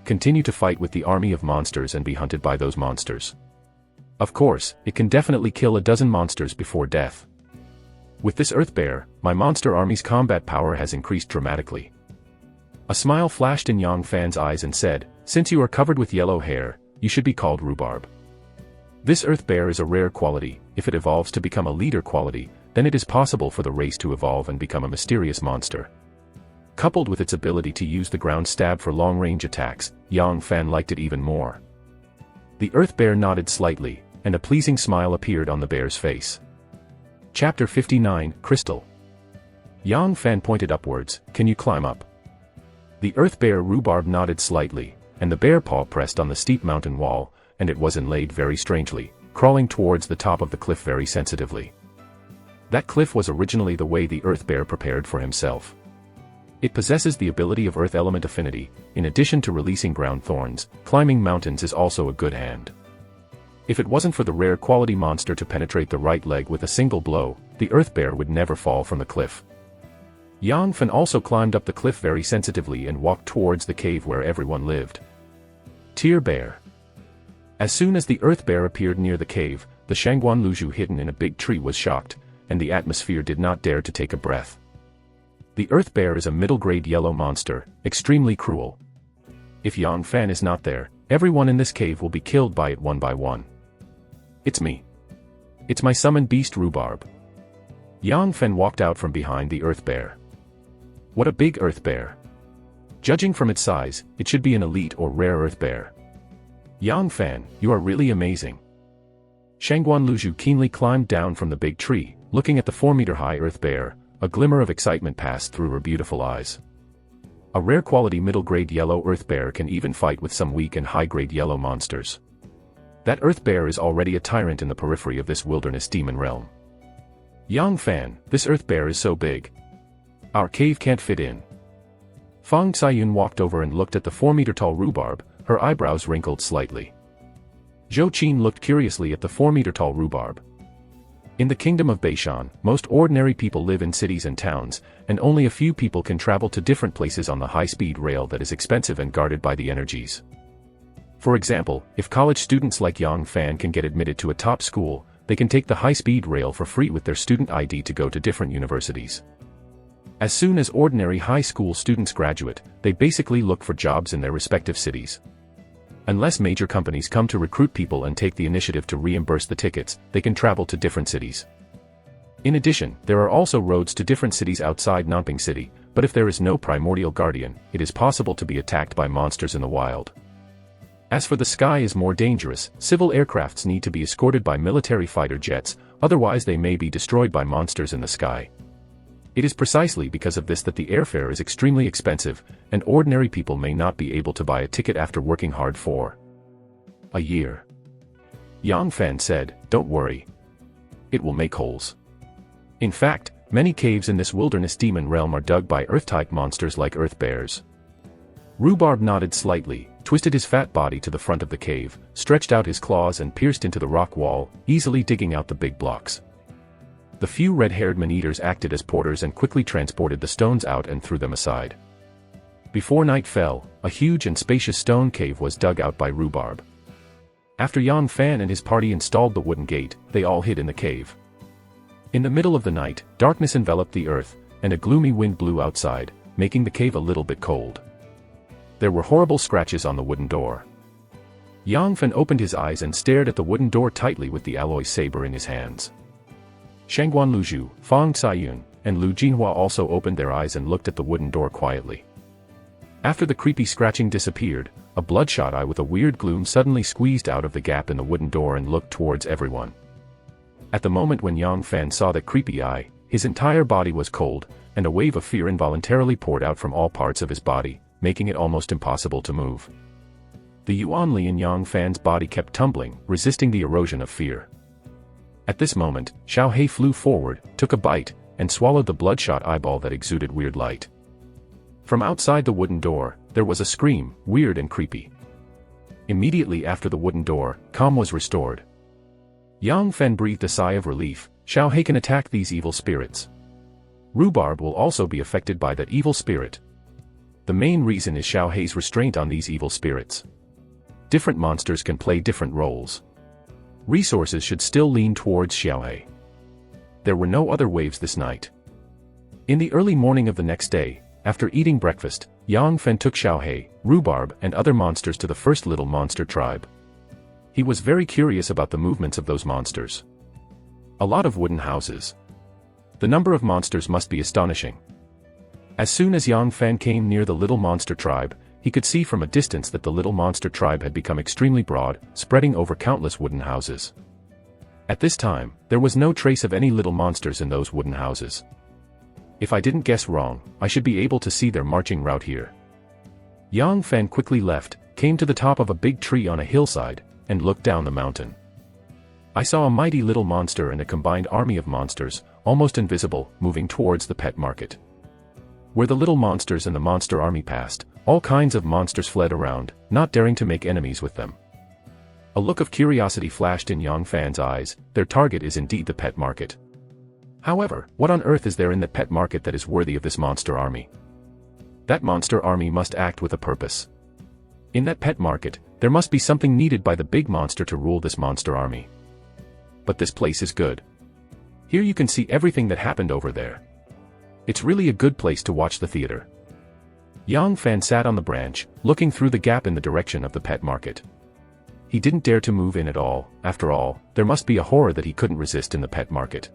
continue to fight with the army of monsters and be hunted by those monsters. Of course, it can definitely kill a dozen monsters before death. With this Earth Bear, my monster army's combat power has increased dramatically. A smile flashed in Yang Fan's eyes and said, "Since you are covered with yellow hair, you should be called Rhubarb." This Earth Bear is a rare quality. If it evolves to become a leader quality, then it is possible for the race to evolve and become a mysterious monster. Coupled with its ability to use the ground stab for long-range attacks, Yang Fan liked it even more. The Earth Bear nodded slightly, and a pleasing smile appeared on the bear's face. Chapter 59, Crystal. Yang Fan pointed upwards. "Can you climb up?" The Earth Bear Rhubarb nodded slightly, and the bear paw pressed on the steep mountain wall, and it was inlaid very strangely, crawling towards the top of the cliff very sensitively. That cliff was originally the way the Earth Bear prepared for himself. It possesses the ability of Earth Element Affinity. In addition to releasing ground thorns, climbing mountains is also a good hand. If it wasn't for the rare quality monster to penetrate the right leg with a single blow, the Earth Bear would never fall from the cliff. Yang Fan also climbed up the cliff very sensitively and walked towards the cave where everyone lived. Tier Bear. As soon as the Earth Bear appeared near the cave, the Shangguan Luzhu hidden in a big tree was shocked, and the atmosphere did not dare to take a breath. The Earth Bear is a middle-grade yellow monster, extremely cruel. If Yang Fan is not there, everyone in this cave will be killed by it one by one. It's me. It's my summoned beast Rhubarb. Yang Fan walked out from behind the Earth Bear. What a big Earth Bear. Judging from its size, it should be an elite or rare Earth Bear. Yang Fan, you are really amazing. Shangguan Luzhu keenly climbed down from the big tree, looking at the 4-meter-high Earth bear, a glimmer of excitement passed through her beautiful eyes. A rare quality middle-grade yellow Earth bear can even fight with some weak and high-grade yellow monsters. That Earth bear is already a tyrant in the periphery of this wilderness demon realm. Yang Fan, this Earth bear is so big. Our cave can't fit in. Fang Xiayun walked over and looked at the 4-meter-tall rhubarb, her eyebrows wrinkled slightly. Zhou Qin looked curiously at the 4-meter-tall rhubarb. In the kingdom of Beishan, most ordinary people live in cities and towns, and only a few people can travel to different places on the high-speed rail that is expensive and guarded by the energies. For example, if college students like Yang Fan can get admitted to a top school, they can take the high-speed rail for free with their student ID to go to different universities. As soon as ordinary high school students graduate, they basically look for jobs in their respective cities. Unless major companies come to recruit people and take the initiative to reimburse the tickets, they can travel to different cities. In addition, there are also roads to different cities outside Nanping City, but if there is no primordial guardian, it is possible to be attacked by monsters in the wild. As for the sky is more dangerous, civil aircrafts need to be escorted by military fighter jets, otherwise they may be destroyed by monsters in the sky. It is precisely because of this that the airfare is extremely expensive, and ordinary people may not be able to buy a ticket after working hard for a year. Yang Fan said, "Don't worry. It will make holes." In fact, many caves in this wilderness demon realm are dug by Earth-type monsters like Earth bears. Rhubarb nodded slightly, twisted his fat body to the front of the cave, stretched out his claws and pierced into the rock wall, easily digging out the big blocks. The few red-haired man-eaters acted as porters and quickly transported the stones out and threw them aside. Before night fell, a huge and spacious stone cave was dug out by Rhubarb. After Yang Fan and his party installed the wooden gate, they all hid in the cave. In the middle of the night, darkness enveloped the earth, and a gloomy wind blew outside, making the cave a little bit cold. There were horrible scratches on the wooden door. Yang Fan opened his eyes and stared at the wooden door tightly with the alloy saber in his hands. Shangguan Luzhu, Fang Xiayun, and Lu Jinhua also opened their eyes and looked at the wooden door quietly. After the creepy scratching disappeared, a bloodshot eye with a weird gloom suddenly squeezed out of the gap in the wooden door and looked towards everyone. At the moment when Yang Fan saw that creepy eye, his entire body was cold, and a wave of fear involuntarily poured out from all parts of his body, making it almost impossible to move. The Yuan Li in Yang Fan's body kept tumbling, resisting the erosion of fear. At this moment, Xiao He flew forward, took a bite, and swallowed the bloodshot eyeball that exuded weird light. From outside the wooden door, there was a scream, weird and creepy. Immediately after the wooden door, calm was restored. Yang Fan breathed a sigh of relief. Xiao He can attack these evil spirits. Rhubarb will also be affected by that evil spirit. The main reason is Xiao He's restraint on these evil spirits. Different monsters can play different roles. Resources should still lean towards Xiao He. There were no other waves this night. In the early morning of the next day, after eating breakfast, Yang Fan took Xiao He, Rhubarb and other monsters to the first little monster tribe. He was very curious about the movements of those monsters. A lot of wooden houses. The number of monsters must be astonishing. As soon as Yang Fan came near the little monster tribe, he could see from a distance that the little monster tribe had become extremely broad, spreading over countless wooden houses. At this time, there was no trace of any little monsters in those wooden houses. If I didn't guess wrong, I should be able to see their marching route here. Yang Fan quickly left, came to the top of a big tree on a hillside, and looked down the mountain. I saw a mighty little monster and a combined army of monsters, almost invisible, moving towards the pet market. Where the little monsters and the monster army passed, all kinds of monsters fled around, not daring to make enemies with them. A look of curiosity flashed in Yang Fan's eyes. Their target is indeed the pet market. However, what on earth is there in the pet market that is worthy of this monster army? That monster army must act with a purpose. In that pet market, there must be something needed by the big monster to rule this monster army. But this place is good. Here you can see everything that happened over there. It's really a good place to watch the theater. Yang Fan sat on the branch, looking through the gap in the direction of the pet market. He didn't dare to move in at all. After all, there must be a horror that he couldn't resist in the pet market.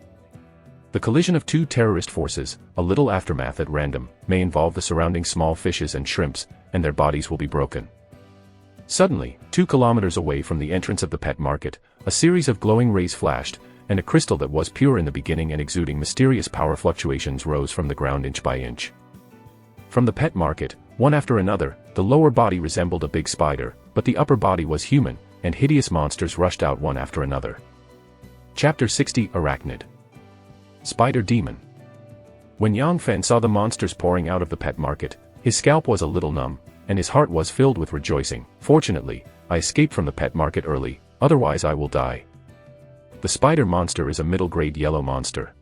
The collision of two terrorist forces, a little aftermath at random, may involve the surrounding small fishes and shrimps, and their bodies will be broken. Suddenly, 2 kilometers away from the entrance of the pet market, a series of glowing rays flashed, and a crystal that was pure in the beginning and exuding mysterious power fluctuations rose from the ground inch by inch. From the pet market, one after another, the lower body resembled a big spider, but the upper body was human, and hideous monsters rushed out one after another. Chapter 60 Arachnid. Spider Demon. When Yang Fen saw the monsters pouring out of the pet market, his scalp was a little numb, and his heart was filled with rejoicing. Fortunately, I escaped from the pet market early, otherwise I will die. The spider monster is a middle-grade yellow monster.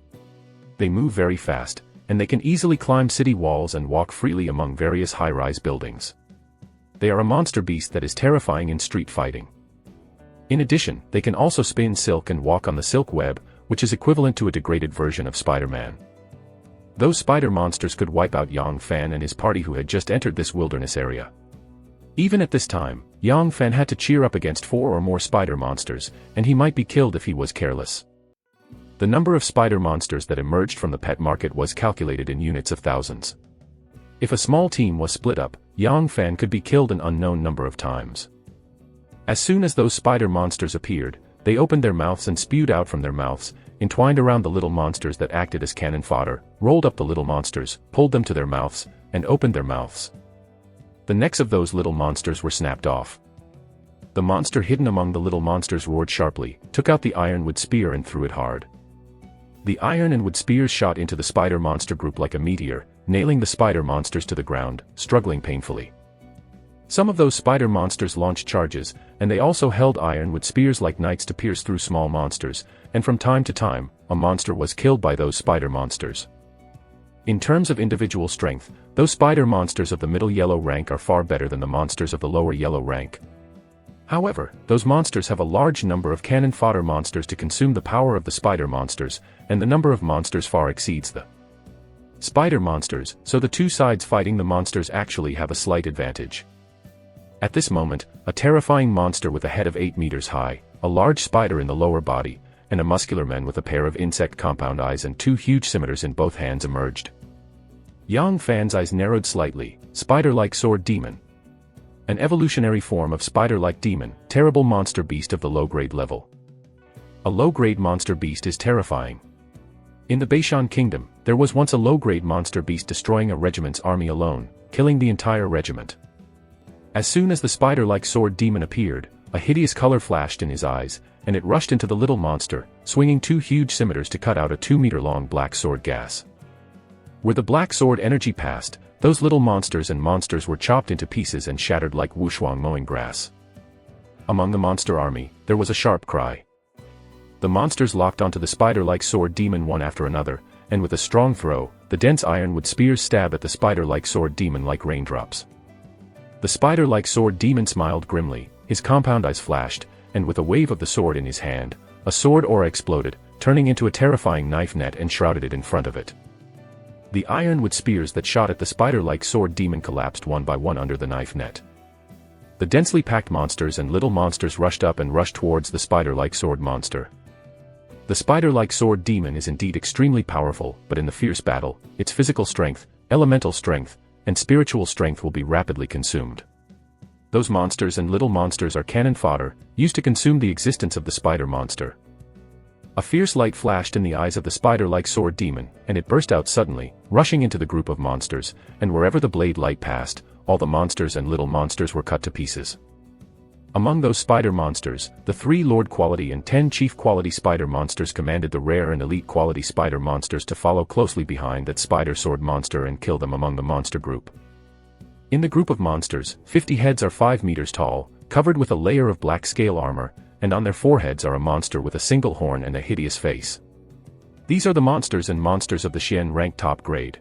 They move very fast, and they can easily climb city walls and walk freely among various high-rise buildings. They are a monster beast that is terrifying in street fighting. In addition, they can also spin silk and walk on the silk web, which is equivalent to a degraded version of Spider-Man. Those spider monsters could wipe out Yang Fan and his party who had just entered this wilderness area. Even at this time, Yang Fan had to cheer up against 4 or more spider monsters, and he might be killed if he was careless. The number of spider monsters that emerged from the pet market was calculated in units of thousands. If a small team was split up, Yang Fan could be killed an unknown number of times. As soon as those spider monsters appeared, they opened their mouths and spewed out from their mouths, entwined around the little monsters that acted as cannon fodder, rolled up the little monsters, pulled them to their mouths, and opened their mouths. The necks of those little monsters were snapped off. The monster hidden among the little monsters roared sharply, took out the ironwood spear and threw it hard. The iron and wood spears shot into the spider monster group like a meteor, nailing the spider monsters to the ground, struggling painfully. Some of those spider monsters launched charges, and they also held ironwood spears like knights to pierce through small monsters, and from time to time, a monster was killed by those spider monsters. In terms of individual strength, those spider monsters of the middle yellow rank are far better than the monsters of the lower yellow rank. However, those monsters have a large number of cannon fodder monsters to consume the power of the spider monsters, and the number of monsters far exceeds the spider monsters, so the two sides fighting the monsters actually have a slight advantage. At this moment, a terrifying monster with a head of 8 meters high, a large spider in the lower body, and a muscular man with a pair of insect compound eyes and 2 huge scimitars in both hands emerged. Yang Fan's eyes narrowed slightly. Spider-like sword demon. An evolutionary form of spider-like demon, terrible monster beast of the low-grade level. A low-grade monster beast is terrifying. In the Beishan Kingdom, there was once a low-grade monster beast destroying a regiment's army alone, killing the entire regiment. As soon as the spider-like sword demon appeared, a hideous color flashed in his eyes, and it rushed into the little monster, swinging 2 huge scimitars to cut out a 2-meter-long black sword gas. Where the black sword energy passed, those little monsters and monsters were chopped into pieces and shattered like wushuang mowing grass. Among the monster army, there was a sharp cry. The monsters locked onto the spider-like sword demon one after another, and with a strong throw, the dense ironwood spears stab at the spider-like sword demon like raindrops. The spider-like sword demon smiled grimly, his compound eyes flashed, and with a wave of the sword in his hand, a sword aura exploded, turning into a terrifying knife net and shrouded it in front of it. The ironwood spears that shot at the spider-like sword demon collapsed one by one under the knife net. The densely packed monsters and little monsters rushed up and rushed towards the spider-like sword monster. The spider-like sword demon is indeed extremely powerful, but in the fierce battle, its physical strength, elemental strength, and spiritual strength will be rapidly consumed. Those monsters and little monsters are cannon fodder, used to consume the existence of the spider monster. A fierce light flashed in the eyes of the spider-like sword demon, and it burst out suddenly, rushing into the group of monsters, and wherever the blade light passed, all the monsters and little monsters were cut to pieces. Among those spider monsters, the 3 Lord quality and 10 Chief quality spider monsters commanded the rare and elite quality spider monsters to follow closely behind that spider sword monster and kill them among the monster group. In the group of monsters, 50 heads are 5 meters tall, covered with a layer of black scale armor, and on their foreheads are a monster with a single horn and a hideous face. These are the monsters and monsters of the Xian rank top grade.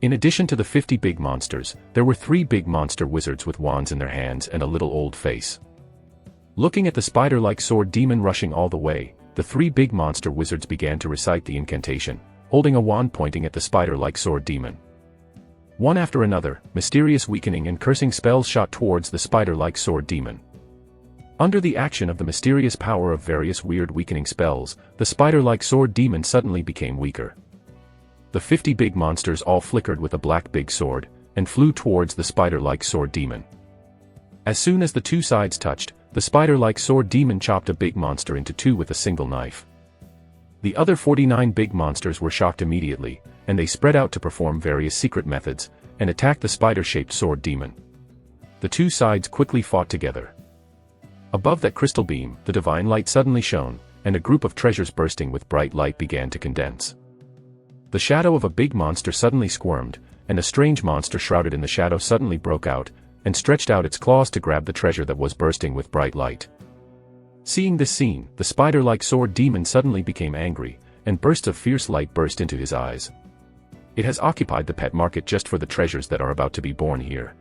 In addition to the 50 big monsters, there were 3 big monster wizards with wands in their hands and a little old face. Looking at the spider-like sword demon rushing all the way, the 3 big monster wizards began to recite the incantation, holding a wand pointing at the spider-like sword demon. One after another, mysterious weakening and cursing spells shot towards the spider-like sword demon. Under the action of the mysterious power of various weird weakening spells, the spider-like sword demon suddenly became weaker. The 50 big monsters all flickered with a black big sword, and flew towards the spider-like sword demon. As soon as the 2 sides touched, the spider-like sword demon chopped a big monster into 2 with a single knife. The other 49 big monsters were shocked immediately, and they spread out to perform various secret methods, and attacked the spider-shaped sword demon. The two sides quickly fought together. Above that crystal beam, the divine light suddenly shone, and a group of treasures bursting with bright light began to condense. The shadow of a big monster suddenly squirmed, and a strange monster shrouded in the shadow suddenly broke out, and stretched out its claws to grab the treasure that was bursting with bright light. Seeing this scene, the spider-like sword demon suddenly became angry, and bursts of fierce light burst into his eyes. It has occupied the pet market just for the treasures that are about to be born here.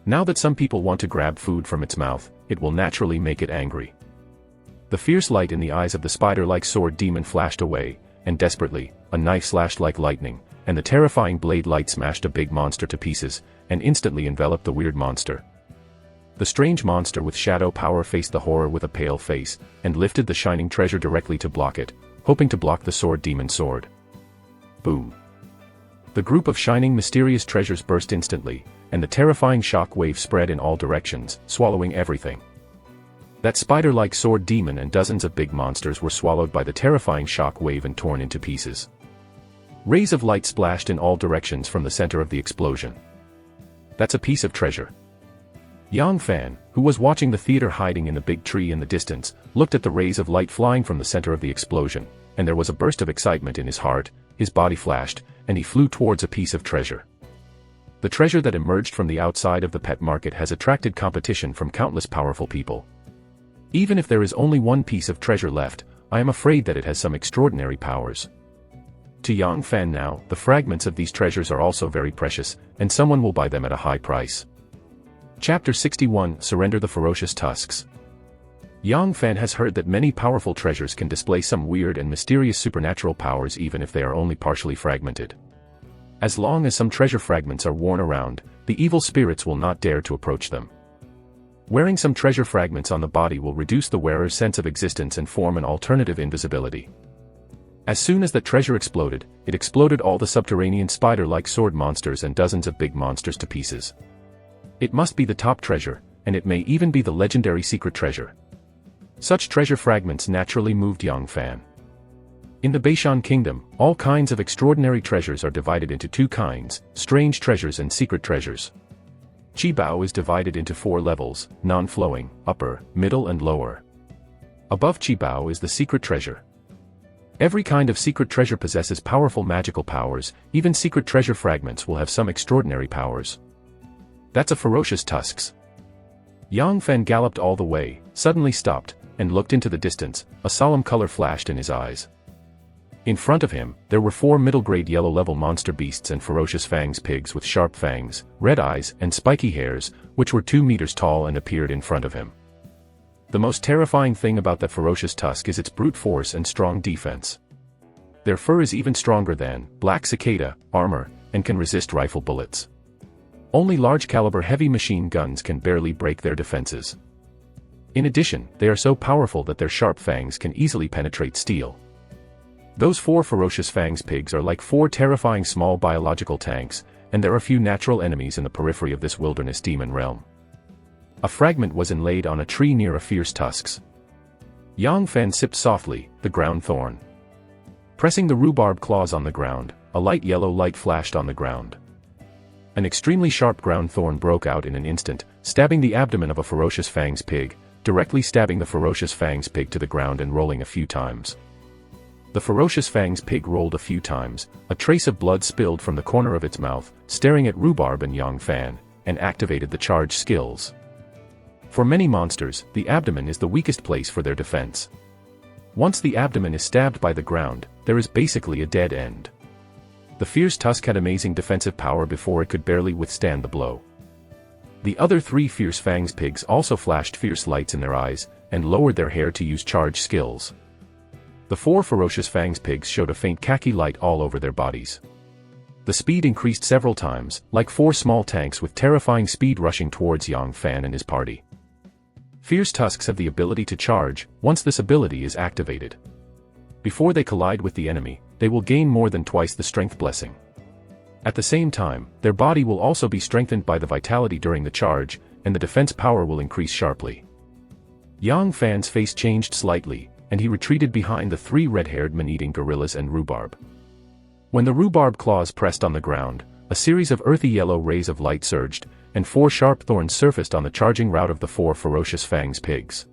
Now that some people want to grab food from its mouth, it will naturally make it angry. The fierce light in the eyes of the spider-like sword demon flashed away, and desperately, a knife slashed like lightning, and the terrifying blade light smashed a big monster to pieces, and instantly enveloped the weird monster. The strange monster with shadow power faced the horror with a pale face, and lifted the shining treasure directly to block it, hoping to block the sword demon's sword. Boom! The group of shining mysterious treasures burst instantly, and the terrifying shock wave spread in all directions, swallowing everything. That spider-like sword demon and dozens of big monsters were swallowed by the terrifying shock wave and torn into pieces. Rays of light splashed in all directions from the center of the explosion. That's a piece of treasure. Yang Fan, who was watching the theater hiding in the big tree in the distance, looked at the rays of light flying from the center of the explosion, and there was a burst of excitement in his heart, his body flashed, and he flew towards a piece of treasure. The treasure that emerged from the outside of the pet market has attracted competition from countless powerful people. Even if there is only one piece of treasure left, I am afraid that it has some extraordinary powers. To Yang Fan now, the fragments of these treasures are also very precious, and someone will buy them at a high price. Chapter 61 Surrender the Ferocious Tusks. Yang Fan has heard that many powerful treasures can display some weird and mysterious supernatural powers even if they are only partially fragmented. As long as some treasure fragments are worn around, the evil spirits will not dare to approach them. Wearing some treasure fragments on the body will reduce the wearer's sense of existence and form an alternative invisibility. As soon as the treasure exploded, it exploded all the subterranean spider-like sword monsters and dozens of big monsters to pieces. It must be the top treasure, and it may even be the legendary secret treasure. Such treasure fragments naturally moved Yang Fan. In the Beishan Kingdom, all kinds of extraordinary treasures are divided into two kinds, strange treasures and secret treasures. Qibao is divided into 4 levels, non-flowing, upper, middle and lower. Above Qibao is the secret treasure. Every kind of secret treasure possesses powerful magical powers, even secret treasure fragments will have some extraordinary powers. That's a ferocious tusks. Yang Fan galloped all the way, suddenly stopped, and looked into the distance, a solemn color flashed in his eyes. In front of him, there were 4 middle-grade yellow-level monster beasts and ferocious fangs pigs with sharp fangs, red eyes, and spiky hairs, which were 2 meters tall and appeared in front of him. The most terrifying thing about that ferocious tusk is its brute force and strong defense. Their fur is even stronger than black cicada armor, and can resist rifle bullets. Only large-caliber heavy machine guns can barely break their defenses. In addition, they are so powerful that their sharp fangs can easily penetrate steel. Those 4 ferocious fangs pigs are like 4 terrifying small biological tanks, and there are few natural enemies in the periphery of this wilderness demon realm. A fragment was inlaid on a tree near a fierce tusks. Yang Fan sipped softly, the ground thorn. Pressing the rhubarb claws on the ground, a light yellow light flashed on the ground. An extremely sharp ground thorn broke out in an instant, stabbing the abdomen of a ferocious fangs pig, directly stabbing the ferocious fangs pig to the ground and rolling a few times. The ferocious fangs pig rolled a few times, a trace of blood spilled from the corner of its mouth, staring at Rhubarb and Yang Fan, and activated the charge skills. For many monsters, the abdomen is the weakest place for their defense. Once the abdomen is stabbed by the ground, there is basically a dead end. The fierce tusk had amazing defensive power before it could barely withstand the blow. The other 3 fierce fangs pigs also flashed fierce lights in their eyes, and lowered their hair to use charge skills. The 4 ferocious fangs pigs showed a faint khaki light all over their bodies. The speed increased several times, like 4 small tanks with terrifying speed rushing towards Yang Fan and his party. Fierce tusks have the ability to charge, once this ability is activated. Before they collide with the enemy, they will gain more than twice the strength blessing. At the same time, their body will also be strengthened by the vitality during the charge, and the defense power will increase sharply. Yang Fan's face changed slightly, and he retreated behind the 3 red-haired man-eating gorillas and rhubarb. When the rhubarb claws pressed on the ground, a series of earthy yellow rays of light surged, and 4 sharp thorns surfaced on the charging route of the 4 ferocious fangs pigs.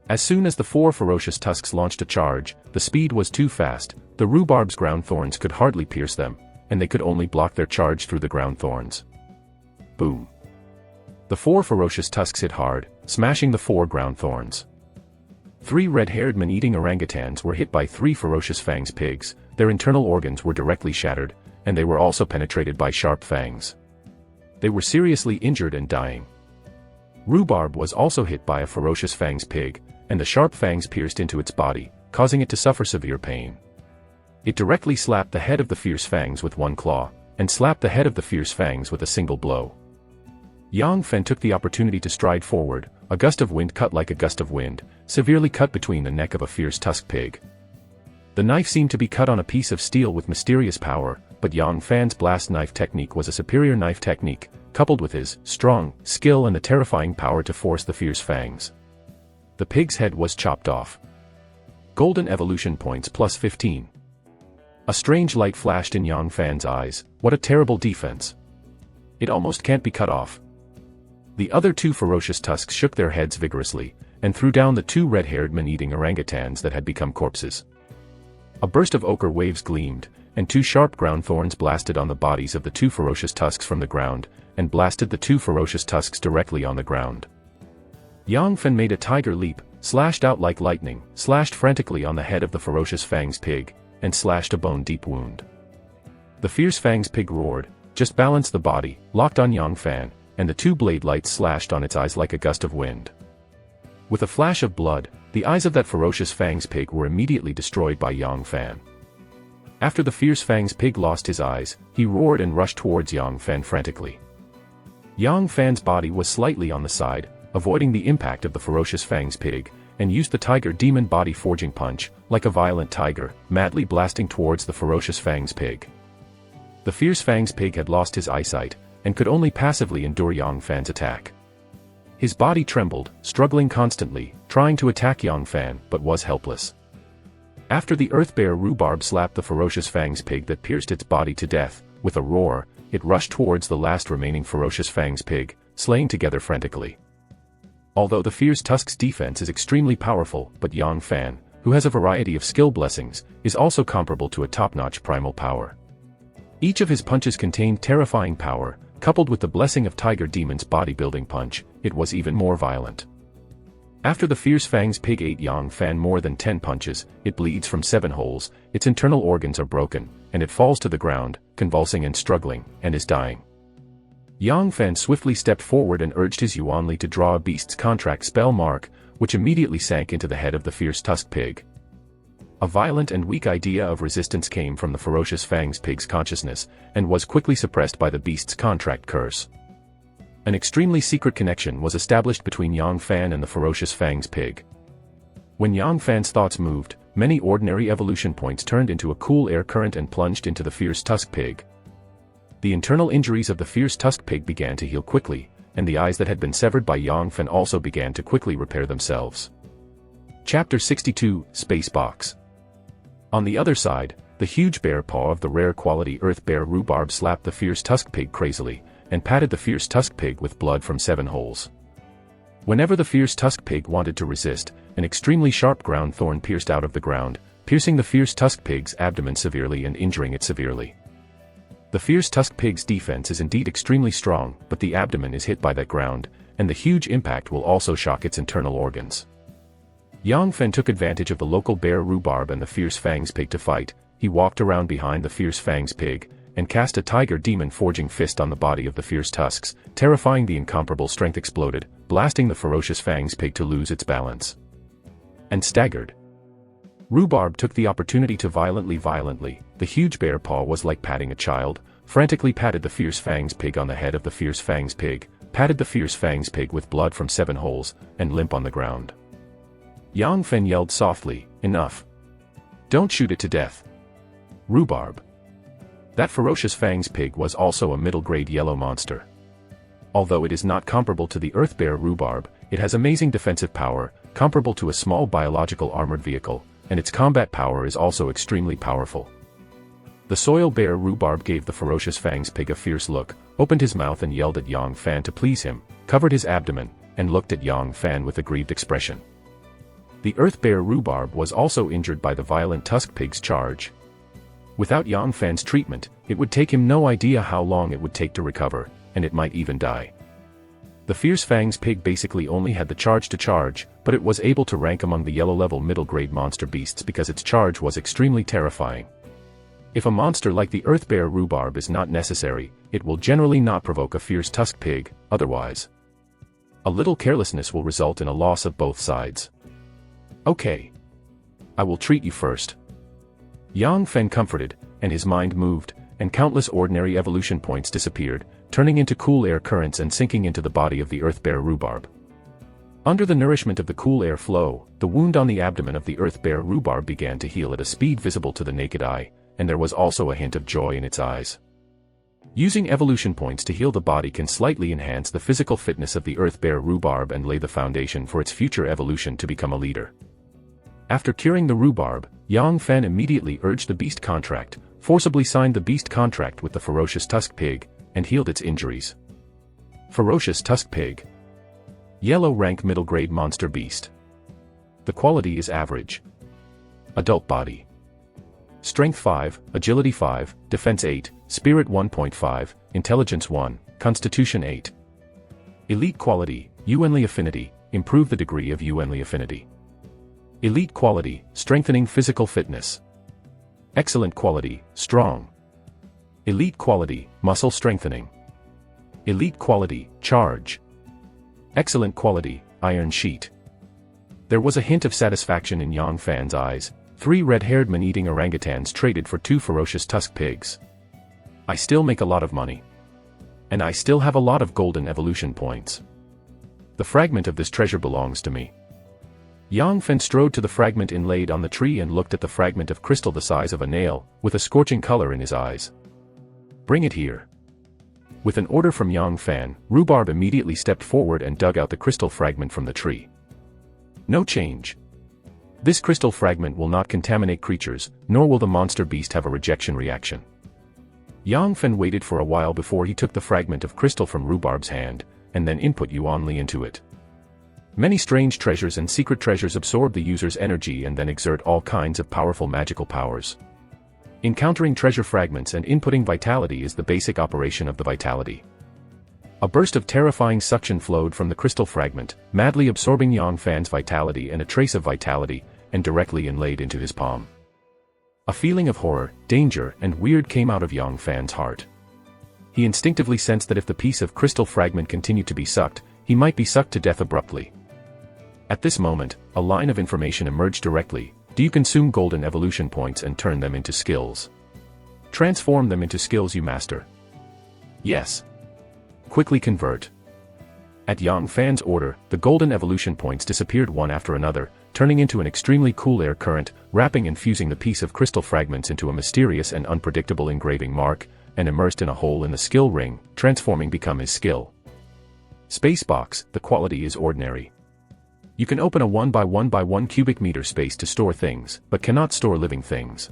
As soon as the 4 ferocious tusks launched a charge, the speed was too fast, the rhubarb's ground thorns could hardly pierce them, and they could only block their charge through the ground thorns. Boom! The 4 ferocious tusks hit hard, smashing the 4 ground thorns. 3 red-haired man-eating orangutans were hit by 3 ferocious fangs pigs, their internal organs were directly shattered, and they were also penetrated by sharp fangs. They were seriously injured and dying. Rhubarb was also hit by a ferocious fangs pig, and the sharp fangs pierced into its body, causing it to suffer severe pain. It directly slapped the head of the fierce fangs with 1 claw, and slapped the head of the fierce fangs with a single blow. Yang Fen took the opportunity to stride forward, a gust of wind cut like a gust of wind, severely cut between the neck of a fierce tusk pig. The knife seemed to be cut on a piece of steel with mysterious power, but Yang Fan's blast knife technique was a superior knife technique, coupled with his strong skill and the terrifying power to force the fierce fangs. The pig's head was chopped off. Golden evolution points plus 15. A strange light flashed in Yang Fan's eyes. What a terrible defense. It almost can't be cut off. The other 2 ferocious tusks shook their heads vigorously, and threw down the 2 red-haired man-eating orangutans that had become corpses. A burst of ochre waves gleamed, and 2 sharp ground thorns blasted on the bodies of the 2 ferocious tusks from the ground, and blasted the 2 ferocious tusks directly on the ground. Yang Fen made a tiger leap, slashed out like lightning, slashed frantically on the head of the ferocious fangs pig, and slashed a bone-deep wound. The fierce fangs pig roared, just balanced the body, locked on Yang Fan, and the 2 blade lights slashed on its eyes like a gust of wind. With a flash of blood, the eyes of that ferocious fangs pig were immediately destroyed by Yang Fan. After the fierce fangs pig lost his eyes, he roared and rushed towards Yang Fan frantically. Yang Fan's body was slightly on the side, avoiding the impact of the ferocious fangs pig, and used the tiger demon body forging punch, like a violent tiger, madly blasting towards the ferocious fangs pig. The fierce fangs pig had lost his eyesight, and could only passively endure Yang Fan's attack. His body trembled, struggling constantly, trying to attack Yang Fan, but was helpless. After the earth bear rhubarb slapped the ferocious fangs pig that pierced its body to death, with a roar, it rushed towards the last remaining ferocious fangs pig, slaying together frantically. Although the fierce tusk's defense is extremely powerful, but Yang Fan, who has a variety of skill blessings, is also comparable to a top-notch primal power. Each of his punches contained terrifying power, coupled with the blessing of Tiger Demon's bodybuilding punch, it was even more violent. After the fierce fangs pig ate Yang Fan more than 10 punches, it bleeds from 7 holes, its internal organs are broken, and it falls to the ground, convulsing and struggling, and is dying. Yang Fan swiftly stepped forward and urged his Yuanli to draw a beast's contract spell mark, which immediately sank into the head of the fierce tusk pig. A violent and weak idea of resistance came from the ferocious fangs pig's consciousness, and was quickly suppressed by the beast's contract curse. An extremely secret connection was established between Yang Fan and the ferocious fangs pig. When Yang Fan's thoughts moved, many ordinary evolution points turned into a cool air current and plunged into the fierce tusk pig. The internal injuries of the fierce tusk pig began to heal quickly, and the eyes that had been severed by Yang Fan also began to quickly repair themselves. Chapter 62, Space Box. On the other side, the huge bear paw of the rare quality earth bear rhubarb slapped the fierce tusk pig crazily, and patted the fierce tusk pig with blood from 7 holes. Whenever the fierce tusk pig wanted to resist, an extremely sharp ground thorn pierced out of the ground, piercing the fierce tusk pig's abdomen severely and injuring it severely. The fierce tusk pig's defense is indeed extremely strong, but the abdomen is hit by that ground, and the huge impact will also shock its internal organs. Yang Fan took advantage of the local bear rhubarb and the fierce fangs pig to fight. He walked around behind the fierce fangs pig, and cast a tiger demon forging fist on the body of the fierce tusks, terrifying the incomparable strength exploded, blasting the ferocious fangs pig to lose its balance. And staggered. Rhubarb took the opportunity to violently, the huge bear paw was like patting a child, frantically patted the fierce fangs pig on the head of the fierce fangs pig, patted the fierce fangs pig with blood from 7 holes, and limp on the ground. Yang Fan yelled softly, "Enough. Don't shoot it to death." Rhubarb. That ferocious fangs pig was also a middle-grade yellow monster. Although it is not comparable to the earth bear rhubarb, it has amazing defensive power, comparable to a small biological armored vehicle, and its combat power is also extremely powerful. The soil bear rhubarb gave the ferocious Fangs pig a fierce look, opened his mouth and yelled at Yang Fan to please him, covered his abdomen, and looked at Yang Fan with a grieved expression. The earth bear rhubarb was also injured by the violent tusk pig's charge. Without Yang Fan's treatment, it would take him no idea how long it would take to recover, and it might even die. The fierce Fangs pig basically only had the charge to charge, but it was able to rank among the yellow-level middle-grade monster beasts because its charge was extremely terrifying. If a monster like the earth bear rhubarb is not necessary, it will generally not provoke a fierce tusk pig, otherwise. A little carelessness will result in a loss of both sides. Okay. I will treat you first. Yang Fan comforted, and his mind moved, and countless ordinary evolution points disappeared, turning into cool air currents and sinking into the body of the earth bear rhubarb. Under the nourishment of the cool air flow, the wound on the abdomen of the earth bear rhubarb began to heal at a speed visible to the naked eye, and there was also a hint of joy in its eyes. Using evolution points to heal the body can slightly enhance the physical fitness of the earth bear rhubarb and lay the foundation for its future evolution to become a leader. After curing the rhubarb, Yang Fan immediately urged the beast contract, forcibly signed the beast contract with the ferocious tusk pig, and healed its injuries. Ferocious tusk pig. Yellow rank middle grade monster beast. The quality is average. Adult body. Strength 5, Agility 5, Defense 8, Spirit 1.5, Intelligence 1, Constitution 8. Elite quality, Yuanli affinity, improve the degree of Yuanli affinity. Elite quality, strengthening physical fitness. Excellent quality, strong. Elite quality, muscle strengthening. Elite quality, charge. Excellent quality, iron sheet. There was a hint of satisfaction in Yang Fan's eyes. 3 red-haired man-eating orangutans traded for 2 ferocious tusk pigs. I still make a lot of money. And I still have a lot of golden evolution points. The fragment of this treasure belongs to me. Yang Fan strode to the fragment inlaid on the tree and looked at the fragment of crystal the size of a nail, with a scorching color in his eyes. Bring it here. With an order from Yang Fan, Rhubarb immediately stepped forward and dug out the crystal fragment from the tree. No change. This crystal fragment will not contaminate creatures, nor will the monster beast have a rejection reaction. Yang Fan waited for a while before he took the fragment of crystal from Rhubarb's hand, and then input Yuanli into it. Many strange treasures and secret treasures absorb the user's energy and then exert all kinds of powerful magical powers. Encountering treasure fragments and inputting vitality is the basic operation of the vitality. A burst of terrifying suction flowed from the crystal fragment, madly absorbing Yang Fan's vitality and a trace of vitality, and directly inlaid into his palm. A feeling of horror, danger, and weird came out of Yang Fan's heart. He instinctively sensed that if the piece of crystal fragment continued to be sucked, he might be sucked to death abruptly. At this moment, a line of information emerged directly. Do you consume golden evolution points and turn them into skills? Transform them into skills you master. Yes. Quickly convert. At Yang Fan's order, the golden evolution points disappeared one after another, turning into an extremely cool air current, wrapping and fusing the piece of crystal fragments into a mysterious and unpredictable engraving mark, and immersed in a hole in the skill ring, transforming become his skill. Space box, the quality is ordinary. You can open a 1 by 1 by 1 cubic meter space to store things, but cannot store living things.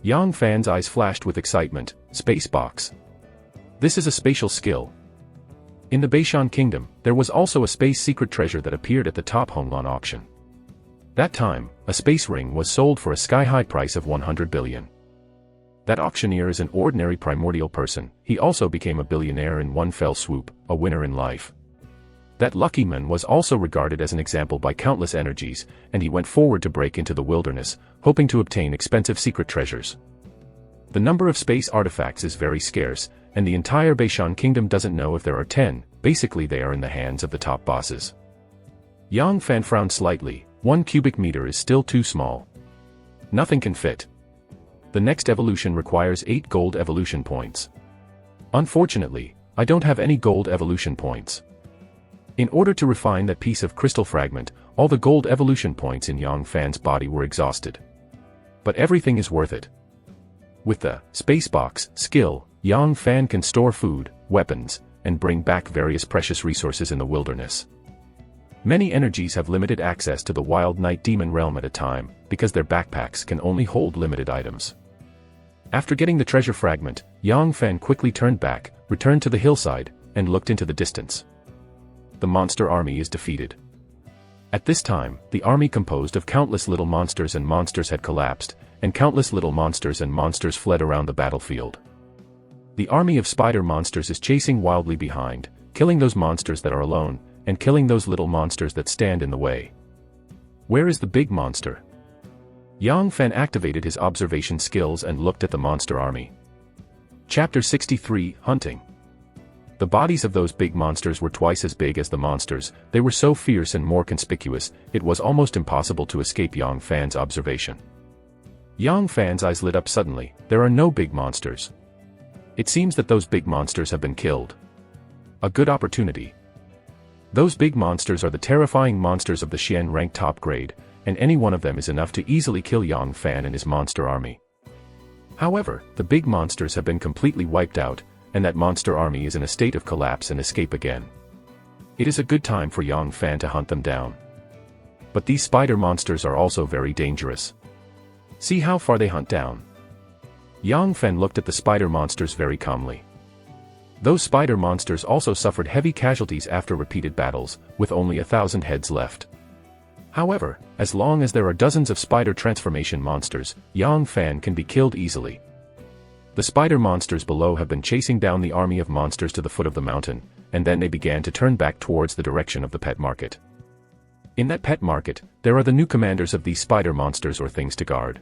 Yang Fan's eyes flashed with excitement. Space box. This is a spatial skill. In the Beishan Kingdom, there was also a space secret treasure that appeared at the top Honglon auction. That time, a space ring was sold for a sky-high price of 100 billion. That auctioneer is an ordinary primordial person. He also became a billionaire in one fell swoop, a winner in life. That lucky man was also regarded as an example by countless energies, and he went forward to break into the wilderness, hoping to obtain expensive secret treasures. The number of space artifacts is very scarce, and the entire Beishan Kingdom doesn't know if there are 10, basically they are in the hands of the top bosses. Yang Fan frowned slightly. 1 cubic meter is still too small. Nothing can fit. The next evolution requires 8 gold evolution points. Unfortunately, I don't have any gold evolution points. In order to refine that piece of crystal fragment, all the gold evolution points in Yang Fan's body were exhausted. But everything is worth it. With the Spacebox skill, Yang Fan can store food, weapons, and bring back various precious resources in the wilderness. Many energies have limited access to the wild night demon realm at a time, because their backpacks can only hold limited items. After getting the treasure fragment, Yang Fan quickly turned back, returned to the hillside, and looked into the distance. The monster army is defeated. At this time, the army composed of countless little monsters and monsters had collapsed, and countless little monsters and monsters fled around the battlefield. The army of spider monsters is chasing wildly behind, killing those monsters that are alone, and killing those little monsters that stand in the way. Where is the big monster? Yang Fan activated his observation skills and looked at the monster army. Chapter 63, Hunting. The bodies of those big monsters were twice as big as the monsters. They were so fierce and more conspicuous, it was almost impossible to escape Yang Fan's observation. Yang Fan's eyes lit up suddenly. There are no big monsters. It seems that those big monsters have been killed. A good opportunity. Those big monsters are the terrifying monsters of the Xian rank top grade, and any one of them is enough to easily kill Yang Fan and his monster army. However, the big monsters have been completely wiped out, and that monster army is in a state of collapse and escape again. It is a good time for Yang Fan to hunt them down. But these spider monsters are also very dangerous. See how far they hunt down. Yang Fan looked at the spider monsters very calmly. Those spider monsters also suffered heavy casualties after repeated battles, with only 1,000 heads left. However, as long as there are dozens of spider transformation monsters, Yang Fan can be killed easily. The spider monsters below have been chasing down the army of monsters to the foot of the mountain, and then they began to turn back towards the direction of the pet market. In that pet market, there are the new commanders of these spider monsters or things to guard.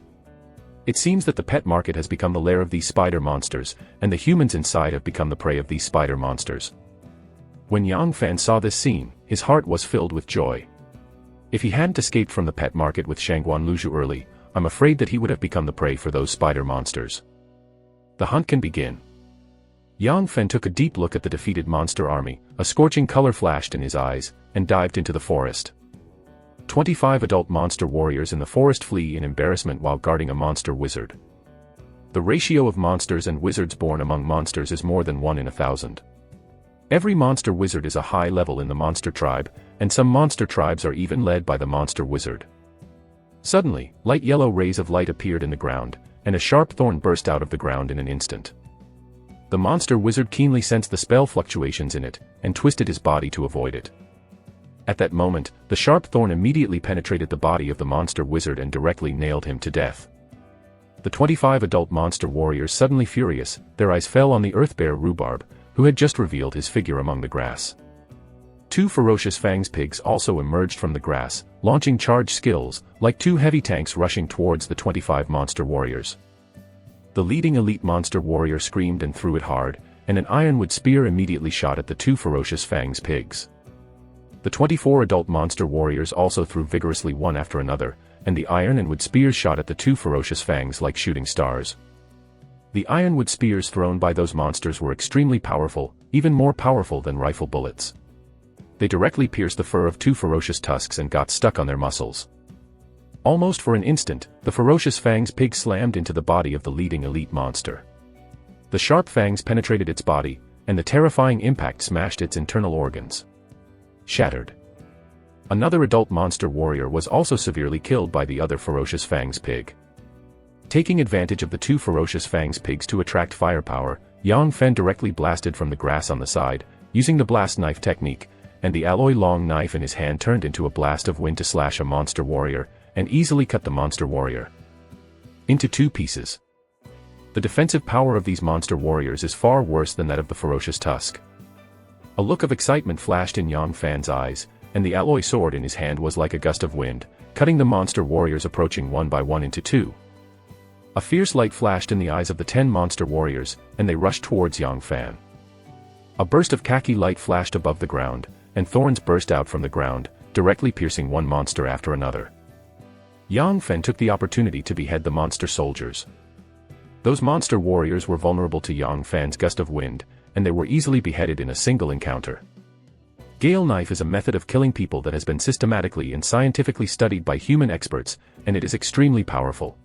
It seems that the pet market has become the lair of these spider monsters, and the humans inside have become the prey of these spider monsters. When Yang Fan saw this scene, his heart was filled with joy. If he hadn't escaped from the pet market with Shangguan Luzhu early, I'm afraid that he would have become the prey for those spider monsters. The hunt can begin. Yang Fan took a deep look at the defeated monster army, a scorching color flashed in his eyes, and dived into the forest. 25 adult monster warriors in the forest flee in embarrassment while guarding a monster wizard. The ratio of monsters and wizards born among monsters is more than 1 in 1,000. Every monster wizard is a high level in the monster tribe, and some monster tribes are even led by the monster wizard. Suddenly, light yellow rays of light appeared in the ground, and a sharp thorn burst out of the ground in an instant. The monster wizard keenly sensed the spell fluctuations in it, and twisted his body to avoid it. At that moment, the sharp thorn immediately penetrated the body of the monster wizard and directly nailed him to death. The 25 adult monster warriors suddenly furious, their eyes fell on the earth bear Rhubarb, who had just revealed his figure among the grass. 2 ferocious fangs pigs also emerged from the grass, launching charge skills, like 2 heavy tanks rushing towards the 25 monster warriors. The leading elite monster warrior screamed and threw it hard, and an ironwood spear immediately shot at the 2 ferocious fangs pigs. The 24 adult monster warriors also threw vigorously one after another, and the iron and wood spears shot at the 2 ferocious fangs like shooting stars. The ironwood spears thrown by those monsters were extremely powerful, even more powerful than rifle bullets. They directly pierced the fur of 2 ferocious tusks and got stuck on their muscles. Almost for an instant, the ferocious fangs pig slammed into the body of the leading elite monster. The sharp fangs penetrated its body, and the terrifying impact smashed its internal organs. Shattered. Another adult monster warrior was also severely killed by the other ferocious fangs pig. Taking advantage of the 2 ferocious fangs pigs to attract firepower, Yang Fan directly blasted from the grass on the side, using the blast knife technique, and the alloy long knife in his hand turned into a blast of wind to slash a monster warrior, and easily cut the monster warrior into 2 pieces. The defensive power of these monster warriors is far worse than that of the ferocious tusk. A look of excitement flashed in Yang Fan's eyes, and the alloy sword in his hand was like a gust of wind, cutting the monster warriors approaching one by one into 2. A fierce light flashed in the eyes of the 10 monster warriors, and they rushed towards Yang Fan. A burst of khaki light flashed above the ground, and thorns burst out from the ground, directly piercing one monster after another. Yang Fan took the opportunity to behead the monster soldiers. Those monster warriors were vulnerable to Yang Fan's gust of wind, and they were easily beheaded in a single encounter. Gale knife is a method of killing people that has been systematically and scientifically studied by human experts, and it is extremely powerful.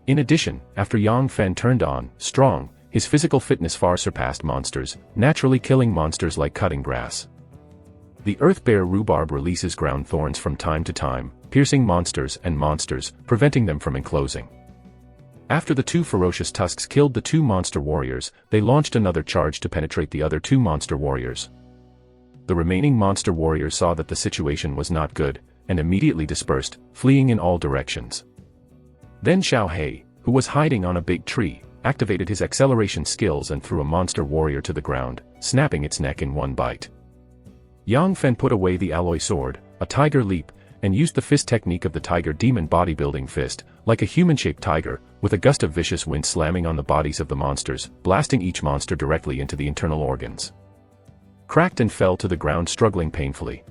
In addition, after Yang Fan turned on, strong, his physical fitness far surpassed monsters, naturally killing monsters like cutting grass. The earth bear rhubarb releases ground thorns from time to time, piercing monsters, preventing them from enclosing. After the two ferocious tusks killed the two monster warriors, they launched another charge to penetrate the other two monster warriors. The remaining monster warriors saw that the situation was not good, and immediately dispersed, fleeing in all directions. Then Xiao Hei, who was hiding on a big tree, activated his acceleration skills and threw a monster warrior to the ground, snapping its neck in one bite. Yang Fen put away the alloy sword, a tiger leap, and used the fist technique of the tiger demon bodybuilding fist, like a human-shaped tiger, with a gust of vicious wind slamming on the bodies of the monsters, blasting each monster directly into the internal organs. Cracked and fell to the ground struggling painfully.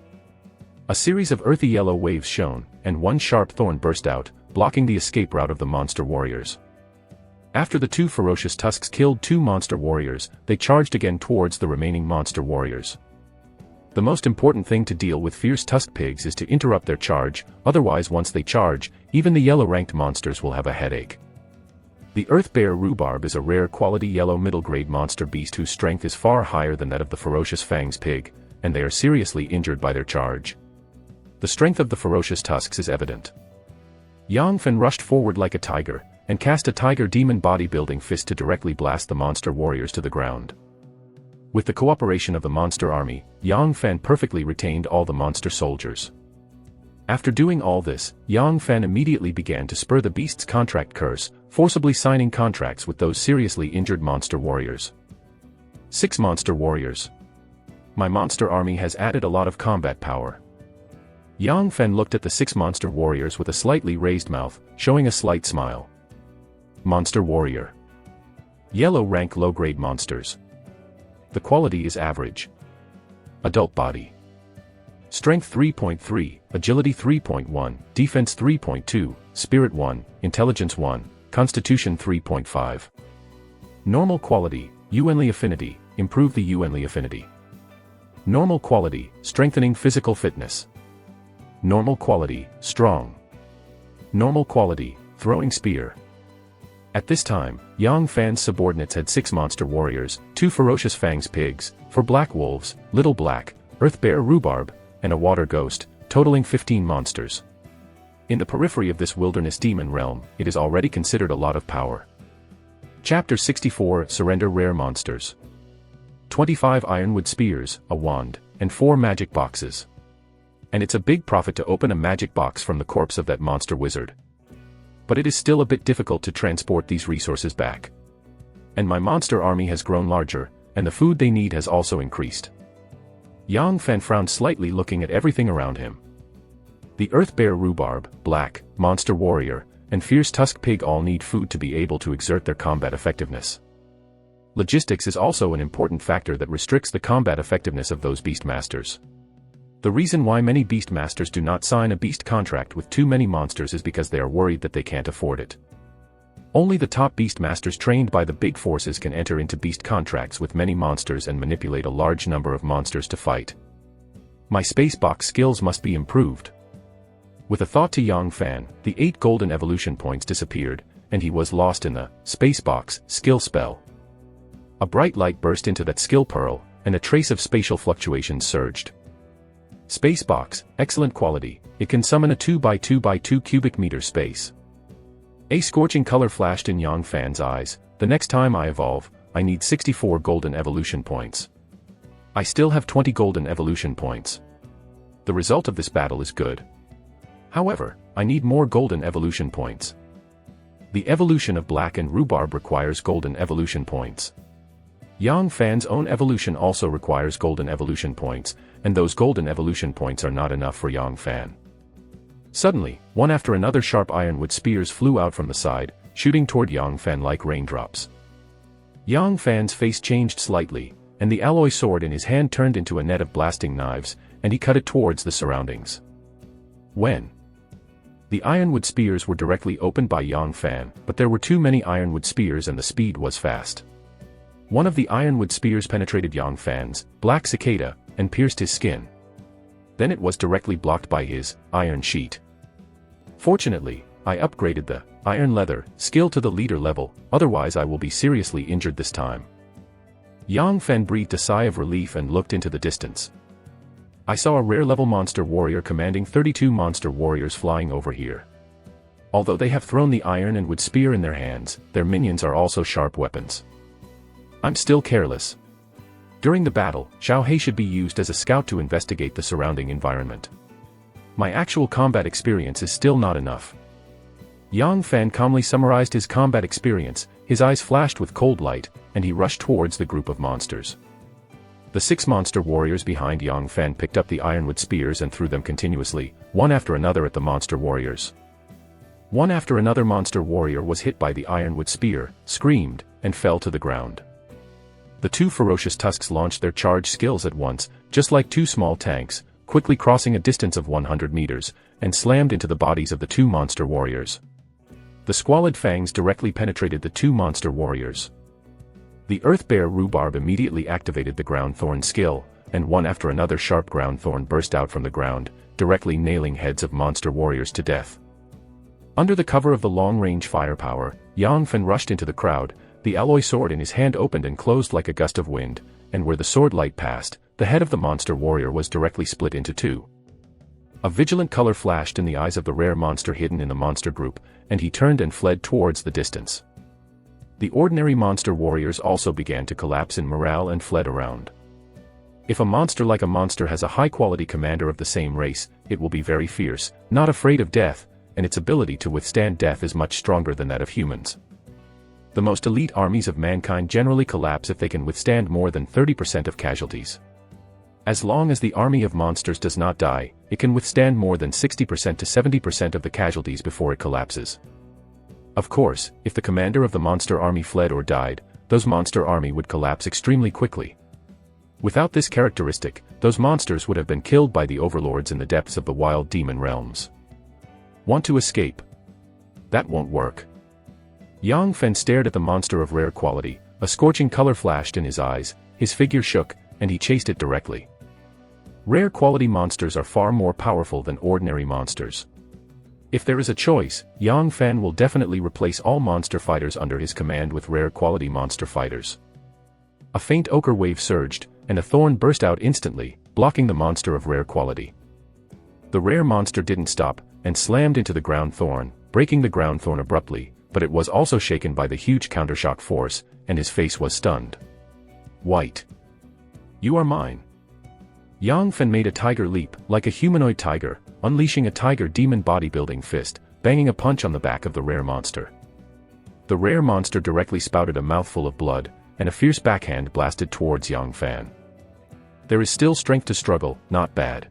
A series of earthy yellow waves shone, and one sharp thorn burst out, blocking the escape route of the monster warriors. After the two ferocious tusks killed two monster warriors, they charged again towards the remaining monster warriors. The most important thing to deal with fierce tusk pigs is to interrupt their charge, otherwise once they charge, even the yellow-ranked monsters will have a headache. The earth bear rhubarb is a rare quality yellow middle-grade monster beast whose strength is far higher than that of the ferocious fangs pig, and they are seriously injured by their charge. The strength of the ferocious tusks is evident. Yang Fen rushed forward like a tiger, and cast a tiger demon bodybuilding fist to directly blast the monster warriors to the ground. With the cooperation of the monster army, Yang Fen perfectly retained all the monster soldiers. After doing all this, Yang Fen immediately began to spur the beast's contract curse, forcibly signing contracts with those seriously injured monster warriors. 6 monster warriors. My monster army has added a lot of combat power. Yang Fen looked at the 6 monster warriors with a slightly raised mouth, showing a slight smile. Monster warrior. Yellow rank low-grade monsters. The quality is average. Adult body. Strength 3.3, Agility 3.1, Defense 3.2, Spirit 1, Intelligence 1, Constitution 3.5. Normal quality, Yuanli affinity, improve the Yuanli affinity. Normal quality, strengthening physical fitness. Normal quality, strong. Normal quality, throwing spear. At this time, Yang Fan's subordinates had 6 monster warriors, 2 ferocious fangs pigs, 4 black wolves, little black, earth bear rhubarb, and a water ghost, totaling 15 monsters. In the periphery of this wilderness demon realm, it is already considered a lot of power. Chapter 64 Surrender Rare Monsters. 25 ironwood spears, a wand, and 4 magic boxes. And it's a big profit to open a magic box from the corpse of that monster wizard. But it is still a bit difficult to transport these resources back. And my monster army has grown larger, and the food they need has also increased. Yang Fan frowned slightly looking at everything around him. The earth bear rhubarb, black, monster warrior, and fierce tusk pig all need food to be able to exert their combat effectiveness. Logistics is also an important factor that restricts the combat effectiveness of those beast masters. The reason why many beast masters do not sign a beast contract with too many monsters is because they are worried that they can't afford it. Only the top beast masters trained by the big forces can enter into beast contracts with many monsters and manipulate a large number of monsters to fight. My space box skills must be improved. With a thought to Yang Fan, the 8 golden evolution points disappeared, and he was lost in the space box skill spell. A bright light burst into that skill pearl, and a trace of spatial fluctuations surged. Space box, excellent quality, it can summon a 2x2x2 cubic meter space. A scorching color flashed in Yang Fan's eyes. The next time I evolve, I need 64 golden evolution points. I still have 20 golden evolution points. The result of this battle is good. However, I need more golden evolution points. The evolution of black and rhubarb requires golden evolution points. Yang Fan's own evolution also requires golden evolution points, and those golden evolution points are not enough for Yang Fan. Suddenly, one after another sharp ironwood spears flew out from the side, shooting toward Yang Fan like raindrops. Yang Fan's face changed slightly, and the alloy sword in his hand turned into a net of blasting knives, and he cut it towards the surroundings. When the ironwood spears were directly opened by Yang Fan, but there were too many ironwood spears and the speed was fast. One of the ironwood spears penetrated Yang Fan's black cicada, and pierced his skin. Then it was directly blocked by his iron sheet. Fortunately, I upgraded the iron leather skill to the leader level, otherwise I will be seriously injured this time. Yang Fan breathed a sigh of relief and looked into the distance. I saw a rare level monster warrior commanding 32 monster warriors flying over here. Although they have thrown the iron and wood spear in their hands, their minions are also sharp weapons. I'm still careless. During the battle, Xiaohei should be used as a scout to investigate the surrounding environment. My actual combat experience is still not enough. Yang Fan calmly summarized his combat experience, his eyes flashed with cold light, and he rushed towards the group of monsters. The 6 monster warriors behind Yang Fan picked up the ironwood spears and threw them continuously, one after another at the monster warriors. One after another monster warrior was hit by the ironwood spear, screamed, and fell to the ground. The 2 ferocious tusks launched their charge skills at once, just like 2 small tanks, quickly crossing a distance of 100 meters, and slammed into the bodies of the 2 monster warriors. The squalid fangs directly penetrated the 2 monster warriors. The Earth Bear Rhubarb immediately activated the Ground Thorn skill, and one after another sharp ground thorn burst out from the ground, directly nailing heads of monster warriors to death. Under the cover of the long-range firepower, Yang Fan rushed into the crowd, the alloy sword in his hand opened and closed like a gust of wind, and where the sword light passed, the head of the monster warrior was directly split into 2. A vigilant color flashed in the eyes of the rare monster hidden in the monster group, and he turned and fled towards the distance. The ordinary monster warriors also began to collapse in morale and fled around. If a monster like a monster has a high-quality commander of the same race, it will be very fierce, not afraid of death, and its ability to withstand death is much stronger than that of humans. The most elite armies of mankind generally collapse if they can withstand more than 30% of casualties. As long as the army of monsters does not die, it can withstand more than 60% to 70% of the casualties before it collapses. Of course, if the commander of the monster army fled or died, those monster army would collapse extremely quickly. Without this characteristic, those monsters would have been killed by the overlords in the depths of the wild demon realms. Want to escape? That won't work. Yang Fan stared at the monster of rare quality, a scorching color flashed in his eyes, his figure shook, and he chased it directly. Rare quality monsters are far more powerful than ordinary monsters. If there is a choice, Yang Fan will definitely replace all monster fighters under his command with rare quality monster fighters. A faint ochre wave surged, and a thorn burst out instantly, blocking the monster of rare quality. The rare monster didn't stop, and slammed into the ground thorn, breaking the ground thorn abruptly, but it was also shaken by the huge countershock force, and his face was stunned. White. You are mine. Yang Fan made a tiger leap, like a humanoid tiger, unleashing a tiger demon bodybuilding fist, banging a punch on the back of the rare monster. The rare monster directly spouted a mouthful of blood, and a fierce backhand blasted towards Yang Fan. There is still strength to struggle, not bad.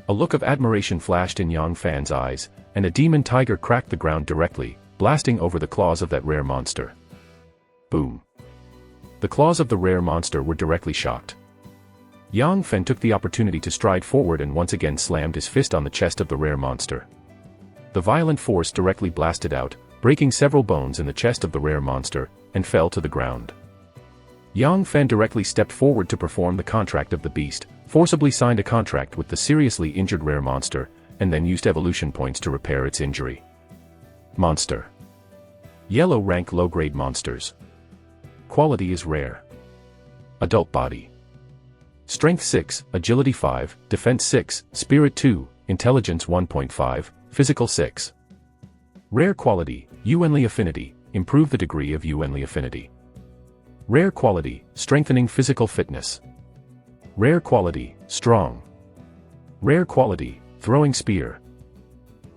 A look of admiration flashed in Yang Fan's eyes, and a demon tiger cracked the ground directly, blasting over the claws of that rare monster. Boom. The claws of the rare monster were directly shocked. Yang Fan took the opportunity to stride forward and once again slammed his fist on the chest of the rare monster. The violent force directly blasted out, breaking several bones in the chest of the rare monster, and fell to the ground. Yang Fan directly stepped forward to perform the contract of the beast, forcibly signed a contract with the seriously injured rare monster, and then used evolution points to repair its injury. Monster. Yellow rank low-grade monsters. Quality is rare. Adult body. Strength 6, Agility 5, Defense 6, Spirit 2, Intelligence 1.5, Physical 6. Rare quality, Yuanli affinity, improve the degree of Yuanli affinity. Rare quality, strengthening physical fitness. Rare quality, strong. Rare quality, throwing spear.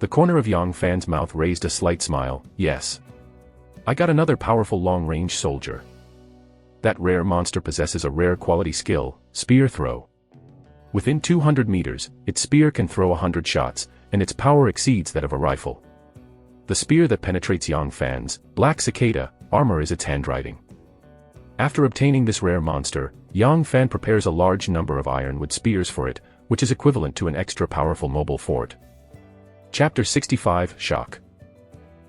The corner of Yang Fan's mouth raised a slight smile. Yes. I got another powerful long-range soldier. That rare monster possesses a rare quality skill, spear throw. Within 200 meters, its spear can throw 100 shots, and its power exceeds that of a rifle. The spear that penetrates Yang Fan's black cicada armor is its handwriting. After obtaining this rare monster, Yang Fan prepares a large number of ironwood spears for it, which is equivalent to an extra powerful mobile fort. Chapter 65, Shock.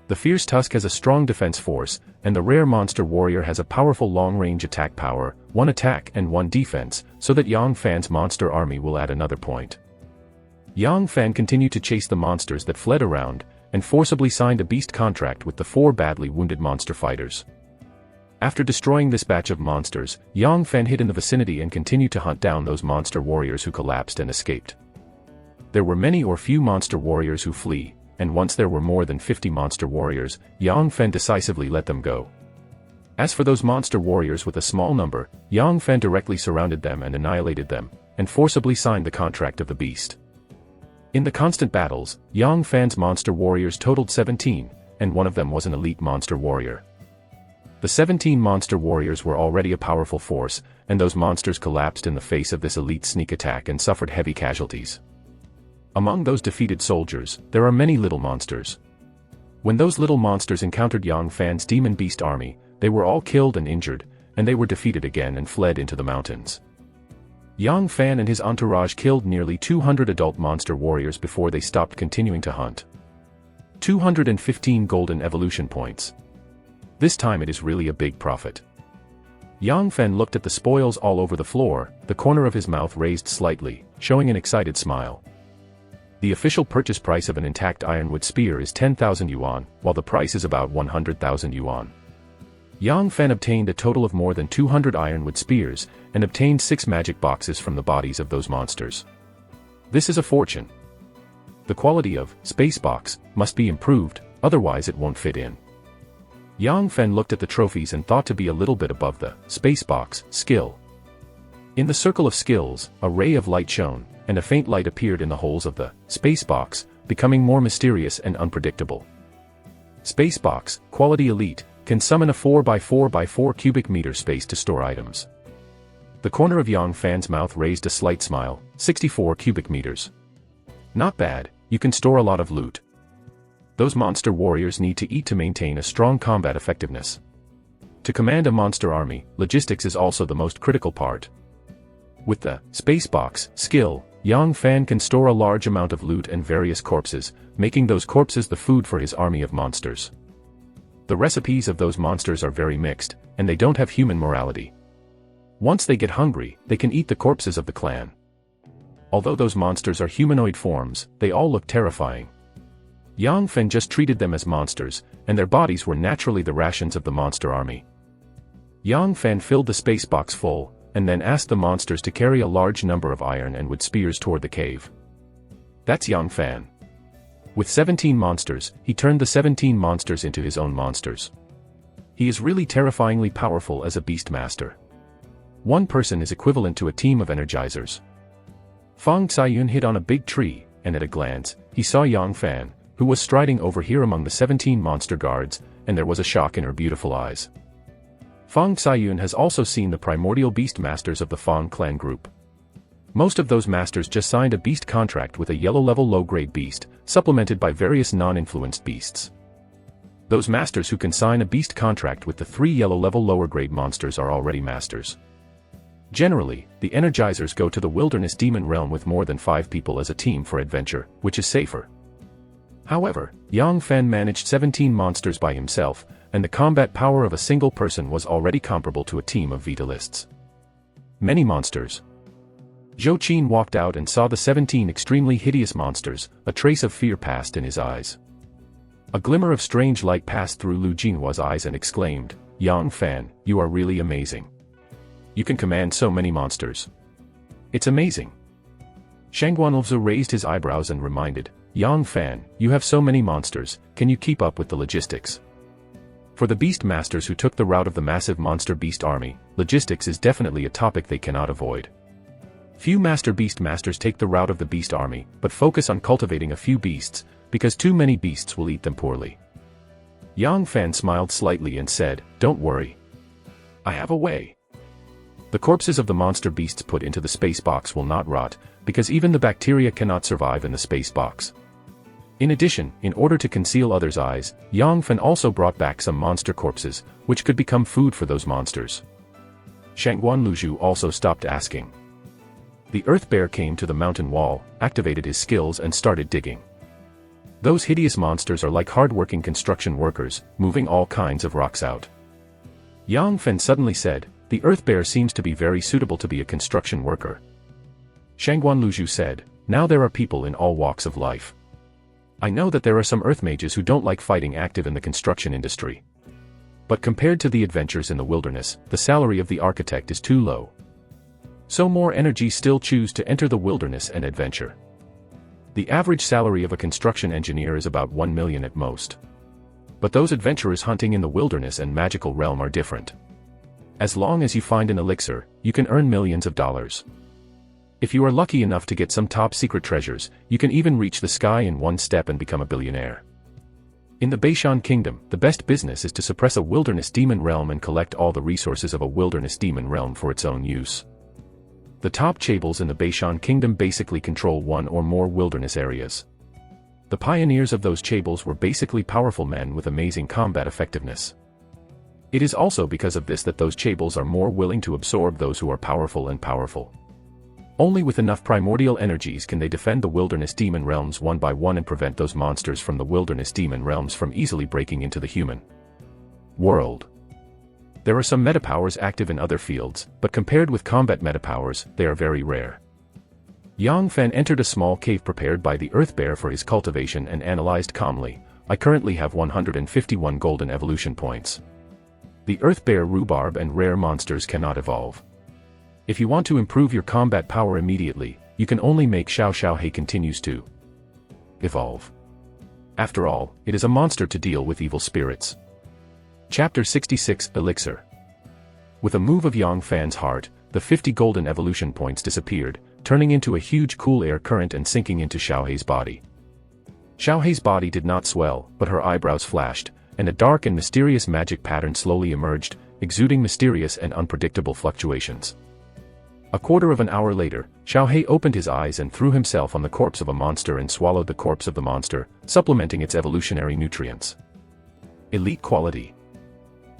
The fierce tusk has a strong defense force, and the rare monster warrior has a powerful long-range attack power, 1 attack and 1 defense, so that Yang Fan's monster army will add another point. Yang Fan continued to chase the monsters that fled around, and forcibly signed a beast contract with the 4 badly wounded monster fighters. After destroying this batch of monsters, Yang Fan hid in the vicinity and continued to hunt down those monster warriors who collapsed and escaped. There were many or few monster warriors who flee, and once there were more than 50 monster warriors, Yang Fan decisively let them go. As for those monster warriors with a small number, Yang Fan directly surrounded them and annihilated them, and forcibly signed the contract of the beast. In the constant battles, Yang Fan's monster warriors totaled 17, and one of them was an elite monster warrior. The 17 monster warriors were already a powerful force, and those monsters collapsed in the face of this elite sneak attack and suffered heavy casualties. Among those defeated soldiers, there are many little monsters. When those little monsters encountered Yang Fan's demon beast army, they were all killed and injured, and they were defeated again and fled into the mountains. Yang Fan and his entourage killed nearly 200 adult monster warriors before they stopped continuing to hunt. 215 golden evolution points. This time it is really a big profit. Yang Fan looked at the spoils all over the floor, the corner of his mouth raised slightly, showing an excited smile. The official purchase price of an intact ironwood spear is 10,000 yuan, while the price is about 100,000 yuan. Yang Fan obtained a total of more than 200 ironwood spears, and obtained 6 magic boxes from the bodies of those monsters. This is a fortune. The quality of space box must be improved, otherwise it won't fit in. Yang Fan looked at the trophies and thought to be a little bit above the space box skill. In the circle of skills, a ray of light shone, and a faint light appeared in the holes of the space box, becoming more mysterious and unpredictable. Space box, quality elite, can summon a 4x4x4 cubic meter space to store items. The corner of Yang Fan's mouth raised a slight smile, 64 cubic meters. Not bad, you can store a lot of loot. Those monster warriors need to eat to maintain a strong combat effectiveness. To command a monster army, logistics is also the most critical part. With the space box skill, Yang Fan can store a large amount of loot and various corpses, making those corpses the food for his army of monsters. The recipes of those monsters are very mixed, and they don't have human morality. Once they get hungry, they can eat the corpses of the clan. Although those monsters are humanoid forms, they all look terrifying. Yang Fan just treated them as monsters, and their bodies were naturally the rations of the monster army. Yang Fan filled the space box full, and then asked the monsters to carry a large number of iron and wood spears toward the cave. That's Yang Fan. With 17 monsters, he turned the 17 monsters into his own monsters. He is really terrifyingly powerful as a beast master. One person is equivalent to a team of energizers. Fang Xiayun hid on a big tree, and at a glance, he saw Yang Fan, who was striding over here among the 17 monster guards, and there was a shock in her beautiful eyes. Fang Xiayun has also seen the primordial beast masters of the Fang clan group. Most of those masters just signed a beast contract with a yellow-level low-grade beast, supplemented by various non-influenced beasts. Those masters who can sign a beast contract with the 3 yellow-level lower-grade monsters are already masters. Generally, the energizers go to the wilderness demon realm with more than 5 people as a team for adventure, which is safer. However, Yang Fan managed 17 monsters by himself, and the combat power of a single person was already comparable to a team of Vitalists. Many monsters. Zhou Qin walked out and saw the 17 extremely hideous monsters, a trace of fear passed in his eyes. A glimmer of strange light passed through Lu Jinhua's eyes and exclaimed, Yang Fan, you are really amazing. You can command so many monsters. It's amazing. Shangguanlzu raised his eyebrows and reminded, Yang Fan, you have so many monsters, can you keep up with the logistics? For the beast masters who took the route of the massive monster beast army, logistics is definitely a topic they cannot avoid. Few master beast masters take the route of the beast army, but focus on cultivating a few beasts, because too many beasts will eat them poorly. Yang Fan smiled slightly and said, don't worry. I have a way. The corpses of the monster beasts put into the space box will not rot, because even the bacteria cannot survive in the space box. In addition, in order to conceal others' eyes, Yang Fan also brought back some monster corpses, which could become food for those monsters. Shangguan Luzhu also stopped asking. The earth bear came to the mountain wall, activated his skills and started digging. Those hideous monsters are like hard-working construction workers, moving all kinds of rocks out. Yang Fan suddenly said, the earth bear seems to be very suitable to be a construction worker. Shangguan Luzhu said, now there are people in all walks of life. I know that there are some earth mages who don't like fighting active in the construction industry. But compared to the adventures in the wilderness, the salary of the architect is too low. So more energies still choose to enter the wilderness and adventure. The average salary of a construction engineer is about 1 million at most. But those adventurers hunting in the wilderness and magical realm are different. As long as you find an elixir, you can earn millions of dollars. If you are lucky enough to get some top secret treasures, you can even reach the sky in one step and become a billionaire. In the Beishan Kingdom, the best business is to suppress a wilderness demon realm and collect all the resources of a wilderness demon realm for its own use. The top chaebol in the Beishan Kingdom basically control one or more wilderness areas. The pioneers of those chaebols were basically powerful men with amazing combat effectiveness. It is also because of this that those chaebols are more willing to absorb those who are powerful and powerful. Only with enough primordial energies can they defend the wilderness demon realms one by one and prevent those monsters from the wilderness demon realms from easily breaking into the human world. There are some metapowers active in other fields, but compared with combat metapowers, they are very rare. Yang Fan entered a small cave prepared by the Earth Bear for his cultivation and analyzed calmly. I currently have 151 golden evolution points. The Earth Bear rhubarb and rare monsters cannot evolve. If you want to improve your combat power immediately, you can only make Xiaohei continues to evolve. After all, it is a monster to deal with evil spirits. Chapter 66 Elixir. With a move of Yang Fan's heart, the 50 golden evolution points disappeared, turning into a huge cool air current and sinking into Xiaohei's body. Xiaohei's body did not swell, but her eyebrows flashed, and a dark and mysterious magic pattern slowly emerged, exuding mysterious and unpredictable fluctuations. A quarter of an hour later, Xiaohei opened his eyes and threw himself on the corpse of a monster and swallowed the corpse of the monster, supplementing its evolutionary nutrients. Elite quality.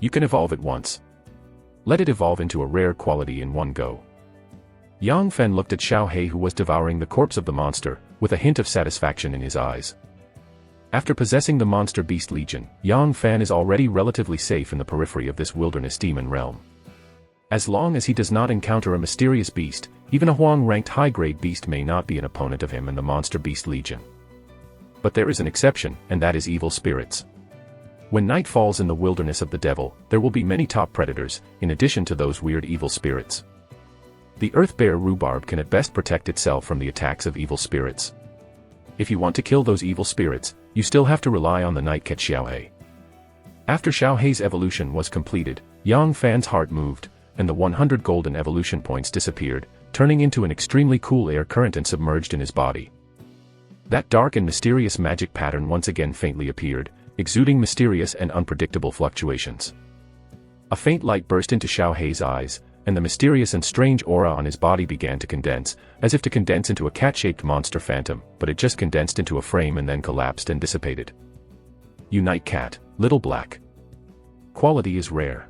You can evolve it once. Let it evolve into a rare quality in one go. Yang Fan looked at Xiaohei, who was devouring the corpse of the monster, with a hint of satisfaction in his eyes. After possessing the Monster Beast Legion, Yang Fan is already relatively safe in the periphery of this wilderness demon realm. As long as he does not encounter a mysterious beast, even a Huang-ranked high-grade beast may not be an opponent of him and the Monster Beast Legion. But there is an exception, and that is evil spirits. When night falls in the wilderness of the devil, there will be many top predators, in addition to those weird evil spirits. The Earth Bear rhubarb can at best protect itself from the attacks of evil spirits. If you want to kill those evil spirits, you still have to rely on the Night Cat Xiaohei. After Xiaohei's evolution was completed, Yang Fan's heart moved, and the 100 golden evolution points disappeared, turning into an extremely cool air current and submerged in his body. That dark and mysterious magic pattern once again faintly appeared, exuding mysterious and unpredictable fluctuations. A faint light burst into Xiaohei's eyes, and the mysterious and strange aura on his body began to condense, as if to condense into a cat-shaped monster phantom, but it just condensed into a frame and then collapsed and dissipated. Unite Cat, Little Black. Quality is rare.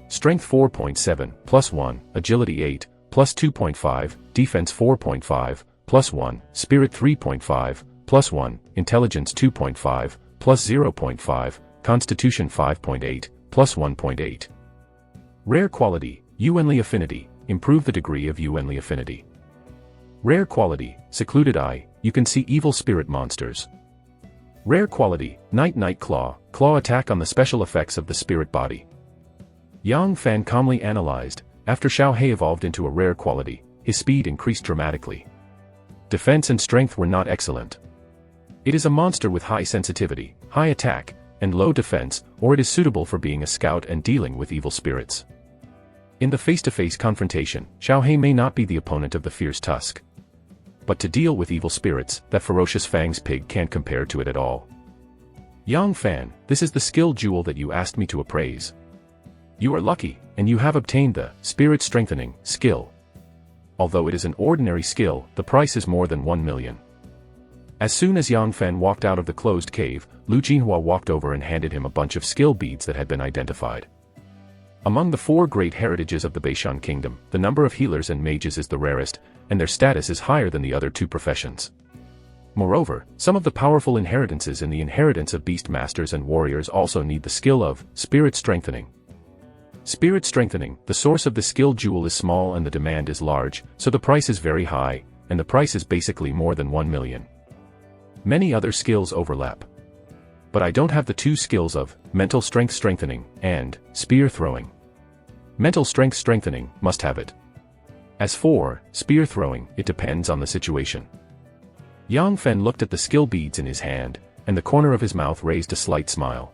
Strength 4.7, plus 1, Agility 8, plus 2.5, Defense 4.5, plus 1, Spirit 3.5, plus 1, Intelligence 2.5, plus 0.5, Constitution 5.8, plus 1.8. Rare quality, Yuanli Affinity, improve the degree of Yuanli Affinity. Rare quality, Secluded Eye, you can see evil spirit monsters. Rare quality, Night Claw, claw attack on the special effects of the spirit body. Yang Fan calmly analyzed, after Xiaohei evolved into a rare quality, his speed increased dramatically. Defense and strength were not excellent. It is a monster with high sensitivity, high attack, and low defense, or it is suitable for being a scout and dealing with evil spirits. In the face-to-face confrontation, Xiaohei may not be the opponent of the fierce tusk. But to deal with evil spirits, that ferocious Fang's pig can't compare to it at all. Yang Fan, this is the skill jewel that you asked me to appraise. You are lucky, and you have obtained the Spirit Strengthening skill. Although it is an ordinary skill, the price is more than 1 million. As soon as Yang Fan walked out of the closed cave, Lu Jinhua walked over and handed him a bunch of skill beads that had been identified. Among the 4 great heritages of the Beishan Kingdom, the number of healers and mages is the rarest, and their status is higher than the other 2 professions. Moreover, some of the powerful inheritances in the inheritance of beast masters and warriors also need the skill of Spirit Strengthening. Spirit Strengthening, the source of the skill jewel is small and the demand is large, so the price is very high, and the price is basically more than 1 million. Many other skills overlap. but I don't have the two skills of mental strength strengthening and spear throwing. Mental strength strengthening must have it. As for spear throwing, it depends on the situation. Yang Fen looked at the skill beads in his hand, and the corner of his mouth raised a slight smile.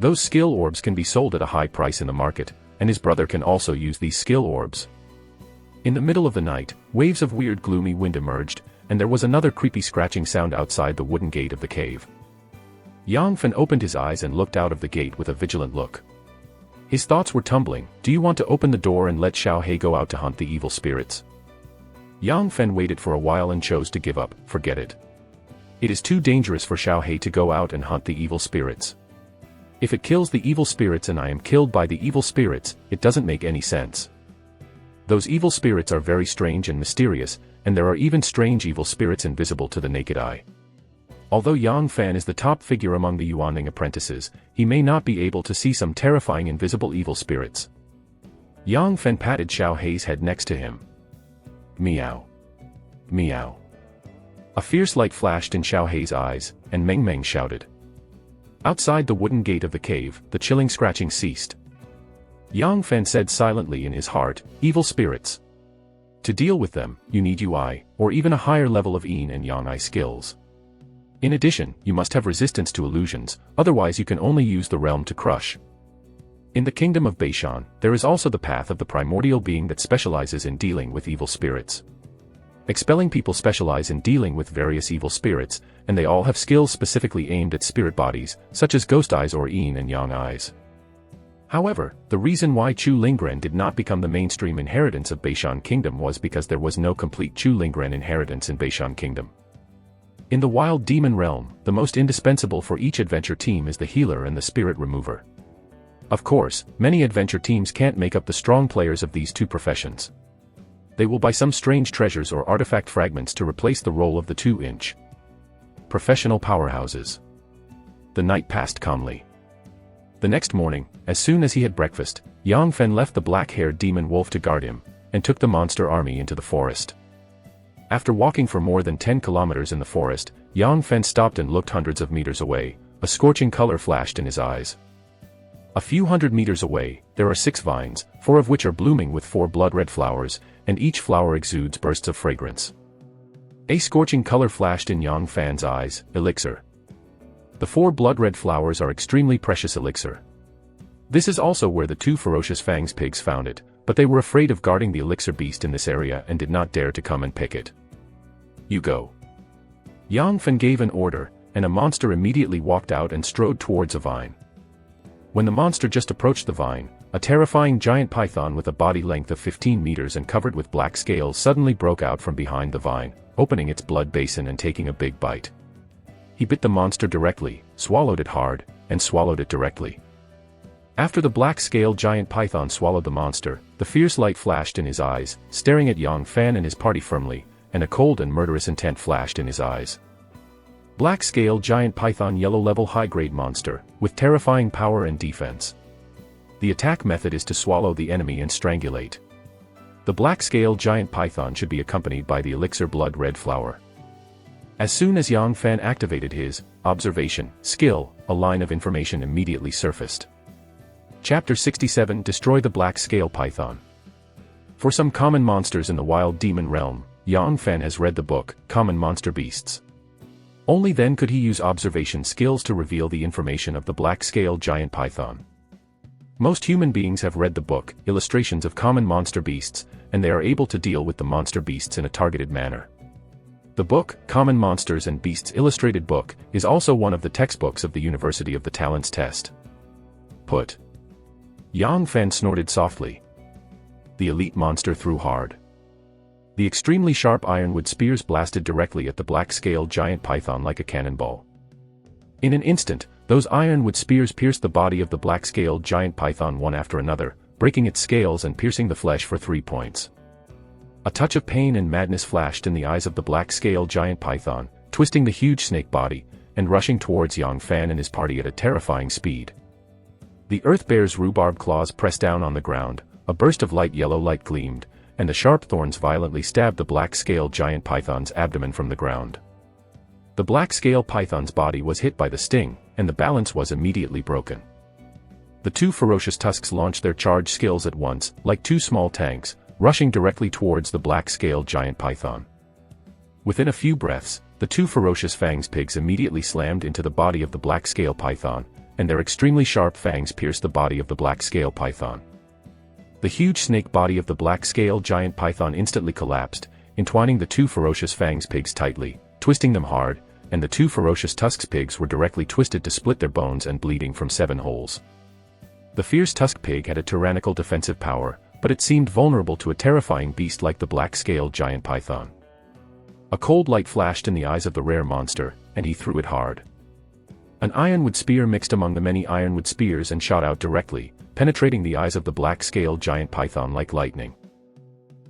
Those skill orbs can be sold at a high price in the market, and his brother can also use these skill orbs. In the middle of the night, waves of weird gloomy wind emerged, and there was another creepy scratching sound outside the wooden gate of the cave. Yang Fen opened his eyes and looked out of the gate with a vigilant look. His thoughts were tumbling. Do you want to open the door and let Xiao He go out to hunt the evil spirits? Yang Fen waited for a while and chose to give up. Forget it. It is too dangerous for Xiao He to go out and hunt the evil spirits. If it kills the evil spirits and I am killed by the evil spirits, it doesn't make any sense. Those evil spirits are very strange and mysterious, and there are even strange evil spirits invisible to the naked eye. Although Yang Fan is the top figure among the Yuanling apprentices, he may not be able to see some terrifying invisible evil spirits. Yang Fan patted Xiao Hei's head next to him. Meow. Meow. A fierce light flashed in Xiao Hei's eyes, and Meng Meng shouted. Outside the wooden gate of the cave, the chilling scratching ceased. Yang Fan said silently in his heart, evil spirits. To deal with them, you need UI, or even a higher level of Yin and Yang I skills. In addition, you must have resistance to illusions, otherwise you can only use the realm to crush. In the kingdom of Beishan, there is also the path of the primordial being that specializes in dealing with evil spirits. Expelling people specialize in dealing with various evil spirits, and they all have skills specifically aimed at spirit bodies, such as ghost eyes or Yin and Yang eyes. However, the reason why Chu Lingren did not become the mainstream inheritance of Beishan Kingdom was because there was no complete Chu Lingren inheritance in Beishan Kingdom. In the wild demon realm, the most indispensable for each adventure team is the healer and the spirit remover. Of course, many adventure teams can't make up the strong players of these two professions. They will buy some strange treasures or artifact fragments to replace the role of the 2-inch professional powerhouses. The night passed calmly. The next morning, as soon as he had breakfast, Yang Fen left the black-haired demon wolf to guard him, and took the monster army into the forest. After walking for more than 10 kilometers in the forest, Yang Fen stopped and looked hundreds of meters away. A scorching color flashed in his eyes. A few hundred meters away, there are 6 vines, 4 of which are blooming with 4 blood-red flowers, and each flower exudes bursts of fragrance. A scorching color flashed in Yang Fan's eyes, elixir. The 4 blood-red flowers are extremely precious elixir. This is also where the 2 ferocious fangs pigs found it, but they were afraid of guarding the elixir beast in this area and did not dare to come and pick it. You go. Yang Fan gave an order, and a monster immediately walked out and strode towards a vine. When the monster just approached the vine, a terrifying giant python with a body length of 15 meters and covered with black scales suddenly broke out from behind the vine, opening its blood basin and taking a big bite. He bit the monster directly, swallowed it hard, and swallowed it directly. After the black-scaled giant python swallowed the monster, the fierce light flashed in his eyes, staring at Yang Fan and his party firmly, and a cold and murderous intent flashed in his eyes. Black-scaled giant python yellow-level high-grade monster, with terrifying power and defense. The attack method is to swallow the enemy and strangulate. The black-scaled giant python should be accompanied by the elixir blood-red flower. As soon as Yang Fan activated his observation skill, a line of information immediately surfaced. Chapter 67 Destroy the Black Scale Python. For some common monsters in the wild demon realm, Yang Fan has read the book, Common Monster Beasts. Only then could he use observation skills to reveal the information of the black-scale giant python. Most human beings have read the book, Illustrations of Common Monster Beasts, and they are able to deal with the monster beasts in a targeted manner. The book, Common Monsters and Beasts Illustrated Book, is also one of the textbooks of the University of the Talents test. Put. Yang Fan snorted softly. The elite monster threw hard. The extremely sharp ironwood spears blasted directly at the black-scaled giant python like a cannonball. In an instant, those ironwood spears pierced the body of the black-scaled giant python one after another, breaking its scales and piercing the flesh for 3 points. A touch of pain and madness flashed in the eyes of the black-scaled giant python, twisting the huge snake body, and rushing towards Yang Fan and his party at a terrifying speed. The earth bear's rhubarb claws pressed down on the ground, a burst of light yellow light gleamed, and the sharp thorns violently stabbed the black-scaled giant python's abdomen from the ground. The black scale python's body was hit by the sting, and the balance was immediately broken. The two ferocious tusks launched their charge skills at once, like two small tanks, rushing directly towards the black scale giant python. Within a few breaths, the two ferocious fangs pigs immediately slammed into the body of the black scale python, and their extremely sharp fangs pierced the body of the black scale python. The huge snake body of the black scale giant python instantly collapsed, entwining the two ferocious fangs pigs tightly, twisting them hard, and the two ferocious tusks pigs were directly twisted to split their bones and bleeding from 7 holes. The fierce tusk pig had a tyrannical defensive power, but it seemed vulnerable to a terrifying beast like the black scale giant python. A cold light flashed in the eyes of the rare monster, and he threw it hard. An ironwood spear mixed among the many ironwood spears and shot out directly, penetrating the eyes of the black scale giant python like lightning.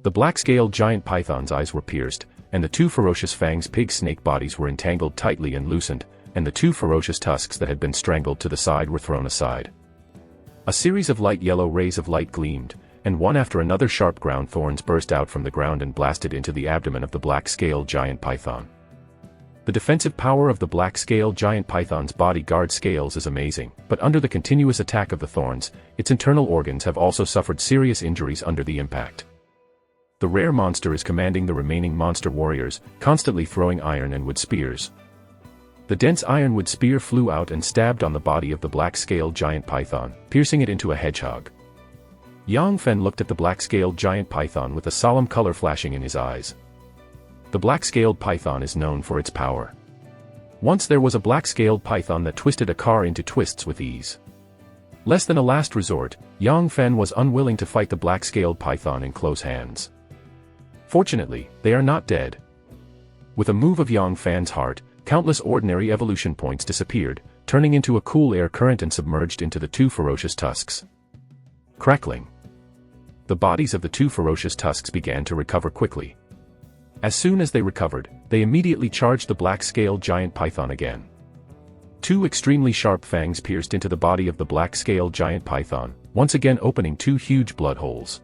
The black scale giant python's eyes were pierced, and the two ferocious fangs pig snake bodies were entangled tightly and loosened, and the two ferocious tusks that had been strangled to the side were thrown aside. A series of light yellow rays of light gleamed, and one after another sharp ground thorns burst out from the ground and blasted into the abdomen of the black scale giant python. The defensive power of the black scale giant python's body guard scales is amazing, but under the continuous attack of the thorns, its internal organs have also suffered serious injuries under the impact. The rare monster is commanding the remaining monster warriors, constantly throwing iron and wood spears. The dense ironwood spear flew out and stabbed on the body of the black scale giant python, piercing it into a hedgehog. Yang Fen looked at the black-scaled giant python with a solemn color flashing in his eyes. The black-scaled python is known for its power. Once there was a black-scaled python that twisted a car into twists with ease. Less than a last resort, Yang Fen was unwilling to fight the black-scaled python in close hands. Fortunately, they are not dead. With a move of Yang Fan's heart, countless ordinary evolution points disappeared, turning into a cool air current and submerged into the two ferocious tusks. Crackling. The bodies of the two ferocious tusks began to recover quickly. As soon as they recovered, they immediately charged the black-scaled giant python again. Two extremely sharp fangs pierced into the body of the black-scaled giant python, once again opening two huge blood holes.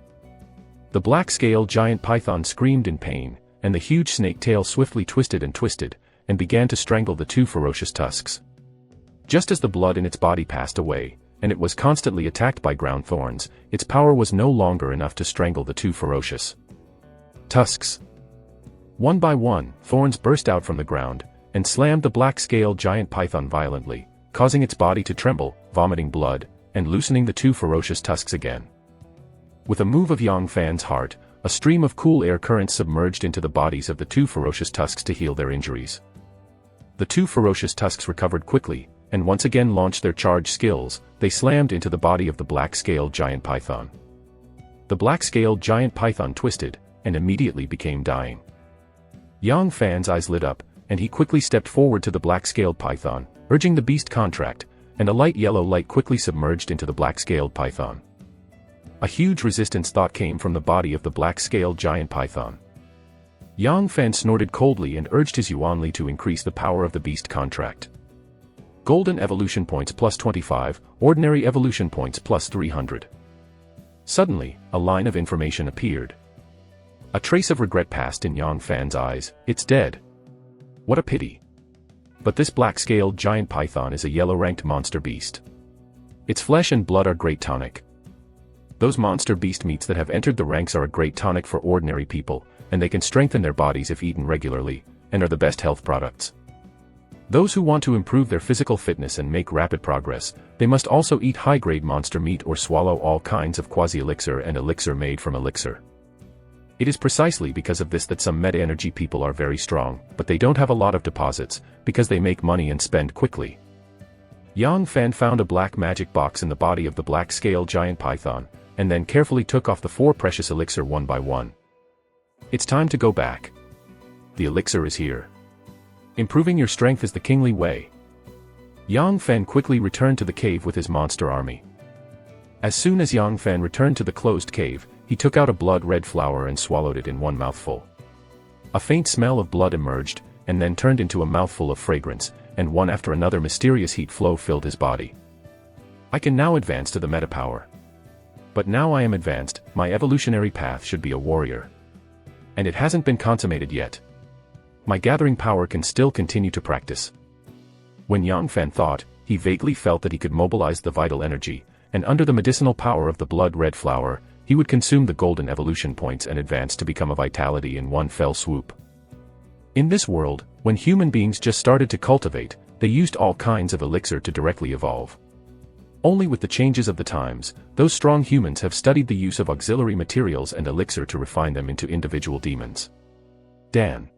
The black-scaled giant python screamed in pain, and the huge snake tail swiftly twisted, and began to strangle the two ferocious tusks. Just as the blood in its body passed away, and it was constantly attacked by ground thorns, its power was no longer enough to strangle the two ferocious tusks. One by one, thorns burst out from the ground, and slammed the black-scaled giant python violently, causing its body to tremble, vomiting blood, and loosening the two ferocious tusks again. With a move of Yang Fan's heart, a stream of cool air currents submerged into the bodies of the two ferocious tusks to heal their injuries. The two ferocious tusks recovered quickly, and once again launched their charge skills. They slammed into the body of the black-scaled giant python. The black-scaled giant python twisted, and immediately became dying. Yang Fan's eyes lit up, and he quickly stepped forward to the black-scaled python, urging the beast contract, and a light yellow light quickly submerged into the black-scaled python. A huge resistance thought came from the body of the black-scaled giant python. Yang Fan snorted coldly and urged his Yuanli to increase the power of the beast contract. Golden evolution points plus 25, ordinary evolution points plus 300. Suddenly, a line of information appeared. A trace of regret passed in Yang Fan's eyes. It's dead. What a pity. But this black-scaled giant python is a yellow-ranked monster beast. Its flesh and blood are great tonic. Those monster beast meats that have entered the ranks are a great tonic for ordinary people, and they can strengthen their bodies if eaten regularly, and are the best health products. Those who want to improve their physical fitness and make rapid progress, they must also eat high-grade monster meat or swallow all kinds of quasi-elixir and elixir made from elixir. It is precisely because of this that some meta-energy people are very strong, but they don't have a lot of deposits, because they make money and spend quickly. Yang Fan found a black magic box in the body of the black-scaled giant python, and then carefully took off the 4 precious elixir one by one. It's time to go back. The elixir is here. Improving your strength is the kingly way. Yang Fan quickly returned to the cave with his monster army. As soon as Yang Fan returned to the closed cave, he took out a blood-red flower and swallowed it in one mouthful. A faint smell of blood emerged, and then turned into a mouthful of fragrance, and one after another mysterious heat flow filled his body. I can now advance to the meta power. But now I am advanced, my evolutionary path should be a warrior. And it hasn't been consummated yet. My gathering power can still continue to practice. When Yang Fan thought, he vaguely felt that he could mobilize the vital energy, and under the medicinal power of the blood-red flower, he would consume the golden evolution points and advance to become a vitality in one fell swoop. In this world, when human beings just started to cultivate, they used all kinds of elixir to directly evolve. Only with the changes of the times, those strong humans have studied the use of auxiliary materials and elixir to refine them into individual demons. Dan.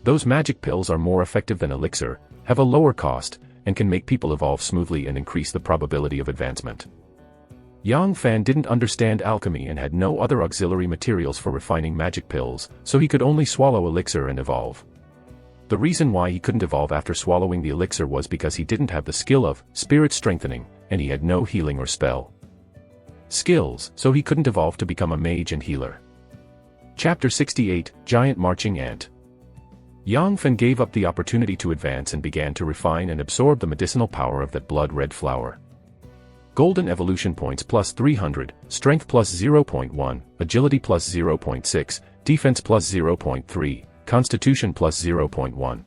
Those magic pills are more effective than elixir, have a lower cost, and can make people evolve smoothly and increase the probability of advancement. Yang Fan didn't understand alchemy and had no other auxiliary materials for refining magic pills, so he could only swallow elixir and evolve. The reason why he couldn't evolve after swallowing the elixir was because he didn't have the skill of spirit strengthening, and he had no healing or spell skills, so he couldn't evolve to become a mage and healer. Chapter 68, Giant Marching Ant. Yang Fan gave up the opportunity to advance and began to refine and absorb the medicinal power of that blood-red flower. Golden evolution points plus 300, strength plus 0.1, agility plus 0.6, defense plus 0.3, constitution plus 0.1.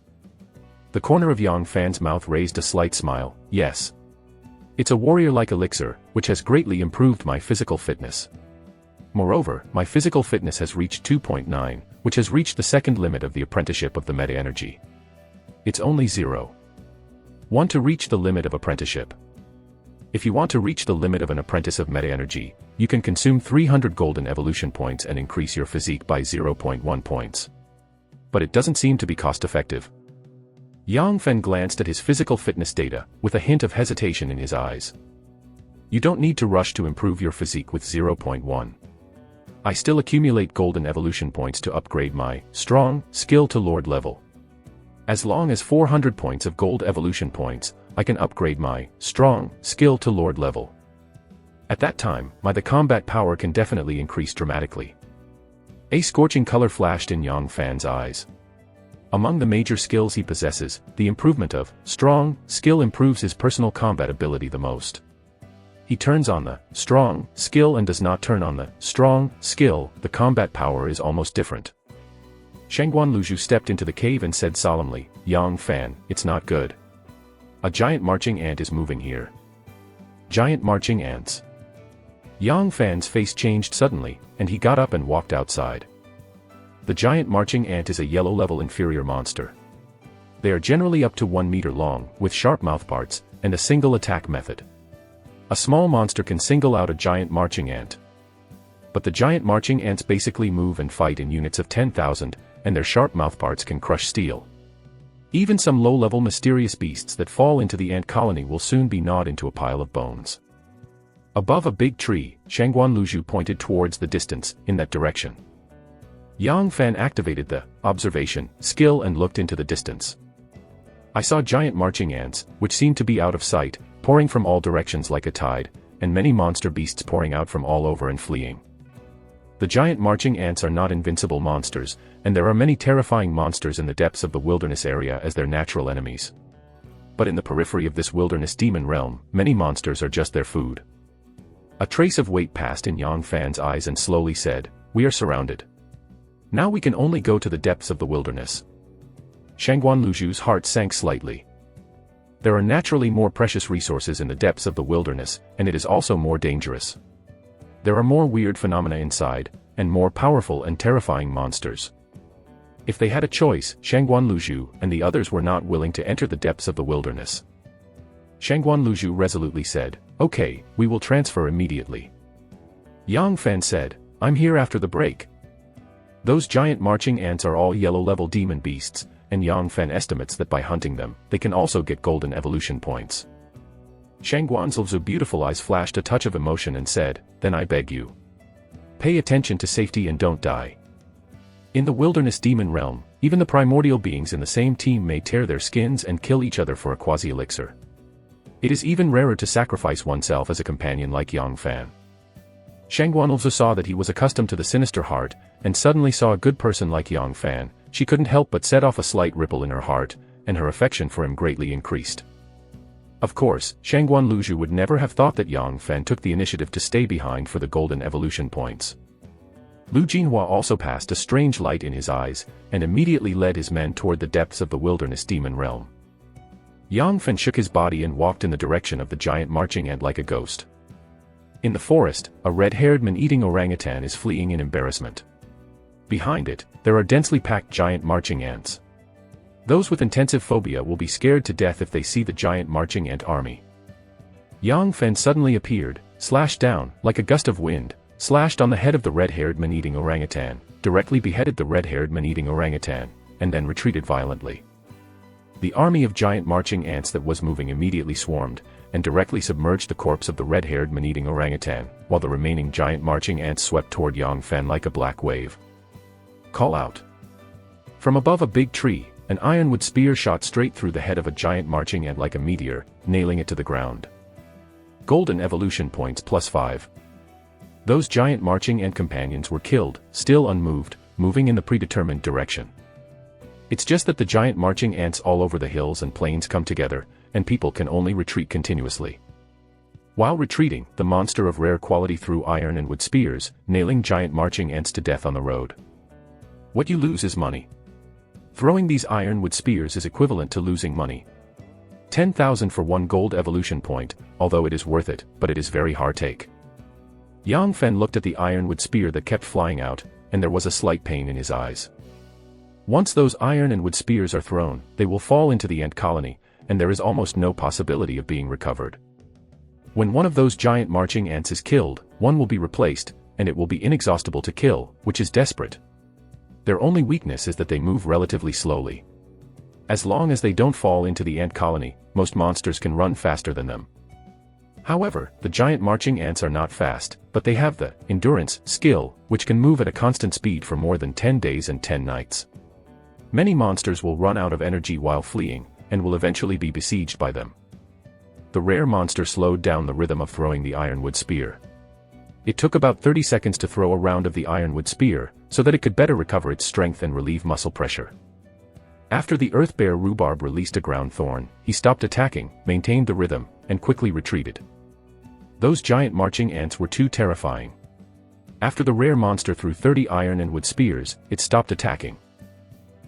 The corner of Yang Fan's mouth raised a slight smile. Yes. It's a warrior-like elixir, which has greatly improved my physical fitness. Moreover, my physical fitness has reached 2.9, which has reached the second limit of the apprenticeship of the meta-energy. It's only 0.1 to reach the limit of apprenticeship. If you want to reach the limit of an apprentice of meta-energy, you can consume 300 golden evolution points and increase your physique by 0.1 points. But it doesn't seem to be cost-effective. Yang Fan glanced at his physical fitness data, with a hint of hesitation in his eyes. You don't need to rush to improve your physique with 0.1. I still accumulate golden evolution points to upgrade my strong skill to Lord level. As long as 400 points of gold evolution points, I can upgrade my strong skill to Lord level. At that time, the combat power can definitely increase dramatically. A scorching color flashed in Yang Fan's eyes. Among the major skills he possesses, the improvement of strong skill improves his personal combat ability the most. He turns on the strong skill and does not turn on the strong skill, the combat power is almost different. Shangguan Luzhu stepped into the cave and said solemnly, Yang Fan, it's not good. A giant marching ant is moving here. Giant marching ants. Yang Fan's face changed suddenly, and he got up and walked outside. The giant marching ant is a yellow-level inferior monster. They are generally up to 1 meter long, with sharp mouthparts, and a single attack method. A small monster can single out a giant marching ant. But the giant marching ants basically move and fight in units of 10,000, and their sharp mouthparts can crush steel. Even some low-level mysterious beasts that fall into the ant colony will soon be gnawed into a pile of bones. Above a big tree, Shangguan Luzhu pointed towards the distance, in that direction. Yang Fan activated the observation skill and looked into the distance. I saw giant marching ants, which seemed to be out of sight, pouring from all directions like a tide, and many monster beasts pouring out from all over and fleeing. The giant marching ants are not invincible monsters, and there are many terrifying monsters in the depths of the wilderness area as their natural enemies. But in the periphery of this wilderness demon realm, many monsters are just their food. A trace of weight passed in Yang Fan's eyes and slowly said, we are surrounded. Now we can only go to the depths of the wilderness. Shangguan Luzhu's heart sank slightly. There are naturally more precious resources in the depths of the wilderness, and it is also more dangerous. There are more weird phenomena inside, and more powerful and terrifying monsters. If they had a choice, Shangguan Luzhu and the others were not willing to enter the depths of the wilderness. Shangguan Luzhu resolutely said, okay, we will transfer immediately. Yang Fan said, I'm here after the break. Those giant marching ants are all yellow-level demon beasts, and Yang Fan estimates that by hunting them, they can also get golden evolution points. Shangguan's beautiful eyes flashed a touch of emotion and said, then I beg you. Pay attention to safety and don't die. In the wilderness demon realm, even the primordial beings in the same team may tear their skins and kill each other for a quasi-elixir. It is even rarer to sacrifice oneself as a companion like Yang Fan. Shangguan also saw that he was accustomed to the sinister heart, and suddenly saw a good person like Yang Fan. She couldn't help but set off a slight ripple in her heart, and her affection for him greatly increased. Of course, Shangguan Luzhu would never have thought that Yang Fan took the initiative to stay behind for the golden evolution points. Lu Jinhua also passed a strange light in his eyes, and immediately led his men toward the depths of the wilderness demon realm. Yang Fen shook his body and walked in the direction of the giant marching ant like a ghost. In the forest, a red-haired man-eating orangutan is fleeing in embarrassment. Behind it, there are densely packed giant marching ants. Those with intensive phobia will be scared to death if they see the giant marching ant army. Yang Fen suddenly appeared, slashed down, like a gust of wind, slashed on the head of the red-haired man-eating orangutan, directly beheaded the red-haired man-eating orangutan, and then retreated violently. The army of giant marching ants that was moving immediately swarmed, and directly submerged the corpse of the red-haired man-eating orangutan, while the remaining giant marching ants swept toward Yang Fen like a black wave. Call out. From above a big tree, an ironwood spear shot straight through the head of a giant marching ant like a meteor, nailing it to the ground. Golden evolution points +5. Those giant marching ant companions were killed, still unmoved, moving in the predetermined direction. It's just that the giant marching ants all over the hills and plains come together, and people can only retreat continuously. While retreating, the monster of rare quality threw iron and wood spears, nailing giant marching ants to death on the road. What you lose is money. Throwing these ironwood spears is equivalent to losing money. 10,000 for 1 gold evolution point, although it is worth it, but it is very hard take. Yang Fen looked at the ironwood spear that kept flying out, and there was a slight pain in his eyes. Once those iron and wood spears are thrown, they will fall into the ant colony, and there is almost no possibility of being recovered. When one of those giant marching ants is killed, one will be replaced, and it will be inexhaustible to kill, which is desperate. Their only weakness is that they move relatively slowly. As long as they don't fall into the ant colony, most monsters can run faster than them. However, the giant marching ants are not fast, but they have the endurance skill, which can move at a constant speed for more than 10 days and 10 nights. Many monsters will run out of energy while fleeing, and will eventually be besieged by them. The rare monster slowed down the rhythm of throwing the ironwood spear. It took about 30 seconds to throw a round of the ironwood spear, so that it could better recover its strength and relieve muscle pressure. After the earth bear rhubarb released a ground thorn, he stopped attacking, maintained the rhythm, and quickly retreated. Those giant marching ants were too terrifying. After the rare monster threw 30 iron and wood spears, it stopped attacking.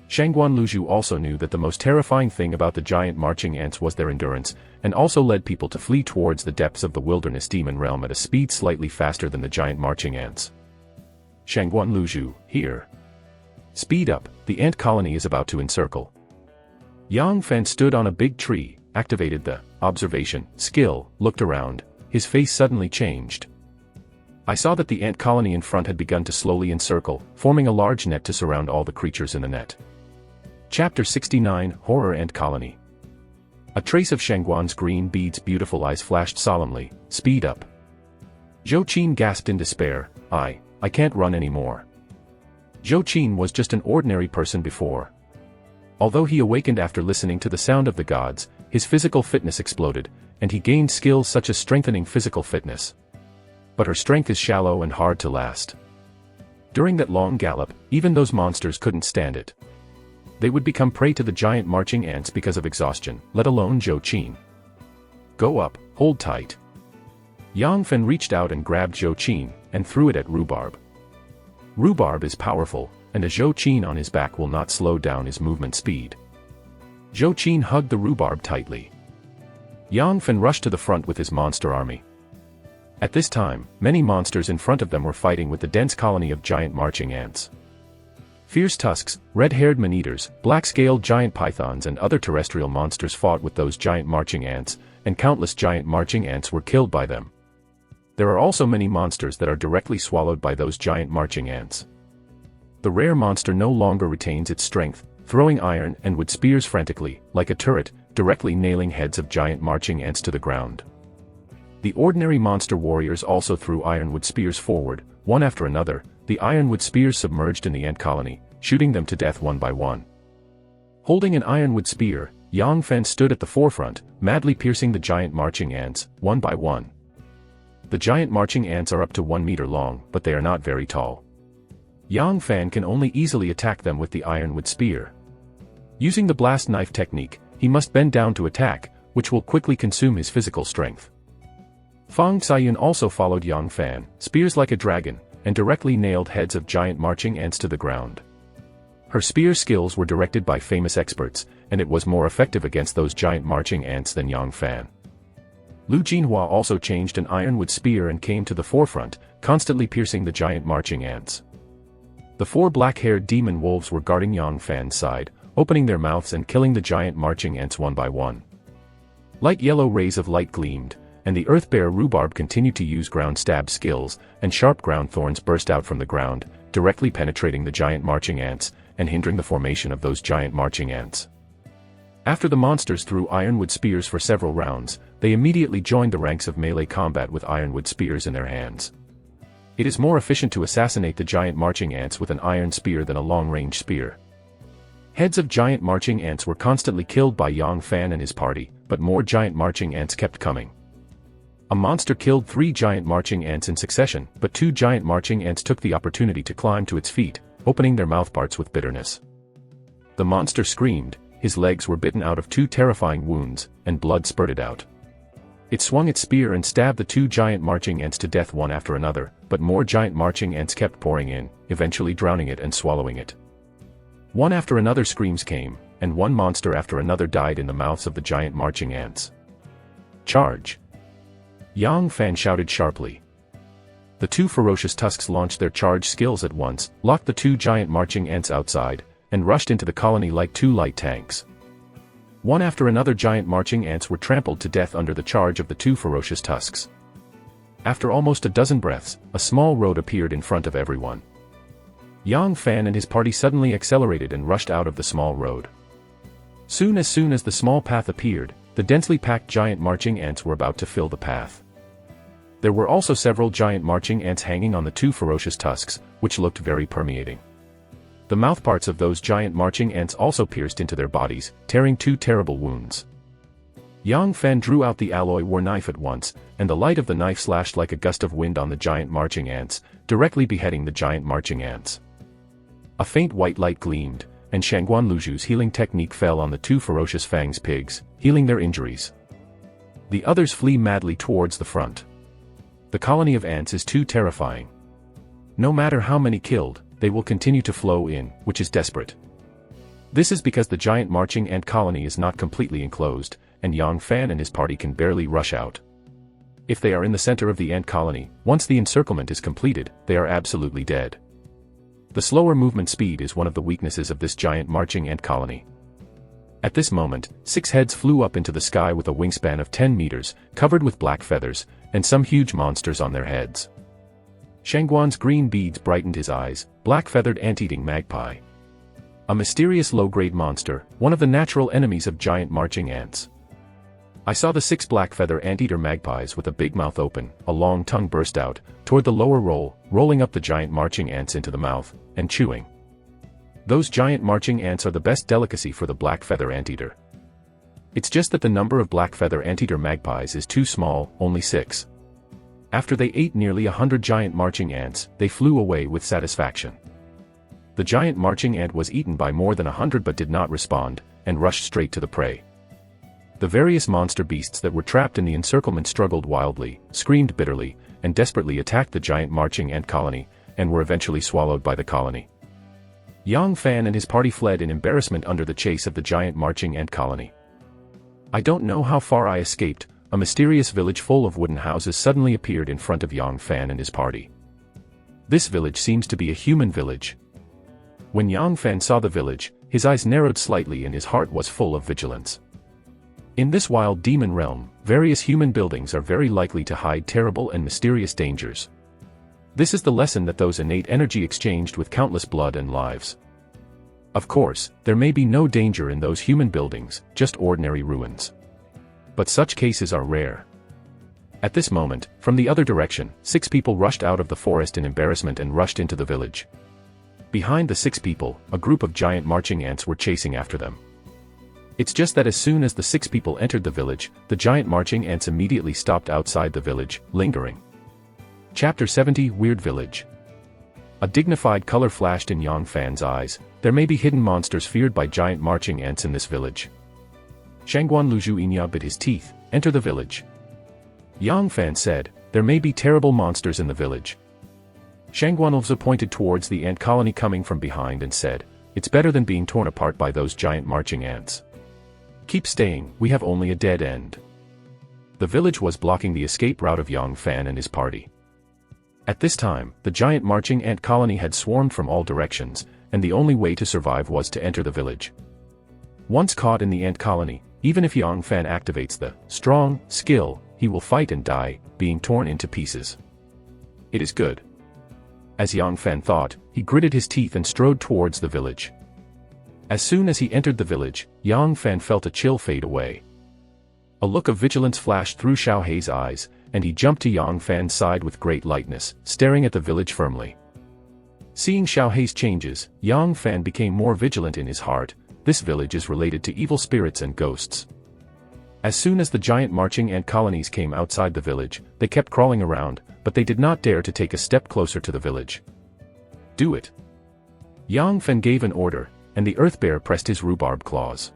Shangguan Luzhu also knew that the most terrifying thing about the giant marching ants was their endurance, and also led people to flee towards the depths of the wilderness demon realm at a speed slightly faster than the giant marching ants. Shangguan Luzhu, here. Speed up, the ant colony is about to encircle. Yang Fen stood on a big tree, activated the observation skill, looked around, his face suddenly changed. I saw that the ant colony in front had begun to slowly encircle, forming a large net to surround all the creatures in the net. Chapter 69, Horror Ant Colony. A trace of Shangguan's green bead's beautiful eyes flashed solemnly, speed up. Zhou Qin gasped in despair, I can't run anymore. Zhou Qin was just an ordinary person before. Although he awakened after listening to the sound of the gods, his physical fitness exploded, and he gained skills such as strengthening physical fitness. But her strength is shallow and hard to last. During that long gallop, even those monsters couldn't stand it. They would become prey to the giant marching ants because of exhaustion, let alone Zhou Qin. Go up, hold tight. Yang Fen reached out and grabbed Zhou Qin, and threw it at Rhubarb. Rhubarb is powerful, and a Zhou Qin on his back will not slow down his movement speed. Zhou Qin hugged the Rhubarb tightly. Yang Fen rushed to the front with his monster army. At this time, many monsters in front of them were fighting with the dense colony of giant marching ants. Fierce tusks, red-haired man-eaters, black-scaled giant pythons and other terrestrial monsters fought with those giant marching ants, and countless giant marching ants were killed by them. There are also many monsters that are directly swallowed by those giant marching ants. The rare monster no longer retains its strength, throwing iron and wood spears frantically, like a turret, directly nailing heads of giant marching ants to the ground. The ordinary monster warriors also threw ironwood spears forward, one after another. The ironwood spears submerged in the ant colony, shooting them to death one by one. Holding an ironwood spear, Yang Fen stood at the forefront, madly piercing the giant marching ants, one by one. The giant marching ants are up to 1 meter long, but they are not very tall. Yang Fen can only easily attack them with the ironwood spear. Using the blast knife technique, he must bend down to attack, which will quickly consume his physical strength. Fang Xiayun also followed Yang Fen, spears like a dragon, and directly nailed heads of giant marching ants to the ground. Her spear skills were directed by famous experts, and it was more effective against those giant marching ants than Yang Fan. Lu Jinhua also changed an ironwood spear and came to the forefront, constantly piercing the giant marching ants. The 4 black-haired demon wolves were guarding Yang Fan's side, opening their mouths and killing the giant marching ants one by one. Light yellow rays of light gleamed, and the earth bear rhubarb continued to use ground stab skills, and sharp ground thorns burst out from the ground, directly penetrating the giant marching ants, and hindering the formation of those giant marching ants. After the monsters threw ironwood spears for several rounds, they immediately joined the ranks of melee combat with ironwood spears in their hands. It is more efficient to assassinate the giant marching ants with an iron spear than a long-range spear. Heads of giant marching ants were constantly killed by Yang Fan and his party, but more giant marching ants kept coming. A monster killed 3 giant marching ants in succession, but 2 giant marching ants took the opportunity to climb to its feet, opening their mouthparts with bitterness. The monster screamed, his legs were bitten out of 2 terrifying wounds, and blood spurted out. It swung its spear and stabbed the 2 giant marching ants to death one after another, but more giant marching ants kept pouring in, eventually drowning it and swallowing it. One after another screams came, and one monster after another died in the mouths of the giant marching ants. Charge! Yang Fan shouted sharply. The 2 ferocious tusks launched their charge skills at once, locked the 2 giant marching ants outside, and rushed into the colony like 2 light tanks. One after another giant marching ants were trampled to death under the charge of the 2 ferocious tusks. After almost a dozen breaths, a small road appeared in front of everyone. Yang Fan and his party suddenly accelerated and rushed out of the small road. Soon as the small path appeared, the densely packed giant marching ants were about to fill the path. There were also several giant marching ants hanging on the 2 ferocious tusks, which looked very permeating. The mouthparts of those giant marching ants also pierced into their bodies, tearing 2 terrible wounds. Yang Fan drew out the alloy war knife at once, and the light of the knife slashed like a gust of wind on the giant marching ants, directly beheading the giant marching ants. A faint white light gleamed, and Shangguan Luju's healing technique fell on the 2 ferocious fangs pigs, healing their injuries. The others flee madly towards the front. The colony of ants is too terrifying. No matter how many killed, they will continue to flow in, which is desperate. This is because the giant marching ant colony is not completely enclosed, and Yang Fan and his party can barely rush out. If they are in the center of the ant colony, once the encirclement is completed, they are absolutely dead. The slower movement speed is one of the weaknesses of this giant marching ant colony. At this moment, 6 heads flew up into the sky with a wingspan of 10 meters, covered with black feathers, and some huge monsters on their heads. Shangguan's green beads brightened his eyes, black-feathered ant-eating magpie. A mysterious low-grade monster, one of the natural enemies of giant marching ants. I saw the 6 black-feather anteater magpies with a big mouth open, a long tongue burst out, toward the lower roll, rolling up the giant marching ants into the mouth, and chewing. Those giant marching ants are the best delicacy for the black-feather anteater. It's just that the number of black-feather anteater magpies is too small, only 6. After they ate nearly 100 giant marching ants, they flew away with satisfaction. The giant marching ant was eaten by more than 100 but did not respond, and rushed straight to the prey. The various monster beasts that were trapped in the encirclement struggled wildly, screamed bitterly, and desperately attacked the giant marching ant colony, and were eventually swallowed by the colony. Yang Fan and his party fled in embarrassment under the chase of the giant marching ant colony. I don't know how far I escaped. A mysterious village full of wooden houses suddenly appeared in front of Yang Fan and his party. This village seems to be a human village. When Yang Fan saw the village, his eyes narrowed slightly and his heart was full of vigilance. In this wild demon realm, various human buildings are very likely to hide terrible and mysterious dangers. This is the lesson that those innate energy exchanged with countless blood and lives. Of course, there may be no danger in those human buildings, just ordinary ruins. But such cases are rare. At this moment, from the other direction, 6 people rushed out of the forest in embarrassment and rushed into the village. Behind the 6 people, a group of giant marching ants were chasing after them. It's just that as soon as the 6 people entered the village, the giant marching ants immediately stopped outside the village, lingering. Chapter 70 Weird Village. A dignified color flashed in Yang Fan's eyes. There may be hidden monsters feared by giant marching ants in this village. Shangguan Luju Inya bit his teeth. Enter the village. Yang Fan said, there may be terrible monsters in the village. Shangguanlvza pointed towards the ant colony coming from behind and said, "It's better than being torn apart by those giant marching ants. Keep staying, we have only a dead end." The village was blocking the escape route of Yang Fan and his party. At this time, the giant marching ant colony had swarmed from all directions, and the only way to survive was to enter the village. Once caught in the ant colony, even if Yang Fan activates the strong skill, he will fight and die, being torn into pieces. It is good. As Yang Fan thought, he gritted his teeth and strode towards the village. As soon as he entered the village, Yang Fan felt a chill fade away. A look of vigilance flashed through Xiao Hei's eyes, and he jumped to Yang Fan's side with great lightness, staring at the village firmly. Seeing Xiao Hei's changes, Yang Fan became more vigilant in his heart. This village is related to evil spirits and ghosts. As soon as the giant marching ant colonies came outside the village, they kept crawling around, but they did not dare to take a step closer to the village. "Do it." Yang Fan gave an order, and the earth bear pressed his rhubarb claws.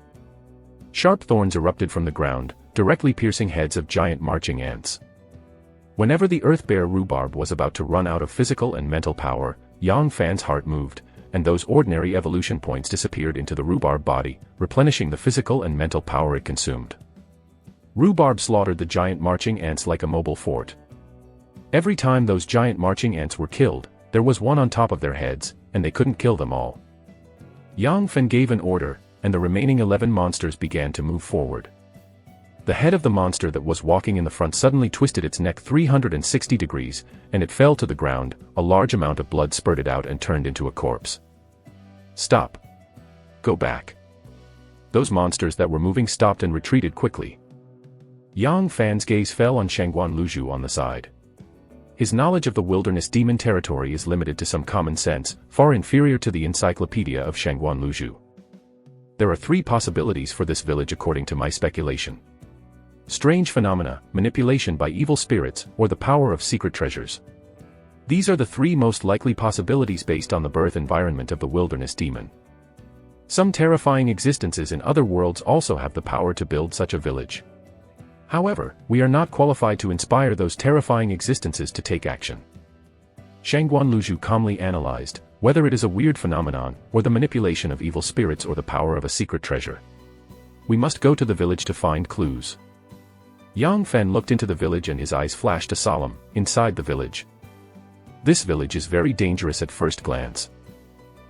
Sharp thorns erupted from the ground, directly piercing heads of giant marching ants. Whenever the earth bear rhubarb was about to run out of physical and mental power, Yang Fan's heart moved, and those ordinary evolution points disappeared into the rhubarb body, replenishing the physical and mental power it consumed. Rhubarb slaughtered the giant marching ants like a mobile fort. Every time those giant marching ants were killed, there was one on top of their heads, and they couldn't kill them all. Yang Fan gave an order, and the remaining 11 monsters began to move forward. The head of the monster that was walking in the front suddenly twisted its neck 360 degrees, and it fell to the ground. A large amount of blood spurted out and turned into a corpse. "Stop. Go back." Those monsters that were moving stopped and retreated quickly. Yang Fan's gaze fell on Shangguanlvza on the side. His knowledge of the wilderness demon territory is limited to some common sense, far inferior to the encyclopedia of Shangguanlvza. There are 3 possibilities for this village according to my speculation. Strange phenomena, manipulation by evil spirits, or the power of secret treasures. These are the 3 most likely possibilities based on the birth environment of the wilderness demon. Some terrifying existences in other worlds also have the power to build such a village. However, we are not qualified to inspire those terrifying existences to take action. Shangguanlvza calmly analyzed, whether it is a weird phenomenon, or the manipulation of evil spirits or the power of a secret treasure. We must go to the village to find clues. Yang Fan looked into the village and his eyes flashed a solemn, inside the village. This village is very dangerous at first glance.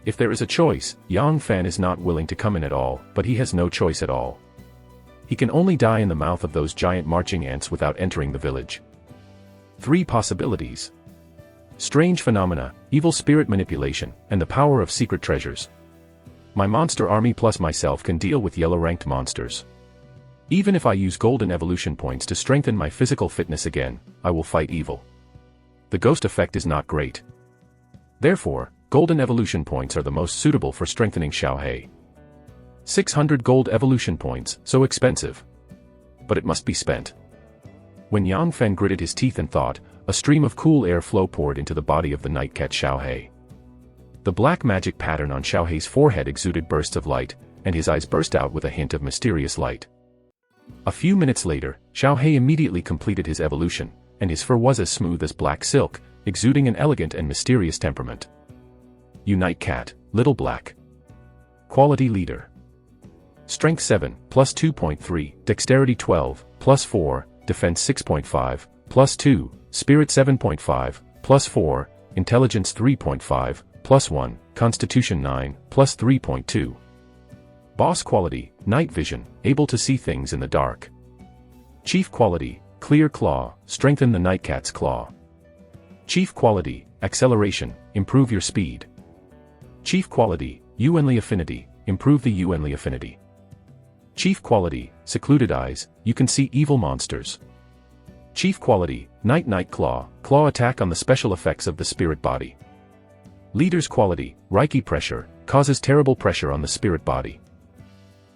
If there is a choice, Yang Fan is not willing to come in at all, but he has no choice at all. He can only die in the mouth of those giant marching ants without entering the village. 3 possibilities. Strange phenomena, evil spirit manipulation, and the power of secret treasures. My monster army plus myself can deal with yellow-ranked monsters. Even if I use golden evolution points to strengthen my physical fitness again, I will fight evil. The ghost effect is not great. Therefore, golden evolution points are the most suitable for strengthening Xiao Hei. 600 gold evolution points, so expensive. But it must be spent. When Yang Fan gritted his teeth and thought, a stream of cool air flow poured into the body of the nightcat Xiao Hei. The black magic pattern on Xiao Hei's forehead exuded bursts of light, and his eyes burst out with a hint of mysterious light. A few minutes later, Xiao Hei immediately completed his evolution, and his fur was as smooth as black silk, exuding an elegant and mysterious temperament. Unite Cat, Little Black. Quality Leader. Strength 7, plus 2.3, Dexterity 12, plus 4, Defense 6.5, plus 2, Spirit 7.5, plus 4, Intelligence 3.5, plus 1, Constitution 9, plus 3.2. Boss Quality, Night Vision, able to see things in the dark. Chief Quality, Clear Claw, strengthen the Nightcat's claw. Chief Quality, Acceleration, improve your speed. Chief Quality, Yuanli Affinity, improve the Yuanli Affinity. Chief Quality, Secluded Eyes, you can see evil monsters. Chief Quality, Night Claw, claw attack on the special effects of the spirit body. Leader's Quality, Reiki Pressure, causes terrible pressure on the spirit body.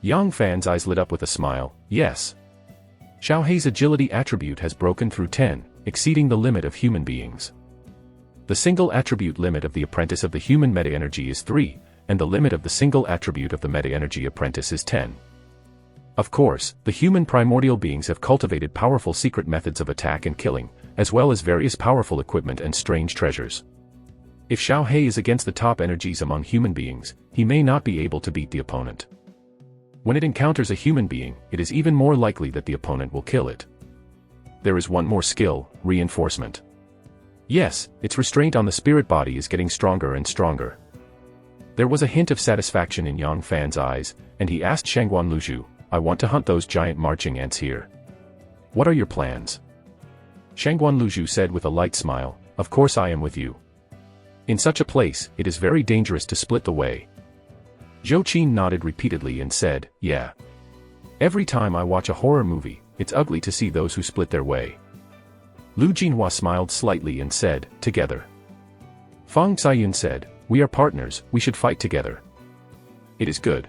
Yang Fan's eyes lit up with a smile, yes. Xiao Hei's agility attribute has broken through 10, exceeding the limit of human beings. The single attribute limit of the apprentice of the human meta-energy is 3, and the limit of the single attribute of the meta-energy apprentice is 10. Of course, the human primordial beings have cultivated powerful secret methods of attack and killing, as well as various powerful equipment and strange treasures. If Xiao He is against the top energies among human beings, he may not be able to beat the opponent. When it encounters a human being, it is even more likely that the opponent will kill it. There is one more skill, reinforcement. Yes, its restraint on the spirit body is getting stronger and stronger. There was a hint of satisfaction in Yang Fan's eyes, and he asked Shangguan Luzhu, I want to hunt those giant marching ants here. What are your plans? Shangguan Luzhu said with a light smile, of course I am with you. In such a place, it is very dangerous to split the way. Zhou Qin nodded repeatedly and said, yeah. Every time I watch a horror movie, it's ugly to see those who split their way. Lu Jinhua smiled slightly and said, together. Fang Caiyun said, we are partners, we should fight together. It is good.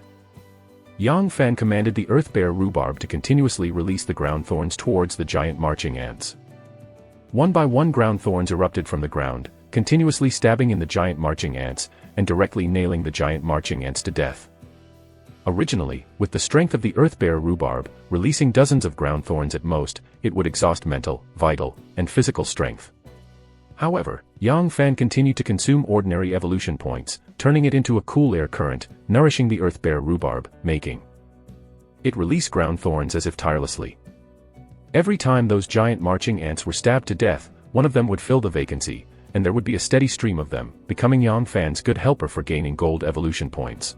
Yang Fan commanded the Earth Bear rhubarb to continuously release the ground thorns towards the giant marching ants. One by one ground thorns erupted from the ground, continuously stabbing in the giant marching ants, and directly nailing the giant marching ants to death. Originally, with the strength of the Earth Bear rhubarb, releasing dozens of ground thorns at most, it would exhaust mental, vital, and physical strength. However, Yang Fan continued to consume ordinary evolution points, turning it into a cool air current, nourishing the Earth Bear rhubarb, making it release ground thorns as if tirelessly. Every time those giant marching ants were stabbed to death, one of them would fill the vacancy, and there would be a steady stream of them, becoming Yang Fan's good helper for gaining gold evolution points.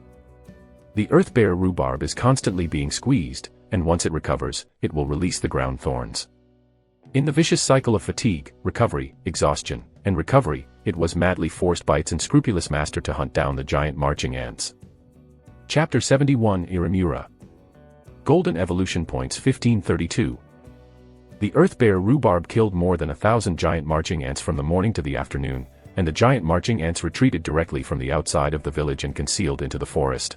The Earth Bear rhubarb is constantly being squeezed, and once it recovers, it will release the ground thorns. In the vicious cycle of fatigue, recovery, exhaustion, and recovery, it was madly forced by its unscrupulous master to hunt down the giant marching ants. Chapter 71 Irimura. Golden Evolution Points 1532. The Earth Bear rhubarb killed more than 1,000 giant marching ants from the morning to the afternoon, and the giant marching ants retreated directly from the outside of the village and concealed into the forest.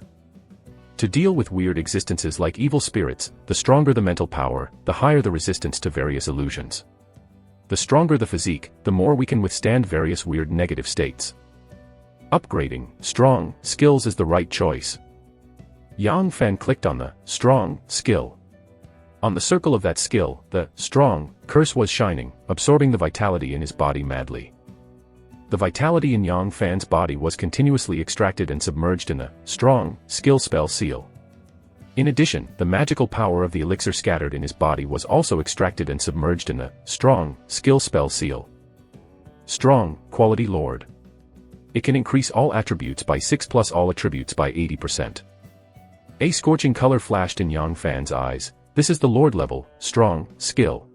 To deal with weird existences like evil spirits, the stronger the mental power, the higher the resistance to various illusions. The stronger the physique, the more we can withstand various weird negative states. Upgrading strong skills is the right choice. Yang Fan clicked on the strong skill. On the circle of that skill, the strong curse was shining, absorbing the vitality in his body madly. The vitality in Yang Fan's body was continuously extracted and submerged in the strong skill spell seal. In addition, the magical power of the elixir scattered in his body was also extracted and submerged in the strong skill spell seal. Strong quality Lord. It can increase all attributes by 6 plus all attributes by 80%. A scorching color flashed in Yang Fan's eyes. This is the Lord level, strong skill.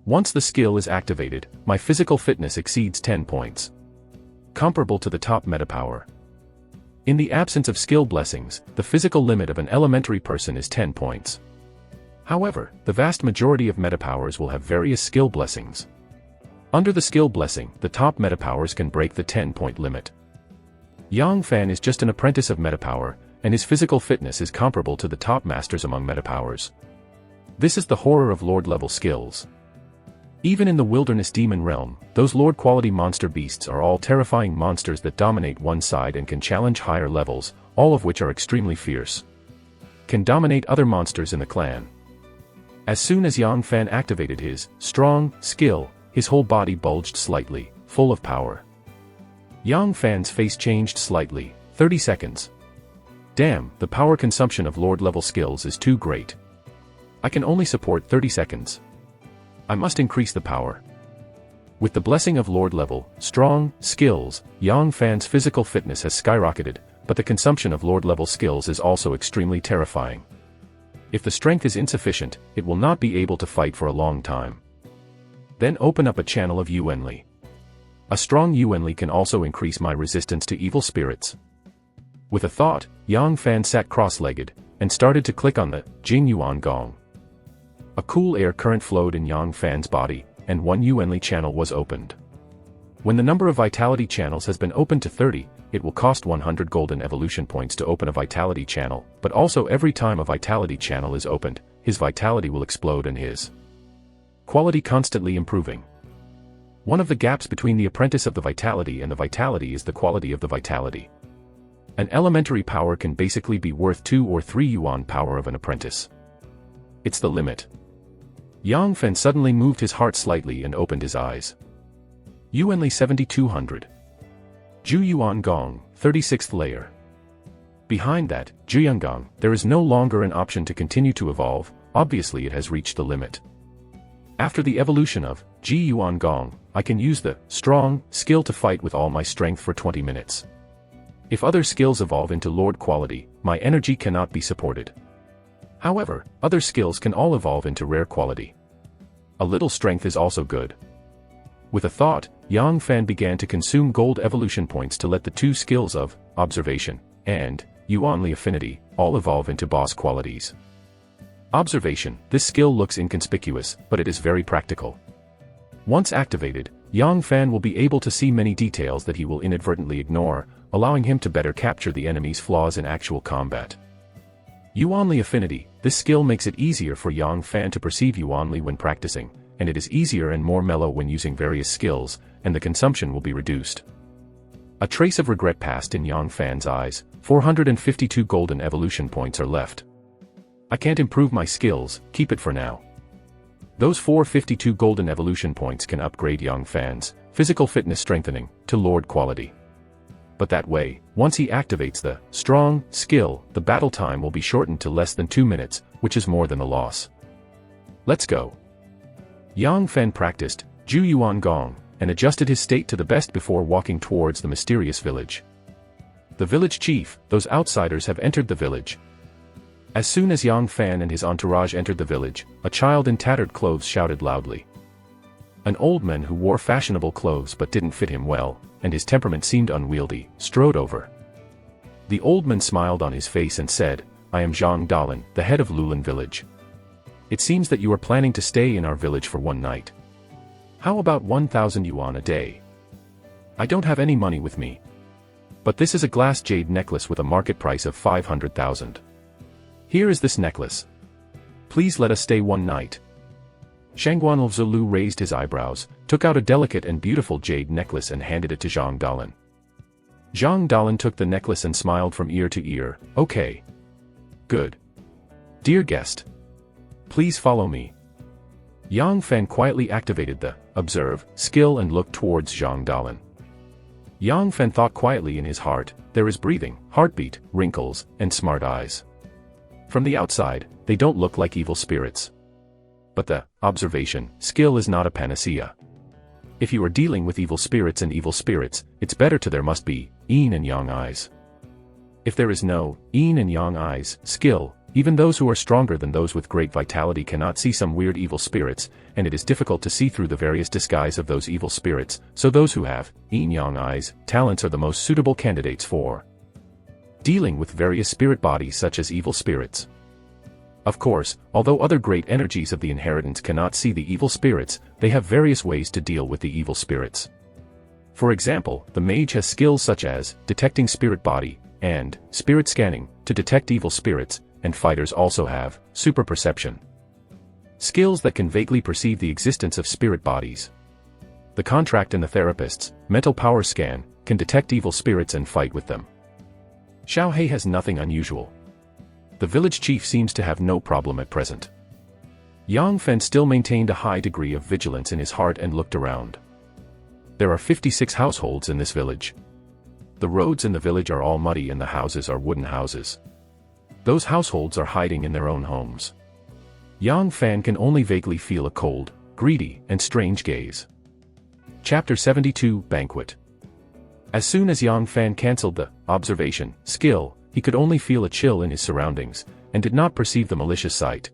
Once the skill is activated, my physical fitness exceeds 10 points. Comparable to the top meta power. In the absence of skill blessings, the physical limit of an elementary person is 10 points. However, the vast majority of meta powers will have various skill blessings. Under the skill blessing, the top meta powers can break the 10-point limit. Yang Fan is just an apprentice of meta power, and his physical fitness is comparable to the top masters among meta powers. This is the horror of Lord level skills. Even in the wilderness demon realm, those Lord-quality monster beasts are all terrifying monsters that dominate one side and can challenge higher levels, all of which are extremely fierce. Can dominate other monsters in the clan. As soon as Yang Fan activated his strong skill, his whole body bulged slightly, full of power. Yang Fan's face changed slightly. 30 seconds. Damn, the power consumption of Lord-level skills is too great. I can only support 30 seconds. I must increase the power. With the blessing of Lord level, strong skills, Yang Fan's physical fitness has skyrocketed, but the consumption of Lord level skills is also extremely terrifying. If the strength is insufficient, it will not be able to fight for a long time. Then open up a channel of Yuanli. A strong Yuanli can also increase my resistance to evil spirits. With a thought, Yang Fan sat cross-legged, and started to click on the Jing Yuan Gong. A cool air current flowed in Yang Fan's body, and one Yuanli channel was opened. When the number of vitality channels has been opened to 30, it will cost 100 golden evolution points to open a vitality channel, but also every time a vitality channel is opened, his vitality will explode and his quality constantly improving. One of the gaps between the apprentice of the vitality and the vitality is the quality of the vitality. An elementary power can basically be worth 2 or 3 yuan power of an apprentice. It's the limit. Yang Fan suddenly moved his heart slightly and opened his eyes. Yuanli 7200. Zhu Yuan Gong, 36th layer. Behind that, Zhuyangong, there is no longer an option to continue to evolve, obviously it has reached the limit. After the evolution of Ji Yuan Gong, I can use the strong skill to fight with all my strength for 20 minutes. If other skills evolve into Lord quality, my energy cannot be supported. However, other skills can all evolve into rare quality. A little strength is also good. With a thought, Yang Fan began to consume gold evolution points to let the two skills of observation and Yuanli affinity all evolve into boss qualities. Observation, this skill looks inconspicuous, but it is very practical. Once activated, Yang Fan will be able to see many details that he will inadvertently ignore, allowing him to better capture the enemy's flaws in actual combat. Yuanli affinity, this skill makes it easier for Yang Fan to perceive Yuanli when practicing, and it is easier and more mellow when using various skills, and the consumption will be reduced. A trace of regret passed in Yang Fan's eyes. 452 golden evolution points are left. I can't improve my skills, keep it for now. Those 452 golden evolution points can upgrade Yang Fan's physical fitness strengthening to Lord quality. But that way, once he activates the strong skill, the battle time will be shortened to less than 2 minutes, which is more than a loss. Let's go. Yang Fan practiced Zhu Yuan Gong and adjusted his state to the best before walking towards the mysterious village. The village chief, those outsiders have entered the village. As soon as Yang Fan and his entourage entered the village, a child in tattered clothes shouted loudly. An old man who wore fashionable clothes but didn't fit him well, and his temperament seemed unwieldy, strode over. The old man smiled on his face and said, I am Zhang Dalin, the head of Lulan village. It seems that you are planning to stay in our village for one night. How about 1,000 yuan a day? I don't have any money with me. But this is a glass jade necklace with a market price of 500,000. Here is this necklace. Please let us stay one night. Shangguanlvzulu raised his eyebrows, took out a delicate and beautiful jade necklace and handed it to Zhang Dalin. Zhang Dalin took the necklace and smiled from ear to ear, okay. Good. Dear guest. Please follow me. Yang Fan quietly activated the observe skill and looked towards Zhang Dalin. Yang Fan thought quietly in his heart, there is breathing, heartbeat, wrinkles, and smart eyes. From the outside, they don't look like evil spirits. But the observation skill is not a panacea. If you are dealing with evil spirits and evil spirits, it's better to there must be yin and yang eyes. If there is no yin and yang eyes skill, even those who are stronger than those with great vitality cannot see some weird evil spirits, and it is difficult to see through the various disguise of those evil spirits, so those who have yin-yang eyes talents are the most suitable candidates for dealing with various spirit bodies such as evil spirits. Of course, although other great energies of the inheritance cannot see the evil spirits, they have various ways to deal with the evil spirits. For example, the mage has skills such as detecting spirit body and spirit scanning to detect evil spirits, and fighters also have super perception skills that can vaguely perceive the existence of spirit bodies. The contract and the therapist's mental power scan can detect evil spirits and fight with them. Xiao He has nothing unusual. The village chief seems to have no problem at present. Yang Fan still maintained a high degree of vigilance in his heart and looked around. There are 56 households in this village. The roads in the village are all muddy and the houses are wooden houses. Those households are hiding in their own homes. Yang Fan can only vaguely feel a cold, greedy, and strange gaze. Chapter 72 Banquet. As soon as Yang Fan cancelled the observation skill, he could only feel a chill in his surroundings, and did not perceive the malicious sight.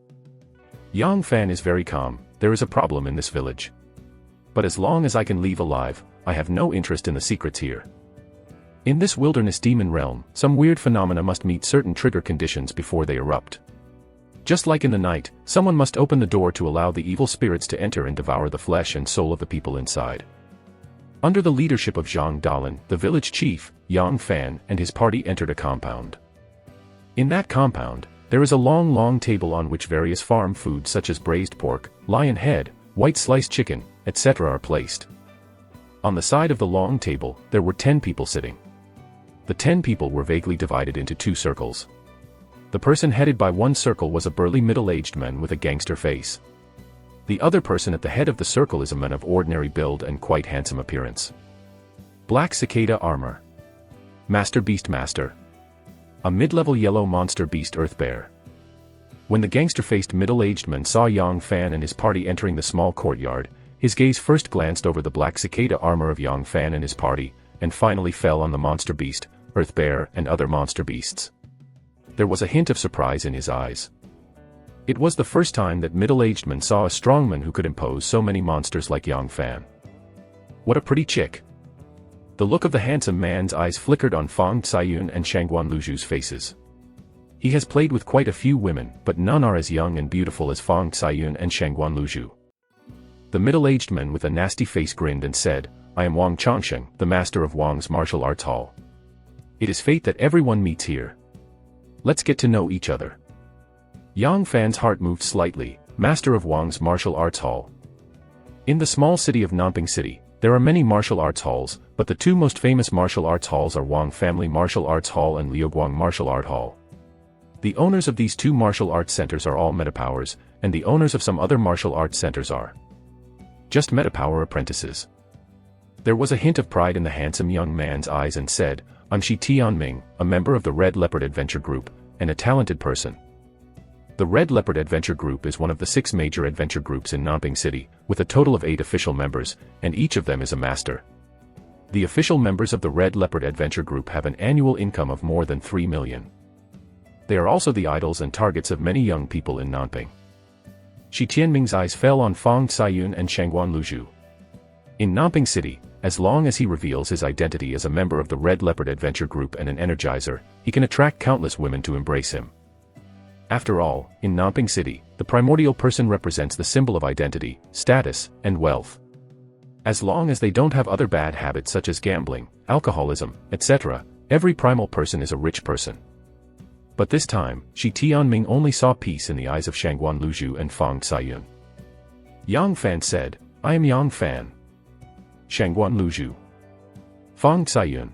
Yang Fan is very calm, there is a problem in this village. But as long as I can leave alive, I have no interest in the secrets here. In this wilderness demon realm, some weird phenomena must meet certain trigger conditions before they erupt. Just like in the night, someone must open the door to allow the evil spirits to enter and devour the flesh and soul of the people inside. Under the leadership of Zhang Dalin, the village chief, Yang Fan, and his party entered a compound. In that compound, there is a long table on which various farm foods such as braised pork, lion head, white sliced chicken, etc. are placed. On the side of the long table, there were 10 people sitting. The 10 people were vaguely divided into 2 circles. The person headed by one circle was a burly middle-aged man with a gangster face. The other person at the head of the circle is a man of ordinary build and quite handsome appearance. Black cicada armor, Master Beast Master. A mid-level yellow monster beast Earth Bear. When the gangster-faced middle-aged man saw Yang Fan and his party entering the small courtyard, his gaze first glanced over the black cicada armor of Yang Fan and his party, and finally fell on the monster beast, Earth Bear, and other monster beasts. There was a hint of surprise in his eyes. It was the first time that middle-aged man saw a strongman who could impose so many monsters like Yang Fan. What a pretty chick. The look of the handsome man's eyes flickered on Fang Ciyun and Shangguan Luju's faces. He has played with quite a few women, but none are as young and beautiful as Fang Ciyun and Shangguan Luju. The middle-aged man with a nasty face grinned and said, I am Wang Changsheng, the master of Wang's martial arts hall. It is fate that everyone meets here. Let's get to know each other. Yang Fan's heart moved slightly, master of Wang's martial arts hall. In the small city of Nanping City, there are many martial arts halls, but the two most famous martial arts halls are Wang Family Martial Arts Hall and Liuguang Martial Art Hall. The owners of these two martial arts centers are all metapowers, and the owners of some other martial arts centers are just metapower apprentices. There was a hint of pride in the handsome young man's eyes and said, I'm Shi Tianming, a member of the Red Leopard Adventure Group, and a talented person. The Red Leopard Adventure Group is one of the 6 major adventure groups in Nanping City, with a total of 8 official members, and each of them is a master. The official members of the Red Leopard Adventure Group have an annual income of more than 3 million. They are also the idols and targets of many young people in Nanping. Shi Tianming's eyes fell on Fang Ciyun and Shangguan Luju. In Nanping City, as long as he reveals his identity as a member of the Red Leopard Adventure Group and an energizer, he can attract countless women to embrace him. After all, in Nanping City, the primordial person represents the symbol of identity, status, and wealth. As long as they don't have other bad habits such as gambling, alcoholism, etc., every primal person is a rich person. But this time, Shi Tianming only saw peace in the eyes of Shangguan Luju and Fang Ciyun. Yang Fan said, I am Yang Fan. Shangguan Luju. Fang Ciyun.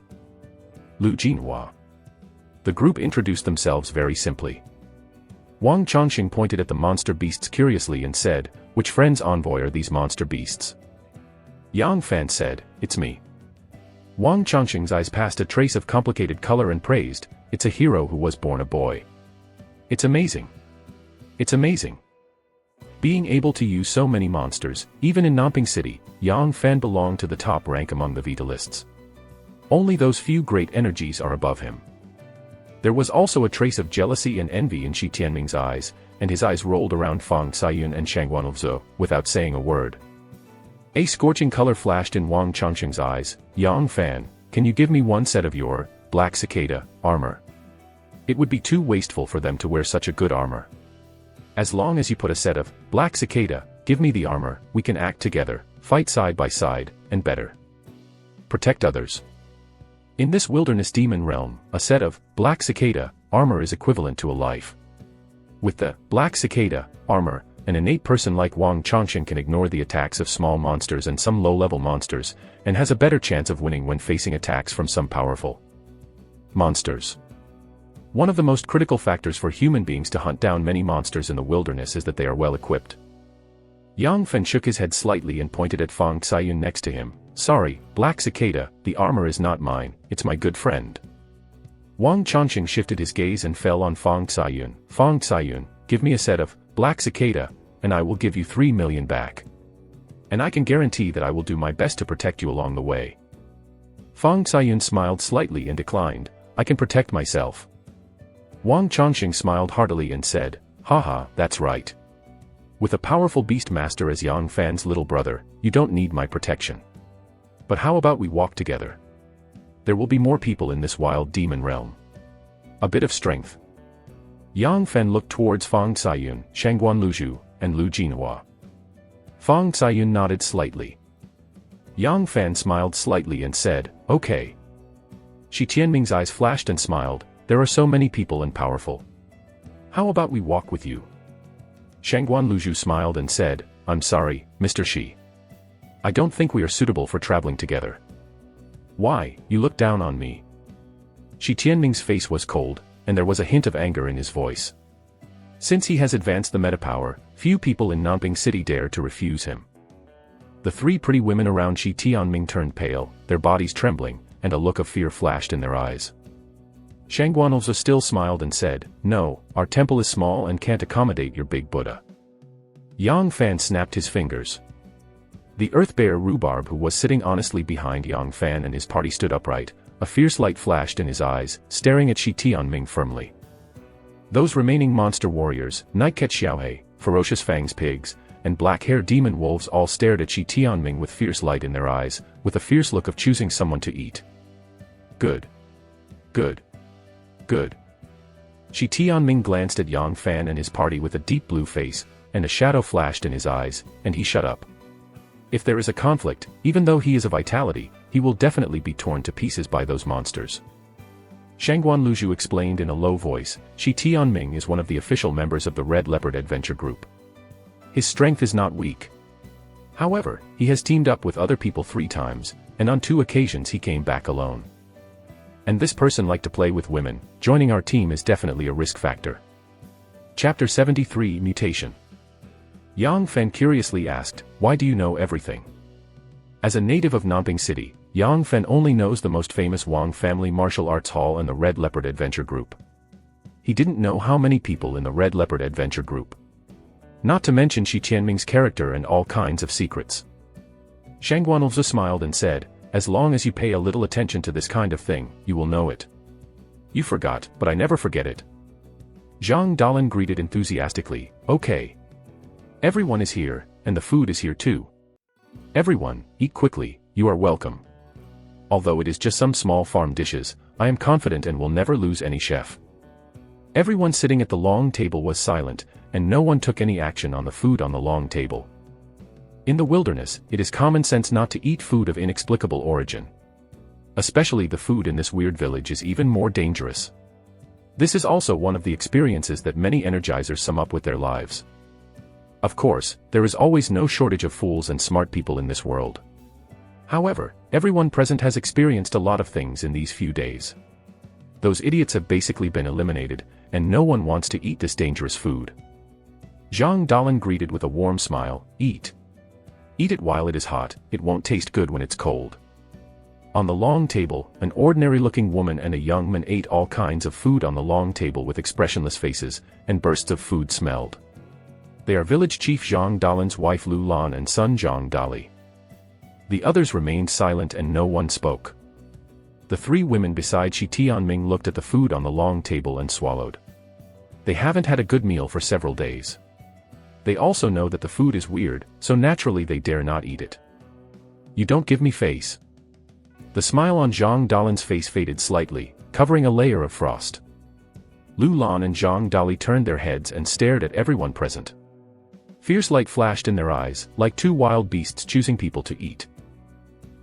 Lu Jinhua. The group introduced themselves very simply. Wang Changxing pointed at the monster beasts curiously and said, which friend's envoy are these monster beasts? Yang Fan said, it's me. Wang Changxing's eyes passed a trace of complicated color and praised, it's a hero who was born a boy. It's amazing. It's amazing. Being able to use so many monsters, even in Nanping City, Yang Fan belonged to the top rank among the Vitalists. Only those few great energies are above him. There was also a trace of jealousy and envy in Shi Tianming's eyes, and his eyes rolled around Fang Ciyun and Shangguan Luju, without saying a word. A scorching color flashed in Wang Changxing's eyes. Yang Fan, can you give me one set of your black cicada armor? It would be too wasteful for them to wear such a good armor. As long as you put a set of black cicada, give me the armor, we can act together, fight side by side, and better protect others. In this wilderness demon realm, a set of black cicada armor is equivalent to a life. With the black cicada armor, an innate person like Wang Changxing can ignore the attacks of small monsters and some low-level monsters, and has a better chance of winning when facing attacks from some powerful monsters. One of the most critical factors for human beings to hunt down many monsters in the wilderness is that they are well equipped. Yang Fan shook his head slightly and pointed at Fang Ciyun next to him. Sorry, Black Cicada, the armor is not mine, it's my good friend. Wang Changxing shifted his gaze and fell on Fang Ciyun. Fang Ciyun, give me a set of Black Cicada, and I will give you 3 million back. And I can guarantee that I will do my best to protect you along the way. Fang Ciyun smiled slightly and declined, I can protect myself. Wang Changxing smiled heartily and said, haha, that's right. With a powerful beast master as Yang Fan's little brother, you don't need my protection. But how about we walk together? There will be more people in this wild demon realm. A bit of strength. Yang Fan looked towards Fang Ciyun, Shangguan Luju, and Lu Jinhua. Fang Ciyun nodded slightly. Yang Fan smiled slightly and said, okay. Shi Tianming's eyes flashed and smiled, there are so many people and powerful. How about we walk with you? Shangguan Luju smiled and said, I'm sorry, Mr. Shi. I don't think we are suitable for traveling together. Why, you look down on me? Shi Tianming's face was cold, and there was a hint of anger in his voice. Since he has advanced the metapower, few people in Nanping City dare to refuse him. The 3 pretty women around Shi Tianming turned pale, their bodies trembling, and a look of fear flashed in their eyes. Shangguanlzo still smiled and said, "No, our temple is small and can't accommodate your big Buddha." Yang Fan snapped his fingers. The earth bear Rhubarb, who was sitting honestly behind Yang Fan and his party, stood upright. A fierce light flashed in his eyes, staring at Shi Tianming firmly. Those remaining monster warriors, Nightcat Xiaohe, Ferocious Fangs Pigs, and Black-Hair Demon Wolves all stared at Shi Tianming with fierce light in their eyes, with a fierce look of choosing someone to eat. Good. Good. Good. Shi Tianming glanced at Yang Fan and his party with a deep blue face, and a shadow flashed in his eyes, and he shut up. If there is a conflict, even though he is a vitality, he will definitely be torn to pieces by those monsters. Shangguanluzhu explained in a low voice, Shi Tianming is one of the official members of the Red Leopard Adventure Group. His strength is not weak. However, he has teamed up with other people 3 times, and on 2 occasions he came back alone. And this person liked to play with women. Joining our team is definitely a risk factor. Chapter 73 Mutation. Yang Fan curiously asked, "Why do you know everything?" As a native of Nanping City, Yang Fan only knows the most famous Wang Family Martial Arts Hall and the Red Leopard Adventure Group. He didn't know how many people in the Red Leopard Adventure Group. Not to mention Shi Tianming's character and all kinds of secrets. Shangguanlzo smiled and said, "As long as you pay a little attention to this kind of thing, you will know it." "You forgot, but I never forget it." Zhang Dalin greeted enthusiastically, "Okay. Everyone is here, and the food is here too. Everyone, eat quickly, you are welcome. Although it is just some small farm dishes, I am confident and will never lose any chef." Everyone sitting at the long table was silent, and no one took any action on the food on the long table. In the wilderness, it is common sense not to eat food of inexplicable origin. Especially the food in this weird village is even more dangerous. This is also one of the experiences that many energizers sum up with their lives. Of course, there is always no shortage of fools and smart people in this world. However, everyone present has experienced a lot of things in these few days. Those idiots have basically been eliminated, and no one wants to eat this dangerous food. Zhang Dalin greeted with a warm smile, "Eat. Eat it while it is hot, it won't taste good when it's cold." On the long table, an ordinary-looking woman and a young man ate all kinds of food on the long table with expressionless faces, and bursts of food smelled. They are village chief Zhang Dalin's wife Lu Lan and son Zhang Dali. The others remained silent and no one spoke. The 3 women beside Shi Tianming looked at the food on the long table and swallowed. They haven't had a good meal for several days. They also know that the food is weird, so naturally they dare not eat it. "You don't give me face." The smile on Zhang Dalin's face faded slightly, covering a layer of frost. Lu Lan and Zhang Dali turned their heads and stared at everyone present. Fierce light flashed in their eyes, like 2 wild beasts choosing people to eat.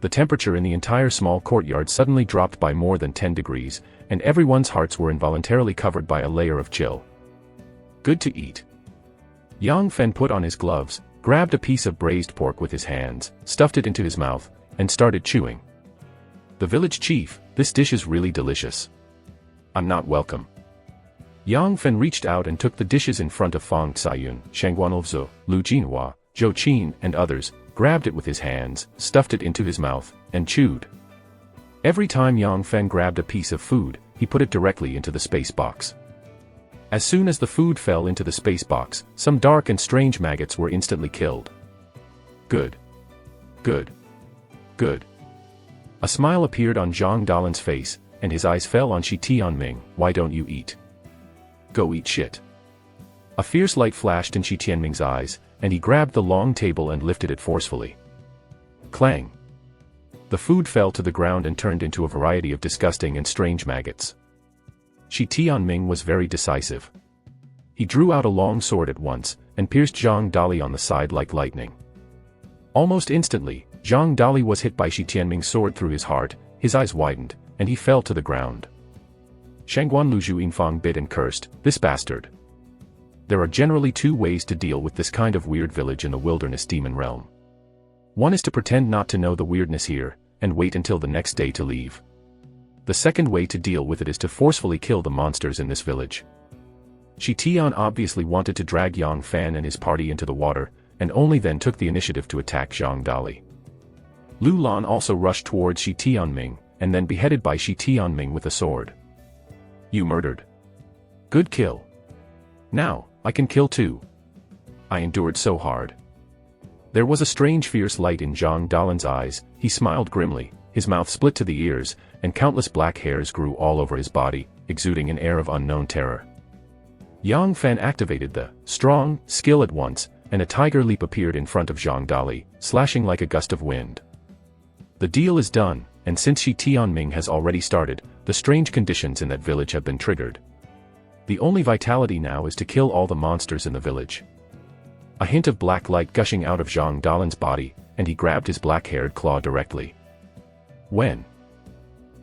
The temperature in the entire small courtyard suddenly dropped by more than 10 degrees, and everyone's hearts were involuntarily covered by a layer of chill. "Good to eat." Yang Fan put on his gloves, grabbed a piece of braised pork with his hands, stuffed it into his mouth, and started chewing. "The village chief, this dish is really delicious. I'm not welcome." Yang Fan reached out and took the dishes in front of Fang Caiyun, Shangguanlzo, Lu Jinhua, Zhou Qin and others, grabbed it with his hands, stuffed it into his mouth, and chewed. Every time Yang Fan grabbed a piece of food, he put it directly into the space box. As soon as the food fell into the space box, some dark and strange maggots were instantly killed. "Good. Good. Good." A smile appeared on Zhang Dalin's face, and his eyes fell on Shi Tianming. "Why don't you eat? Go eat shit." A fierce light flashed in Shi Tianming's eyes, and he grabbed the long table and lifted it forcefully. Clang! The food fell to the ground and turned into a variety of disgusting and strange maggots. Shi Tianming was very decisive. He drew out a long sword at once, and pierced Zhang Dali on the side like lightning. Almost instantly, Zhang Dali was hit by Shi Tianming's sword through his heart, his eyes widened, and he fell to the ground. Shangguanluzhu Yinfang bit and cursed, "This bastard." There are generally 2 ways to deal with this kind of weird village in the wilderness demon realm. One is to pretend not to know the weirdness here, and wait until the next day to leave. The second way to deal with it is to forcefully kill the monsters in this village. Shi Tian obviously wanted to drag Yang Fan and his party into the water, and only then took the initiative to attack Zhang Dali. Lu Lan also rushed towards Shi Tianming, and then beheaded by Shi Tianming with a sword. You murdered. Good kill. Now, I can kill too. I endured so hard. There was a strange fierce light in Zhang Dalan's eyes. He smiled grimly, his mouth split to the ears, and countless black hairs grew all over his body, exuding an air of unknown terror. Yang Fan activated the strong skill at once, and a tiger leap appeared in front of Zhang Dali, slashing like a gust of wind. The deal is done, and since Shi Tianming has already started, the strange conditions in that village have been triggered. The only vitality now is to kill all the monsters in the village. A hint of black light gushing out of Zhang Dalan's body, and he grabbed his black-haired claw directly. When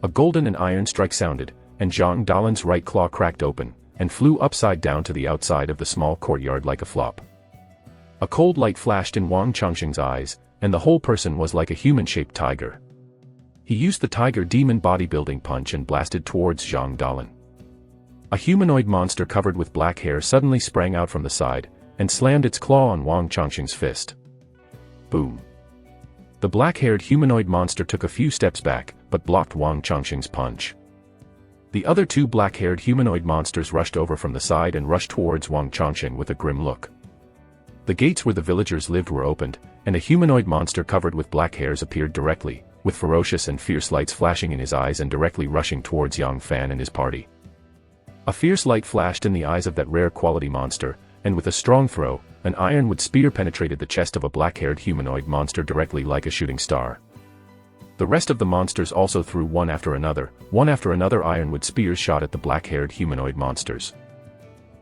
a golden and iron strike sounded, and Zhang Dalan's right claw cracked open, and flew upside down to the outside of the small courtyard like a flop. A cold light flashed in Wang Changxing's eyes, and the whole person was like a human-shaped tiger. He used the tiger demon bodybuilding punch and blasted towards Zhang Dalan. A humanoid monster covered with black hair suddenly sprang out from the side, and slammed its claw on Wang Changxing's fist. Boom. The black-haired humanoid monster took a few steps back, but blocked Wang Changxing's punch. The other two black-haired humanoid monsters rushed over from the side and rushed towards Wang Changxing with a grim look. The gates where the villagers lived were opened, and a humanoid monster covered with black hairs appeared directly, with ferocious and fierce lights flashing in his eyes and directly rushing towards Yang Fan and his party. A fierce light flashed in the eyes of that rare quality monster, and with a strong throw, an ironwood spear penetrated the chest of a black-haired humanoid monster directly like a shooting star. The rest of the monsters also threw one after another ironwood spears shot at the black-haired humanoid monsters.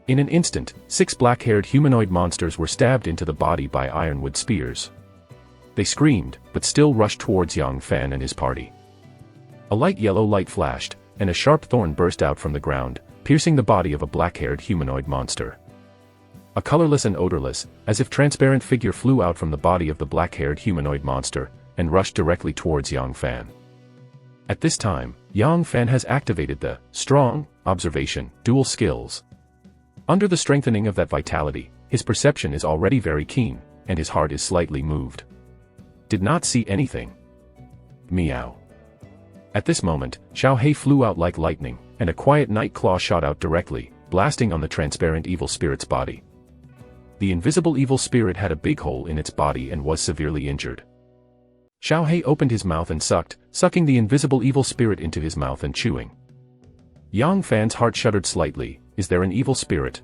In an instant, 6 black-haired humanoid monsters were stabbed into the body by ironwood spears. They screamed, but still rushed towards Yang Fan and his party. A light yellow light flashed, and a sharp thorn burst out from the ground, piercing the body of a black-haired humanoid monster. A colorless and odorless, as if transparent figure flew out from the body of the black-haired humanoid monster, and rushed directly towards Yang Fan. At this time, Yang Fan has activated the strong observation dual skills. Under the strengthening of that vitality, his perception is already very keen, and his heart is slightly moved. Did not see anything. Meow. At this moment, Xiao Hei flew out like lightning, and a quiet night claw shot out directly, blasting on the transparent evil spirit's body. The invisible evil spirit had a big hole in its body and was severely injured. Xiao Hei opened his mouth and sucking the invisible evil spirit into his mouth and chewing. Yang Fan's heart shuddered slightly. Is there an evil spirit?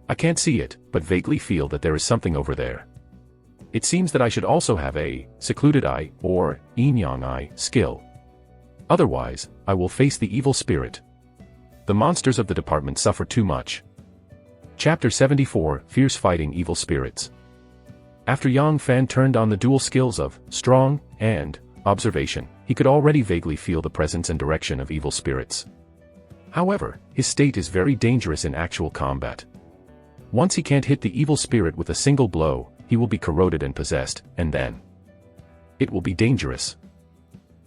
I can't see it, but vaguely feel that there is something over there. It seems that I should also have a secluded eye, or yin-yang eye, skill. Otherwise, I will face the evil spirit. The monsters of the department suffer too much. Chapter 74, Fierce Fighting Evil Spirits. After Yang Fan turned on the dual skills of strong and observation, he could already vaguely feel the presence and direction of evil spirits. However, his state is very dangerous in actual combat. Once he can't hit the evil spirit with a single blow, he will be corroded and possessed, and then it will be dangerous.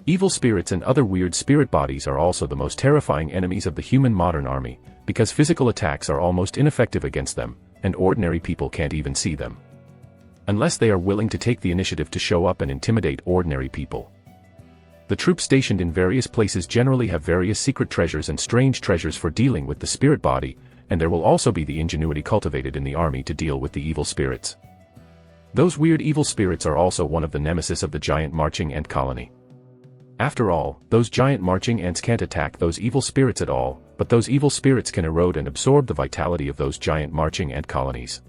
Evil spirits and other weird spirit bodies are also the most terrifying enemies of the human modern army, because physical attacks are almost ineffective against them, and ordinary people can't even see them. Unless they are willing to take the initiative to show up and intimidate ordinary people. The troops stationed in various places generally have various secret treasures and strange treasures for dealing with the spirit body, and there will also be the ingenuity cultivated in the army to deal with the evil spirits. Those weird evil spirits are also one of the nemesis of the giant marching ant colony. After all, those giant marching ants can't attack those evil spirits at all, but those evil spirits can erode and absorb the vitality of those giant marching ant colonies.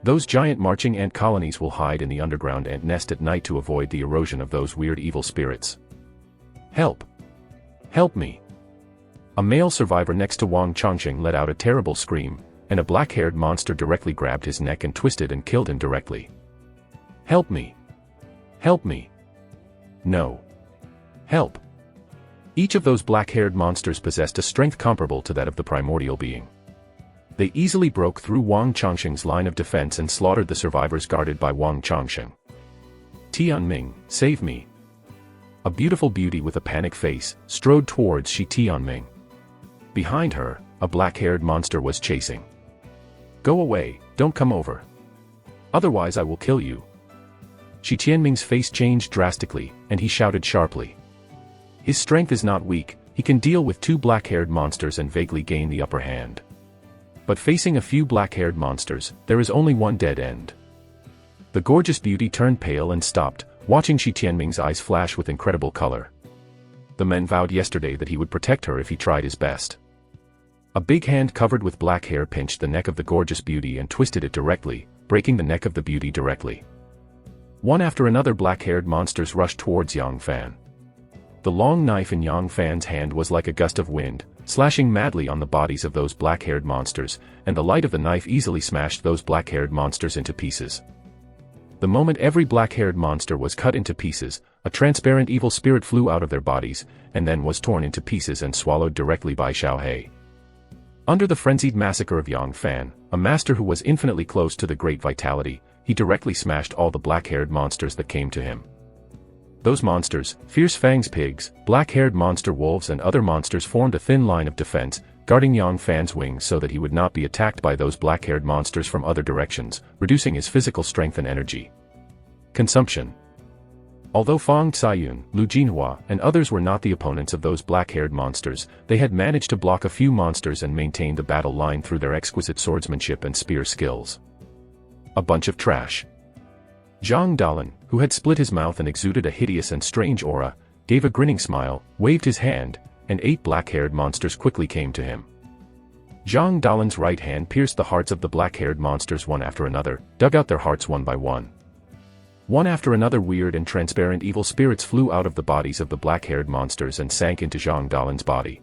Those giant marching ant colonies will hide in the underground ant nest at night to avoid the erosion of those weird evil spirits. Help! Help me! A male survivor next to Wang Changxing let out a terrible scream, and a black-haired monster directly grabbed his neck and twisted and killed him directly. Help me! Help me! No! Help! Each of those black-haired monsters possessed a strength comparable to that of the primordial being. They easily broke through Wang Changxing's line of defense and slaughtered the survivors guarded by Wang Changxing. Tianming, save me! A beautiful beauty with a panic face strode towards Shi Tianming. Behind her, a black-haired monster was chasing. Go away, don't come over. Otherwise I will kill you. Shi Tianming's face changed drastically, and he shouted sharply. His strength is not weak, he can deal with 2 black-haired monsters and vaguely gain the upper hand. But facing a few black-haired monsters, there is only one dead end. The gorgeous beauty turned pale and stopped, watching Shi Tianming's eyes flash with incredible color. The men vowed yesterday that he would protect her if he tried his best. A big hand covered with black hair pinched the neck of the gorgeous beauty and twisted it directly, breaking the neck of the beauty directly. One after another black-haired monsters rushed towards Yang Fan. The long knife in Yang Fan's hand was like a gust of wind, slashing madly on the bodies of those black-haired monsters, and the light of the knife easily smashed those black-haired monsters into pieces. The moment every black-haired monster was cut into pieces, a transparent evil spirit flew out of their bodies, and then was torn into pieces and swallowed directly by Xiaohei. Under the frenzied massacre of Yang Fan, a master who was infinitely close to the great vitality, he directly smashed all the black-haired monsters that came to him. Those monsters, fierce fangs pigs, black-haired monster wolves and other monsters formed a thin line of defense, guarding Yang Fan's wings so that he would not be attacked by those black-haired monsters from other directions, reducing his physical strength and energy. Consumption. Although Fang Caiyun, Lu Jinhua, and others were not the opponents of those black-haired monsters, they had managed to block a few monsters and maintain the battle line through their exquisite swordsmanship and spear skills. A bunch of trash. Zhang Dalan, who had split his mouth and exuded a hideous and strange aura, gave a grinning smile, waved his hand, and 8 black-haired monsters quickly came to him. Zhang Dalan's right hand pierced the hearts of the black-haired monsters one after another, dug out their hearts one by one. One after another weird and transparent evil spirits flew out of the bodies of the black-haired monsters and sank into Zhang Dalan's body.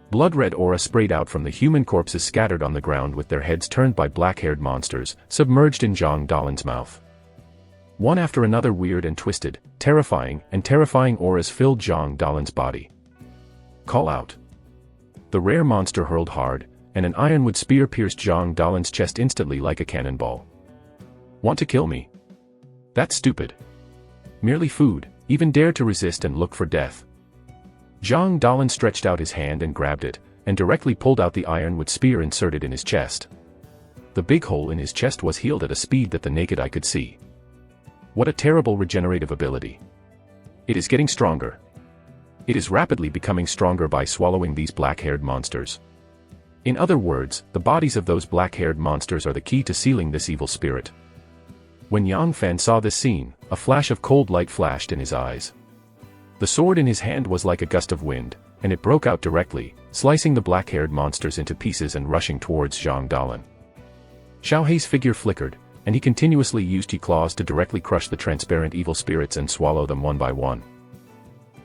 Blood-red aura sprayed out from the human corpses scattered on the ground with their heads turned by black-haired monsters, submerged in Zhang Dalan's mouth. One after another weird and twisted, terrifying auras filled Zhang Dalan's body. Call out. The rare monster hurled hard, and an ironwood spear pierced Zhang Dalan's chest instantly like a cannonball. Want to kill me? That's stupid. Merely food, even dare to resist and look for death. Zhang Dalan stretched out his hand and grabbed it, and directly pulled out the ironwood spear inserted in his chest. The big hole in his chest was healed at a speed that the naked eye could see. What a terrible regenerative ability. It is getting stronger. It is rapidly becoming stronger by swallowing these black-haired monsters. In other words, the bodies of those black-haired monsters are the key to sealing this evil spirit. When Yang Fan saw this scene, a flash of cold light flashed in his eyes. The sword in his hand was like a gust of wind, and it broke out directly, slicing the black-haired monsters into pieces and rushing towards Zhang Dalan. Xiaohei's figure flickered, and he continuously used his claws to directly crush the transparent evil spirits and swallow them one by one.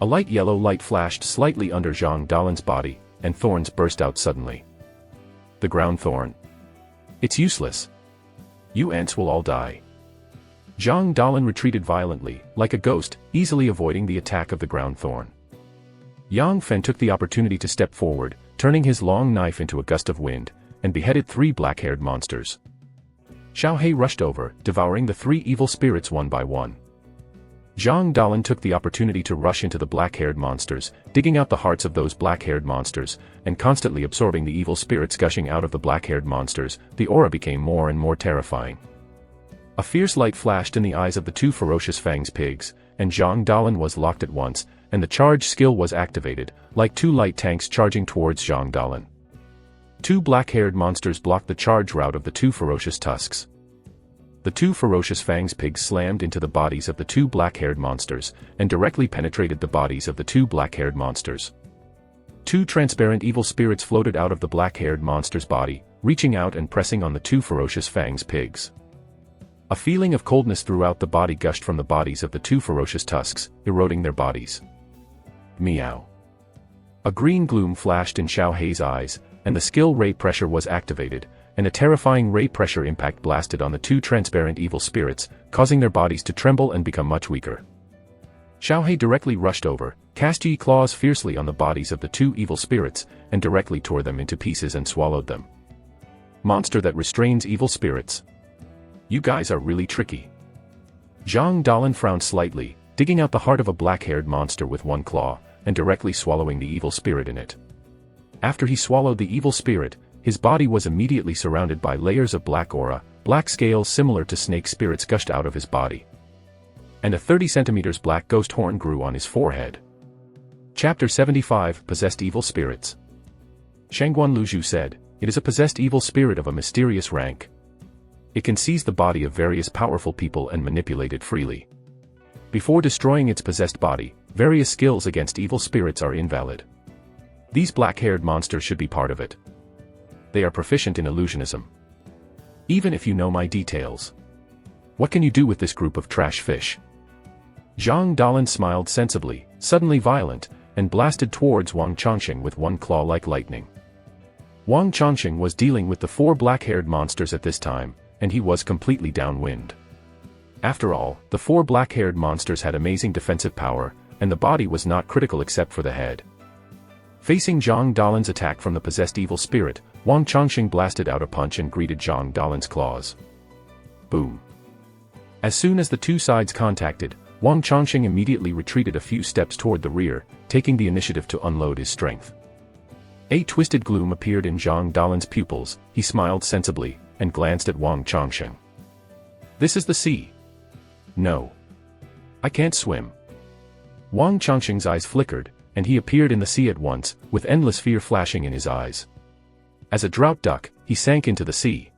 A light yellow light flashed slightly under Zhang Dalan's body, and thorns burst out suddenly. The ground thorn. It's useless. You ants will all die. Zhang Dalan retreated violently, like a ghost, easily avoiding the attack of the ground thorn. Yang Fan took the opportunity to step forward, turning his long knife into a gust of wind, and beheaded 3 black-haired monsters. Xiaohei rushed over, devouring the 3 evil spirits one by one. Zhang Dalan took the opportunity to rush into the black-haired monsters, digging out the hearts of those black-haired monsters, and constantly absorbing the evil spirits gushing out of the black-haired monsters. The aura became more and more terrifying. A fierce light flashed in the eyes of the 2 ferocious fangs pigs, and Zhang Dalan was locked at once, and the charge skill was activated, like 2 light tanks charging towards Zhang Dalan. 2 black-haired monsters blocked the charge route of the 2 ferocious tusks. The 2 ferocious fangs pigs slammed into the bodies of the 2 black-haired monsters, and directly penetrated the bodies of the 2 black-haired monsters. 2 transparent evil spirits floated out of the black-haired monster's body, reaching out and pressing on the 2 ferocious fangs pigs. A feeling of coldness throughout the body gushed from the bodies of the 2 ferocious tusks, eroding their bodies. Meow. A green gloom flashed in Xiaohei's eyes, and the skill ray pressure was activated, and a terrifying ray pressure impact blasted on the 2 transparent evil spirits, causing their bodies to tremble and become much weaker. Xiaohei directly rushed over, cast his claws fiercely on the bodies of the 2 evil spirits, and directly tore them into pieces and swallowed them. Monster that restrains evil spirits. You guys are really tricky. Zhang Dalan frowned slightly, digging out the heart of a black-haired monster with one claw, and directly swallowing the evil spirit in it. After he swallowed the evil spirit, his body was immediately surrounded by layers of black aura, black scales similar to snake spirits gushed out of his body. And a 30 centimeters black ghost horn grew on his forehead. Chapter 75 Possessed Evil Spirits. Shangguan Luzhu said, "It is a possessed evil spirit of a mysterious rank. It can seize the body of various powerful people and manipulate it freely. Before destroying its possessed body, various skills against evil spirits are invalid. These black-haired monsters should be part of it. They are proficient in illusionism. Even if you know my details, what can you do with this group of trash fish?" Zhang Dalan smiled sensibly, suddenly violent, and blasted towards Wang Chongqing with one claw like lightning. Wang Chongqing was dealing with the 4 black-haired monsters at this time, and he was completely downwind. After all, the 4 black-haired monsters had amazing defensive power, and the body was not critical except for the head. Facing Zhang Dalan's attack from the possessed evil spirit, Wang Chongqing blasted out a punch and greeted Zhang Dalan's claws. Boom. As soon as the two sides contacted, Wang Chongqing immediately retreated a few steps toward the rear, taking the initiative to unload his strength. A twisted gloom appeared in Zhang Dalan's pupils. He smiled sensibly, and glanced at Wang Chongqing. "This is the sea." "No. I can't swim." Wang Chongqing's eyes flickered, and he appeared in the sea at once, with endless fear flashing in his eyes. As a drought duck, he sank into the sea.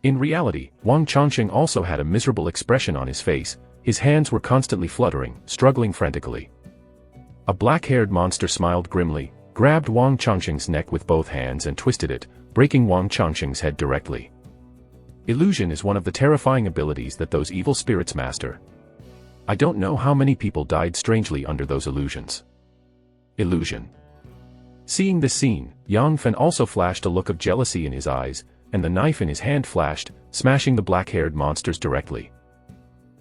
In reality, Wang Chongqing also had a miserable expression on his face. His hands were constantly fluttering, struggling frantically. A black-haired monster smiled grimly, grabbed Wang Chongqing's neck with both hands and twisted it, breaking Wang Chongqing's head directly. Illusion is one of the terrifying abilities that those evil spirits master. I don't know how many people died strangely under those illusions. Illusion. Seeing this scene, Yang Fen also flashed a look of jealousy in his eyes, and the knife in his hand flashed, smashing the black-haired monsters directly.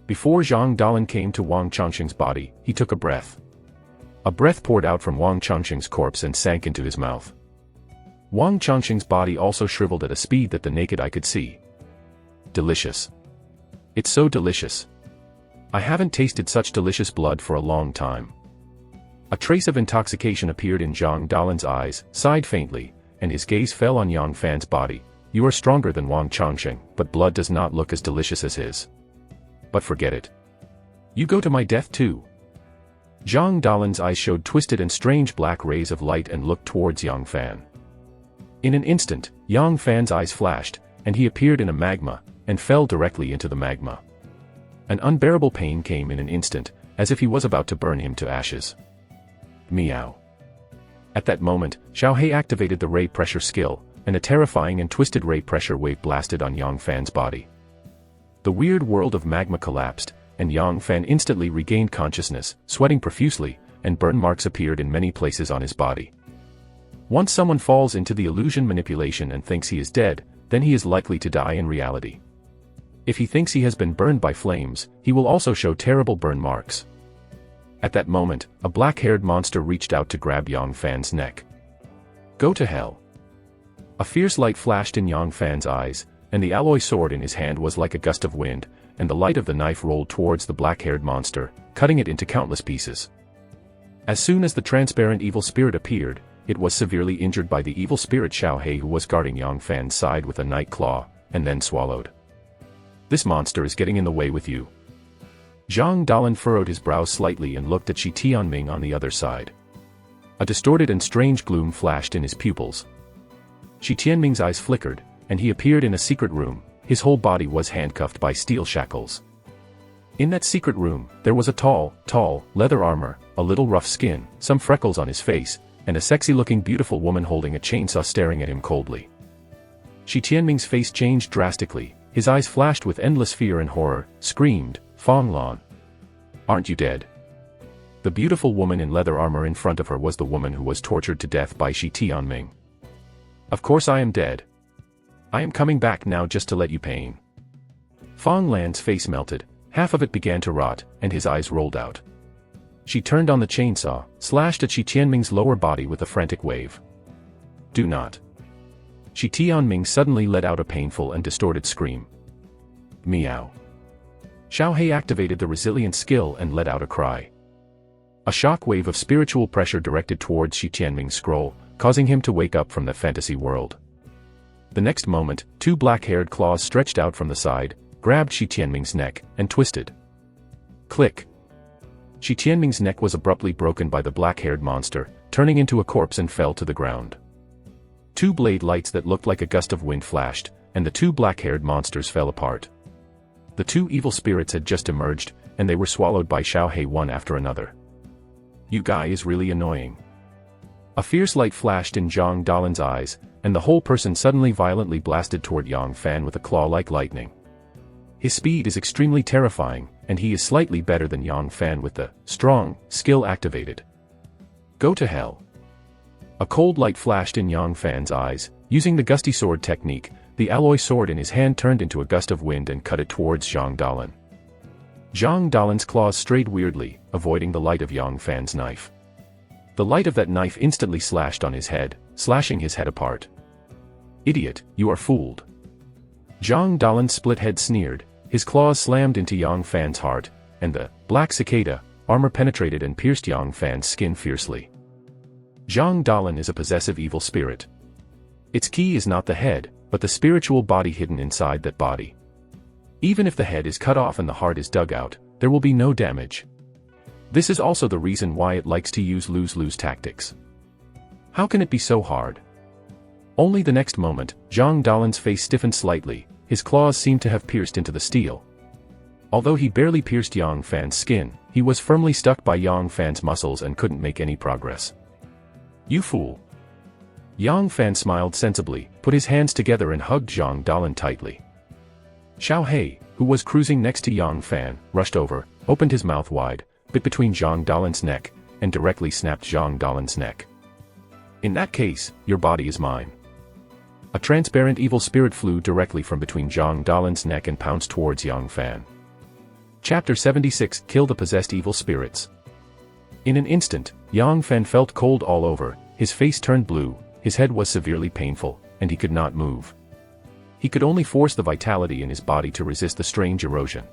Before Zhang Dalan came to Wang Chongqing's body, he took a breath. A breath poured out from Wang Chongqing's corpse and sank into his mouth. Wang Chongqing's body also shriveled at a speed that the naked eye could see. Delicious. It's so delicious. I haven't tasted such delicious blood for a long time. A trace of intoxication appeared in Zhang Dalan's eyes, sighed faintly, and his gaze fell on Yang Fan's body. "You are stronger than Wang Chongqing, but blood does not look as delicious as his. But forget it. You go to my death too." Zhang Dalan's eyes showed twisted and strange black rays of light and looked towards Yang Fan. In an instant, Yang Fan's eyes flashed, and he appeared in a magma, and fell directly into the magma. An unbearable pain came in an instant, as if he was about to burn him to ashes. Meow. At that moment, Xiaohei activated the ray pressure skill, and a terrifying and twisted ray pressure wave blasted on Yang Fan's body. The weird world of magma collapsed, and Yang Fan instantly regained consciousness, sweating profusely, and burn marks appeared in many places on his body. Once someone falls into the illusion manipulation and thinks he is dead, then he is likely to die in reality. If he thinks he has been burned by flames, he will also show terrible burn marks. At that moment, a black-haired monster reached out to grab Yang Fan's neck. "Go to hell." A fierce light flashed in Yang Fan's eyes, and the alloy sword in his hand was like a gust of wind, and the light of the knife rolled towards the black-haired monster, cutting it into countless pieces. As soon as the transparent evil spirit appeared, it was severely injured by the evil spirit Xiaohei, who was guarding Yang Fan's side with a night claw, and then swallowed. "This monster is getting in the way with you." Zhang Dalan furrowed his brows slightly and looked at Shi Tianming on the other side. A distorted and strange gloom flashed in his pupils. Shi Tianming's eyes flickered, and he appeared in a secret room. His whole body was handcuffed by steel shackles. In that secret room, there was a tall, leather armor, a little rough skin, some freckles on his face, and a sexy-looking beautiful woman holding a chainsaw staring at him coldly. Shi Tianming's face changed drastically, his eyes flashed with endless fear and horror, screamed, "Fong Lan! Aren't you dead?" The beautiful woman in leather armor in front of her was the woman who was tortured to death by Shi Tianming. "Of course I am dead. I am coming back now just to let you pain." Fong Lan's face melted, half of it began to rot, and his eyes rolled out. She turned on the chainsaw, slashed at Shi Tianming's lower body with a frantic wave. "Do not." Shi Tianming suddenly let out a painful and distorted scream. Meow. Xiaohei activated the resilience skill and let out a cry. A shock wave of spiritual pressure directed towards Shi Tianming's scroll, causing him to wake up from the fantasy world. The next moment, 2 black-haired claws stretched out from the side, grabbed Shi Tianming's neck, and twisted. Click. Shi Tianming's neck was abruptly broken by the black-haired monster, turning into a corpse and fell to the ground. Two blade lights that looked like a gust of wind flashed, and the two black-haired monsters fell apart. The two evil spirits had just emerged, and they were swallowed by Xiaohei one after another. "You guy is really annoying." A fierce light flashed in Zhang Dalin's eyes, and the whole person suddenly violently blasted toward Yang Fan with a claw like lightning. His speed is extremely terrifying, and he is slightly better than Yang Fan with the strong skill activated. "Go to hell." A cold light flashed in Yang Fan's eyes. Using the gusty sword technique, the alloy sword in his hand turned into a gust of wind and cut it towards Zhang Dalin. Zhang Dalin's claws strayed weirdly, avoiding the light of Yang Fan's knife. The light of that knife instantly slashed on his head, slashing his head apart. "Idiot, you are fooled." Zhang Dalin's split head sneered, his claws slammed into Yang Fan's heart, and the black cicada armor penetrated and pierced Yang Fan's skin fiercely. Zhang Dalin is a possessive evil spirit. Its key is not the head, but the spiritual body hidden inside that body. Even if the head is cut off and the heart is dug out, there will be no damage. This is also the reason why it likes to use lose-lose tactics. How can it be so hard? Only the next moment, Zhang Dalin's face stiffened slightly, his claws seemed to have pierced into the steel. Although he barely pierced Yang Fan's skin, he was firmly stuck by Yang Fan's muscles and couldn't make any progress. "You fool." Yang Fan smiled sensibly, put his hands together and hugged Zhang Dalin tightly. Xiaohei, who was cruising next to Yang Fan, rushed over, opened his mouth wide, bit between Zhang Dalin's neck, and directly snapped Zhang Dalin's neck. "In that case, your body is mine." A transparent evil spirit flew directly from between Zhang Dalin's neck and pounced towards Yang Fan. Chapter 76 Kill the Possessed Evil Spirits. In an instant, Yang Fan felt cold all over, his face turned blue, his head was severely painful, and he could not move. He could only force the vitality in his body to resist the strange erosion.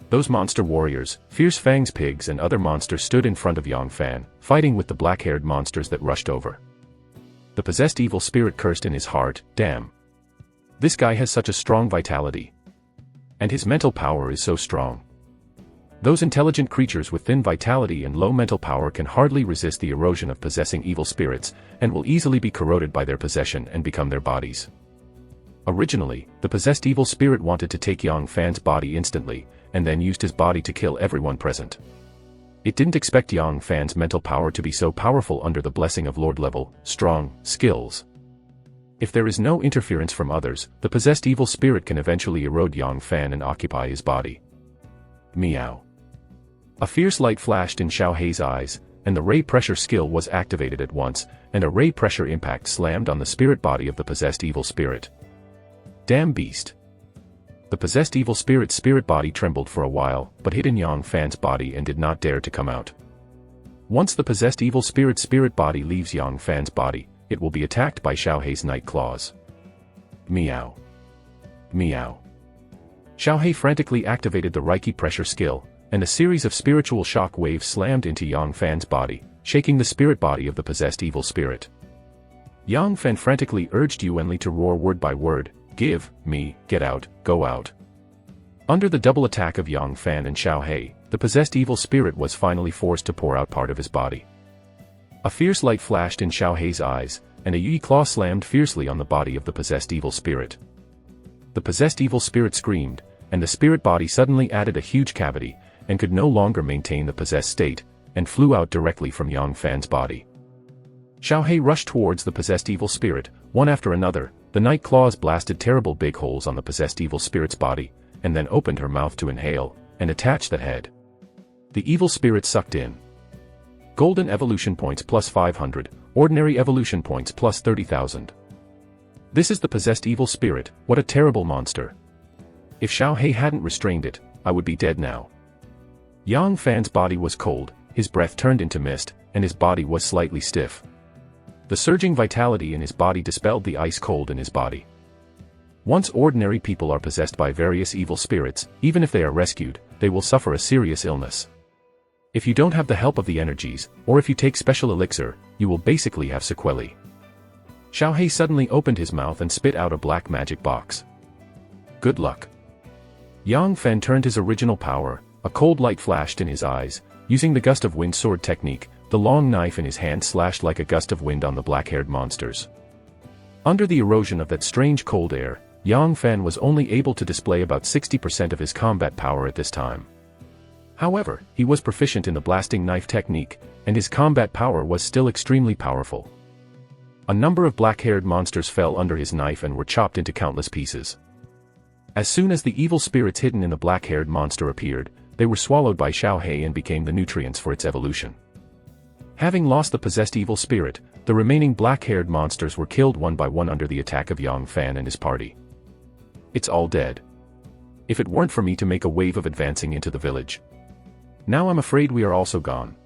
Those monster warriors, Fierce Fang's pigs and other monsters stood in front of Yang Fan, fighting with the black-haired monsters that rushed over. The possessed evil spirit cursed in his heart, "Damn. This guy has such a strong vitality. And his mental power is so strong. Those intelligent creatures with thin vitality and low mental power can hardly resist the erosion of possessing evil spirits, and will easily be corroded by their possession and become their bodies." Originally, the possessed evil spirit wanted to take Yang Fan's body instantly, and then used his body to kill everyone present. It didn't expect Yang Fan's mental power to be so powerful under the blessing of Lord-level, strong, skills. If there is no interference from others, the possessed evil spirit can eventually erode Yang Fan and occupy his body. Meow. A fierce light flashed in Xiaohei's eyes, and the ray pressure skill was activated at once, and a ray pressure impact slammed on the spirit body of the possessed evil spirit. "Damn beast." The possessed evil spirit's spirit body trembled for a while, but hid in Yang Fan's body and did not dare to come out. Once the possessed evil spirit's spirit body leaves Yang Fan's body, it will be attacked by Xiaohei's night claws. Meow. Meow. Xiaohei frantically activated the Reiki pressure skill, and a series of spiritual shock waves slammed into Yang Fan's body, shaking the spirit body of the possessed evil spirit. Yang Fan frantically urged Yuanli to roar word by word, "Give me, get out, go out." Under the double attack of Yang Fan and Xiaohei, the possessed evil spirit was finally forced to pour out part of his body. A fierce light flashed in Xiaohei's eyes, and a Yi claw slammed fiercely on the body of the possessed evil spirit. The possessed evil spirit screamed, and the spirit body suddenly added a huge cavity, and could no longer maintain the possessed state, and flew out directly from Yang Fan's body. Xiaohei rushed towards the possessed evil spirit, one after another. The night claws blasted terrible big holes on the possessed evil spirit's body, and then opened her mouth to inhale, and attach that head. The evil spirit sucked in. Golden evolution points plus 500, ordinary evolution points plus 30,000. This is the possessed evil spirit, what a terrible monster. If Xiaohei hadn't restrained it, I would be dead now. Yang Fan's body was cold, his breath turned into mist, and his body was slightly stiff. The surging vitality in his body dispelled the ice cold in his body. Once ordinary people are possessed by various evil spirits, even if they are rescued, they will suffer a serious illness. If you don't have the help of the energies, or if you take special elixir, you will basically have sequelae. Xiaohei suddenly opened his mouth and spit out a black magic box. Good luck. Yang Fan turned his original power, a cold light flashed in his eyes, Using the gust of wind sword technique, the long knife in his hand slashed like a gust of wind on the black-haired monsters. Under the erosion of that strange cold air, Yang Fan was only able to display about 60% of his combat power at this time. However, he was proficient in the blasting knife technique, and his combat power was still extremely powerful. A number of black-haired monsters fell under his knife and were chopped into countless pieces. As soon as the evil spirits hidden in the black-haired monster appeared, they were swallowed by Xiaohei and became the nutrients for its evolution. Having lost the possessed evil spirit, the remaining black-haired monsters were killed one by one under the attack of Yang Fan and his party. It's all dead. If it weren't for me to make a wave of advancing into the village. Now I'm afraid we are also gone.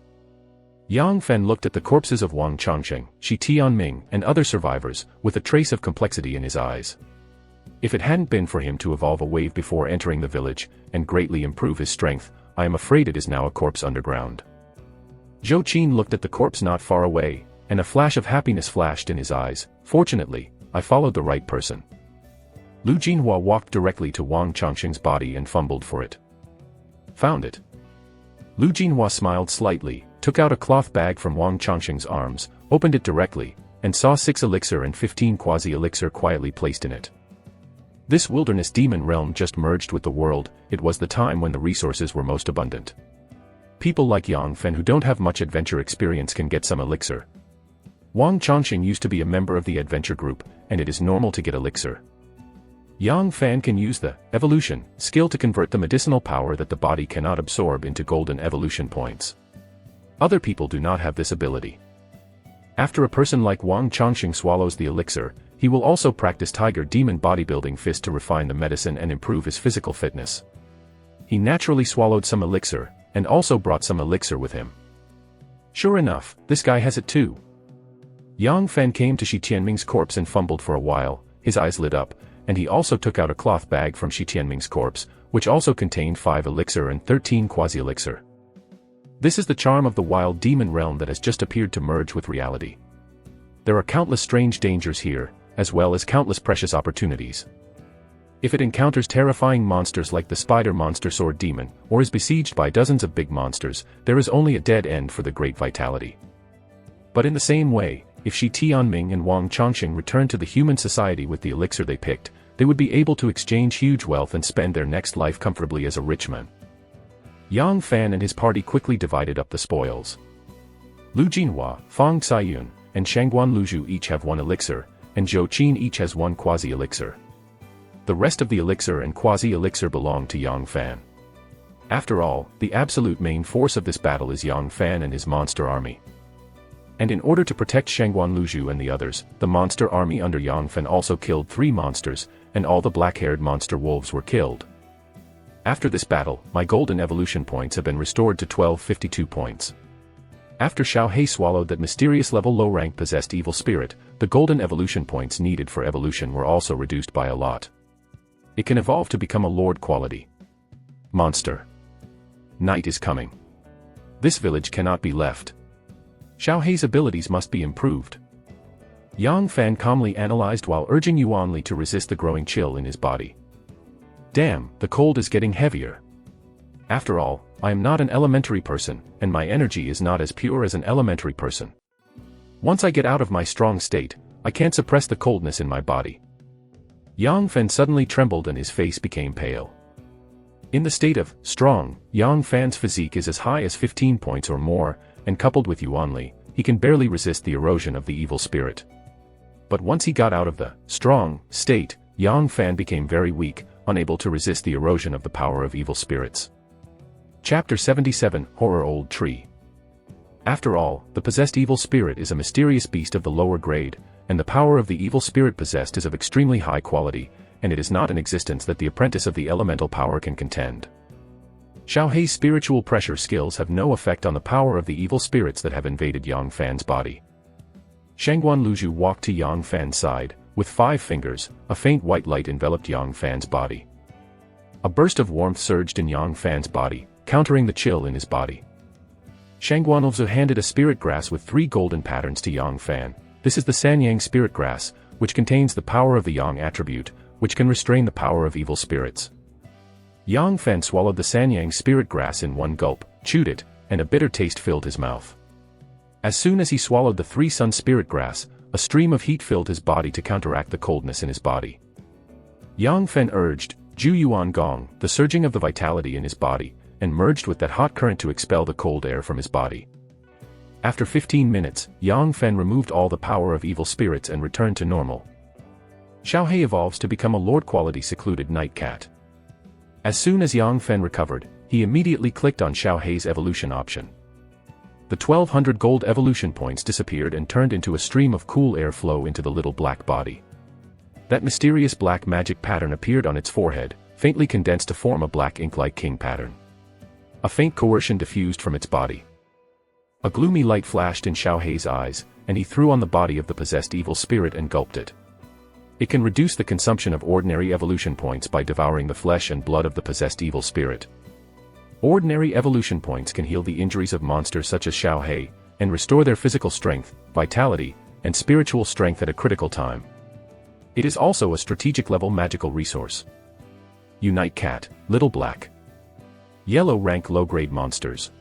Yang Fan looked at the corpses of Wang Changsheng, Shi Tianming, and other survivors, with a trace of complexity in his eyes. If it hadn't been for him to evolve a wave before entering the village, and greatly improve his strength, I am afraid it is now a corpse underground. Zhou Qin looked at the corpse not far away, and a flash of happiness flashed in his eyes. Fortunately, I followed the right person. Lu Jinhua walked directly to Wang Changsheng's body and fumbled for it. Found it. Lu Jinhua smiled slightly, took out a cloth bag from Wang Changsheng's arms, opened it directly, and saw 6 elixir and 15 quasi-elixir quietly placed in it. This wilderness demon realm just merged with the world. It was the time when the resources were most abundant. People like Yang Fan who don't have much adventure experience can get some elixir. Wang Changsheng used to be a member of the adventure group, and it is normal to get elixir. Yang Fan can use the evolution skill to convert the medicinal power that the body cannot absorb into golden evolution points. Other people do not have this ability. After a person like Wang Changsheng swallows the elixir, he will also practice Tiger Demon Bodybuilding Fist to refine the medicine and improve his physical fitness. He naturally swallowed some elixir, and also brought some elixir with him. Sure enough, this guy has it too. Yang Fan came to Shi Tianming's corpse and fumbled for a while, his eyes lit up, and he also took out a cloth bag from Shi Tianming's corpse, which also contained 5 elixir and 13 quasi-elixir. This is the charm of the wild demon realm that has just appeared to merge with reality. There are countless strange dangers here, as well as countless precious opportunities. If it encounters terrifying monsters like the spider monster sword demon, or is besieged by dozens of big monsters, there is only a dead end for the great vitality. But in the same way, if Shi Tianming and Wang Changsheng returned to the human society with the elixir they picked, they would be able to exchange huge wealth and spend their next life comfortably as a rich man. Yang Fan and his party quickly divided up the spoils. Lu Jinhua, Fang Caiyun, and Shangguan Luzhu each have 1 elixir, and Zhou Qin each has 1 quasi-elixir. The rest of the elixir and quasi-elixir belong to Yang Fan. After all, the absolute main force of this battle is Yang Fan and his monster army. And in order to protect Shangguan Luzhu and the others, the monster army under Yang Fan also killed 3 monsters, and all the black-haired monster wolves were killed. After this battle, my golden evolution points have been restored to 1252 points. After Xiaohei swallowed that mysterious level low-rank possessed evil spirit, the golden evolution points needed for evolution were also reduced by a lot. It can evolve to become a lord quality. Monster. Night is coming. This village cannot be left. Xiaohei's abilities must be improved. Yang Fan calmly analyzed while urging Yuanli to resist the growing chill in his body. Damn, the cold is getting heavier. After all, I am not an elementary person, and my energy is not as pure as an elementary person. Once I get out of my strong state, I can't suppress the coldness in my body. Yang Fan suddenly trembled and his face became pale. In the state of strong, Yang Fan's physique is as high as 15 points or more, and coupled with Yuanli, he can barely resist the erosion of the evil spirit. But once he got out of the strong state, Yang Fan became very weak, unable to resist the erosion of the power of evil spirits. Chapter 77, Horror Old Tree. After all, the possessed evil spirit is a mysterious beast of the lower grade, and the power of the evil spirit possessed is of extremely high quality, and it is not an existence that the apprentice of the elemental power can contend. Xiaohei's spiritual pressure skills have no effect on the power of the evil spirits that have invaded Yang Fan's body. Shangguan Luzhu walked to Yang Fan's side. With 5 fingers, a faint white light enveloped Yang Fan's body. A burst of warmth surged in Yang Fan's body, countering the chill in his body. Shangguan Luzhu handed a spirit grass with 3 golden patterns to Yang Fan. This is the Sanyang spirit grass, which contains the power of the Yang attribute, which can restrain the power of evil spirits. Yang Fan swallowed the Sanyang spirit grass in one gulp, chewed it, and a bitter taste filled his mouth. As soon as he swallowed the 3 sun spirit grass, a stream of heat filled his body to counteract the coldness in his body. Yang Fen urged, Ju Yuan Gong, the surging of the vitality in his body, and merged with that hot current to expel the cold air from his body. After 15 minutes, Yang Fen removed all the power of evil spirits and returned to normal. Xiaohei evolves to become a lord-quality secluded night cat. As soon as Yang Fen recovered, he immediately clicked on Xiaohei's evolution option. The 1200 gold evolution points disappeared and turned into a stream of cool air flow into the little black body. That mysterious black magic pattern appeared on its forehead, faintly condensed to form a black ink-like king pattern. A faint coercion diffused from its body. A gloomy light flashed in Xiaohei's eyes, and he threw on the body of the possessed evil spirit and gulped it. It can reduce the consumption of ordinary evolution points by devouring the flesh and blood of the possessed evil spirit. Ordinary evolution points can heal the injuries of monsters such as Xiaohei, and restore their physical strength, vitality, and spiritual strength at a critical time. It is also a strategic level magical resource. Unite Cat, Little Black. Yellow rank low-grade monsters.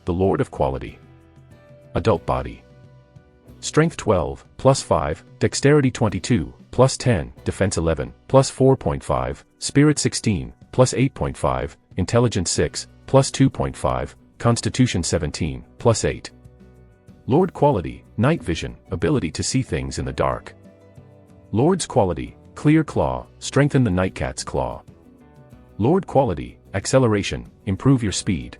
The Lord of Quality. Adult Body. Strength 12, plus 5, Dexterity 22, plus 10, Defense 11, plus 4.5, Spirit 16, plus 8.5, Intelligence 6, plus 2.5, Constitution 17, plus 8. Lord Quality, Night Vision, ability to see things in the dark. Lord's Quality, Clear Claw, strengthen the Nightcat's claw. Lord Quality, Acceleration, improve your speed.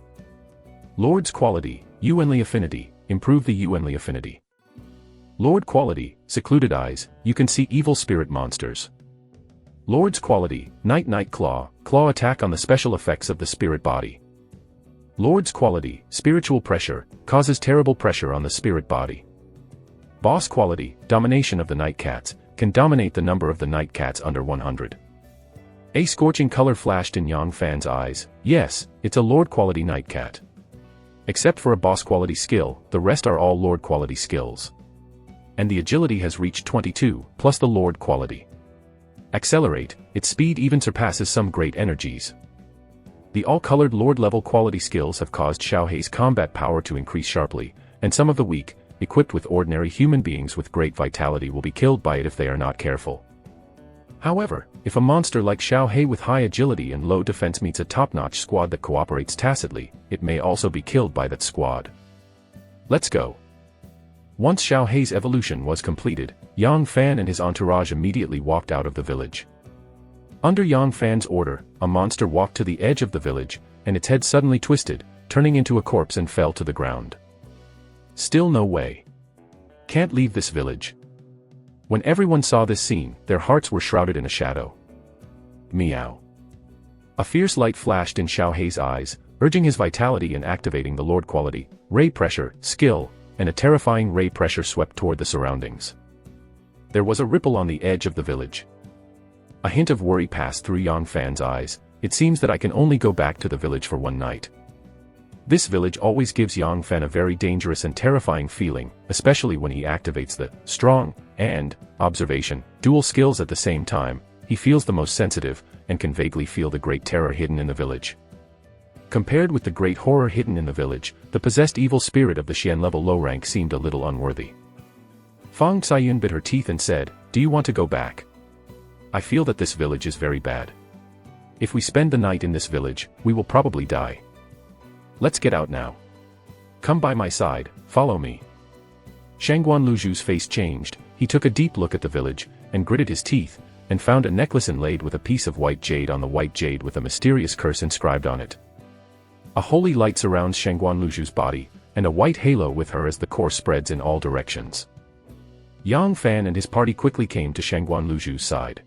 Lord's Quality, Yuanli Affinity, improve the Yuanli Affinity. Lord Quality, Secluded Eyes, you can see evil spirit monsters. Lord's Quality, Night Claw, claw attack on the special effects of the spirit body. Lord's Quality, Spiritual Pressure, causes terrible pressure on the spirit body. Boss Quality, Domination of the Night Cats, can dominate the number of the night cats under 100. A scorching color flashed in Yang Fan's eyes. Yes, it's a Lord Quality Night Cat. Except for a Boss Quality skill, the rest are all Lord Quality skills. And the agility has reached 22, plus the Lord Quality. Accelerate, its speed even surpasses some great energies. The all-colored Lord-level quality skills have caused Xiaohei's combat power to increase sharply, and some of the weak, equipped with ordinary human beings with great vitality will be killed by it if they are not careful. However, if a monster like Xiaohei with high agility and low defense meets a top-notch squad that cooperates tacitly, it may also be killed by that squad. Let's go. Once Xiaohei's evolution was completed, Yang Fan and his entourage immediately walked out of the village. Under Yang Fan's order, a monster walked to the edge of the village, and its head suddenly twisted, turning into a corpse and fell to the ground. Still no way. Can't leave this village. When everyone saw this scene, their hearts were shrouded in a shadow. Meow. A fierce light flashed in Xiaohei's eyes, urging his vitality and activating the Lord Quality, Ray Pressure, skill, and a terrifying ray pressure swept toward the surroundings. There was a ripple on the edge of the village. A hint of worry passed through Yang Fan's eyes. It seems that I can only go back to the village for one night. This village always gives Yang Fan a very dangerous and terrifying feeling, especially when he activates the strong and observation dual skills at the same time. He feels the most sensitive, and can vaguely feel the great terror hidden in the village. Compared with the great horror hidden in the village, the possessed evil spirit of the Xian level low rank seemed a little unworthy. Fang Caiyun bit her teeth and said, "Do you want to go back? I feel that this village is very bad. If we spend the night in this village, we will probably die. Let's get out now. Come by my side, follow me." Shangguan Luju's face changed. He took a deep look at the village, and gritted his teeth, and found a necklace inlaid with a piece of white jade on the white jade with a mysterious curse inscribed on it. A holy light surrounds Shangguan Luju's body, and a white halo with her as the core spreads in all directions. Yang Fan and his party quickly came to Shangguan Luju's side.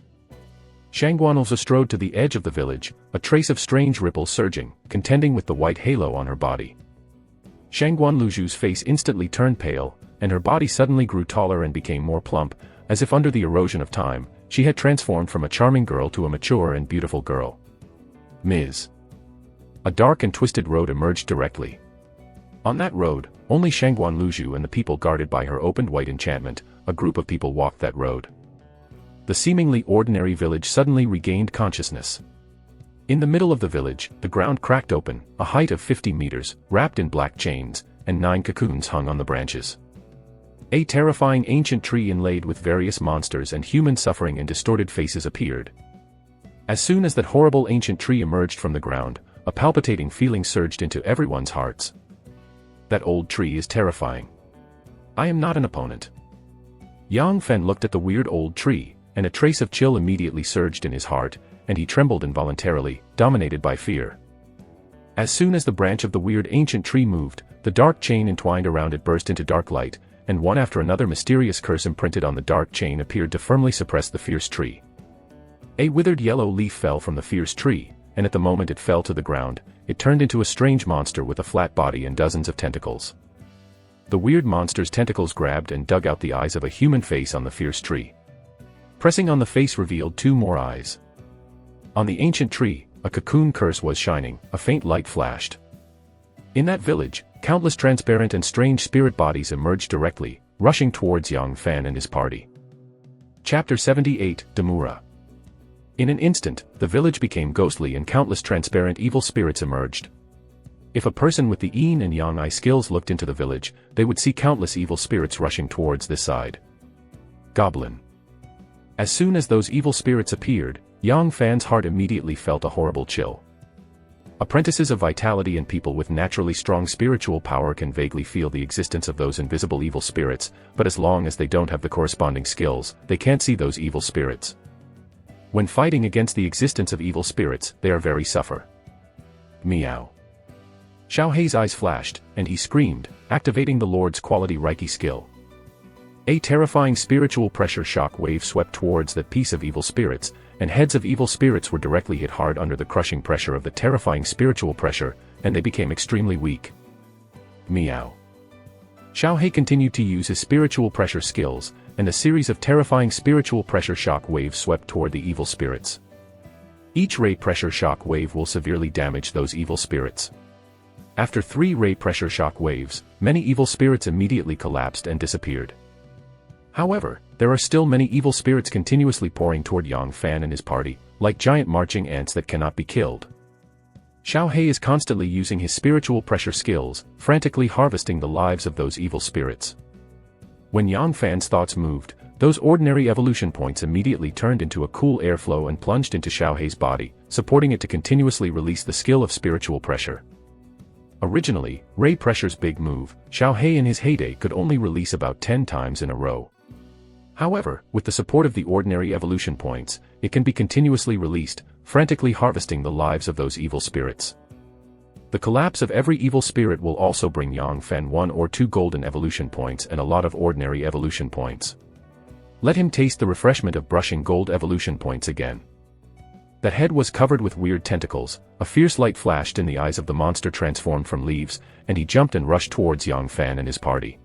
Shangguan also strode to the edge of the village, a trace of strange ripples surging, contending with the white halo on her body. Shangguan Luju's face instantly turned pale, and her body suddenly grew taller and became more plump, as if under the erosion of time, she had transformed from a charming girl to a mature and beautiful girl. Ms. A dark and twisted road emerged directly. On that road, only Shangguan Luju and the people guarded by her opened white enchantment. A group of people walked that road. The seemingly ordinary village suddenly regained consciousness. In the middle of the village, the ground cracked open, a height of 50 meters, wrapped in black chains, and 9 cocoons hung on the branches. A terrifying ancient tree inlaid with various monsters and human suffering and distorted faces appeared. As soon as that horrible ancient tree emerged from the ground, a palpitating feeling surged into everyone's hearts. That old tree is terrifying. I am not an opponent. Yang Fen looked at the weird old tree, and a trace of chill immediately surged in his heart, and he trembled involuntarily, dominated by fear. As soon as the branch of the weird ancient tree moved, the dark chain entwined around it burst into dark light, and one after another mysterious curse imprinted on the dark chain appeared to firmly suppress the fierce tree. A withered yellow leaf fell from the fierce tree, and at the moment it fell to the ground, it turned into a strange monster with a flat body and dozens of tentacles. The weird monster's tentacles grabbed and dug out the eyes of a human face on the fierce tree. Pressing on the face revealed 2 more eyes. On the ancient tree, a cocoon curse was shining, a faint light flashed. In that village, countless transparent and strange spirit bodies emerged directly, rushing towards Yang Fan and his party. Chapter 78, Demura. In an instant, the village became ghostly and countless transparent evil spirits emerged. If a person with the yin and yang eye skills looked into the village, they would see countless evil spirits rushing towards this side. Goblin. As soon as those evil spirits appeared, Yang Fan's heart immediately felt a horrible chill. Apprentices of vitality and people with naturally strong spiritual power can vaguely feel the existence of those invisible evil spirits, but as long as they don't have the corresponding skills, they can't see those evil spirits. When fighting against the existence of evil spirits, they are very suffer. Meow. Xiao Hei's eyes flashed, and he screamed, activating the Lord's quality Reiki skill. A terrifying spiritual pressure shock wave swept towards that piece of evil spirits, and heads of evil spirits were directly hit hard under the crushing pressure of the terrifying spiritual pressure, and they became extremely weak. Meow. Xiao Hei continued to use his spiritual pressure skills, and a series of terrifying spiritual pressure shock waves swept toward the evil spirits. Each ray pressure shock wave will severely damage those evil spirits. After 3 ray pressure shock waves, many evil spirits immediately collapsed and disappeared. However, there are still many evil spirits continuously pouring toward Yang Fan and his party, like giant marching ants that cannot be killed. Xiao Hei is constantly using his spiritual pressure skills, frantically harvesting the lives of those evil spirits. When Yang Fan's thoughts moved, those ordinary evolution points immediately turned into a cool airflow and plunged into Xiao Hei's body, supporting it to continuously release the skill of spiritual pressure. Originally, Ray Pressure's big move, Xiao Hei in his heyday could only release about 10 times in a row. However, with the support of the ordinary evolution points, it can be continuously released, frantically harvesting the lives of those evil spirits. The collapse of every evil spirit will also bring Yang Fan 1 or 2 golden evolution points and a lot of ordinary evolution points. Let him taste the refreshment of brushing gold evolution points again. That head was covered with weird tentacles, a fierce light flashed in the eyes of the monster transformed from leaves, and he jumped and rushed towards Yang Fan and his party.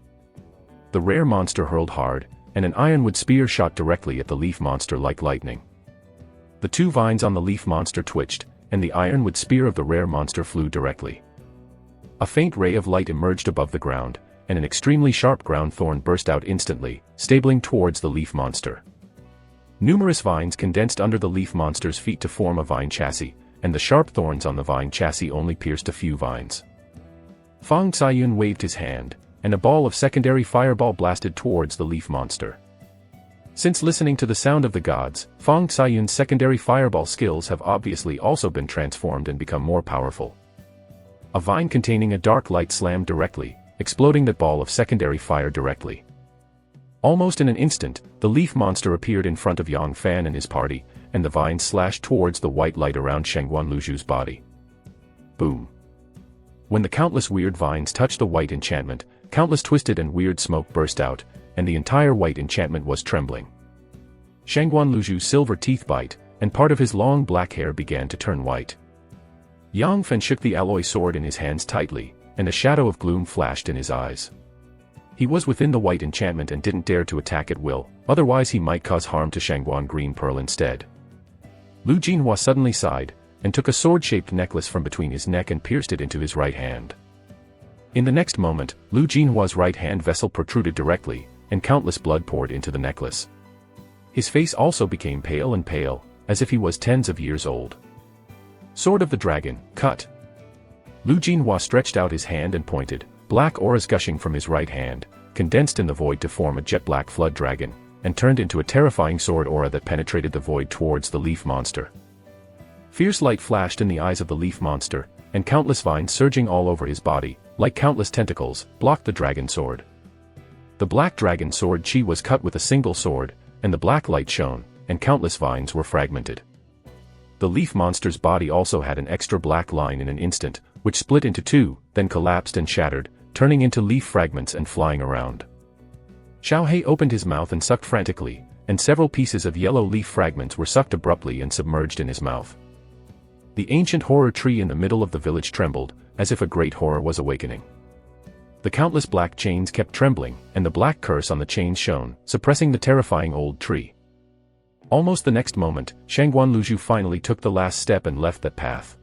The rare monster hurled hard, and an ironwood spear shot directly at the leaf monster like lightning. The 2 vines on the leaf monster twitched, and the ironwood spear of the rare monster flew directly. A faint ray of light emerged above the ground, and an extremely sharp ground thorn burst out instantly, stabling towards the leaf monster. Numerous vines condensed under the leaf monster's feet to form a vine chassis, and the sharp thorns on the vine chassis only pierced a few vines. Fang Caiyun waved his hand, and a ball of secondary fireball blasted towards the leaf monster. Since listening to the sound of the gods, Fang Caiyun's secondary fireball skills have obviously also been transformed and become more powerful. A vine containing a dark light slammed directly, exploding that ball of secondary fire directly. Almost in an instant, the leaf monster appeared in front of Yang Fan and his party, and the vines slashed towards the white light around Shengguan Luju's body. Boom. When the countless weird vines touched the white enchantment, countless twisted and weird smoke burst out, and the entire white enchantment was trembling. Shengguan Luju's silver teeth bite, and part of his long black hair began to turn white. Yang Fan shook the alloy sword in his hands tightly, and a shadow of gloom flashed in his eyes. He was within the white enchantment and didn't dare to attack at will, otherwise he might cause harm to Shengguan Green Pearl instead. Lu Jinhua suddenly sighed, and took a sword-shaped necklace from between his neck and pierced it into his right hand. In the next moment, Lu Jinhua's right hand vessel protruded directly, and countless blood poured into the necklace. His face also became pale, as if he was tens of years old. Sword of the Dragon, cut. Lu Jinhua stretched out his hand and pointed, black auras gushing from his right hand, condensed in the void to form a jet-black flood dragon, and turned into a terrifying sword aura that penetrated the void towards the leaf monster. Fierce light flashed in the eyes of the leaf monster, and countless vines surging all over his body, like countless tentacles, blocked the dragon sword. The black dragon sword chi was cut with a single sword, and the black light shone, and countless vines were fragmented. The leaf monster's body also had an extra black line in an instant, which split into two, then collapsed and shattered, turning into leaf fragments and flying around. Xiao He opened his mouth and sucked frantically, and several pieces of yellow leaf fragments were sucked abruptly and submerged in his mouth. The ancient horror tree in the middle of the village trembled, as if a great horror was awakening. The countless black chains kept trembling, and the black curse on the chains shone, suppressing the terrifying old tree. Almost the next moment, Shangguan Luzhu finally took the last step and left that path.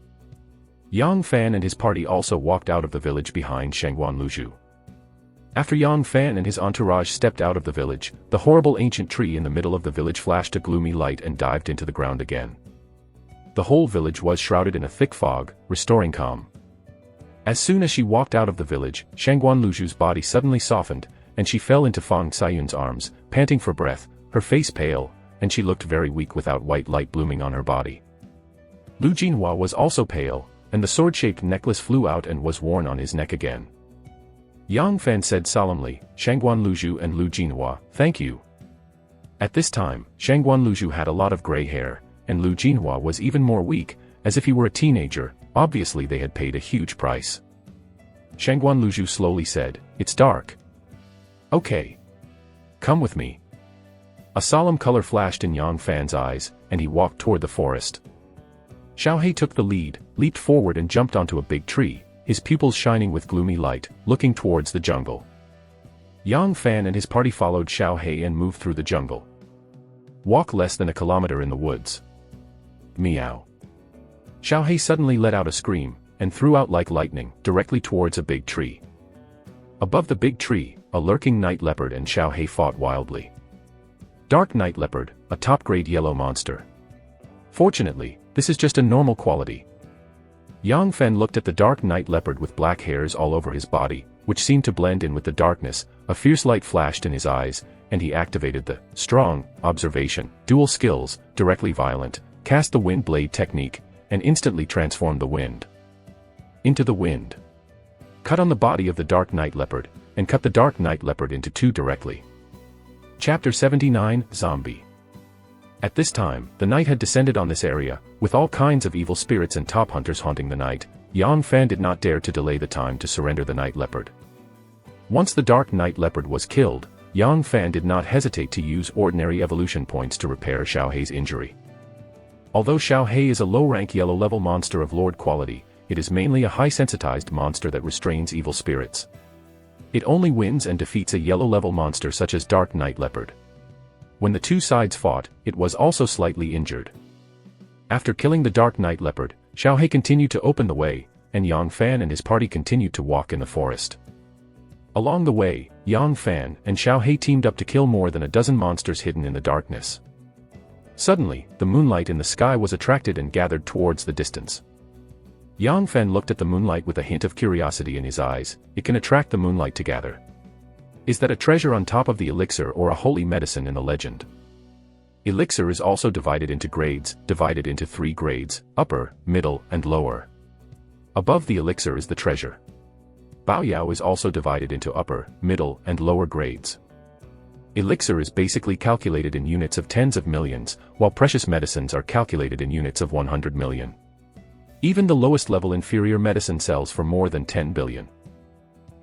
Yang Fan and his party also walked out of the village behind Shangguan Luzhu. After Yang Fan and his entourage stepped out of the village, the horrible ancient tree in the middle of the village flashed a gloomy light and dived into the ground again. The whole village was shrouded in a thick fog, restoring calm. As soon as she walked out of the village, Shangguan Luzhu's body suddenly softened, and she fell into Fang Xiuyun's arms, panting for breath, her face pale, and she looked very weak without white light blooming on her body. Lu Jinhua was also pale, and the sword-shaped necklace flew out and was worn on his neck again. Yang Fan said solemnly, Shangguan Luzhu and Lu Jinhua, thank you. At this time, Shangguan Luzhu had a lot of gray hair, and Lu Jinhua was even more weak, as if he were a teenager. Obviously they had paid a huge price. Shangguan Luzhu slowly said, it's dark. Okay. Come with me. A solemn color flashed in Yang Fan's eyes, and he walked toward the forest. Xiao He took the lead, leaped forward and jumped onto a big tree, his pupils shining with gloomy light, looking towards the jungle. Yang Fan and his party followed Xiao He and moved through the jungle. Walk less than a kilometer in the woods. Meow. Xiao He suddenly let out a scream, and threw out like lightning, directly towards a big tree. Above the big tree, a lurking night leopard and Xiao He fought wildly. Dark night leopard, a top-grade yellow monster. Fortunately, this is just a normal quality. Yang Fen looked at the dark night leopard with black hairs all over his body, which seemed to blend in with the darkness. A fierce light flashed in his eyes, and he activated the strong observation, dual skills, directly violent, cast the wind blade technique, and instantly transformed the wind into the wind. Cut on the body of the dark night leopard, and cut the dark night leopard into two directly. Chapter 79, Zombie. At this time, the night had descended on this area, with all kinds of evil spirits and top hunters haunting the night. Yang Fan did not dare to delay the time to surrender the night leopard. Once the dark night leopard was killed, Yang Fan did not hesitate to use ordinary evolution points to repair Xiao Hei's injury. Although Xiao Hei is a low-rank yellow-level monster of Lord quality, it is mainly a high-sensitized monster that restrains evil spirits. It only wins and defeats a yellow-level monster such as Dark Night Leopard. When the two sides fought, it was also slightly injured. After killing the Dark Night Leopard, Xiao Hei continued to open the way, and Yang Fan and his party continued to walk in the forest. Along the way, Yang Fan and Xiao Hei teamed up to kill more than a dozen monsters hidden in the darkness. Suddenly, the moonlight in the sky was attracted and gathered towards the distance. Yang Fan looked at the moonlight with a hint of curiosity in his eyes. It can attract the moonlight to gather. Is that a treasure on top of the elixir or a holy medicine in the legend? Elixir is also divided into grades, divided into 3 grades, upper, middle, and lower. Above the elixir is the treasure. Baoyao is also divided into upper, middle, and lower grades. Elixir is basically calculated in units of tens of millions, while precious medicines are calculated in units of 100 million. Even the lowest level inferior medicine sells for more than 10 billion.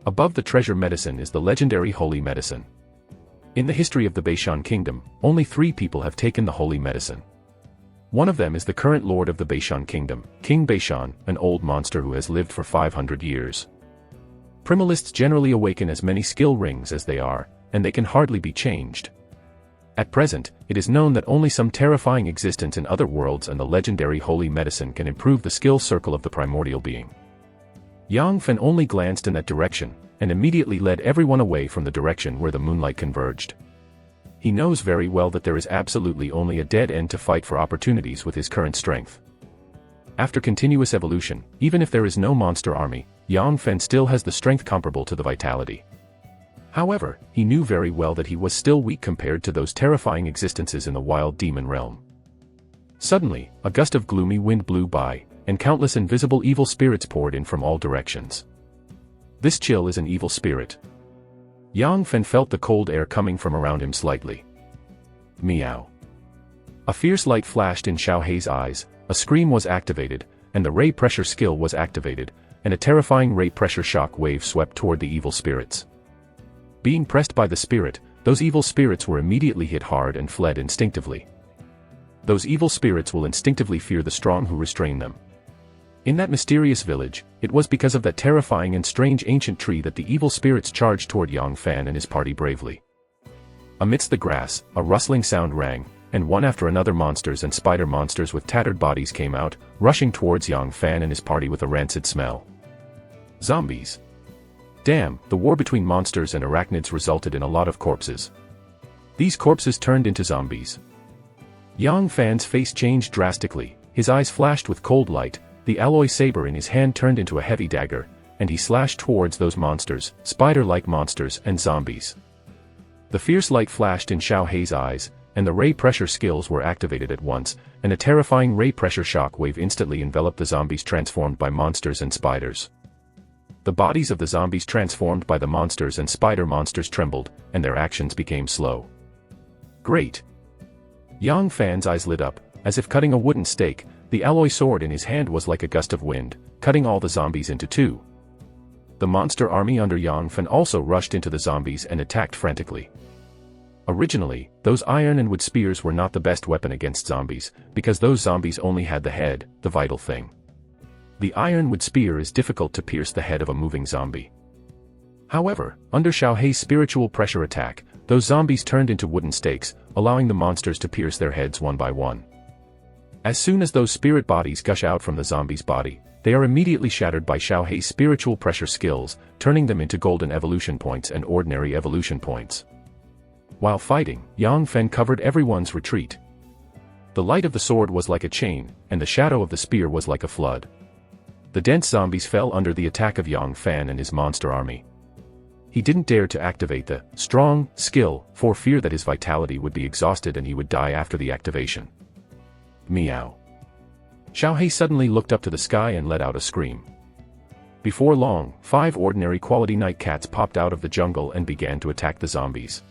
Above the treasure medicine is the legendary holy medicine. In the history of the Beishan Kingdom, only 3 people have taken the holy medicine. One of them is the current lord of the Beishan Kingdom, King Beishan, an old monster who has lived for 500 years. Primalists generally awaken as many skill rings as they are, and they can hardly be changed. At present, it is known that only some terrifying existence in other worlds and the legendary holy medicine can improve the skill circle of the primordial being. Yang Fen only glanced in that direction, and immediately led everyone away from the direction where the moonlight converged. He knows very well that there is absolutely only a dead end to fight for opportunities with his current strength. After continuous evolution, even if there is no monster army, Yang Fen still has the strength comparable to the vitality. However, he knew very well that he was still weak compared to those terrifying existences in the wild demon realm. Suddenly, a gust of gloomy wind blew by, and countless invisible evil spirits poured in from all directions. This chill is an evil spirit. Yang Fen felt the cold air coming from around him slightly. Meow. A fierce light flashed in Xiao Hei's eyes, a scream was activated, and the ray pressure skill was activated, and a terrifying ray pressure shock wave swept toward the evil spirits. Being pressed by the spirit, those evil spirits were immediately hit hard and fled instinctively. Those evil spirits will instinctively fear the strong who restrain them. In that mysterious village, it was because of that terrifying and strange ancient tree that the evil spirits charged toward Yang Fan and his party bravely. Amidst the grass, a rustling sound rang, and one after another monsters and spider monsters with tattered bodies came out, rushing towards Yang Fan and his party with a rancid smell. Zombies. Damn, the war between monsters and arachnids resulted in a lot of corpses. These corpses turned into zombies. Yang Fan's face changed drastically, his eyes flashed with cold light, the alloy saber in his hand turned into a heavy dagger, and he slashed towards those monsters, spider-like monsters and zombies. The fierce light flashed in Xiao Hei's eyes, and the ray pressure skills were activated at once, and a terrifying ray pressure shock wave instantly enveloped the zombies transformed by monsters and spiders. The bodies of the zombies transformed by the monsters and spider monsters trembled, and their actions became slow. Great! Yang Fan's eyes lit up, as if cutting a wooden stake, the alloy sword in his hand was like a gust of wind, cutting all the zombies into two. The monster army under Yang Fan also rushed into the zombies and attacked frantically. Originally, those iron and wood spears were not the best weapon against zombies, because those zombies only had the head, the vital thing. The ironwood spear is difficult to pierce the head of a moving zombie. However, under Xiao Hei's spiritual pressure attack, those zombies turned into wooden stakes, allowing the monsters to pierce their heads one by one. As soon as those spirit bodies gush out from the zombie's body, they are immediately shattered by Xiao Hei's spiritual pressure skills, turning them into golden evolution points and ordinary evolution points. While fighting, Yang Fen covered everyone's retreat. The light of the sword was like a chain, and the shadow of the spear was like a flood. The dense zombies fell under the attack of Yang Fan and his monster army. He didn't dare to activate the strong skill, for fear that his vitality would be exhausted and he would die after the activation. Meow. Xiao Hei suddenly looked up to the sky and let out a scream. Before long, 5 ordinary quality night cats popped out of the jungle and began to attack the zombies.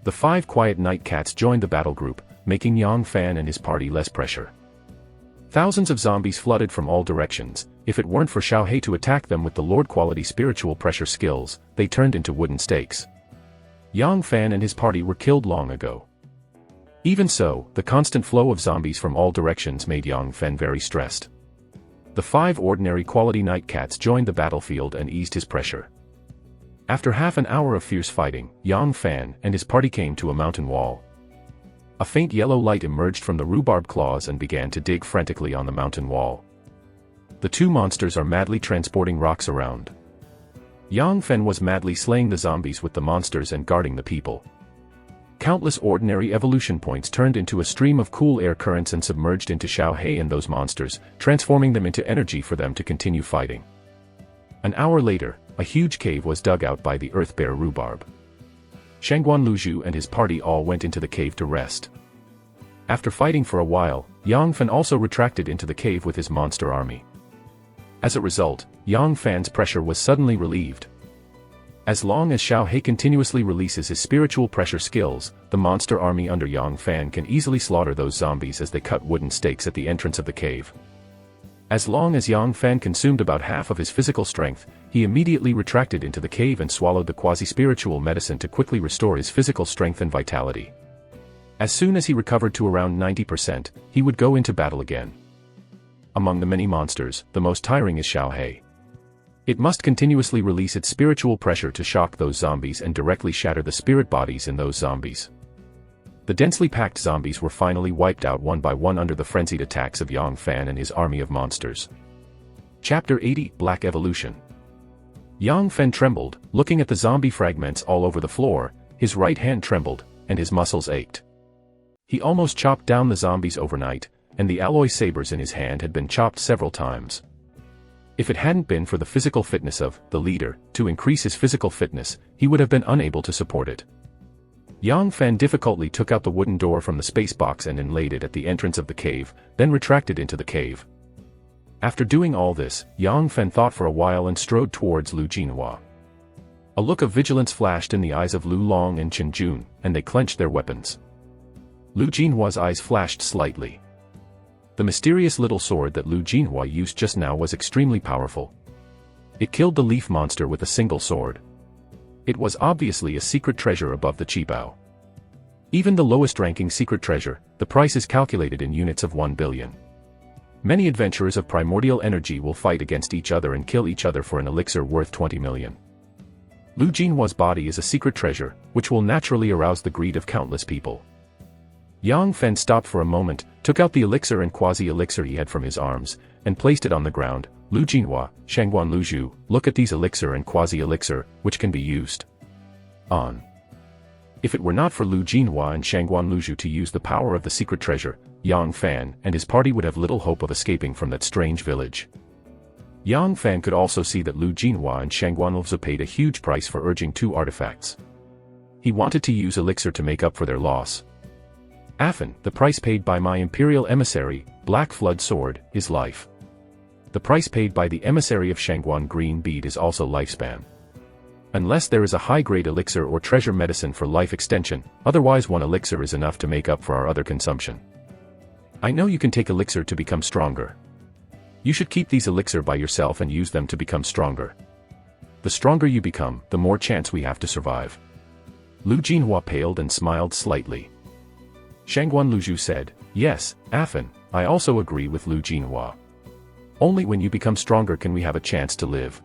The 5 quiet night cats joined the battle group, making Yang Fan and his party less pressure. Thousands of zombies flooded from all directions. If it weren't for Xiao Hei to attack them with the Lord quality spiritual pressure skills, they turned into wooden stakes. Yang Fan and his party were killed long ago. Even so, the constant flow of zombies from all directions made Yang Fan very stressed. The 5 ordinary quality night cats joined the battlefield and eased his pressure. After half an hour of fierce fighting, Yang Fan and his party came to a mountain wall. A faint yellow light emerged from the rhubarb claws and began to dig frantically on the mountain wall. The 2 monsters are madly transporting rocks around. Yang Fan was madly slaying the zombies with the monsters and guarding the people. Countless ordinary evolution points turned into a stream of cool air currents and submerged into Xiao Hei and those monsters, transforming them into energy for them to continue fighting. An hour later, a huge cave was dug out by the earth bear rhubarb. Shangguan Luzhu and his party all went into the cave to rest. After fighting for a while, Yang Fan also retracted into the cave with his monster army. As a result, Yang Fan's pressure was suddenly relieved. As long as Xiao Hei continuously releases his spiritual pressure skills, the monster army under Yang Fan can easily slaughter those zombies as they cut wooden stakes at the entrance of the cave. As long as Yang Fan consumed about half of his physical strength, he immediately retracted into the cave and swallowed the quasi-spiritual medicine to quickly restore his physical strength and vitality. As soon as he recovered to around 90%, he would go into battle again. Among the many monsters, the most tiring is Xiao Hei. It must continuously release its spiritual pressure to shock those zombies and directly shatter the spirit bodies in those zombies. The densely packed zombies were finally wiped out one by one under the frenzied attacks of Yang Fan and his army of monsters. Chapter 80 Black Evolution. Yang Fan trembled, looking at the zombie fragments all over the floor, his right hand trembled, and his muscles ached. He almost chopped down the zombies overnight, and the alloy sabers in his hand had been chopped several times. If it hadn't been for the physical fitness of the leader to increase his physical fitness, he would have been unable to support it. Yang Fan difficultly took out the wooden door from the space box and inlaid it at the entrance of the cave, then retracted into the cave. After doing all this, Yang Fan thought for a while and strode towards Lu Jinhua. A look of vigilance flashed in the eyes of Lu Long and Chen Jun, and they clenched their weapons. Lu Jinhua's eyes flashed slightly. The mysterious little sword that Lu Jinhua used just now was extremely powerful. It killed the leaf monster with a single sword. It was obviously a secret treasure above the Qibao. Even the lowest-ranking secret treasure, the price is calculated in units of 1 billion. Many adventurers of primordial energy will fight against each other and kill each other for an elixir worth 20 million. Lu Jinhua's body is a secret treasure, which will naturally arouse the greed of countless people. Yang Fan stopped for a moment, took out the elixir and quasi-elixir he had from his arms, and placed it on the ground. Lu Jinhua, Shangguan Luzhu, look at these elixir and quasi-elixir, which can be used on. If it were not for Lu Jinhua and Shangguan Luzhu to use the power of the secret treasure, Yang Fan and his party would have little hope of escaping from that strange village. Yang Fan could also see that Lu Jinhua and Shangguan Luzhu paid a huge price for urging 2 artifacts. He wanted to use elixir to make up for their loss. Afan, the price paid by my imperial emissary, Black Flood Sword, is life. The price paid by the emissary of Shangguan Green Bead is also lifespan. Unless there is a high-grade elixir or treasure medicine for life extension, otherwise 1 elixir is enough to make up for our other consumption. I know you can take elixir to become stronger. You should keep these elixir by yourself and use them to become stronger. The stronger you become, the more chance we have to survive. Lu Jinhua paled and smiled slightly. Shangguan Luzhu said, yes, Afan, I also agree with Lu Jinhua. Only when you become stronger can we have a chance to live.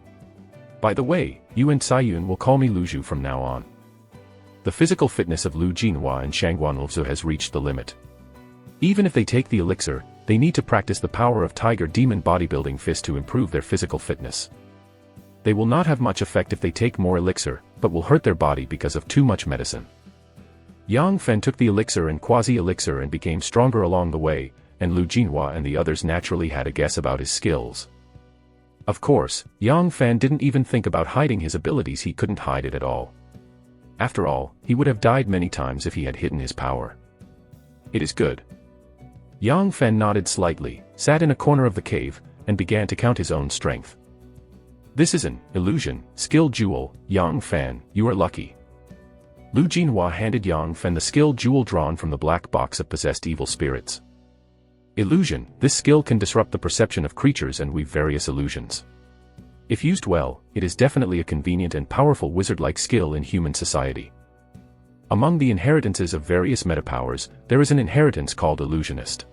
By the way, you and Saiyun will call me Luzhu from now on. The physical fitness of Lu Jinhua and Shangguan Luzhu has reached the limit. Even if they take the elixir, they need to practice the power of Tiger Demon Bodybuilding Fist to improve their physical fitness. They will not have much effect if they take more elixir, but will hurt their body because of too much medicine. Yang Fan took the elixir and quasi-elixir and became stronger along the way, and Lu Jinhua and the others naturally had a guess about his skills. Of course, Yang Fan didn't even think about hiding his abilities. He couldn't hide it at all. After all, he would have died many times if he had hidden his power. It is good. Yang Fan nodded slightly, sat in a corner of the cave, and began to count his own strength. This is an illusion, skill jewel, Yang Fan, you are lucky. Lu Jinhua handed Yang Fan the skill jewel drawn from the black box of possessed evil spirits. Illusion, this skill can disrupt the perception of creatures and weave various illusions. If used well, it is definitely a convenient and powerful wizard-like skill in human society. Among the inheritances of various metapowers, there is an inheritance called illusionist.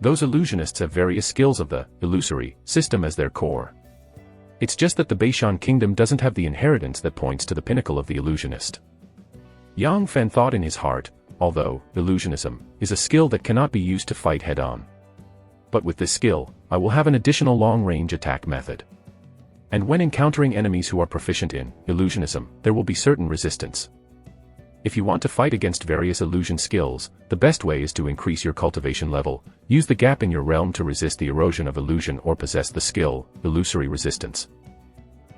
Those illusionists have various skills of the illusory system as their core. It's just that the Beishan Kingdom doesn't have the inheritance that points to the pinnacle of the illusionist. Yang Fan thought in his heart, although illusionism is a skill that cannot be used to fight head-on. But with this skill, I will have an additional long-range attack method. And when encountering enemies who are proficient in illusionism, there will be certain resistance. If you want to fight against various illusion skills, the best way is to increase your cultivation level, use the gap in your realm to resist the erosion of illusion or possess the skill, illusory resistance.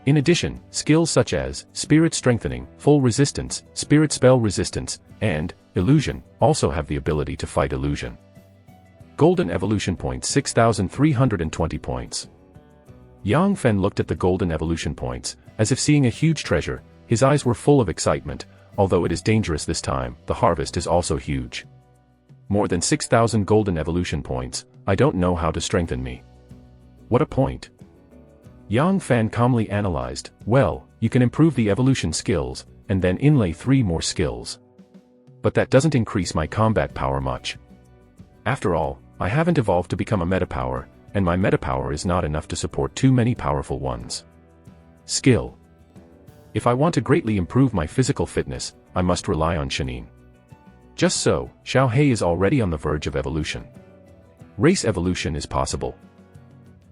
In addition, skills such as Spirit Strengthening, Full Resistance, Spirit Spell Resistance, and Illusion also have the ability to fight illusion. Golden Evolution Points 6,320 points. Yang Fan looked at the golden evolution points, as if seeing a huge treasure. His eyes were full of excitement. Although it is dangerous this time, the harvest is also huge. More than 6,000 golden evolution points, I don't know how to strengthen me. What a point. Yang Fan calmly analyzed, well, you can improve the evolution skills, and then inlay 3 more skills. But that doesn't increase my combat power much. After all, I haven't evolved to become a metapower, and my metapower is not enough to support too many powerful ones. Skill. If I want to greatly improve my physical fitness, I must rely on Shanin. Just so, Xiao Hei is already on the verge of evolution. Race evolution is possible.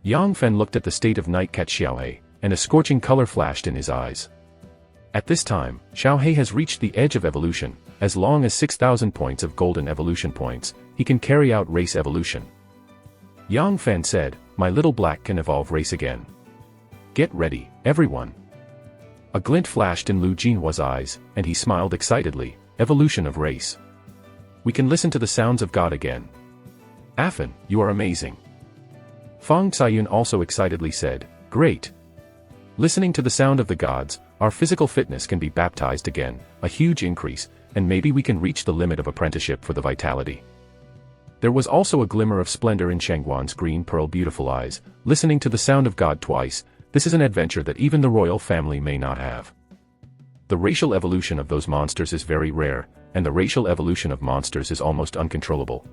Yang Fan looked at the state of Night Cat Xiao Hei, and a scorching color flashed in his eyes. At this time, Xiao Hei has reached the edge of evolution. As long as 6,000 points of golden evolution points, he can carry out race evolution. Yang Fan said, "My little black can evolve race again. Get ready, everyone." A glint flashed in Lu Jinhua's eyes, and he smiled excitedly. Evolution of race. We can listen to the sounds of God again. Afan, you are amazing. Fang Ciyun also excitedly said, "Great. Listening to the sound of the gods, our physical fitness can be baptized again, a huge increase, and maybe we can reach the limit of apprenticeship for the vitality." There was also a glimmer of splendor in Shangguan's green pearl beautiful eyes. Listening to the sound of God twice, this is an adventure that even the royal family may not have. The racial evolution of those monsters is very rare, and the racial evolution of monsters is almost uncontrollable.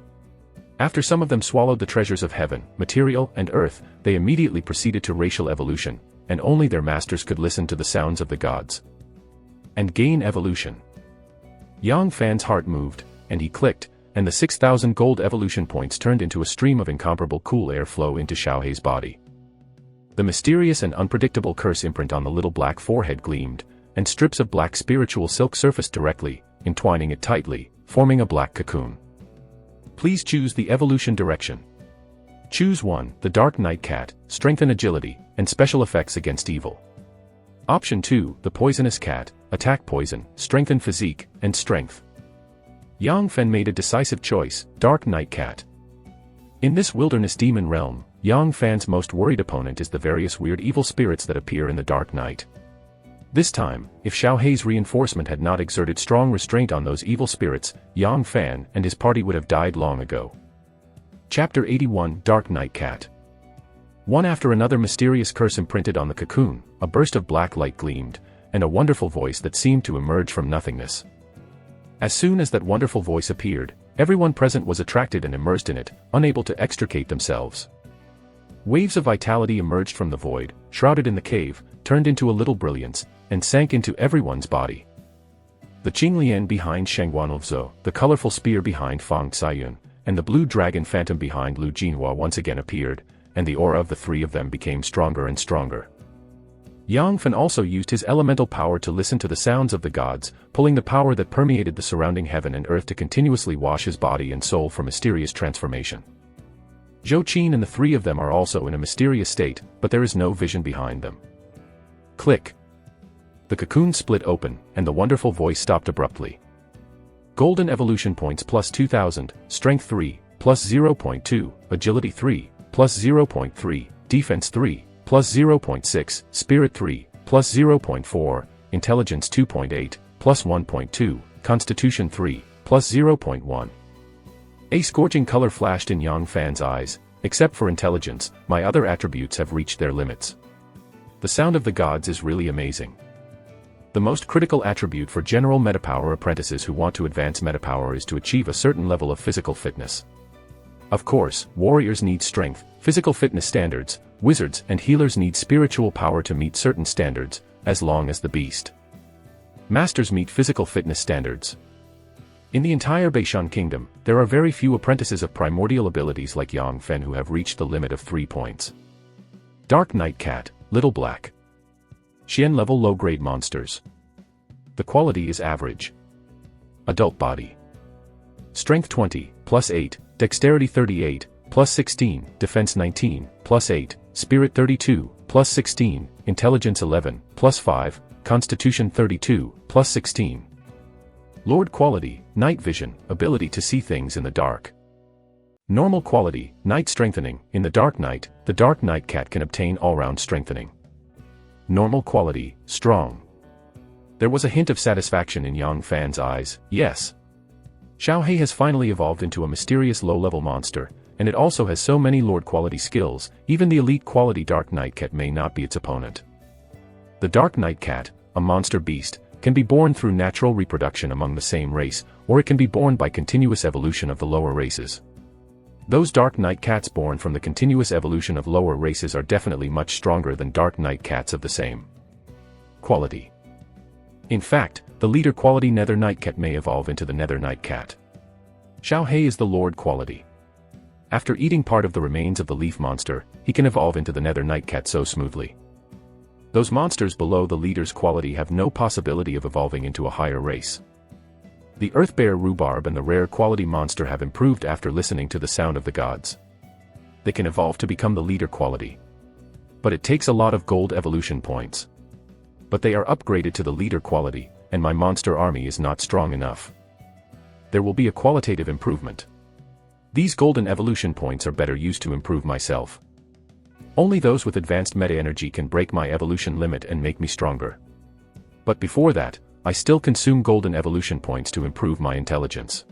After some of them swallowed the treasures of heaven, material, and earth, they immediately proceeded to racial evolution, and only their masters could listen to the sounds of the gods and gain evolution. Yang Fan's heart moved, and he clicked, and the 6,000 gold evolution points turned into a stream of incomparable cool air flow into Xiaohei's body. The mysterious and unpredictable curse imprint on the little black forehead gleamed, and strips of black spiritual silk surfaced directly, entwining it tightly, forming a black cocoon. Please choose the evolution direction. Choose 1, the Dark Night Cat, strengthen agility, and special effects against evil. Option 2, the Poisonous Cat, attack poison, strengthen physique, and strength. Yang Fan made a decisive choice, Dark Night Cat. In this wilderness demon realm, Yang Fan's most worried opponent is the various weird evil spirits that appear in the dark night. This time, if Xiaohei's reinforcement had not exerted strong restraint on those evil spirits, Yang Fan and his party would have died long ago. Chapter 81, Dark Night Cat. One after another mysterious curse imprinted on the cocoon, a burst of black light gleamed, and a wonderful voice that seemed to emerge from nothingness. As soon as that wonderful voice appeared, everyone present was attracted and immersed in it, unable to extricate themselves. Waves of vitality emerged from the void, shrouded in the cave, turned into a little brilliance, and sank into everyone's body. The Qinglian behind Shangguanlvzo, the colorful spear behind Fang Ciyun, and the blue dragon phantom behind Lu Jinhua once again appeared, and the aura of the three of them became stronger and stronger. Yang Fan also used his elemental power to listen to the sounds of the gods, pulling the power that permeated the surrounding heaven and earth to continuously wash his body and soul for mysterious transformation. Zhou Qin and the three of them are also in a mysterious state, but there is no vision behind them. Click. The cocoon split open, and the wonderful voice stopped abruptly. Golden evolution points plus 2,000, strength 3, plus 0.2, agility 3, plus 0.3, defense 3, plus 0.6, spirit 3, plus 0.4, intelligence 2.8, plus 1.2, constitution 3, plus 0.1. A scorching color flashed in Yang Fan's eyes. Except for intelligence, my other attributes have reached their limits. The sound of the gods is really amazing. The most critical attribute for general metapower apprentices who want to advance metapower is to achieve a certain level of physical fitness. Of course, warriors need strength, physical fitness standards, wizards and healers need spiritual power to meet certain standards, as long as the beast masters meet physical fitness standards. In the entire Beishan Kingdom, there are very few apprentices of primordial abilities like Yang Fan who have reached the limit of 3 points. Dark Night Cat, Little Black. Xian level low-grade monsters. The quality is average. Adult body. Strength 20, plus 8, Dexterity 38, plus 16, Defense 19, plus 8, Spirit 32, plus 16, Intelligence 11, plus 5, Constitution 32, plus 16. Lord quality, night vision, ability to see things in the dark. Normal quality, night strengthening, in the dark night cat can obtain all-round strengthening. Normal quality, strong. There was a hint of satisfaction in Yang Fan's eyes. Yes. Xiaohei has finally evolved into a mysterious low-level monster, and it also has so many lord quality skills, even the elite quality Dark Night Cat may not be its opponent. The Dark Night Cat, a monster beast, can be born through natural reproduction among the same race, or it can be born by continuous evolution of the lower races. Those Dark Night Cats born from the continuous evolution of lower races are definitely much stronger than Dark Night Cats of the same quality. In fact, the leader quality Nether Night Cat may evolve into the Nether Night Cat. Xiaohei is the Lord quality. After eating part of the remains of the leaf monster, he can evolve into the Nether Night Cat so smoothly. Those monsters below the leader's quality have no possibility of evolving into a higher race. The Earth Bear Rhubarb and the rare quality monster have improved after listening to the sound of the gods. they can evolve to become the leader quality. But it takes a lot of gold evolution points. But they are upgraded to the leader quality, and my monster army is not strong enough. There will be a qualitative improvement. These golden evolution points are better used to improve myself. Only those with advanced meta energy can break my evolution limit and make me stronger. But before that, I still consume golden evolution points to improve my intelligence.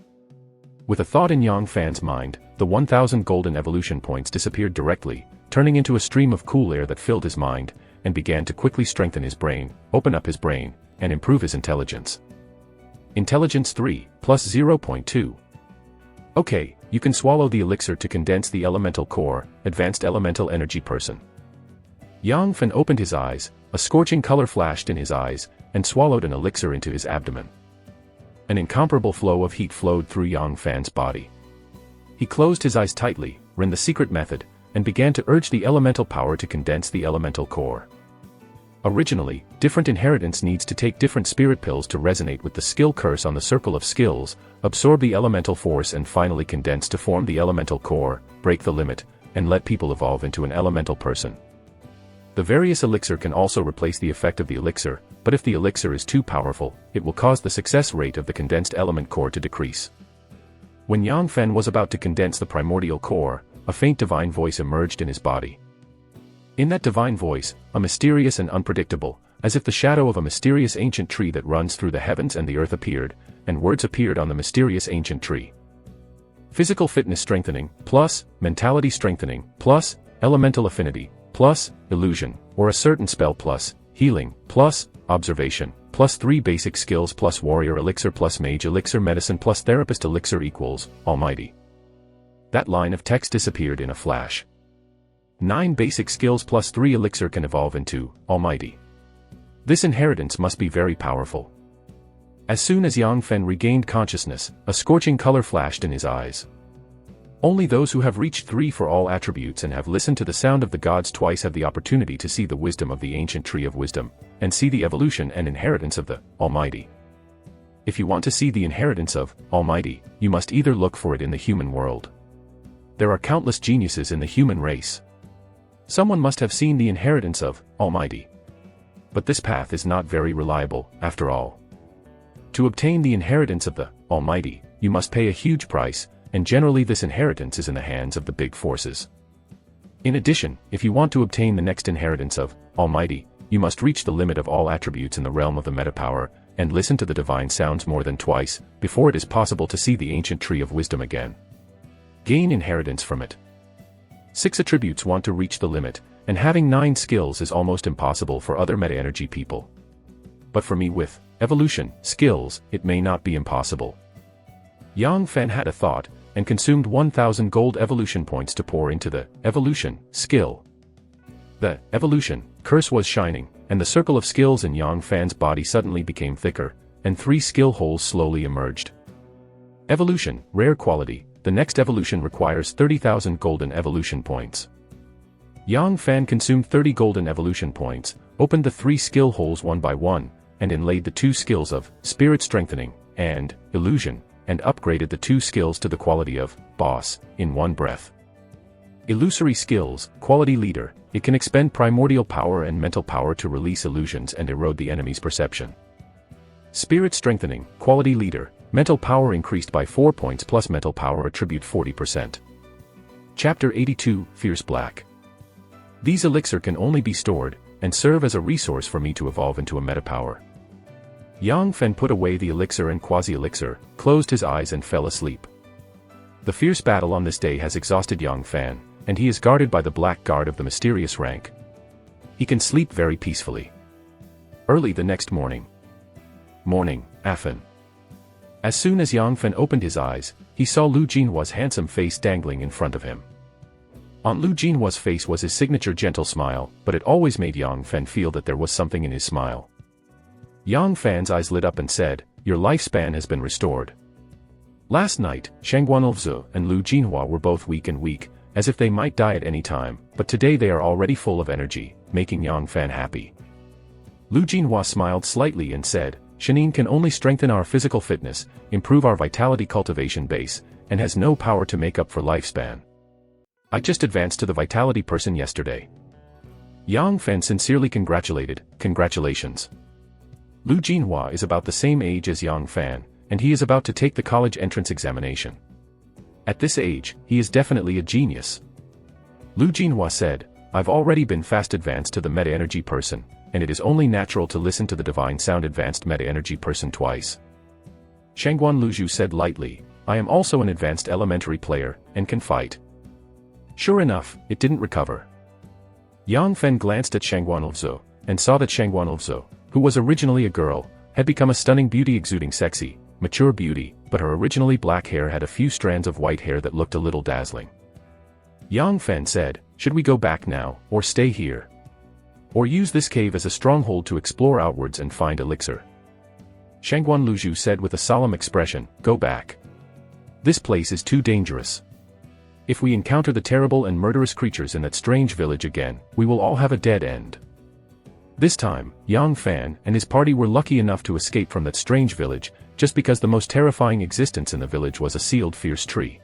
With a thought in Yang Fan's mind, the 1000 golden evolution points disappeared directly, turning into a stream of cool air that filled his mind, and began to quickly strengthen his brain, open up his brain, and improve his intelligence. Intelligence 3, plus 0.2. Okay, you can swallow the elixir to condense the elemental core, advanced elemental energy person. Yang Fan opened his eyes, a scorching color flashed in his eyes, and swallowed an elixir into his abdomen. An incomparable flow of heat flowed through Yang Fan's body. He closed his eyes tightly, ran the secret method, and began to urge the elemental power to condense the elemental core. Originally, different inheritance needs to take different spirit pills to resonate with the skill curse on the circle of skills, absorb the elemental force and finally condense to form the elemental core, break the limit, and let people evolve into an elemental person. The various elixir can also replace the effect of the elixir, but if the elixir is too powerful, it will cause the success rate of the condensed element core to decrease. When Yang Fan was about to condense the primordial core, a faint divine voice emerged in his body. In that divine voice, a mysterious and unpredictable, as if the shadow of a mysterious ancient tree that runs through the heavens and the earth appeared, and words appeared on the mysterious ancient tree. Physical fitness strengthening, plus, mentality strengthening, plus, elemental affinity, plus, illusion, or a certain spell plus, healing, plus, observation, plus 3 basic skills plus warrior elixir plus mage elixir medicine plus therapist elixir equals, almighty. That line of text disappeared in a flash. 9 basic skills plus 3 elixir can evolve into, almighty. This inheritance must be very powerful. As soon as Yang Fan regained consciousness, a scorching color flashed in his eyes. Only those who have reached 3 for all attributes and have listened to the sound of the gods twice have the opportunity to see the wisdom of the ancient tree of wisdom, and see the evolution and inheritance of the Almighty. If you want to see the inheritance of Almighty, you must either look for it in the human world. There are countless geniuses in the human race. Someone must have seen the inheritance of Almighty. But this path is not very reliable, after all. To obtain the inheritance of the Almighty, you must pay a huge price, and generally this inheritance is in the hands of the big forces. In addition, if you want to obtain the next inheritance of Almighty, you must reach the limit of all attributes in the realm of the metapower, and listen to the divine sounds more than twice, before it is possible to see the ancient tree of wisdom again. Gain inheritance from it. 6 attributes want to reach the limit, and having 9 skills is almost impossible for other meta-energy people. But for me with evolution skills, it may not be impossible. Yang Fan had a thought, and consumed 1000 gold evolution points to pour into the evolution skill. The evolution curse was shining, and the circle of skills in Yang Fan's body suddenly became thicker, and 3 skill holes slowly emerged. Evolution, rare quality. The next evolution requires 30,000 golden evolution points. Yang Fan consumed 30 golden evolution points, opened the 3 skill holes one by one, and inlaid the 2 skills of spirit strengthening and illusion, and upgraded the 2 skills to the quality of boss in one breath. Illusory skills, quality leader. It can expend primordial power and mental power to release illusions and erode the enemy's perception. Spirit strengthening, quality leader. Mental power increased by 4 points plus mental power attribute 40%. Chapter 82, Fierce Black. These elixir can only be stored, and serve as a resource for me to evolve into a metapower. Yang Fan put away the elixir and quasi-elixir, closed his eyes and fell asleep. The fierce battle on this day has exhausted Yang Fan, and he is guarded by the black guard of the mysterious rank. He can sleep very peacefully. Early the next morning. Afan. As soon as Yang Fan opened his eyes, he saw Lu Jinhua's handsome face dangling in front of him. On Lu Jinhua's face was his signature gentle smile, but it always made Yang Fan feel that there was something in his smile. Yang Fan's eyes lit up and said, "Your lifespan has been restored." Last night, Shangguanlzi and Lu Jinhua were both weak, as if they might die at any time, but today they are already full of energy, making Yang Fan happy. Lu Jinhua smiled slightly and said, "Shanin can only strengthen our physical fitness, improve our vitality cultivation base, and has no power to make up for lifespan." I just advanced to the vitality person yesterday. Yang Fan sincerely congratulated. Congratulations. Lu Jinhua is about the same age as Yang Fan, and he is about to take the college entrance examination. At this age, he is definitely a genius. Lu Jinhua said, I've already been fast advanced to the meta-energy person, and it is only natural to listen to the divine sound advanced meta-energy person twice. Shangguan Luzhu said lightly, I am also an advanced elementary player, and can fight. Sure enough, it didn't recover. Yang Fen glanced at Shangguan Luzhu, and saw that Shangguan Luzhu, who was originally a girl, had become a stunning beauty exuding sexy, mature beauty, but her originally black hair had a few strands of white hair that looked a little dazzling. Yang Fen said, should we go back now, or stay here? Or use this cave as a stronghold to explore outwards and find elixir? Shangguan Luzhu said with a solemn expression, go back. This place is too dangerous. If we encounter the terrible and murderous creatures in that strange village again, we will all have a dead end. This time, Yang Fan and his party were lucky enough to escape from that strange village, just because the most terrifying existence in the village was a sealed fierce tree.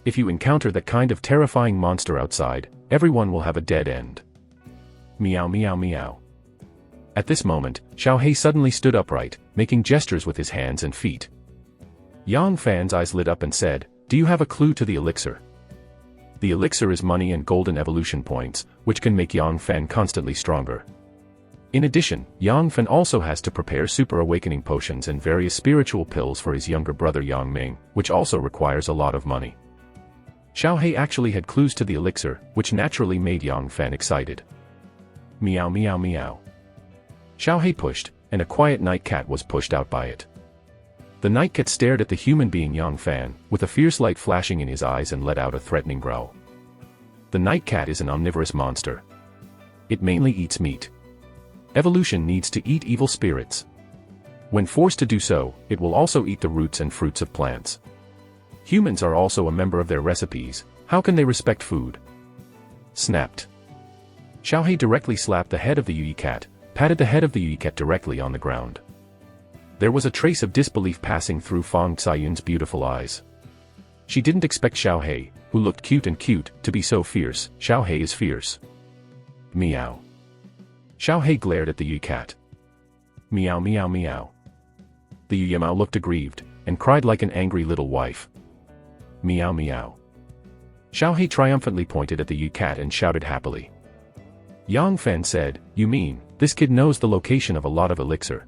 If you encounter that kind of terrifying monster outside, everyone will have a dead end. Meow meow meow. At this moment, Xiao Hei suddenly stood upright, making gestures with his hands and feet. Yang Fan's eyes lit up and said, do you have a clue to the elixir? The elixir is money and golden evolution points, which can make Yang Fan constantly stronger. In addition, Yang Fan also has to prepare super awakening potions and various spiritual pills for his younger brother Yang Ming, which also requires a lot of money. Xiao Hei actually had clues to the elixir, which naturally made Yang Fan excited. Meow meow meow. Xiao Hei pushed, and a quiet night cat was pushed out by it. The night cat stared at the human being Yang Fan, with a fierce light flashing in his eyes and let out a threatening growl. The night cat is an omnivorous monster. It mainly eats meat. Evolution needs to eat evil spirits. When forced to do so, it will also eat the roots and fruits of plants. Humans are also a member of their recipes, how can they respect food? Snapped. Xiao Hei directly slapped the head of the Yui cat, patted the head of the Yui cat directly on the ground. There was a trace of disbelief passing through Fang Caiyun's beautiful eyes. She didn't expect Xiao Hei, who looked cute, to be so fierce. Xiao Hei is fierce. Meow. Xiao Hei glared at the Yui cat. Meow meow meow. The Yui Mao looked aggrieved, and cried like an angry little wife. Meow meow. Xiao Hei triumphantly pointed at the Yui cat and shouted happily. Yang Fan said, you mean, this kid knows the location of a lot of elixir?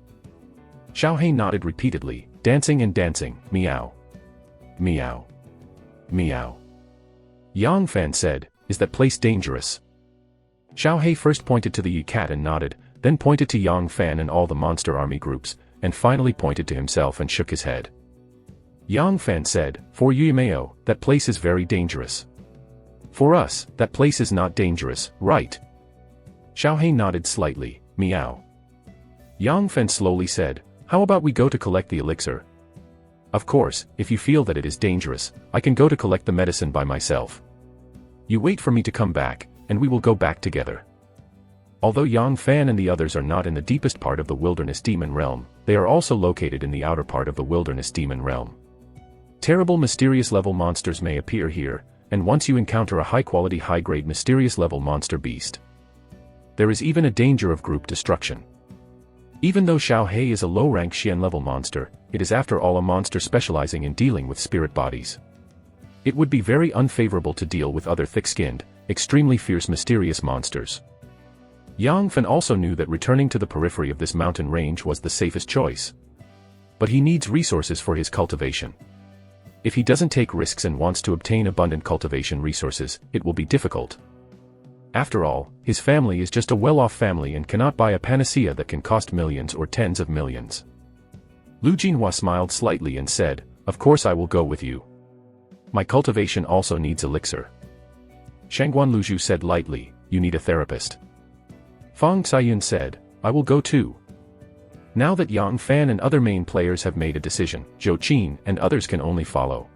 Xiao Hei nodded repeatedly, dancing and dancing, meow. Meow. Meow. Yang Fan said, is that place dangerous? Xiao Hei first pointed to the Yi cat and nodded, then pointed to Yang Fan and all the monster army groups, and finally pointed to himself and shook his head. Yang Fan said, for Yu Mao, that place is very dangerous. For us, that place is not dangerous, right? Xiao Hei nodded slightly, meow. Yang Fan slowly said, how about we go to collect the elixir? Of course, if you feel that it is dangerous, I can go to collect the medicine by myself. You wait for me to come back, and we will go back together. Although Yang Fan and the others are not in the deepest part of the wilderness demon realm, they are also located in the outer part of the wilderness demon realm. Terrible mysterious level monsters may appear here, and once you encounter a high-quality high-grade mysterious level monster beast, there is even a danger of group destruction. Even though Xiao Hei is a low-rank Xian-level monster, it is after all a monster specializing in dealing with spirit bodies. It would be very unfavorable to deal with other thick-skinned, extremely fierce mysterious monsters. Yang Fan also knew that returning to the periphery of this mountain range was the safest choice. But he needs resources for his cultivation. If he doesn't take risks and wants to obtain abundant cultivation resources, it will be difficult. After all, his family is just a well-off family and cannot buy a panacea that can cost millions or tens of millions. Lu Jinhua smiled slightly and said, of course I will go with you. My cultivation also needs elixir. Shangguan Luzhu said lightly, you need a therapist. Fang Caiyun said, I will go too. Now that Yang Fan and other main players have made a decision, Zhou Qin and others can only follow.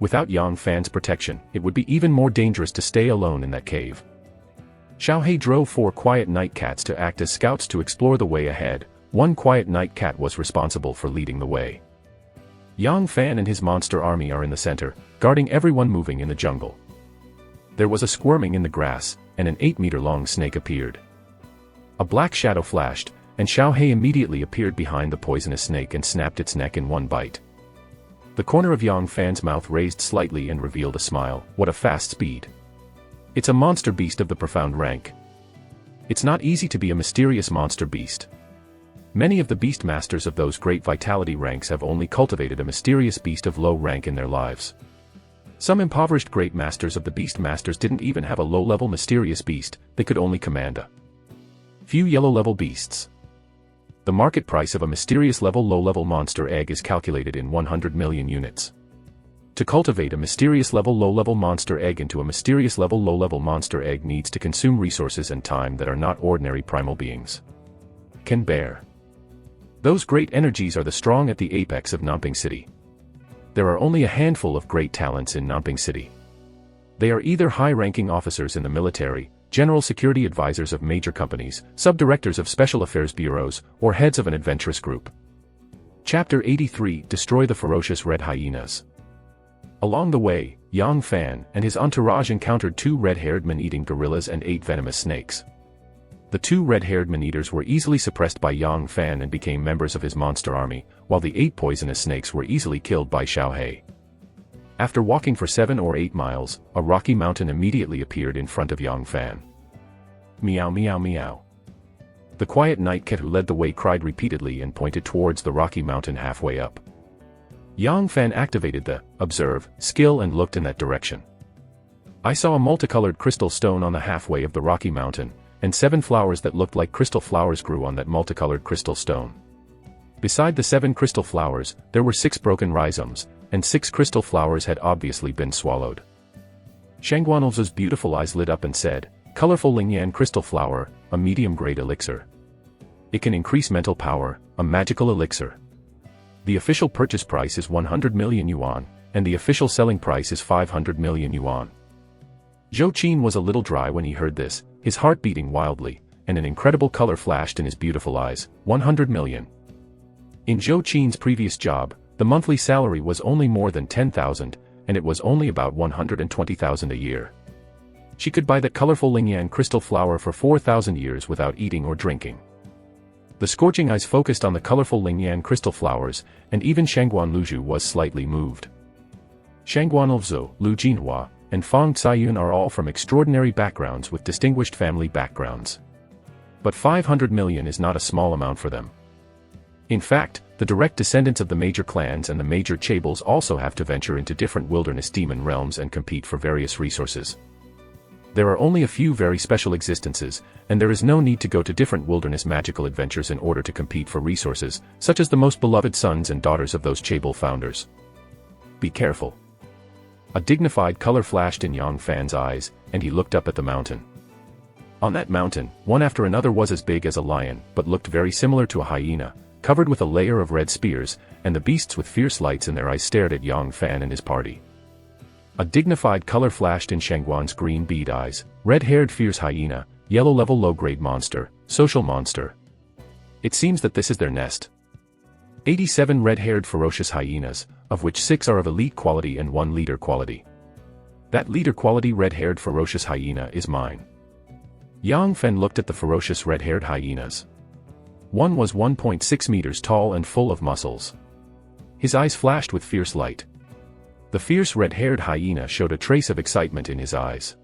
Without Yang Fan's protection, it would be even more dangerous to stay alone in that cave. Xiao Hei drove 4 quiet night cats to act as scouts to explore the way ahead. 1 quiet night cat was responsible for leading the way. Yang Fan and his monster army are in the center, guarding everyone moving in the jungle. There was a squirming in the grass, and an 8-meter-long snake appeared. A black shadow flashed, and Xiao He immediately appeared behind the poisonous snake and snapped its neck in one bite. The corner of Yang Fan's mouth raised slightly and revealed a smile. What a fast speed! It's a monster beast of the profound rank. It's not easy to be a mysterious monster beast. Many of the beast masters of those great vitality ranks have only cultivated a mysterious beast of low rank in their lives. Some impoverished great masters of the beast masters didn't even have a low-level mysterious beast, they could only command a few yellow-level beasts. The market price of a mysterious low-level monster egg is calculated in 100 million units. To cultivate a mysterious low-level monster egg into a mysterious low-level monster egg needs to consume resources and time that are not ordinary primal beings can bear. Those great energies are the strong at the apex of Namping City. There are only a handful of great talents in Namping City. They are either high-ranking officers in the military, general security advisors of major companies, sub-directors of special affairs bureaus, or heads of an adventurous group. Chapter 83 – Destroy the Ferocious Red Hyenas. Along the way, Yang Fan and his entourage encountered 2 red-haired man-eating gorillas and 8 venomous snakes. The 2 red-haired man-eaters were easily suppressed by Yang Fan and became members of his monster army, while the 8 poisonous snakes were easily killed by Xiao He. After walking for 7 or 8 miles, a rocky mountain immediately appeared in front of Yang Fan. Meow meow meow. The quiet night cat who led the way cried repeatedly and pointed towards the rocky mountain halfway up. Yang Fan activated the observe skill and looked in that direction. I saw a multicolored crystal stone on the halfway of the rocky mountain, and 7 flowers that looked like crystal flowers grew on that multicolored crystal stone. Beside the 7 crystal flowers, there were 6 broken rhizomes, and 6 crystal flowers had obviously been swallowed. Shangguanlzu's beautiful eyes lit up and said, "Colorful Lingyan crystal flower, a medium-grade elixir. It can increase mental power, a magical elixir. The official purchase price is 100 million yuan, and the official selling price is 500 million yuan." Zhou Qin was a little dry when he heard this, his heart beating wildly, and an incredible color flashed in his beautiful eyes. 100 million. In Zhou Qin's previous job, the monthly salary was only more than 10,000, and it was only about 120,000 a year. She could buy the colorful Lingyan crystal flower for 4,000 years without eating or drinking. The scorching eyes focused on the colorful Lingyan crystal flowers, and even Shangguanlzu was slightly moved. Shangguanlzu, Lu Jinhua, and Fang Caiyun are all from extraordinary backgrounds with distinguished family backgrounds. But 500 million is not a small amount for them. In fact, the direct descendants of the major clans and the major chaebol also have to venture into different wilderness demon realms and compete for various resources. There are only a few very special existences, and there is no need to go to different wilderness magical adventures in order to compete for resources, such as the most beloved sons and daughters of those chaebol founders. Be careful. A dignified color flashed in Yang Fan's eyes, and he looked up at the mountain. On that mountain, one after another was as big as a lion, but looked very similar to a hyena, covered with a layer of red spears, and the beasts with fierce lights in their eyes stared at Yang Fan and his party. A dignified color flashed in Shangguan's green bead eyes, red-haired fierce hyena, yellow-level low-grade monster, social monster. It seems that this is their nest. 87 red-haired ferocious hyenas, of which 6 are of elite quality and 1 leader quality. That leader quality red-haired ferocious hyena is mine. Yang Fan looked at the ferocious red-haired hyenas. One was 1.6 meters tall and full of muscles. His eyes flashed with fierce light. The fierce red-haired hyena showed a trace of excitement in his eyes.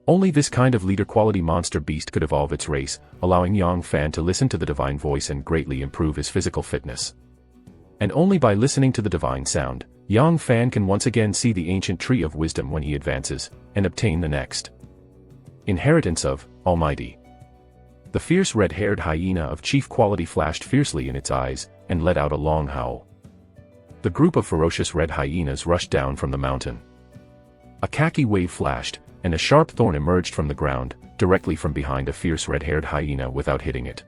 Only this kind of leader-quality monster beast could evolve its race, allowing Yang Fan to listen to the divine voice and greatly improve his physical fitness. And only by listening to the divine sound, Yang Fan can once again see the ancient tree of wisdom when he advances, and obtain the next inheritance of Almighty. The fierce red-haired hyena of chief quality flashed fiercely in its eyes, and let out a long howl. The group of ferocious red hyenas rushed down from the mountain. A khaki wave flashed, and a sharp thorn emerged from the ground, directly from behind a fierce red-haired hyena without hitting it.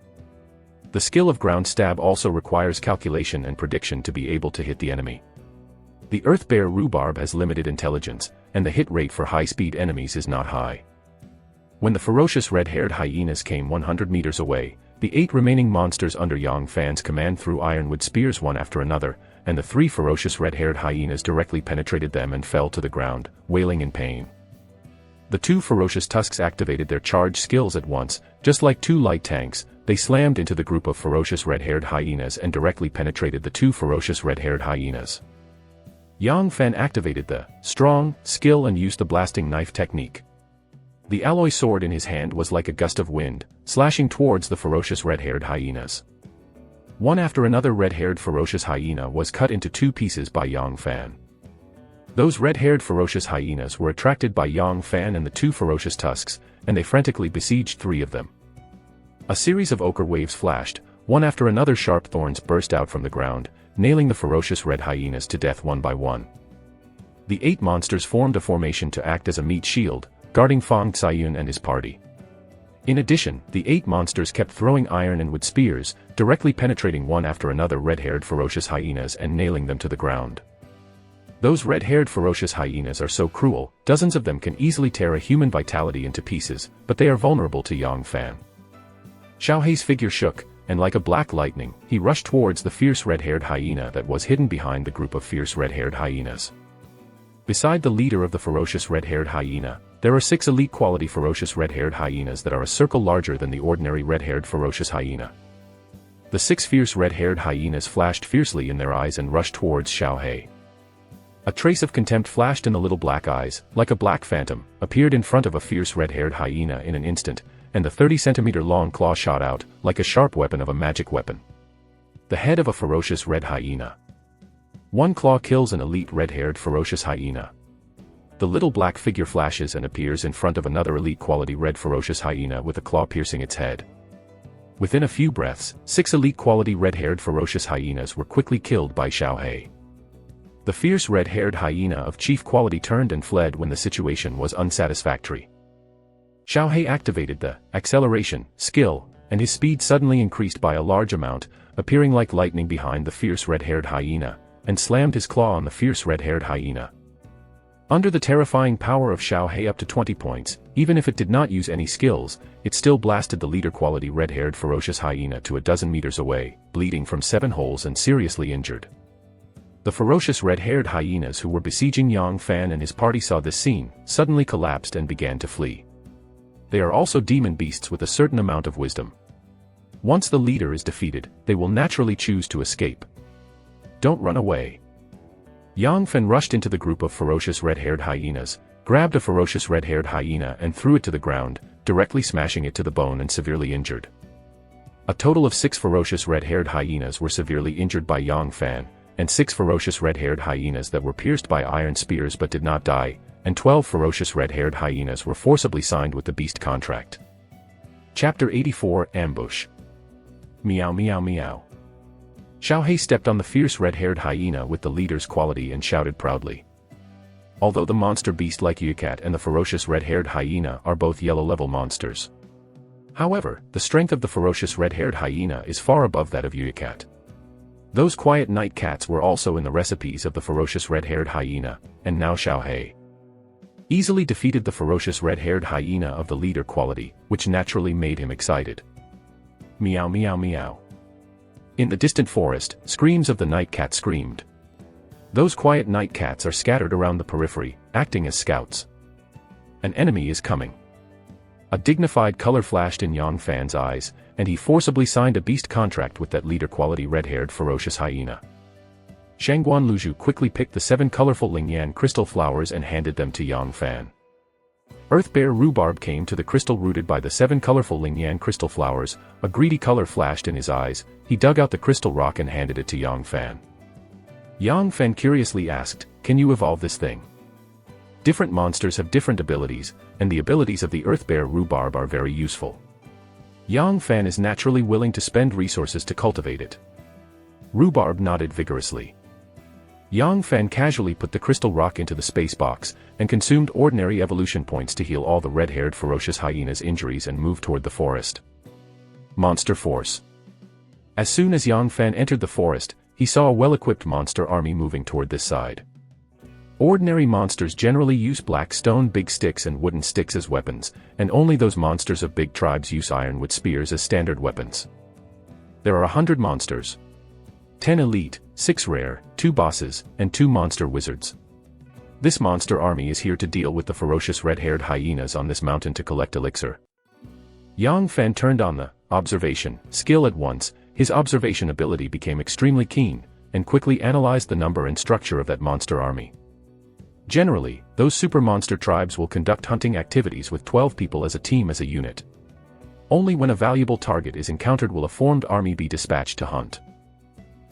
The skill of ground stab also requires calculation and prediction to be able to hit the enemy. The earth bear rhubarb has limited intelligence, and the hit rate for high-speed enemies is not high. When the ferocious red-haired hyenas came 100 meters away, the 8 remaining monsters under Yang Fan's command threw ironwood spears one after another, and the 3 ferocious red-haired hyenas directly penetrated them and fell to the ground, wailing in pain. The two ferocious tusks activated their charge skills at once, just like two light tanks. They slammed into the group of ferocious red-haired hyenas and directly penetrated the two ferocious red-haired hyenas. Yang Fan activated the strong skill and used the blasting knife technique. The alloy sword in his hand was like a gust of wind, slashing towards the ferocious red-haired hyenas. One after another red-haired ferocious hyena was cut into two pieces by Yang Fan. Those red-haired ferocious hyenas were attracted by Yang Fan and the two ferocious tusks, and they frantically besieged three of them. A series of ochre waves flashed, one after another sharp thorns burst out from the ground, nailing the ferocious red hyenas to death one by one. The 8 monsters formed a formation to act as a meat shield, guarding Fang Ciyun and his party. In addition, the 8 monsters kept throwing iron and wood spears, directly penetrating one after another red-haired ferocious hyenas and nailing them to the ground. Those red-haired ferocious hyenas are so cruel, dozens of them can easily tear a human vitality into pieces, but they are vulnerable to Yang Fan. Xiao Hei's figure shook, and like a black lightning, he rushed towards the fierce red-haired hyena that was hidden behind the group of fierce red-haired hyenas. Beside the leader of the ferocious red-haired hyena, there are 6 elite quality ferocious red-haired hyenas that are a circle larger than the ordinary red-haired ferocious hyena. The 6 fierce red-haired hyenas flashed fiercely in their eyes and rushed towards Xiao Hei. A trace of contempt flashed in the little black eyes, like a black phantom, appeared in front of a fierce red-haired hyena in an instant, and the 30-centimeter-long claw shot out, like a sharp weapon of a magic weapon. The head of a ferocious red hyena. One claw kills an elite red-haired ferocious hyena. The little black figure flashes and appears in front of another elite quality red ferocious hyena with a claw piercing its head. Within a few breaths, 6 elite quality red-haired ferocious hyenas were quickly killed by Xiao Hei. The fierce red-haired hyena of chief quality turned and fled when the situation was unsatisfactory. Xiao Hei activated the acceleration skill, and his speed suddenly increased by a large amount, appearing like lightning behind the fierce red-haired hyena, and slammed his claw on the fierce red-haired hyena. Under the terrifying power of Xiao Hei up to 20 points, even if it did not use any skills, it still blasted the leader-quality red-haired ferocious hyena to a dozen meters away, bleeding from 7 holes and seriously injured. The ferocious red-haired hyenas who were besieging Yang Fan and his party saw this scene, suddenly collapsed and began to flee. They are also demon beasts with a certain amount of wisdom. Once the leader is defeated, they will naturally choose to escape. Don't run away. Yang Fan rushed into the group of ferocious red-haired hyenas, grabbed a ferocious red-haired hyena and threw it to the ground, directly smashing it to the bone and severely injured. A total of 6 ferocious red-haired hyenas were severely injured by Yang Fan, and 6 ferocious red-haired hyenas that were pierced by iron spears but did not die, and 12 ferocious red-haired hyenas were forcibly signed with the beast contract. Chapter 84 Ambush. Meow meow meow. Xiao Hei stepped on the fierce red-haired hyena with the leader's quality and shouted proudly. Although the monster beast like Yucat and the ferocious red-haired hyena are both yellow-level monsters. However, the strength of the ferocious red-haired hyena is far above that of Yucat. Those quiet night cats were also in the recipes of the ferocious red-haired hyena, and now Xiao Hei easily defeated the ferocious red-haired hyena of the leader quality, which naturally made him excited. Meow meow meow. In the distant forest, screams of the night cat screamed. Those quiet night cats are scattered around the periphery, acting as scouts. An enemy is coming. A dignified color flashed in Yang Fan's eyes, and he forcibly signed a beast contract with that leader-quality red-haired ferocious hyena. Shangguan Luzhu quickly picked the 7 colorful Lingyan crystal flowers and handed them to Yang Fan. Earth Bear Rhubarb came to the crystal rooted by the 7 colorful Lingyan crystal flowers. A greedy color flashed in his eyes. He dug out the crystal rock and handed it to Yang Fan. Yang Fan curiously asked, "Can you evolve this thing?" Different monsters have different abilities, and the abilities of the Earth Bear Rhubarb are very useful. Yang Fan is naturally willing to spend resources to cultivate it. Rhubarb nodded vigorously. Yang Fan casually put the crystal rock into the space box, and consumed ordinary evolution points to heal all the red-haired ferocious hyenas' injuries and move toward the forest. Monster Force. As soon as Yang Fan entered the forest, he saw a well-equipped monster army moving toward this side. Ordinary monsters generally use black stone big sticks and wooden sticks as weapons, and only those monsters of big tribes use ironwood spears as standard weapons. There are 100 monsters. 10 elite, 6 rare, 2 bosses, and 2 monster wizards. This monster army is here to deal with the ferocious red-haired hyenas on this mountain to collect elixir. Yang Fan turned on the observation skill at once. His observation ability became extremely keen, and quickly analyzed the number and structure of that monster army. Generally, those super monster tribes will conduct hunting activities with 12 people as a team as a unit. Only when a valuable target is encountered will a formed army be dispatched to hunt.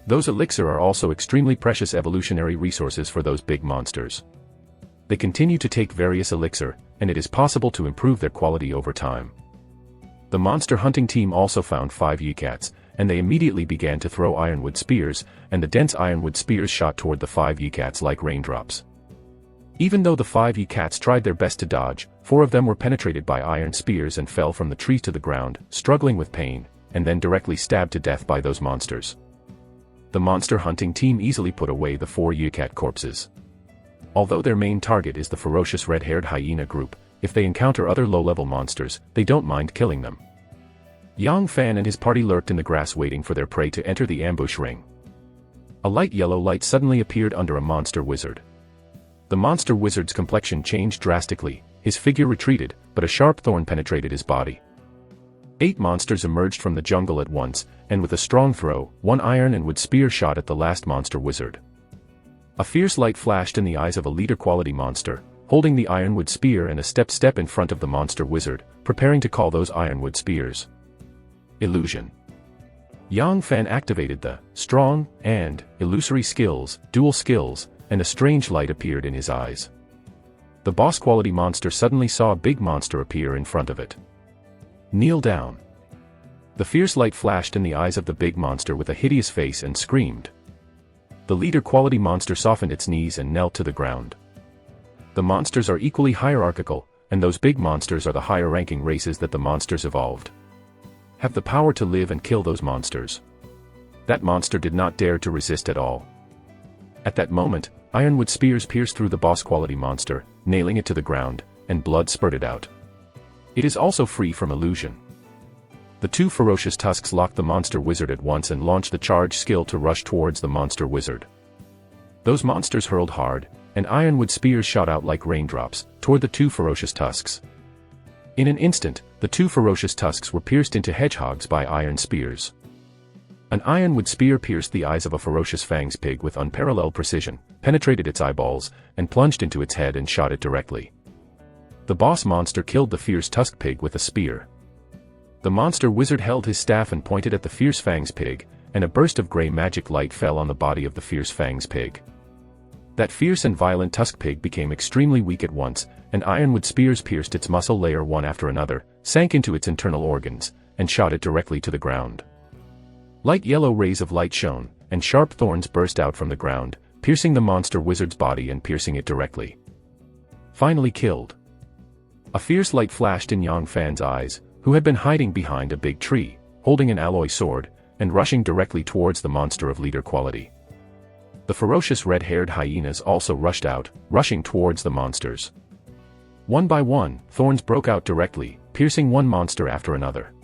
Those elixir are also extremely precious evolutionary resources for those big monsters. They continue to take various elixir, and it is possible to improve their quality over time. The monster hunting team also found 5 Yicats, and they immediately began to throw ironwood spears, and the dense ironwood spears shot toward the 5 Yicats like raindrops. Even though the 5 Yicats tried their best to dodge, 4 of them were penetrated by iron spears and fell from the tree to the ground, struggling with pain, and then directly stabbed to death by those monsters. The monster hunting team easily put away the 4 Yicat corpses. Although their main target is the ferocious red-haired hyena group, if they encounter other low-level monsters, they don't mind killing them. Yang Fan and his party lurked in the grass waiting for their prey to enter the ambush ring. A light yellow light suddenly appeared under a monster wizard. The monster wizard's complexion changed drastically, his figure retreated, but a sharp thorn penetrated his body. 8 monsters emerged from the jungle at once, and with a strong throw, 1 iron and wood spear shot at the last monster wizard. A fierce light flashed in the eyes of a leader-quality monster, holding the ironwood spear and a step in front of the monster wizard, preparing to call those ironwood spears. Illusion. Yang Fan activated the strong and illusory skills, dual skills, and a strange light appeared in his eyes. The boss-quality monster suddenly saw a big monster appear in front of it. Kneel down. The fierce light flashed in the eyes of the big monster with a hideous face and screamed. The leader-quality monster softened its knees and knelt to the ground. The monsters are equally hierarchical, and those big monsters are the higher-ranking races that the monsters evolved. Have the power to live and kill those monsters. That monster did not dare to resist at all. At that moment, ironwood spears pierced through the boss-quality monster, nailing it to the ground, and blood spurted out. It is also free from illusion. The 2 ferocious tusks locked the monster wizard at once and launched the charge skill to rush towards the monster wizard. Those monsters hurled hard, and ironwood spears shot out like raindrops, toward the 2 ferocious tusks. In an instant, the 2 ferocious tusks were pierced into hedgehogs by iron spears. An ironwood spear pierced the eyes of a ferocious fangs pig with unparalleled precision, penetrated its eyeballs, and plunged into its head and shot it directly. The boss monster killed the fierce tusk pig with a spear. The monster wizard held his staff and pointed at the fierce fangs pig, and a burst of gray magic light fell on the body of the fierce fangs pig. That fierce and violent tusk pig became extremely weak at once, and ironwood spears pierced its muscle layer one after another, sank into its internal organs, and shot it directly to the ground. Light yellow rays of light shone, and sharp thorns burst out from the ground, piercing the monster wizard's body and piercing it directly. Finally killed. A fierce light flashed in Yang Fan's eyes, who had been hiding behind a big tree, holding an alloy sword, and rushing directly towards the monster of leader quality. The ferocious red-haired hyenas also rushed out, rushing towards the monsters. One by one, thorns broke out directly, piercing one monster after another.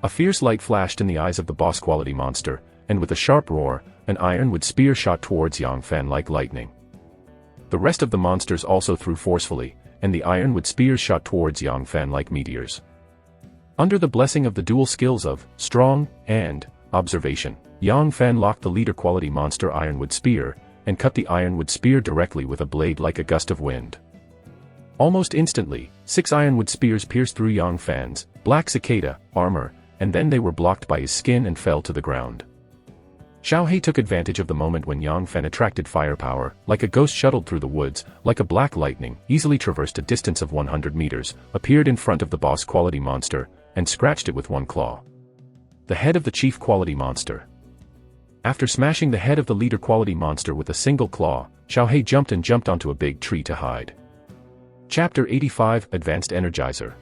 A fierce light flashed in the eyes of the boss-quality monster, and with a sharp roar, an ironwood spear shot towards Yang Fan like lightning. The rest of the monsters also threw forcefully, and the ironwood spears shot towards Yang Fan like meteors. Under the blessing of the dual skills of strong and observation, Yang Fan locked the leader-quality monster ironwood spear, and cut the ironwood spear directly with a blade like a gust of wind. Almost instantly, 6 ironwood spears pierced through Yang Fan's black cicada armor, and then they were blocked by his skin and fell to the ground. Xiao He took advantage of the moment when Yang Fan attracted firepower, like a ghost shuttled through the woods, like a black lightning, easily traversed a distance of 100 meters, appeared in front of the boss-quality monster, and scratched it with one claw. The head of the chief-quality monster. After smashing the head of the leader-quality monster with a single claw, Xiao He jumped onto a big tree to hide. Chapter 85 Advanced Energizer.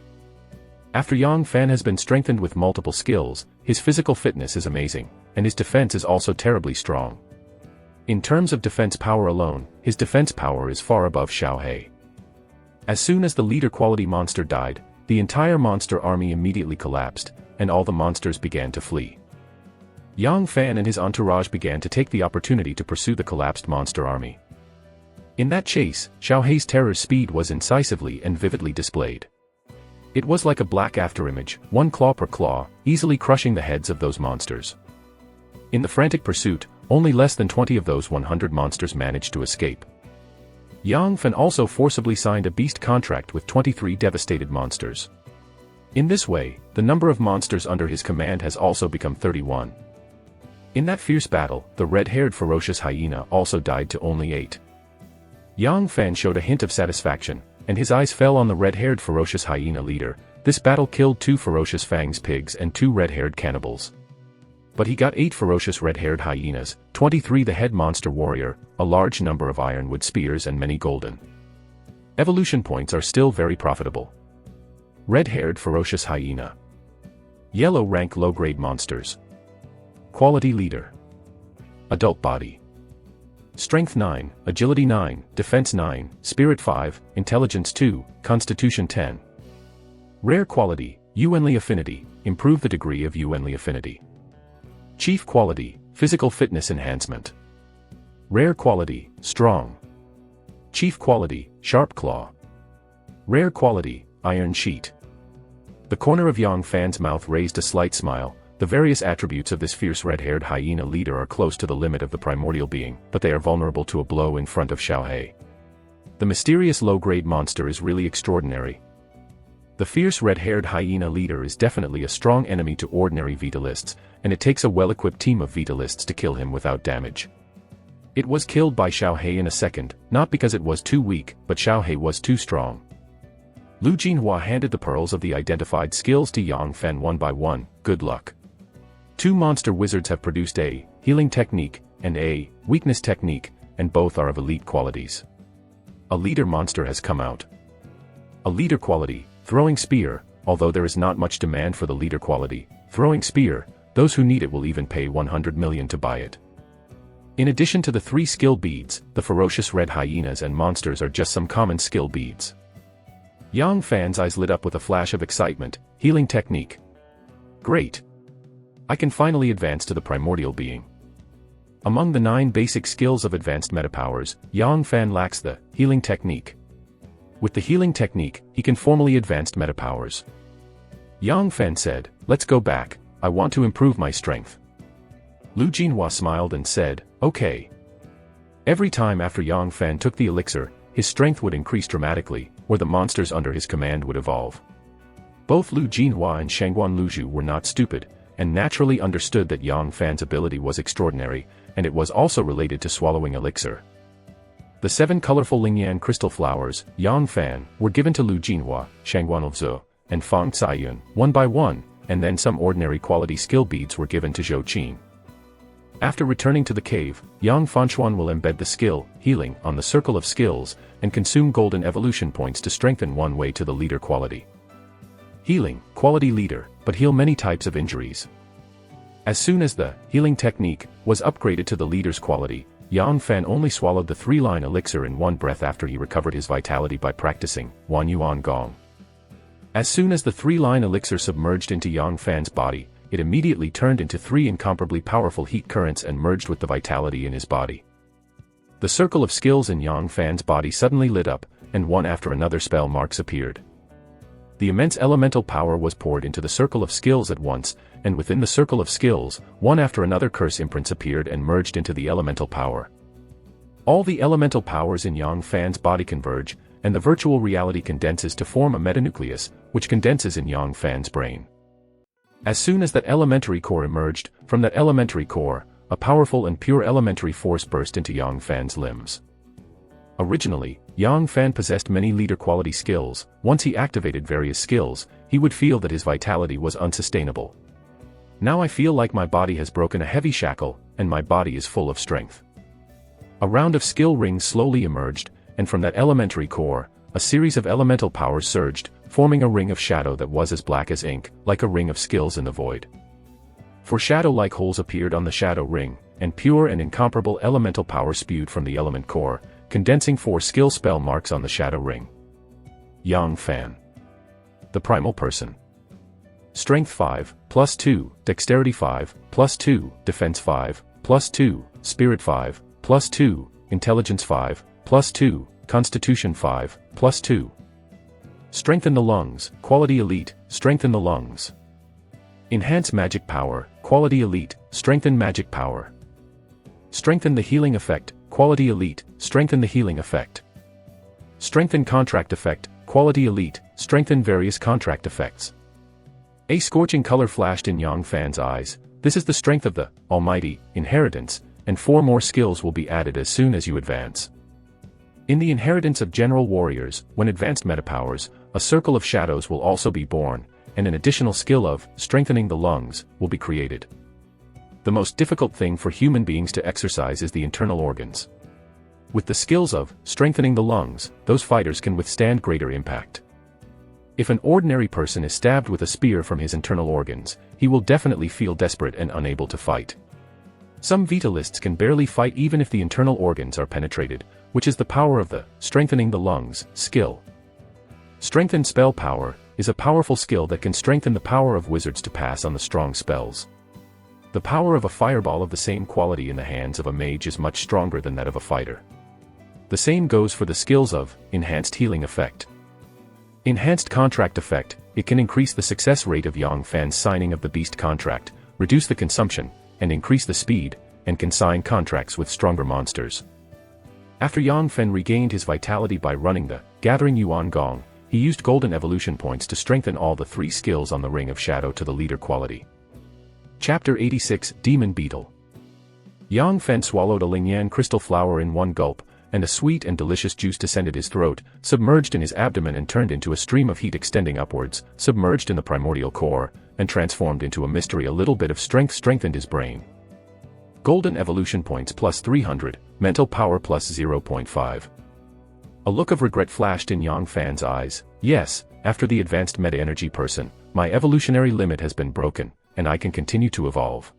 After Yang Fan has been strengthened with multiple skills, his physical fitness is amazing, and his defense is also terribly strong. In terms of defense power alone, his defense power is far above Xiao He. As soon as the leader-quality monster died, the entire monster army immediately collapsed, and all the monsters began to flee. Yang Fan and his entourage began to take the opportunity to pursue the collapsed monster army. In that chase, Xiao Hei's terror speed was incisively and vividly displayed. It was like a black afterimage, one claw per claw, easily crushing the heads of those monsters. In the frantic pursuit, only less than 20 of those 100 monsters managed to escape. Yang Fan also forcibly signed a beast contract with 23 devastated monsters. In this way, the number of monsters under his command has also become 31. In that fierce battle, the red-haired ferocious hyena also died to only 8. Yang Fan showed a hint of satisfaction, and his eyes fell on the red-haired ferocious hyena leader. This battle killed 2 ferocious fangs pigs and 2 red-haired cannibals. But he got 8 ferocious red-haired hyenas, 23 the head monster warrior, a large number of ironwood spears and many golden evolution points are still very profitable. Red-haired ferocious hyena. Yellow rank low-grade monsters. Quality leader. Adult body. Strength 9, Agility 9, Defense 9, Spirit 5, Intelligence 2, Constitution 10. Rare quality, Yuanli affinity, improve the degree of Yuanli affinity. Chief quality, Physical fitness enhancement. Rare quality, Strong. Chief quality, Sharp claw. Rare quality, Iron sheet. The corner of Yang Fan's mouth raised a slight smile. The various attributes of this fierce red-haired hyena leader are close to the limit of the primordial being, but they are vulnerable to a blow in front of Xiao Hei. The mysterious low-grade monster is really extraordinary. The fierce red-haired hyena leader is definitely a strong enemy to ordinary Vitalists, and it takes a well-equipped team of Vitalists to kill him without damage. It was killed by Xiao Hei in a second, not because it was too weak, but Xiao Hei was too strong. Lu Jinhua handed the pearls of the identified skills to Yang Fan one by one. Good luck. 2 monster wizards have produced a healing technique and a weakness technique, and both are of elite qualities. A leader monster has come out. A leader quality, throwing spear, although there is not much demand for the leader quality, throwing spear, those who need it will even pay 100 million to buy it. In addition to the 3 skill beads, the ferocious red hyenas and monsters are just some common skill beads. Yang Fan's eyes lit up with a flash of excitement. Healing technique. Great. I can finally advance to the primordial being. Among the 9 basic skills of advanced metapowers, Yang Fan lacks the healing technique. With the healing technique, he can formally advance metapowers. Yang Fan said, "Let's go back, I want to improve my strength." Lu Jinhua smiled and said, "Okay." Every time after Yang Fan took the elixir, his strength would increase dramatically, or the monsters under his command would evolve. Both Lu Jinhua and Shangguan Luzhu were not stupid, and naturally understood that Yang Fan's ability was extraordinary, and it was also related to swallowing elixir. The 7 colorful Lingyan crystal flowers, Yang Fan, were given to Lu Jinhua, Shangguan Luzhu, and Fang Caiyun, one by one, and then some ordinary quality skill beads were given to Zhou Qin. After returning to the cave, Yang Fanchuan will embed the skill, healing, on the circle of skills, and consume golden evolution points to strengthen one way to the leader quality. Healing, quality leader, but heal many types of injuries. As soon as the healing technique was upgraded to the leader's quality, Yang Fan only swallowed the 3-line elixir in one breath after he recovered his vitality by practicing Wan Yuan Gong. As soon as the 3-line elixir submerged into Yang Fan's body, it immediately turned into 3 incomparably powerful heat currents and merged with the vitality in his body. The circle of skills in Yang Fan's body suddenly lit up, and one after another spell marks appeared. The immense elemental power was poured into the circle of skills at once, and within the circle of skills, one after another curse imprints appeared and merged into the elemental power. All the elemental powers in Yang Fan's body converge, and the virtual reality condenses to form a metanucleus, which condenses in Yang Fan's brain. As soon as that elementary core emerged, from that elementary core, a powerful and pure elementary force burst into Yang Fan's limbs. Originally, Yang Fan possessed many leader quality skills. Once he activated various skills, he would feel that his vitality was unsustainable. Now I feel like my body has broken a heavy shackle, and my body is full of strength. A round of skill rings slowly emerged, and from that elementary core, a series of elemental powers surged, forming a ring of shadow that was as black as ink, like a ring of skills in the void. 4 shadow-like holes appeared on the shadow ring, and pure and incomparable elemental power spewed from the element core, condensing 4 skill spell marks on the shadow ring. Yang Fan. The Primal Person. Strength 5, +2, Dexterity 5, +2, Defense 5, +2, Spirit 5, +2, Intelligence 5, +2, Constitution 5, +2. Strengthen the lungs, quality elite, strengthen the lungs. Enhance magic power, quality elite, strengthen magic power. Strengthen the healing effect, quality elite, strengthen the healing effect. Strengthen contract effect, quality elite, strengthen various contract effects. A scorching color flashed in Yang Fan's eyes. This is the strength of the Almighty inheritance, and 4 more skills will be added as soon as you advance. In the inheritance of general warriors, when advanced metapowers, a circle of shadows will also be born, and an additional skill of strengthening the lungs will be created. The most difficult thing for human beings to exercise is the internal organs. With the skills of strengthening the lungs, those fighters can withstand greater impact. If an ordinary person is stabbed with a spear from his internal organs, he will definitely feel desperate and unable to fight. Some vitalists can barely fight even if the internal organs are penetrated, which is the power of the strengthening the lungs skill. Strengthened spell power is a powerful skill that can strengthen the power of wizards to pass on the strong spells. The power of a fireball of the same quality in the hands of a mage is much stronger than that of a fighter. The same goes for the skills of enhanced healing effect. Enhanced contract effect, it can increase the success rate of Yang Fan's signing of the beast contract, reduce the consumption, and increase the speed, and can sign contracts with stronger monsters. After Yang Fan regained his vitality by running the Gathering Yuan Gong, he used golden evolution points to strengthen all the 3 skills on the Ring of Shadow to the leader quality. Chapter 86 Demon Beetle. Yang Fan swallowed a Lingyan crystal flower in one gulp, and a sweet and delicious juice descended his throat, submerged in his abdomen and turned into a stream of heat extending upwards, submerged in the primordial core, and transformed into a mystery. A little bit of strength strengthened his brain. Golden evolution points plus 300, mental power plus 0.5. A look of regret flashed in Yang Fan's eyes. Yes, after the advanced meta-energy person, my evolutionary limit has been broken, and I can continue to evolve.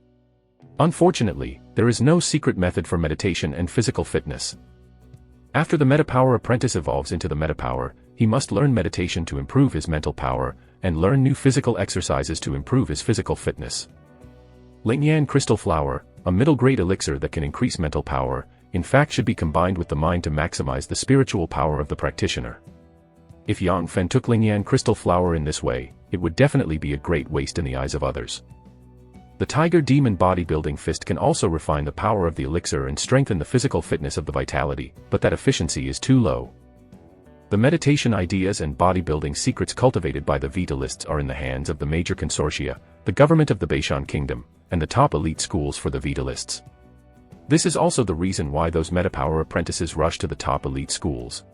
Unfortunately, there is no secret method for meditation and physical fitness. After the metapower apprentice evolves into the metapower, he must learn meditation to improve his mental power, and learn new physical exercises to improve his physical fitness. Lingyan crystal flower, a middle-grade elixir that can increase mental power, in fact should be combined with the mind to maximize the spiritual power of the practitioner. If Yang Fan took Lingyan crystal flower in this way, it would definitely be a great waste in the eyes of others. The Tiger Demon Bodybuilding Fist can also refine the power of the elixir and strengthen the physical fitness of the vitality, but that efficiency is too low. The meditation ideas and bodybuilding secrets cultivated by the Vitalists are in the hands of the major consortia, the government of the Beishan Kingdom, and the top elite schools for the Vitalists. This is also the reason why those metapower apprentices rush to the top elite schools.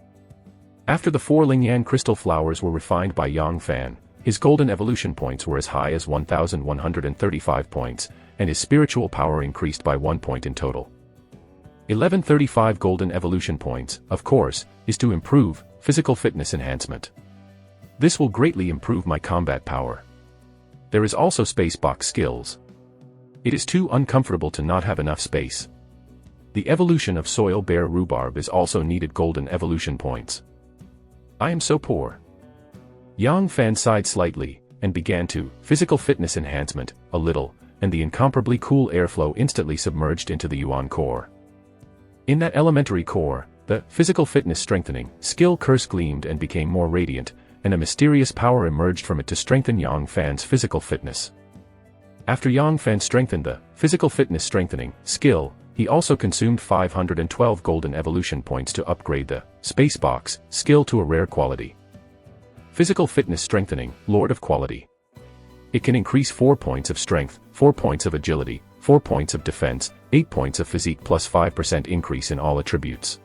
After the 4 Lingyan crystal flowers were refined by Yang Fan, his golden evolution points were as high as 1,135 points, and his spiritual power increased by 1 point in total. 1135 golden evolution points, of course, is to improve physical fitness enhancement. This will greatly improve my combat power. There is also space box skills. It is too uncomfortable to not have enough space. The evolution of soil bear rhubarb is also needed golden evolution points. I am so poor. Yang Fan sighed slightly, and began to physical fitness enhancement, a little, and the incomparably cool airflow instantly submerged into the Yuan core. In that elementary core, the physical fitness strengthening skill curse gleamed and became more radiant, and a mysterious power emerged from it to strengthen Yang Fan's physical fitness. After Yang Fan strengthened the physical fitness strengthening skill, he also consumed 512 golden evolution points to upgrade the space box skill to a rare quality. Physical fitness strengthening, Lord of Quality. It can increase 4 points of strength, 4 points of agility, 4 points of defense, 8 points of physique plus 5% increase in all attributes.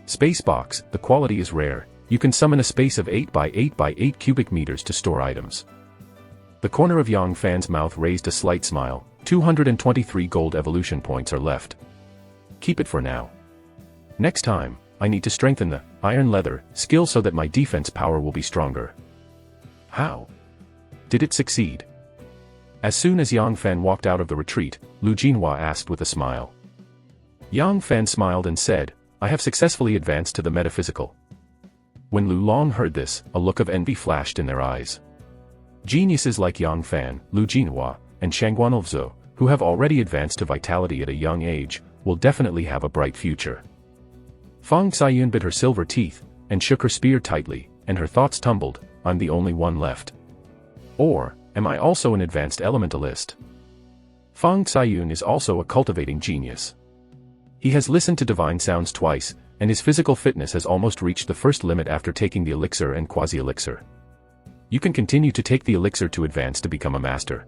Space box, the quality is rare. You can summon a space of 8 by 8 by 8 cubic meters to store items. The corner of Yang Fan's mouth raised a slight smile. 223 gold evolution points are left. Keep it for now. Next time, I need to strengthen the iron leather skill so that my defense power will be stronger. How did it succeed? As soon as Yang Fan walked out of the retreat, Lu Jinhua asked with a smile. Yang Fan smiled and said, I have successfully advanced to the metaphysical. When Lu Long heard this, a look of envy flashed in their eyes. Geniuses like Yang Fan, Lu Jinhua, and Shangguanlvzo, who have already advanced to vitality at a young age, will definitely have a bright future. Fang Xiyun bit her silver teeth, and shook her spear tightly, and her thoughts tumbled, I'm the only one left. Or, am I also an advanced elementalist? Fang Xiyun is also a cultivating genius. He has listened to divine sounds twice, and his physical fitness has almost reached the first limit after taking the elixir and quasi-elixir. You can continue to take the elixir to advance to become a master.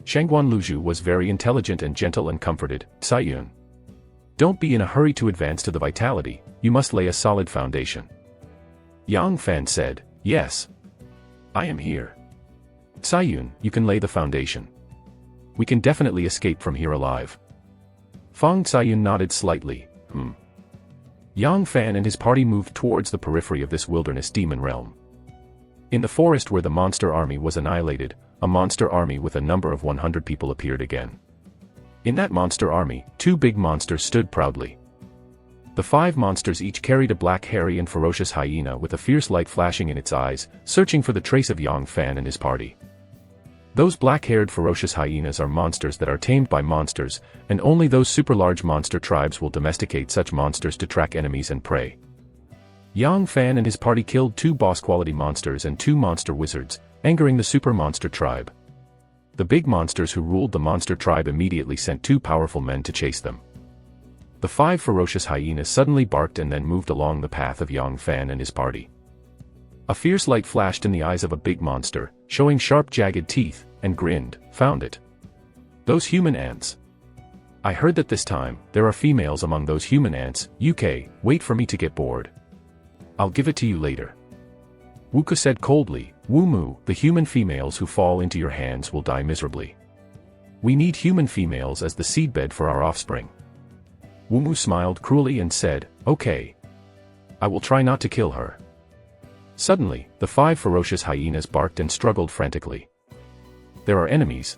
Shangguan Luzhu was very intelligent and gentle and comforted, Xiyun. Don't be in a hurry to advance to the vitality, you must lay a solid foundation. Yang Fan said, yes. I am here. Xiyun, you can lay the foundation. We can definitely escape from here alive. Fang Xiyun nodded slightly, Yang Fan and his party moved towards the periphery of this wilderness demon realm. In the forest where the monster army was annihilated, a monster army with a number of 100 people appeared again. In that monster army, 2 big monsters stood proudly. The 5 monsters each carried a black hairy and ferocious hyena with a fierce light flashing in its eyes, searching for the trace of Yang Fan and his party. Those black-haired ferocious hyenas are monsters that are tamed by monsters, and only those super-large monster tribes will domesticate such monsters to track enemies and prey. Yang Fan and his party killed 2 boss-quality monsters and 2 monster wizards, angering the super monster tribe. The big monsters who ruled the monster tribe immediately sent 2 powerful men to chase them. The 5 ferocious hyenas suddenly barked and then moved along the path of Yang Fan and his party. A fierce light flashed in the eyes of a big monster, showing sharp jagged teeth, and grinned, found it. Those human ants. I heard that this time, there are females among those human ants, UK, wait for me to get bored. I'll give it to you later. Wuka said coldly, Wumu, the human females who fall into your hands will die miserably. We need human females as the seedbed for our offspring. Wumu smiled cruelly and said, okay. I will try not to kill her. Suddenly, the 5 ferocious hyenas barked and struggled frantically. There are enemies.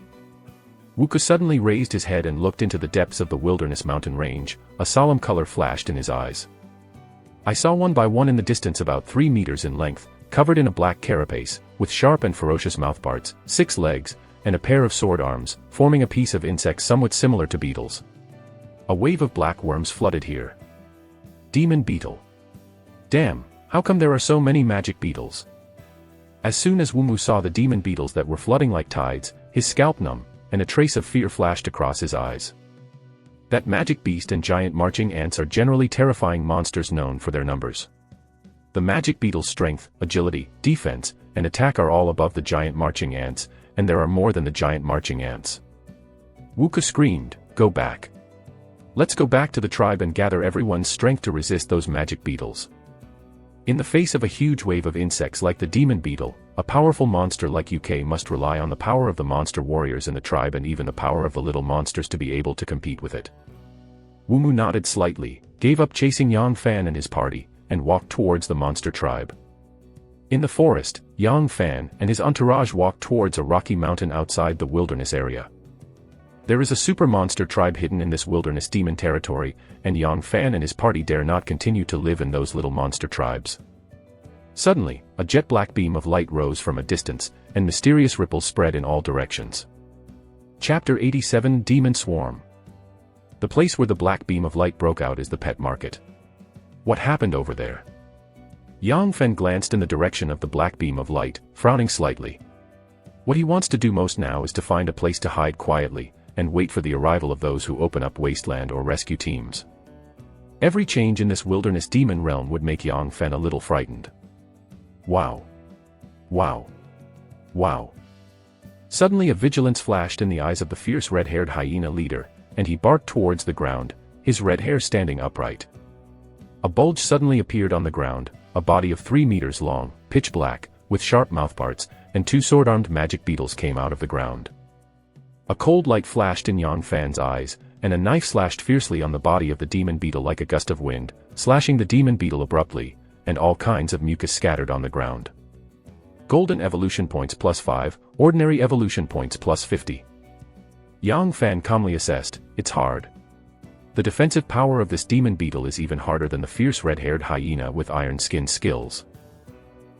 Wuka suddenly raised his head and looked into the depths of the wilderness mountain range, a solemn color flashed in his eyes. I saw one by one in the distance about 3 meters in length, covered in a black carapace, with sharp and ferocious mouthparts, 6 legs, and a pair of sword arms, forming a piece of insect somewhat similar to beetles. A wave of black worms flooded here. Demon beetle. Damn, how come there are so many magic beetles? As soon as Wumu saw the demon beetles that were flooding like tides, his scalp numb, and a trace of fear flashed across his eyes. That magic beast and giant marching ants are generally terrifying monsters known for their numbers. The magic beetle's strength, agility, defense, and attack are all above the giant marching ants, and there are more than the giant marching ants. Wuka screamed, go back. Let's go back to the tribe and gather everyone's strength to resist those magic beetles. In the face of a huge wave of insects like the demon beetle, a powerful monster like UK must rely on the power of the monster warriors in the tribe and even the power of the little monsters to be able to compete with it. Wumu nodded slightly, gave up chasing Yang Fan and his party, and walked towards the monster tribe. In the forest, Yang Fan and his entourage walked towards a rocky mountain outside the wilderness area. There is a super monster tribe hidden in this wilderness demon territory, and Yang Fan and his party dare not continue to live in those little monster tribes. Suddenly, a jet black beam of light rose from a distance, and mysterious ripples spread in all directions. Chapter 87 Demon Swarm. The place where the black beam of light broke out is the pet market. What happened over there? Yang Fan glanced in the direction of the black beam of light, frowning slightly. What he wants to do most now is to find a place to hide quietly, and wait for the arrival of those who open up wasteland or rescue teams. Every change in this wilderness demon realm would make Yang Fan a little frightened. Wow. Wow. Wow. Suddenly a vigilance flashed in the eyes of the fierce red-haired hyena leader, and he barked towards the ground, his red hair standing upright. A bulge suddenly appeared on the ground, a body of 3 meters long, pitch black, with sharp mouthparts, and 2 sword-armed magic beetles came out of the ground. A cold light flashed in Yang Fan's eyes, and a knife slashed fiercely on the body of the demon beetle like a gust of wind, slashing the demon beetle abruptly, and all kinds of mucus scattered on the ground. Golden evolution points +5, ordinary evolution points +50. Yang Fan calmly assessed, it's hard. The defensive power of this demon beetle is even harder than the fierce red-haired hyena with iron skin skills.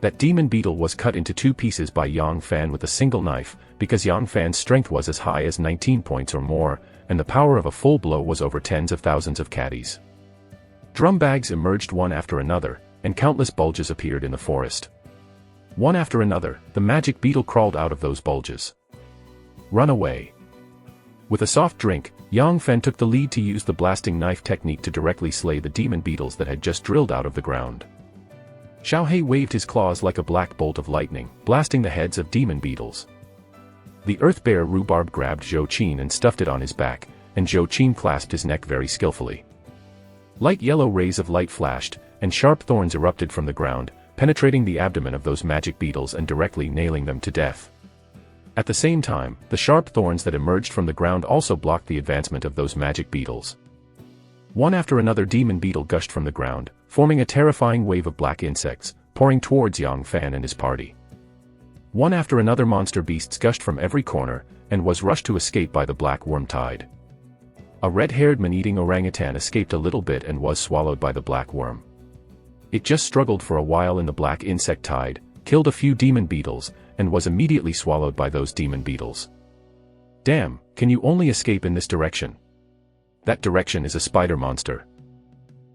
That demon beetle was cut into 2 pieces by Yang Fan with a single knife, because Yang Fan's strength was as high as 19 points or more, and the power of a full blow was over tens of thousands of caddies. Drum bags emerged one after another, and countless bulges appeared in the forest. One after another, the magic beetle crawled out of those bulges. Run away. With a soft drink, Yang Fen took the lead to use the blasting knife technique to directly slay the demon beetles that had just drilled out of the ground. Xiao He waved his claws like a black bolt of lightning, blasting the heads of demon beetles. The earth bear Rhubarb grabbed Zhou Qin and stuffed it on his back, and Zhou Qin clasped his neck very skillfully. Light yellow rays of light flashed, and sharp thorns erupted from the ground, penetrating the abdomen of those magic beetles and directly nailing them to death. At the same time, the sharp thorns that emerged from the ground also blocked the advancement of those magic beetles. One after another demon beetle gushed from the ground, forming a terrifying wave of black insects, pouring towards Yang Fan and his party. One after another monster beasts gushed from every corner, and was rushed to escape by the black worm tide. A red-haired man-eating orangutan escaped a little bit and was swallowed by the black worm. It just struggled for a while in the black insect tide, killed a few demon beetles, and was immediately swallowed by those demon beetles. Damn, can you only escape in this direction? That direction is a spider monster.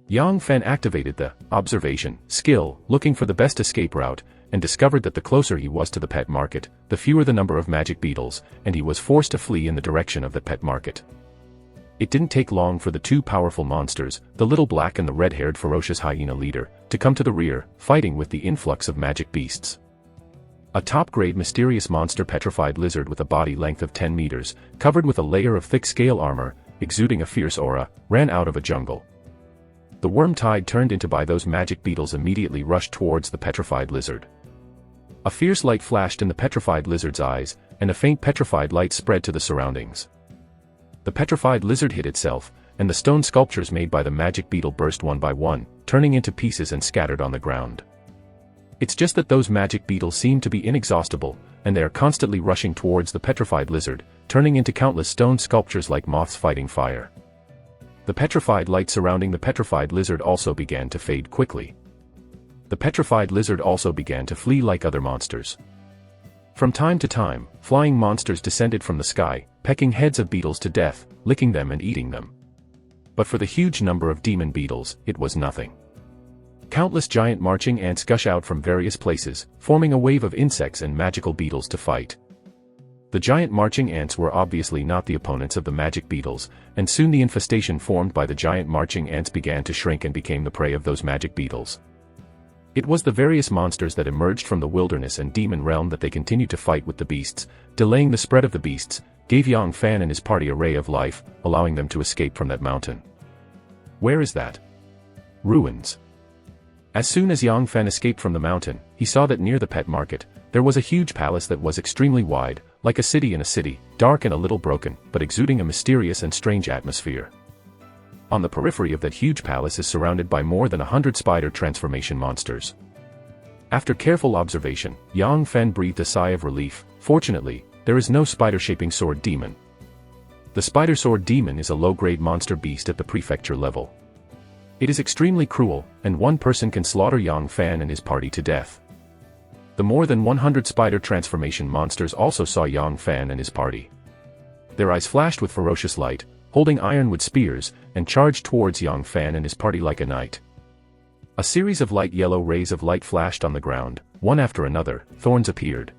Yang Fen activated the observation skill, looking for the best escape route, and discovered that the closer he was to the pet market, the fewer the number of magic beetles, and he was forced to flee in the direction of the pet market. It didn't take long for the two powerful monsters, the little black and the red-haired ferocious hyena leader, to come to the rear, fighting with the influx of magic beasts. A top-grade mysterious monster petrified lizard with a body length of 10 meters, covered with a layer of thick scale armor, exuding a fierce aura, ran out of a jungle. The worm tide turned into by those magic beetles immediately rushed towards the petrified lizard. A fierce light flashed in the petrified lizard's eyes, and a faint petrified light spread to the surroundings. The petrified lizard hit itself, and the stone sculptures made by the magic beetle burst one by one, turning into pieces and scattered on the ground. It's just that those magic beetles seem to be inexhaustible, and they are constantly rushing towards the petrified lizard, turning into countless stone sculptures like moths fighting fire. The petrified light surrounding the petrified lizard also began to fade quickly. The petrified lizard also began to flee like other monsters. From time to time, flying monsters descended from the sky, pecking heads of beetles to death, licking them and eating them. But for the huge number of demon beetles, it was nothing. Countless giant marching ants gush out from various places, forming a wave of insects and magical beetles to fight. The giant marching ants were obviously not the opponents of the magic beetles, and soon the infestation formed by the giant marching ants began to shrink and became the prey of those magic beetles. It was the various monsters that emerged from the wilderness and demon realm that they continued to fight with the beasts, delaying the spread of the beasts, gave Yang Fan and his party a ray of life, allowing them to escape from that mountain. Where is that? Ruins. As soon as Yang Fan escaped from the mountain, he saw that near the pet market, there was a huge palace that was extremely wide, like a city in a city, dark and a little broken, but exuding a mysterious and strange atmosphere. On the periphery of that huge palace is surrounded by more than 100 spider transformation monsters. After careful observation, Yang Fen breathed a sigh of relief. Fortunately, there is no spider-shaping sword demon. The spider sword demon is a low-grade monster beast at the prefecture level. It is extremely cruel, and one person can slaughter Yang Fan and his party to death. The more than 100 spider transformation monsters also saw Yang Fan and his party. Their eyes flashed with ferocious light, holding ironwood spears, and charged towards Yang Fan and his party like a knight. A series of light yellow rays of light flashed on the ground, one after another, thorns appeared.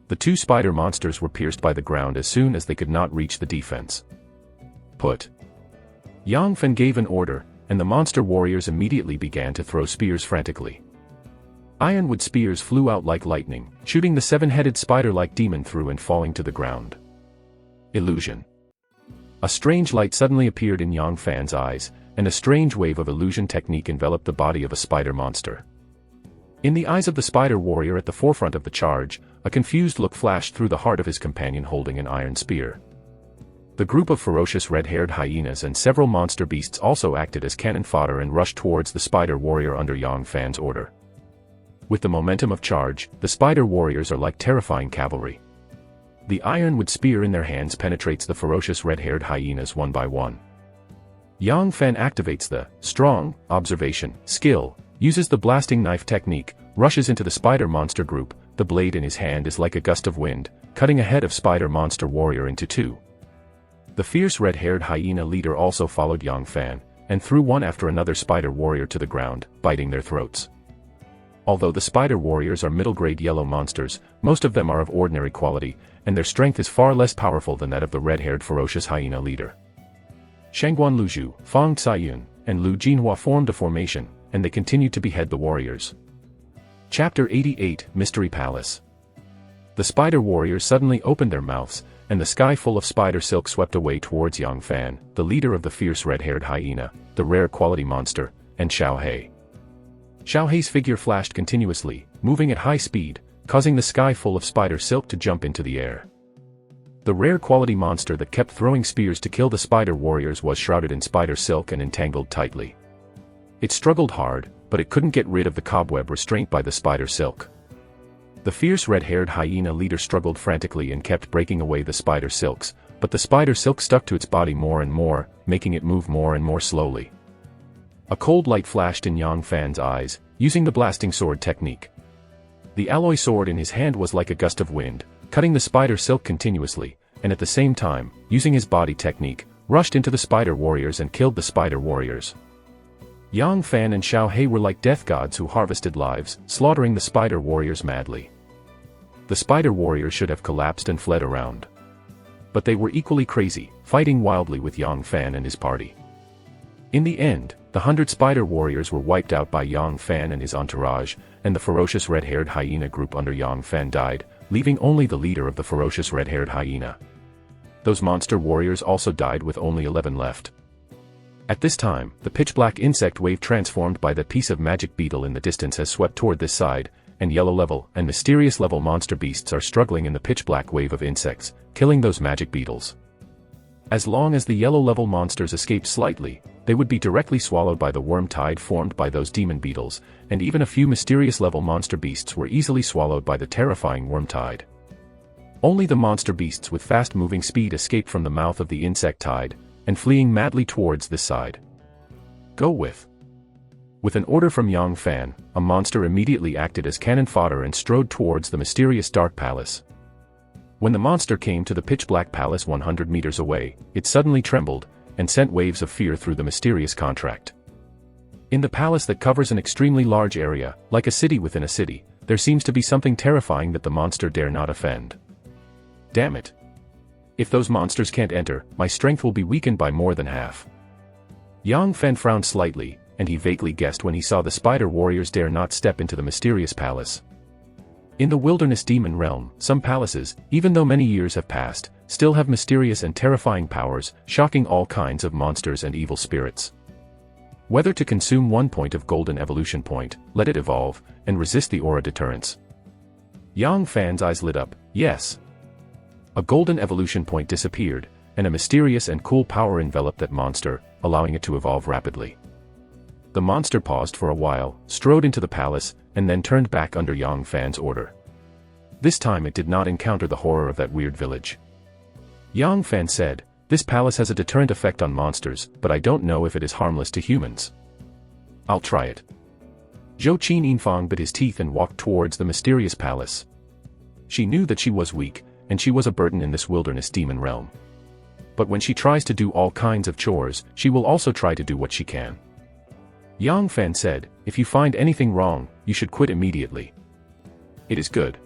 The two spider monsters were pierced by the ground as soon as they could not reach the defense. Put. Yang Fan gave an order, and the monster warriors immediately began to throw spears frantically. Ironwood spears flew out like lightning, shooting the seven-headed spider-like demon through and falling to the ground. Illusion. A strange light suddenly appeared in Yang Fan's eyes, and a strange wave of illusion technique enveloped the body of a spider monster. In the eyes of the spider warrior at the forefront of the charge, a confused look flashed through the heart of his companion holding an iron spear. The group of ferocious red-haired hyenas and several monster beasts also acted as cannon fodder and rushed towards the spider warrior under Yang Fan's order. With the momentum of charge, the spider warriors are like terrifying cavalry. The ironwood spear in their hands penetrates the ferocious red-haired hyenas one by one. Yang Fan activates the strong observation skill, uses the blasting knife technique, rushes into the spider monster group. The blade in his hand is like a gust of wind, cutting a head of spider monster warrior into two. The fierce red-haired hyena leader also followed Yang Fan, and threw one after another spider warrior to the ground, biting their throats. Although the spider warriors are middle-grade yellow monsters, most of them are of ordinary quality, and their strength is far less powerful than that of the red-haired ferocious hyena leader. Shangguan Luzhu, Fang Caiyun, and Lu Jinhua formed a formation, and they continued to behead the warriors. Chapter 88, Mystery Palace. The spider warriors suddenly opened their mouths, and the sky full of spider silk swept away towards Yang Fan, the leader of the fierce red-haired hyena, the rare quality monster, and Xiao He. Xiao He's figure flashed continuously, moving at high speed, causing the sky full of spider silk to jump into the air. The rare quality monster that kept throwing spears to kill the spider warriors was shrouded in spider silk and entangled tightly. It struggled hard, but it couldn't get rid of the cobweb restraint by the spider silk. The fierce red-haired hyena leader struggled frantically and kept breaking away the spider silks, but the spider silk stuck to its body more and more, making it move more and more slowly. A cold light flashed in Yang Fan's eyes, using the blasting sword technique. The alloy sword in his hand was like a gust of wind, cutting the spider silk continuously, and at the same time, using his body technique, rushed into the spider warriors and killed the spider warriors. Yang Fan and Xiao He were like death gods who harvested lives, slaughtering the spider warriors madly. The spider warriors should have collapsed and fled around. But they were equally crazy, fighting wildly with Yang Fan and his party. In the end, the 100 spider warriors were wiped out by Yang Fan and his entourage, and the ferocious red-haired hyena group under Yang Fan died, leaving only the leader of the ferocious red-haired hyena. Those monster warriors also died with only 11 left. At this time, the pitch-black insect wave transformed by that piece of magic beetle in the distance has swept toward this side, and yellow level and mysterious level monster beasts are struggling in the pitch-black wave of insects, killing those magic beetles. As long as the yellow level monsters escaped slightly, they would be directly swallowed by the worm tide formed by those demon beetles, and even a few mysterious level monster beasts were easily swallowed by the terrifying worm tide. Only the monster beasts with fast-moving speed escaped from the mouth of the insect tide, and fleeing madly towards this side. Go with. With an order from Yang Fan, a monster immediately acted as cannon fodder and strode towards the mysterious dark palace. When the monster came to the pitch-black palace 100 meters away, it suddenly trembled, and sent waves of fear through the mysterious contract. In the palace that covers an extremely large area, like a city within a city, there seems to be something terrifying that the monster dare not offend. Damn it. If those monsters can't enter, my strength will be weakened by more than half. Yang Fan frowned slightly, and he vaguely guessed when he saw the spider warriors dare not step into the mysterious palace. In the wilderness demon realm, some palaces, even though many years have passed, still have mysterious and terrifying powers, shocking all kinds of monsters and evil spirits. Whether to consume 1 point of golden evolution point, let it evolve, and resist the aura deterrence. Yang Fan's eyes lit up, yes. A golden evolution point disappeared, and a mysterious and cool power enveloped that monster, allowing it to evolve rapidly. The monster paused for a while, strode into the palace, and then turned back under Yang Fan's order. This time it did not encounter the horror of that weird village. Yang Fan said, "This palace has a deterrent effect on monsters, but I don't know if it is harmless to humans. I'll try it." Zhou Qin Yinfang bit his teeth and walked towards the mysterious palace. She knew that she was weak, and she was a burden in this wilderness demon realm. But when she tries to do all kinds of chores, she will also try to do what she can. Yang Fan said, "If you find anything wrong, you should quit immediately." "It is good."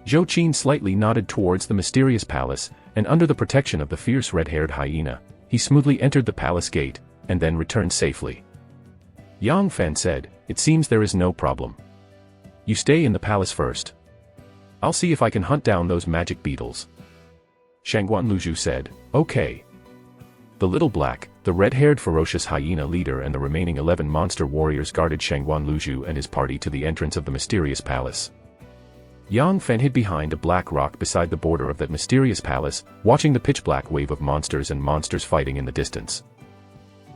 Zhou Qin slightly nodded towards the mysterious palace, and under the protection of the fierce red-haired hyena, he smoothly entered the palace gate, and then returned safely. Yang Fan said, "It seems there is no problem. You stay in the palace first. I'll see if I can hunt down those magic beetles." Shangguan Luzhu said, "Okay." The little black, the red-haired ferocious hyena leader and the remaining 11 monster warriors guarded Shangguan Luzhu and his party to the entrance of the mysterious palace. Yang Fan hid behind a black rock beside the border of that mysterious palace, watching the pitch-black wave of monsters and monsters fighting in the distance.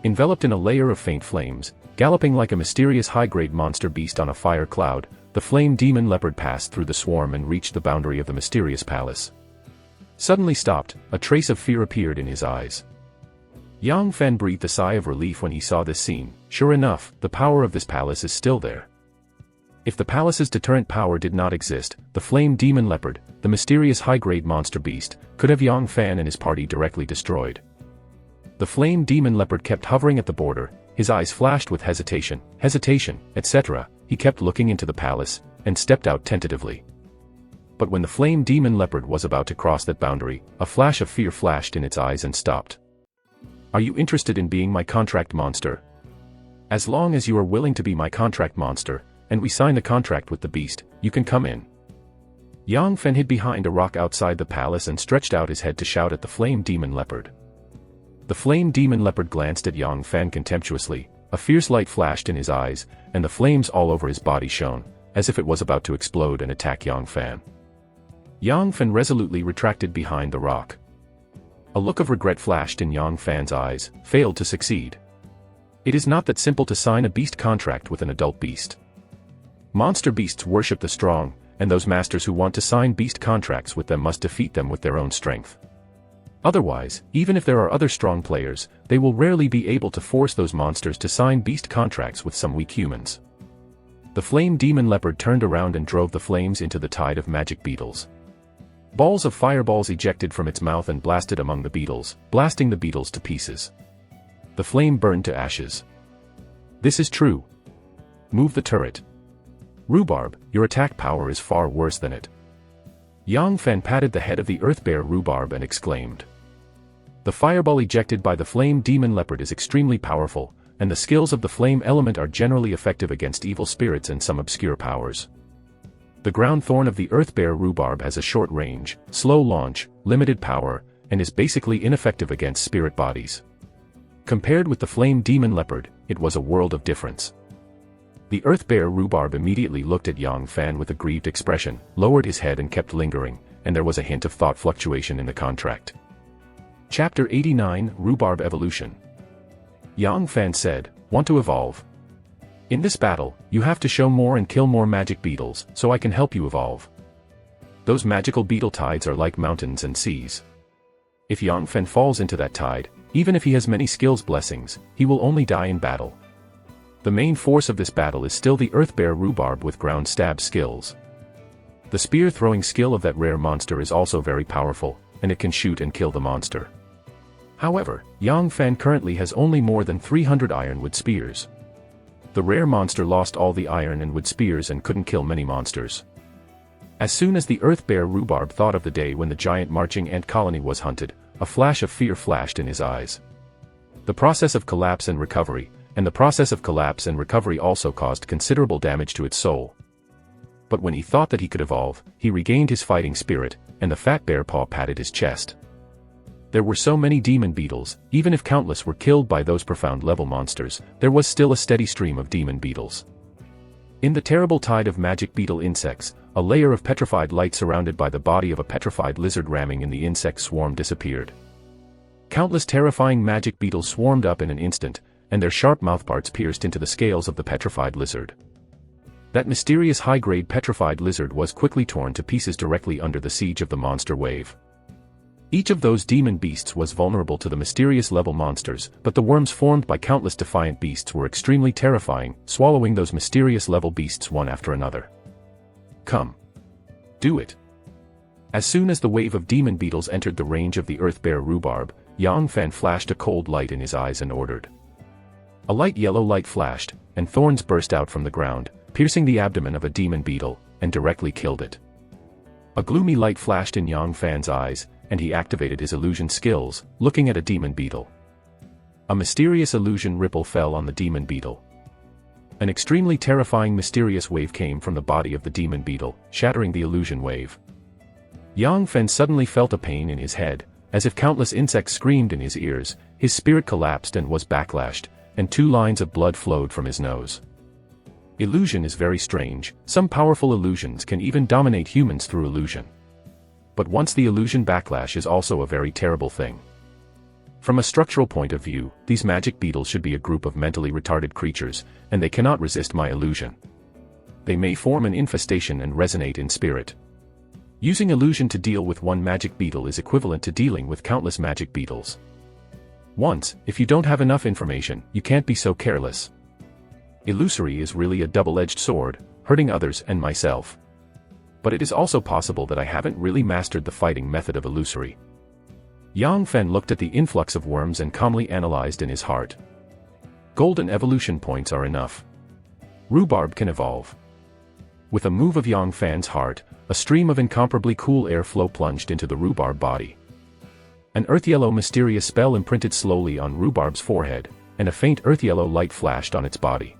Enveloped in a layer of faint flames, galloping like a mysterious high-grade monster beast on a fire cloud, the flame demon leopard passed through the swarm and reached the boundary of the mysterious palace. Suddenly stopped, a trace of fear appeared in his eyes. Yang Fan breathed a sigh of relief when he saw this scene. Sure enough, the power of this palace is still there. If the palace's deterrent power did not exist, the flame demon leopard, the mysterious high-grade monster beast, could have Yang Fan and his party directly destroyed. The flame demon leopard kept hovering at the border, his eyes flashed with hesitation, etc. He kept looking into the palace, and stepped out tentatively. But when the flame demon leopard was about to cross that boundary, a flash of fear flashed in its eyes and stopped. "Are you interested in being my contract monster? As long as you are willing to be my contract monster, and we sign the contract with the beast, you can come in." Yang Fen hid behind a rock outside the palace and stretched out his head to shout at the flame demon leopard. The flame demon leopard glanced at Yang Fen contemptuously, a fierce light flashed in his eyes, and the flames all over his body shone, as if it was about to explode and attack Yang Fen. Yang Fen resolutely retracted behind the rock. A look of regret flashed in Yang Fan's eyes, failed to succeed. It is not that simple to sign a beast contract with an adult beast. Monster beasts worship the strong, and those masters who want to sign beast contracts with them must defeat them with their own strength. Otherwise, even if there are other strong players, they will rarely be able to force those monsters to sign beast contracts with some weak humans. The flame demon leopard turned around and drove the flames into the tide of magic beetles. Balls of fireballs ejected from its mouth and blasted among the beetles, blasting the beetles to pieces. The flame burned to ashes. "This is true. Move the turret. Rhubarb, your attack power is far worse than it." Yang Fen patted the head of the earth bear Rhubarb and exclaimed. The fireball ejected by the flame demon leopard is extremely powerful, and the skills of the flame element are generally effective against evil spirits and some obscure powers. The ground thorn of the earth bear Rhubarb has a short range, slow launch, limited power, and is basically ineffective against spirit bodies. Compared with the flame demon leopard, it was a world of difference. The earth bear Rhubarb immediately looked at Yang Fan with a grieved expression, lowered his head and kept lingering, and there was a hint of thought fluctuation in the contract. Chapter 89, Rhubarb Evolution. Yang Fan said, "Want to evolve? In this battle, you have to show more and kill more magic beetles, so I can help you evolve. Those magical beetle tides are like mountains and seas. If Yang Fen falls into that tide, even if he has many skills blessings, he will only die in battle. The main force of this battle is still the earth bear Rhubarb with ground stab skills. The spear throwing skill of that rare monster is also very powerful, and it can shoot and kill the monster. However, Yang Fan currently has only more than 300 ironwood spears. The rare monster lost all the iron and wood spears and couldn't kill many monsters. As soon as the earth bear Rhubarb thought of the day when the giant marching ant colony was hunted, a flash of fear flashed in his eyes. The process of collapse and recovery also caused considerable damage to its soul. But when he thought that he could evolve, he regained his fighting spirit, and the fat bear paw patted his chest. There were so many demon beetles, even if countless were killed by those profound level monsters, there was still a steady stream of demon beetles. In the terrible tide of magic beetle insects, a layer of petrified light surrounded by the body of a petrified lizard ramming in the insect swarm disappeared. Countless terrifying magic beetles swarmed up in an instant, and their sharp mouthparts pierced into the scales of the petrified lizard. That mysterious high-grade petrified lizard was quickly torn to pieces directly under the siege of the monster wave. Each of those demon beasts was vulnerable to the mysterious level monsters, but the worms formed by countless defiant beasts were extremely terrifying, swallowing those mysterious level beasts one after another. "Come. Do it." As soon as the wave of demon beetles entered the range of the earth bear Rhubarb, Yang Fan flashed a cold light in his eyes and ordered. A light yellow light flashed, and thorns burst out from the ground, piercing the abdomen of a demon beetle, and directly killed it. A gloomy light flashed in Yang Fan's eyes, and he activated his illusion skills, looking at a demon beetle. A mysterious illusion ripple fell on the demon beetle. An extremely terrifying mysterious wave came from the body of the demon beetle, shattering the illusion wave. Yang Fen suddenly felt a pain in his head, as if countless insects screamed in his ears, his spirit collapsed and was backlashed, and 2 lines of blood flowed from his nose. Illusion is very strange, some powerful illusions can even dominate humans through illusion. But once the illusion backlash is also a very terrible thing. From a structural point of view, these magic beetles should be a group of mentally retarded creatures, and they cannot resist my illusion. They may form an infestation and resonate in spirit. Using illusion to deal with one magic beetle is equivalent to dealing with countless magic beetles. Once, if you don't have enough information, you can't be so careless. Illusory is really a double-edged sword, hurting others and myself. But it is also possible that I haven't really mastered the fighting method of illusory. Yang Fen looked at the influx of worms and calmly analyzed in his heart. Golden evolution points are enough. Rhubarb can evolve. With a move of Yang Fan's heart, a stream of incomparably cool air flow plunged into the rhubarb body. An earth-yellow mysterious spell imprinted slowly on rhubarb's forehead, and a faint earth-yellow light flashed on its body.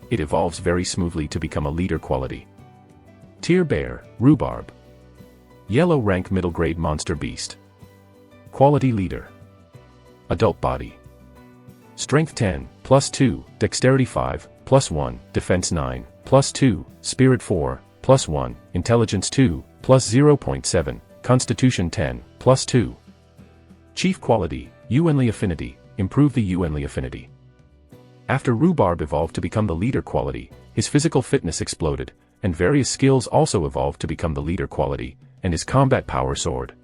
It evolves very smoothly to become a leader quality. Tier Bear, Rhubarb. Yellow rank middle grade monster beast. Quality leader. Adult body. Strength 10, +2, Dexterity 5, +1, Defense 9, +2, Spirit 4, +1, Intelligence 2, +0.7, Constitution 10, +2. Chief quality, Yuanli affinity, improve the Yuanli affinity. After Rhubarb evolved to become the leader quality, his physical fitness exploded, and various skills also evolved to become the leader quality, and his combat power soared.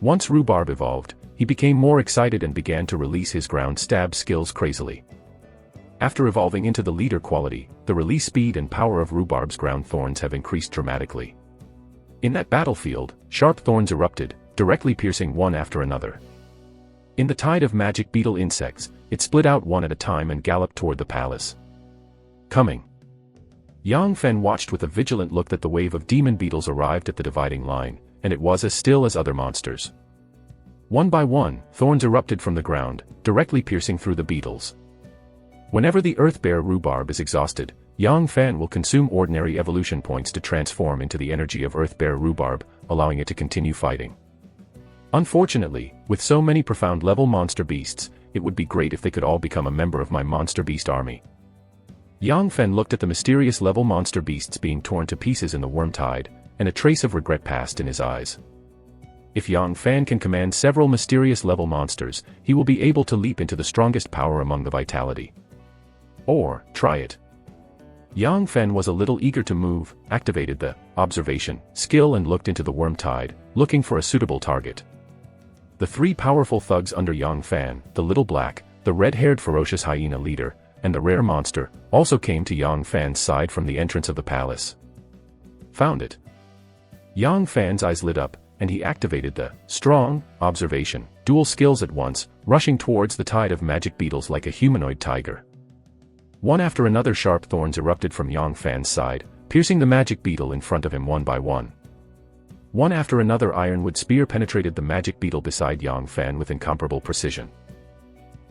Once Rhubarb evolved, he became more excited and began to release his ground stab skills crazily. After evolving into the leader quality, the release speed and power of Rhubarb's ground thorns have increased dramatically. In that battlefield, sharp thorns erupted, directly piercing one after another. In the tide of magic beetle insects, it split out one at a time and galloped toward the palace. Coming. Yang Fen watched with a vigilant look that the wave of demon beetles arrived at the dividing line, and it was as still as other monsters. One by one, thorns erupted from the ground, directly piercing through the beetles. Whenever the Earth Bear Rhubarb is exhausted, Yang Fen will consume ordinary evolution points to transform into the energy of Earth Bear Rhubarb, allowing it to continue fighting. Unfortunately, with so many profound level monster beasts, it would be great if they could all become a member of my monster beast army. Yang Fen looked at the mysterious level monster beasts being torn to pieces in the worm tide, and a trace of regret passed in his eyes. If Yang Fen can command several mysterious level monsters, he will be able to leap into the strongest power among the vitality. Or, try it. Yang Fen was a little eager to move, activated the observation skill and looked into the worm tide, looking for a suitable target. The three powerful thugs under Yang Fen, the little black, the red-haired ferocious hyena leader, and the rare monster, also came to Yang Fan's side from the entrance of the palace. Found it. Yang Fan's eyes lit up, and he activated the strong observation dual skills at once, rushing towards the tide of magic beetles like a humanoid tiger. One after another sharp thorns erupted from Yang Fan's side, piercing the magic beetle in front of him one by one. One after another ironwood spear penetrated the magic beetle beside Yang Fan with incomparable precision.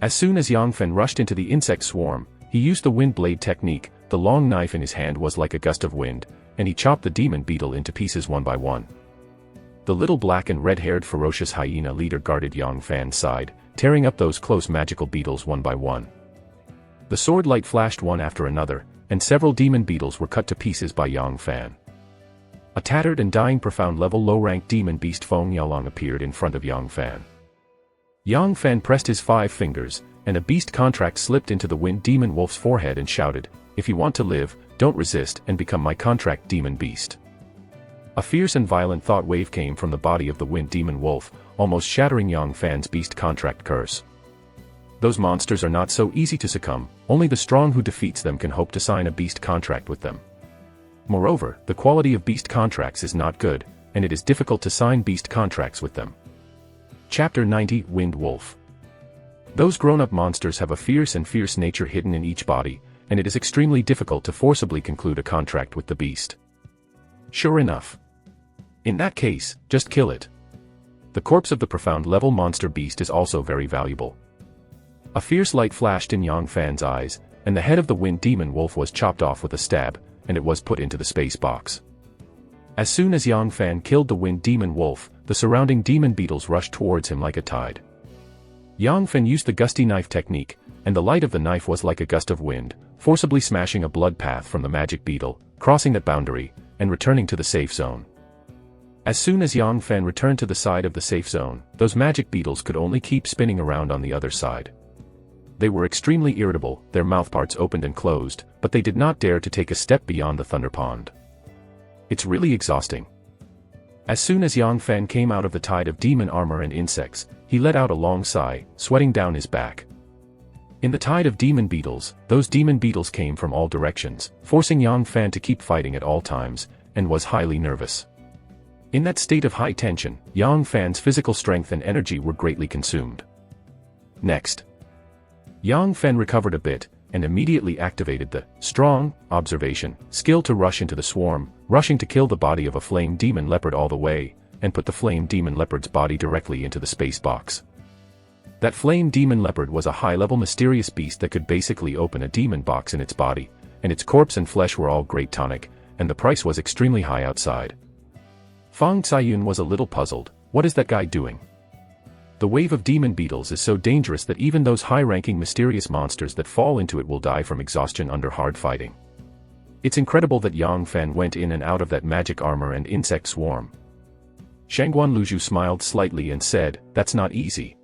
As soon as Yang Fen rushed into the insect swarm, he used the wind blade technique. The long knife in his hand was like a gust of wind, and he chopped the demon beetle into pieces one by one. The little black and red-haired ferocious hyena leader guarded Yang Fan's side, tearing up those close magical beetles one by one. The sword light flashed one after another, and several demon beetles were cut to pieces by Yang Fan. A tattered and dying profound level low-rank demon beast Feng Yaolong appeared in front of Yang Fan. Yang Fan pressed his 5 fingers, and a beast contract slipped into the wind demon wolf's forehead and shouted, "If you want to live, don't resist and become my contract demon beast." A fierce and violent thought wave came from the body of the wind demon wolf, almost shattering Yang Fan's beast contract curse. Those monsters are not so easy to succumb, only the strong who defeats them can hope to sign a beast contract with them. Moreover, the quality of beast contracts is not good, and it is difficult to sign beast contracts with them. Chapter 90 Wind Wolf. Those grown-up monsters have a fierce nature hidden in each body, and it is extremely difficult to forcibly conclude a contract with the beast. Sure enough. In that case, just kill it. The corpse of the profound level monster beast is also very valuable. A fierce light flashed in Yang Fan's eyes, and the head of the wind demon wolf was chopped off with a stab, and it was put into the space box. As soon as Yang Fan killed the wind demon wolf, the surrounding demon beetles rushed towards him like a tide. Yang Fan used the gusty knife technique, and the light of the knife was like a gust of wind, forcibly smashing a blood path from the magic beetle, crossing that boundary, and returning to the safe zone. As soon as Yang Fan returned to the side of the safe zone, those magic beetles could only keep spinning around on the other side. They were extremely irritable, their mouthparts opened and closed, but they did not dare to take a step beyond the thunder pond. It's really exhausting. As soon as Yang Fan came out of the tide of demon armor and insects, he let out a long sigh, sweating down his back. In the tide of demon beetles, those demon beetles came from all directions, forcing Yang Fan to keep fighting at all times, and was highly nervous. In that state of high tension, Yang Fan's physical strength and energy were greatly consumed. Next, Yang Fan recovered a bit, and immediately activated the strong observation skill to rush into the swarm, rushing to kill the body of a flame demon leopard all the way, and put the flame demon leopard's body directly into the space box. That flame demon leopard was a high-level mysterious beast that could basically open a demon box in its body, and its corpse and flesh were all great tonic, and the price was extremely high outside. Fang Caiyun was a little puzzled. What is that guy doing? The wave of demon beetles is so dangerous that even those high-ranking mysterious monsters that fall into it will die from exhaustion under hard fighting. It's incredible that Yang Fan went in and out of that magic armor and insect swarm. Shangguan Luzhu smiled slightly and said, "That's not easy.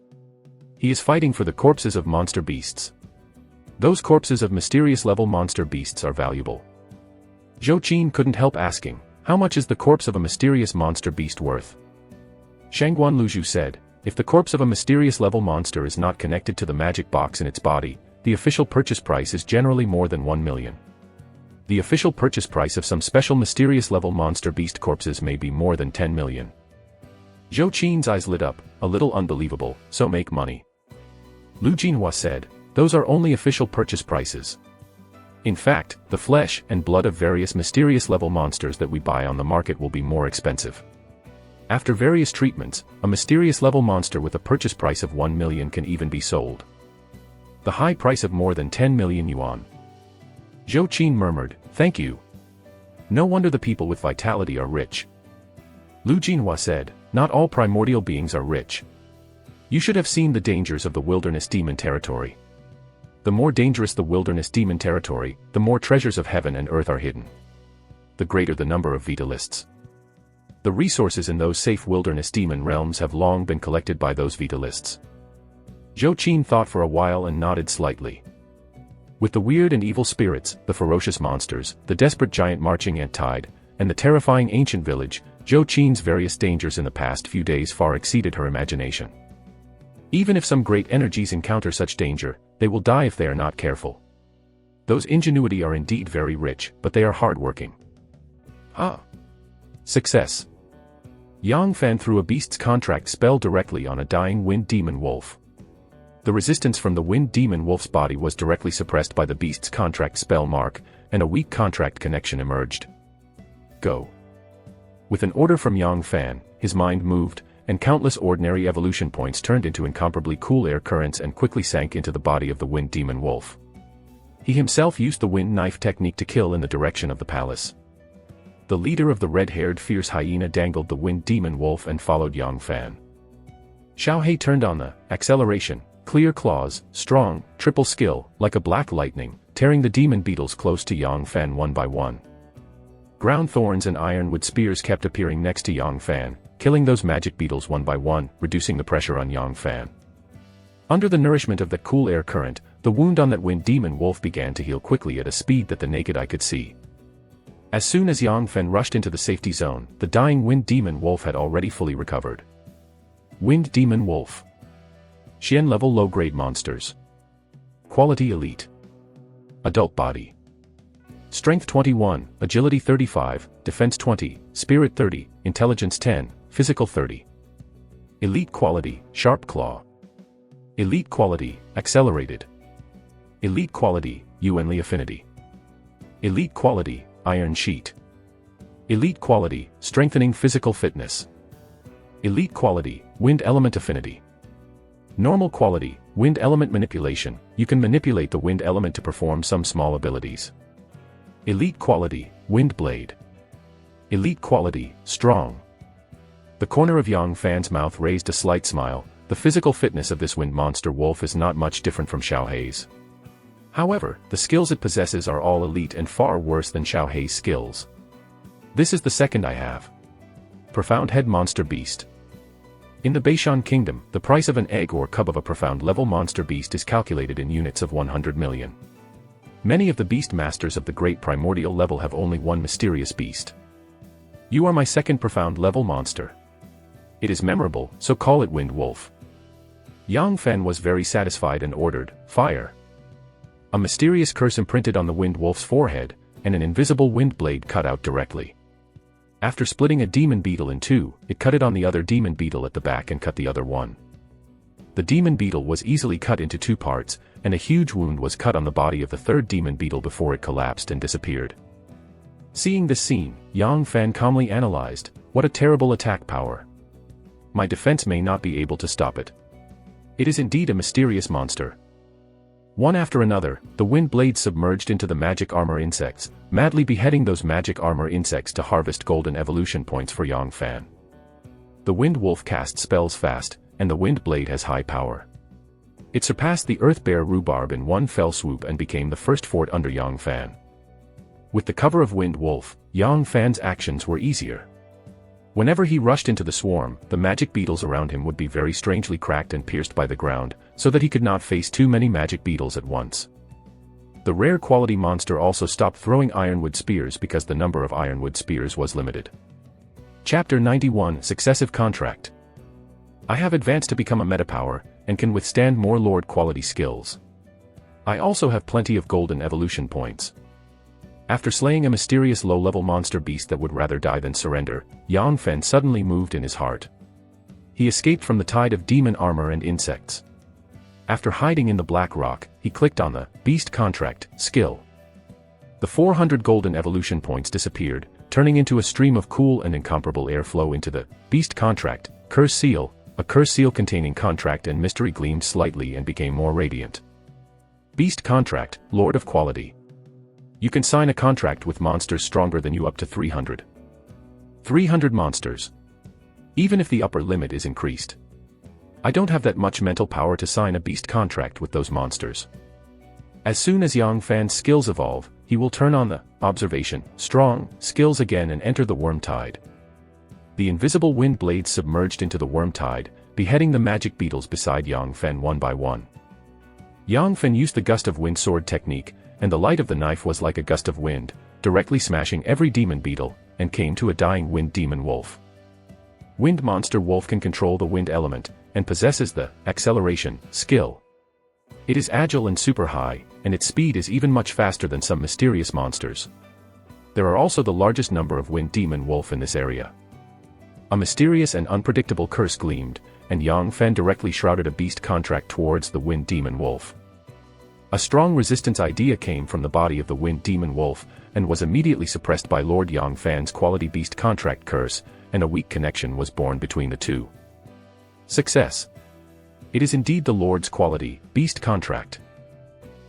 He is fighting for the corpses of monster beasts. Those corpses of mysterious level monster beasts are valuable." Zhou Qin couldn't help asking, "How much is the corpse of a mysterious monster beast worth?" Shangguan Luzhu said, "If the corpse of a mysterious level monster is not connected to the magic box in its body, the official purchase price is generally more than 1 million. The official purchase price of some special mysterious level monster beast corpses may be more than 10 million. Zhou Qin's eyes lit up, a little unbelievable, so make money. Lu Jinhua said, "Those are only official purchase prices. In fact, the flesh and blood of various mysterious level monsters that we buy on the market will be more expensive. After various treatments, a mysterious level monster with a purchase price of 1 million can even be sold. The high price of more than 10 million yuan." Zhou Qin murmured, "Thank you. No wonder the people with vitality are rich." Lu Jinhua said, "Not all primordial beings are rich. You should have seen the dangers of the wilderness demon territory. The more dangerous the wilderness demon territory, the more treasures of heaven and earth are hidden. The greater the number of vitalists. The resources in those safe wilderness demon realms have long been collected by those vitalists." Zhou Qin thought for a while and nodded slightly. With the weird and evil spirits, the ferocious monsters, the desperate giant marching ant tide, and the terrifying ancient village, Zhou Qin's various dangers in the past few days far exceeded her imagination. Even if some great energies encounter such danger, they will die if they are not careful. Those ingenuity are indeed very rich, but they are hard-working. Success. Yang Fan threw a beast's contract spell directly on a dying wind demon wolf. The resistance from the wind demon wolf's body was directly suppressed by the beast's contract spell mark, and a weak contract connection emerged. Go. With an order from Yang Fan, his mind moved, and countless ordinary evolution points turned into incomparably cool air currents and quickly sank into the body of the wind demon wolf. He himself used the wind knife technique to kill in the direction of the palace. The leader of the red-haired fierce hyena dangled the wind demon wolf and followed Yang Fan. Xiao He turned on the acceleration, clear claws, strong, triple skill, like a black lightning, tearing the demon beetles close to Yang Fan one by one. Ground thorns and ironwood spears kept appearing next to Yang Fan, killing those magic beetles one by one, reducing the pressure on Yang Fan. Under the nourishment of that cool air current, the wound on that wind demon wolf began to heal quickly at a speed that the naked eye could see. As soon as Yang Fan rushed into the safety zone, the dying wind demon wolf had already fully recovered. Wind demon wolf. Xian level low-grade monsters. Quality elite. Adult body. Strength 21, Agility 35, Defense 20, Spirit 30, Intelligence 10, Physical 30. Elite quality, Sharp Claw. Elite quality, Accelerated. Elite quality, Yuanli Affinity. Elite quality, Iron Sheet. Elite quality, Strengthening Physical Fitness. Elite quality, Wind Element Affinity. Normal quality, Wind Element Manipulation, you can manipulate the wind element to perform some small abilities. Elite quality, Wind Blade. Elite quality, Strong. The corner of Yang Fan's mouth raised a slight smile. The physical fitness of this wind monster wolf is not much different from Xiao Hei's. However, the skills it possesses are all elite and far worse than Xiao Hei's skills. This is the second I have. Profound Head Monster Beast. In the Beishan Kingdom, the price of an egg or cub of a profound level monster beast is calculated in units of 100 million. Many of the beast masters of the great primordial level have only one mysterious beast. You are my second profound level monster. It is memorable, so call it Wind Wolf. Yang Fan was very satisfied and ordered, "Fire." A mysterious curse imprinted on the Wind Wolf's forehead, and an invisible wind blade cut out directly. After splitting a demon beetle in two, it cut it on the other demon beetle at the back and cut the other one. The demon beetle was easily cut into two parts, and a huge wound was cut on the body of the third demon beetle before it collapsed and disappeared. Seeing this scene, Yang Fan calmly analyzed, "What a terrible attack power. My defense may not be able to stop it. It is indeed a mysterious monster." One after another, the wind blades submerged into the magic armor insects, madly beheading those magic armor insects to harvest golden evolution points for Yang Fan. The wind wolf casts spells fast, and the wind blade has high power. It surpassed the earth bear rhubarb in one fell swoop and became the first fort under Yang Fan. With the cover of wind wolf, Yang Fan's actions were easier. Whenever he rushed into the swarm, the magic beetles around him would be very strangely cracked and pierced by the ground, so that he could not face too many magic beetles at once. The rare quality monster also stopped throwing ironwood spears because the number of ironwood spears was limited. Chapter 91 Successive Contract. I have advanced to become a metapower, and can withstand more lord quality skills. I also have plenty of golden evolution points. After slaying a mysterious low-level monster beast that would rather die than surrender, Yang Fan suddenly moved in his heart. He escaped from the tide of demon armor and insects. After hiding in the black rock, he clicked on the Beast Contract skill. The 400 golden evolution points disappeared, turning into a stream of cool and incomparable airflow into the Beast Contract Curse Seal. A curse seal containing contract and mystery gleamed slightly and became more radiant. Beast Contract, Lord of Quality. You can sign a contract with monsters stronger than you up to 300. 300 monsters. Even if the upper limit is increased. I don't have that much mental power to sign a beast contract with those monsters. As soon as Yang Fan's skills evolve, he will turn on the Observation, Strong, skills again and enter the Worm Tide. The invisible wind blades submerged into the Worm Tide, beheading the magic beetles beside Yang Fan one by one. Yang Fan used the Gust of Wind sword technique, and the light of the knife was like a gust of wind, directly smashing every demon beetle, and came to a dying wind demon wolf. Wind monster wolf can control the wind element, and possesses the acceleration skill. It is agile and super high, and its speed is even much faster than some mysterious monsters. There are also the largest number of wind demon wolf in this area. A mysterious and unpredictable curse gleamed, and Yang Fan directly shrouded a beast contract towards the wind demon wolf. A strong resistance idea came from the body of the wind demon wolf, and was immediately suppressed by Lord Yang Fan's quality beast contract curse, and a weak connection was born between the two. Success. It is indeed the Lord's quality, beast contract.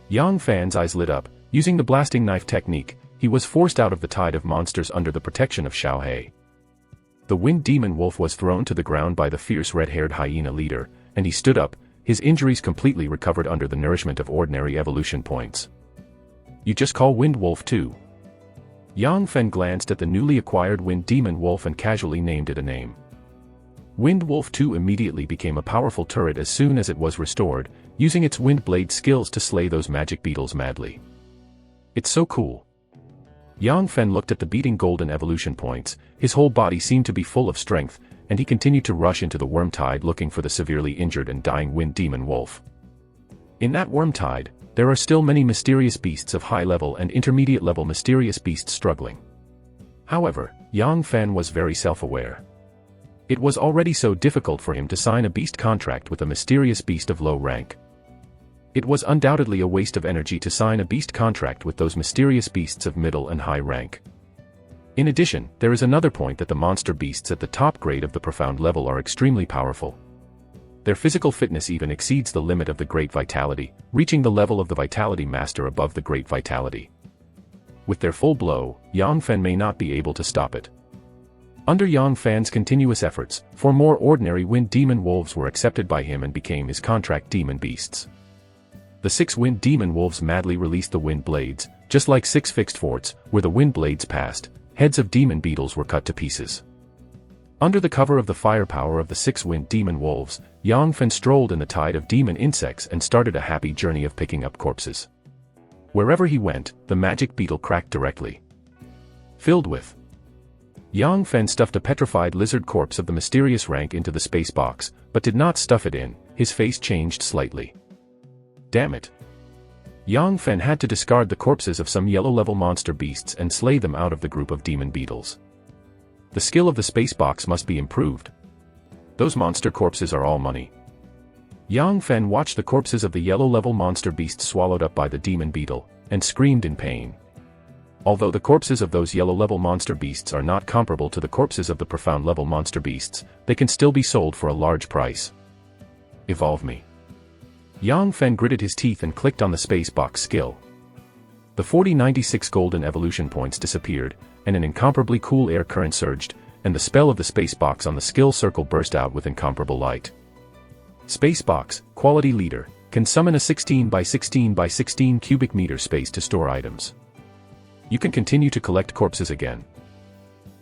Yang Fan's eyes lit up. Using the blasting knife technique, he was forced out of the tide of monsters under the protection of Xiaohei. The wind demon wolf was thrown to the ground by the fierce red-haired hyena leader, and he stood up, his injuries completely recovered under the nourishment of ordinary evolution points. You just call Wind Wolf too? Yang Fan glanced at the newly acquired Wind Demon Wolf and casually named it a name. Wind Wolf 2 immediately became a powerful turret as soon as it was restored, using its wind blade skills to slay those magic beetles madly. It's so cool. Yang Fan looked at the beating golden evolution points, his whole body seemed to be full of strength, and he continued to rush into the worm tide looking for the severely injured and dying wind demon wolf. In that worm tide, there are still many mysterious beasts of high level and intermediate level mysterious beasts struggling. However, Yang Fan was very self-aware. It was already so difficult for him to sign a beast contract with a mysterious beast of low rank. It was undoubtedly a waste of energy to sign a beast contract with those mysterious beasts of middle and high rank. In addition, there is another point that the monster beasts at the top grade of the profound level are extremely powerful. Their physical fitness even exceeds the limit of the Great Vitality, reaching the level of the Vitality Master above the Great Vitality. With their full blow, Yang Fan may not be able to stop it. Under Yang Fan's continuous efforts, 4 more ordinary wind demon wolves were accepted by him and became his contract demon beasts. The 6 wind demon wolves madly released the wind blades, just like 6 fixed forts, where the wind blades passed, heads of demon beetles were cut to pieces. Under the cover of the firepower of the 6 wind demon wolves, Yang Fan strolled in the tide of demon insects and started a happy journey of picking up corpses. Wherever he went, the magic beetle cracked directly. Filled with. Yang Fan stuffed a petrified lizard corpse of the mysterious rank into the space box, but did not stuff it in. His face changed slightly. Damn it. Yang Fan had to discard the corpses of some yellow-level monster beasts and slay them out of the group of demon beetles. The skill of the space box must be improved. Those monster corpses are all money. Yang Fen watched the corpses of the yellow-level monster beasts swallowed up by the demon beetle, and screamed in pain. Although the corpses of those yellow-level monster beasts are not comparable to the corpses of the profound-level monster beasts, they can still be sold for a large price. Evolve me. Yang Fen gritted his teeth and clicked on the space box skill. The 4096 golden evolution points disappeared, and an incomparably cool air current surged, and the spell of the space box on the skill circle burst out with incomparable light. Space box, quality leader, can summon a 16 by 16 by 16 cubic meter space to store items. You can continue to collect corpses again.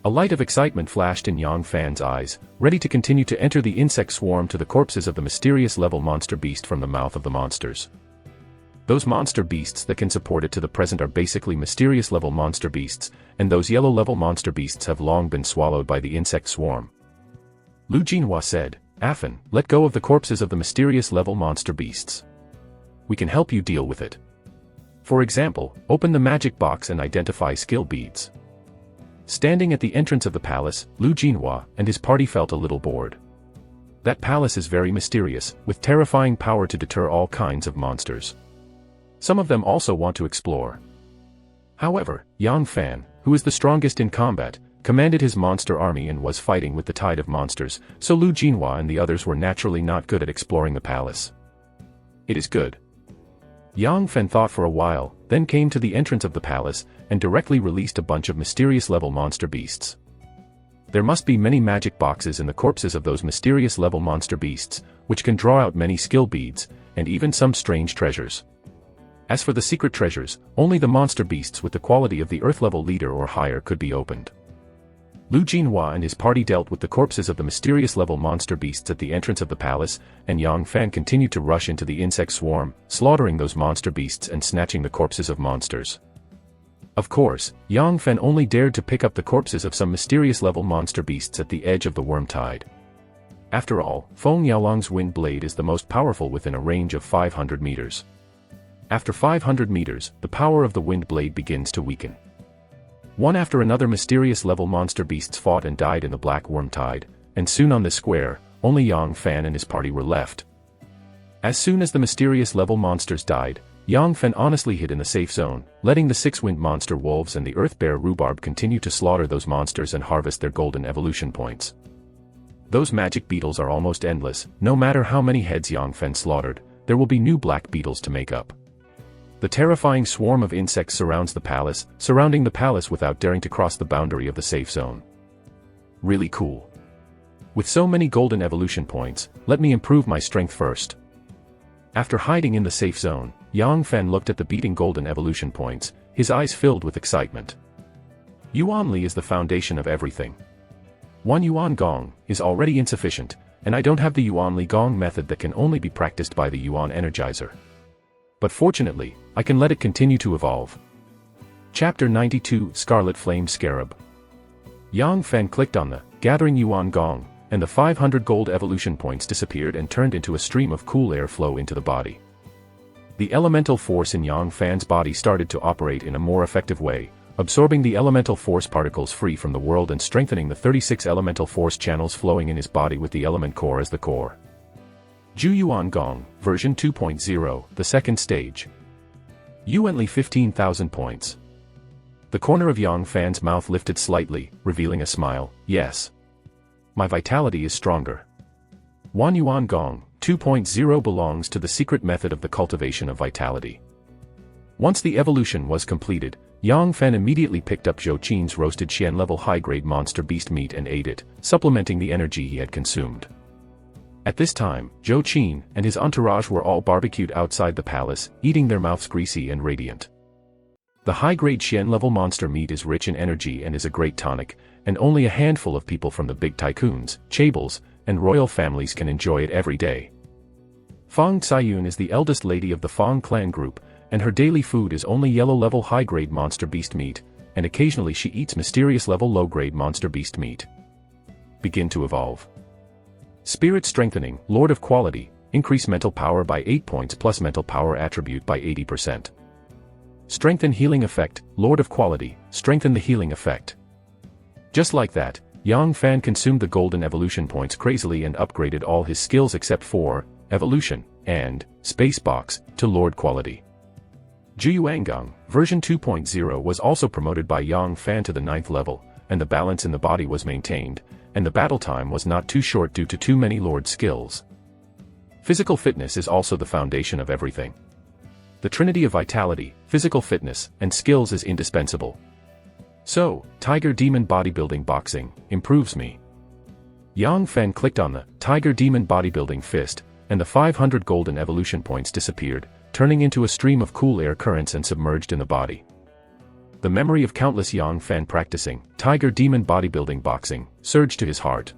A light of excitement flashed in Yang Fan's eyes, ready to continue to enter the insect swarm to the corpses of the mysterious level monster beast from the mouth of the monsters. Those monster beasts that can support it to the present are basically mysterious level monster beasts, and those yellow level monster beasts have long been swallowed by the insect swarm. Lu Jinhua said, "Afan, let go of the corpses of the mysterious level monster beasts. We can help you deal with it. For example, open the magic box and identify skill beads." Standing at the entrance of the palace, Lu Jinhua and his party felt a little bored. That palace is very mysterious, with terrifying power to deter all kinds of monsters. Some of them also want to explore. However, Yang Fan, who is the strongest in combat, commanded his monster army and was fighting with the tide of monsters, so Lu Jinhua and the others were naturally not good at exploring the palace. It is good. Yang Fen thought for a while, then came to the entrance of the palace, and directly released a bunch of mysterious level monster beasts. There must be many magic boxes in the corpses of those mysterious level monster beasts, which can draw out many skill beads, and even some strange treasures. As for the secret treasures, only the monster beasts with the quality of the Earth-level leader or higher could be opened. Lu Jinhua and his party dealt with the corpses of the mysterious level monster beasts at the entrance of the palace, and Yang Fan continued to rush into the insect swarm, slaughtering those monster beasts and snatching the corpses of monsters. Of course, Yang Fan only dared to pick up the corpses of some mysterious level monster beasts at the edge of the worm tide. After all, Feng Yaolong's wind blade is the most powerful within a range of 500 meters. After 500 meters, the power of the wind blade begins to weaken. One after another mysterious level monster beasts fought and died in the black worm tide, and soon on this square, only Yang Fan and his party were left. As soon as the mysterious level monsters died, Yang Fan honestly hid in the safe zone, letting the 6-wind monster wolves and the earth bear rhubarb continue to slaughter those monsters and harvest their golden evolution points. Those magic beetles are almost endless. No matter how many heads Yang Fan slaughtered, there will be new black beetles to make up. The terrifying swarm of insects surrounding the palace without daring to cross the boundary of the safe zone. Really cool. With so many golden evolution points, let me improve my strength first. After hiding in the safe zone, Yang Fan looked at the beating golden evolution points, his eyes filled with excitement. Yuan Li is the foundation of everything. One Yuan Gong is already insufficient, and I don't have the Yuan Li Gong method that can only be practiced by the Yuan Energizer. But fortunately, I can let it continue to evolve. Chapter 92 Scarlet Flame Scarab. Yang Fan clicked on the Gathering Yuan Gong, and the 500 gold evolution points disappeared and turned into a stream of cool air flow into the body. The elemental force in Yang Fan's body started to operate in a more effective way, absorbing the elemental force particles free from the world and strengthening the 36 elemental force channels flowing in his body with the element core as the core. Ju Yuan Gong, version 2.0, the second stage. Yuan Li 15,000 points. The corner of Yang Fan's mouth lifted slightly, revealing a smile. Yes. My vitality is stronger. Wan Yuan Gong, 2.0 belongs to the secret method of the cultivation of vitality. Once the evolution was completed, Yang Fan immediately picked up Zhou Qin's roasted Xian-level high-grade monster beast meat and ate it, supplementing the energy he had consumed. At this time, Zhou Qin and his entourage were all barbecued outside the palace, eating their mouths greasy and radiant. The high-grade Xian-level monster meat is rich in energy and is a great tonic, and only a handful of people from the big tycoons, chaebols, and royal families can enjoy it every day. Fang Caiyun is the eldest lady of the Fang clan group, and her daily food is only yellow-level high-grade monster beast meat, and occasionally she eats mysterious-level low-grade monster beast meat. Begin to evolve. Spirit Strengthening, Lord of Quality, increase mental power by 8 points plus mental power attribute by 80%. Strengthen Healing Effect, Lord of Quality, strengthen the healing effect. Just like that, Yang Fan consumed the golden evolution points crazily and upgraded all his skills except for evolution and space box to Lord quality. Juyuangang, version 2.0 was also promoted by Yang Fan to the 9th level, and the balance in the body was maintained, and the battle time was not too short due to too many Lord skills. Physical fitness is also the foundation of everything. The trinity of vitality, physical fitness, and skills is indispensable. So, Tiger Demon Bodybuilding Boxing improves me. Yang Fan clicked on the Tiger Demon Bodybuilding Fist, and the 500 golden evolution points disappeared, turning into a stream of cool air currents and submerged in the body. The memory of countless Yang Fan practicing Tiger Demon Bodybuilding Boxing surged to his heart.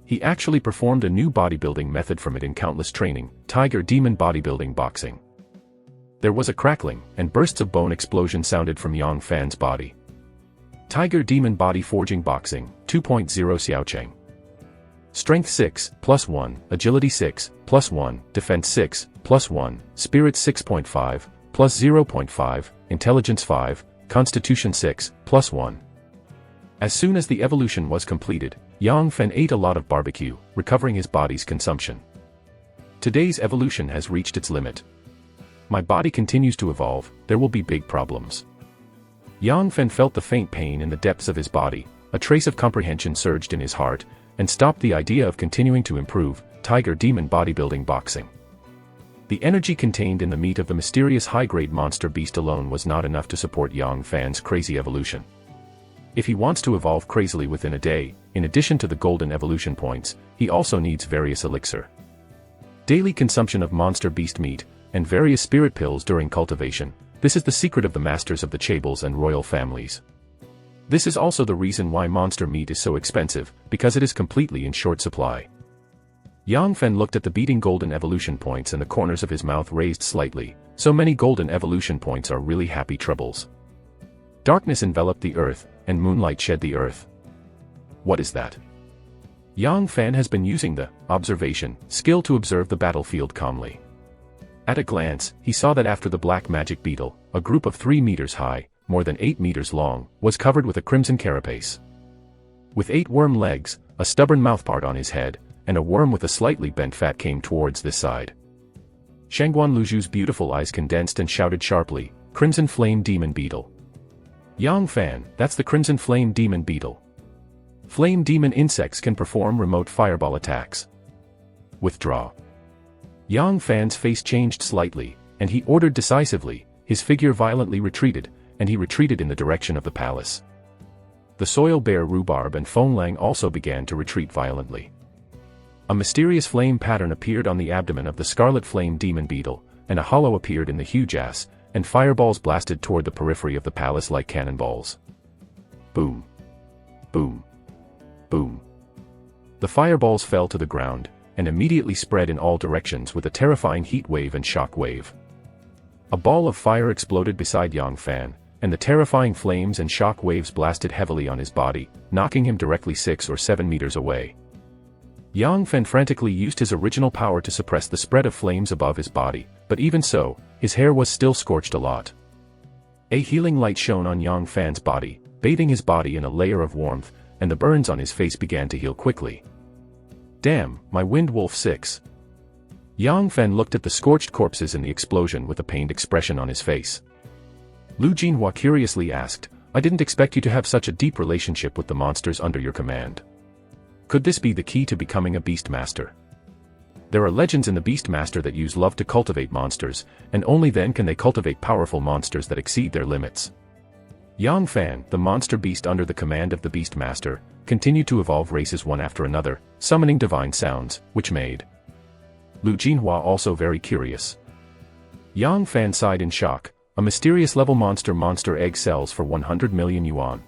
He actually performed a new bodybuilding method from it in countless training, Tiger Demon Bodybuilding Boxing. There was a crackling, and bursts of bone explosion sounded from Yang Fan's body. Tiger Demon Body Forging Boxing 2.0 Xiaocheng. Strength 6, +1, Agility 6, +1, Defense 6, +1, Spirit 6.5, +0.5, Intelligence 5, Constitution 6, +1. As soon as the evolution was completed, Yang Fan ate a lot of barbecue, recovering his body's consumption. Today's evolution has reached its limit. My body continues to evolve, there will be big problems. Yang Fan felt the faint pain in the depths of his body, a trace of comprehension surged in his heart, and stopped the idea of continuing to improve Tiger Demon Bodybuilding Boxing. The energy contained in the meat of the mysterious high-grade monster beast alone was not enough to support Yang Fan's crazy evolution. If he wants to evolve crazily within a day, in addition to the golden evolution points, he also needs various elixir. Daily consumption of monster beast meat, and various spirit pills during cultivation. This is the secret of the masters of the chaebol and royal families. This is also the reason why monster meat is so expensive, because it is completely in short supply. Yang Fan looked at the beating golden evolution points and the corners of his mouth raised slightly. So many golden evolution points are really happy troubles. Darkness enveloped the earth, and moonlight shed the earth. What is that? Yang Fan has been using the observation skill to observe the battlefield calmly. At a glance, he saw that after the black magic beetle, a group of 3 meters high, more than 8 meters long, was covered with a crimson carapace. With 8 worm legs, a stubborn mouthpart on his head, and a worm with a slightly bent fat came towards this side. Shangguan Luju's beautiful eyes condensed and shouted sharply, "Crimson Flame Demon Beetle." Yang Fan, that's the Crimson Flame Demon Beetle. Flame demon insects can perform remote fireball attacks. Withdraw. Yang Fan's face changed slightly, and he ordered decisively. His figure violently retreated, and he retreated in the direction of the palace. The soil bear Rhubarb and Fonglang also began to retreat violently. A mysterious flame pattern appeared on the abdomen of the scarlet flame demon beetle, and a hollow appeared in the huge ass, and fireballs blasted toward the periphery of the palace like cannonballs. Boom. Boom. Boom. The fireballs fell to the ground, and immediately spread in all directions with a terrifying heat wave and shock wave. A ball of fire exploded beside Yang Fan, and the terrifying flames and shock waves blasted heavily on his body, knocking him directly 6 or 7 meters away. Yang Fan frantically used his original power to suppress the spread of flames above his body, but even so, his hair was still scorched a lot. A healing light shone on Yang Fan's body, bathing his body in a layer of warmth, and the burns on his face began to heal quickly. Damn, my Wind Wolf 6. Yang Fan looked at the scorched corpses in the explosion with a pained expression on his face. Lu Jinhua curiously asked, "I didn't expect you to have such a deep relationship with the monsters under your command. Could this be the key to becoming a beast master?" There are legends in the beast master that use love to cultivate monsters, and only then can they cultivate powerful monsters that exceed their limits. Yang Fan, the monster beast under the command of the beast master, continued to evolve races one after another, summoning divine sounds, which made Lu Jinhua also very curious. Yang Fan sighed in shock. A mysterious level monster egg sells for 100 million yuan.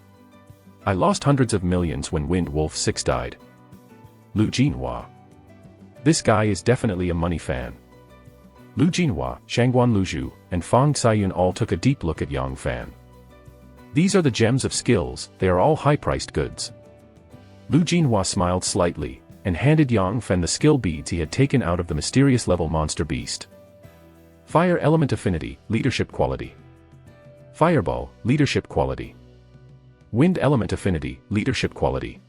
I lost hundreds of millions when Wind Wolf 6 died. Lu Jinhua. This guy is definitely a money fan. Lu Jinhua, Shangguan Luju, and Fang Caiyun all took a deep look at Yang Fan. These are the gems of skills, they are all high-priced goods. Lu Jinhua smiled slightly, and handed Yang Fan the skill beads he had taken out of the mysterious level monster beast. Fire element affinity, leadership quality. Fireball, leadership quality. Wind element affinity, leadership quality.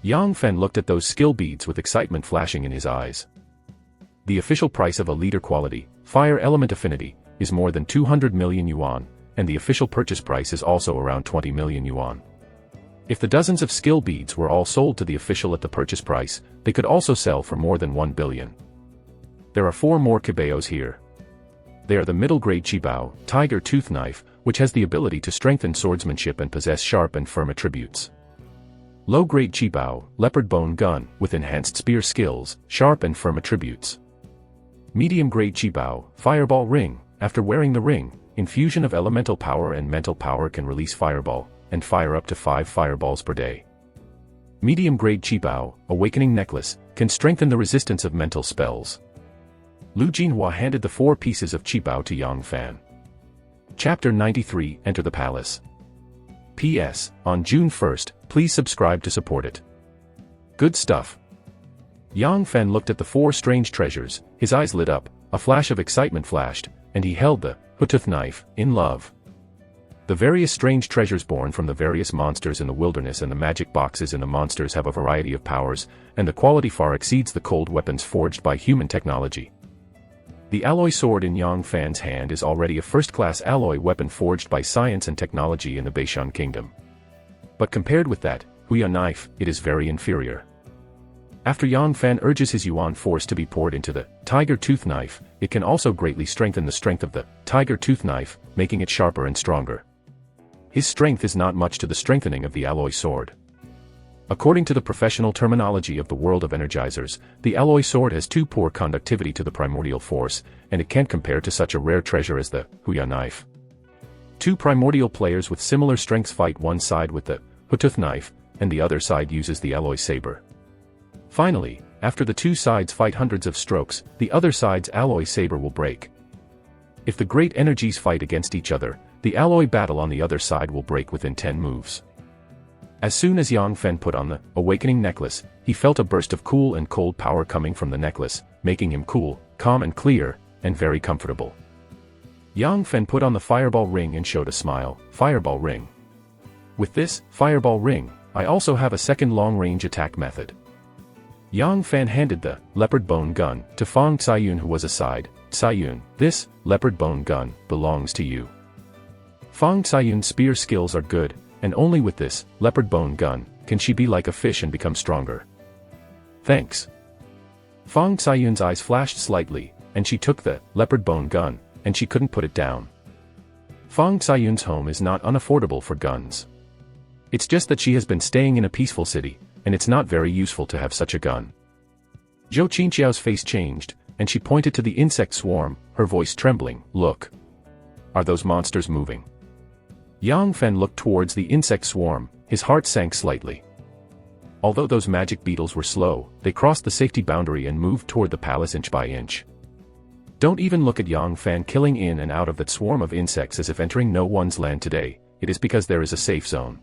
Yang Fen looked at those skill beads with excitement flashing in his eyes. The official price of a leader quality, fire element affinity, is more than 200 million yuan, and the official purchase price is also around 20 million yuan. If the dozens of skill beads were all sold to the official at the purchase price, they could also sell for more than 1 billion. There are 4 more kibeos here. They are the middle-grade Qibao, tiger tooth knife, which has the ability to strengthen swordsmanship and possess sharp and firm attributes. Low-grade Qibao, leopard bone gun, with enhanced spear skills, sharp and firm attributes. Medium-grade Qibao, fireball ring, after wearing the ring, infusion of elemental power and mental power can release fireball, and fire up to 5 fireballs per day. Medium-grade Qibao, awakening necklace, can strengthen the resistance of mental spells. Lu Jinhua handed the 4 pieces of Qibao to Yang Fan. Chapter 93, Enter the Palace. P.S. On June 1st, please subscribe to support it. Good stuff. Yang Fan looked at the 4 strange treasures, his eyes lit up, a flash of excitement flashed, and he held the Hutooth knife, in love. The various strange treasures born from the various monsters in the wilderness and the magic boxes in the monsters have a variety of powers, and the quality far exceeds the cold weapons forged by human technology. The alloy sword in Yang Fan's hand is already a first-class alloy weapon forged by science and technology in the Beishan Kingdom. But compared with that, Huya knife, it is very inferior. After Yang Fan urges his yuan force to be poured into the tiger tooth knife, it can also greatly strengthen the strength of the tiger tooth knife, making it sharper and stronger. His strength is not much to the strengthening of the alloy sword. According to the professional terminology of the world of energizers, the alloy sword has too poor conductivity to the primordial force, and it can't compare to such a rare treasure as the Huya knife. 2 primordial players with similar strengths fight one side with the Hutooth knife, and the other side uses the alloy saber. Finally, after the 2 sides fight hundreds of strokes, the other side's alloy saber will break. If the great energies fight against each other, the alloy battle on the other side will break within 10 moves. As soon as Yang Fen put on the awakening necklace, he felt a burst of cool and cold power coming from the necklace, making him cool, calm and clear, and very comfortable. Yang Fen put on the fireball ring and showed a smile. Fireball ring. With this fireball ring, I also have a second long-range attack method. Yang Fan handed the leopard bone gun to Fang Caiyun, who was aside. Caiyun, this leopard bone gun belongs to you. Fang Caiyun's spear skills are good, and only with this leopard bone gun can she be like a fish and become stronger. Thanks. Fang Caiyun's eyes flashed slightly, and she took the leopard bone gun, and she couldn't put it down. Fang Caiyun's home is not unaffordable for guns. It's just that she has been staying in a peaceful city, and it's not very useful to have such a gun. Zhou Qinqiao's face changed, and she pointed to the insect swarm, her voice trembling. Look. Are those monsters moving? Yang Fen looked towards the insect swarm, his heart sank slightly. Although those magic beetles were slow, they crossed the safety boundary and moved toward the palace inch by inch. Don't even look at Yang Fan killing in and out of that swarm of insects as if entering no one's land today, it is because there is a safe zone.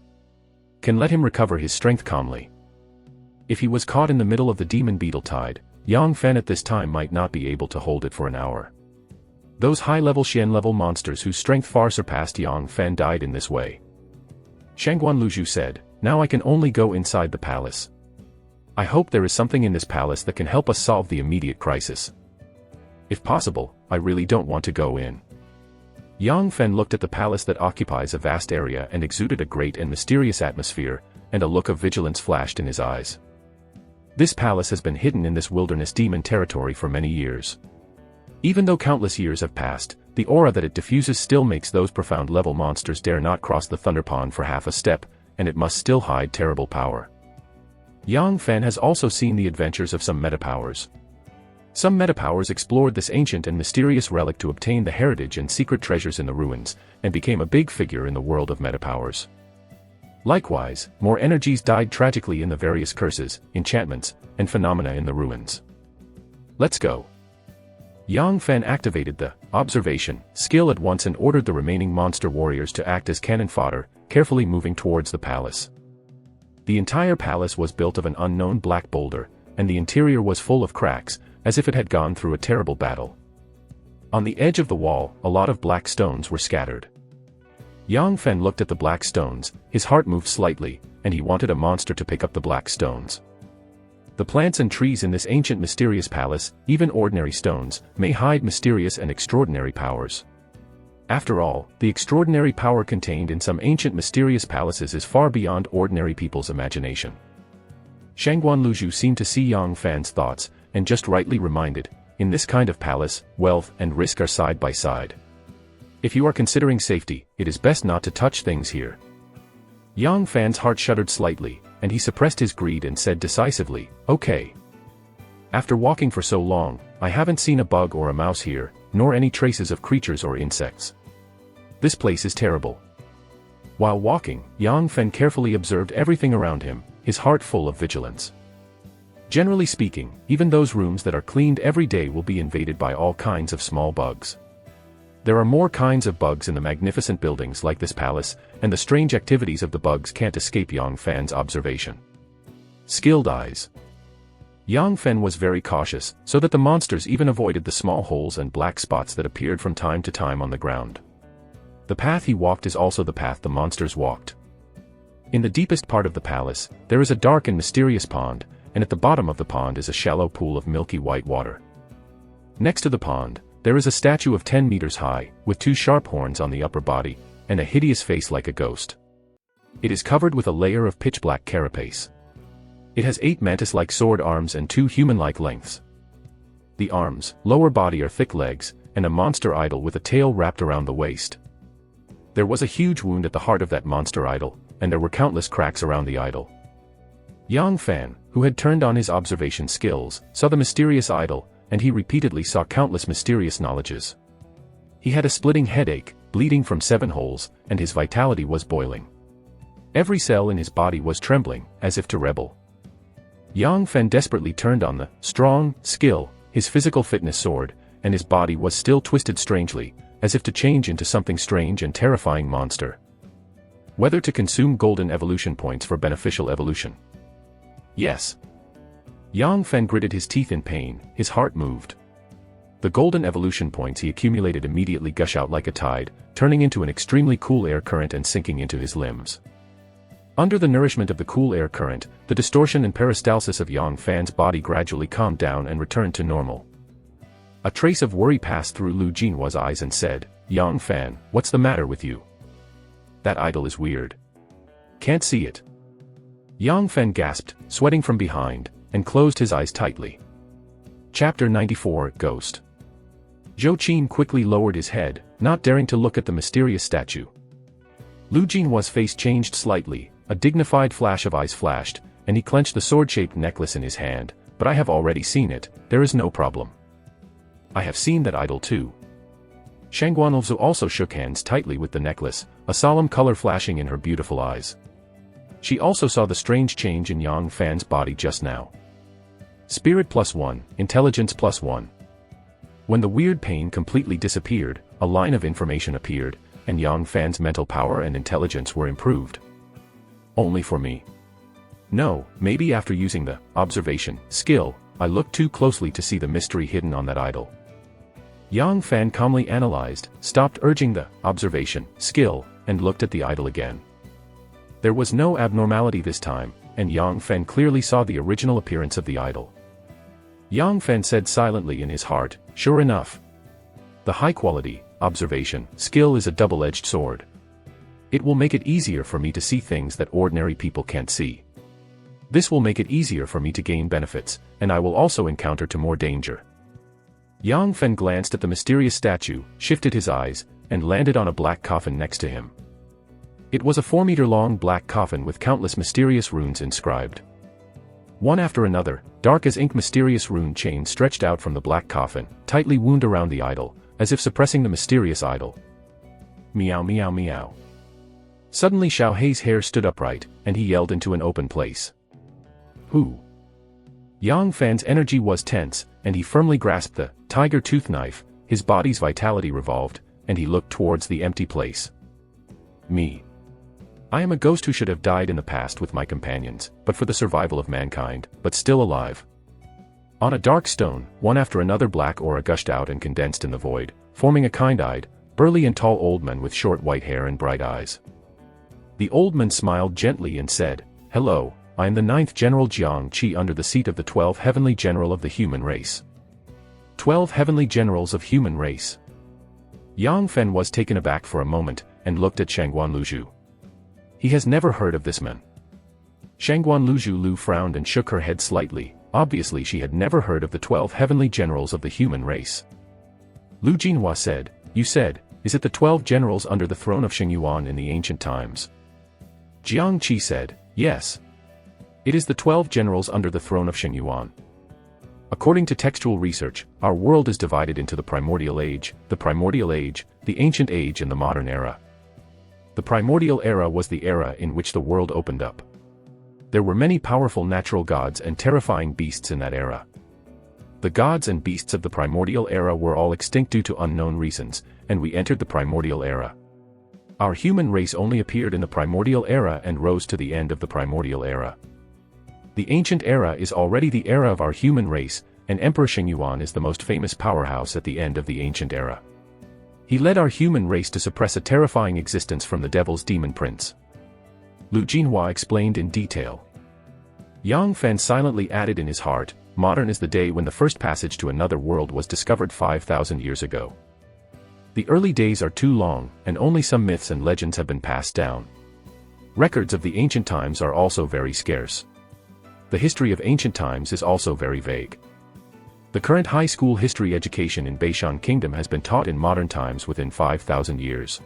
Can let him recover his strength calmly. If he was caught in the middle of the demon beetle tide, Yang Fan at this time might not be able to hold it for an hour. Those high-level Xian-level monsters whose strength far surpassed Yang Fan died in this way. Shangguan Luzhu said, now I can only go inside the palace. I hope there is something in this palace that can help us solve the immediate crisis. If possible, I really don't want to go in. Yang Fen looked at the palace that occupies a vast area and exuded a great and mysterious atmosphere, and a look of vigilance flashed in his eyes. This palace has been hidden in this wilderness demon territory for many years. Even though countless years have passed, the aura that it diffuses still makes those profound level monsters dare not cross the Thunder Pond for half a step, and it must still hide terrible power. Yang Fen has also seen the adventures of some metapowers. Some metapowers explored this ancient and mysterious relic to obtain the heritage and secret treasures in the ruins, and became a big figure in the world of metapowers. Likewise, more energies died tragically in the various curses, enchantments, and phenomena in the ruins. Let's go. Yang Fen activated the observation skill at once and ordered the remaining monster warriors to act as cannon fodder, carefully moving towards the palace. The entire palace was built of an unknown black boulder, and the interior was full of cracks, as if it had gone through a terrible battle. On the edge of the wall, a lot of black stones were scattered. Yang Fen looked at the black stones, his heart moved slightly, and he wanted a monster to pick up the black stones. The plants and trees in this ancient mysterious palace, even ordinary stones, may hide mysterious and extraordinary powers. After all, the extraordinary power contained in some ancient mysterious palaces is far beyond ordinary people's imagination. Shangguan Luzhu seemed to see Yang Fan's thoughts, and just rightly reminded, in this kind of palace, wealth and risk are side by side. If you are considering safety, it is best not to touch things here. Yang Fan's heart shuddered slightly, and he suppressed his greed and said decisively, "Okay. After walking for so long, I haven't seen a bug or a mouse here, nor any traces of creatures or insects. This place is terrible." While walking, Yang Fen carefully observed everything around him, his heart full of vigilance. Generally speaking, even those rooms that are cleaned every day will be invaded by all kinds of small bugs. There are more kinds of bugs in the magnificent buildings like this palace, and the strange activities of the bugs can't escape Yang Fan's observation. Skilled eyes. Yang Fen was very cautious, so that the monsters even avoided the small holes and black spots that appeared from time to time on the ground. The path he walked is also the path the monsters walked. In the deepest part of the palace, there is a dark and mysterious pond, and at the bottom of the pond is a shallow pool of milky white water. Next to the pond, there is a statue of 10 meters high, with 2 sharp horns on the upper body, and a hideous face like a ghost. It is covered with a layer of pitch-black carapace. It has 8 mantis-like sword arms and 2 human-like lengths. The arms, lower body are thick legs, and a monster idol with a tail wrapped around the waist. There was a huge wound at the heart of that monster idol, and there were countless cracks around the idol. Yang Fan, who had turned on his observation skills, saw the mysterious idol, and he repeatedly saw countless mysterious knowledges. He had a splitting headache, bleeding from 7 holes, and his vitality was boiling. Every cell in his body was trembling, as if to rebel. Yang Fen desperately turned on the strong skill, his physical fitness soared, and his body was still twisted strangely, as if to change into something strange and terrifying monster. Whether to consume golden evolution points for beneficial evolution. Yes. Yang Fen gritted his teeth in pain, his heart moved. The golden evolution points he accumulated immediately gush out like a tide, turning into an extremely cool air current and sinking into his limbs. Under the nourishment of the cool air current, the distortion and peristalsis of Yang Fan's body gradually calmed down and returned to normal. A trace of worry passed through Lu Jinhua's eyes and said, "Yang Fan, what's the matter with you? That idol is weird. Can't see it." Yang Fen gasped, sweating from behind, and closed his eyes tightly. Chapter 94, Ghost. Zhou Qin quickly lowered his head, not daring to look at the mysterious statue. Lu Jinhua's face changed slightly, a dignified flash of eyes flashed, and he clenched the sword-shaped necklace in his hand. "But I have already seen it, there is no problem. I have seen that idol too." Shangguan Luzhu also shook hands tightly with the necklace, a solemn color flashing in her beautiful eyes. She also saw the strange change in Yang Fan's body just now. Spirit +1, Intelligence +1. When the weird pain completely disappeared, a line of information appeared, and Yang Fan's mental power and intelligence were improved. Only for me. No, maybe after using the observation skill, I looked too closely to see the mystery hidden on that idol. Yang Fan calmly analyzed, stopped urging the observation skill, and looked at the idol again. There was no abnormality this time, and Yang Fen clearly saw the original appearance of the idol. Yang Fen said silently in his heart, "Sure enough. The high-quality observation skill is a double-edged sword. It will make it easier for me to see things that ordinary people can't see. This will make it easier for me to gain benefits, and I will also encounter to more danger." Yang Fen glanced at the mysterious statue, shifted his eyes, and landed on a black coffin next to him. It was a 4-meter-long black coffin with countless mysterious runes inscribed. One after another, dark as ink mysterious rune chains stretched out from the black coffin, tightly wound around the idol, as if suppressing the mysterious idol. Meow meow meow. Suddenly Xiao Hei's hair stood upright, and he yelled into an open place. "Who?" Yang Fan's energy was tense, and he firmly grasped the tiger tooth knife, his body's vitality revolved, and he looked towards the empty place. "Me. I am a ghost who should have died in the past with my companions, but for the survival of mankind, but still alive." On a dark stone, one after another black aura gushed out and condensed in the void, forming a kind-eyed, burly and tall old man with short white hair and bright eyes. The old man smiled gently and said, "Hello, I am the 9th General Jiang Qi under the seat of the 12 Heavenly General of the human race." 12 Heavenly Generals of human race. Yang Fen was taken aback for a moment, and looked at Shangguan Luzhu. He has never heard of this man. Shangguan Luzhu frowned and shook her head slightly. Obviously she had never heard of the 12 Heavenly Generals of the human race. Lu Jinhua said, "You said, is it the 12 generals under the throne of Shengyuan in the ancient times?" Jiang Qi said, "Yes. It is the 12 generals under the throne of Shengyuan. According to textual research, our world is divided into the Primordial Age, the Ancient Age and the Modern Era. The Primordial Era was the era in which the world opened up. There were many powerful natural gods and terrifying beasts in that era. The gods and beasts of the Primordial Era were all extinct due to unknown reasons, and we entered the Primordial Era. Our human race only appeared in the Primordial Era and rose to the end of the Primordial Era. The Ancient Era is already the era of our human race, and Emperor Shengyuan is the most famous powerhouse at the end of the Ancient Era. He led our human race to suppress a terrifying existence from the Devil's Demon Prince." Lu Jinhua explained in detail. Yang Fen silently added in his heart, "Modern is the day when the first passage to another world was discovered 5,000 years ago. The early days are too long, and only some myths and legends have been passed down. Records of the ancient times are also very scarce. The history of ancient times is also very vague. The current high school history education in Beishan Kingdom has been taught in modern times within 5,000 years.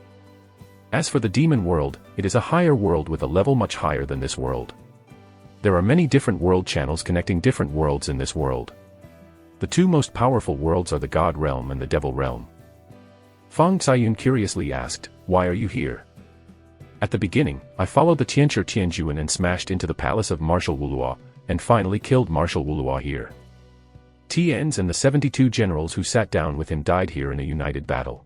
As for the demon world, it is a higher world with a level much higher than this world. There are many different world channels connecting different worlds in this world. The two most powerful worlds are the God Realm and the Devil Realm." Fang Caiyun curiously asked, "Why are you here?" "At the beginning, I followed the Tianshi Tianjuan and smashed into the palace of Marshal Wuluo, and finally killed Marshal Wuluo here. Tian's and the 72 generals who sat down with him died here in a united battle.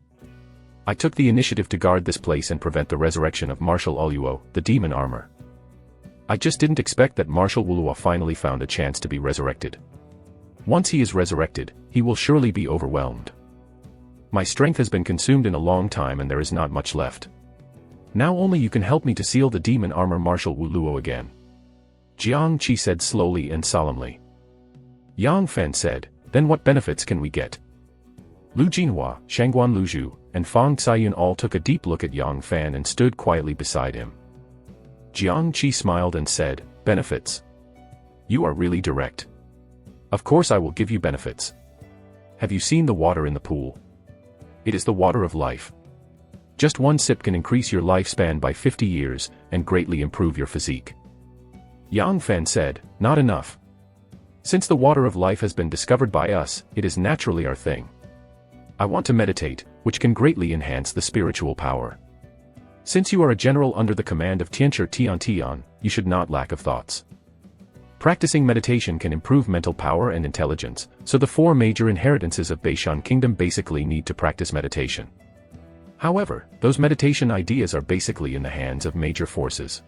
I took the initiative to guard this place and prevent the resurrection of Marshal Oluo, the demon armor. I just didn't expect that Marshal Wuluo finally found a chance to be resurrected. Once he is resurrected, he will surely be overwhelmed. My strength has been consumed in a long time and there is not much left. Now only you can help me to seal the demon armor Marshal Wuluo again." Jiang Qi said slowly and solemnly. Yang Fen said, "Then what benefits can we get?" Lu Jinhua, Shangguan Luzhu, and Fang Caiyun all took a deep look at Yang Fen and stood quietly beside him. Jiang Qi smiled and said, "Benefits? You are really direct. Of course I will give you benefits. Have you seen the water in the pool? It is the water of life. Just one sip can increase your lifespan by 50 years, and greatly improve your physique." Yang Fen said, "Not enough. Since the water of life has been discovered by us, it is naturally our thing. I want to meditate, which can greatly enhance the spiritual power. Since you are a general under the command of Tianshi Tian, you should not lack of thoughts. Practicing meditation can improve mental power and intelligence, so the 4 major inheritances of Beishan Kingdom basically need to practice meditation. However, those meditation ideas are basically in the hands of major forces.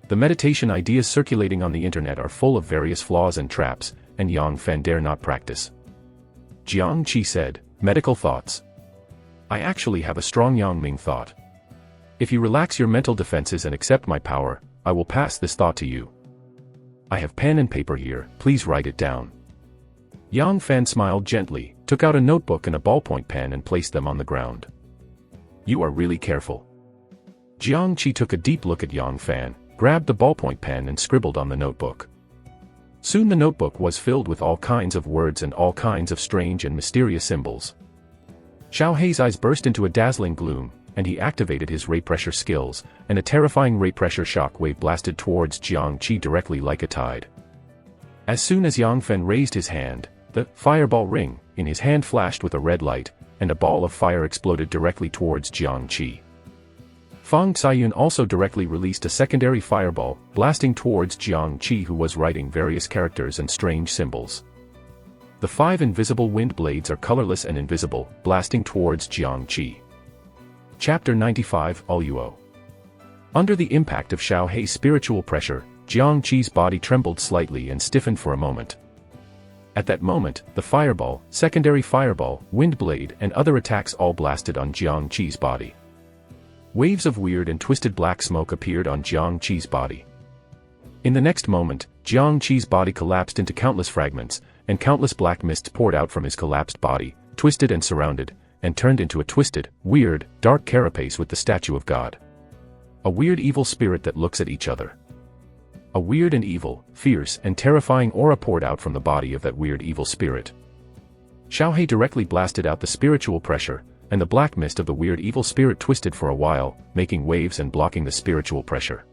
The meditation ideas circulating on the internet are full of various flaws and traps, and Yang Fen dare not practice." Jiang Qi said, "Medical thoughts. I actually have a strong Yangming thought. If you relax your mental defenses and accept my power, I will pass this thought to you. I have pen and paper here, please write it down." Yang Fen smiled gently, took out a notebook and a ballpoint pen and placed them on the ground. "You are really careful." Jiang Qi took a deep look at Yang Fen, grabbed the ballpoint pen and scribbled on the notebook. Soon the notebook was filled with all kinds of words and all kinds of strange and mysterious symbols. Xiao Hei's eyes burst into a dazzling gloom, and he activated his ray pressure skills, and a terrifying ray pressure shock wave blasted towards Jiang Qi directly like a tide. As soon as Yang Fen raised his hand, the fireball ring in his hand flashed with a red light, and a ball of fire exploded directly towards Jiang Qi. Fang Caiyun also directly released a secondary fireball, blasting towards Jiang Qi, who was writing various characters and strange symbols. The 5 invisible wind blades are colorless and invisible, blasting towards Jiang Qi. Chapter 95 Oluo. Under the impact of Xiao Hei's spiritual pressure, Jiang Qi's body trembled slightly and stiffened for a moment. At that moment, the fireball, secondary fireball, wind blade, and other attacks all blasted on Jiang Qi's body. Waves of weird and twisted black smoke appeared on Jiang Qi's body. In the next moment, Jiang Qi's body collapsed into countless fragments, and countless black mists poured out from his collapsed body, twisted and surrounded, and turned into a twisted, weird, dark carapace with the statue of God. A weird evil spirit that looks at each other. A weird and evil, fierce, and terrifying aura poured out from the body of that weird evil spirit. Xiaohei directly blasted out the spiritual pressure, and the black mist of the weird evil spirit twisted for a while, making waves and blocking the spiritual pressure.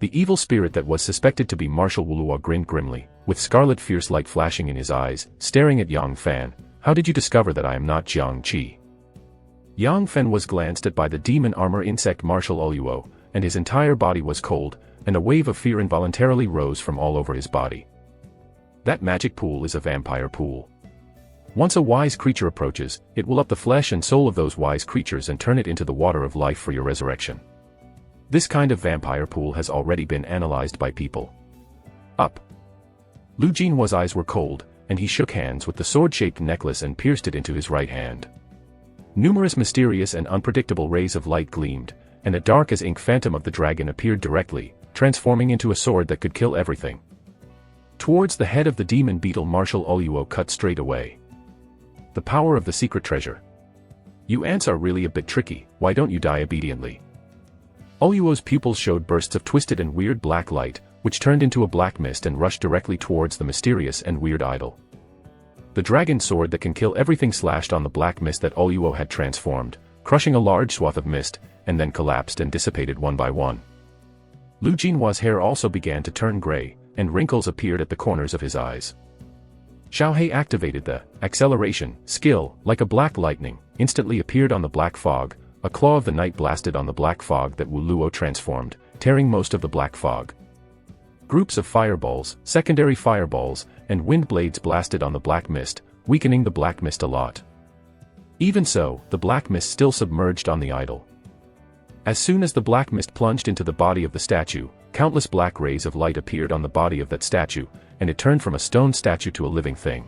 The evil spirit that was suspected to be Marshal Wuluo grinned grimly, with scarlet fierce light flashing in his eyes, staring at Yang Fan. How did you discover that I am not Jiang Qi? Yang Fan was glanced at by the demon armor insect Marshal Oluo, and his entire body was cold, and a wave of fear involuntarily rose from all over his body. That magic pool is a vampire pool. Once a wise creature approaches, it will up the flesh and soul of those wise creatures and turn it into the water of life for your resurrection. This kind of vampire pool has already been analyzed by people. Up. Lu Jinhua's eyes were cold, and he shook hands with the sword-shaped necklace and pierced it into his right hand. Numerous mysterious and unpredictable rays of light gleamed, and a dark-as-ink phantom of the dragon appeared directly, transforming into a sword that could kill everything. Towards the head of the demon beetle Marshal Oluo cut straight away. The power of the secret treasure. You ants are really a bit tricky, why don't you die obediently? Oluo's pupils showed bursts of twisted and weird black light, which turned into a black mist and rushed directly towards the mysterious and weird idol. The dragon sword that can kill everything slashed on the black mist that Oluo had transformed, crushing a large swath of mist, and then collapsed and dissipated one by one. Lu Jinhua's hair also began to turn gray, and wrinkles appeared at the corners of his eyes. Xiaohei activated the acceleration skill, like a black lightning, instantly appeared on the black fog. A claw of the night blasted on the black fog that Wu Luo transformed, tearing most of the black fog. Groups of fireballs, secondary fireballs, and wind blades blasted on the black mist, weakening the black mist a lot. Even so, the black mist still submerged on the idol. As soon as the black mist plunged into the body of the statue, countless black rays of light appeared on the body of that statue, and it turned from a stone statue to a living thing.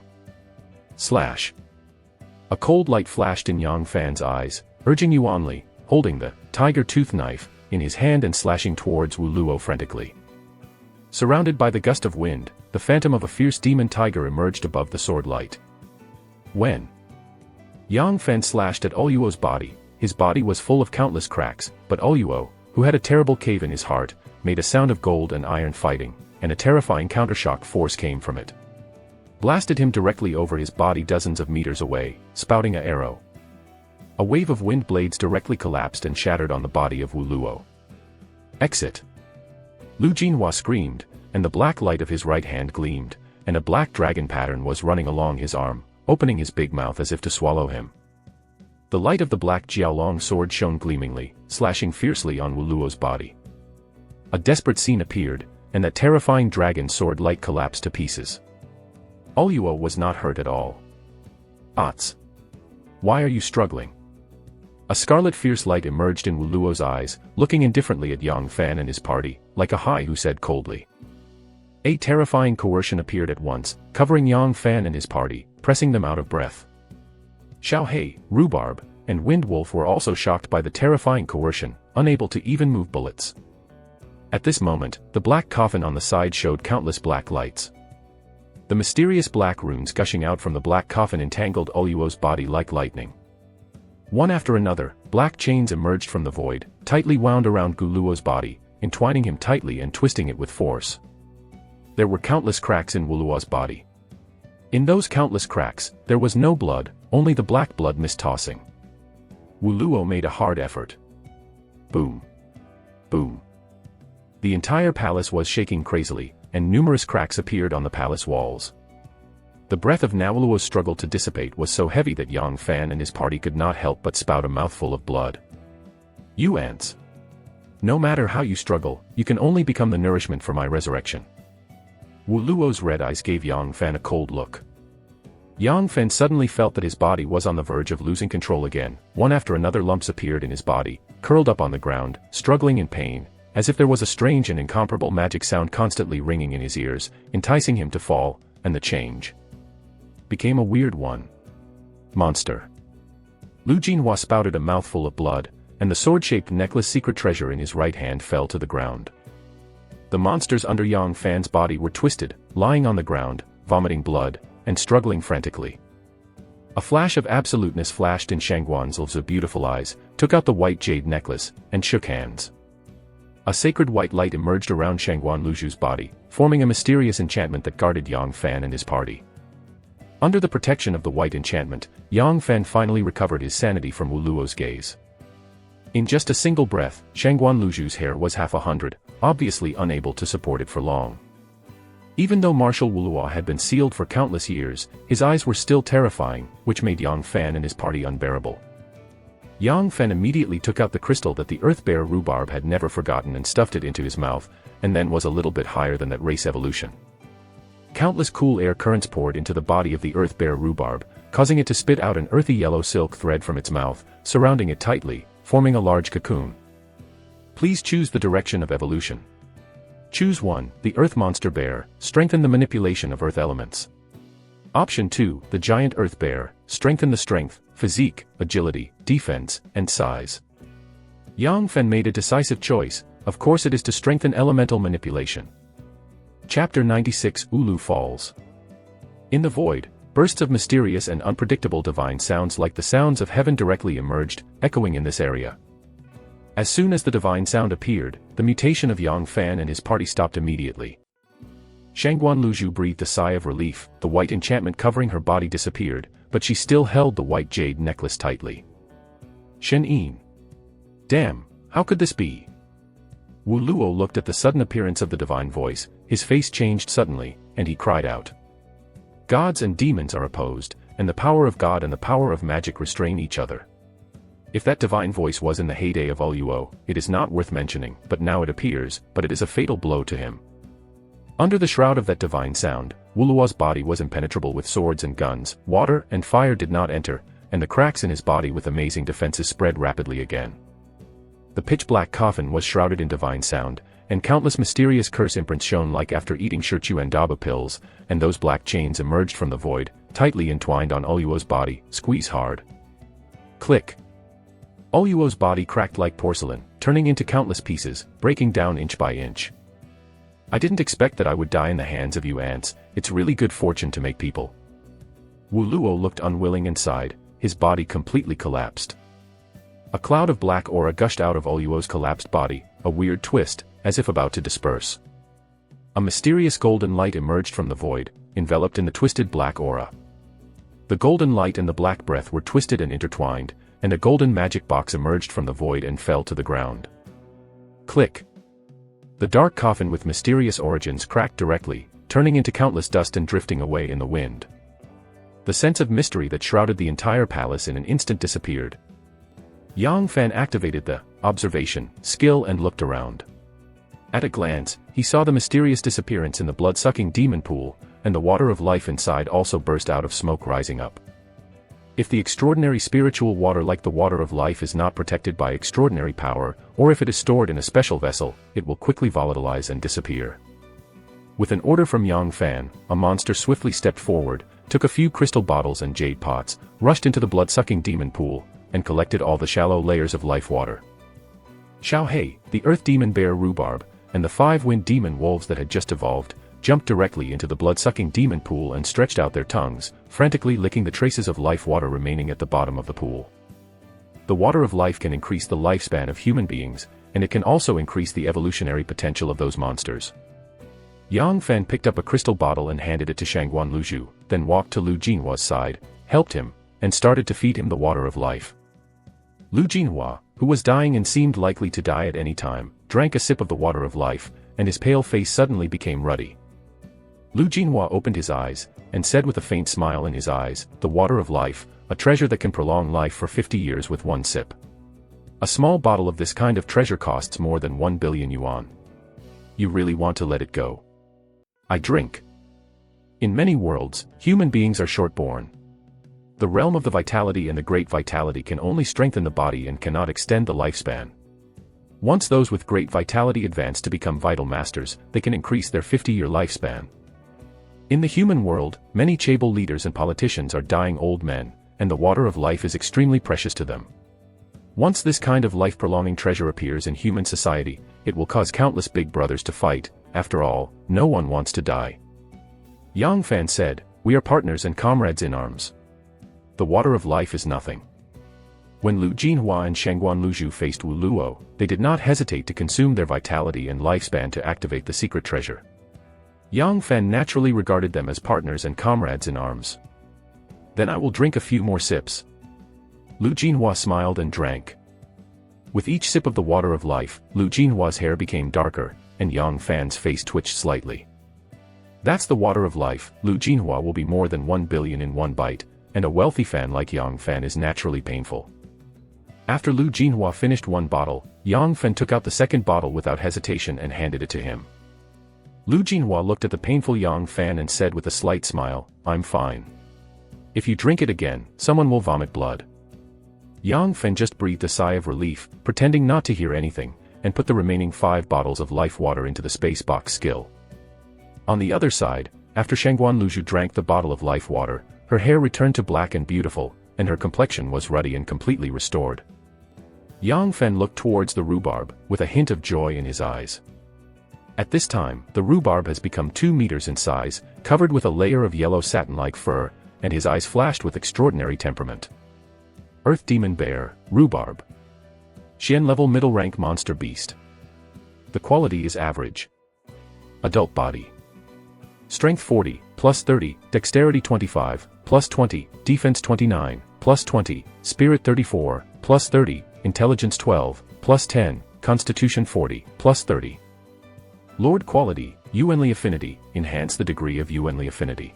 Slash. A cold light flashed in Yang Fan's eyes, urging Yuan Li, holding the tiger tooth knife in his hand and slashing towards Wu Luo frantically. Surrounded by the gust of wind, the phantom of a fierce demon tiger emerged above the sword light. When Yang Fan slashed at Oluo's body, his body was full of countless cracks, but Oluo, who had a terrible cave in his heart, made a sound of gold and iron fighting, and a terrifying countershock force came from it. Blasted him directly over his body dozens of meters away, spouting an arrow. A wave of wind blades directly collapsed and shattered on the body of Wu Luo. Exit. Lu Jinhua screamed, and the black light of his right hand gleamed, and a black dragon pattern was running along his arm, opening his big mouth as if to swallow him. The light of the black Jiaolong sword shone gleamingly, slashing fiercely on Wu Luo's body. A desperate scene appeared, and that terrifying dragon sword light collapsed to pieces. Oluo was not hurt at all. Ots. Why are you struggling? A scarlet fierce light emerged in Wu Luo's eyes, looking indifferently at Yang Fan and his party, like a Hai who said coldly. A terrifying coercion appeared at once, covering Yang Fan and his party, pressing them out of breath. Xiaohei, Rhubarb, and Wind Wolf were also shocked by the terrifying coercion, unable to even move bullets. At this moment, the black coffin on the side showed countless black lights. The mysterious black runes gushing out from the black coffin entangled Oluo's body like lightning. One after another, black chains emerged from the void, tightly wound around Gu Luo's body, entwining him tightly and twisting it with force. There were countless cracks in Wu Luo's body. In those countless cracks, there was no blood, only the black blood mist tossing. Wu Luo made a hard effort. Boom. Boom. The entire palace was shaking crazily, and numerous cracks appeared on the palace walls. The breath of Nawuluo's struggle to dissipate was so heavy that Yang Fan and his party could not help but spout a mouthful of blood. You ants. No matter how you struggle, you can only become the nourishment for my resurrection. Wu Luo's red eyes gave Yang Fan a cold look. Yang Fan suddenly felt that his body was on the verge of losing control again. One after another lumps appeared in his body, curled up on the ground, struggling in pain, as if there was a strange and incomparable magic sound constantly ringing in his ears, enticing him to fall, and the change. became a weird one. Monster. Lu Jinhua spouted a mouthful of blood, and the sword-shaped necklace secret treasure in his right hand fell to the ground. The monsters under Yang Fan's body were twisted, lying on the ground, vomiting blood, and struggling frantically. A flash of absoluteness flashed in Shangguan's beautiful eyes, took out the white jade necklace, and shook hands. A sacred white light emerged around Shangguan Luju's body, forming a mysterious enchantment that guarded Yang Fan and his party. Under the protection of the white enchantment, Yang Fan finally recovered his sanity from Wu Luo's gaze. In just a single breath, Shangguan Luju's hair was 100, obviously unable to support it for long. Even though Marshal Wu Luo had been sealed for countless years, his eyes were still terrifying, which made Yang Fan and his party unbearable. Yang Fan immediately took out the crystal that the Earth Bear rhubarb had never forgotten and stuffed it into his mouth, and then was a little bit higher than that race evolution. Countless cool air currents poured into the body of the Earth Bear rhubarb, causing it to spit out an earthy yellow silk thread from its mouth, surrounding it tightly, forming a large cocoon. Please choose the direction of evolution. Choose 1, the Earth Monster Bear, strengthen the manipulation of Earth elements. Option 2, the Giant Earth Bear, strengthen the strength, physique, agility, defense, and size. Yang Fan made a decisive choice, of course it is to strengthen elemental manipulation. Chapter 96 Ulu Falls. In the void, bursts of mysterious and unpredictable divine sounds like the sounds of heaven directly emerged, echoing in this area. As soon as the divine sound appeared, the mutation of Yang Fan and his party stopped immediately. Shangguan Luju breathed a sigh of relief, the white enchantment covering her body disappeared, but she still held the white jade necklace tightly. Shen Yin. Damn, how could this be? Wu Luo looked at the sudden appearance of the divine voice, his face changed suddenly, and he cried out. Gods and demons are opposed, and the power of God and the power of magic restrain each other. If that divine voice was in the heyday of Luo, it is not worth mentioning, but now it appears, but it is a fatal blow to him. Under the shroud of that divine sound, Wu Luo's body was impenetrable with swords and guns, water and fire did not enter, and the cracks in his body with amazing defenses spread rapidly again. The pitch-black coffin was shrouded in divine sound, and countless mysterious curse imprints shone like after eating Shirchu and Daba pills, and those black chains emerged from the void, tightly entwined on Luo's body, squeeze hard. Click. Luo's body cracked like porcelain, turning into countless pieces, breaking down inch by inch. I didn't expect that I would die in the hands of you ants, it's really good fortune to make people. Wu Luo looked unwilling and sighed, his body completely collapsed. A cloud of black aura gushed out of Luo's collapsed body, a weird twist, as if about to disperse. A mysterious golden light emerged from the void, enveloped in the twisted black aura. The golden light and the black breath were twisted and intertwined, and a golden magic box emerged from the void and fell to the ground. Click. The dark coffin with mysterious origins cracked directly, turning into countless dust and drifting away in the wind. The sense of mystery that shrouded the entire palace in an instant disappeared. Yang Fan activated the observation skill and looked around. At a glance, he saw the mysterious disappearance in the blood-sucking demon pool, and the water of life inside also burst out of smoke rising up. If the extraordinary spiritual water like the water of life is not protected by extraordinary power, or if it is stored in a special vessel, it will quickly volatilize and disappear. With an order from Yang Fan, a monster swiftly stepped forward, took a few crystal bottles and jade pots, rushed into the blood-sucking demon pool, and collected all the shallow layers of life water. Xiao Hei, the earth demon bear rhubarb, and the 5 wind demon wolves that had just evolved, jumped directly into the blood-sucking demon pool and stretched out their tongues, frantically licking the traces of life water remaining at the bottom of the pool. The water of life can increase the lifespan of human beings, and it can also increase the evolutionary potential of those monsters. Yang Fan picked up a crystal bottle and handed it to Shangguan Luju, then walked to Lu Jinhua's side, helped him, and started to feed him the water of life. Lu Jinhua, who was dying and seemed likely to die at any time, drank a sip of the water of life, and his pale face suddenly became ruddy. Lu Jinhua opened his eyes, and said with a faint smile in his eyes, the water of life, a treasure that can prolong life for 50 years with one sip. A small bottle of this kind of treasure costs more than 1 billion yuan. You really want to let it go? I drink. In many worlds, human beings are short-born. The realm of the vitality and the great vitality can only strengthen the body and cannot extend the lifespan. Once those with great vitality advance to become vital masters, they can increase their 50-year lifespan. In the human world, many chaebol leaders and politicians are dying old men, and the water of life is extremely precious to them. Once this kind of life-prolonging treasure appears in human society, it will cause countless big brothers to fight. After all, no one wants to die. Yang Fan said, "We are partners and comrades in arms. The water of life is nothing." When Lu Jinhua and Shangguan Luzhu faced Wu Luo, they did not hesitate to consume their vitality and lifespan to activate the secret treasure. Yang Fan naturally regarded them as partners and comrades in arms. "Then I will drink a few more sips." Lu Jinhua smiled and drank. With each sip of the water of life, Lu Jinhua's hair became darker, and Yang Fan's face twitched slightly. "That's the water of life." Lu Jinhua will be more than 1 billion in one bite, and a wealthy fan like Yang Fan is naturally painful. After Lu Jinhua finished one bottle, Yang Fan took out the second bottle without hesitation and handed it to him. Lu Jinhua looked at the painful Yang Fan and said with a slight smile, "I'm fine. If you drink it again, someone will vomit blood." Yang Fan just breathed a sigh of relief, pretending not to hear anything, and put the remaining 5 bottles of life water into the space box skill. On the other side, after Shangguan Luzhu drank the bottle of life water, her hair returned to black and beautiful, and her complexion was ruddy and completely restored. Yang Fan looked towards the rhubarb, with a hint of joy in his eyes. At this time, the rhubarb has become 2 meters in size, covered with a layer of yellow satin-like fur, and his eyes flashed with extraordinary temperament. Earth Demon Bear, Rhubarb. Xian level middle rank monster beast. The quality is average. Adult body. Strength 40, plus 30, Dexterity 25, plus 20, Defense 29, plus 20, Spirit 34, plus 30, Intelligence 12, plus 10, Constitution 40, plus 30. Lord Quality, Yuanli Affinity, enhance the degree of Yuanli Affinity.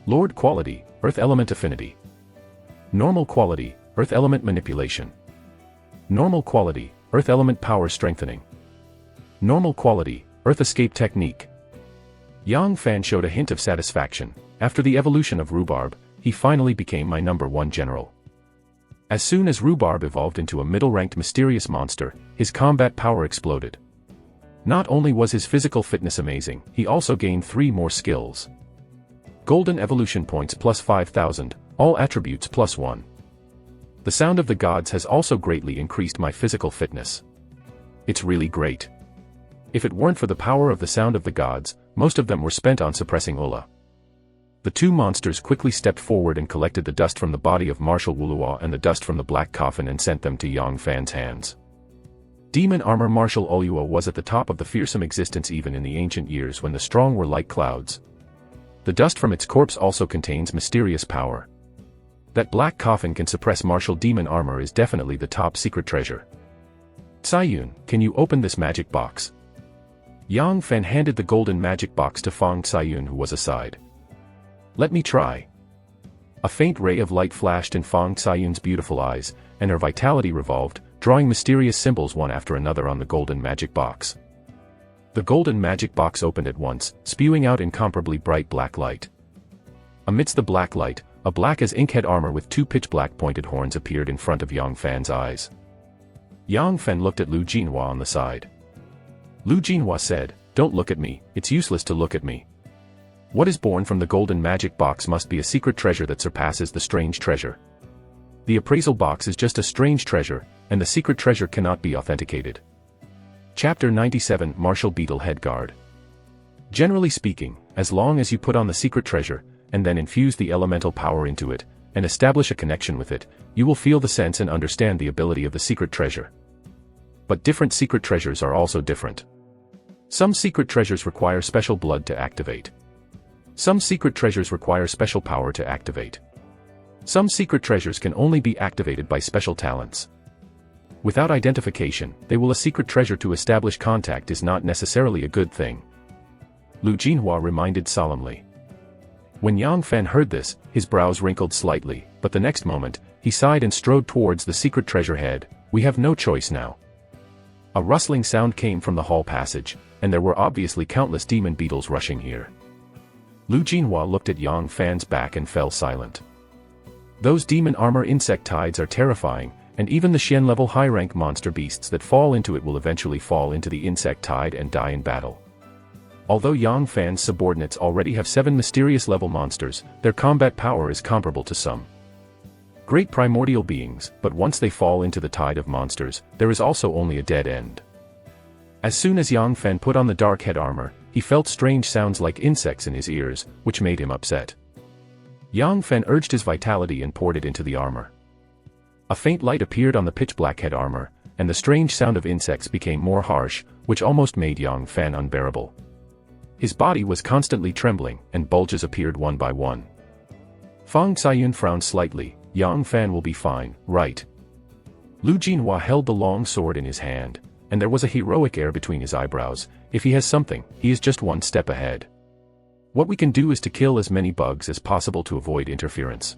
Lord Quality, Earth Element Affinity. Normal Quality, Earth Element Manipulation. Normal Quality, Earth Element Power Strengthening. Normal Quality, Earth Escape Technique. Yang Fan showed a hint of satisfaction. After the evolution of Rhubarb, he finally became my #1 general. As soon as Rhubarb evolved into a middle-ranked mysterious monster, his combat power exploded. Not only was his physical fitness amazing, he also gained 3 more skills. Golden Evolution Points plus 5,000, all attributes plus 1. The Sound of the Gods has also greatly increased my physical fitness. It's really great. If it weren't for the power of the Sound of the Gods, most of them were spent on suppressing Ula. The 2 monsters quickly stepped forward and collected the dust from the body of Marshal Wuluo and the dust from the black coffin and sent them to Yang Fan's hands. Demon Armor Marshal Oluo was at the top of the fearsome existence even in the ancient years when the strong were like clouds. The dust from its corpse also contains mysterious power. That black coffin can suppress martial demon armor is definitely the top secret treasure. Caiyun, can you open this magic box? Yang Fan handed the golden magic box to Fang Caiyun, who was aside. Let me try. A faint ray of light flashed in Fang Caiyun's beautiful eyes, and her vitality revolved, drawing mysterious symbols one after another on the golden magic box. The golden magic box opened at once, spewing out incomparably bright black light. Amidst the black light, a black as ink head armor with 2 pitch-black pointed horns appeared in front of Yang Fan's eyes. Yang Fan looked at Lu Jinhua on the side. Lu Jinhua said, "Don't look at me, it's useless to look at me. What is born from the golden magic box must be a secret treasure that surpasses the strange treasure. The appraisal box is just a strange treasure, and the secret treasure cannot be authenticated." Chapter 97 Martial Beetle Head Guard. Generally speaking, as long as you put on the secret treasure, and then infuse the elemental power into it, and establish a connection with it, you will feel the sense and understand the ability of the secret treasure. But different secret treasures are also different. Some secret treasures require special blood to activate. Some secret treasures require special power to activate. Some secret treasures can only be activated by special talents. Without identification, they will a secret treasure to establish contact is not necessarily a good thing. Lu Jinhua reminded solemnly. When Yang Fan heard this, his brows wrinkled slightly, but the next moment, he sighed and strode towards the secret treasure head. We have no choice now. A rustling sound came from the hall passage, and there were obviously countless demon beetles rushing here. Lu Jinhua looked at Yang Fan's back and fell silent. Those demon armor insectides are terrifying, and even the Xian level high rank monster beasts that fall into it will eventually fall into the insect tide and die in battle. Although Yang Fan's subordinates already have 7 mysterious level monsters, their combat power is comparable to some great primordial beings, but once they fall into the tide of monsters, there is also only a dead end. As soon as Yang Fan put on the dark head armor, he felt strange sounds like insects in his ears, which made him upset. Yang Fan urged his vitality and poured it into the armor. A faint light appeared on the pitch-black head armor, and the strange sound of insects became more harsh, which almost made Yang Fan unbearable. His body was constantly trembling, and bulges appeared one by one. Fang Xianyun frowned slightly. Yang Fan will be fine, right? Lu Jinhua held the long sword in his hand, and there was a heroic air between his eyebrows. If he has something, he is just one step ahead. What we can do is to kill as many bugs as possible to avoid interference.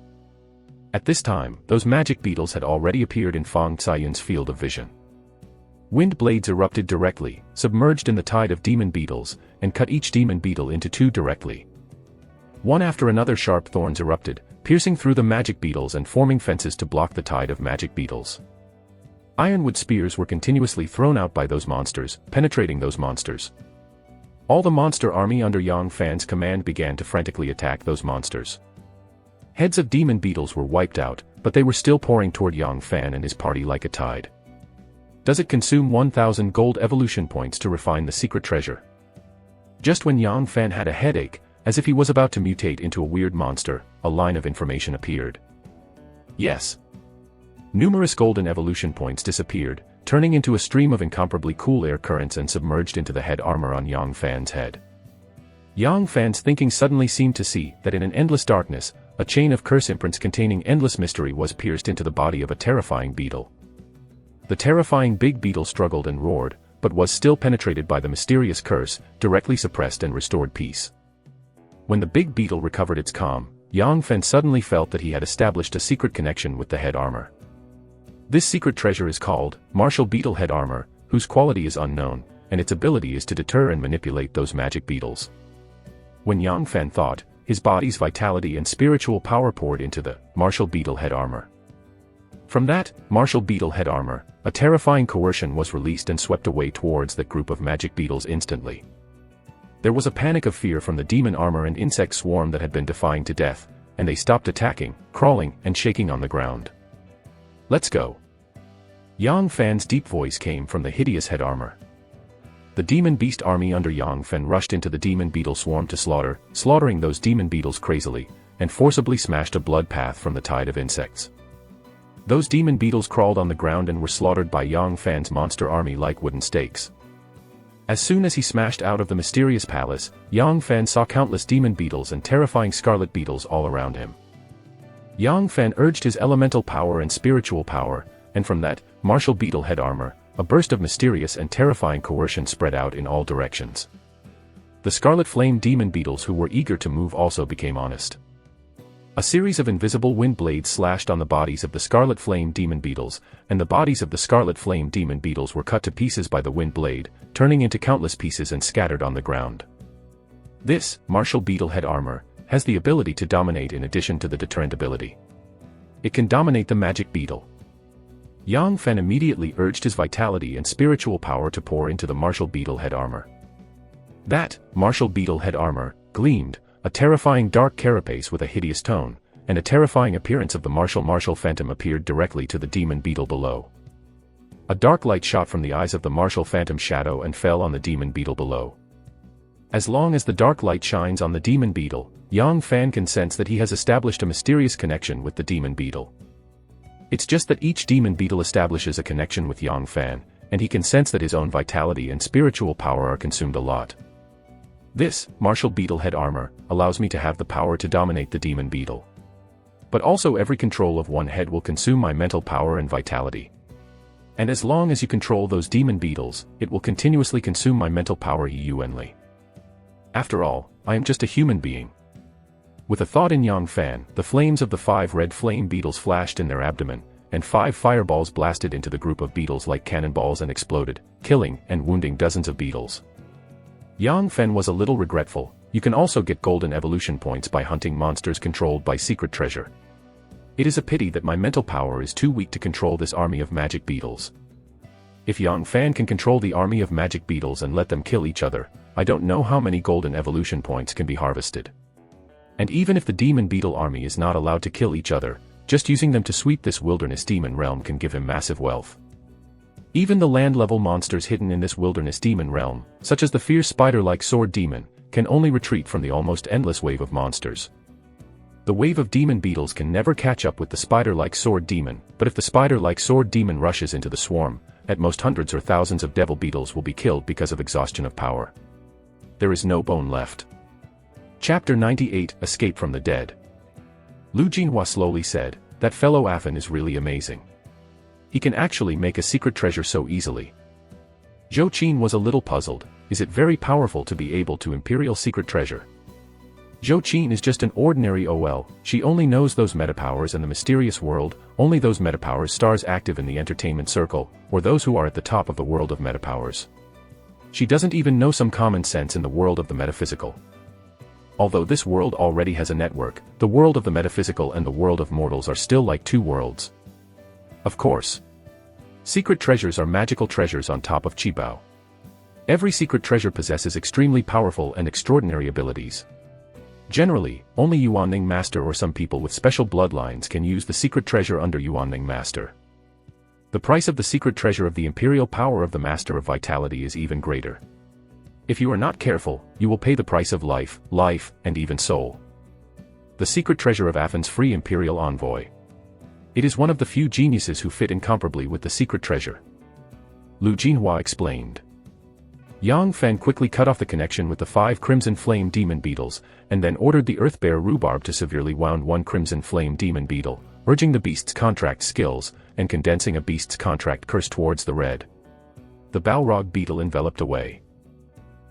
At this time, those magic beetles had already appeared in Fang Xianyun's field of vision. Wind blades erupted directly, submerged in the tide of demon beetles, and cut each demon beetle into 2 directly. One after another sharp thorns erupted, piercing through the magic beetles and forming fences to block the tide of magic beetles. Ironwood spears were continuously thrown out by those monsters, penetrating those monsters. All the monster army under Yang Fan's command began to frantically attack those monsters. Heads of demon beetles were wiped out, but they were still pouring toward Yang Fan and his party like a tide. Does it consume 1,000 gold evolution points to refine the secret treasure? Just when Yang Fan had a headache, as if he was about to mutate into a weird monster, a line of information appeared. Yes. Numerous golden evolution points disappeared, turning into a stream of incomparably cool air currents and submerged into the head armor on Yang Fan's head. Yang Fan's thinking suddenly seemed to see that in an endless darkness, a chain of curse imprints containing endless mystery was pierced into the body of a terrifying beetle. The terrifying big beetle struggled and roared, but was still penetrated by the mysterious curse, directly suppressed and restored peace. When the big beetle recovered its calm, Yang Fan suddenly felt that he had established a secret connection with the head armor. This secret treasure is called Martial Beetle Head Armor, whose quality is unknown, and its ability is to deter and manipulate those magic beetles. When Yang Fan thought, his body's vitality and spiritual power poured into the Martial Beetle Head Armor. From that Martial Beetle Head Armor, a terrifying coercion was released and swept away towards that group of magic beetles instantly. There was a panic of fear from the demon armor and insect swarm that had been defying to death, and they stopped attacking, crawling, and shaking on the ground. Let's go. Yang Fan's deep voice came from the hideous head armor. The demon beast army under Yang Fan rushed into the demon beetle swarm to slaughtering those demon beetles crazily, and forcibly smashed a blood path from the tide of insects. Those demon beetles crawled on the ground and were slaughtered by Yang Fan's monster army like wooden stakes. As soon as he smashed out of the mysterious palace, Yang Fan saw countless demon beetles and terrifying scarlet beetles all around him. Yang Fan urged his elemental power and spiritual power, and from that Martial Beetle Head Armor, a burst of mysterious and terrifying coercion spread out in all directions. The scarlet flame demon beetles who were eager to move also became honest. A series of invisible wind blades slashed on the bodies of the scarlet flame demon beetles, and the bodies of the scarlet flame demon beetles were cut to pieces by the wind blade, turning into countless pieces and scattered on the ground. This Martial Beetle Head Armor has the ability to dominate in addition to the deterrent ability. It can dominate the magic beetle. Yang Fan immediately urged his vitality and spiritual power to pour into the Martial Beetle Head Armor. That Martial Beetle Head Armor gleamed, a terrifying dark carapace with a hideous tone, and a terrifying appearance of the Martial Phantom appeared directly to the demon beetle below. A dark light shot from the eyes of the Martial Phantom shadow and fell on the demon beetle below. As long as the dark light shines on the demon beetle, Yang Fan can sense that he has established a mysterious connection with the demon beetle. It's just that each demon beetle establishes a connection with Yang Fan, and he can sense that his own vitality and spiritual power are consumed a lot. This Martial Beetle Head Armor allows me to have the power to dominate the demon beetle. But also every control of one head will consume my mental power and vitality. And as long as you control those demon beetles, it will continuously consume my mental power yuanly. After all, I am just a human being. With a thought in Yang Fan, the flames of the 5 red flame beetles flashed in their abdomen, and 5 fireballs blasted into the group of beetles like cannonballs and exploded, killing and wounding dozens of beetles. Yang Fan was a little regretful. You can also get golden evolution points by hunting monsters controlled by secret treasure. It is a pity that my mental power is too weak to control this army of magic beetles. If Yang Fan can control the army of magic beetles and let them kill each other, I don't know how many golden evolution points can be harvested. And even if the demon beetle army is not allowed to kill each other, just using them to sweep this wilderness demon realm can give him massive wealth. Even the land-level monsters hidden in this wilderness demon realm, such as the fierce spider-like sword demon, can only retreat from the almost endless wave of monsters. The wave of demon beetles can never catch up with the spider-like sword demon, but if the spider-like sword demon rushes into the swarm, at most hundreds or thousands of devil beetles will be killed because of exhaustion of power. There is no bone left. Chapter 98, Escape from the Dead. Lu Jinhua slowly said, "That fellow Afan is really amazing. He can actually make a secret treasure so easily." Zhou Qin was a little puzzled. Is it very powerful to be able to imperial secret treasure? Zhou Qin is just an ordinary OL, she only knows those metapowers and the mysterious world, only those metapowers stars active in the entertainment circle, or those who are at the top of the world of metapowers. She doesn't even know some common sense in the world of the metaphysical. Although this world already has a network, the world of the metaphysical and the world of mortals are still like two worlds. Of course. Secret treasures are magical treasures on top of Qibao. Every secret treasure possesses extremely powerful and extraordinary abilities. Generally, only Yuanning Master or some people with special bloodlines can use the secret treasure under Yuanning Master. The price of the secret treasure of the imperial power of the Master of Vitality is even greater. If you are not careful, you will pay the price of life, and even soul. The secret treasure of Afan's free imperial envoy. It is one of the few geniuses who fit incomparably with the secret treasure. Lu Jinhua explained. Yang Fan quickly cut off the connection with the 5 Crimson Flame Demon Beetles, and then ordered the Earth Bear Rhubarb to severely wound 1 Crimson Flame Demon Beetle, urging the beast's contract skills, and condensing a beast's contract curse towards the red. The Balrog Beetle enveloped away.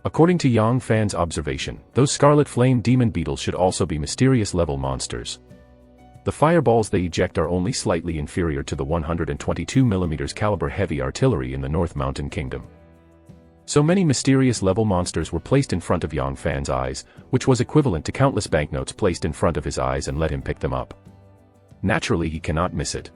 According to Yang Fan's observation, those Scarlet Flame Demon Beetles should also be mysterious level monsters. The fireballs they eject are only slightly inferior to the 122mm caliber heavy artillery in the North Mountain Kingdom. So many mysterious level monsters were placed in front of Yang Fan's eyes, which was equivalent to countless banknotes placed in front of his eyes and let him pick them up. Naturally he cannot miss it.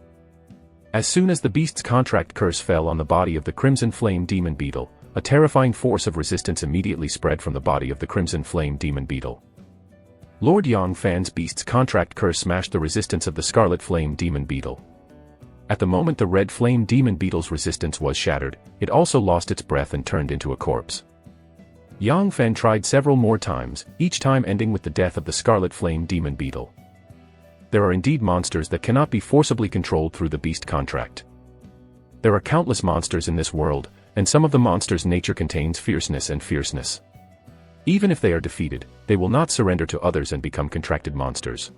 As soon as the beast's contract curse fell on the body of the Crimson Flame Demon Beetle, a terrifying force of resistance immediately spread from the body of the Crimson Flame Demon Beetle. Lord Yang Fan's beast's contract curse smashed the resistance of the Scarlet Flame Demon Beetle. At the moment the Red Flame Demon Beetle's resistance was shattered, it also lost its breath and turned into a corpse. Yang Fan tried several more times, each time ending with the death of the Scarlet Flame Demon Beetle. There are indeed monsters that cannot be forcibly controlled through the beast contract. There are countless monsters in this world, and some of the monsters' nature contains fierceness. Even if they are defeated, they will not surrender to others and become contracted monsters.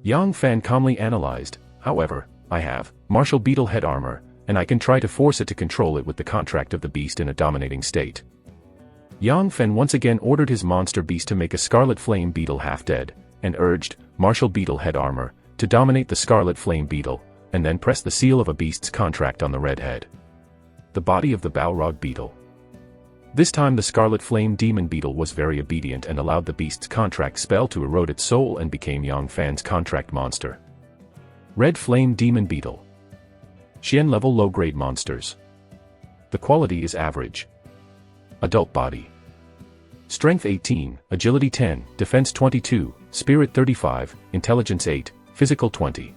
Yang Fan calmly analyzed, however, I have martial beetle head armor, and I can try to force it to control it with the contract of the beast in a dominating state. Yang Fan once again ordered his monster beast to make a Scarlet Flame Beetle half-dead, and urged, martial beetle head armor, to dominate the Scarlet Flame Beetle, and then press the seal of a beast's contract on the red head. The body of the Balrog Beetle. This time the Scarlet Flame Demon Beetle was very obedient and allowed the beast's contract spell to erode its soul and became Yang Fan's contract monster. Red Flame Demon Beetle. Xian level low-grade monsters. The quality is average. Adult body. Strength 18, Agility 10, Defense 22, Spirit 35, Intelligence 8, Physical 20.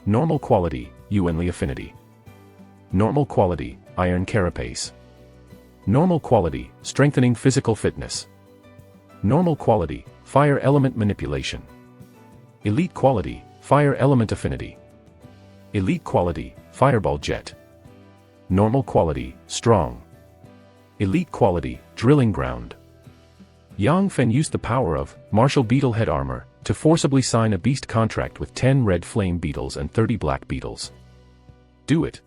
Normal quality, Yuanli Affinity. Normal quality, Iron Carapace. Normal quality, Strengthening Physical Fitness. Normal quality, Fire Element Manipulation. Elite quality, Fire Element Affinity. Elite quality, Fireball Jet. Normal quality, Strong. Elite quality, Drilling Ground. Yang Fan used the power of Martial Beetle Head Armor to forcibly sign a beast contract with 10 red flame beetles and 30 black beetles. Do it.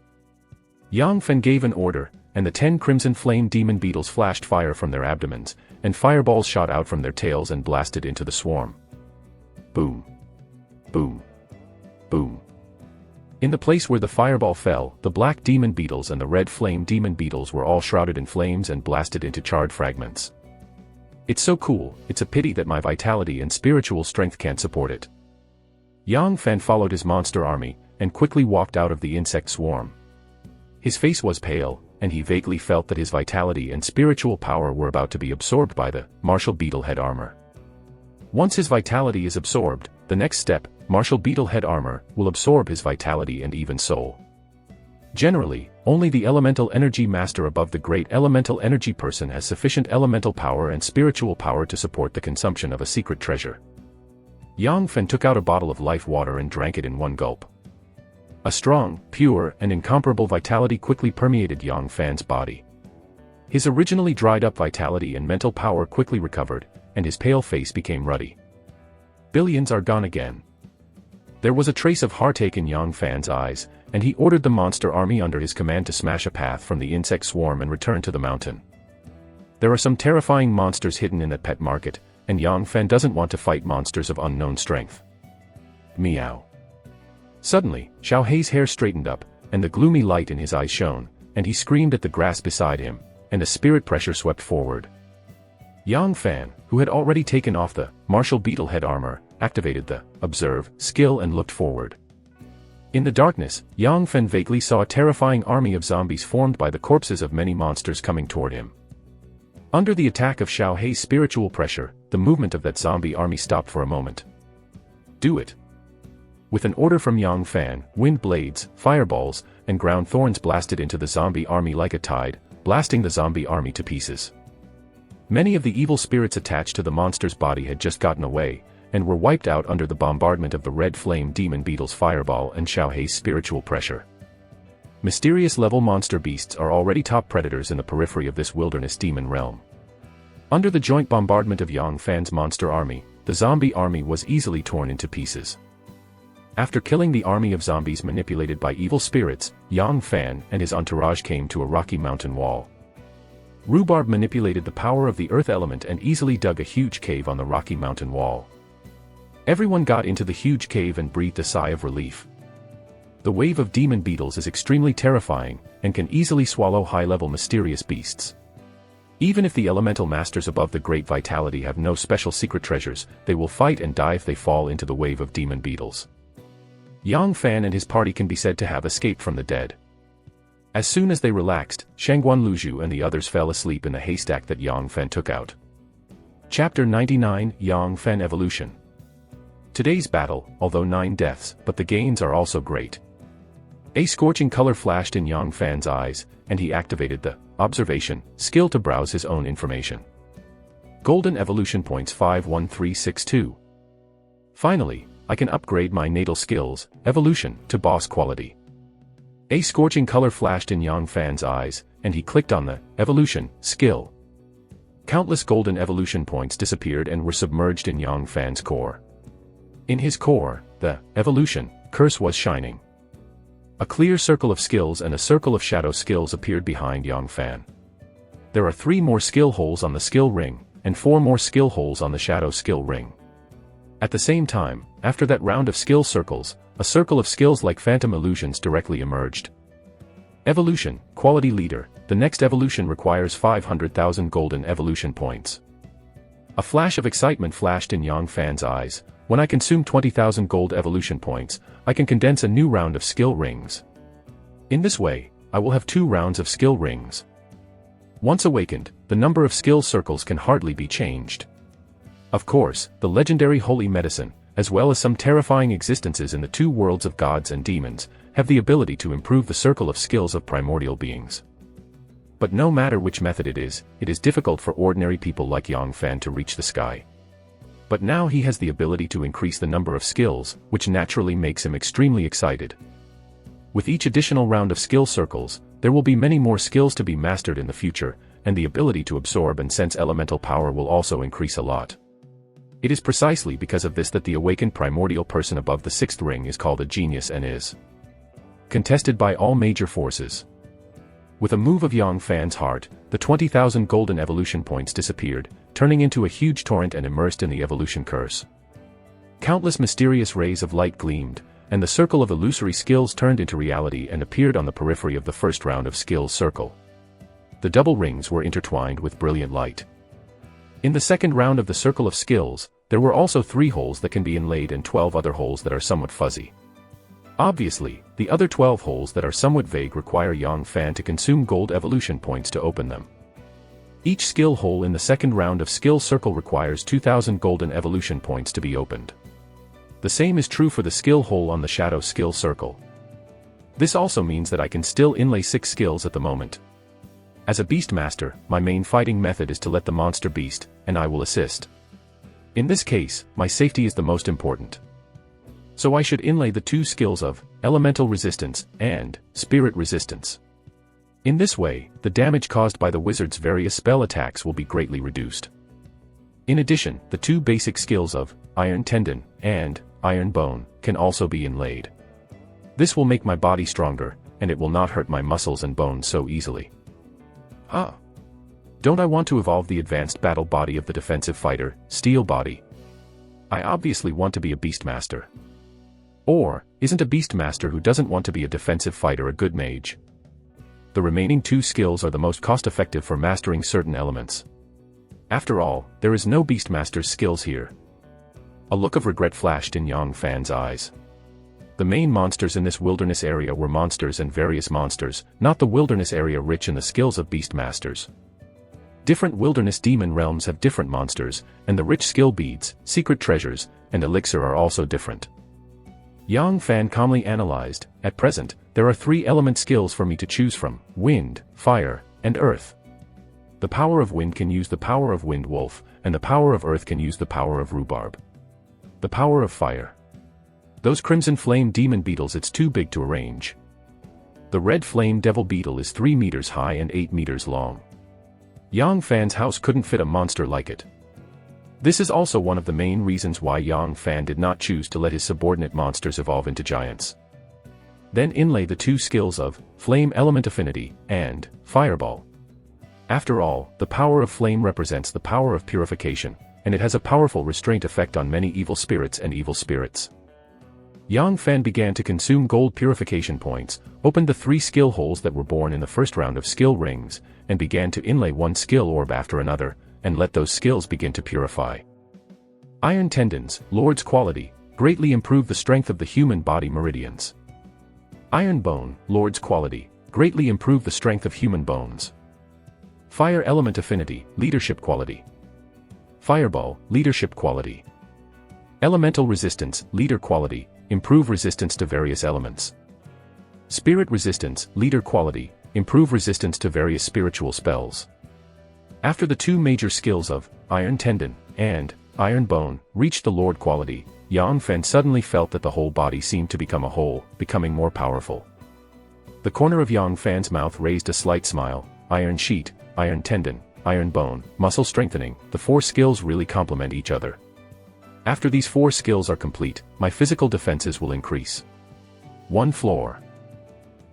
Yang Fan gave an order, and the 10 crimson flame demon beetles flashed fire from their abdomens, and fireballs shot out from their tails and blasted into the swarm. Boom. Boom. Boom. In the place where the fireball fell, the black demon beetles and the red flame demon beetles were all shrouded in flames and blasted into charred fragments. It's so cool, it's a pity that my vitality and spiritual strength can't support it. Yang Fan followed his monster army, and quickly walked out of the insect swarm. His face was pale, and he vaguely felt that his vitality and spiritual power were about to be absorbed by the martial beetle head armor. Once his vitality is absorbed, the next step, martial beetle head armor, will absorb his vitality and even soul. Generally, only the elemental energy master above the great elemental energy person has sufficient elemental power and spiritual power to support the consumption of a secret treasure. Yang Fen took out a bottle of life water and drank it in one gulp. A strong, pure, and incomparable vitality quickly permeated Yang Fan's body. His originally dried-up vitality and mental power quickly recovered, and his pale face became ruddy. Billions are gone again. There was a trace of heartache in Yang Fan's eyes, and he ordered the monster army under his command to smash a path from the insect swarm and return to the mountain. There are some terrifying monsters hidden in that pet market, and Yang Fan doesn't want to fight monsters of unknown strength. Meow. Suddenly, Xiao Hei's hair straightened up, and the gloomy light in his eyes shone, and he screamed at the grass beside him, and a spirit pressure swept forward. Yang Fan, who had already taken off the martial beetle head armor, activated the observe skill and looked forward. In the darkness, Yang Fan vaguely saw a terrifying army of zombies formed by the corpses of many monsters coming toward him. Under the attack of Xiao Hei's spiritual pressure, the movement of that zombie army stopped for a moment. Do it. With an order from Yang Fan, wind blades, fireballs, and ground thorns blasted into the zombie army like a tide, blasting the zombie army to pieces. Many of the evil spirits attached to the monster's body had just gotten away, and were wiped out under the bombardment of the red flame demon beetle's fireball and Xiao Hei's spiritual pressure. Mysterious level monster beasts are already top predators in the periphery of this wilderness demon realm. Under the joint bombardment of Yang Fan's monster army, the zombie army was easily torn into pieces. After killing the army of zombies manipulated by evil spirits, Yang Fan and his entourage came to a rocky mountain wall. Rhubarb manipulated the power of the earth element and easily dug a huge cave on the rocky mountain wall. Everyone got into the huge cave and breathed a sigh of relief. The wave of demon beetles is extremely terrifying, and can easily swallow high-level mysterious beasts. Even if the elemental masters above the great vitality have no special secret treasures, they will fight and die if they fall into the wave of demon beetles. Yang Fan and his party can be said to have escaped from the dead. As soon as they relaxed, Shangguan Luzhu and the others fell asleep in the haystack that Yang Fan took out. Chapter 99, Yang Fan Evolution. Today's battle, although 9 deaths, but the gains are also great. A scorching color flashed in Yang Fan's eyes, and he activated the observation skill to browse his own information. Golden evolution points 51362. Finally, I can upgrade my natal skills, evolution, to boss quality. A scorching color flashed in Yang Fan's eyes, and he clicked on the evolution skill. Countless golden evolution points disappeared and were submerged in Yang Fan's core. In his core, the evolution curse was shining. A clear circle of skills and a circle of shadow skills appeared behind Yang Fan. There are 3 more skill holes on the skill ring, and 4 more skill holes on the shadow skill ring. At the same time, after that round of skill circles, a circle of skills like phantom illusions directly emerged. Evolution, quality leader, the next evolution requires 500,000 golden evolution points. A flash of excitement flashed in Yang Fan's eyes. When I consume 20,000 gold evolution points, I can condense a new round of skill rings. In this way, I will have 2 rounds of skill rings. Once awakened, the number of skill circles can hardly be changed. Of course, the legendary holy medicine, as well as some terrifying existences in the 2 worlds of gods and demons, have the ability to improve the circle of skills of primordial beings. But no matter which method it is difficult for ordinary people like Yang Fan to reach the sky. But now he has the ability to increase the number of skills, which naturally makes him extremely excited. With each additional round of skill circles, there will be many more skills to be mastered in the future, and the ability to absorb and sense elemental power will also increase a lot. It is precisely because of this that the awakened primordial person above the 6th ring is called a genius and is contested by all major forces. With a move of Yang Fan's heart, the 20,000 golden evolution points disappeared, turning into a huge torrent and immersed in the evolution curse. Countless mysterious rays of light gleamed, and the circle of illusory skills turned into reality and appeared on the periphery of the first round of skills circle. The double rings were intertwined with brilliant light. In the second round of the circle of skills, there were also 3 holes that can be inlaid and 12 other holes that are somewhat fuzzy. Obviously, the other 12 holes that are somewhat vague require Yang Fan to consume gold evolution points to open them. Each skill hole in the second round of Skill Circle requires 2,000 golden evolution points to be opened. The same is true for the skill hole on the Shadow Skill Circle. This also means that I can still inlay 6 skills at the moment. As a Beast Master, my main fighting method is to let the monster beast, and I will assist. In this case, my safety is the most important. So I should inlay the 2 skills of Elemental Resistance and Spirit Resistance. In this way, the damage caused by the wizard's various spell attacks will be greatly reduced. In addition, the 2 basic skills of Iron Tendon and Iron Bone can also be inlaid. This will make my body stronger, and it will not hurt my muscles and bones so easily. Don't I want to evolve the advanced battle body of the defensive fighter, Steel Body? I obviously want to be a Beastmaster. Or, isn't a Beastmaster who doesn't want to be a defensive fighter a good mage? The remaining 2 skills are the most cost-effective for mastering certain elements. After all, there is no Beastmaster's skills here. A look of regret flashed in Yang Fan's eyes. The main monsters in this wilderness area were monsters and various monsters, not the wilderness area rich in the skills of Beastmasters. Different wilderness demon realms have different monsters, and the rich skill beads, secret treasures, and elixir are also different. Yang Fan calmly analyzed, at present, there are 3 element skills for me to choose from: wind, fire, and earth. The power of wind can use the power of Wind Wolf, and the power of earth can use the power of Rhubarb. The power of fire. Those Crimson Flame Demon Beetles, it's too big to arrange. The Red Flame Devil Beetle is 3 meters high and 8 meters long. Yang Fan's house couldn't fit a monster like it. This is also one of the main reasons why Yang Fan did not choose to let his subordinate monsters evolve into giants. Then inlay the 2 skills of Flame Element Affinity and Fireball. After all, the power of flame represents the power of purification, and it has a powerful restraint effect on many evil spirits and evil spirits. Yang Fan began to consume gold purification points, opened the 3 skill holes that were born in the first round of skill rings, and began to inlay 1 skill orb after another, and let those skills begin to purify. Iron Tendons, Lord's Quality, greatly improve the strength of the human body meridians. Iron Bone, Lord's Quality, greatly improve the strength of human bones. Fire Element Affinity, Leadership Quality. Fireball, Leadership Quality. Elemental Resistance, Leader Quality, improve resistance to various elements. Spirit Resistance, Leader Quality, improve resistance to various spiritual spells. After the 2 major skills of Iron Tendon and Iron Bone reached the Lord Quality, Yang Fan suddenly felt that the whole body seemed to become a whole, becoming more powerful. The corner of Yang Fan's mouth raised a slight smile. Iron Sheet, Iron Tendon, Iron Bone, Muscle Strengthening, the 4 skills really complement each other. After these 4 skills are complete, my physical defenses will increase. 1 floor.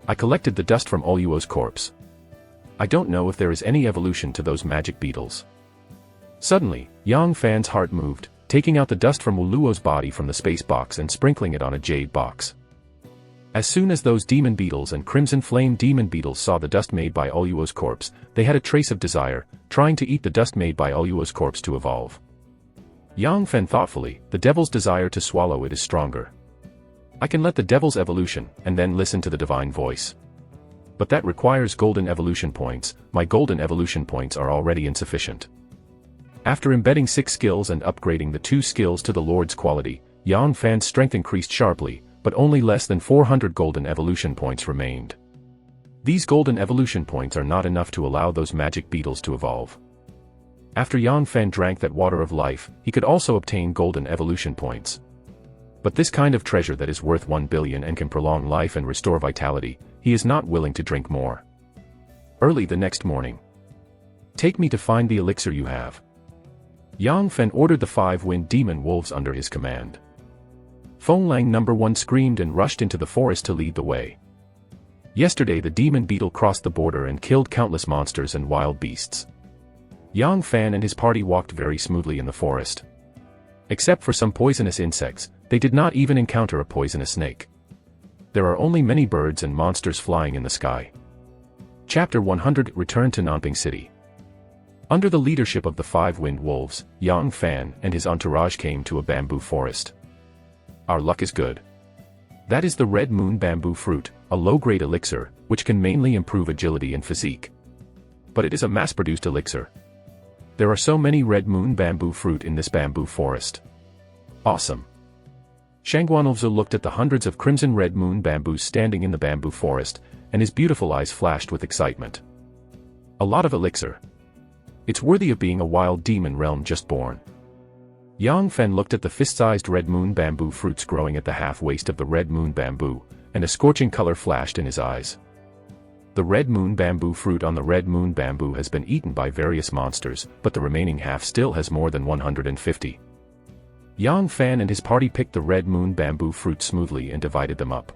I collected the dust from Oluo's corpse. I don't know if there is any evolution to those magic beetles. Suddenly, Yang Fan's heart moved, taking out the dust from Oluo's body from the space box and sprinkling it on a jade box. As soon as those demon beetles and Crimson Flame Demon Beetles saw the dust made by Oluo's corpse, they had a trace of desire, trying to eat the dust made by Oluo's corpse to evolve. Yang Fan thoughtfully, the devil's desire to swallow it is stronger. I can let the devil's evolution, and then listen to the divine voice. But that requires golden evolution points. My golden evolution points are already insufficient. After embedding 6 skills and upgrading the 2 skills to the Lord's Quality, Yang Fan's strength increased sharply, but only less than 400 golden evolution points remained. These golden evolution points are not enough to allow those magic beetles to evolve. After Yang Fan drank that water of life, he could also obtain golden evolution points. But this kind of treasure that is worth 1 billion and can prolong life and restore vitality, he is not willing to drink more. Early the next morning. Take me to find the elixir you have. Yang Fan ordered the 5 wind demon wolves under his command. Fenglang No. 1 screamed and rushed into the forest to lead the way. Yesterday the demon beetle crossed the border and killed countless monsters and wild beasts. Yang Fan and his party walked very smoothly in the forest. Except for some poisonous insects, they did not even encounter a poisonous snake. There are only many birds and monsters flying in the sky. Chapter 100 Return to Nanping City. Under the leadership of the 5 wind wolves, Yang Fan and his entourage came to a bamboo forest. Our luck is good. That is the red moon bamboo fruit, a low-grade elixir, which can mainly improve agility and physique. But it is a mass-produced elixir. There are so many red moon bamboo fruit in this bamboo forest. Awesome. Shangguanlzu looked at the hundreds of crimson red moon bamboos standing in the bamboo forest, and his beautiful eyes flashed with excitement. A lot of elixir. It's worthy of being a wild demon realm just born. Yang Fen looked at the fist-sized red moon bamboo fruits growing at the half-waist of the red moon bamboo, and a scorching color flashed in his eyes. The red moon bamboo fruit on the red moon bamboo has been eaten by various monsters, but the remaining half still has more than 150. Yang Fan and his party picked the red moon bamboo fruit smoothly and divided them up.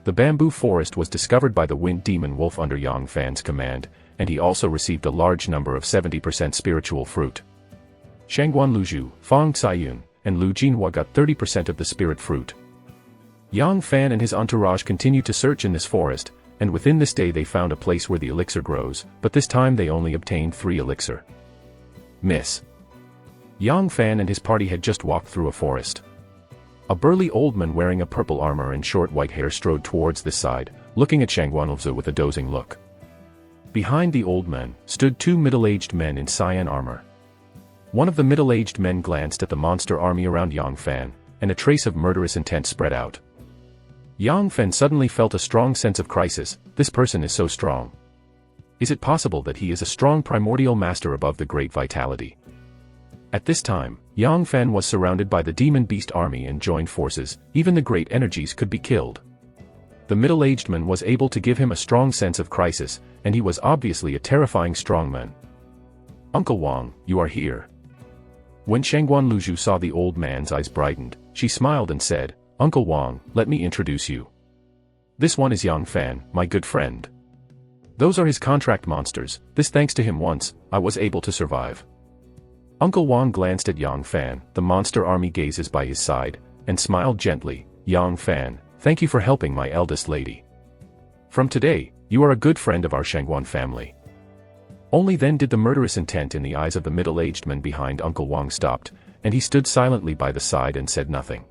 The bamboo forest was discovered by the wind demon wolf under Yang Fan's command, and he also received a large number of 70% spiritual fruit. Shangguanluzhu, Fang Caiyun, and Lu Jinhua got 30% of the spirit fruit. Yang Fan and his entourage continued to search in this forest, and within this day they found a place where the elixir grows, but this time they only obtained 3 elixir. Miss. Yang Fan and his party had just walked through a forest. A burly old man wearing a purple armor and short white hair strode towards this side, looking at Shangguanlzu with a dozing look. Behind the old man stood 2 middle-aged men in cyan armor. One of the middle-aged men glanced at the monster army around Yang Fan, and a trace of murderous intent spread out. Yang Fan suddenly felt a strong sense of crisis. This person is so strong. Is it possible that he is a strong primordial master above the great vitality? At this time, Yang Fan was surrounded by the demon beast army and joined forces. Even the great energies could be killed. The middle-aged man was able to give him a strong sense of crisis, and he was obviously a terrifying strongman. Uncle Wang, you are here. When Shangguanluzhu saw the old man's eyes brightened, she smiled and said, Uncle Wang, let me introduce you. This one is Yang Fan, my good friend. Those are his contract monsters. This thanks to him once, I was able to survive. Uncle Wang glanced at Yang Fan, the monster army gazes by his side, and smiled gently. Yang Fan, thank you for helping my eldest lady. From today, you are a good friend of our Shangguan family. Only then did the murderous intent in the eyes of the middle-aged man behind Uncle Wang stopped, and he stood silently by the side and said nothing.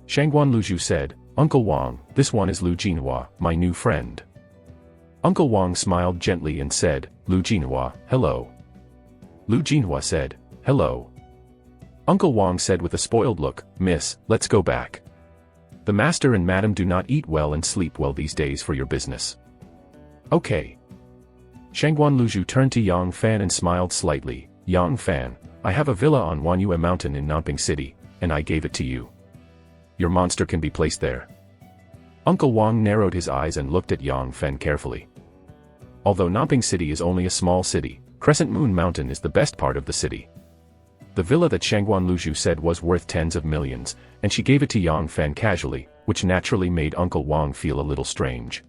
Shangguanluzhu said, Uncle Wang, this one is Lu Jinhua, my new friend. Uncle Wang smiled gently and said, Lu Jinhua, hello. Lu Jinhua said, hello. Uncle Wang said with a spoiled look, Miss, let's go back. The master and madam do not eat well and sleep well these days for your business. Okay. Shangguanluzhu turned to Yang Fan and smiled slightly. Yang Fan, I have a villa on Wanyue Mountain in Nanping City, and I gave it to you. Your monster can be placed there. Uncle Wang narrowed his eyes and looked at Yang Fan carefully. Although Nanping City is only a small city, Crescent Moon Mountain is the best part of the city. The villa that Shangguanluzhu said was worth tens of millions, and she gave it to Yang Fan casually, which naturally made Uncle Wang feel a little strange.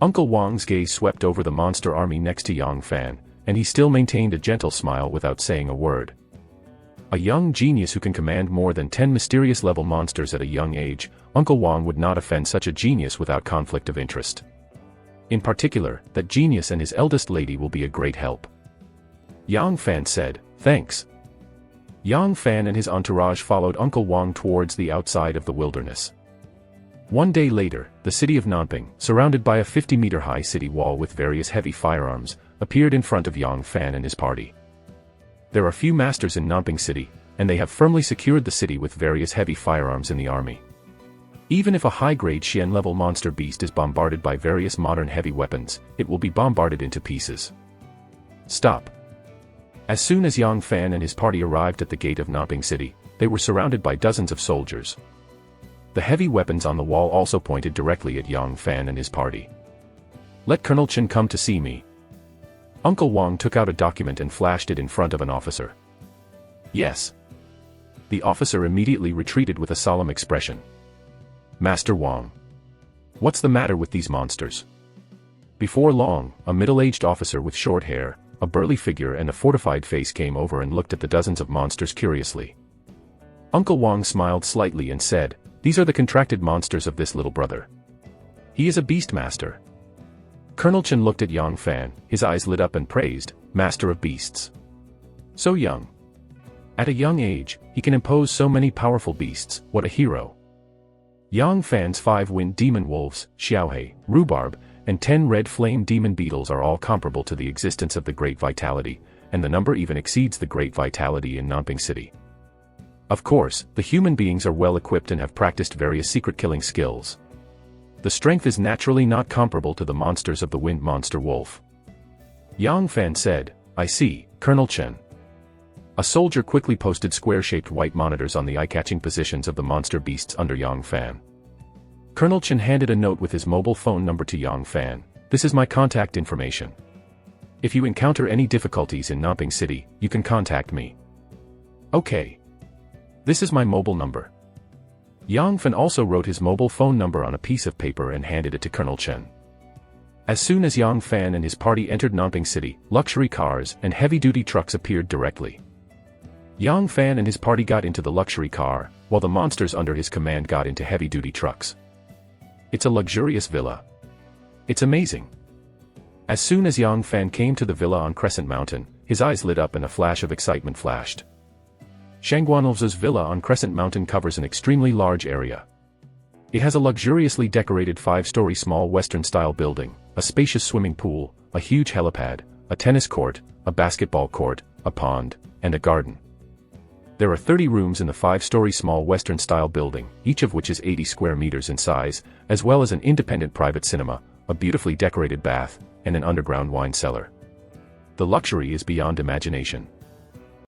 Uncle Wang's gaze swept over the monster army next to Yang Fan, and he still maintained a gentle smile without saying a word. A young genius who can command more than 10 mysterious level monsters at a young age, Uncle Wang would not offend such a genius without conflict of interest. In particular, that genius and his eldest lady will be a great help. Yang Fan said, thanks. Yang Fan and his entourage followed Uncle Wang towards the outside of the wilderness. One day later, the city of Nanping, surrounded by a 50-meter-high city wall with various heavy firearms, appeared in front of Yang Fan and his party. There are few masters in Nanping City, and they have firmly secured the city with various heavy firearms in the army. Even if a high-grade Xian-level monster beast is bombarded by various modern heavy weapons, it will be bombarded into pieces. Stop. As soon as Yang Fan and his party arrived at the gate of Nanping City, they were surrounded by dozens of soldiers. The heavy weapons on the wall also pointed directly at Yang Fan and his party. Let Colonel Chen come to see me. Uncle Wang took out a document and flashed it in front of an officer. Yes. The officer immediately retreated with a solemn expression. Master Wang. What's the matter with these monsters? Before long, a middle-aged officer with short hair, a burly figure and a fortified face came over and looked at the dozens of monsters curiously. Uncle Wang smiled slightly and said, these are the contracted monsters of this little brother. He is a beast master. Colonel Chen looked at Yang Fan, his eyes lit up and praised, Master of Beasts. So young. At a young age, he can impose so many powerful beasts, what a hero. Yang Fan's 5 wind demon wolves, Xiaohei, Rhubarb, and 10 red flame demon beetles are all comparable to the existence of the Great Vitality, and the number even exceeds the Great Vitality in Nanping City. Of course, the human beings are well equipped and have practiced various secret killing skills. The strength is naturally not comparable to the monsters of the wind monster wolf. Yang Fan said, "I see, Colonel Chen." A soldier quickly posted square-shaped white monitors on the eye-catching positions of the monster beasts under Yang Fan. Colonel Chen handed a note with his mobile phone number to Yang Fan. "This is my contact information. If you encounter any difficulties in Nanping City, you can contact me." "Okay. This is my mobile number." Yang Fan also wrote his mobile phone number on a piece of paper and handed it to Colonel Chen. As soon as Yang Fan and his party entered Nanping City, luxury cars and heavy-duty trucks appeared directly. Yang Fan and his party got into the luxury car, while the monsters under his command got into heavy-duty trucks. It's a luxurious villa. It's amazing. As soon as Yang Fan came to the villa on Crescent Mountain, his eyes lit up and a flash of excitement flashed. Shangguanlv's villa on Crescent Mountain covers an extremely large area. It has a luxuriously decorated 5-story small Western-style building, a spacious swimming pool, a huge helipad, a tennis court, a basketball court, a pond, and a garden. There are 30 rooms in the 5-story small Western-style building, each of which is 80 square meters in size, as well as an independent private cinema, a beautifully decorated bath, and an underground wine cellar. The luxury is beyond imagination.